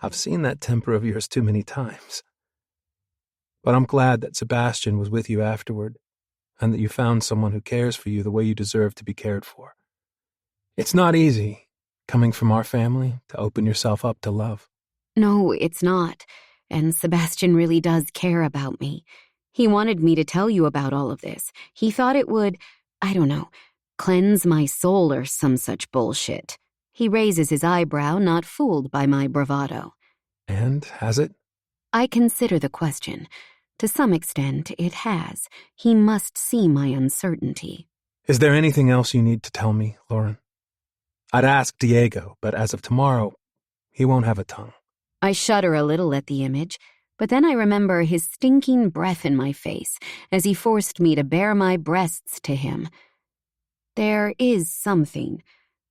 I've seen that temper of yours too many times. But I'm glad that Sebastian was with you afterward, and that you found someone who cares for you the way you deserve to be cared for. It's not easy, coming from our family, to open yourself up to love. No, it's not. And Sebastian really does care about me. He wanted me to tell you about all of this. He thought it would, I don't know, cleanse my soul or some such bullshit. He raises his eyebrow, not fooled by my bravado. And has it? I consider the question. To some extent, it has. He must see my uncertainty. Is there anything else you need to tell me, Lauren? I'd ask Diego, but as of tomorrow, he won't have a tongue. I shudder a little at the image, but then I remember his stinking breath in my face as he forced me to bare my breasts to him. There is something,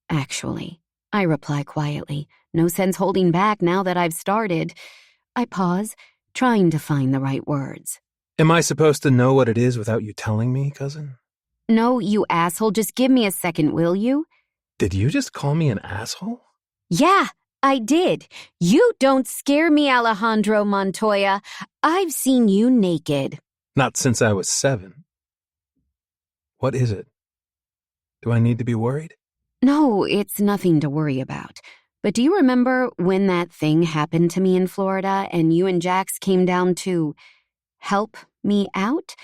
actually. I reply quietly. No sense holding back now that I've started. I pause, trying to find the right words. Am I supposed to know what it is without you telling me, cousin? No, you asshole, just give me a second, will you? Did you just call me an asshole? Yeah, I did. You don't scare me, Alejandro Montoya. I've seen you naked. Not since I was 7. What is it? Do I need to be worried? No, it's nothing to worry about. But do you remember when that thing happened to me in Florida and you and Jax came down to help me out?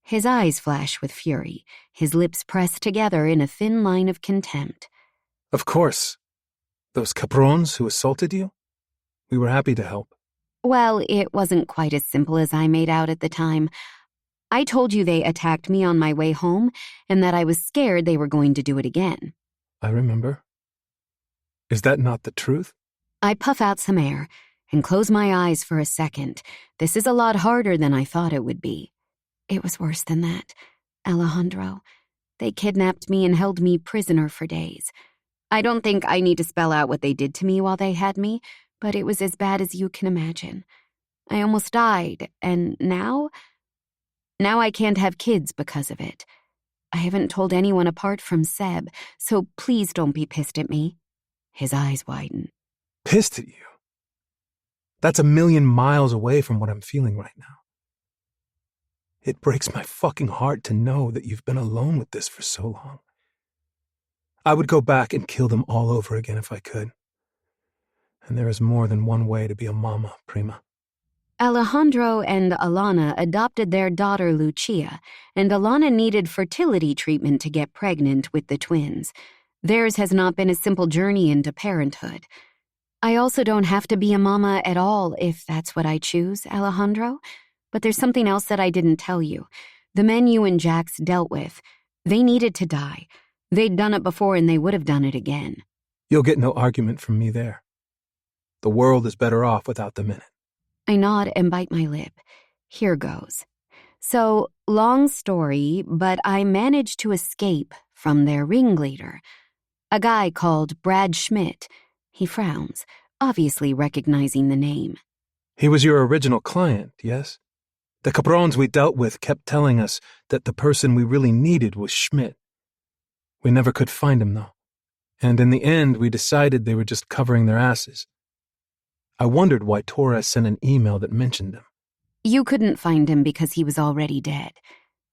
His eyes flash with fury, his lips pressed together in a thin line of contempt. Of course. Those caprons who assaulted you? We were happy to help. Well, it wasn't quite as simple as I made out at the time. I told you they attacked me on my way home and that I was scared they were going to do it again. I remember. Is that not the truth? I puff out some air and close my eyes for a second. This is a lot harder than I thought it would be. It was worse than that, Alejandro. They kidnapped me and held me prisoner for days. I don't think I need to spell out what they did to me while they had me, but it was as bad as you can imagine. I almost died, and now I can't have kids because of it. I haven't told anyone apart from Seb, so please don't be pissed at me. His eyes widen. Pissed at you? That's a million miles away from what I'm feeling right now. It breaks my fucking heart to know that you've been alone with this for so long. I would go back and kill them all over again if I could. And there is more than one way to be a mama, Prima. Alejandro and Alana adopted their daughter Lucia, and Alana needed fertility treatment to get pregnant with the twins. Theirs has not been a simple journey into parenthood. I also don't have to be a mama at all if that's what I choose, Alejandro. But there's something else that I didn't tell you. The men you and Jax dealt with, they needed to die. They'd done it before and they would have done it again. You'll get no argument from me there. The world is better off without them in it. I nod and bite my lip. Here goes. So, long story, but I managed to escape from their ringleader, a guy called Brad Schmidt. He frowns, obviously recognizing the name. He was your original client, yes? The cabrons we dealt with kept telling us that the person we really needed was Schmidt. We never could find him, though. And in the end, we decided they were just covering their asses. I wondered why Torres sent an email that mentioned him. You couldn't find him because he was already dead.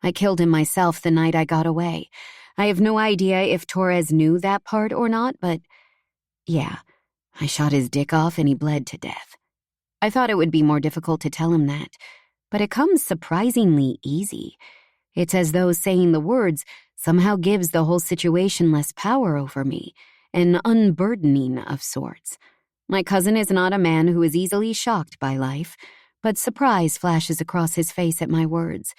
I killed him myself the night I got away. I have no idea if Torres knew that part or not, but yeah, I shot his dick off and he bled to death. I thought it would be more difficult to tell him that, but it comes surprisingly easy. It's as though saying the words somehow gives the whole situation less power over me, an unburdening of sorts. My cousin is not a man who is easily shocked by life, but surprise flashes across his face at my words.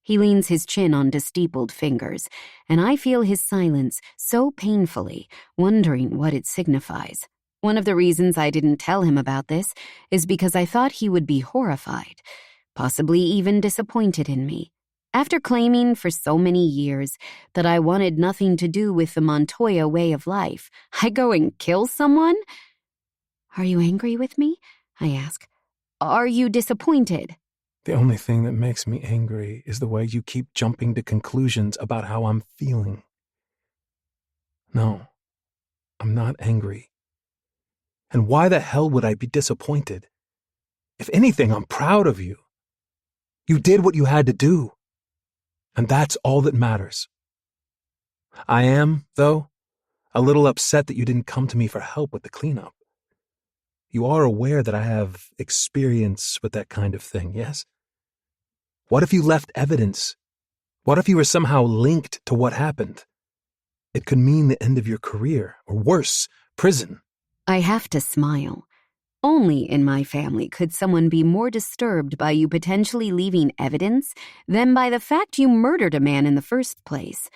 He leans his chin onto steepled fingers, and I feel his silence so painfully, wondering what it signifies. One of the reasons I didn't tell him about this is because I thought he would be horrified, possibly even disappointed in me. After claiming for so many years that I wanted nothing to do with the Montoya way of life, I go and kill someone? Are you angry with me? I ask. Are you disappointed? The only thing that makes me angry is the way you keep jumping to conclusions about how I'm feeling. No, I'm not angry. And why the hell would I be disappointed? If anything, I'm proud of you. You did what you had to do. And that's all that matters. I am, though, a little upset that you didn't come to me for help with the cleanup. You are aware that I have experience with that kind of thing, yes? What if you left evidence? What if you were somehow linked to what happened? It could mean the end of your career, or worse, prison. I have to smile. Only in my family could someone be more disturbed by you potentially leaving evidence than by the fact you murdered a man in the first place.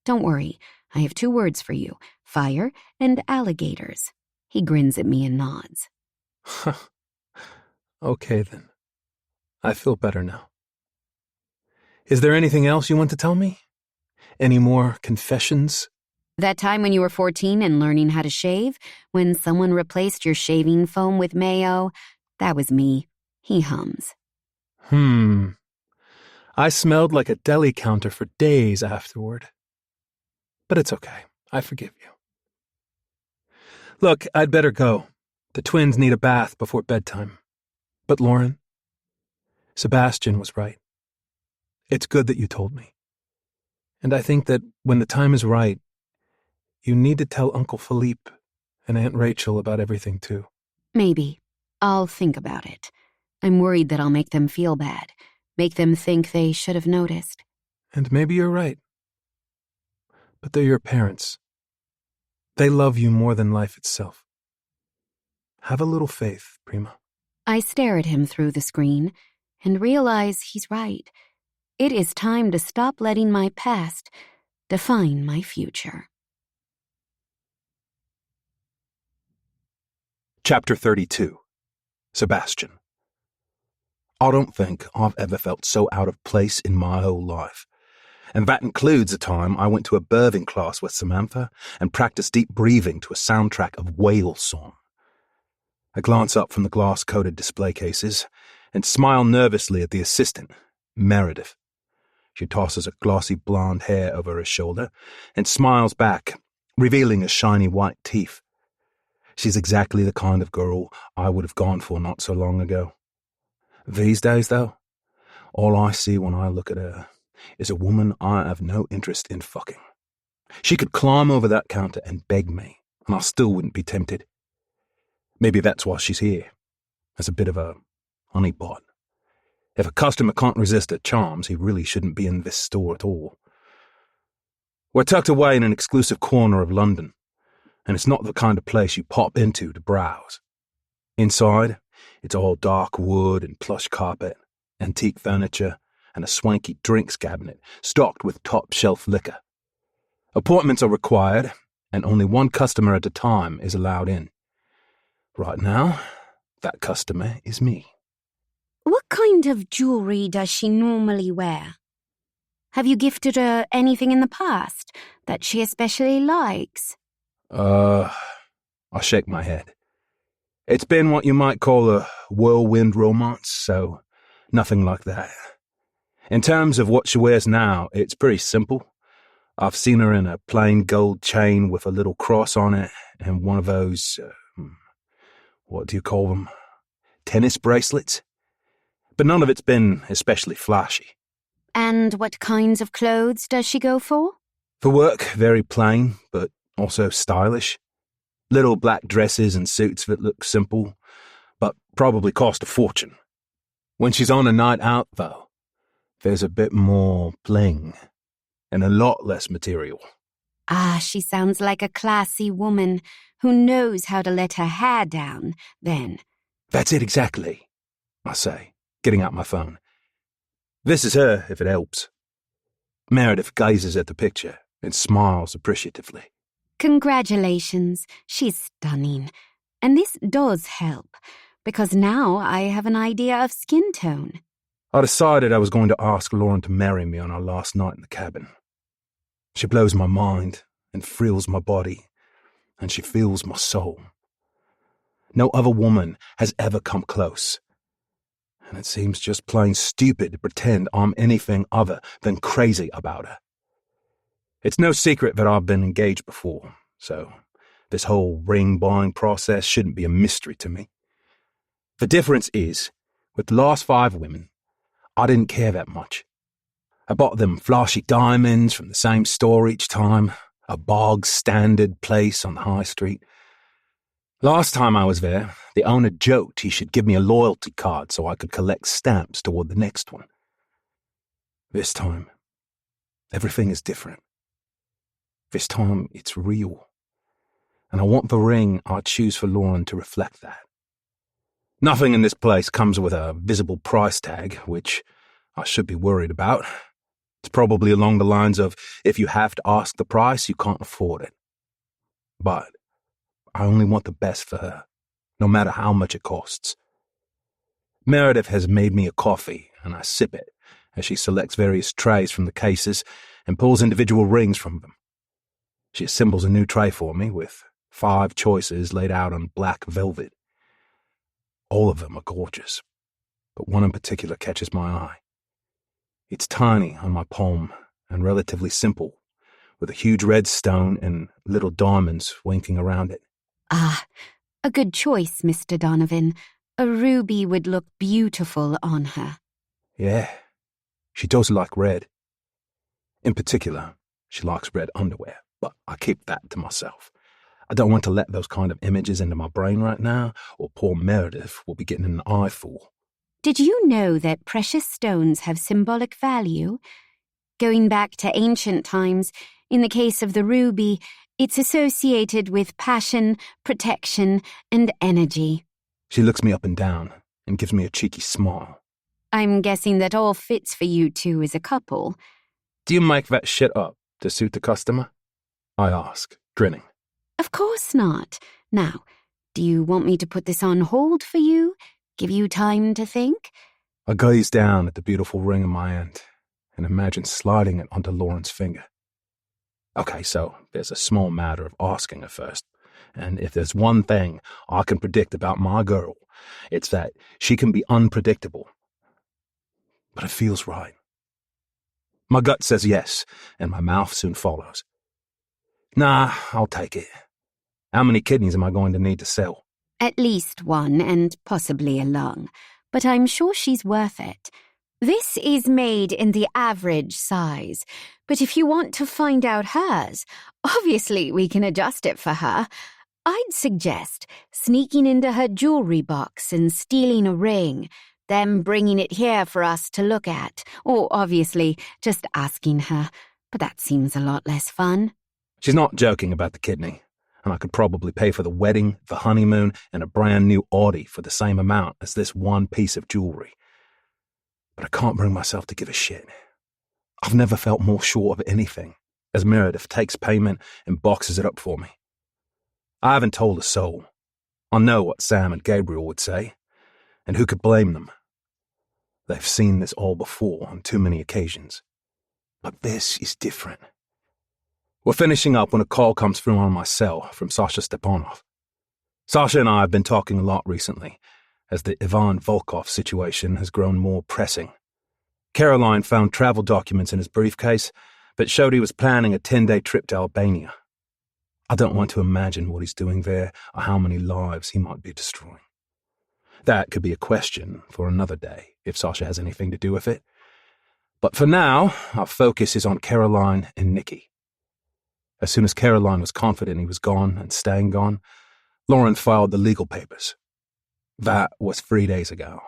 Don't worry, I have 2 words for you, fire and alligators. He grins at me and nods. Okay, then. I feel better now. Is there anything else you want to tell me? Any more confessions? That time when you were 14 and learning how to shave, when someone replaced your shaving foam with mayo, that was me. He hums. I smelled like a deli counter for days afterward. But it's okay. I forgive you. Look, I'd better go. The twins need a bath before bedtime. But Lauren, Sebastian was right. It's good that you told me. And I think that when the time is right, you need to tell Uncle Philippe and Aunt Rachel about everything, too. Maybe. I'll think about it. I'm worried that I'll make them feel bad, make them think they should have noticed. And maybe you're right. But they're your parents. They love you more than life itself. Have a little faith, Prima. I stare at him through the screen and realize he's right. It is time to stop letting my past define my future. Chapter 32. Sebastian. I don't think I've ever felt so out of place in my whole life. And that includes a time I went to a birthing class with Samantha and practiced deep breathing to a soundtrack of whale song. I glance up from the glass-coated display cases and smile nervously at the assistant, Meredith. She tosses her glossy blonde hair over her shoulder and smiles back, revealing her shiny white teeth. She's exactly the kind of girl I would have gone for not so long ago. These days, though, all I see when I look at her is a woman I have no interest in fucking. She could climb over that counter and beg me, and I still wouldn't be tempted. Maybe that's why she's here, as a bit of a honeypot. If a customer can't resist her charms, he really shouldn't be in this store at all. We're tucked away in an exclusive corner of London, and it's not the kind of place you pop into to browse. Inside, it's all dark wood and plush carpet, antique furniture, and a swanky drinks cabinet stocked with top-shelf liquor. Appointments are required, and only one customer at a time is allowed in. Right now, that customer is me. What kind of jewelry does she normally wear? Have you gifted her anything in the past that she especially likes? I shake my head. It's been what you might call a whirlwind romance, so nothing like that. In terms of what she wears now, it's pretty simple. I've seen her in a plain gold chain with a little cross on it and one of those, what do you call them? Tennis bracelets? But none of it's been especially flashy. And what kinds of clothes does she go for? For work, very plain, but also stylish. Little black dresses and suits that look simple, but probably cost a fortune. When she's on a night out, though, there's a bit more bling and a lot less material. Ah, she sounds like a classy woman who knows how to let her hair down, then. That's it exactly, I say, getting out my phone. This is her, if it helps. Meredith gazes at the picture and smiles appreciatively. Congratulations, she's stunning. And this does help, because now I have an idea of skin tone. I decided I was going to ask Lauren to marry me on our last night in the cabin. She blows my mind and thrills my body, and she feels my soul. No other woman has ever come close, and it seems just plain stupid to pretend I'm anything other than crazy about her. It's no secret that I've been engaged before, so this whole ring buying process shouldn't be a mystery to me. The difference is, with the last 5 women, I didn't care that much. I bought them flashy diamonds from the same store each time, a bog-standard place on the high street. Last time I was there, the owner joked he should give me a loyalty card so I could collect stamps toward the next one. This time, everything is different. This time, it's real. And I want the ring I choose for Lauren to reflect that. Nothing in this place comes with a visible price tag, which I should be worried about. It's probably along the lines of, if you have to ask the price, you can't afford it. But I only want the best for her, no matter how much it costs. Meredith has made me a coffee, and I sip it as she selects various trays from the cases and pulls individual rings from them. She assembles a new tray for me with 5 choices laid out on black velvet. All of them are gorgeous, but one in particular catches my eye. It's tiny on my palm and relatively simple, with a huge red stone and little diamonds winking around it. Ah, a good choice, Mr. Donovan. A ruby would look beautiful on her. Yeah, she does like red. In particular, she likes red underwear, but I keep that to myself. I don't want to let those kind of images into my brain right now, or poor Meredith will be getting an eyeful. Did you know that precious stones have symbolic value? Going back to ancient times, in the case of the ruby, it's associated with passion, protection, and energy. She looks me up and down and gives me a cheeky smile. I'm guessing that all fits for you two as a couple. Do you make that shit up to suit the customer? I ask, grinning. Of course not. Now, do you want me to put this on hold for you? Give you time to think? I gaze down at the beautiful ring in my hand and imagine sliding it onto Lauren's finger. Okay, so there's a small matter of asking her first, and if there's one thing I can predict about my girl, it's that she can be unpredictable. But it feels right. My gut says yes, and my mouth soon follows. Nah, I'll take it. How many kidneys am I going to need to sell? At least 1 and possibly a lung, but I'm sure she's worth it. This is made in the average size, but if you want to find out hers, obviously we can adjust it for her. I'd suggest sneaking into her jewelry box and stealing a ring, then bringing it here for us to look at, or obviously just asking her. but that seems a lot less fun. She's not joking about the kidney, and I could probably pay for the wedding, the honeymoon, and a brand new Audi for the same amount as this one piece of jewelry. But I can't bring myself to give a shit. I've never felt more sure of anything, as Meredith takes payment and boxes it up for me. I haven't told a soul. I know what Sam and Gabriel would say, and who could blame them? They've seen this all before on too many occasions. But this is different. We're finishing up when a call comes through on my cell from Sasha Stepanov. Sasha and I have been talking a lot recently, as the Ivan Volkov situation has grown more pressing. Caroline found travel documents in his briefcase, but showed he was planning a 10-day trip to Albania. I don't want to imagine what he's doing there or how many lives he might be destroying. That could be a question for another day, if Sasha has anything to do with it. But for now, our focus is on Caroline and Nikki. As soon as Caroline was confident he was gone and staying gone, Lauren filed the legal papers. That was 3 days ago.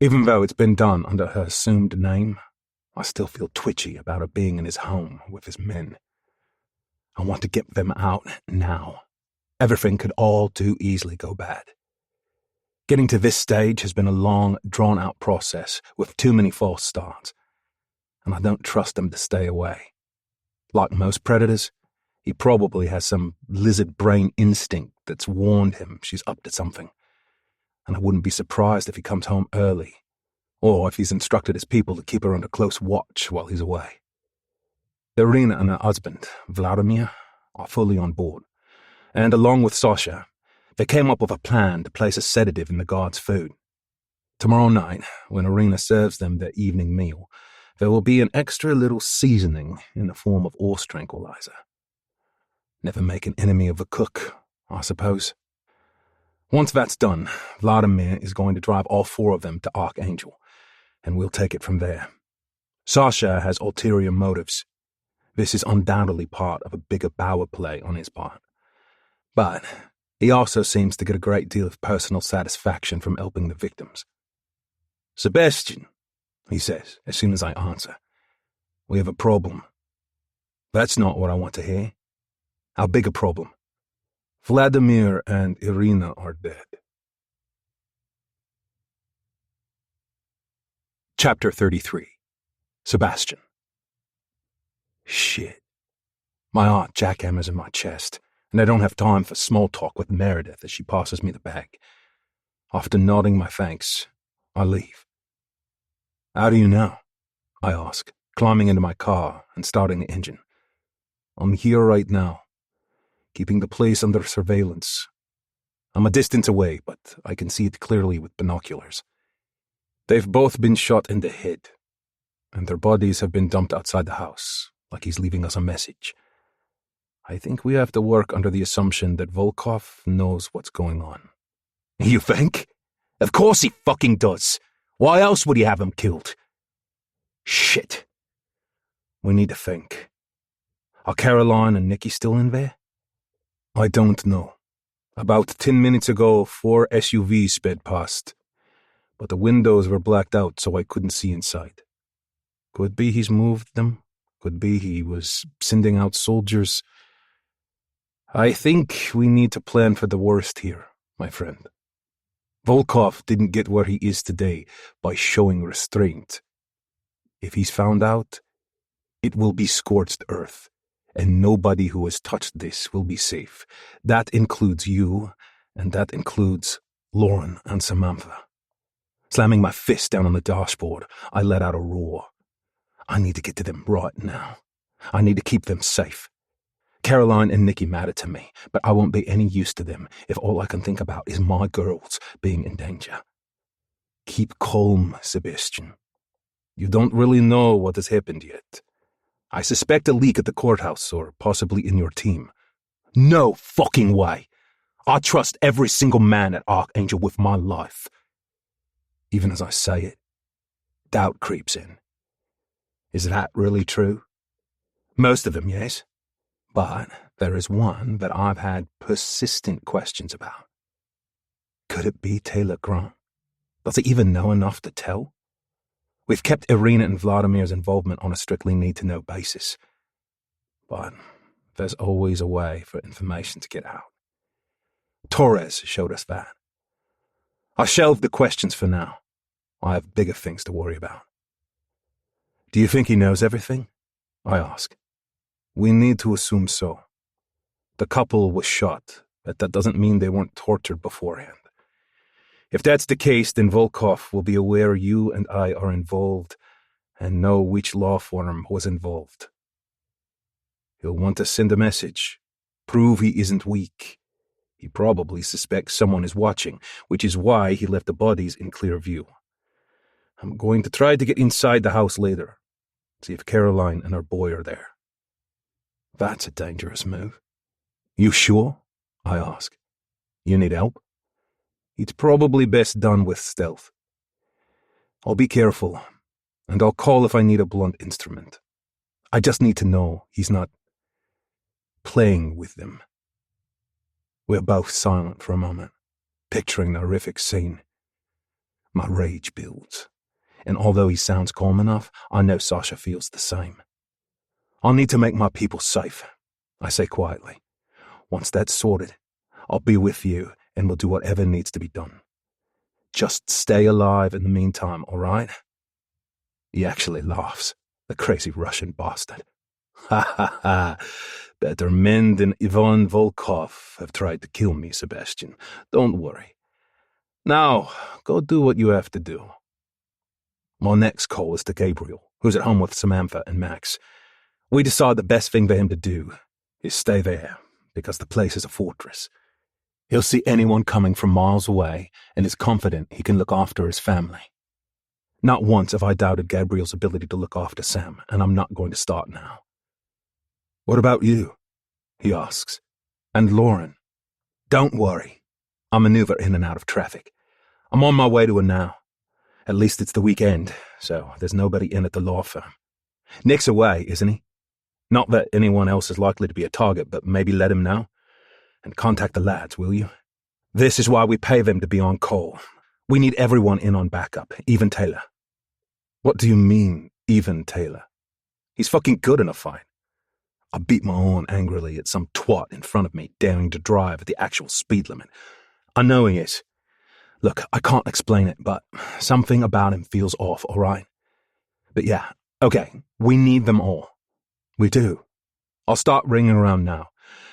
Even though it's been done under her assumed name, I still feel twitchy about her being in his home with his men. I want to get them out now. Everything could all too easily go bad. Getting to this stage has been a long, drawn-out process with too many false starts, and I don't trust him to stay away. Like most predators, he probably has some lizard brain instinct that's warned him she's up to something, and I wouldn't be surprised if he comes home early, or if he's instructed his people to keep her under close watch while he's away. Irina and her husband, Vladimir, are fully on board, and along with Sasha, they came up with a plan to place a sedative in the guards' food. Tomorrow night, when Irina serves them their evening meal, there will be an extra little seasoning in the form of horse tranquilizer. Never make an enemy of a cook, I suppose. Once that's done, Vladimir is going to drive all 4 of them to Archangel, and we'll take it from there. Sasha has ulterior motives. This is undoubtedly part of a bigger power play on his part. But he also seems to get a great deal of personal satisfaction from helping the victims. "Sebastian," he says, as soon as I answer, "we have a problem." That's not what I want to hear. How big a problem? Vladimir and Irina are dead. Chapter 33. Sebastian. Shit. My heart jackhammers in my chest, and I don't have time for small talk with Meredith as she passes me the bag. After nodding my thanks, I leave. "How do you know?" I ask, climbing into my car and starting the engine. "I'm here right now, keeping the place under surveillance. I'm a distance away, but I can see it clearly with binoculars. They've both been shot in the head, and their bodies have been dumped outside the house, like he's leaving us a message. I think we have to work under the assumption that Volkov knows what's going on." "You think? Of course he fucking does. Why else would he have him killed?" "Shit. We need to think. Are Caroline and Nikki still in there?" "I don't know. About 10 minutes ago, 4 SUVs sped past, but the windows were blacked out so I couldn't see inside. Could be he's moved them. Could be he was sending out soldiers. I think we need to plan for the worst here, my friend. Volkov didn't get where he is today by showing restraint. If he's found out, it will be scorched earth, and nobody who has touched this will be safe. That includes you, and that includes Lauren and Samantha." Slamming my fist down on the dashboard, I let out a roar. I need to get to them right now. I need to keep them safe. Caroline and Nikki matter to me, but I won't be any use to them if all I can think about is my girls being in danger. Keep calm, Sebastian. You don't really know what has happened yet. I suspect a leak at the courthouse or possibly in your team. No fucking way. I trust every single man at Archangel with my life. Even as I say it, doubt creeps in. Is that really true? Most of them, yes. But there is one that I've had persistent questions about. Could it be Taylor Grant? Does he even know enough to tell? We've kept Irina and Vladimir's involvement on a strictly need-to-know basis, But there's always a way for information to get out. Torres showed us that. I shelved the questions for now. I have bigger things to worry about. Do you think he knows everything? I ask. We need to assume so. The couple was shot, but that doesn't mean they weren't tortured beforehand. If that's the case, then Volkov will be aware you and I are involved and know which law firm was involved. He'll want to send a message, prove he isn't weak. He probably suspects someone is watching, which is why he left the bodies in clear view. I'm going to try to get inside the house later, see if Caroline and her boy are there. That's a dangerous move. You sure? I ask. You need help? It's probably best done with stealth. I'll be careful, and I'll call if I need a blunt instrument. I just need to know he's not playing with them. We're both silent for a moment, picturing the horrific scene. My rage builds, and although he sounds calm enough, I know Sasha feels the same. I'll need to make my people safe, I say quietly. Once that's sorted, I'll be with you and we'll do whatever needs to be done. Just stay alive in the meantime, all right? He actually laughs, the crazy Russian bastard. Ha ha ha. Better men than Ivan Volkov have tried to kill me, Sebastian. Don't worry. Now, go do what you have to do. My next call is to Gabriel, who's at home with Samantha and Max. We decide the best thing for him to do is stay there, because the place is a fortress. He'll see anyone coming from miles away and is confident he can look after his family. Not once have I doubted Gabriel's ability to look after Sam, and I'm not going to start now. What about you? He asks. And Lauren? Don't worry. I maneuver in and out of traffic. I'm on my way to her now. At least it's the weekend, so there's nobody in at the law firm. Nick's away, isn't he? Not that anyone else is likely to be a target, but maybe let him know. And contact the lads, will you? This is why we pay them to be on call. We need everyone in on backup, even Taylor. What do you mean, even Taylor? He's fucking good in a fight. I beat my horn angrily at some twat in front of me, daring to drive at the actual speed limit. I know he is. Look, I can't explain it, but something about him feels off, all right? But yeah, okay, we need them all. We do. I'll start ringing around now,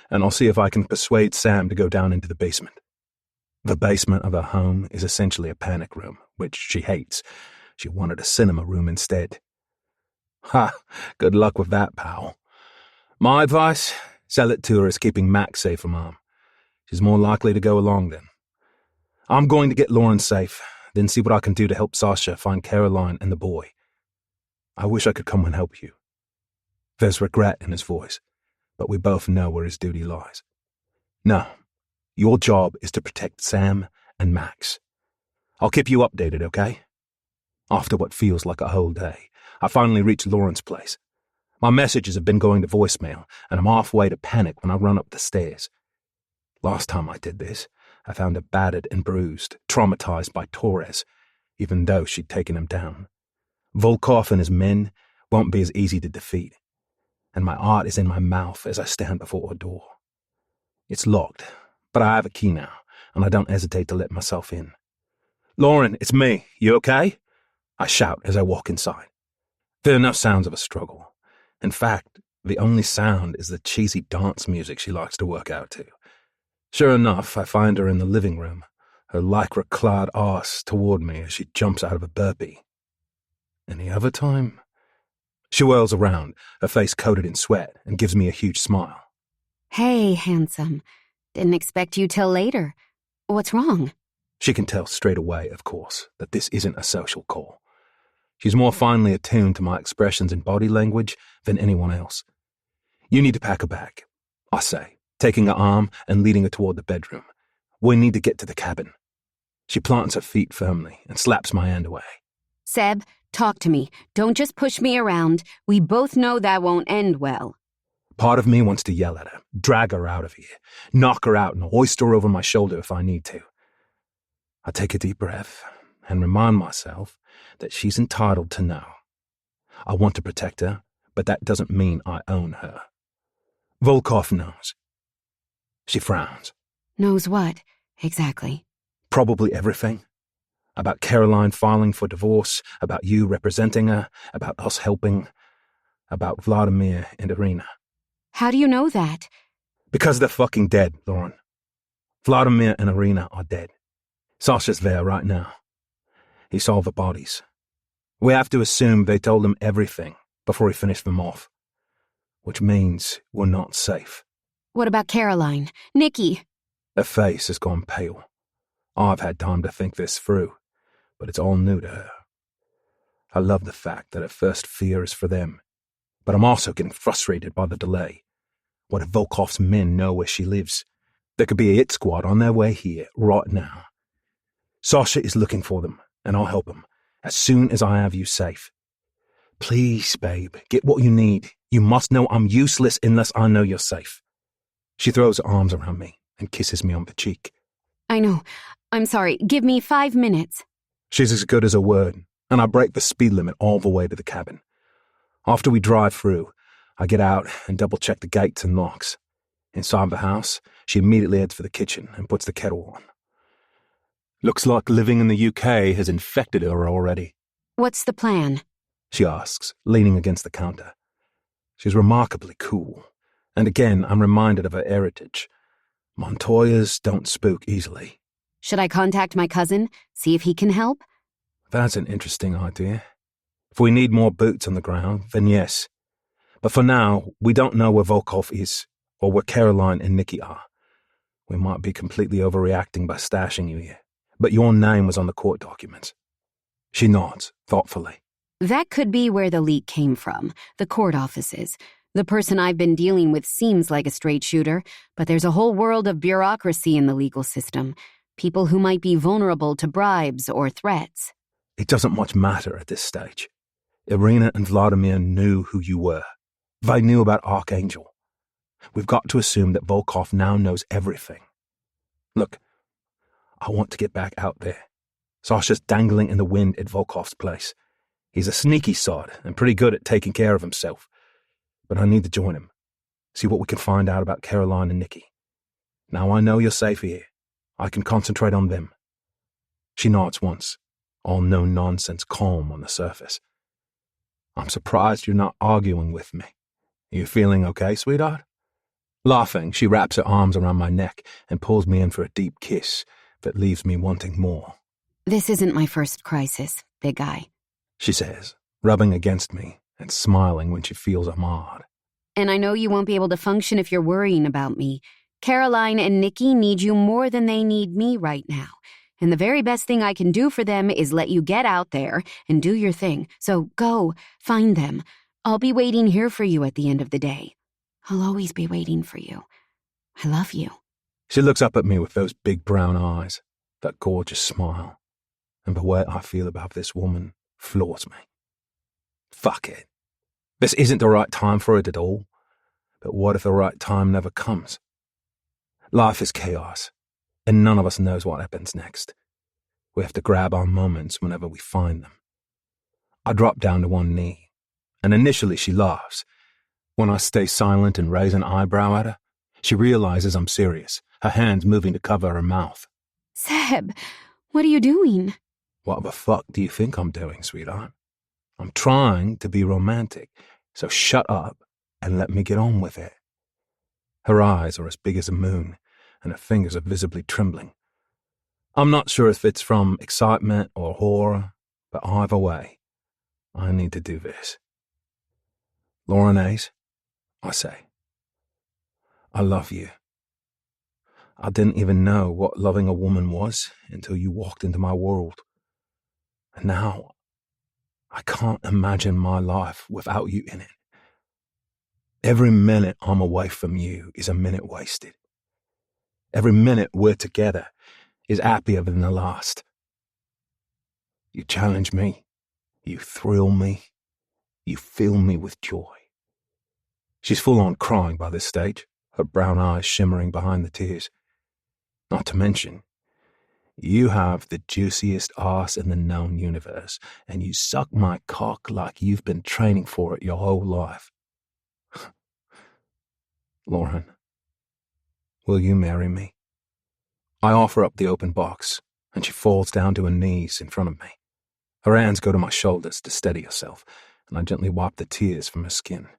and I'll see if I can persuade Sam to go down into the basement. The basement of her home is essentially a panic room, which she hates. She wanted a cinema room instead. Ha! Good luck with that, pal. My advice? Sell it to her as keeping Max safe from harm. She's more likely to go along then. I'm going to get Lauren safe, then see what I can do to help Sasha find Caroline and the boy. I wish I could come and help you. There's regret in his voice, but we both know where his duty lies. No, your job is to protect Sam and Max. I'll keep you updated, okay? After what feels like a whole day, I finally reach Lauren's place. My messages have been going to voicemail, and I'm halfway to panic when I run up the stairs. Last time I did this, I found her battered and bruised, traumatized by Torres, even though she'd taken him down. Volkov and his men won't be as easy to defeat, and my heart is in my mouth as I stand before her door. It's locked, but I have a key now, and I don't hesitate to let myself in. Lauren, it's me. You okay? I shout as I walk inside. There are no sounds of a struggle. In fact, the only sound is the cheesy dance music she likes to work out to. Sure enough, I find her in the living room, her lycra-clad arse toward me as she jumps out of a burpee. Any other time? She whirls around, her face coated in sweat, and gives me a huge smile. Hey, handsome. Didn't expect you till later. What's wrong? She can tell straight away, of course, that this isn't a social call. She's more finely attuned to my expressions and body language than anyone else. You need to pack a bag, I say, taking her arm and leading her toward the bedroom. We need to get to the cabin. She plants her feet firmly and slaps my hand away. Seb, talk to me. Don't just push me around. We both know that won't end well. Part of me wants to yell at her, drag her out of here, knock her out and hoist her over my shoulder if I need to. I take a deep breath and remind myself that she's entitled to know. I want to protect her, but that doesn't mean I own her. Volkov knows. She frowns. Knows what, exactly? Probably everything. About Caroline filing for divorce, about you representing her, about us helping, about Vladimir and Irina. How do you know that? Because they're fucking dead, Lauren. Vladimir and Irina are dead. Sasha's there right now. He saw the bodies. We have to assume they told him everything before he finished them off. Which means we're not safe. What about Caroline? Nikki? Her face has gone pale. I've had time to think this through, but it's all new to her. I love the fact that her first fear is for them, but I'm also getting frustrated by the delay. What if Volkov's men know where she lives? There could be a hit squad on their way here right now. Sasha is looking for them, and I'll help them, as soon as I have you safe. Please, babe, get what you need. You must know I'm useless unless I know you're safe. She throws her arms around me and kisses me on the cheek. I know. I'm sorry. Give me 5 minutes. She's as good as her word, and I break the speed limit all the way to the cabin. After we drive through, I get out and double-check the gates and locks. Inside the house, she immediately heads for the kitchen and puts the kettle on. Looks like living in the UK has infected her already. What's the plan? She asks, leaning against the counter. She's remarkably cool, and again I'm reminded of her heritage. Montoyas don't spook easily. Should I contact my cousin, see if he can help? That's an interesting idea. If we need more boots on the ground, then yes. But for now, we don't know where Volkov is, or where Caroline and Nikki are. We might be completely overreacting by stashing you here, but your name was on the court documents. She nods, thoughtfully. That could be where the leak came from, the court offices. The person I've been dealing with seems like a straight shooter, but there's a whole world of bureaucracy in the legal system. People who might be vulnerable to bribes or threats. It doesn't much matter at this stage. Irina and Vladimir knew who you were. They knew about Archangel. We've got to assume that Volkov now knows everything. Look, I want to get back out there. Sasha's dangling in the wind at Volkov's place. He's a sneaky sod and pretty good at taking care of himself. But I need to join him, see what we can find out about Caroline and Nikki. Now I know you're safe here. I can concentrate on them. She nods once, all no-nonsense calm on the surface. I'm surprised you're not arguing with me. You feeling okay, sweetheart? Laughing, she wraps her arms around my neck and pulls me in for a deep kiss that leaves me wanting more. This isn't my first crisis, big guy, she says, rubbing against me and smiling when she feels I'm odd. And I know you won't be able to function if you're worrying about me. Caroline and Nikki need you more than they need me right now. And the very best thing I can do for them is let you get out there and do your thing. So go, find them. I'll be waiting here for you at the end of the day. I'll always be waiting for you. I love you. She looks up at me with those big brown eyes, that gorgeous smile. And the way I feel about this woman floors me. Fuck it. This isn't the right time for it at all. But what if the right time never comes? Life is chaos, and none of us knows what happens next. We have to grab our moments whenever we find them. I drop down to one knee, and initially she laughs. When I stay silent and raise an eyebrow at her, she realizes I'm serious, her hands moving to cover her mouth. Seb, what are you doing? What the fuck do you think I'm doing, sweetheart? I'm trying to be romantic, so shut up and let me get on with it. Her eyes are as big as a moon, and her fingers are visibly trembling. I'm not sure if it's from excitement or horror, but either way, I need to do this. Lauren, I say, I love you. I didn't even know what loving a woman was until you walked into my world. And now, I can't imagine my life without you in it. Every minute I'm away from you is a minute wasted. Every minute we're together is happier than the last. You challenge me, you thrill me, you fill me with joy. She's full on crying by this stage, her brown eyes shimmering behind the tears. Not to mention, you have the juiciest ass in the known universe, and you suck my cock like you've been training for it your whole life. Lauren, will you marry me? I offer up the open box, and she falls down to her knees in front of me. Her hands go to my shoulders to steady herself, and I gently wipe the tears from her skin.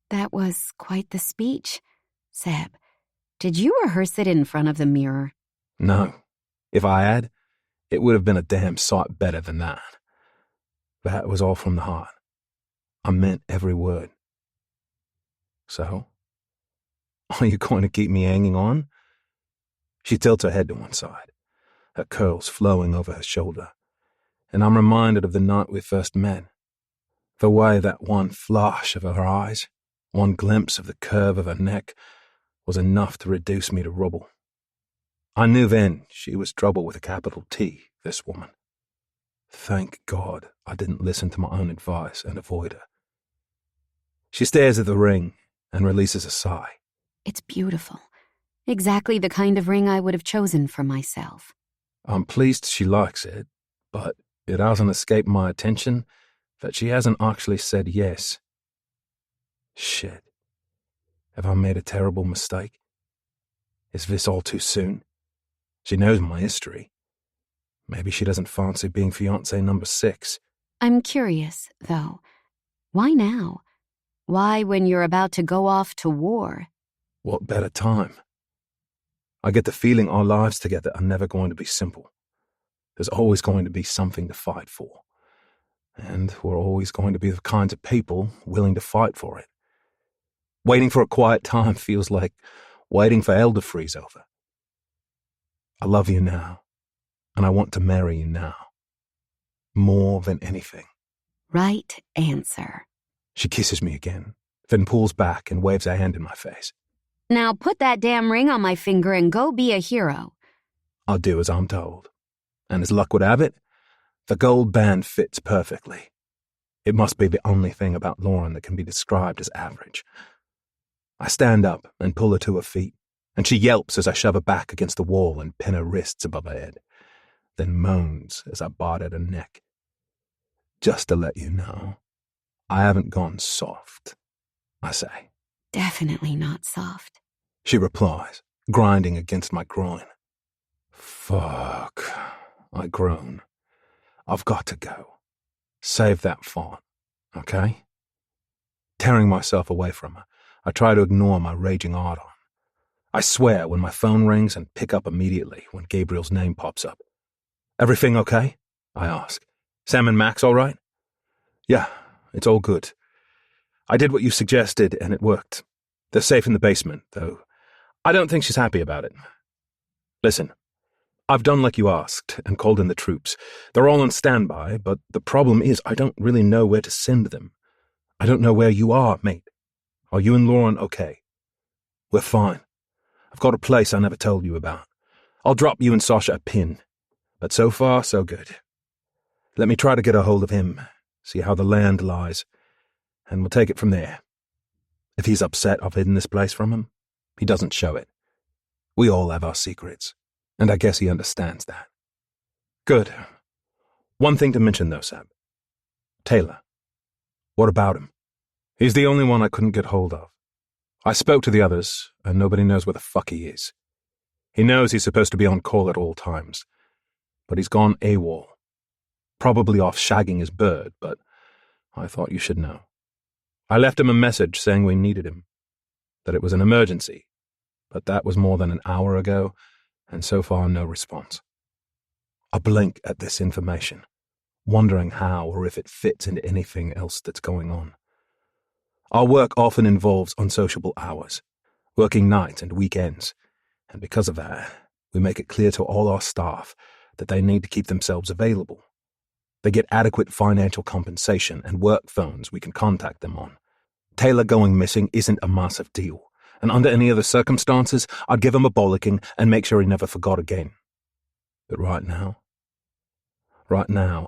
That was quite the speech. Seb, did you rehearse it in front of the mirror? No. If I had, it would have been a damn sight better than that. That was all from the heart. I meant every word. So, are you going to keep me hanging on? She tilts her head to one side, her curls flowing over her shoulder, and I'm reminded of the night we first met. The way that one flash of her eyes, one glimpse of the curve of her neck, was enough to reduce me to rubble. I knew then she was trouble with a capital T, this woman. Thank God I didn't listen to my own advice and avoid her. She stares at the ring and releases a sigh. It's beautiful. Exactly the kind of ring I would have chosen for myself. I'm pleased she likes it, but it hasn't escaped my attention that she hasn't actually said yes. Shit. Have I made a terrible mistake? Is this all too soon? She knows my history. Maybe she doesn't fancy being fiancé number 6. I'm curious, though. Why now? Why when you're about to go off to war? What better time? I get the feeling our lives together are never going to be simple. There's always going to be something to fight for. And we're always going to be the kinds of people willing to fight for it. Waiting for a quiet time feels like waiting for hell to freeze over. I love you now, and I want to marry you now. More than anything. Right answer. She kisses me again, then pulls back and waves her hand in my face. Now put that damn ring on my finger and go be a hero. I'll do as I'm told. And as luck would have it, the gold band fits perfectly. It must be the only thing about Lauren that can be described as average. I stand up and pull her to her feet, and she yelps as I shove her back against the wall and pin her wrists above her head, then moans as I bite at her neck. Just to let you know, I haven't gone soft, I say. Definitely not soft. She replies, grinding against my groin. Fuck, I groan. I've got to go. Save that font, okay? Tearing myself away from her, I try to ignore my raging ardor. I swear when my phone rings and pick up immediately when Gabriel's name pops up. Everything okay? I ask. Sam and Max all right? Yeah, it's all good. I did what you suggested and it worked. They're safe in the basement, though I don't think she's happy about it. Listen, I've done like you asked and called in the troops. They're all on standby, but the problem is I don't really know where to send them. I don't know where you are, mate. Are you and Lauren okay? We're fine. I've got a place I never told you about. I'll drop you and Sasha a pin. But so far, so good. Let me try to get a hold of him, see how the land lies, and we'll take it from there. If he's upset I've hidden this place from him, he doesn't show it. We all have our secrets, and I guess he understands that. Good. One thing to mention though, Seb. Taylor. What about him? He's the only one I couldn't get hold of. I spoke to the others, and nobody knows where the fuck he is. He knows he's supposed to be on call at all times, but he's gone AWOL. Probably off shagging his bird, but I thought you should know. I left him a message saying we needed him, that it was an emergency, but that was more than an hour ago, and so far no response. I blink at this information, wondering how or if it fits into anything else that's going on. Our work often involves unsociable hours, working nights and weekends, and because of that, we make it clear to all our staff that they need to keep themselves available. They get adequate financial compensation and work phones we can contact them on. Taylor going missing isn't a massive deal, and under any other circumstances, I'd give him a bollocking and make sure he never forgot again. But right now,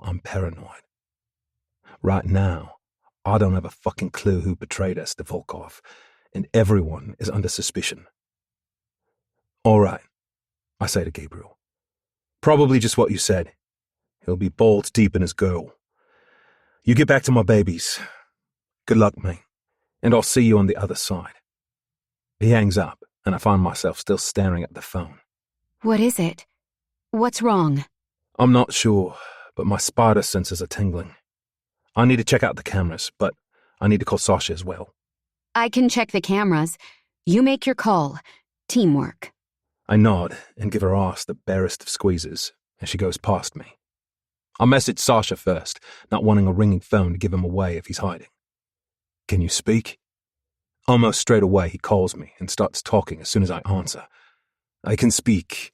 I'm paranoid. Right now, I don't have a fucking clue who betrayed us to Volkov, and everyone is under suspicion. All right, I say to Gabriel. Probably just what you said. He'll be balls deep in his girl. You get back to my babies. Good luck, mate, and I'll see you on the other side. He hangs up, and I find myself still staring at the phone. What is it? What's wrong? I'm not sure, but my spider senses are tingling. I need to check out the cameras, but I need to call Sasha as well. I can check the cameras. You make your call. Teamwork. I nod and give her ass the barest of squeezes as she goes past me. I message Sasha first, not wanting a ringing phone to give him away if he's hiding. Can you speak? Almost straight away, he calls me and starts talking as soon as I answer. I can speak.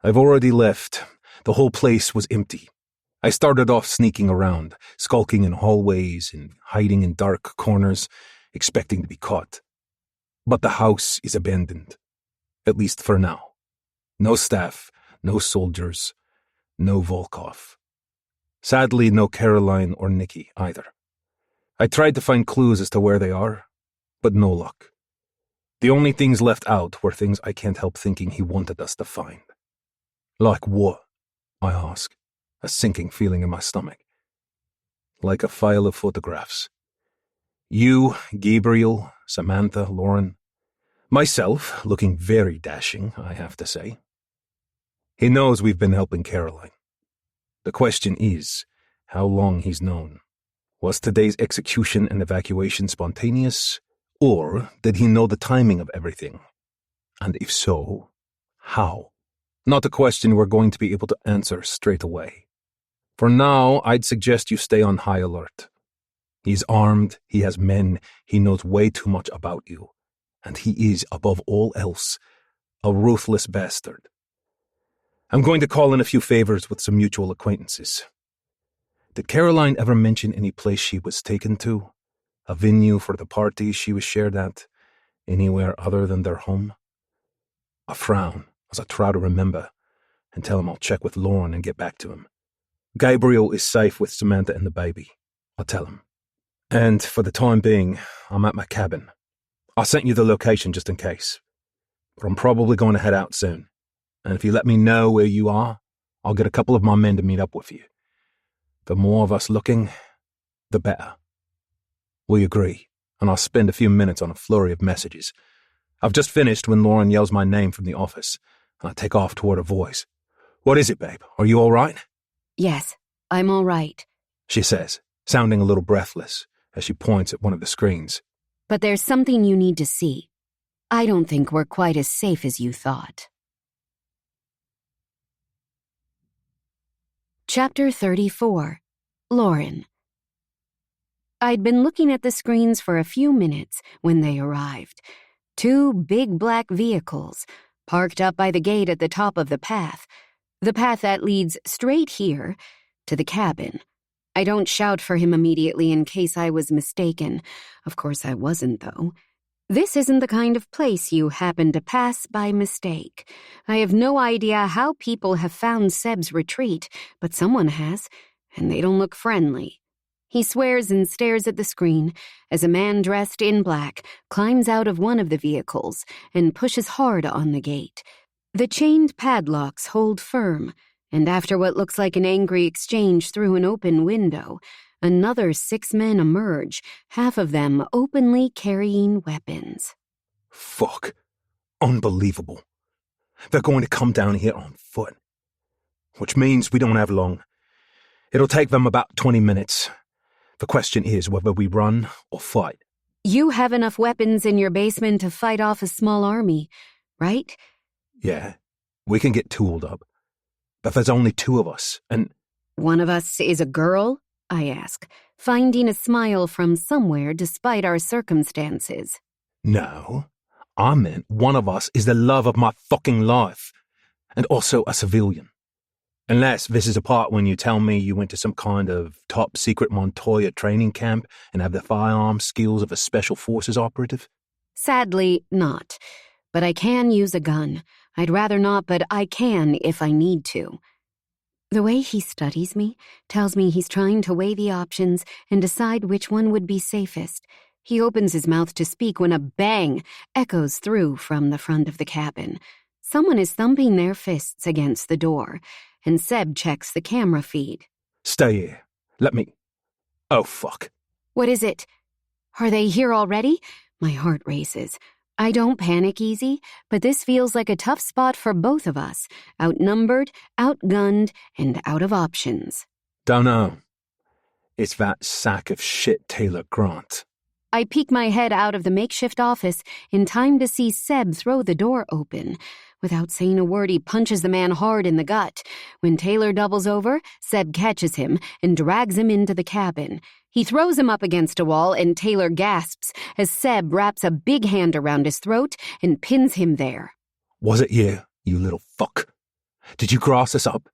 I've already left. The whole place was empty. I started off sneaking around, skulking in hallways and hiding in dark corners, expecting to be caught. But the house is abandoned. At least for now. No staff, no soldiers, no Volkov. Sadly, no Caroline or Nikki either. I tried to find clues as to where they are, but no luck. The only things left out were things I can't help thinking he wanted us to find. Like what? I ask, a sinking feeling in my stomach. Like a file of photographs. You, Gabriel, Samantha, Lauren. Myself, looking very dashing, I have to say. He knows we've been helping Caroline. The question is, how long he's known. Was today's execution and evacuation spontaneous, or did he know the timing of everything? And if so, how? Not a question we're going to be able to answer straight away. For now, I'd suggest you stay on high alert. He's armed, he has men, he knows way too much about you. And he is, above all else, a ruthless bastard. I'm going to call in a few favors with some mutual acquaintances. Did Caroline ever mention any place she was taken to? A venue for the party she was shared at? Anywhere other than their home? I frown as I try to remember and tell him I'll check with Lauren and get back to him. Gabriel is safe with Samantha and the baby. I'll tell him. And for the time being, I'm at my cabin. I sent you the location just in case. But I'm probably going to head out soon. And if you let me know where you are, I'll get a couple of my men to meet up with you. The more of us looking, the better. We agree, and I'll spend a few minutes on a flurry of messages. I've just finished when Lauren yells my name from the office, and I take off toward her voice. What is it, babe? Are you all right? Yes, I'm all right. She says, sounding a little breathless, as she points at one of the screens. But there's something you need to see. I don't think we're quite as safe as you thought. Chapter 34. Lauren. I'd been looking at the screens for a few minutes when they arrived. 2 big black vehicles, parked up by the gate at the top of the path that leads straight here to the cabin. I don't shout for him immediately in case I was mistaken. Of course I wasn't, though. This isn't the kind of place you happen to pass by mistake. I have no idea how people have found Seb's retreat, but someone has, and they don't look friendly. He swears and stares at the screen as a man dressed in black climbs out of one of the vehicles and pushes hard on the gate. The chained padlocks hold firm, and after what looks like an angry exchange through an open window, another 6 men emerge, half of them openly carrying weapons. Fuck. Unbelievable. They're going to come down here on foot. Which means we don't have long. It'll take them about 20 minutes. The question is whether we run or fight. You have enough weapons in your basement to fight off a small army, right? Yeah, we can get tooled up. But there's only 2 of us, and... One of us is a girl? I ask, finding a smile from somewhere despite our circumstances. No, I meant one of us is the love of my fucking life, and also a civilian. Unless this is a part when you tell me you went to some kind of top-secret Montoya training camp and have the firearm skills of a special forces operative. Sadly, not. But I can use a gun. I'd rather not, but I can if I need to. The way he studies me tells me he's trying to weigh the options and decide which one would be safest. He opens his mouth to speak when a bang echoes through from the front of the cabin. Someone is thumping their fists against the door, and Seb checks the camera feed. Stay here. Let me... Oh, fuck. What is it? Are they here already? My heart races. I don't panic easy, but this feels like a tough spot for both of us. Outnumbered, outgunned, and out of options. Don't know. It's that sack of shit Taylor Grant. I peek my head out of the makeshift office in time to see Seb throw the door open. Without saying a word, he punches the man hard in the gut. When Taylor doubles over, Seb catches him and drags him into the cabin. He throws him up against a wall, and Taylor gasps as Seb wraps a big hand around his throat and pins him there. Was it you little fuck? Did you grass us up?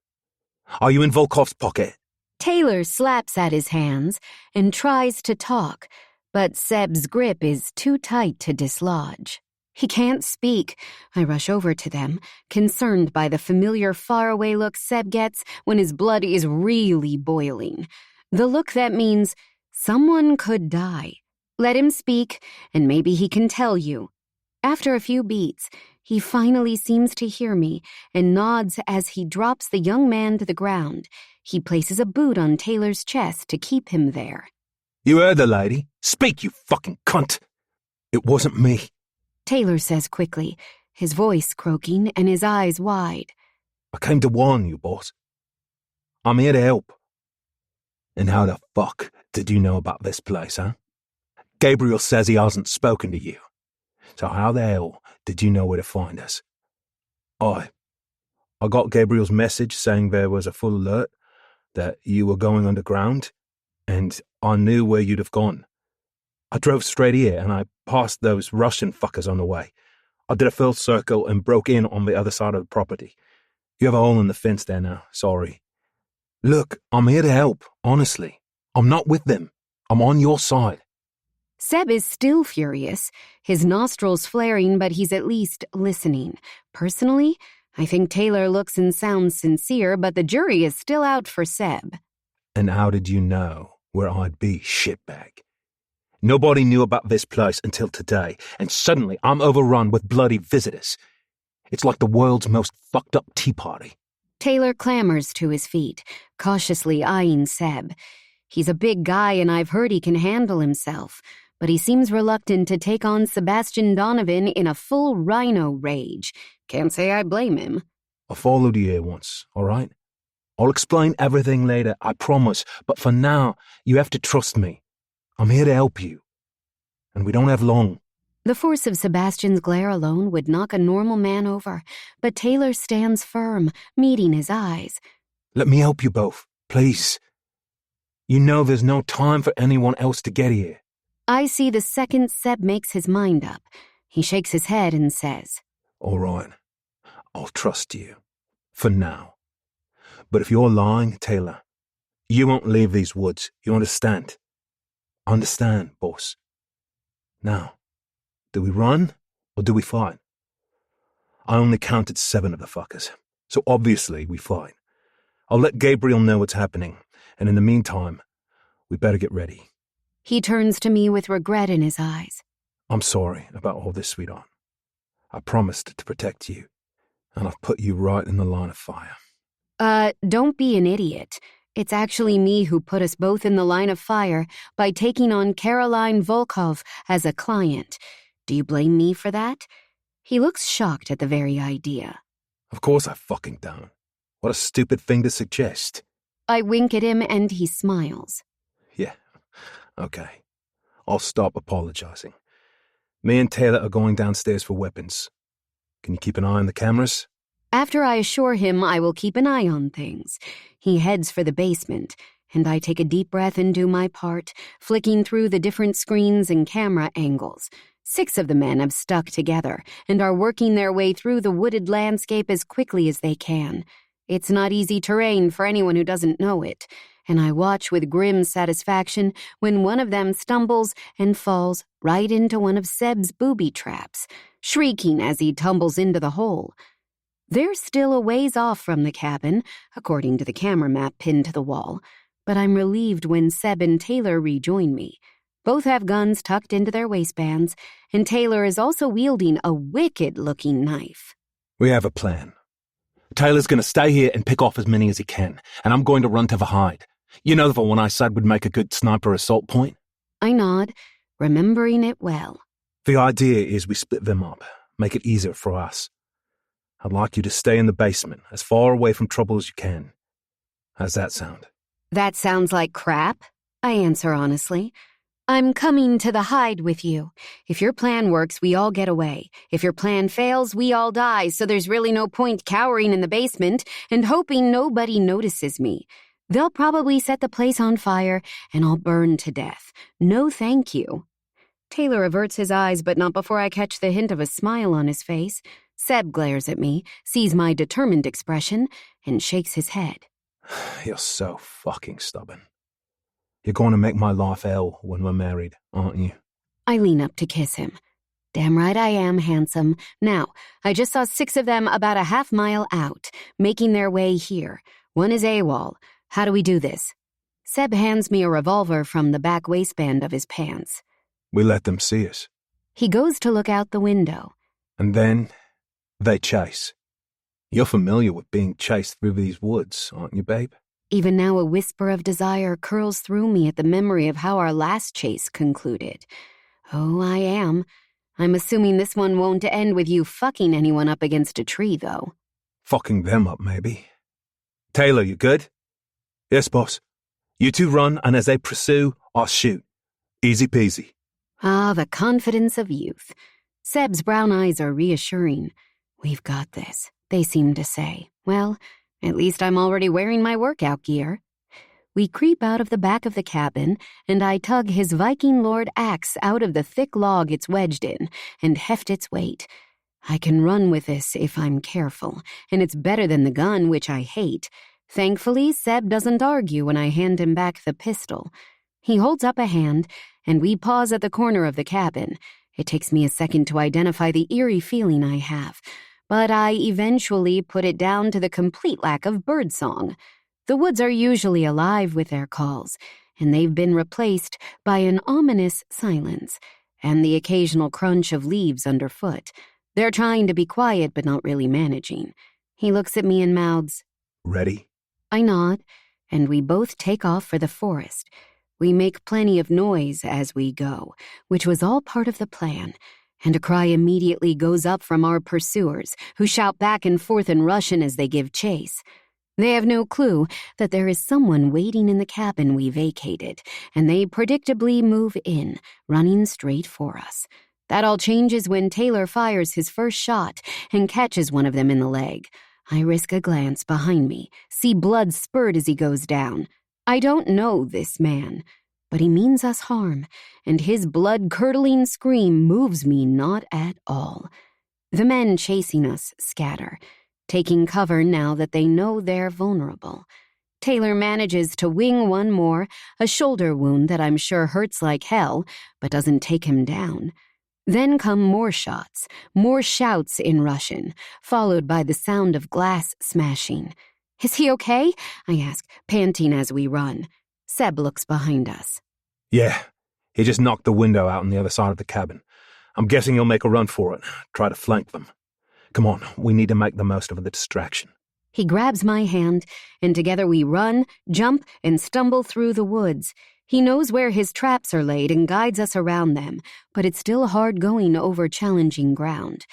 Are you in Volkov's pocket? Taylor slaps at his hands and tries to talk, but Seb's grip is too tight to dislodge. He can't speak. I rush over to them, concerned by the familiar faraway look Seb gets when his blood is really boiling. The look that means someone could die. Let him speak, and maybe he can tell you. After a few beats, he finally seems to hear me and nods as he drops the young man to the ground. He places a boot on Taylor's chest to keep him there. You heard the lady. Speak, you fucking cunt. It wasn't me. Taylor says quickly, his voice croaking and his eyes wide. I came to warn you, boss. I'm here to help. And how the fuck did you know about this place, huh? Gabriel says he hasn't spoken to you. So how the hell did you know where to find us? I got Gabriel's message saying there was a full alert, that you were going underground, and I knew where you'd have gone. I drove straight here, and I passed those Russian fuckers on the way. I did a full circle and broke in on the other side of the property. You have a hole in the fence there now, sorry. Look, I'm here to help, honestly. I'm not with them. I'm on your side. Seb is still furious, his nostrils flaring, but he's at least listening. Personally, I think Taylor looks and sounds sincere, but the jury is still out for Seb. And how did you know where I'd be, shitbag? Nobody knew about this place until today, and suddenly I'm overrun with bloody visitors. It's like the world's most fucked up tea party. Taylor clambers to his feet, cautiously eyeing Seb. He's a big guy, and I've heard he can handle himself, but he seems reluctant to take on Sebastian Donovan in a full rhino rage. Can't say I blame him. I followed you here once, all right? I'll explain everything later, I promise, but for now, you have to trust me. I'm here to help you. And we don't have long. The force of Sebastian's glare alone would knock a normal man over, but Taylor stands firm, meeting his eyes. Let me help you both, please. You know there's no time for anyone else to get here. I see the second Seb makes his mind up. He shakes his head and says, All right, I'll trust you. For now. But if you're lying, Taylor, you won't leave these woods, you understand? Understand, boss. Now, do we run or do we fight? I only counted 7 of the fuckers, so obviously we fight. I'll let Gabriel know what's happening, and in the meantime, we better get ready. He turns to me with regret in his eyes. I'm sorry about all this, sweetheart. I promised to protect you, and I've put you right in the line of fire. Don't be an idiot. It's actually me who put us both in the line of fire by taking on Caroline Volkov as a client. Do you blame me for that? He looks shocked at the very idea. Of course I fucking don't. What a stupid thing to suggest. I wink at him and he smiles. Yeah, okay. I'll stop apologizing. Me and Taylor are going downstairs for weapons. Can you keep an eye on the cameras? After I assure him I will keep an eye on things, he heads for the basement, and I take a deep breath and do my part, flicking through the different screens and camera angles. 6 of the men have stuck together and are working their way through the wooded landscape as quickly as they can. It's not easy terrain for anyone who doesn't know it, and I watch with grim satisfaction when one of them stumbles and falls right into one of Seb's booby traps, shrieking as he tumbles into the hole. They're still a ways off from the cabin, according to the camera map pinned to the wall, but I'm relieved when Seb and Taylor rejoin me. Both have guns tucked into their waistbands, and Taylor is also wielding a wicked-looking knife. We have a plan. Taylor's going to stay here and pick off as many as he can, and I'm going to run to the hide. You know the one I said would make a good sniper assault point? I nod, remembering it well. The idea is we split them up, make it easier for us. I'd like you to stay in the basement, as far away from trouble as you can. How's that sound? That sounds like crap, I answer honestly. I'm coming to the hide with you. If your plan works, we all get away. If your plan fails, we all die, so there's really no point cowering in the basement and hoping nobody notices me. They'll probably set the place on fire, and I'll burn to death. No thank you. Taylor averts his eyes, but not before I catch the hint of a smile on his face. Seb glares at me, sees my determined expression, and shakes his head. You're so fucking stubborn. You're going to make my life hell when we're married, aren't you? I lean up to kiss him. Damn right I am, handsome. Now, I just saw 6 of them about a half-mile out, making their way here. One is AWOL. How do we do this? Seb hands me a revolver from the back waistband of his pants. We let them see us. He goes to look out the window. And then they chase. You're familiar with being chased through these woods, aren't you, babe? Even now a whisper of desire curls through me at the memory of how our last chase concluded. Oh, I am. I'm assuming this one won't end with you fucking anyone up against a tree, though. Fucking them up, maybe. Taylor, you good? Yes, boss. You two run, and as they pursue, I'll shoot. Easy peasy. Ah, the confidence of youth. Seb's brown eyes are reassuring. We've got this, they seem to say. Well, at least I'm already wearing my workout gear. We creep out of the back of the cabin, and I tug his Viking Lord axe out of the thick log it's wedged in and heft its weight. I can run with this if I'm careful, and it's better than the gun, which I hate. Thankfully, Seb doesn't argue when I hand him back the pistol. He holds up a hand, and we pause at the corner of the cabin. It takes me a second to identify the eerie feeling I have, but I eventually put it down to the complete lack of birdsong. The woods are usually alive with their calls, and they've been replaced by an ominous silence and the occasional crunch of leaves underfoot. They're trying to be quiet but not really managing. He looks at me and mouths, Ready? I nod, and we both take off for the forest. We make plenty of noise as we go, which was all part of the plan, and a cry immediately goes up from our pursuers, who shout back and forth in Russian as they give chase. They have no clue that there is someone waiting in the cabin we vacated, and they predictably move in, running straight for us. That all changes when Taylor fires his first shot and catches one of them in the leg. I risk a glance behind me, see blood spurt as he goes down. I don't know this man, but he means us harm, and his blood-curdling scream moves me not at all. The men chasing us scatter, taking cover now that they know they're vulnerable. Taylor manages to wing one more, a shoulder wound that I'm sure hurts like hell, but doesn't take him down. Then come more shots, more shouts in Russian, followed by the sound of glass smashing. Is he okay? I ask, panting as we run. Seb looks behind us. Yeah, he just knocked the window out on the other side of the cabin. I'm guessing he'll make a run for it, try to flank them. Come on, we need to make the most of the distraction. He grabs my hand, and together we run, jump, and stumble through the woods. He knows where his traps are laid and guides us around them, but it's still hard going over challenging ground.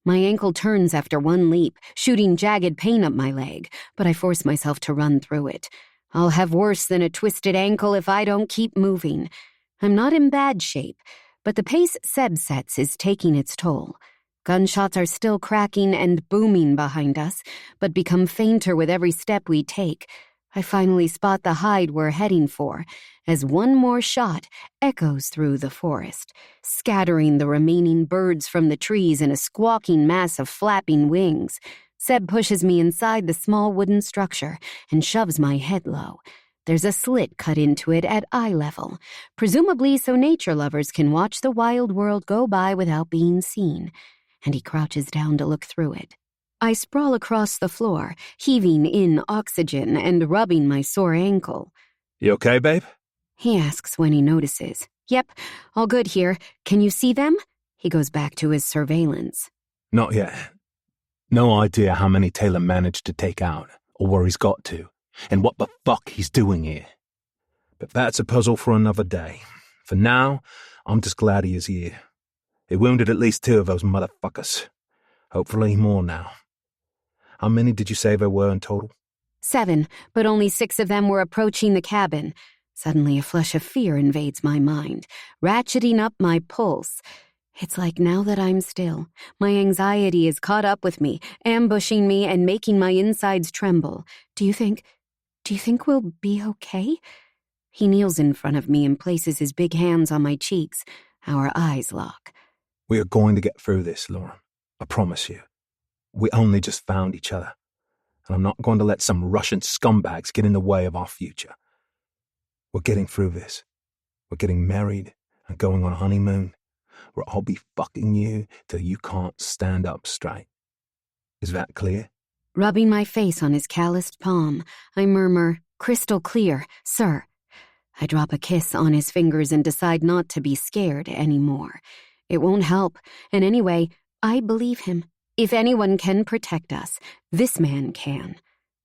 My ankle turns after one leap, shooting jagged pain up my leg, but I force myself to run through it. I'll have worse than a twisted ankle if I don't keep moving. I'm not in bad shape, but the pace Seb sets is taking its toll. Gunshots are still cracking and booming behind us, but become fainter with every step we take. I finally spot the hide we're heading for, as one more shot echoes through the forest, scattering the remaining birds from the trees in a squawking mass of flapping wings. Seb pushes me inside the small wooden structure and shoves my head low. There's a slit cut into it at eye level, presumably so nature lovers can watch the wild world go by without being seen, and he crouches down to look through it. I sprawl across the floor, heaving in oxygen and rubbing my sore ankle. You okay, babe? He asks when he notices. Yep, all good here. Can you see them? He goes back to his surveillance. Not yet. No idea how many Taylor managed to take out, or where he's got to, and what the fuck he's doing here. But that's a puzzle for another day. For now, I'm just glad he is here. He wounded at least 2 of those motherfuckers. Hopefully more now. How many did you say there were in total? 7, but only 6 of them were approaching the cabin. Suddenly a flush of fear invades my mind, ratcheting up my pulse. It's like now that I'm still, my anxiety is caught up with me, ambushing me and making my insides tremble. Do you think we'll be okay? He kneels in front of me and places his big hands on my cheeks. Our eyes lock. We are going to get through this, Lauren. I promise you. We only just found each other, and I'm not going to let some Russian scumbags get in the way of our future. We're getting through this. We're getting married and going on a honeymoon, where I'll be fucking you till you can't stand up straight. Is that clear? Rubbing my face on his calloused palm, I murmur, "Crystal clear, sir." I drop a kiss on his fingers and decide not to be scared anymore. It won't help, and anyway, I believe him. If anyone can protect us, this man can.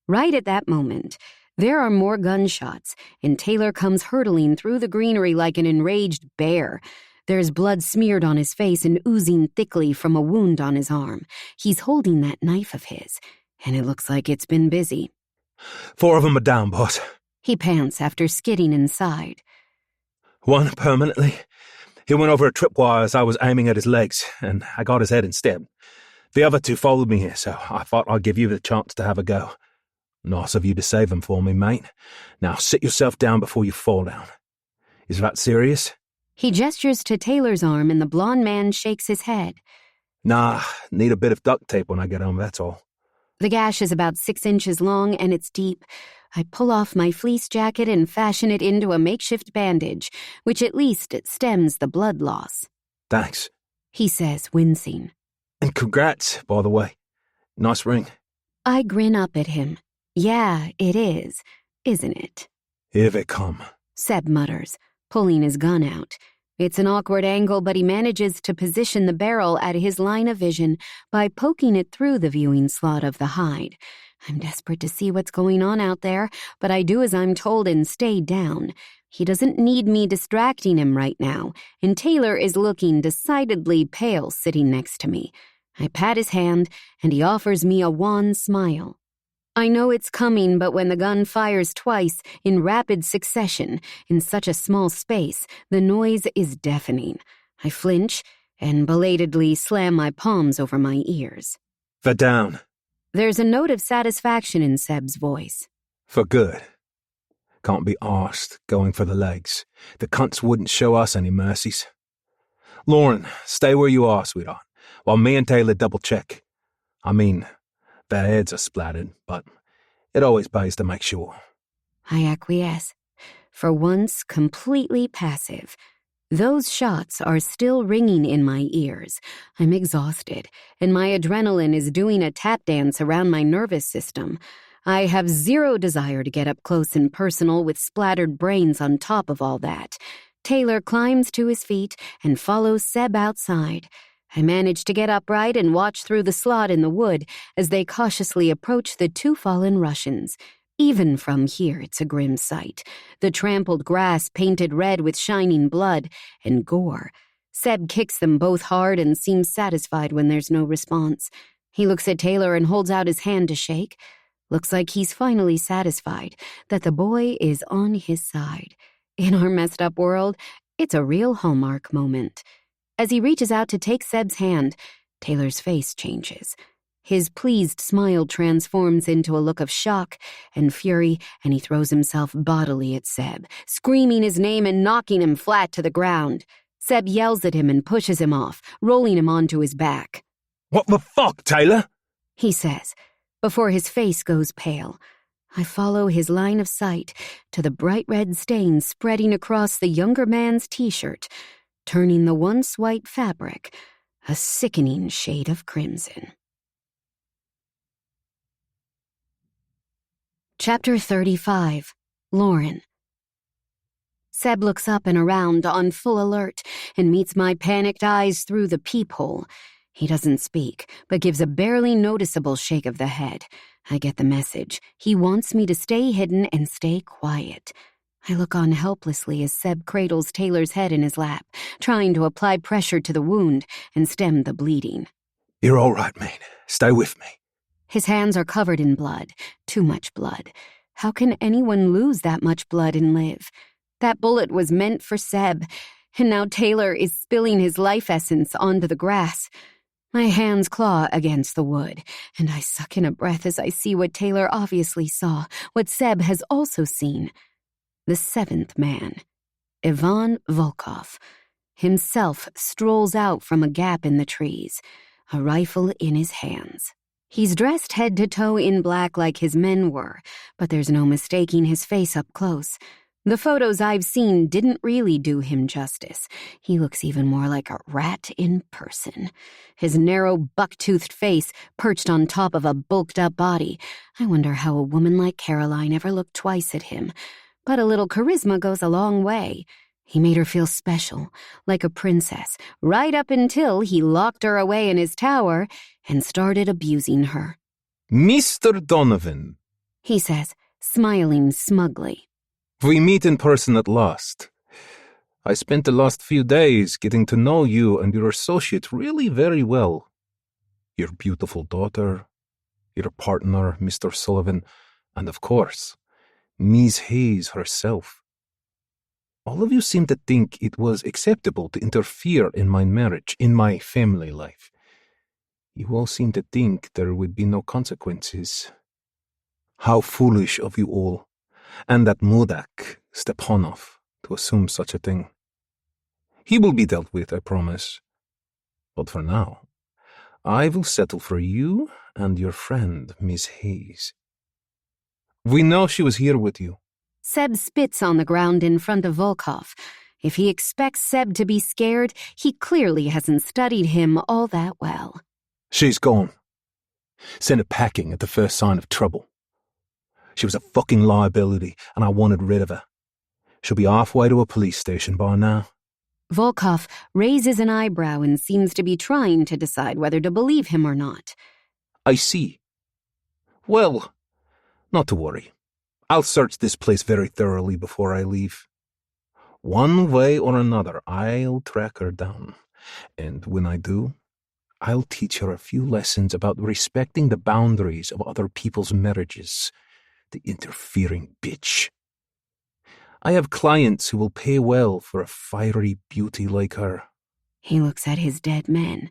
Right at that moment, there are more gunshots, and Taylor comes hurtling through the greenery like an enraged bear. There's blood smeared on his face and oozing thickly from a wound on his arm. He's holding that knife of his, and it looks like it's been busy. 4 of them are down, boss. He pants after skidding inside. 1 permanently. He went over a tripwire as I was aiming at his legs, and I got his head instead. The other 2 followed me here, so I thought I'd give you the chance to have a go. Nice of you to save them for me, mate. Now sit yourself down before you fall down. Is that serious? He gestures to Taylor's arm, and the blond man shakes his head. Nah, need a bit of duct tape when I get home, that's all. The gash is about 6 inches long, and it's deep. I pull off my fleece jacket and fashion it into a makeshift bandage, which at least stems the blood loss. Thanks. He says, wincing. And congrats, by the way. Nice ring. I grin up at him. Yeah, it is, isn't it? Here they come. Seb mutters, pulling his gun out. It's an awkward angle, but he manages to position the barrel at his line of vision by poking it through the viewing slot of the hide. I'm desperate to see what's going on out there, but I do as I'm told and stay down. He doesn't need me distracting him right now, and Taylor is looking decidedly pale sitting next to me. I pat his hand, and he offers me a wan smile. I know it's coming, but when the gun fires twice in rapid succession in such a small space, the noise is deafening. I flinch and belatedly slam my palms over my ears. They're down. There's a note of satisfaction in Seb's voice. For good. Can't be arsed going for the legs. The cunts wouldn't show us any mercies. Lauren, stay where you are, sweetheart, while me and Taylor double-check. I mean, their heads are splattered, but it always pays to make sure. I acquiesce, for once completely passive. Those shots are still ringing in my ears. I'm exhausted, and my adrenaline is doing a tap dance around my nervous system. I have zero desire to get up close and personal with splattered brains on top of all that. Taylor climbs to his feet and follows Seb outside. I manage to get upright and watch through the slot in the wood as they cautiously approach the 2 fallen Russians. Even from here, it's a grim sight. The trampled grass painted red with shining blood and gore. Seb kicks them both hard and seems satisfied when there's no response. He looks at Taylor and holds out his hand to shake. Looks like he's finally satisfied that the boy is on his side. In our messed up world, it's a real Hallmark moment. As he reaches out to take Seb's hand, Taylor's face changes. His pleased smile transforms into a look of shock and fury, and he throws himself bodily at Seb, screaming his name and knocking him flat to the ground. Seb yells at him and pushes him off, rolling him onto his back. What the fuck, Taylor? He says, before his face goes pale. I follow his line of sight to the bright red stain spreading across the younger man's t-shirt, turning the once white fabric a sickening shade of crimson. Chapter 35. Lauren. Seb looks up and around on full alert and meets my panicked eyes through the peephole. He doesn't speak, but gives a barely noticeable shake of the head. I get the message. He wants me to stay hidden and stay quiet. I look on helplessly as Seb cradles Taylor's head in his lap, trying to apply pressure to the wound and stem the bleeding. You're all right, mate. Stay with me. His hands are covered in blood, too much blood. How can anyone lose that much blood and live? That bullet was meant for Seb, and now Taylor is spilling his life essence onto the grass. My hands claw against the wood, and I suck in a breath as I see what Taylor obviously saw, what Seb has also seen. The seventh man, Ivan Volkov, himself strolls out from a gap in the trees, a rifle in his hands. He's dressed head to toe in black like his men were, but there's no mistaking his face up close. The photos I've seen didn't really do him justice. He looks even more like a rat in person. His narrow, buck-toothed face perched on top of a bulked-up body. I wonder how a woman like Caroline ever looked twice at him. But a little charisma goes a long way. He made her feel special, like a princess, right up until he locked her away in his tower and started abusing her. Mr. Donovan, He says, smiling smugly. we meet in person at last. I spent the last few days getting to know you and your associate really very well. Your beautiful daughter, your partner, Mr. Sullivan, and of course, Miss Hayes herself. All of you seem to think it was acceptable to interfere in my marriage, in my family life. You all seem to think there would be no consequences. How foolish of you all, and that Mudak, Stepanov, to assume such a thing. He will be dealt with, I promise. But for now, I will settle for you and your friend, Miss Hayes. We know she was here with you. Seb spits on the ground in front of Volkov. If he expects Seb to be scared, he clearly hasn't studied him all that well. She's gone. Sent her packing at the first sign of trouble. She was a fucking liability, and I wanted rid of her. She'll be halfway to a police station by now. Volkov raises an eyebrow and seems to be trying to decide whether to believe him or not. I see. Well, not to worry. I'll search this place very thoroughly before I leave. One way or another, I'll track her down. And when I do, I'll teach her a few lessons about respecting the boundaries of other people's marriages. The interfering bitch. I have clients who will pay well for a fiery beauty like her. He looks at his dead men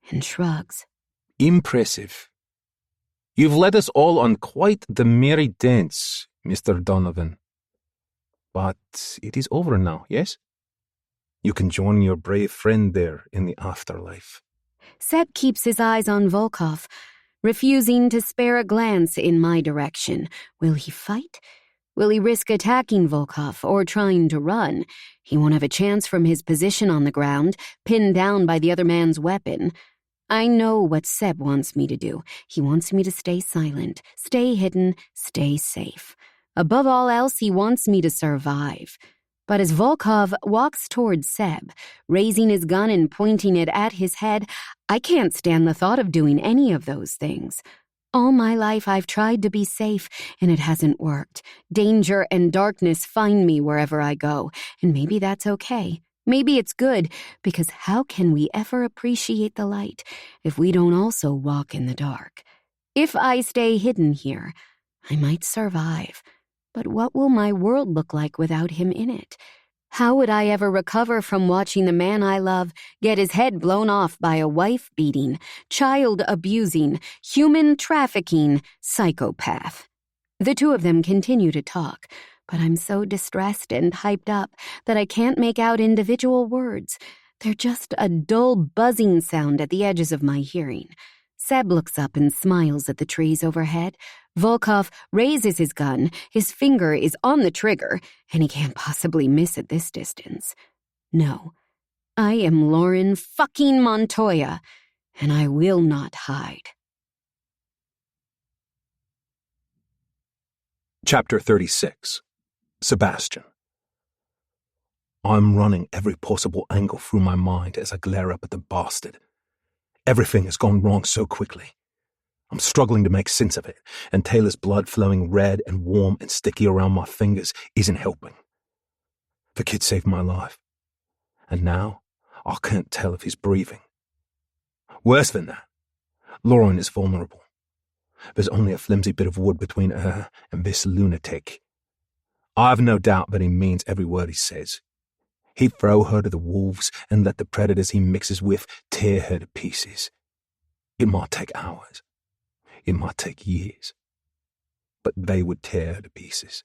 and shrugs. Impressive. You've led us all on quite the merry dance, Mr. Donovan. But it is over now, yes? You can join your brave friend there in the afterlife. Seb keeps his eyes on Volkov, refusing to spare a glance in my direction. Will he fight? Will he risk attacking Volkov or trying to run? He won't have a chance from his position on the ground, pinned down by the other man's weapon. I know what Seb wants me to do. He wants me to stay silent, stay hidden, stay safe. Above all else, he wants me to survive. But as Volkov walks towards Seb, raising his gun and pointing it at his head, I can't stand the thought of doing any of those things. All my life I've tried to be safe, and it hasn't worked. Danger and darkness find me wherever I go, and maybe that's okay. Maybe it's good, because how can we ever appreciate the light if we don't also walk in the dark? If I stay hidden here, I might survive. But what will my world look like without him in it? How would I ever recover from watching the man I love get his head blown off by a wife-beating, child-abusing, human-trafficking psychopath? The two of them continue to talk, but I'm so distressed and hyped up that I can't make out individual words. They're just a dull buzzing sound at the edges of my hearing. Seb looks up and smiles at the trees overhead. Volkov raises his gun, his finger is on the trigger, and he can't possibly miss at this distance. No, I am Lauren fucking Montoya, and I will not hide. Chapter 36. Sebastian. I'm running every possible angle through my mind as I glare up at the bastard. Everything has gone wrong so quickly. I'm struggling to make sense of it, and Taylor's blood flowing red and warm and sticky around my fingers isn't helping. The kid saved my life. And now, I can't tell if he's breathing. Worse than that, Lauren is vulnerable. There's only a flimsy bit of wood between her and this lunatic. I've no doubt that he means every word he says. He'd throw her to the wolves and let the predators he mixes with tear her to pieces. It might take hours. It might take years. But they would tear her to pieces.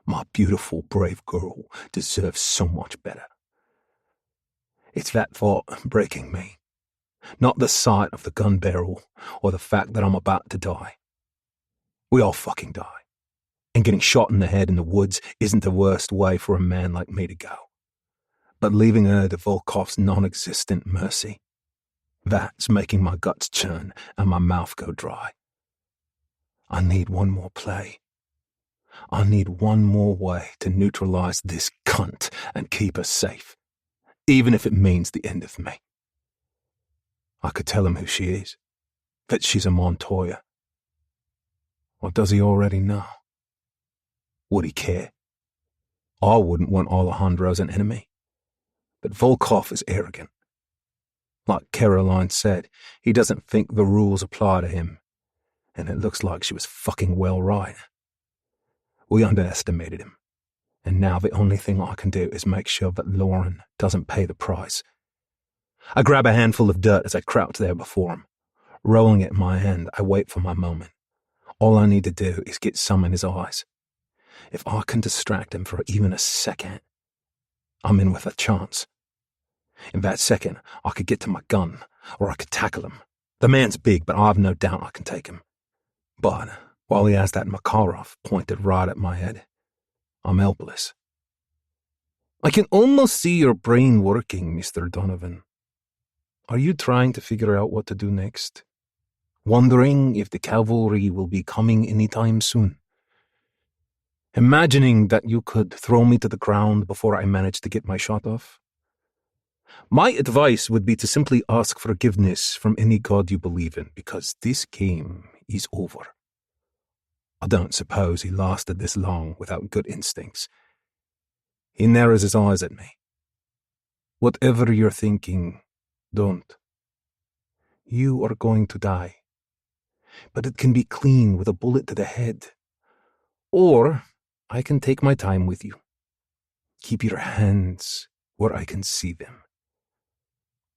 My beautiful, brave girl deserves so much better. It's that thought breaking me. Not the sight of the gun barrel or the fact that I'm about to die. We all fucking die. And getting shot in the head in the woods isn't the worst way for a man like me to go. But leaving her to Volkov's non-existent mercy, that's making my guts churn and my mouth go dry. I need one more play. I need one more way to neutralize this cunt and keep her safe, even if it means the end of me. I could tell him who she is, that she's a Montoya. Or does he already know? Would he care? I wouldn't want Alejandro as an enemy. But Volkov is arrogant. Like Caroline said, he doesn't think the rules apply to him. And it looks like she was fucking well right. We underestimated him. And now the only thing I can do is make sure that Lauren doesn't pay the price. I grab a handful of dirt as I crouch there before him. Rolling it in my hand, I wait for my moment. All I need to do is get some in his eyes. If I can distract him for even a second, I'm in with a chance. In that second, I could get to my gun, or I could tackle him. The man's big, but I've no doubt I can take him. But while he has that Makarov pointed right at my head, I'm helpless. I can almost see your brain working, Mr. Donovan. Are you trying to figure out what to do next? Wondering if the cavalry will be coming anytime soon? Imagining that you could throw me to the ground before I manage to get my shot off? My advice would be to simply ask forgiveness from any god you believe in, because this game is over. I don't suppose he lasted this long without good instincts. He narrows his eyes at me. Whatever you're thinking, don't. You are going to die. But it can be clean with a bullet to the head. Or I can take my time with you. Keep your hands where I can see them.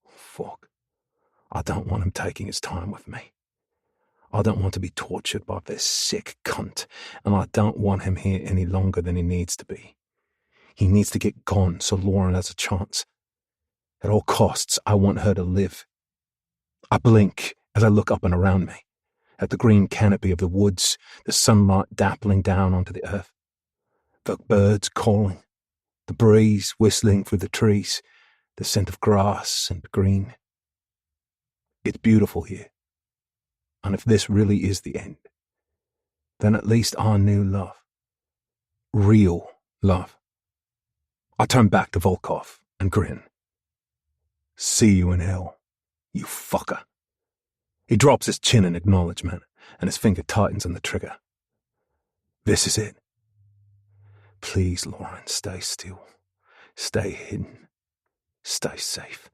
Fuck. I don't want him taking his time with me. I don't want to be tortured by this sick cunt, and I don't want him here any longer than he needs to be. He needs to get gone so Lauren has a chance. At all costs, I want her to live. I blink as I look up and around me, at the green canopy of the woods, the sunlight dappling down onto the earth. The birds calling, the breeze whistling through the trees, the scent of grass and green. It's beautiful here. And if this really is the end, then at least I knew love. Real love. I turn back to Volkov and grin. See you in hell, you fucker. He drops his chin in acknowledgement, and his finger tightens on the trigger. This is it. Please, Lauren, stay still. Stay hidden. Stay safe.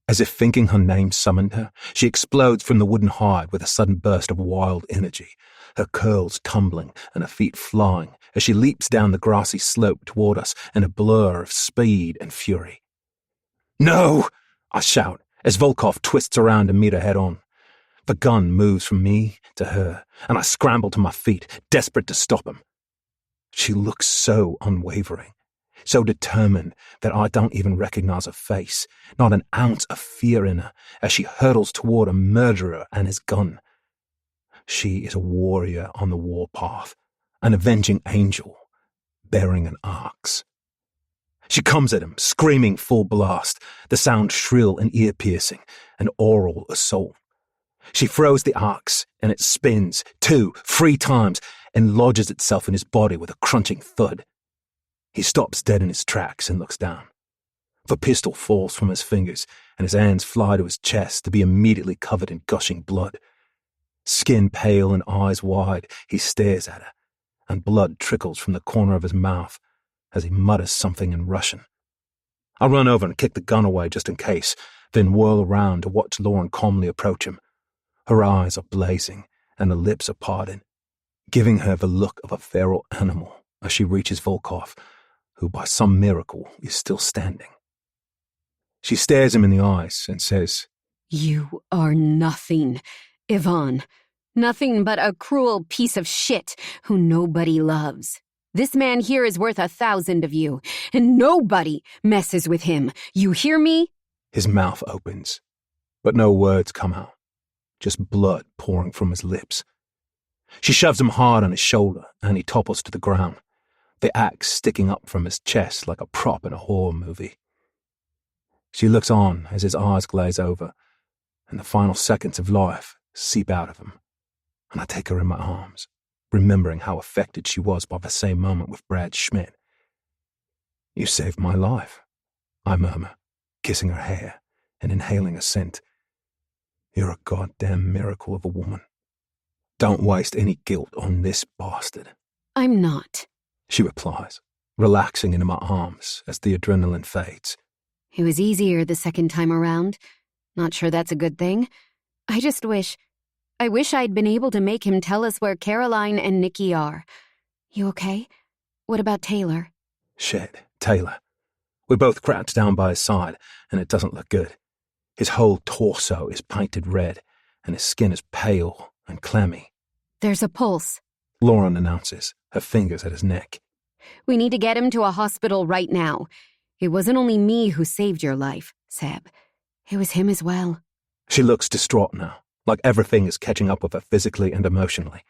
As if thinking her name summoned her, she explodes from the wooden hide with a sudden burst of wild energy, her curls tumbling and her feet flying as she leaps down the grassy slope toward us in a blur of speed and fury. No! I shout as Volkov twists around to meet her head on. The gun moves from me to her, and I scramble to my feet, desperate to stop him. She looks so unwavering, so determined that I don't even recognize her face, not an ounce of fear in her as she hurtles toward a murderer and his gun. She is a warrior on the warpath, an avenging angel, bearing an axe. She comes at him, screaming full blast, the sound shrill and ear-piercing, an oral assault. She throws the axe, and it spins 2, 3 times, and lodges itself in his body with a crunching thud. He stops dead in his tracks and looks down. The pistol falls from his fingers, and his hands fly to his chest to be immediately covered in gushing blood. Skin pale and eyes wide, he stares at her, and blood trickles from the corner of his mouth as he mutters something in Russian. I run over and kick the gun away just in case, then whirl around to watch Lauren calmly approach him. Her eyes are blazing and her lips are parted, giving her the look of a feral animal as she reaches Volkov, who by some miracle is still standing. She stares him in the eyes and says, You are nothing, Ivan. Nothing but a cruel piece of shit who nobody loves. This man here is worth 1,000 of you, and nobody messes with him. You hear me? His mouth opens, but no words come out, just blood pouring from his lips. She shoves him hard on his shoulder, and he topples to the ground, the axe sticking up from his chest like a prop in a horror movie. She looks on as his eyes glaze over, and the final seconds of life seep out of him, and I take her in my arms, remembering how affected she was by the same moment with Brad Schmidt. You saved my life, I murmur, kissing her hair and inhaling a scent. You're a goddamn miracle of a woman. Don't waste any guilt on this bastard. I'm not, she replies, relaxing into my arms as the adrenaline fades. It was easier the second time around. Not sure that's a good thing. I wish I'd been able to make him tell us where Caroline and Nikki are. You okay? What about Taylor? Shit, Taylor. We both crouch down by his side, and it doesn't look good. His whole torso is painted red, and his skin is pale and clammy. There's a pulse, Lauren announces, her fingers at his neck. We need to get him to a hospital right now. It wasn't only me who saved your life, Seb. It was him as well. She looks distraught now, like everything is catching up with her physically and emotionally.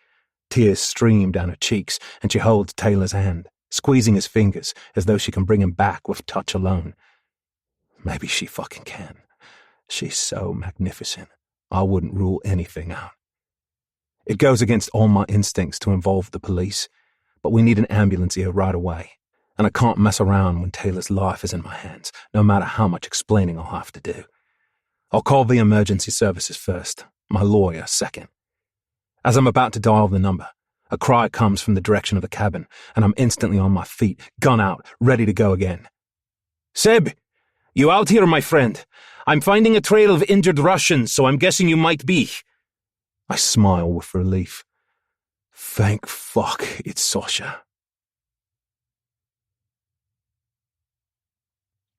Tears stream down her cheeks, and she holds Taylor's hand, squeezing his fingers as though she can bring him back with touch alone. Maybe she fucking can. She's so magnificent. I wouldn't rule anything out. It goes against all my instincts to involve the police, but we need an ambulance here right away, and I can't mess around when Taylor's life is in my hands, no matter how much explaining I'll have to do. I'll call the emergency services first, my lawyer second. As I'm about to dial the number, a cry comes from the direction of the cabin, and I'm instantly on my feet, gun out, ready to go again. Seb, you out here, my friend? I'm finding a trail of injured Russians, so I'm guessing you might be. I smile with relief. Thank fuck it's Sasha.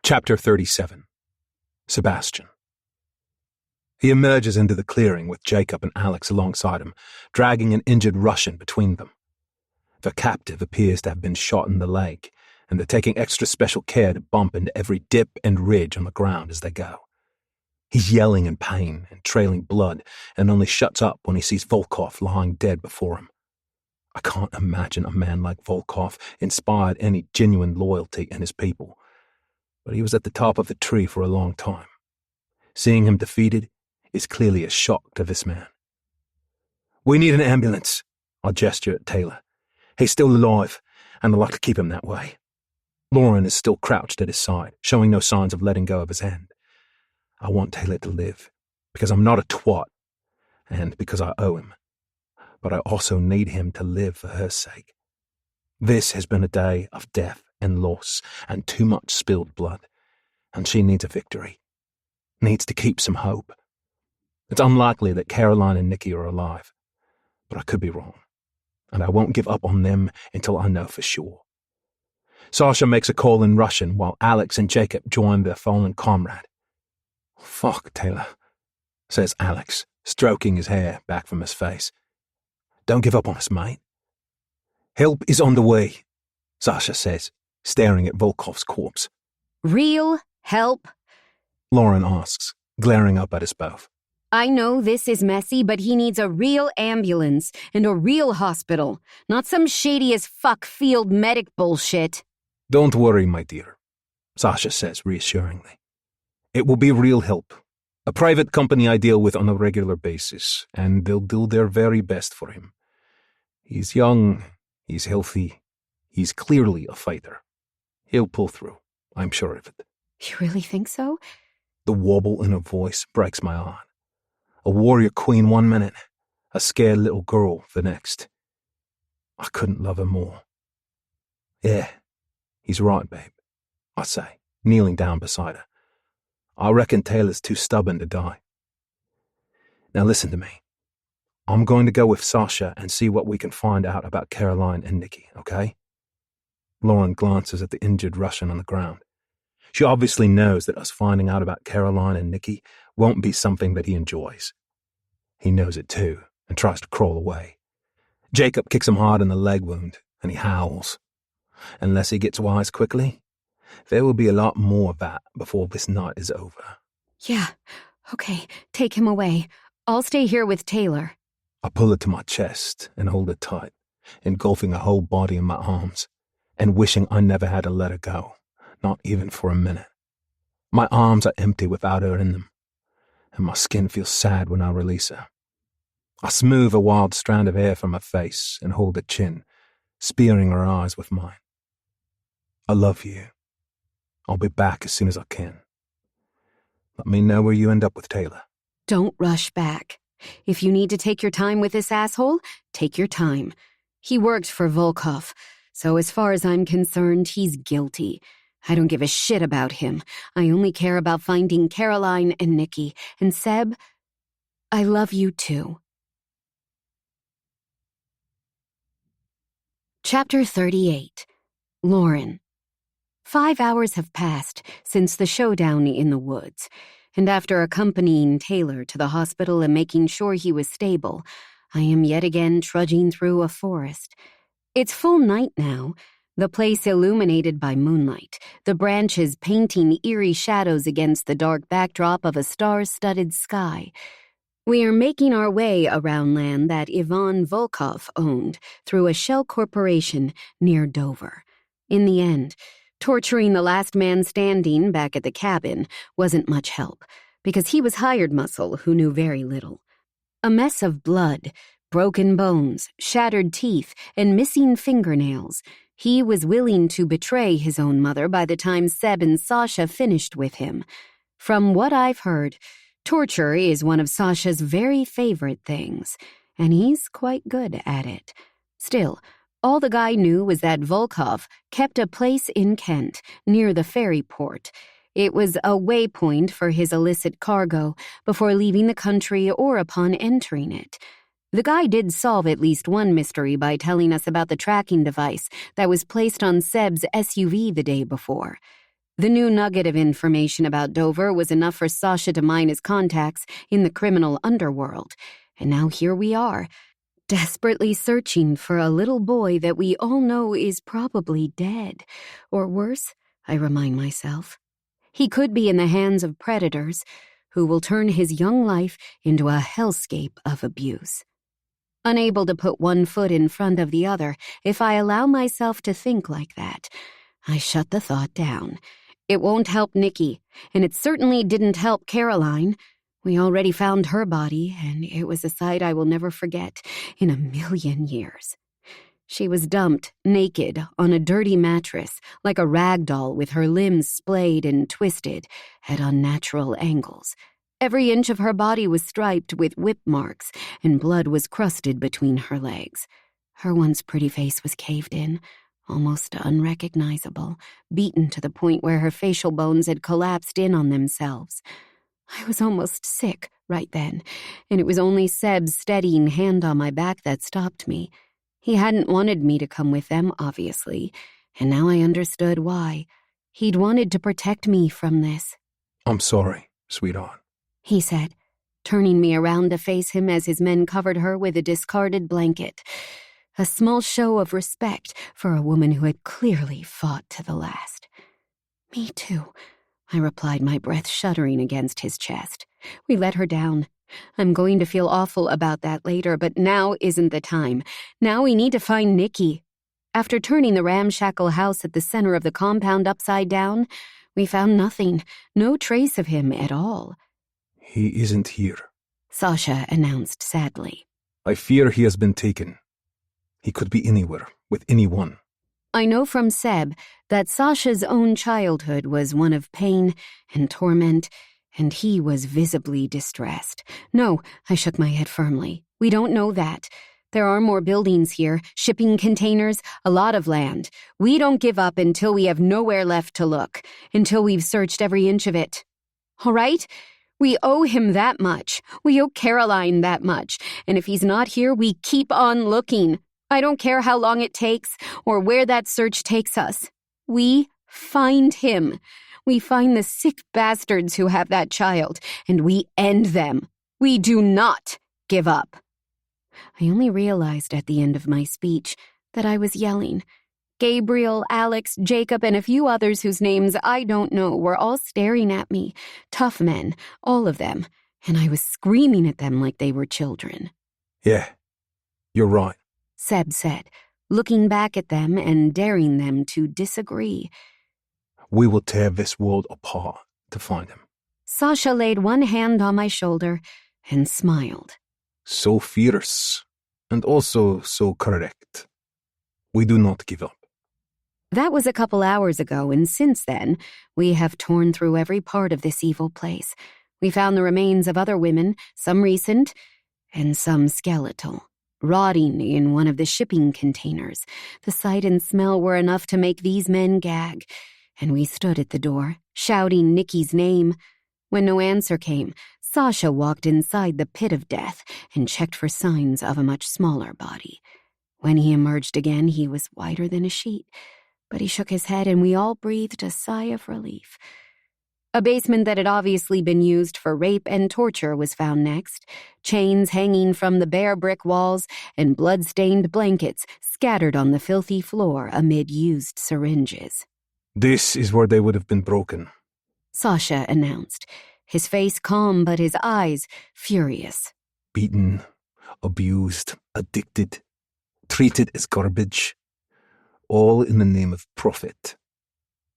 Chapter 37. Sebastian. He emerges into the clearing with Jacob and Alex alongside him, dragging an injured Russian between them. The captive appears to have been shot in the leg, and they're taking extra special care to bump into every dip and ridge on the ground as they go. He's yelling in pain and trailing blood, and only shuts up when he sees Volkov lying dead before him. I can't imagine a man like Volkov inspired any genuine loyalty in his people, but he was at the top of the tree for a long time. Seeing him defeated is clearly a shock to this man. We need an ambulance, I gesture at Taylor. He's still alive, and I'd like to keep him that way. Lauren is still crouched at his side, showing no signs of letting go of his hand. I want Taylor to live, because I'm not a twat, and because I owe him. But I also need him to live for her sake. This has been a day of death and loss, and too much spilled blood, and she needs a victory. Needs to keep some hope. It's unlikely that Caroline and Nikki are alive, but I could be wrong, and I won't give up on them until I know for sure. Sasha makes a call in Russian while Alex and Jacob join their fallen comrade. Fuck, Taylor, says Alex, stroking his hair back from his face. Don't give up on us, mate. Help is on the way, Sasha says, staring at Volkov's corpse. Real help? Lauren asks, glaring up at us both. I know this is messy, but he needs a real ambulance and a real hospital, not some shady as fuck field medic bullshit. Don't worry, my dear, Sasha says reassuringly. It will be real help. A private company I deal with on a regular basis, and they'll do their very best for him. He's young, he's healthy, he's clearly a fighter. He'll pull through, I'm sure of it. You really think so? The wobble in her voice breaks my heart. A warrior queen 1 minute, a scared little girl the next. I couldn't love her more. Yeah, He's right, babe, I say, kneeling down beside her. I reckon Taylor's too stubborn to die. Now listen to me. I'm going to go with Sasha and see what we can find out about Caroline and Nikki, okay? Lauren glances at the injured Russian on the ground. She obviously knows that us finding out about Caroline and Nikki won't be something that he enjoys. He knows it too, and tries to crawl away. Jacob kicks him hard in the leg wound, and he howls. Unless he gets wise quickly, there will be a lot more of that before this night is over. Yeah, okay, take him away. I'll stay here with Taylor. I pull her to my chest and hold her tight, engulfing her whole body in my arms, and wishing I never had to let her go, not even for a minute. My arms are empty without her in them, and my skin feels sad when I release her. I smooth a wild strand of hair from her face and hold her chin, spearing her eyes with mine. I love you. I'll be back as soon as I can. Let me know where you end up with Taylor. Don't rush back. If you need to take your time with this asshole, take your time. He worked for Volkov, so as far as I'm concerned, he's guilty. I don't give a shit about him. I only care about finding Caroline and Nikki. And Seb, I love you too. Chapter 38. Lauren. 5 hours have passed since the showdown in the woods, and after accompanying Taylor to the hospital and making sure he was stable, I am yet again trudging through a forest. It's full night now, the place illuminated by moonlight, the branches painting eerie shadows against the dark backdrop of a star-studded sky. We are making our way around land that Ivan Volkov owned through a shell corporation near Dover. In the end, torturing the last man standing back at the cabin wasn't much help, because he was hired muscle who knew very little. A mess of blood, broken bones, shattered teeth, and missing fingernails. He was willing to betray his own mother by the time Seb and Sasha finished with him. From what I've heard, torture is one of Sasha's very favorite things, and he's quite good at it. Still, all the guy knew was that Volkov kept a place in Kent, near the ferry port. It was a waypoint for his illicit cargo before leaving the country or upon entering it. The guy did solve at least one mystery by telling us about the tracking device that was placed on Seb's SUV the day before. The new nugget of information about Dover was enough for Sasha to mine his contacts in the criminal underworld. And now here we are, desperately searching for a little boy that we all know is probably dead. Or worse, I remind myself. He could be in the hands of predators who will turn his young life into a hellscape of abuse. Unable to put one foot in front of the other, if I allow myself to think like that, I shut the thought down. It won't help Nikki, and it certainly didn't help Caroline. We already found her body, and it was a sight I will never forget in a million years. She was dumped, naked, on a dirty mattress, like a rag doll with her limbs splayed and twisted at unnatural angles. Every inch of her body was striped with whip marks, and blood was crusted between her legs. Her once pretty face was caved in, almost unrecognizable, beaten to the point where her facial bones had collapsed in on themselves. I was almost sick right then, and it was only Seb's steadying hand on my back that stopped me. He hadn't wanted me to come with them, obviously, and now I understood why. He'd wanted to protect me from this. I'm sorry, sweetheart, he said, turning me around to face him as his men covered her with a discarded blanket. A small show of respect for a woman who had clearly fought to the last. Me too, I replied, my breath shuddering against his chest. We let her down. I'm going to feel awful about that later, but now isn't the time. Now we need to find Nikki. After turning the ramshackle house at the center of the compound upside down, we found nothing, no trace of him at all. He isn't here, Sasha announced sadly. I fear he has been taken. He could be anywhere, with anyone. I know from Seb that Sasha's own childhood was one of pain and torment, and he was visibly distressed. No, I shook my head firmly. We don't know that. There are more buildings here, shipping containers, a lot of land. We don't give up until we have nowhere left to look, until we've searched every inch of it. All right? We owe him that much. We owe Caroline that much. And if he's not here, we keep on looking. I don't care how long it takes or where that search takes us. We find him. We find the sick bastards who have that child, and we end them. We do not give up. I only realized at the end of my speech that I was yelling. Gabriel, Alex, Jacob, and a few others whose names I don't know were all staring at me. Tough men, all of them, and I was screaming at them like they were children. Yeah, you're right, Seb said, looking back at them and daring them to disagree. We will tear this world apart to find him. Sasha laid one hand on my shoulder and smiled. So fierce, and also so correct. We do not give up. That was a couple hours ago, and since then, we have torn through every part of this evil place. We found the remains of other women, some recent, and some skeletal, rotting in one of the shipping containers. The sight and smell were enough to make these men gag, and we stood at the door, shouting Nikki's name. When no answer came, Sasha walked inside the pit of death and checked for signs of a much smaller body. When he emerged again, he was whiter than a sheet, but he shook his head and we all breathed a sigh of relief. A basement that had obviously been used for rape and torture was found next, chains hanging from the bare brick walls and blood-stained blankets scattered on the filthy floor amid used syringes. This is where they would have been broken, Sasha announced, his face calm but his eyes furious. Beaten, abused, addicted, treated as garbage, all in the name of profit.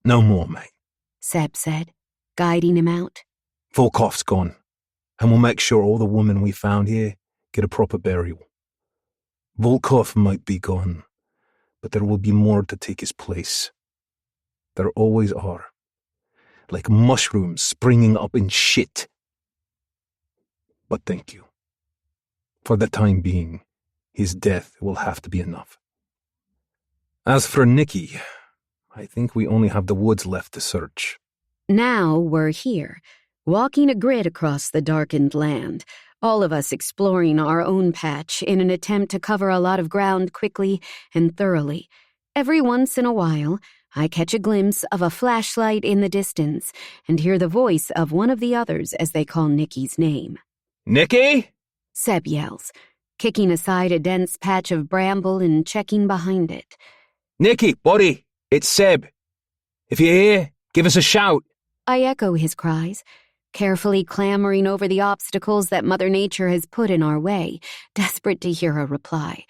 No more, mate, Seb said, guiding him out. Volkov's gone, and we'll make sure all the women we found here get a proper burial. Volkov might be gone, but there will be more to take his place. There always are. Like mushrooms springing up in shit. But thank you. For the time being, his death will have to be enough. As for Nikki, I think we only have the woods left to search. Now we're here, walking a grid across the darkened land, all of us exploring our own patch in an attempt to cover a lot of ground quickly and thoroughly. Every once in a while, I catch a glimpse of a flashlight in the distance and hear the voice of one of the others as they call Nikki's name. Nikki? Seb yells, kicking aside a dense patch of bramble and checking behind it. Nikki, buddy, it's Seb. If you're here, give us a shout. I echo his cries, carefully clambering over the obstacles that Mother Nature has put in our way, desperate to hear a reply.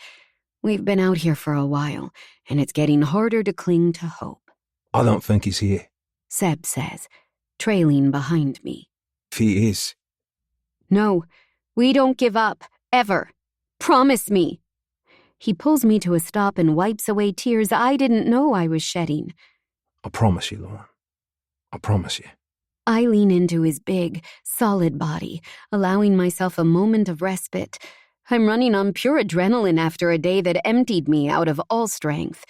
We've been out here for a while, and it's getting harder to cling to hope. I don't think he's here. Seb says, trailing behind me. If he is. No, we don't give up, ever. Promise me. He pulls me to a stop and wipes away tears I didn't know I was shedding. I promise you, Lauren. I promise you. I lean into his big, solid body, allowing myself a moment of respite. I'm running on pure adrenaline after a day that emptied me out of all strength.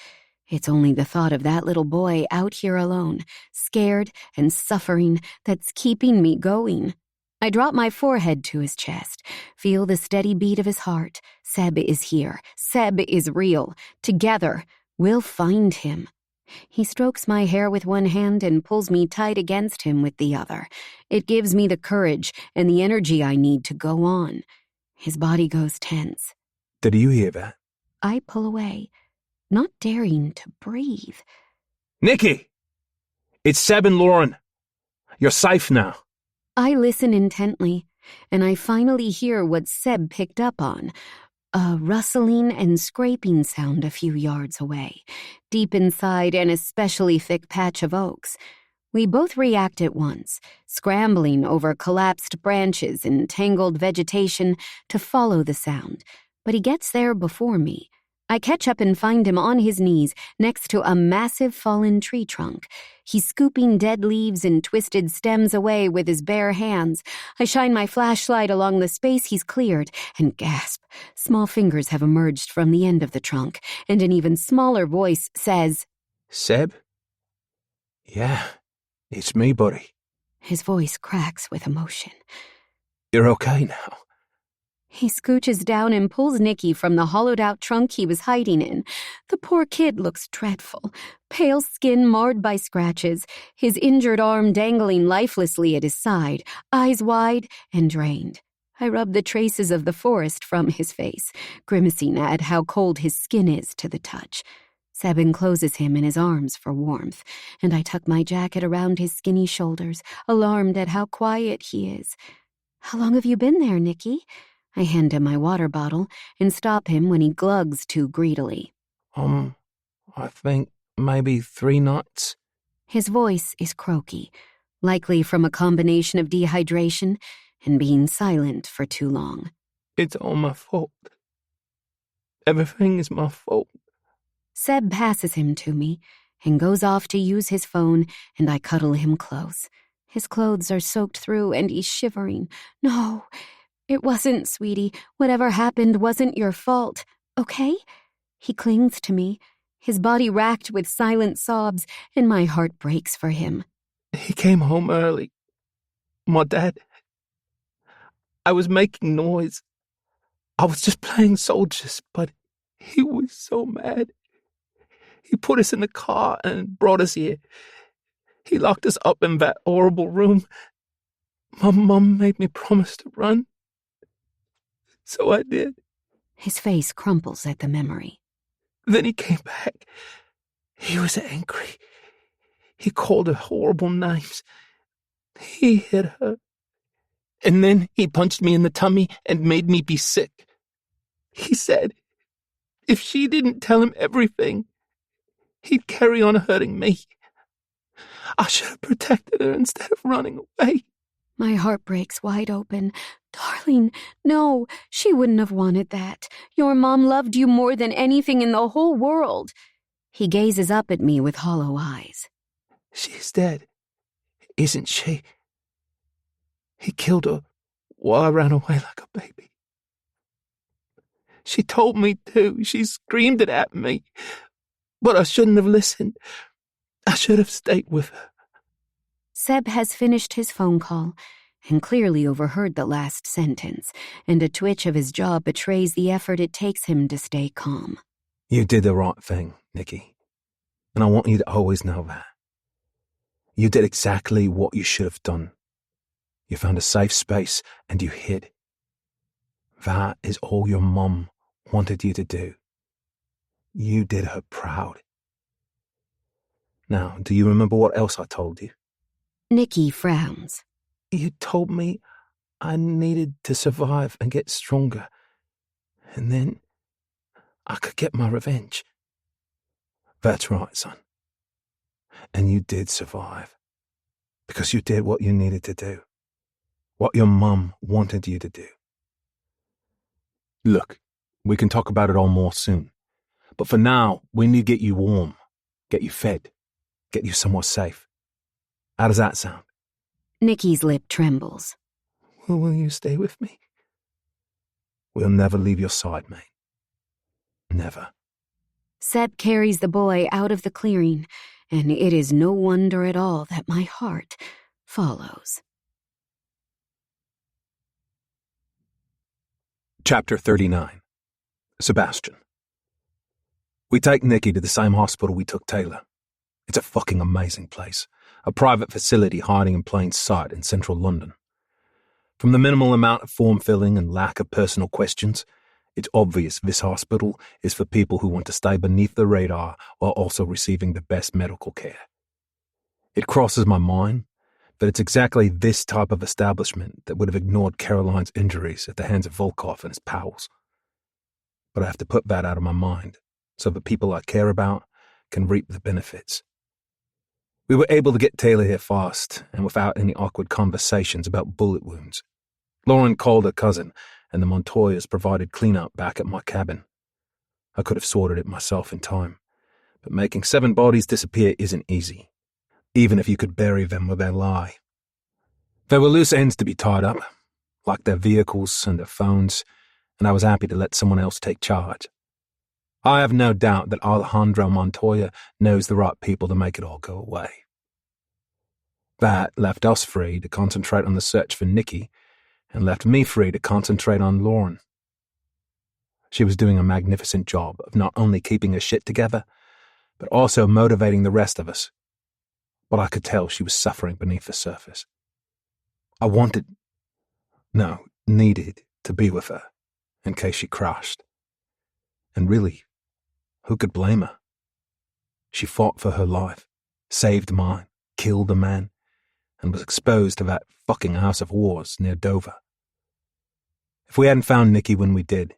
It's only the thought of that little boy out here alone, scared and suffering, that's keeping me going. I drop my forehead to his chest, feel the steady beat of his heart. Seb is here. Seb is real. Together, we'll find him. He strokes my hair with one hand and pulls me tight against him with the other. It gives me the courage and the energy I need to go on. His body goes tense. Did you hear that? I pull away, not daring to breathe. Nikki! It's Seb and Lauren. You're safe now. I listen intently, and I finally hear what Seb picked up on, a rustling and scraping sound a few yards away, deep inside an especially thick patch of oaks. We both react at once, scrambling over collapsed branches and tangled vegetation to follow the sound, but he gets there before me. I catch up and find him on his knees next to a massive fallen tree trunk. He's scooping dead leaves and twisted stems away with his bare hands. I shine my flashlight along the space he's cleared and gasp. Small fingers have emerged from the end of the trunk, and an even smaller voice says, Seb? Yeah, it's me, buddy. His voice cracks with emotion. You're okay now. He scooches down and pulls Nicky from the hollowed-out trunk he was hiding in. The poor kid looks dreadful, pale skin marred by scratches, his injured arm dangling lifelessly at his side, eyes wide and drained. I rub the traces of the forest from his face, grimacing at how cold his skin is to the touch. Seb encloses him in his arms for warmth, and I tuck my jacket around his skinny shoulders, alarmed at how quiet he is. How long have you been there, Nicky? I hand him my water bottle and stop him when he glugs too greedily. I think maybe 3 nights. His voice is croaky, likely from a combination of dehydration and being silent for too long. It's all my fault. Everything is my fault. Seb passes him to me and goes off to use his phone, and I cuddle him close. His clothes are soaked through and he's shivering. No, it wasn't, sweetie. Whatever happened wasn't your fault, okay? He clings to me, his body racked with silent sobs, and my heart breaks for him. He came home early. My dad. I was making noise. I was just playing soldiers, but he was so mad. He put us in the car and brought us here. He locked us up in that horrible room. My mum made me promise to run. So I did. His face crumples at the memory. Then he came back. He was angry. He called her horrible names. He hit her. And then he punched me in the tummy and made me be sick. He said if she didn't tell him everything, he'd carry on hurting me. I should have protected her instead of running away. My heart breaks wide open. Darling, no, she wouldn't have wanted that. Your mom loved you more than anything in the whole world. He gazes up at me with hollow eyes. She's dead, isn't she? He killed her while I ran away like a baby. She told me to. She screamed it at me. But I shouldn't have listened. I should have stayed with her. Seb has finished his phone call and clearly overheard the last sentence, and a twitch of his jaw betrays the effort it takes him to stay calm. You did the right thing, Nicky. And I want you to always know that. You did exactly what you should have done. You found a safe space and you hid. That is all your mum wanted you to do. You did her proud. Now, do you remember what else I told you? Nicky frowns. You told me I needed to survive and get stronger. And then I could get my revenge. That's right, son. And you did survive. Because you did what you needed to do. What your mum wanted you to do. Look, we can talk about it all more soon. But for now, we need to get you warm, get you fed, get you somewhere safe. How does that sound? Nicky's lip trembles. Will you stay with me? We'll never leave your side, mate. Never. Seb carries the boy out of the clearing, and it is no wonder at all that my heart follows. Chapter 39. Sebastian. We take Nicky to the same hospital we took Taylor. It's a fucking amazing place. A private facility hiding in plain sight in central London. From the minimal amount of form filling and lack of personal questions, it's obvious this hospital is for people who want to stay beneath the radar while also receiving the best medical care. It crosses my mind that it's exactly this type of establishment that would have ignored Caroline's injuries at the hands of Volkov and his pals. But I have to put that out of my mind so the people I care about can reap the benefits. We were able to get Taylor here fast and without any awkward conversations about bullet wounds. Lauren called her cousin, and the Montoyas provided cleanup back at my cabin. I could have sorted it myself in time, but making 7 bodies disappear isn't easy, even if you could bury them with their lie. There were loose ends to be tied up, like their vehicles and their phones, and I was happy to let someone else take charge. I have no doubt that Alejandro Montoya knows the right people to make it all go away. That left us free to concentrate on the search for Nikki, and left me free to concentrate on Lauren. She was doing a magnificent job of not only keeping her shit together, but also motivating the rest of us. But I could tell she was suffering beneath the surface. I needed to be with her in case she crashed. And really, who could blame her? She fought for her life, saved mine, killed a man, and was exposed to that fucking house of wars near Dover. If we hadn't found Nikki when we did,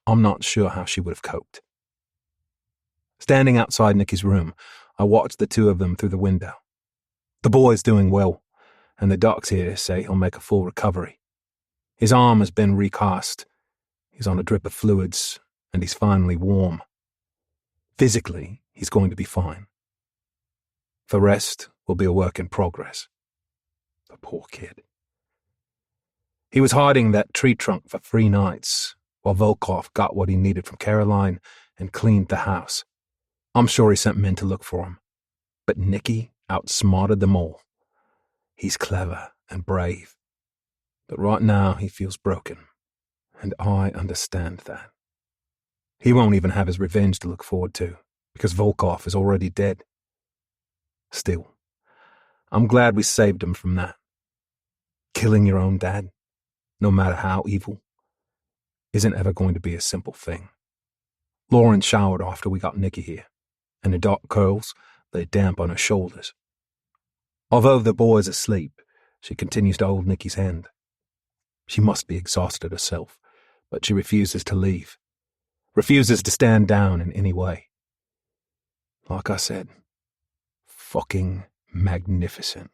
I'm not sure how she would have coped. Standing outside Nikki's room, I watched the two of them through the window. The boy's doing well, and the docs here say he'll make a full recovery. His arm has been recast, he's on a drip of fluids, and he's finally warm. Physically, he's going to be fine. The rest will be a work in progress. The poor kid. He was hiding that tree trunk for 3 nights, while Volkov got what he needed from Caroline and cleaned the house. I'm sure he sent men to look for him. But Nicky outsmarted them all. He's clever and brave. But right now he feels broken, and I understand that. He won't even have his revenge to look forward to, because Volkov is already dead. Still, I'm glad we saved him from that. Killing your own dad, no matter how evil, isn't ever going to be a simple thing. Lauren showered after we got Nikki here, and her dark curls lay damp on her shoulders. Although the boy is asleep, she continues to hold Nikki's hand. She must be exhausted herself, but she refuses to leave, refuses to stand down in any way. Like I said, fucking magnificent.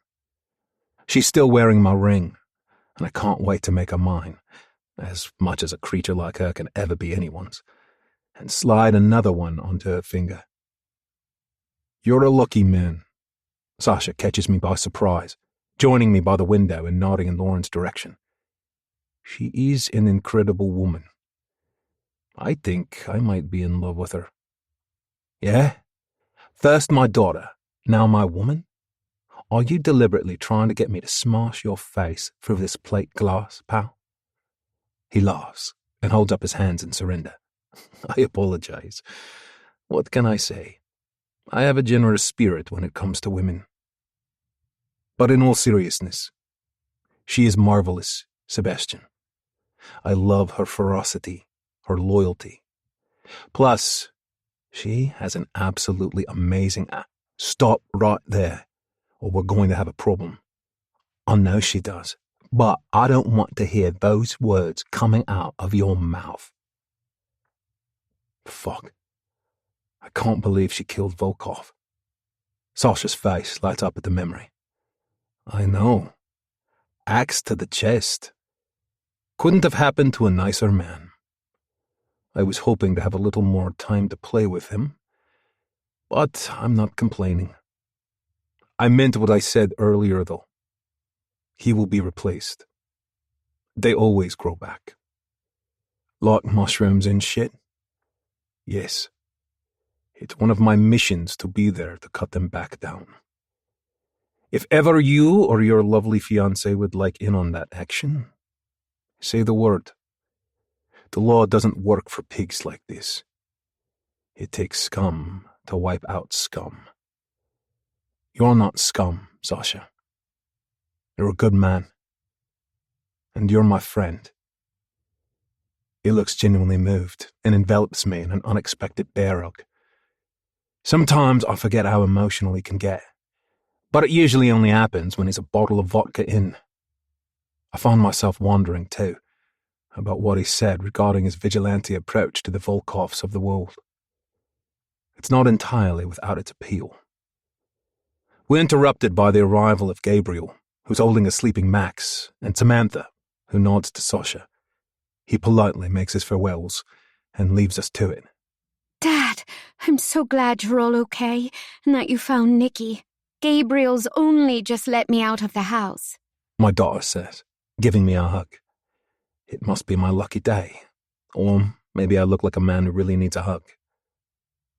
She's still wearing my ring, and I can't wait to make her mine, as much as a creature like her can ever be anyone's, and slide another one onto her finger. You're a lucky man. Sasha catches me by surprise, joining me by the window and nodding in Lauren's direction. She is an incredible woman. I think I might be in love with her. Yeah? First my daughter, now my woman? Are you deliberately trying to get me to smash your face through this plate glass, pal? He laughs and holds up his hands in surrender. I apologize. What can I say? I have a generous spirit when it comes to women. But in all seriousness, she is marvelous, Sebastian. I love her ferocity, her loyalty. Plus, she has an absolutely amazing Stop right there, or we're going to have a problem. I know she does, but I don't want to hear those words coming out of your mouth. Fuck. I can't believe she killed Volkov. Sasha's face lights up at the memory. I know. Axe to the chest. Couldn't have happened to a nicer man. I was hoping to have a little more time to play with him, but I'm not complaining. I meant what I said earlier, though. He will be replaced. They always grow back. Like mushrooms and shit? Yes. It's one of my missions to be there to cut them back down. If ever you or your lovely fiancé would like in on that action, say the word. The law doesn't work for pigs like this. It takes scum to wipe out scum. You're not scum, Sasha. You're a good man. And you're my friend. He looks genuinely moved and envelops me in an unexpected bear hug. Sometimes I forget how emotional he can get, but it usually only happens when he's a bottle of vodka in. I find myself wondering, too, about what he said regarding his vigilante approach to the Volkovs of the world. It's not entirely without its appeal. We're interrupted by the arrival of Gabriel, who's holding a sleeping Max, and Samantha, who nods to Sasha. He politely makes his farewells and leaves us to it that. I'm so glad you're all okay and that you found Nicky. Gabriel's only just let me out of the house. My daughter says, giving me a hug. It must be my lucky day. Or maybe I look like a man who really needs a hug.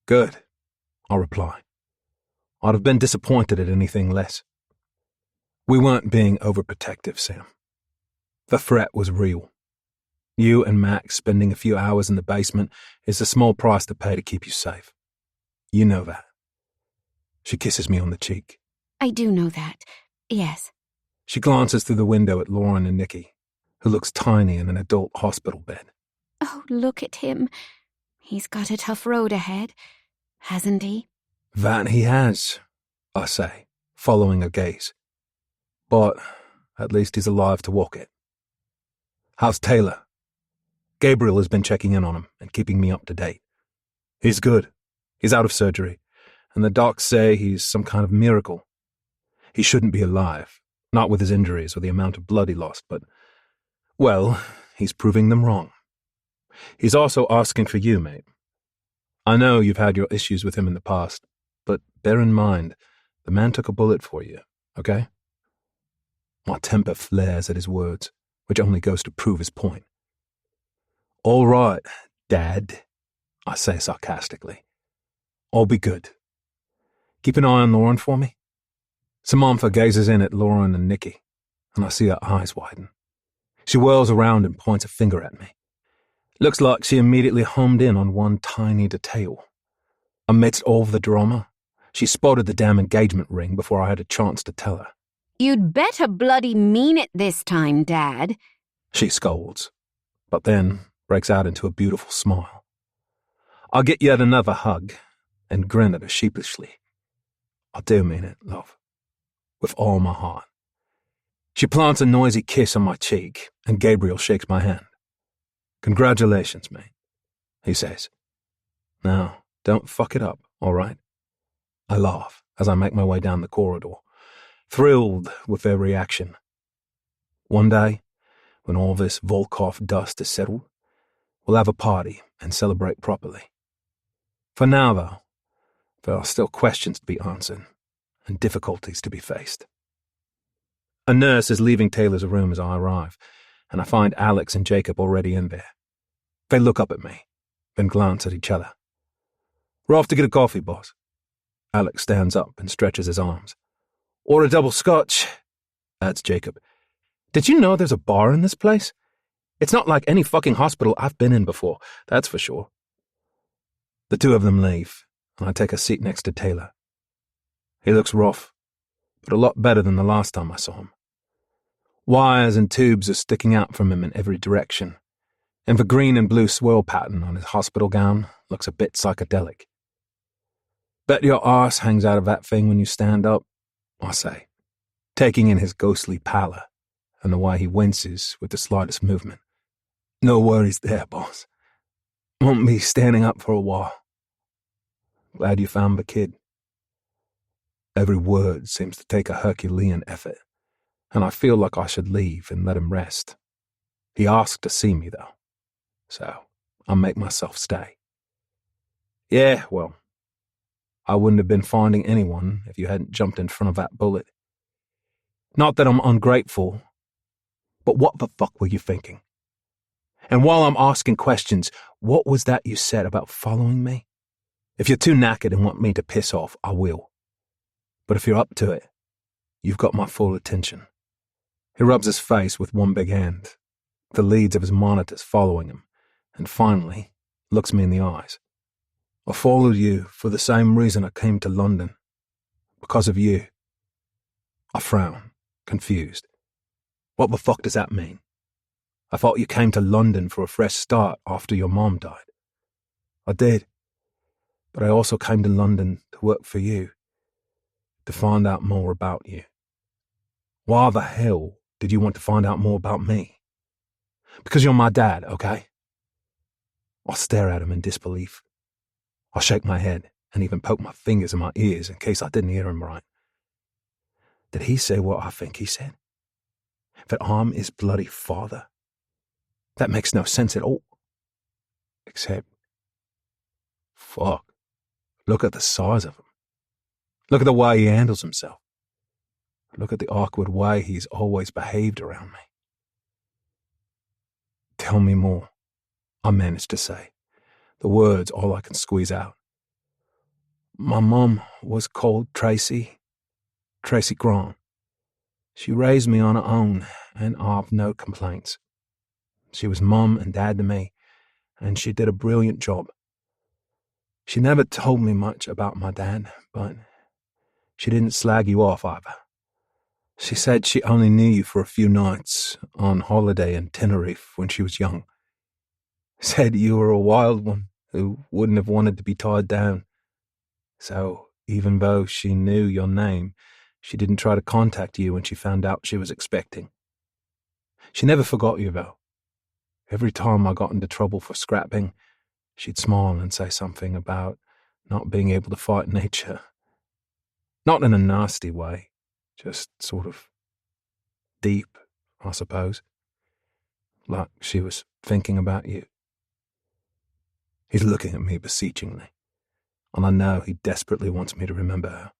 Good, I reply. I'd have been disappointed at anything less. We weren't being overprotective, Sam. The threat was real. You and Max spending a few hours in the basement is a small price to pay to keep you safe. You know that. She kisses me on the cheek. I do know that, yes. She glances through the window at Lauren and Nicky, who looks tiny in an adult hospital bed. Oh, look at him. He's got a tough road ahead, hasn't he? That he has, I say, following her gaze. But at least he's alive to walk it. How's Taylor? Gabriel has been checking in on him and keeping me up to date. He's good. He's out of surgery, and the docs say he's some kind of miracle. He shouldn't be alive, not with his injuries or the amount of blood he lost, but, well, he's proving them wrong. He's also asking for you, mate. I know you've had your issues with him in the past, but bear in mind, the man took a bullet for you, okay? My temper flares at his words, which only goes to prove his point. All right, Dad, I say sarcastically. I'll be good. Keep an eye on Lauren for me. Samantha gazes in at Lauren and Nicky, and I see her eyes widen. She whirls around and points a finger at me. Looks like she immediately homed in on one tiny detail. Amidst all of the drama, she spotted the damn engagement ring before I had a chance to tell her. You'd better bloody mean it this time, Dad. She scolds, but then breaks out into a beautiful smile. I get yet another hug and grin at her sheepishly. I do mean it, love, with all my heart. She plants a noisy kiss on my cheek, and Gabriel shakes my hand. Congratulations, mate, he says. Now, don't fuck it up, all right? I laugh as I make my way down the corridor, thrilled with their reaction. One day, when all this Volkov dust is settled, we'll have a party and celebrate properly. For now, though, there are still questions to be answered and difficulties to be faced. A nurse is leaving Taylor's room as I arrive, and I find Alex and Jacob already in there. They look up at me, then glance at each other. We're off to get a coffee, boss. Alex stands up and stretches his arms. Or a double scotch, adds Jacob. Did you know there's a bar in this place? It's not like any fucking hospital I've been in before, that's for sure. The two of them leave, and I take a seat next to Taylor. He looks rough, but a lot better than the last time I saw him. Wires and tubes are sticking out from him in every direction, and the green and blue swirl pattern on his hospital gown looks a bit psychedelic. Bet your arse hangs out of that thing when you stand up, I say, taking in his ghostly pallor and the way he winces with the slightest movement. No worries there, boss. Won't be standing up for a while. Glad you found the kid. Every word seems to take a Herculean effort, and I feel like I should leave and let him rest. He asked to see me, though, so I'll make myself stay. Yeah, well, I wouldn't have been finding anyone if you hadn't jumped in front of that bullet. Not that I'm ungrateful, but what the fuck were you thinking? And while I'm asking questions, what was that you said about following me? If you're too knackered and want me to piss off, I will. But if you're up to it, you've got my full attention. He rubs his face with one big hand, the leads of his monitors following him, and finally looks me in the eyes. I followed you for the same reason I came to London. Because of you. I frown, confused. What the fuck does that mean? I thought you came to London for a fresh start after your mom died. I did. But I also came to London to work for you. To find out more about you. Why the hell did you want to find out more about me? Because you're my dad, okay? I stare at him in disbelief. I shake my head and even poke my fingers in my ears in case I didn't hear him right. Did he say what I think he said? That I'm his bloody father? That makes no sense at all. Except, fuck. Look at the size of him. Look at the way he handles himself. Look at the awkward way he's always behaved around me. Tell me more, I managed to say, the words all I can squeeze out. My mum was called Tracy Grant. She raised me on her own, and I've no complaints. She was mum and dad to me, and she did a brilliant job. She never told me much about my dad, but she didn't slag you off either. She said she only knew you for a few nights on holiday in Tenerife when she was young. Said you were a wild one who wouldn't have wanted to be tied down. So even though she knew your name, she didn't try to contact you when she found out she was expecting. She never forgot you, though. Every time I got into trouble for scrapping, she'd smile and say something about not being able to fight nature. Not in a nasty way, just sort of deep, I suppose. Like she was thinking about you. He's looking at me beseechingly, and I know he desperately wants me to remember her.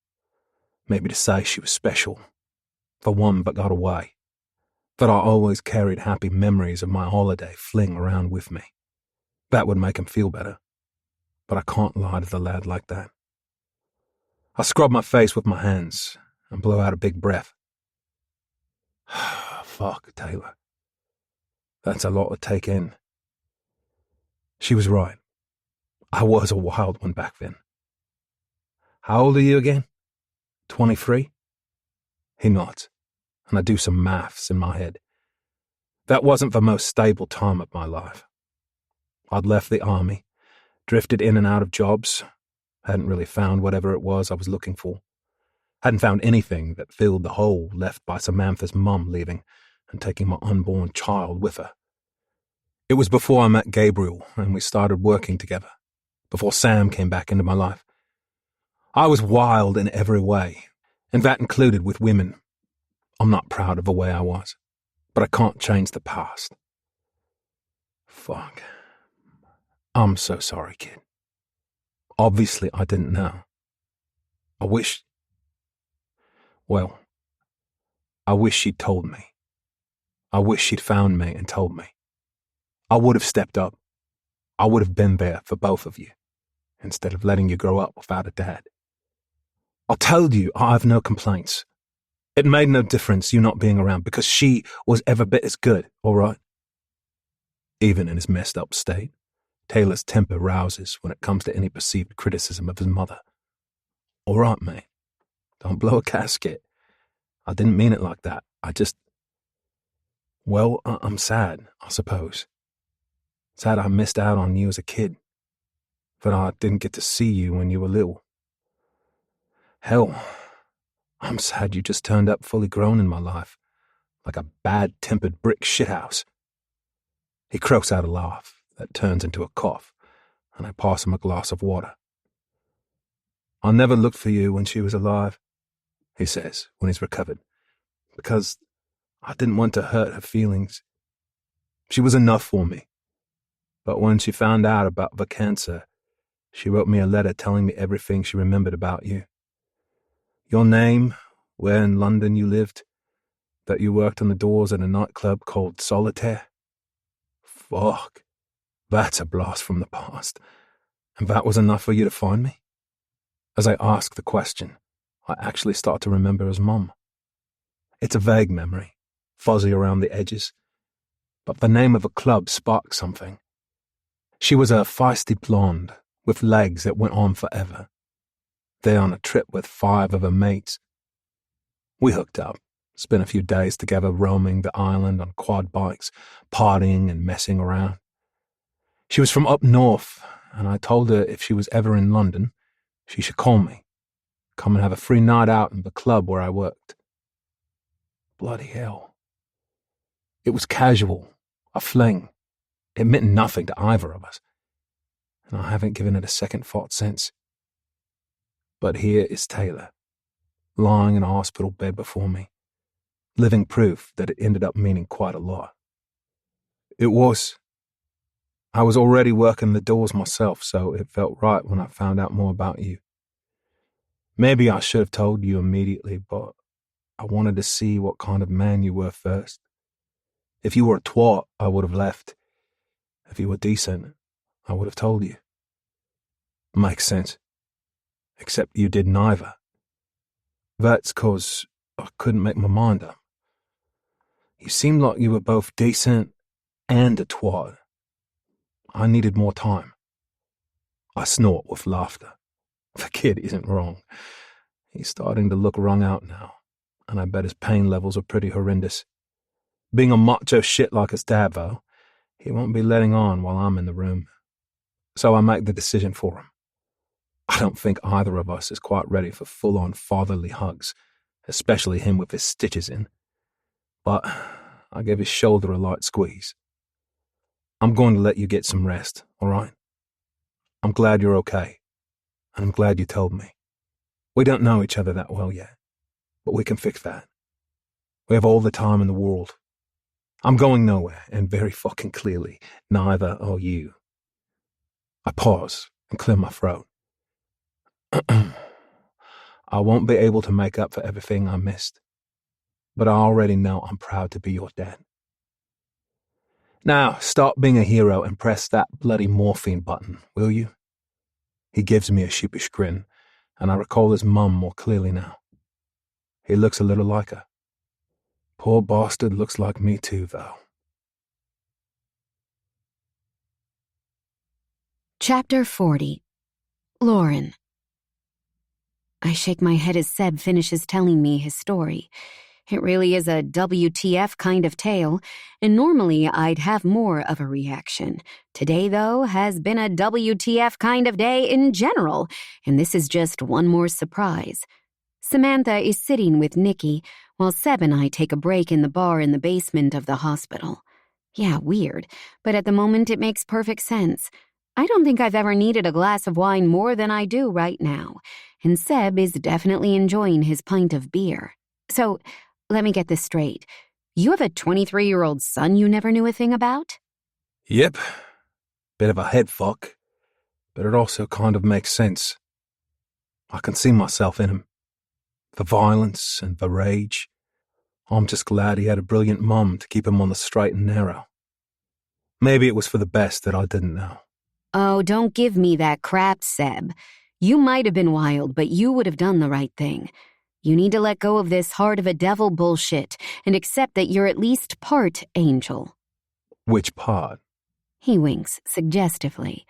Maybe to say she was special, for one but got away, that I always carried happy memories of my holiday fling around with me. That would make him feel better, but I can't lie to the lad like that. I scrub my face with my hands and blow out a big breath. Fuck, Taylor. That's a lot to take in. She was right. I was a wild one back then. How old are you again? 23? He nods, and I do some maths in my head. That wasn't the most stable time of my life. I'd left the army, drifted in and out of jobs, hadn't really found whatever it was I was looking for. Hadn't found anything that filled the hole left by Samantha's mum leaving and taking my unborn child with her. It was before I met Gabriel and we started working together, before Sam came back into my life. I was wild in every way, and that included with women. I'm not proud of the way I was, but I can't change the past. Fuck. I'm so sorry, kid. Obviously, I didn't know. I wish she'd told me. I wish she'd found me and told me. I would have stepped up. I would have been there for both of you, instead of letting you grow up without a dad. I told you I have no complaints. It made no difference you not being around because she was every bit as good, all right? Even in his messed up state, Taylor's temper rouses when it comes to any perceived criticism of his mother. All right, mate. Don't blow a gasket. I didn't mean it like that. I'm sad, I suppose. Sad I missed out on you as a kid. That I didn't get to see you when you were little. Hell, I'm sad you just turned up fully grown in my life, like a bad-tempered brick shithouse. He croaks out a laugh that turns into a cough, and I pass him a glass of water. I never looked for you when she was alive, he says when he's recovered, because I didn't want to hurt her feelings. She was enough for me. But when she found out about the cancer, she wrote me a letter telling me everything she remembered about you. Your name, where in London you lived, that you worked on the doors at a nightclub called Solitaire. Fuck, that's a blast from the past. And that was enough for you to find me? As I ask the question, I actually start to remember his mum. It's a vague memory, fuzzy around the edges, but the name of a club sparked something. She was a feisty blonde with legs that went on forever. There on a trip with 5 of her mates. We hooked up, spent a few days together roaming the island on quad bikes, partying and messing around. She was from up north, and I told her if she was ever in London, she should call me. Come and have a free night out in the club where I worked. Bloody hell. It was casual, a fling. It meant nothing to either of us, and I haven't given it a second thought since. But here is Taylor, lying in a hospital bed before me, living proof that it ended up meaning quite a lot. It was I was already working the doors myself, so it felt right when I found out more about you. Maybe I should have told you immediately, but I wanted to see what kind of man you were first. If you were a twat, I would have left. If you were decent, I would have told you. Makes sense. Except you did neither. That's 'cause I couldn't make my mind up. You seemed like you were both decent and a twat. I needed more time. I snort with laughter. The kid isn't wrong. He's starting to look wrung out now, and I bet his pain levels are pretty horrendous. Being a macho shit like his dad, though, he won't be letting on while I'm in the room. So I make the decision for him. I don't think either of us is quite ready for full-on fatherly hugs, especially him with his stitches in. But I give his shoulder a light squeeze. I'm going to let you get some rest, all right? I'm glad you're okay, and I'm glad you told me. We don't know each other that well yet, but we can fix that. We have all the time in the world. I'm going nowhere, and very fucking clearly, neither are you. I pause and clear my throat. I won't be able to make up for everything I missed, but I already know I'm proud to be your dad. Now, stop being a hero and press that bloody morphine button, will you? He gives me a sheepish grin, and I recall his mum more clearly now. He looks a little like her. Poor bastard looks like me too, though. Chapter 40. Lauren. I shake my head as Seb finishes telling me his story. It really is a WTF kind of tale, and normally I'd have more of a reaction. Today, though, has been a WTF kind of day in general, and this is just one more surprise. Samantha is sitting with Nikki, while Seb and I take a break in the bar in the basement of the hospital. Yeah, weird, but at the moment it makes perfect sense. I don't think I've ever needed a glass of wine more than I do right now, and Seb is definitely enjoying his pint of beer. So, let me get this straight. You have a 23-year-old son you never knew a thing about? Yep. Bit of a head fuck, but it also kind of makes sense. I can see myself in him. The violence and the rage. I'm just glad he had a brilliant mum to keep him on the straight and narrow. Maybe it was for the best that I didn't know. Oh, don't give me that crap, Seb. You might have been wild, but you would have done the right thing. You need to let go of this heart of a devil bullshit and accept that you're at least part angel. Which part? He winks suggestively.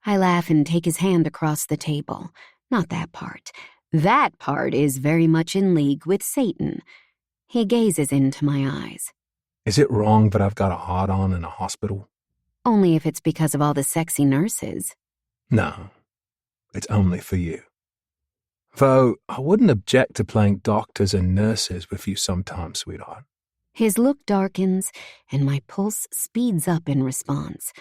I laugh and take his hand across the table. Not that part. That part is very much in league with Satan. He gazes into my eyes. Is it wrong that I've got a hard-on in a hospital? Only if it's because of all the sexy nurses. No, it's only for you. Though I wouldn't object to playing doctors and nurses with you sometime, sweetheart. His look darkens, and my pulse speeds up in response.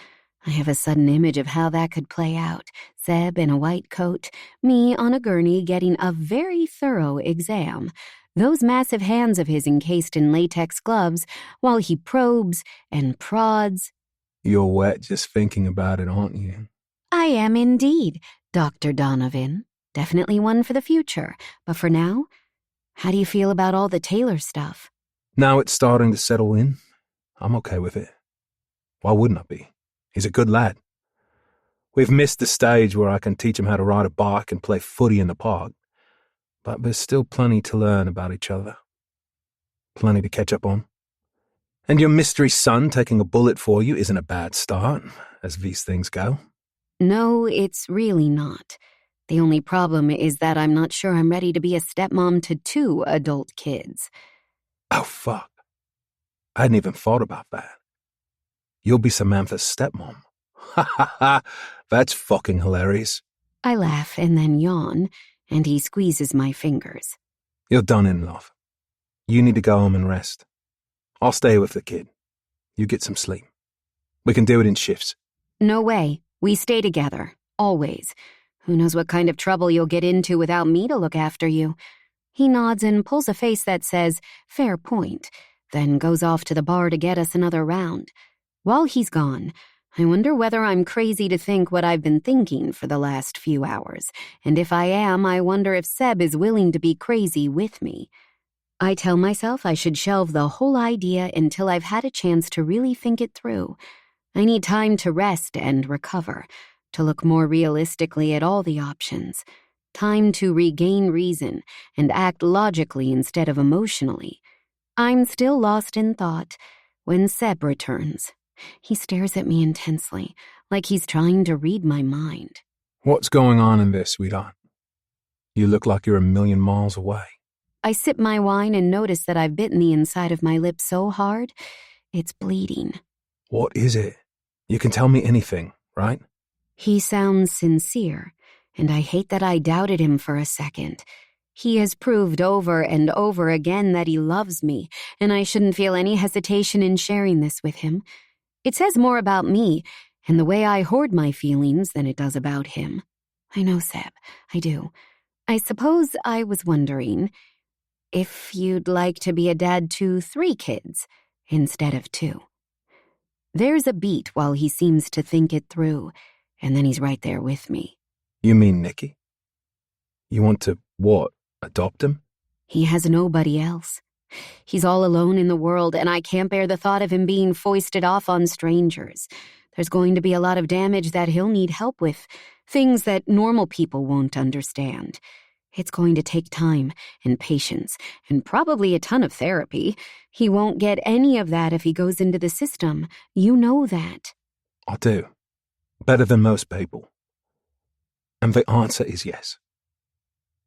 I have a sudden image of how that could play out. Seb in a white coat, me on a gurney getting a very thorough exam. Those massive hands of his encased in latex gloves, while he probes and prods. You're wet just thinking about it, aren't you? I am indeed, Dr. Donovan. Definitely one for the future. But for now, how do you feel about all the Taylor stuff? Now it's starting to settle in. I'm okay with it. Why wouldn't I be? He's a good lad. We've missed the stage where I can teach him how to ride a bike and play footy in the park. But there's still plenty to learn about each other. Plenty to catch up on. And your mystery son taking a bullet for you isn't a bad start, as these things go. No, it's really not. The only problem is that I'm not sure I'm ready to be a stepmom to 2 adult kids. Oh, fuck. I hadn't even thought about that. You'll be Samantha's stepmom. Ha ha ha, that's fucking hilarious. I laugh and then yawn, and he squeezes my fingers. You're done in, love. You need to go home and rest. I'll stay with the kid. You get some sleep. We can do it in shifts. No way. We stay together. Always. Who knows what kind of trouble you'll get into without me to look after you. He nods and pulls a face that says, fair point, then goes off to the bar to get us another round. While he's gone, I wonder whether I'm crazy to think what I've been thinking for the last few hours, and if I am, I wonder if Seb is willing to be crazy with me. I tell myself I should shelve the whole idea until I've had a chance to really think it through. I need time to rest and recover, to look more realistically at all the options. Time to regain reason and act logically instead of emotionally. I'm still lost in thought when Seb returns. He stares at me intensely, like he's trying to read my mind. What's going on in this, sweetheart? You look like you're a million miles away. I sip my wine and notice that I've bitten the inside of my lip so hard, it's bleeding. What is it? You can tell me anything, right? He sounds sincere, and I hate that I doubted him for a second. He has proved over and over again that he loves me, and I shouldn't feel any hesitation in sharing this with him. It says more about me and the way I hoard my feelings than it does about him. I know, Seb, I do. I suppose I was wondering if you'd like to be a dad to 3 kids instead of 2. There's a beat while he seems to think it through, and then he's right there with me. You mean Nicky? You want to, what, adopt him? He has nobody else. He's all alone in the world, and I can't bear the thought of him being foisted off on strangers. There's going to be a lot of damage that he'll need help with, things that normal people won't understand. It's going to take time and patience and probably a ton of therapy. He won't get any of that if he goes into the system. You know that. I do. Better than most people. And the answer is yes.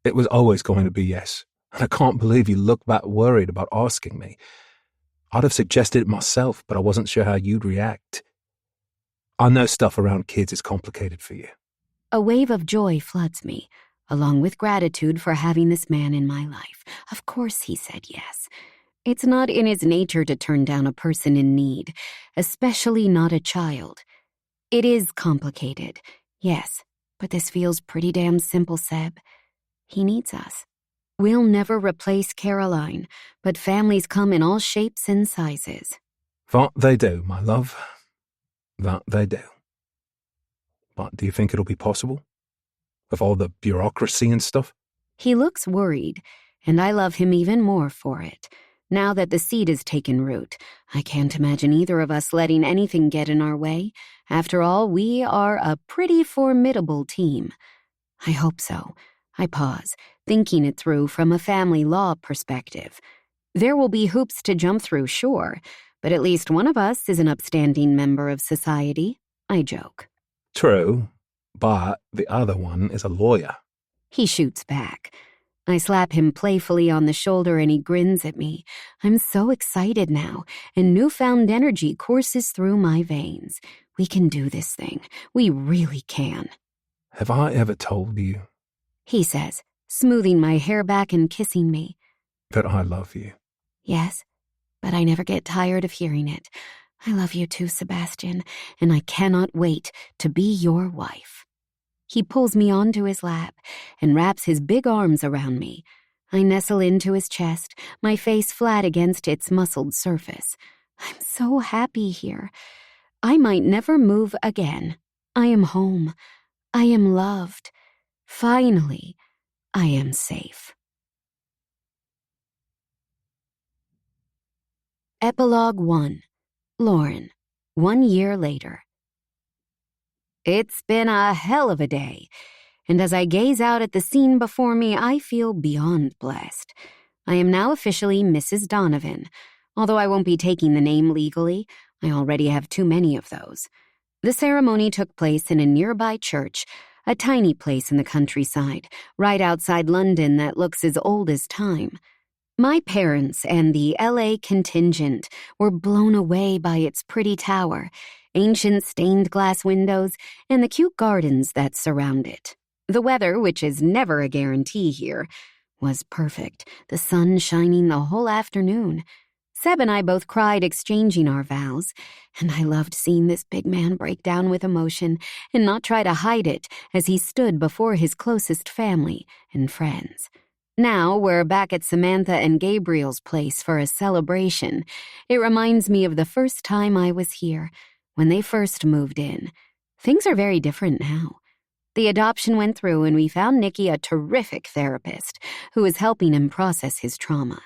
It was always going to be yes. And I can't believe you look that worried about asking me. I'd have suggested it myself, but I wasn't sure how you'd react. I know stuff around kids is complicated for you. A wave of joy floods me, along with gratitude for having this man in my life. Of course he said yes. It's not in his nature to turn down a person in need, especially not a child. It is complicated, yes, but this feels pretty damn simple, Seb. He needs us. We'll never replace Caroline, but families come in all shapes and sizes. That they do, my love. That they do. But do you think it'll be possible? With all the bureaucracy and stuff? He looks worried, and I love him even more for it. Now that the seed has taken root, I can't imagine either of us letting anything get in our way. After all, we are a pretty formidable team. I hope so. I pause, thinking it through from a family law perspective. There will be hoops to jump through, sure, but at least one of us is an upstanding member of society, I joke. True, but the other one is a lawyer. He shoots back. I slap him playfully on the shoulder and he grins at me. I'm so excited now, and newfound energy courses through my veins. We can do this thing. We really can. Have I ever told you? He says, smoothing my hair back and kissing me. That I love you. Yes, but I never get tired of hearing it. I love you too, Sebastian, and I cannot wait to be your wife. He pulls me onto his lap and wraps his big arms around me. I nestle into his chest, my face flat against its muscled surface. I'm so happy here. I might never move again. I am home. I am loved. Finally, I am safe. Epilogue 1. Lauren, 1 year later. It's been a hell of a day, and as I gaze out at the scene before me, I feel beyond blessed. I am now officially Mrs. Donovan, although I won't be taking the name legally. I already have too many of those. The ceremony took place in a nearby church, a tiny place in the countryside, right outside London that looks as old as time. My parents and the LA contingent were blown away by its pretty tower, ancient stained glass windows, and the cute gardens that surround it. The weather, which is never a guarantee here, was perfect, the sun shining the whole afternoon. Seb and I both cried exchanging our vows, and I loved seeing this big man break down with emotion and not try to hide it as he stood before his closest family and friends. Now we're back at Samantha and Gabriel's place for a celebration. It reminds me of the first time I was here. when they first moved in. Things are very different now. The adoption went through and we found Nicky a terrific therapist who is helping him process his trauma.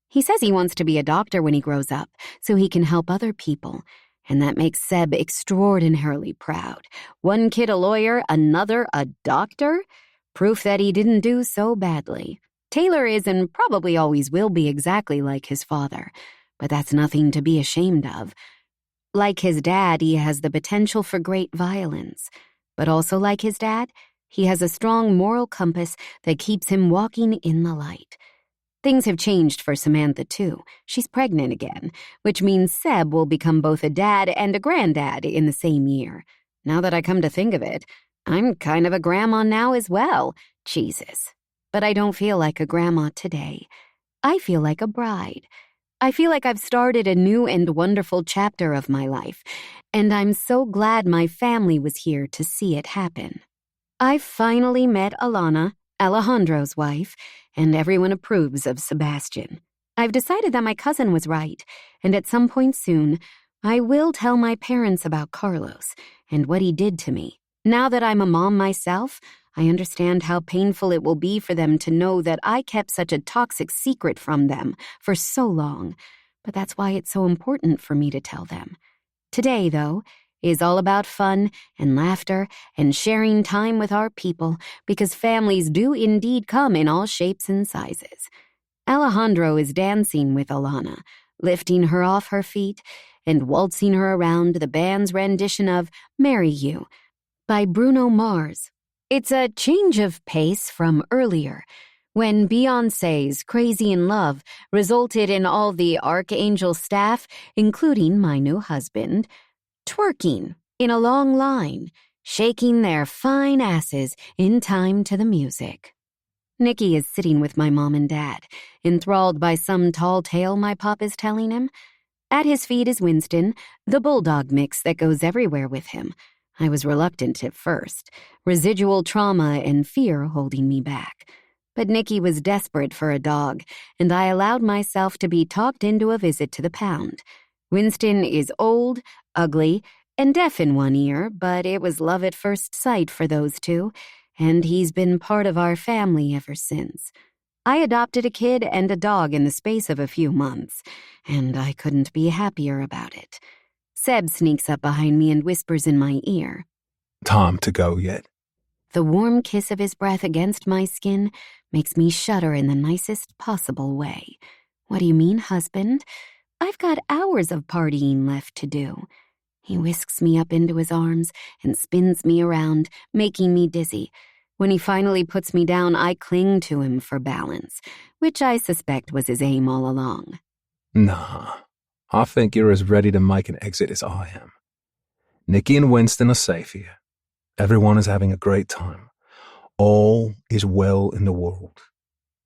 He says he wants to be a doctor when he grows up so he can help other people. And that makes Seb extraordinarily proud. One kid a lawyer, another a doctor? Proof that he didn't do so badly. Taylor is and probably always will be exactly like his father, but that's nothing to be ashamed of. Like his dad, he has the potential for great violence. But also like his dad, he has a strong moral compass that keeps him walking in the light. Things have changed for Samantha, too. She's pregnant again, which means Seb will become both a dad and a granddad in the same year. Now that I come to think of it, I'm kind of a grandma now as well. Jesus. But I don't feel like a grandma today. I feel like a bride. I feel like I've started a new and wonderful chapter of my life, and I'm so glad my family was here to see it happen. I finally met Alana, Alejandro's wife, and everyone approves of Sebastian. I've decided that my cousin was right, and at some point soon, I will tell my parents about Carlos and what he did to me. Now that I'm a mom myself, I understand how painful it will be for them to know that I kept such a toxic secret from them for so long, but that's why it's so important for me to tell them. Today, though, is all about fun and laughter and sharing time with our people because families do indeed come in all shapes and sizes. Alejandro is dancing with Alana, lifting her off her feet and waltzing her around the band's rendition of Marry You by Bruno Mars. It's a change of pace from earlier, when Beyoncé's Crazy in Love resulted in all the Archangel staff, including my new husband, twerking in a long line, shaking their fine asses in time to the music. Nicky is sitting with my mom and dad, enthralled by some tall tale my pop is telling him. At his feet is Winston, the bulldog mix that goes everywhere with him. I was reluctant at first, residual trauma and fear holding me back. But Nicky was desperate for a dog, and I allowed myself to be talked into a visit to the pound. Winston is old, ugly, and deaf in one ear, but it was love at first sight for those two, and he's been part of our family ever since. I adopted a kid and a dog in the space of a few months, and I couldn't be happier about it. Seb sneaks up behind me and whispers in my ear. Time to go yet? The warm kiss of his breath against my skin makes me shudder in the nicest possible way. What do you mean, husband? I've got hours of partying left to do. He whisks me up into his arms and spins me around, making me dizzy. When he finally puts me down, I cling to him for balance, which I suspect was his aim all along. Nah, I think you're as ready to make an exit as I am. Nicky and Winston are safe here. Everyone is having a great time. All is well in the world.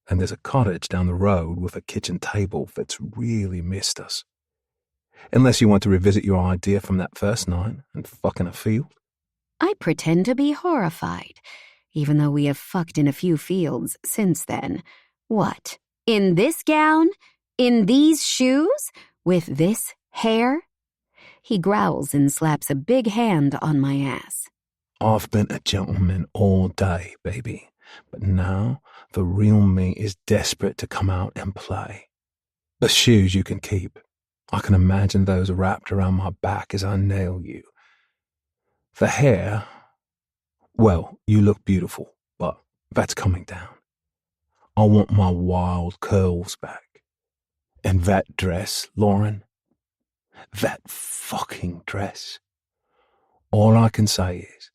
And there's a cottage down the road with a kitchen table that's really missed us. Unless you want to revisit your idea from that first night and fuck in a field. I pretend to be horrified, even though we have fucked in a few fields since then. What? In this gown? In these shoes? With this hair? He growls and slaps a big hand on my ass. I've been a gentleman all day, baby. But now the real me is desperate to come out and play. The shoes you can keep. I can imagine those wrapped around my back as I nail you. The hair, well, you look beautiful, but that's coming down. I want my wild curls back. And that dress, Lauren, that fucking dress. All I can say is,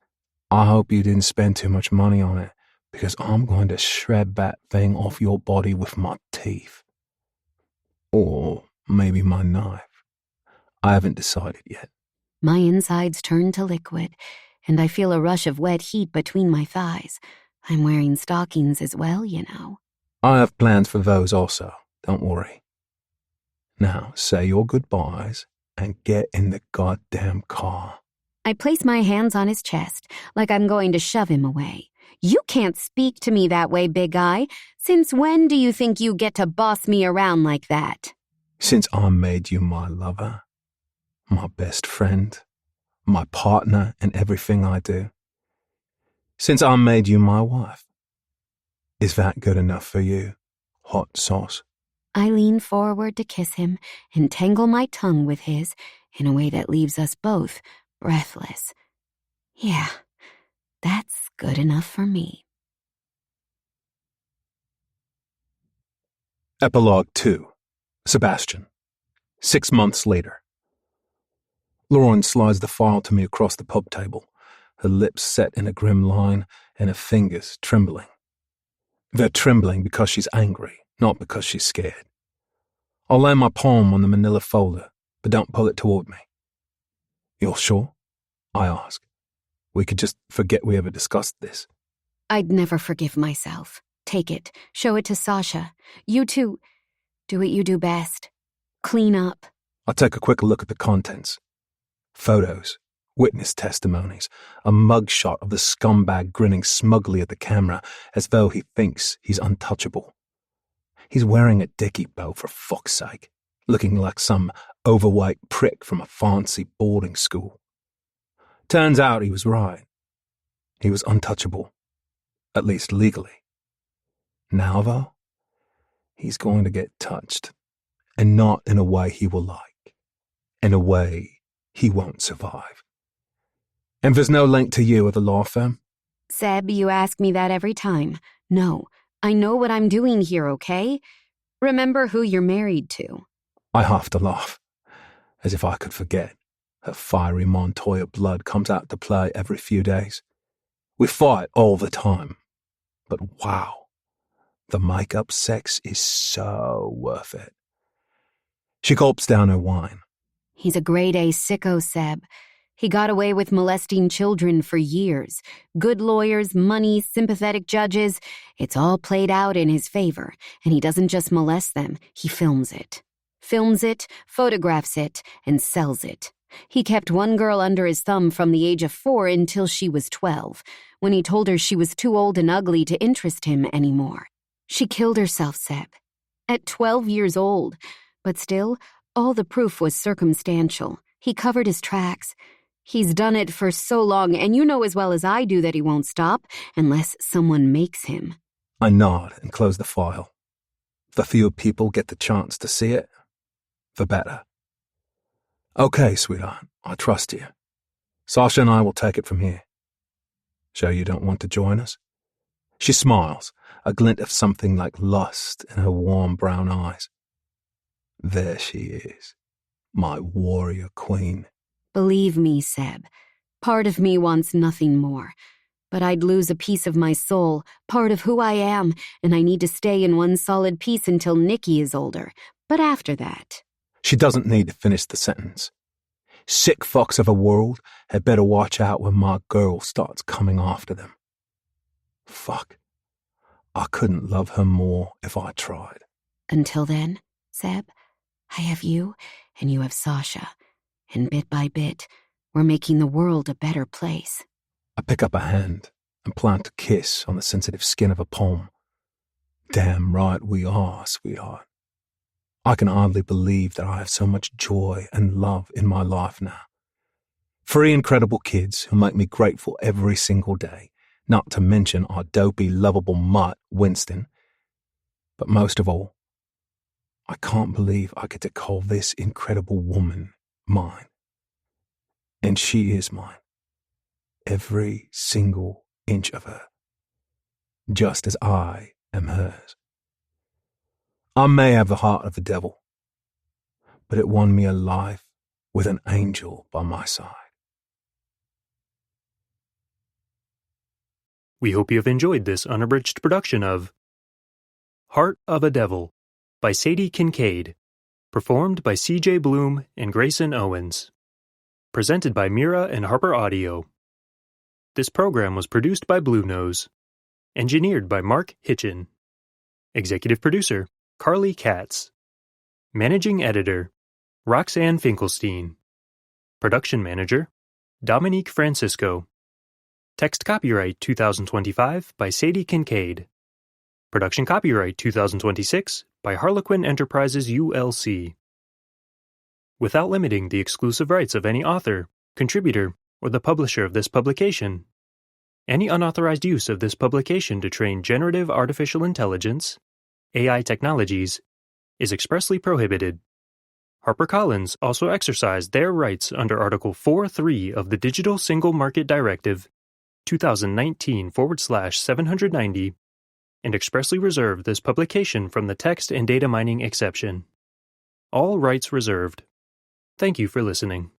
I hope you didn't spend too much money on it, because I'm going to shred that thing off your body with my teeth. Or maybe my knife. I haven't decided yet. My insides turn to liquid, and I feel a rush of wet heat between my thighs. I'm wearing stockings as well, you know. I have plans for those also, don't worry. Now, say your goodbyes and get in the goddamn car. I place my hands on his chest, like I'm going to shove him away. You can't speak to me that way, big guy. Since when do you think you get to boss me around like that? Since I made you my lover, my best friend, my partner in everything I do. Since I made you my wife. Is that good enough for you, hot sauce? I lean forward to kiss him and tangle my tongue with his in a way that leaves us both breathless. Yeah, that's good enough for me. Epilogue 2. Sebastian. 6 months later. Lauren slides the file to me across the pub table, her lips set in a grim line and her fingers trembling. They're trembling because she's angry, not because she's scared. I'll lay my palm on the manila folder, but don't pull it toward me. You're sure? I ask. We could just forget we ever discussed this. I'd never forgive myself. Take it. Show it to Sasha. You two, do what you do best. Clean up. I take a quick look at the contents. Photos, witness testimonies, a mugshot of the scumbag grinning smugly at the camera as though he thinks he's untouchable. He's wearing a dicky bow, for fuck's sake, looking like some overweight prick from a fancy boarding school. Turns out he was right. He was untouchable, at least legally. Now, though, he's going to get touched, and not in a way he will like, in a way he won't survive. And there's no link to you or the law firm? Seb, you ask me that every time. No, I know what I'm doing here, okay? Remember who you're married to. I have to laugh, as if I could forget. Her fiery Montoya blood comes out to play every few days. We fight all the time. But wow, the make-up sex is so worth it. She gulps down her wine. He's a grade-A sicko, Seb. He got away with molesting children for years. Good lawyers, money, sympathetic judges. It's all played out in his favor. And he doesn't just molest them, he films it. Films it, photographs it, and sells it. He kept one girl under his thumb from the age of 4 until she was 12, when he told her she was too old and ugly to interest him anymore. She killed herself, Seb. At 12 years old. But still, all the proof was circumstantial. He covered his tracks. He's done it for so long, and you know as well as I do that he won't stop unless someone makes him. I nod and close the file. The fewer people get the chance to see it, the better. Okay, sweetheart, I trust you. Sasha and I will take it from here. Sure you don't want to join us? She smiles, a glint of something like lust in her warm brown eyes. There she is, my warrior queen. Believe me, Seb, part of me wants nothing more. But I'd lose a piece of my soul, part of who I am, and I need to stay in one solid piece until Nikki is older. But after that... She doesn't need to finish the sentence. Sick fucks of a world had better watch out when my girl starts coming after them. Fuck. I couldn't love her more if I tried. Until then, Seb, I have you, and you have Sasha. And bit by bit, we're making the world a better place. I pick up a hand and plant a kiss on the sensitive skin of a palm. Damn right we are, sweetheart. I can hardly believe that I have so much joy and love in my life now. 3 incredible kids who make me grateful every single day, not to mention our dopey, lovable mutt, Winston. But most of all, I can't believe I get to call this incredible woman mine. And she is mine. Every single inch of her. Just as I am hers. I may have the heart of the devil, but it won me a life with an angel by my side. We hope you have enjoyed this unabridged production of Heart of a Devil by Sadie Kincaid, performed by CJ Bloom and Grayson Owens. Presented by Mira and Harper Audio. This program was produced by Blue Nose. Engineered by Mark Hitchin. Executive producer, Carly Katz. Managing editor, Roxanne Finkelstein. Production manager, Dominique Francisco. Text copyright 2025 by Sadie Kincaid. Production copyright 2026 by Harlequin Enterprises ULC. Without limiting the exclusive rights of any author, contributor, or the publisher of this publication. Any unauthorized use of this publication to train generative artificial intelligence, AI technologies, is expressly prohibited. HarperCollins also exercised their rights under Article 4.3 of the Digital Single Market Directive, 2019/790, and expressly reserved this publication from the text and data mining exception. All rights reserved. Thank you for listening.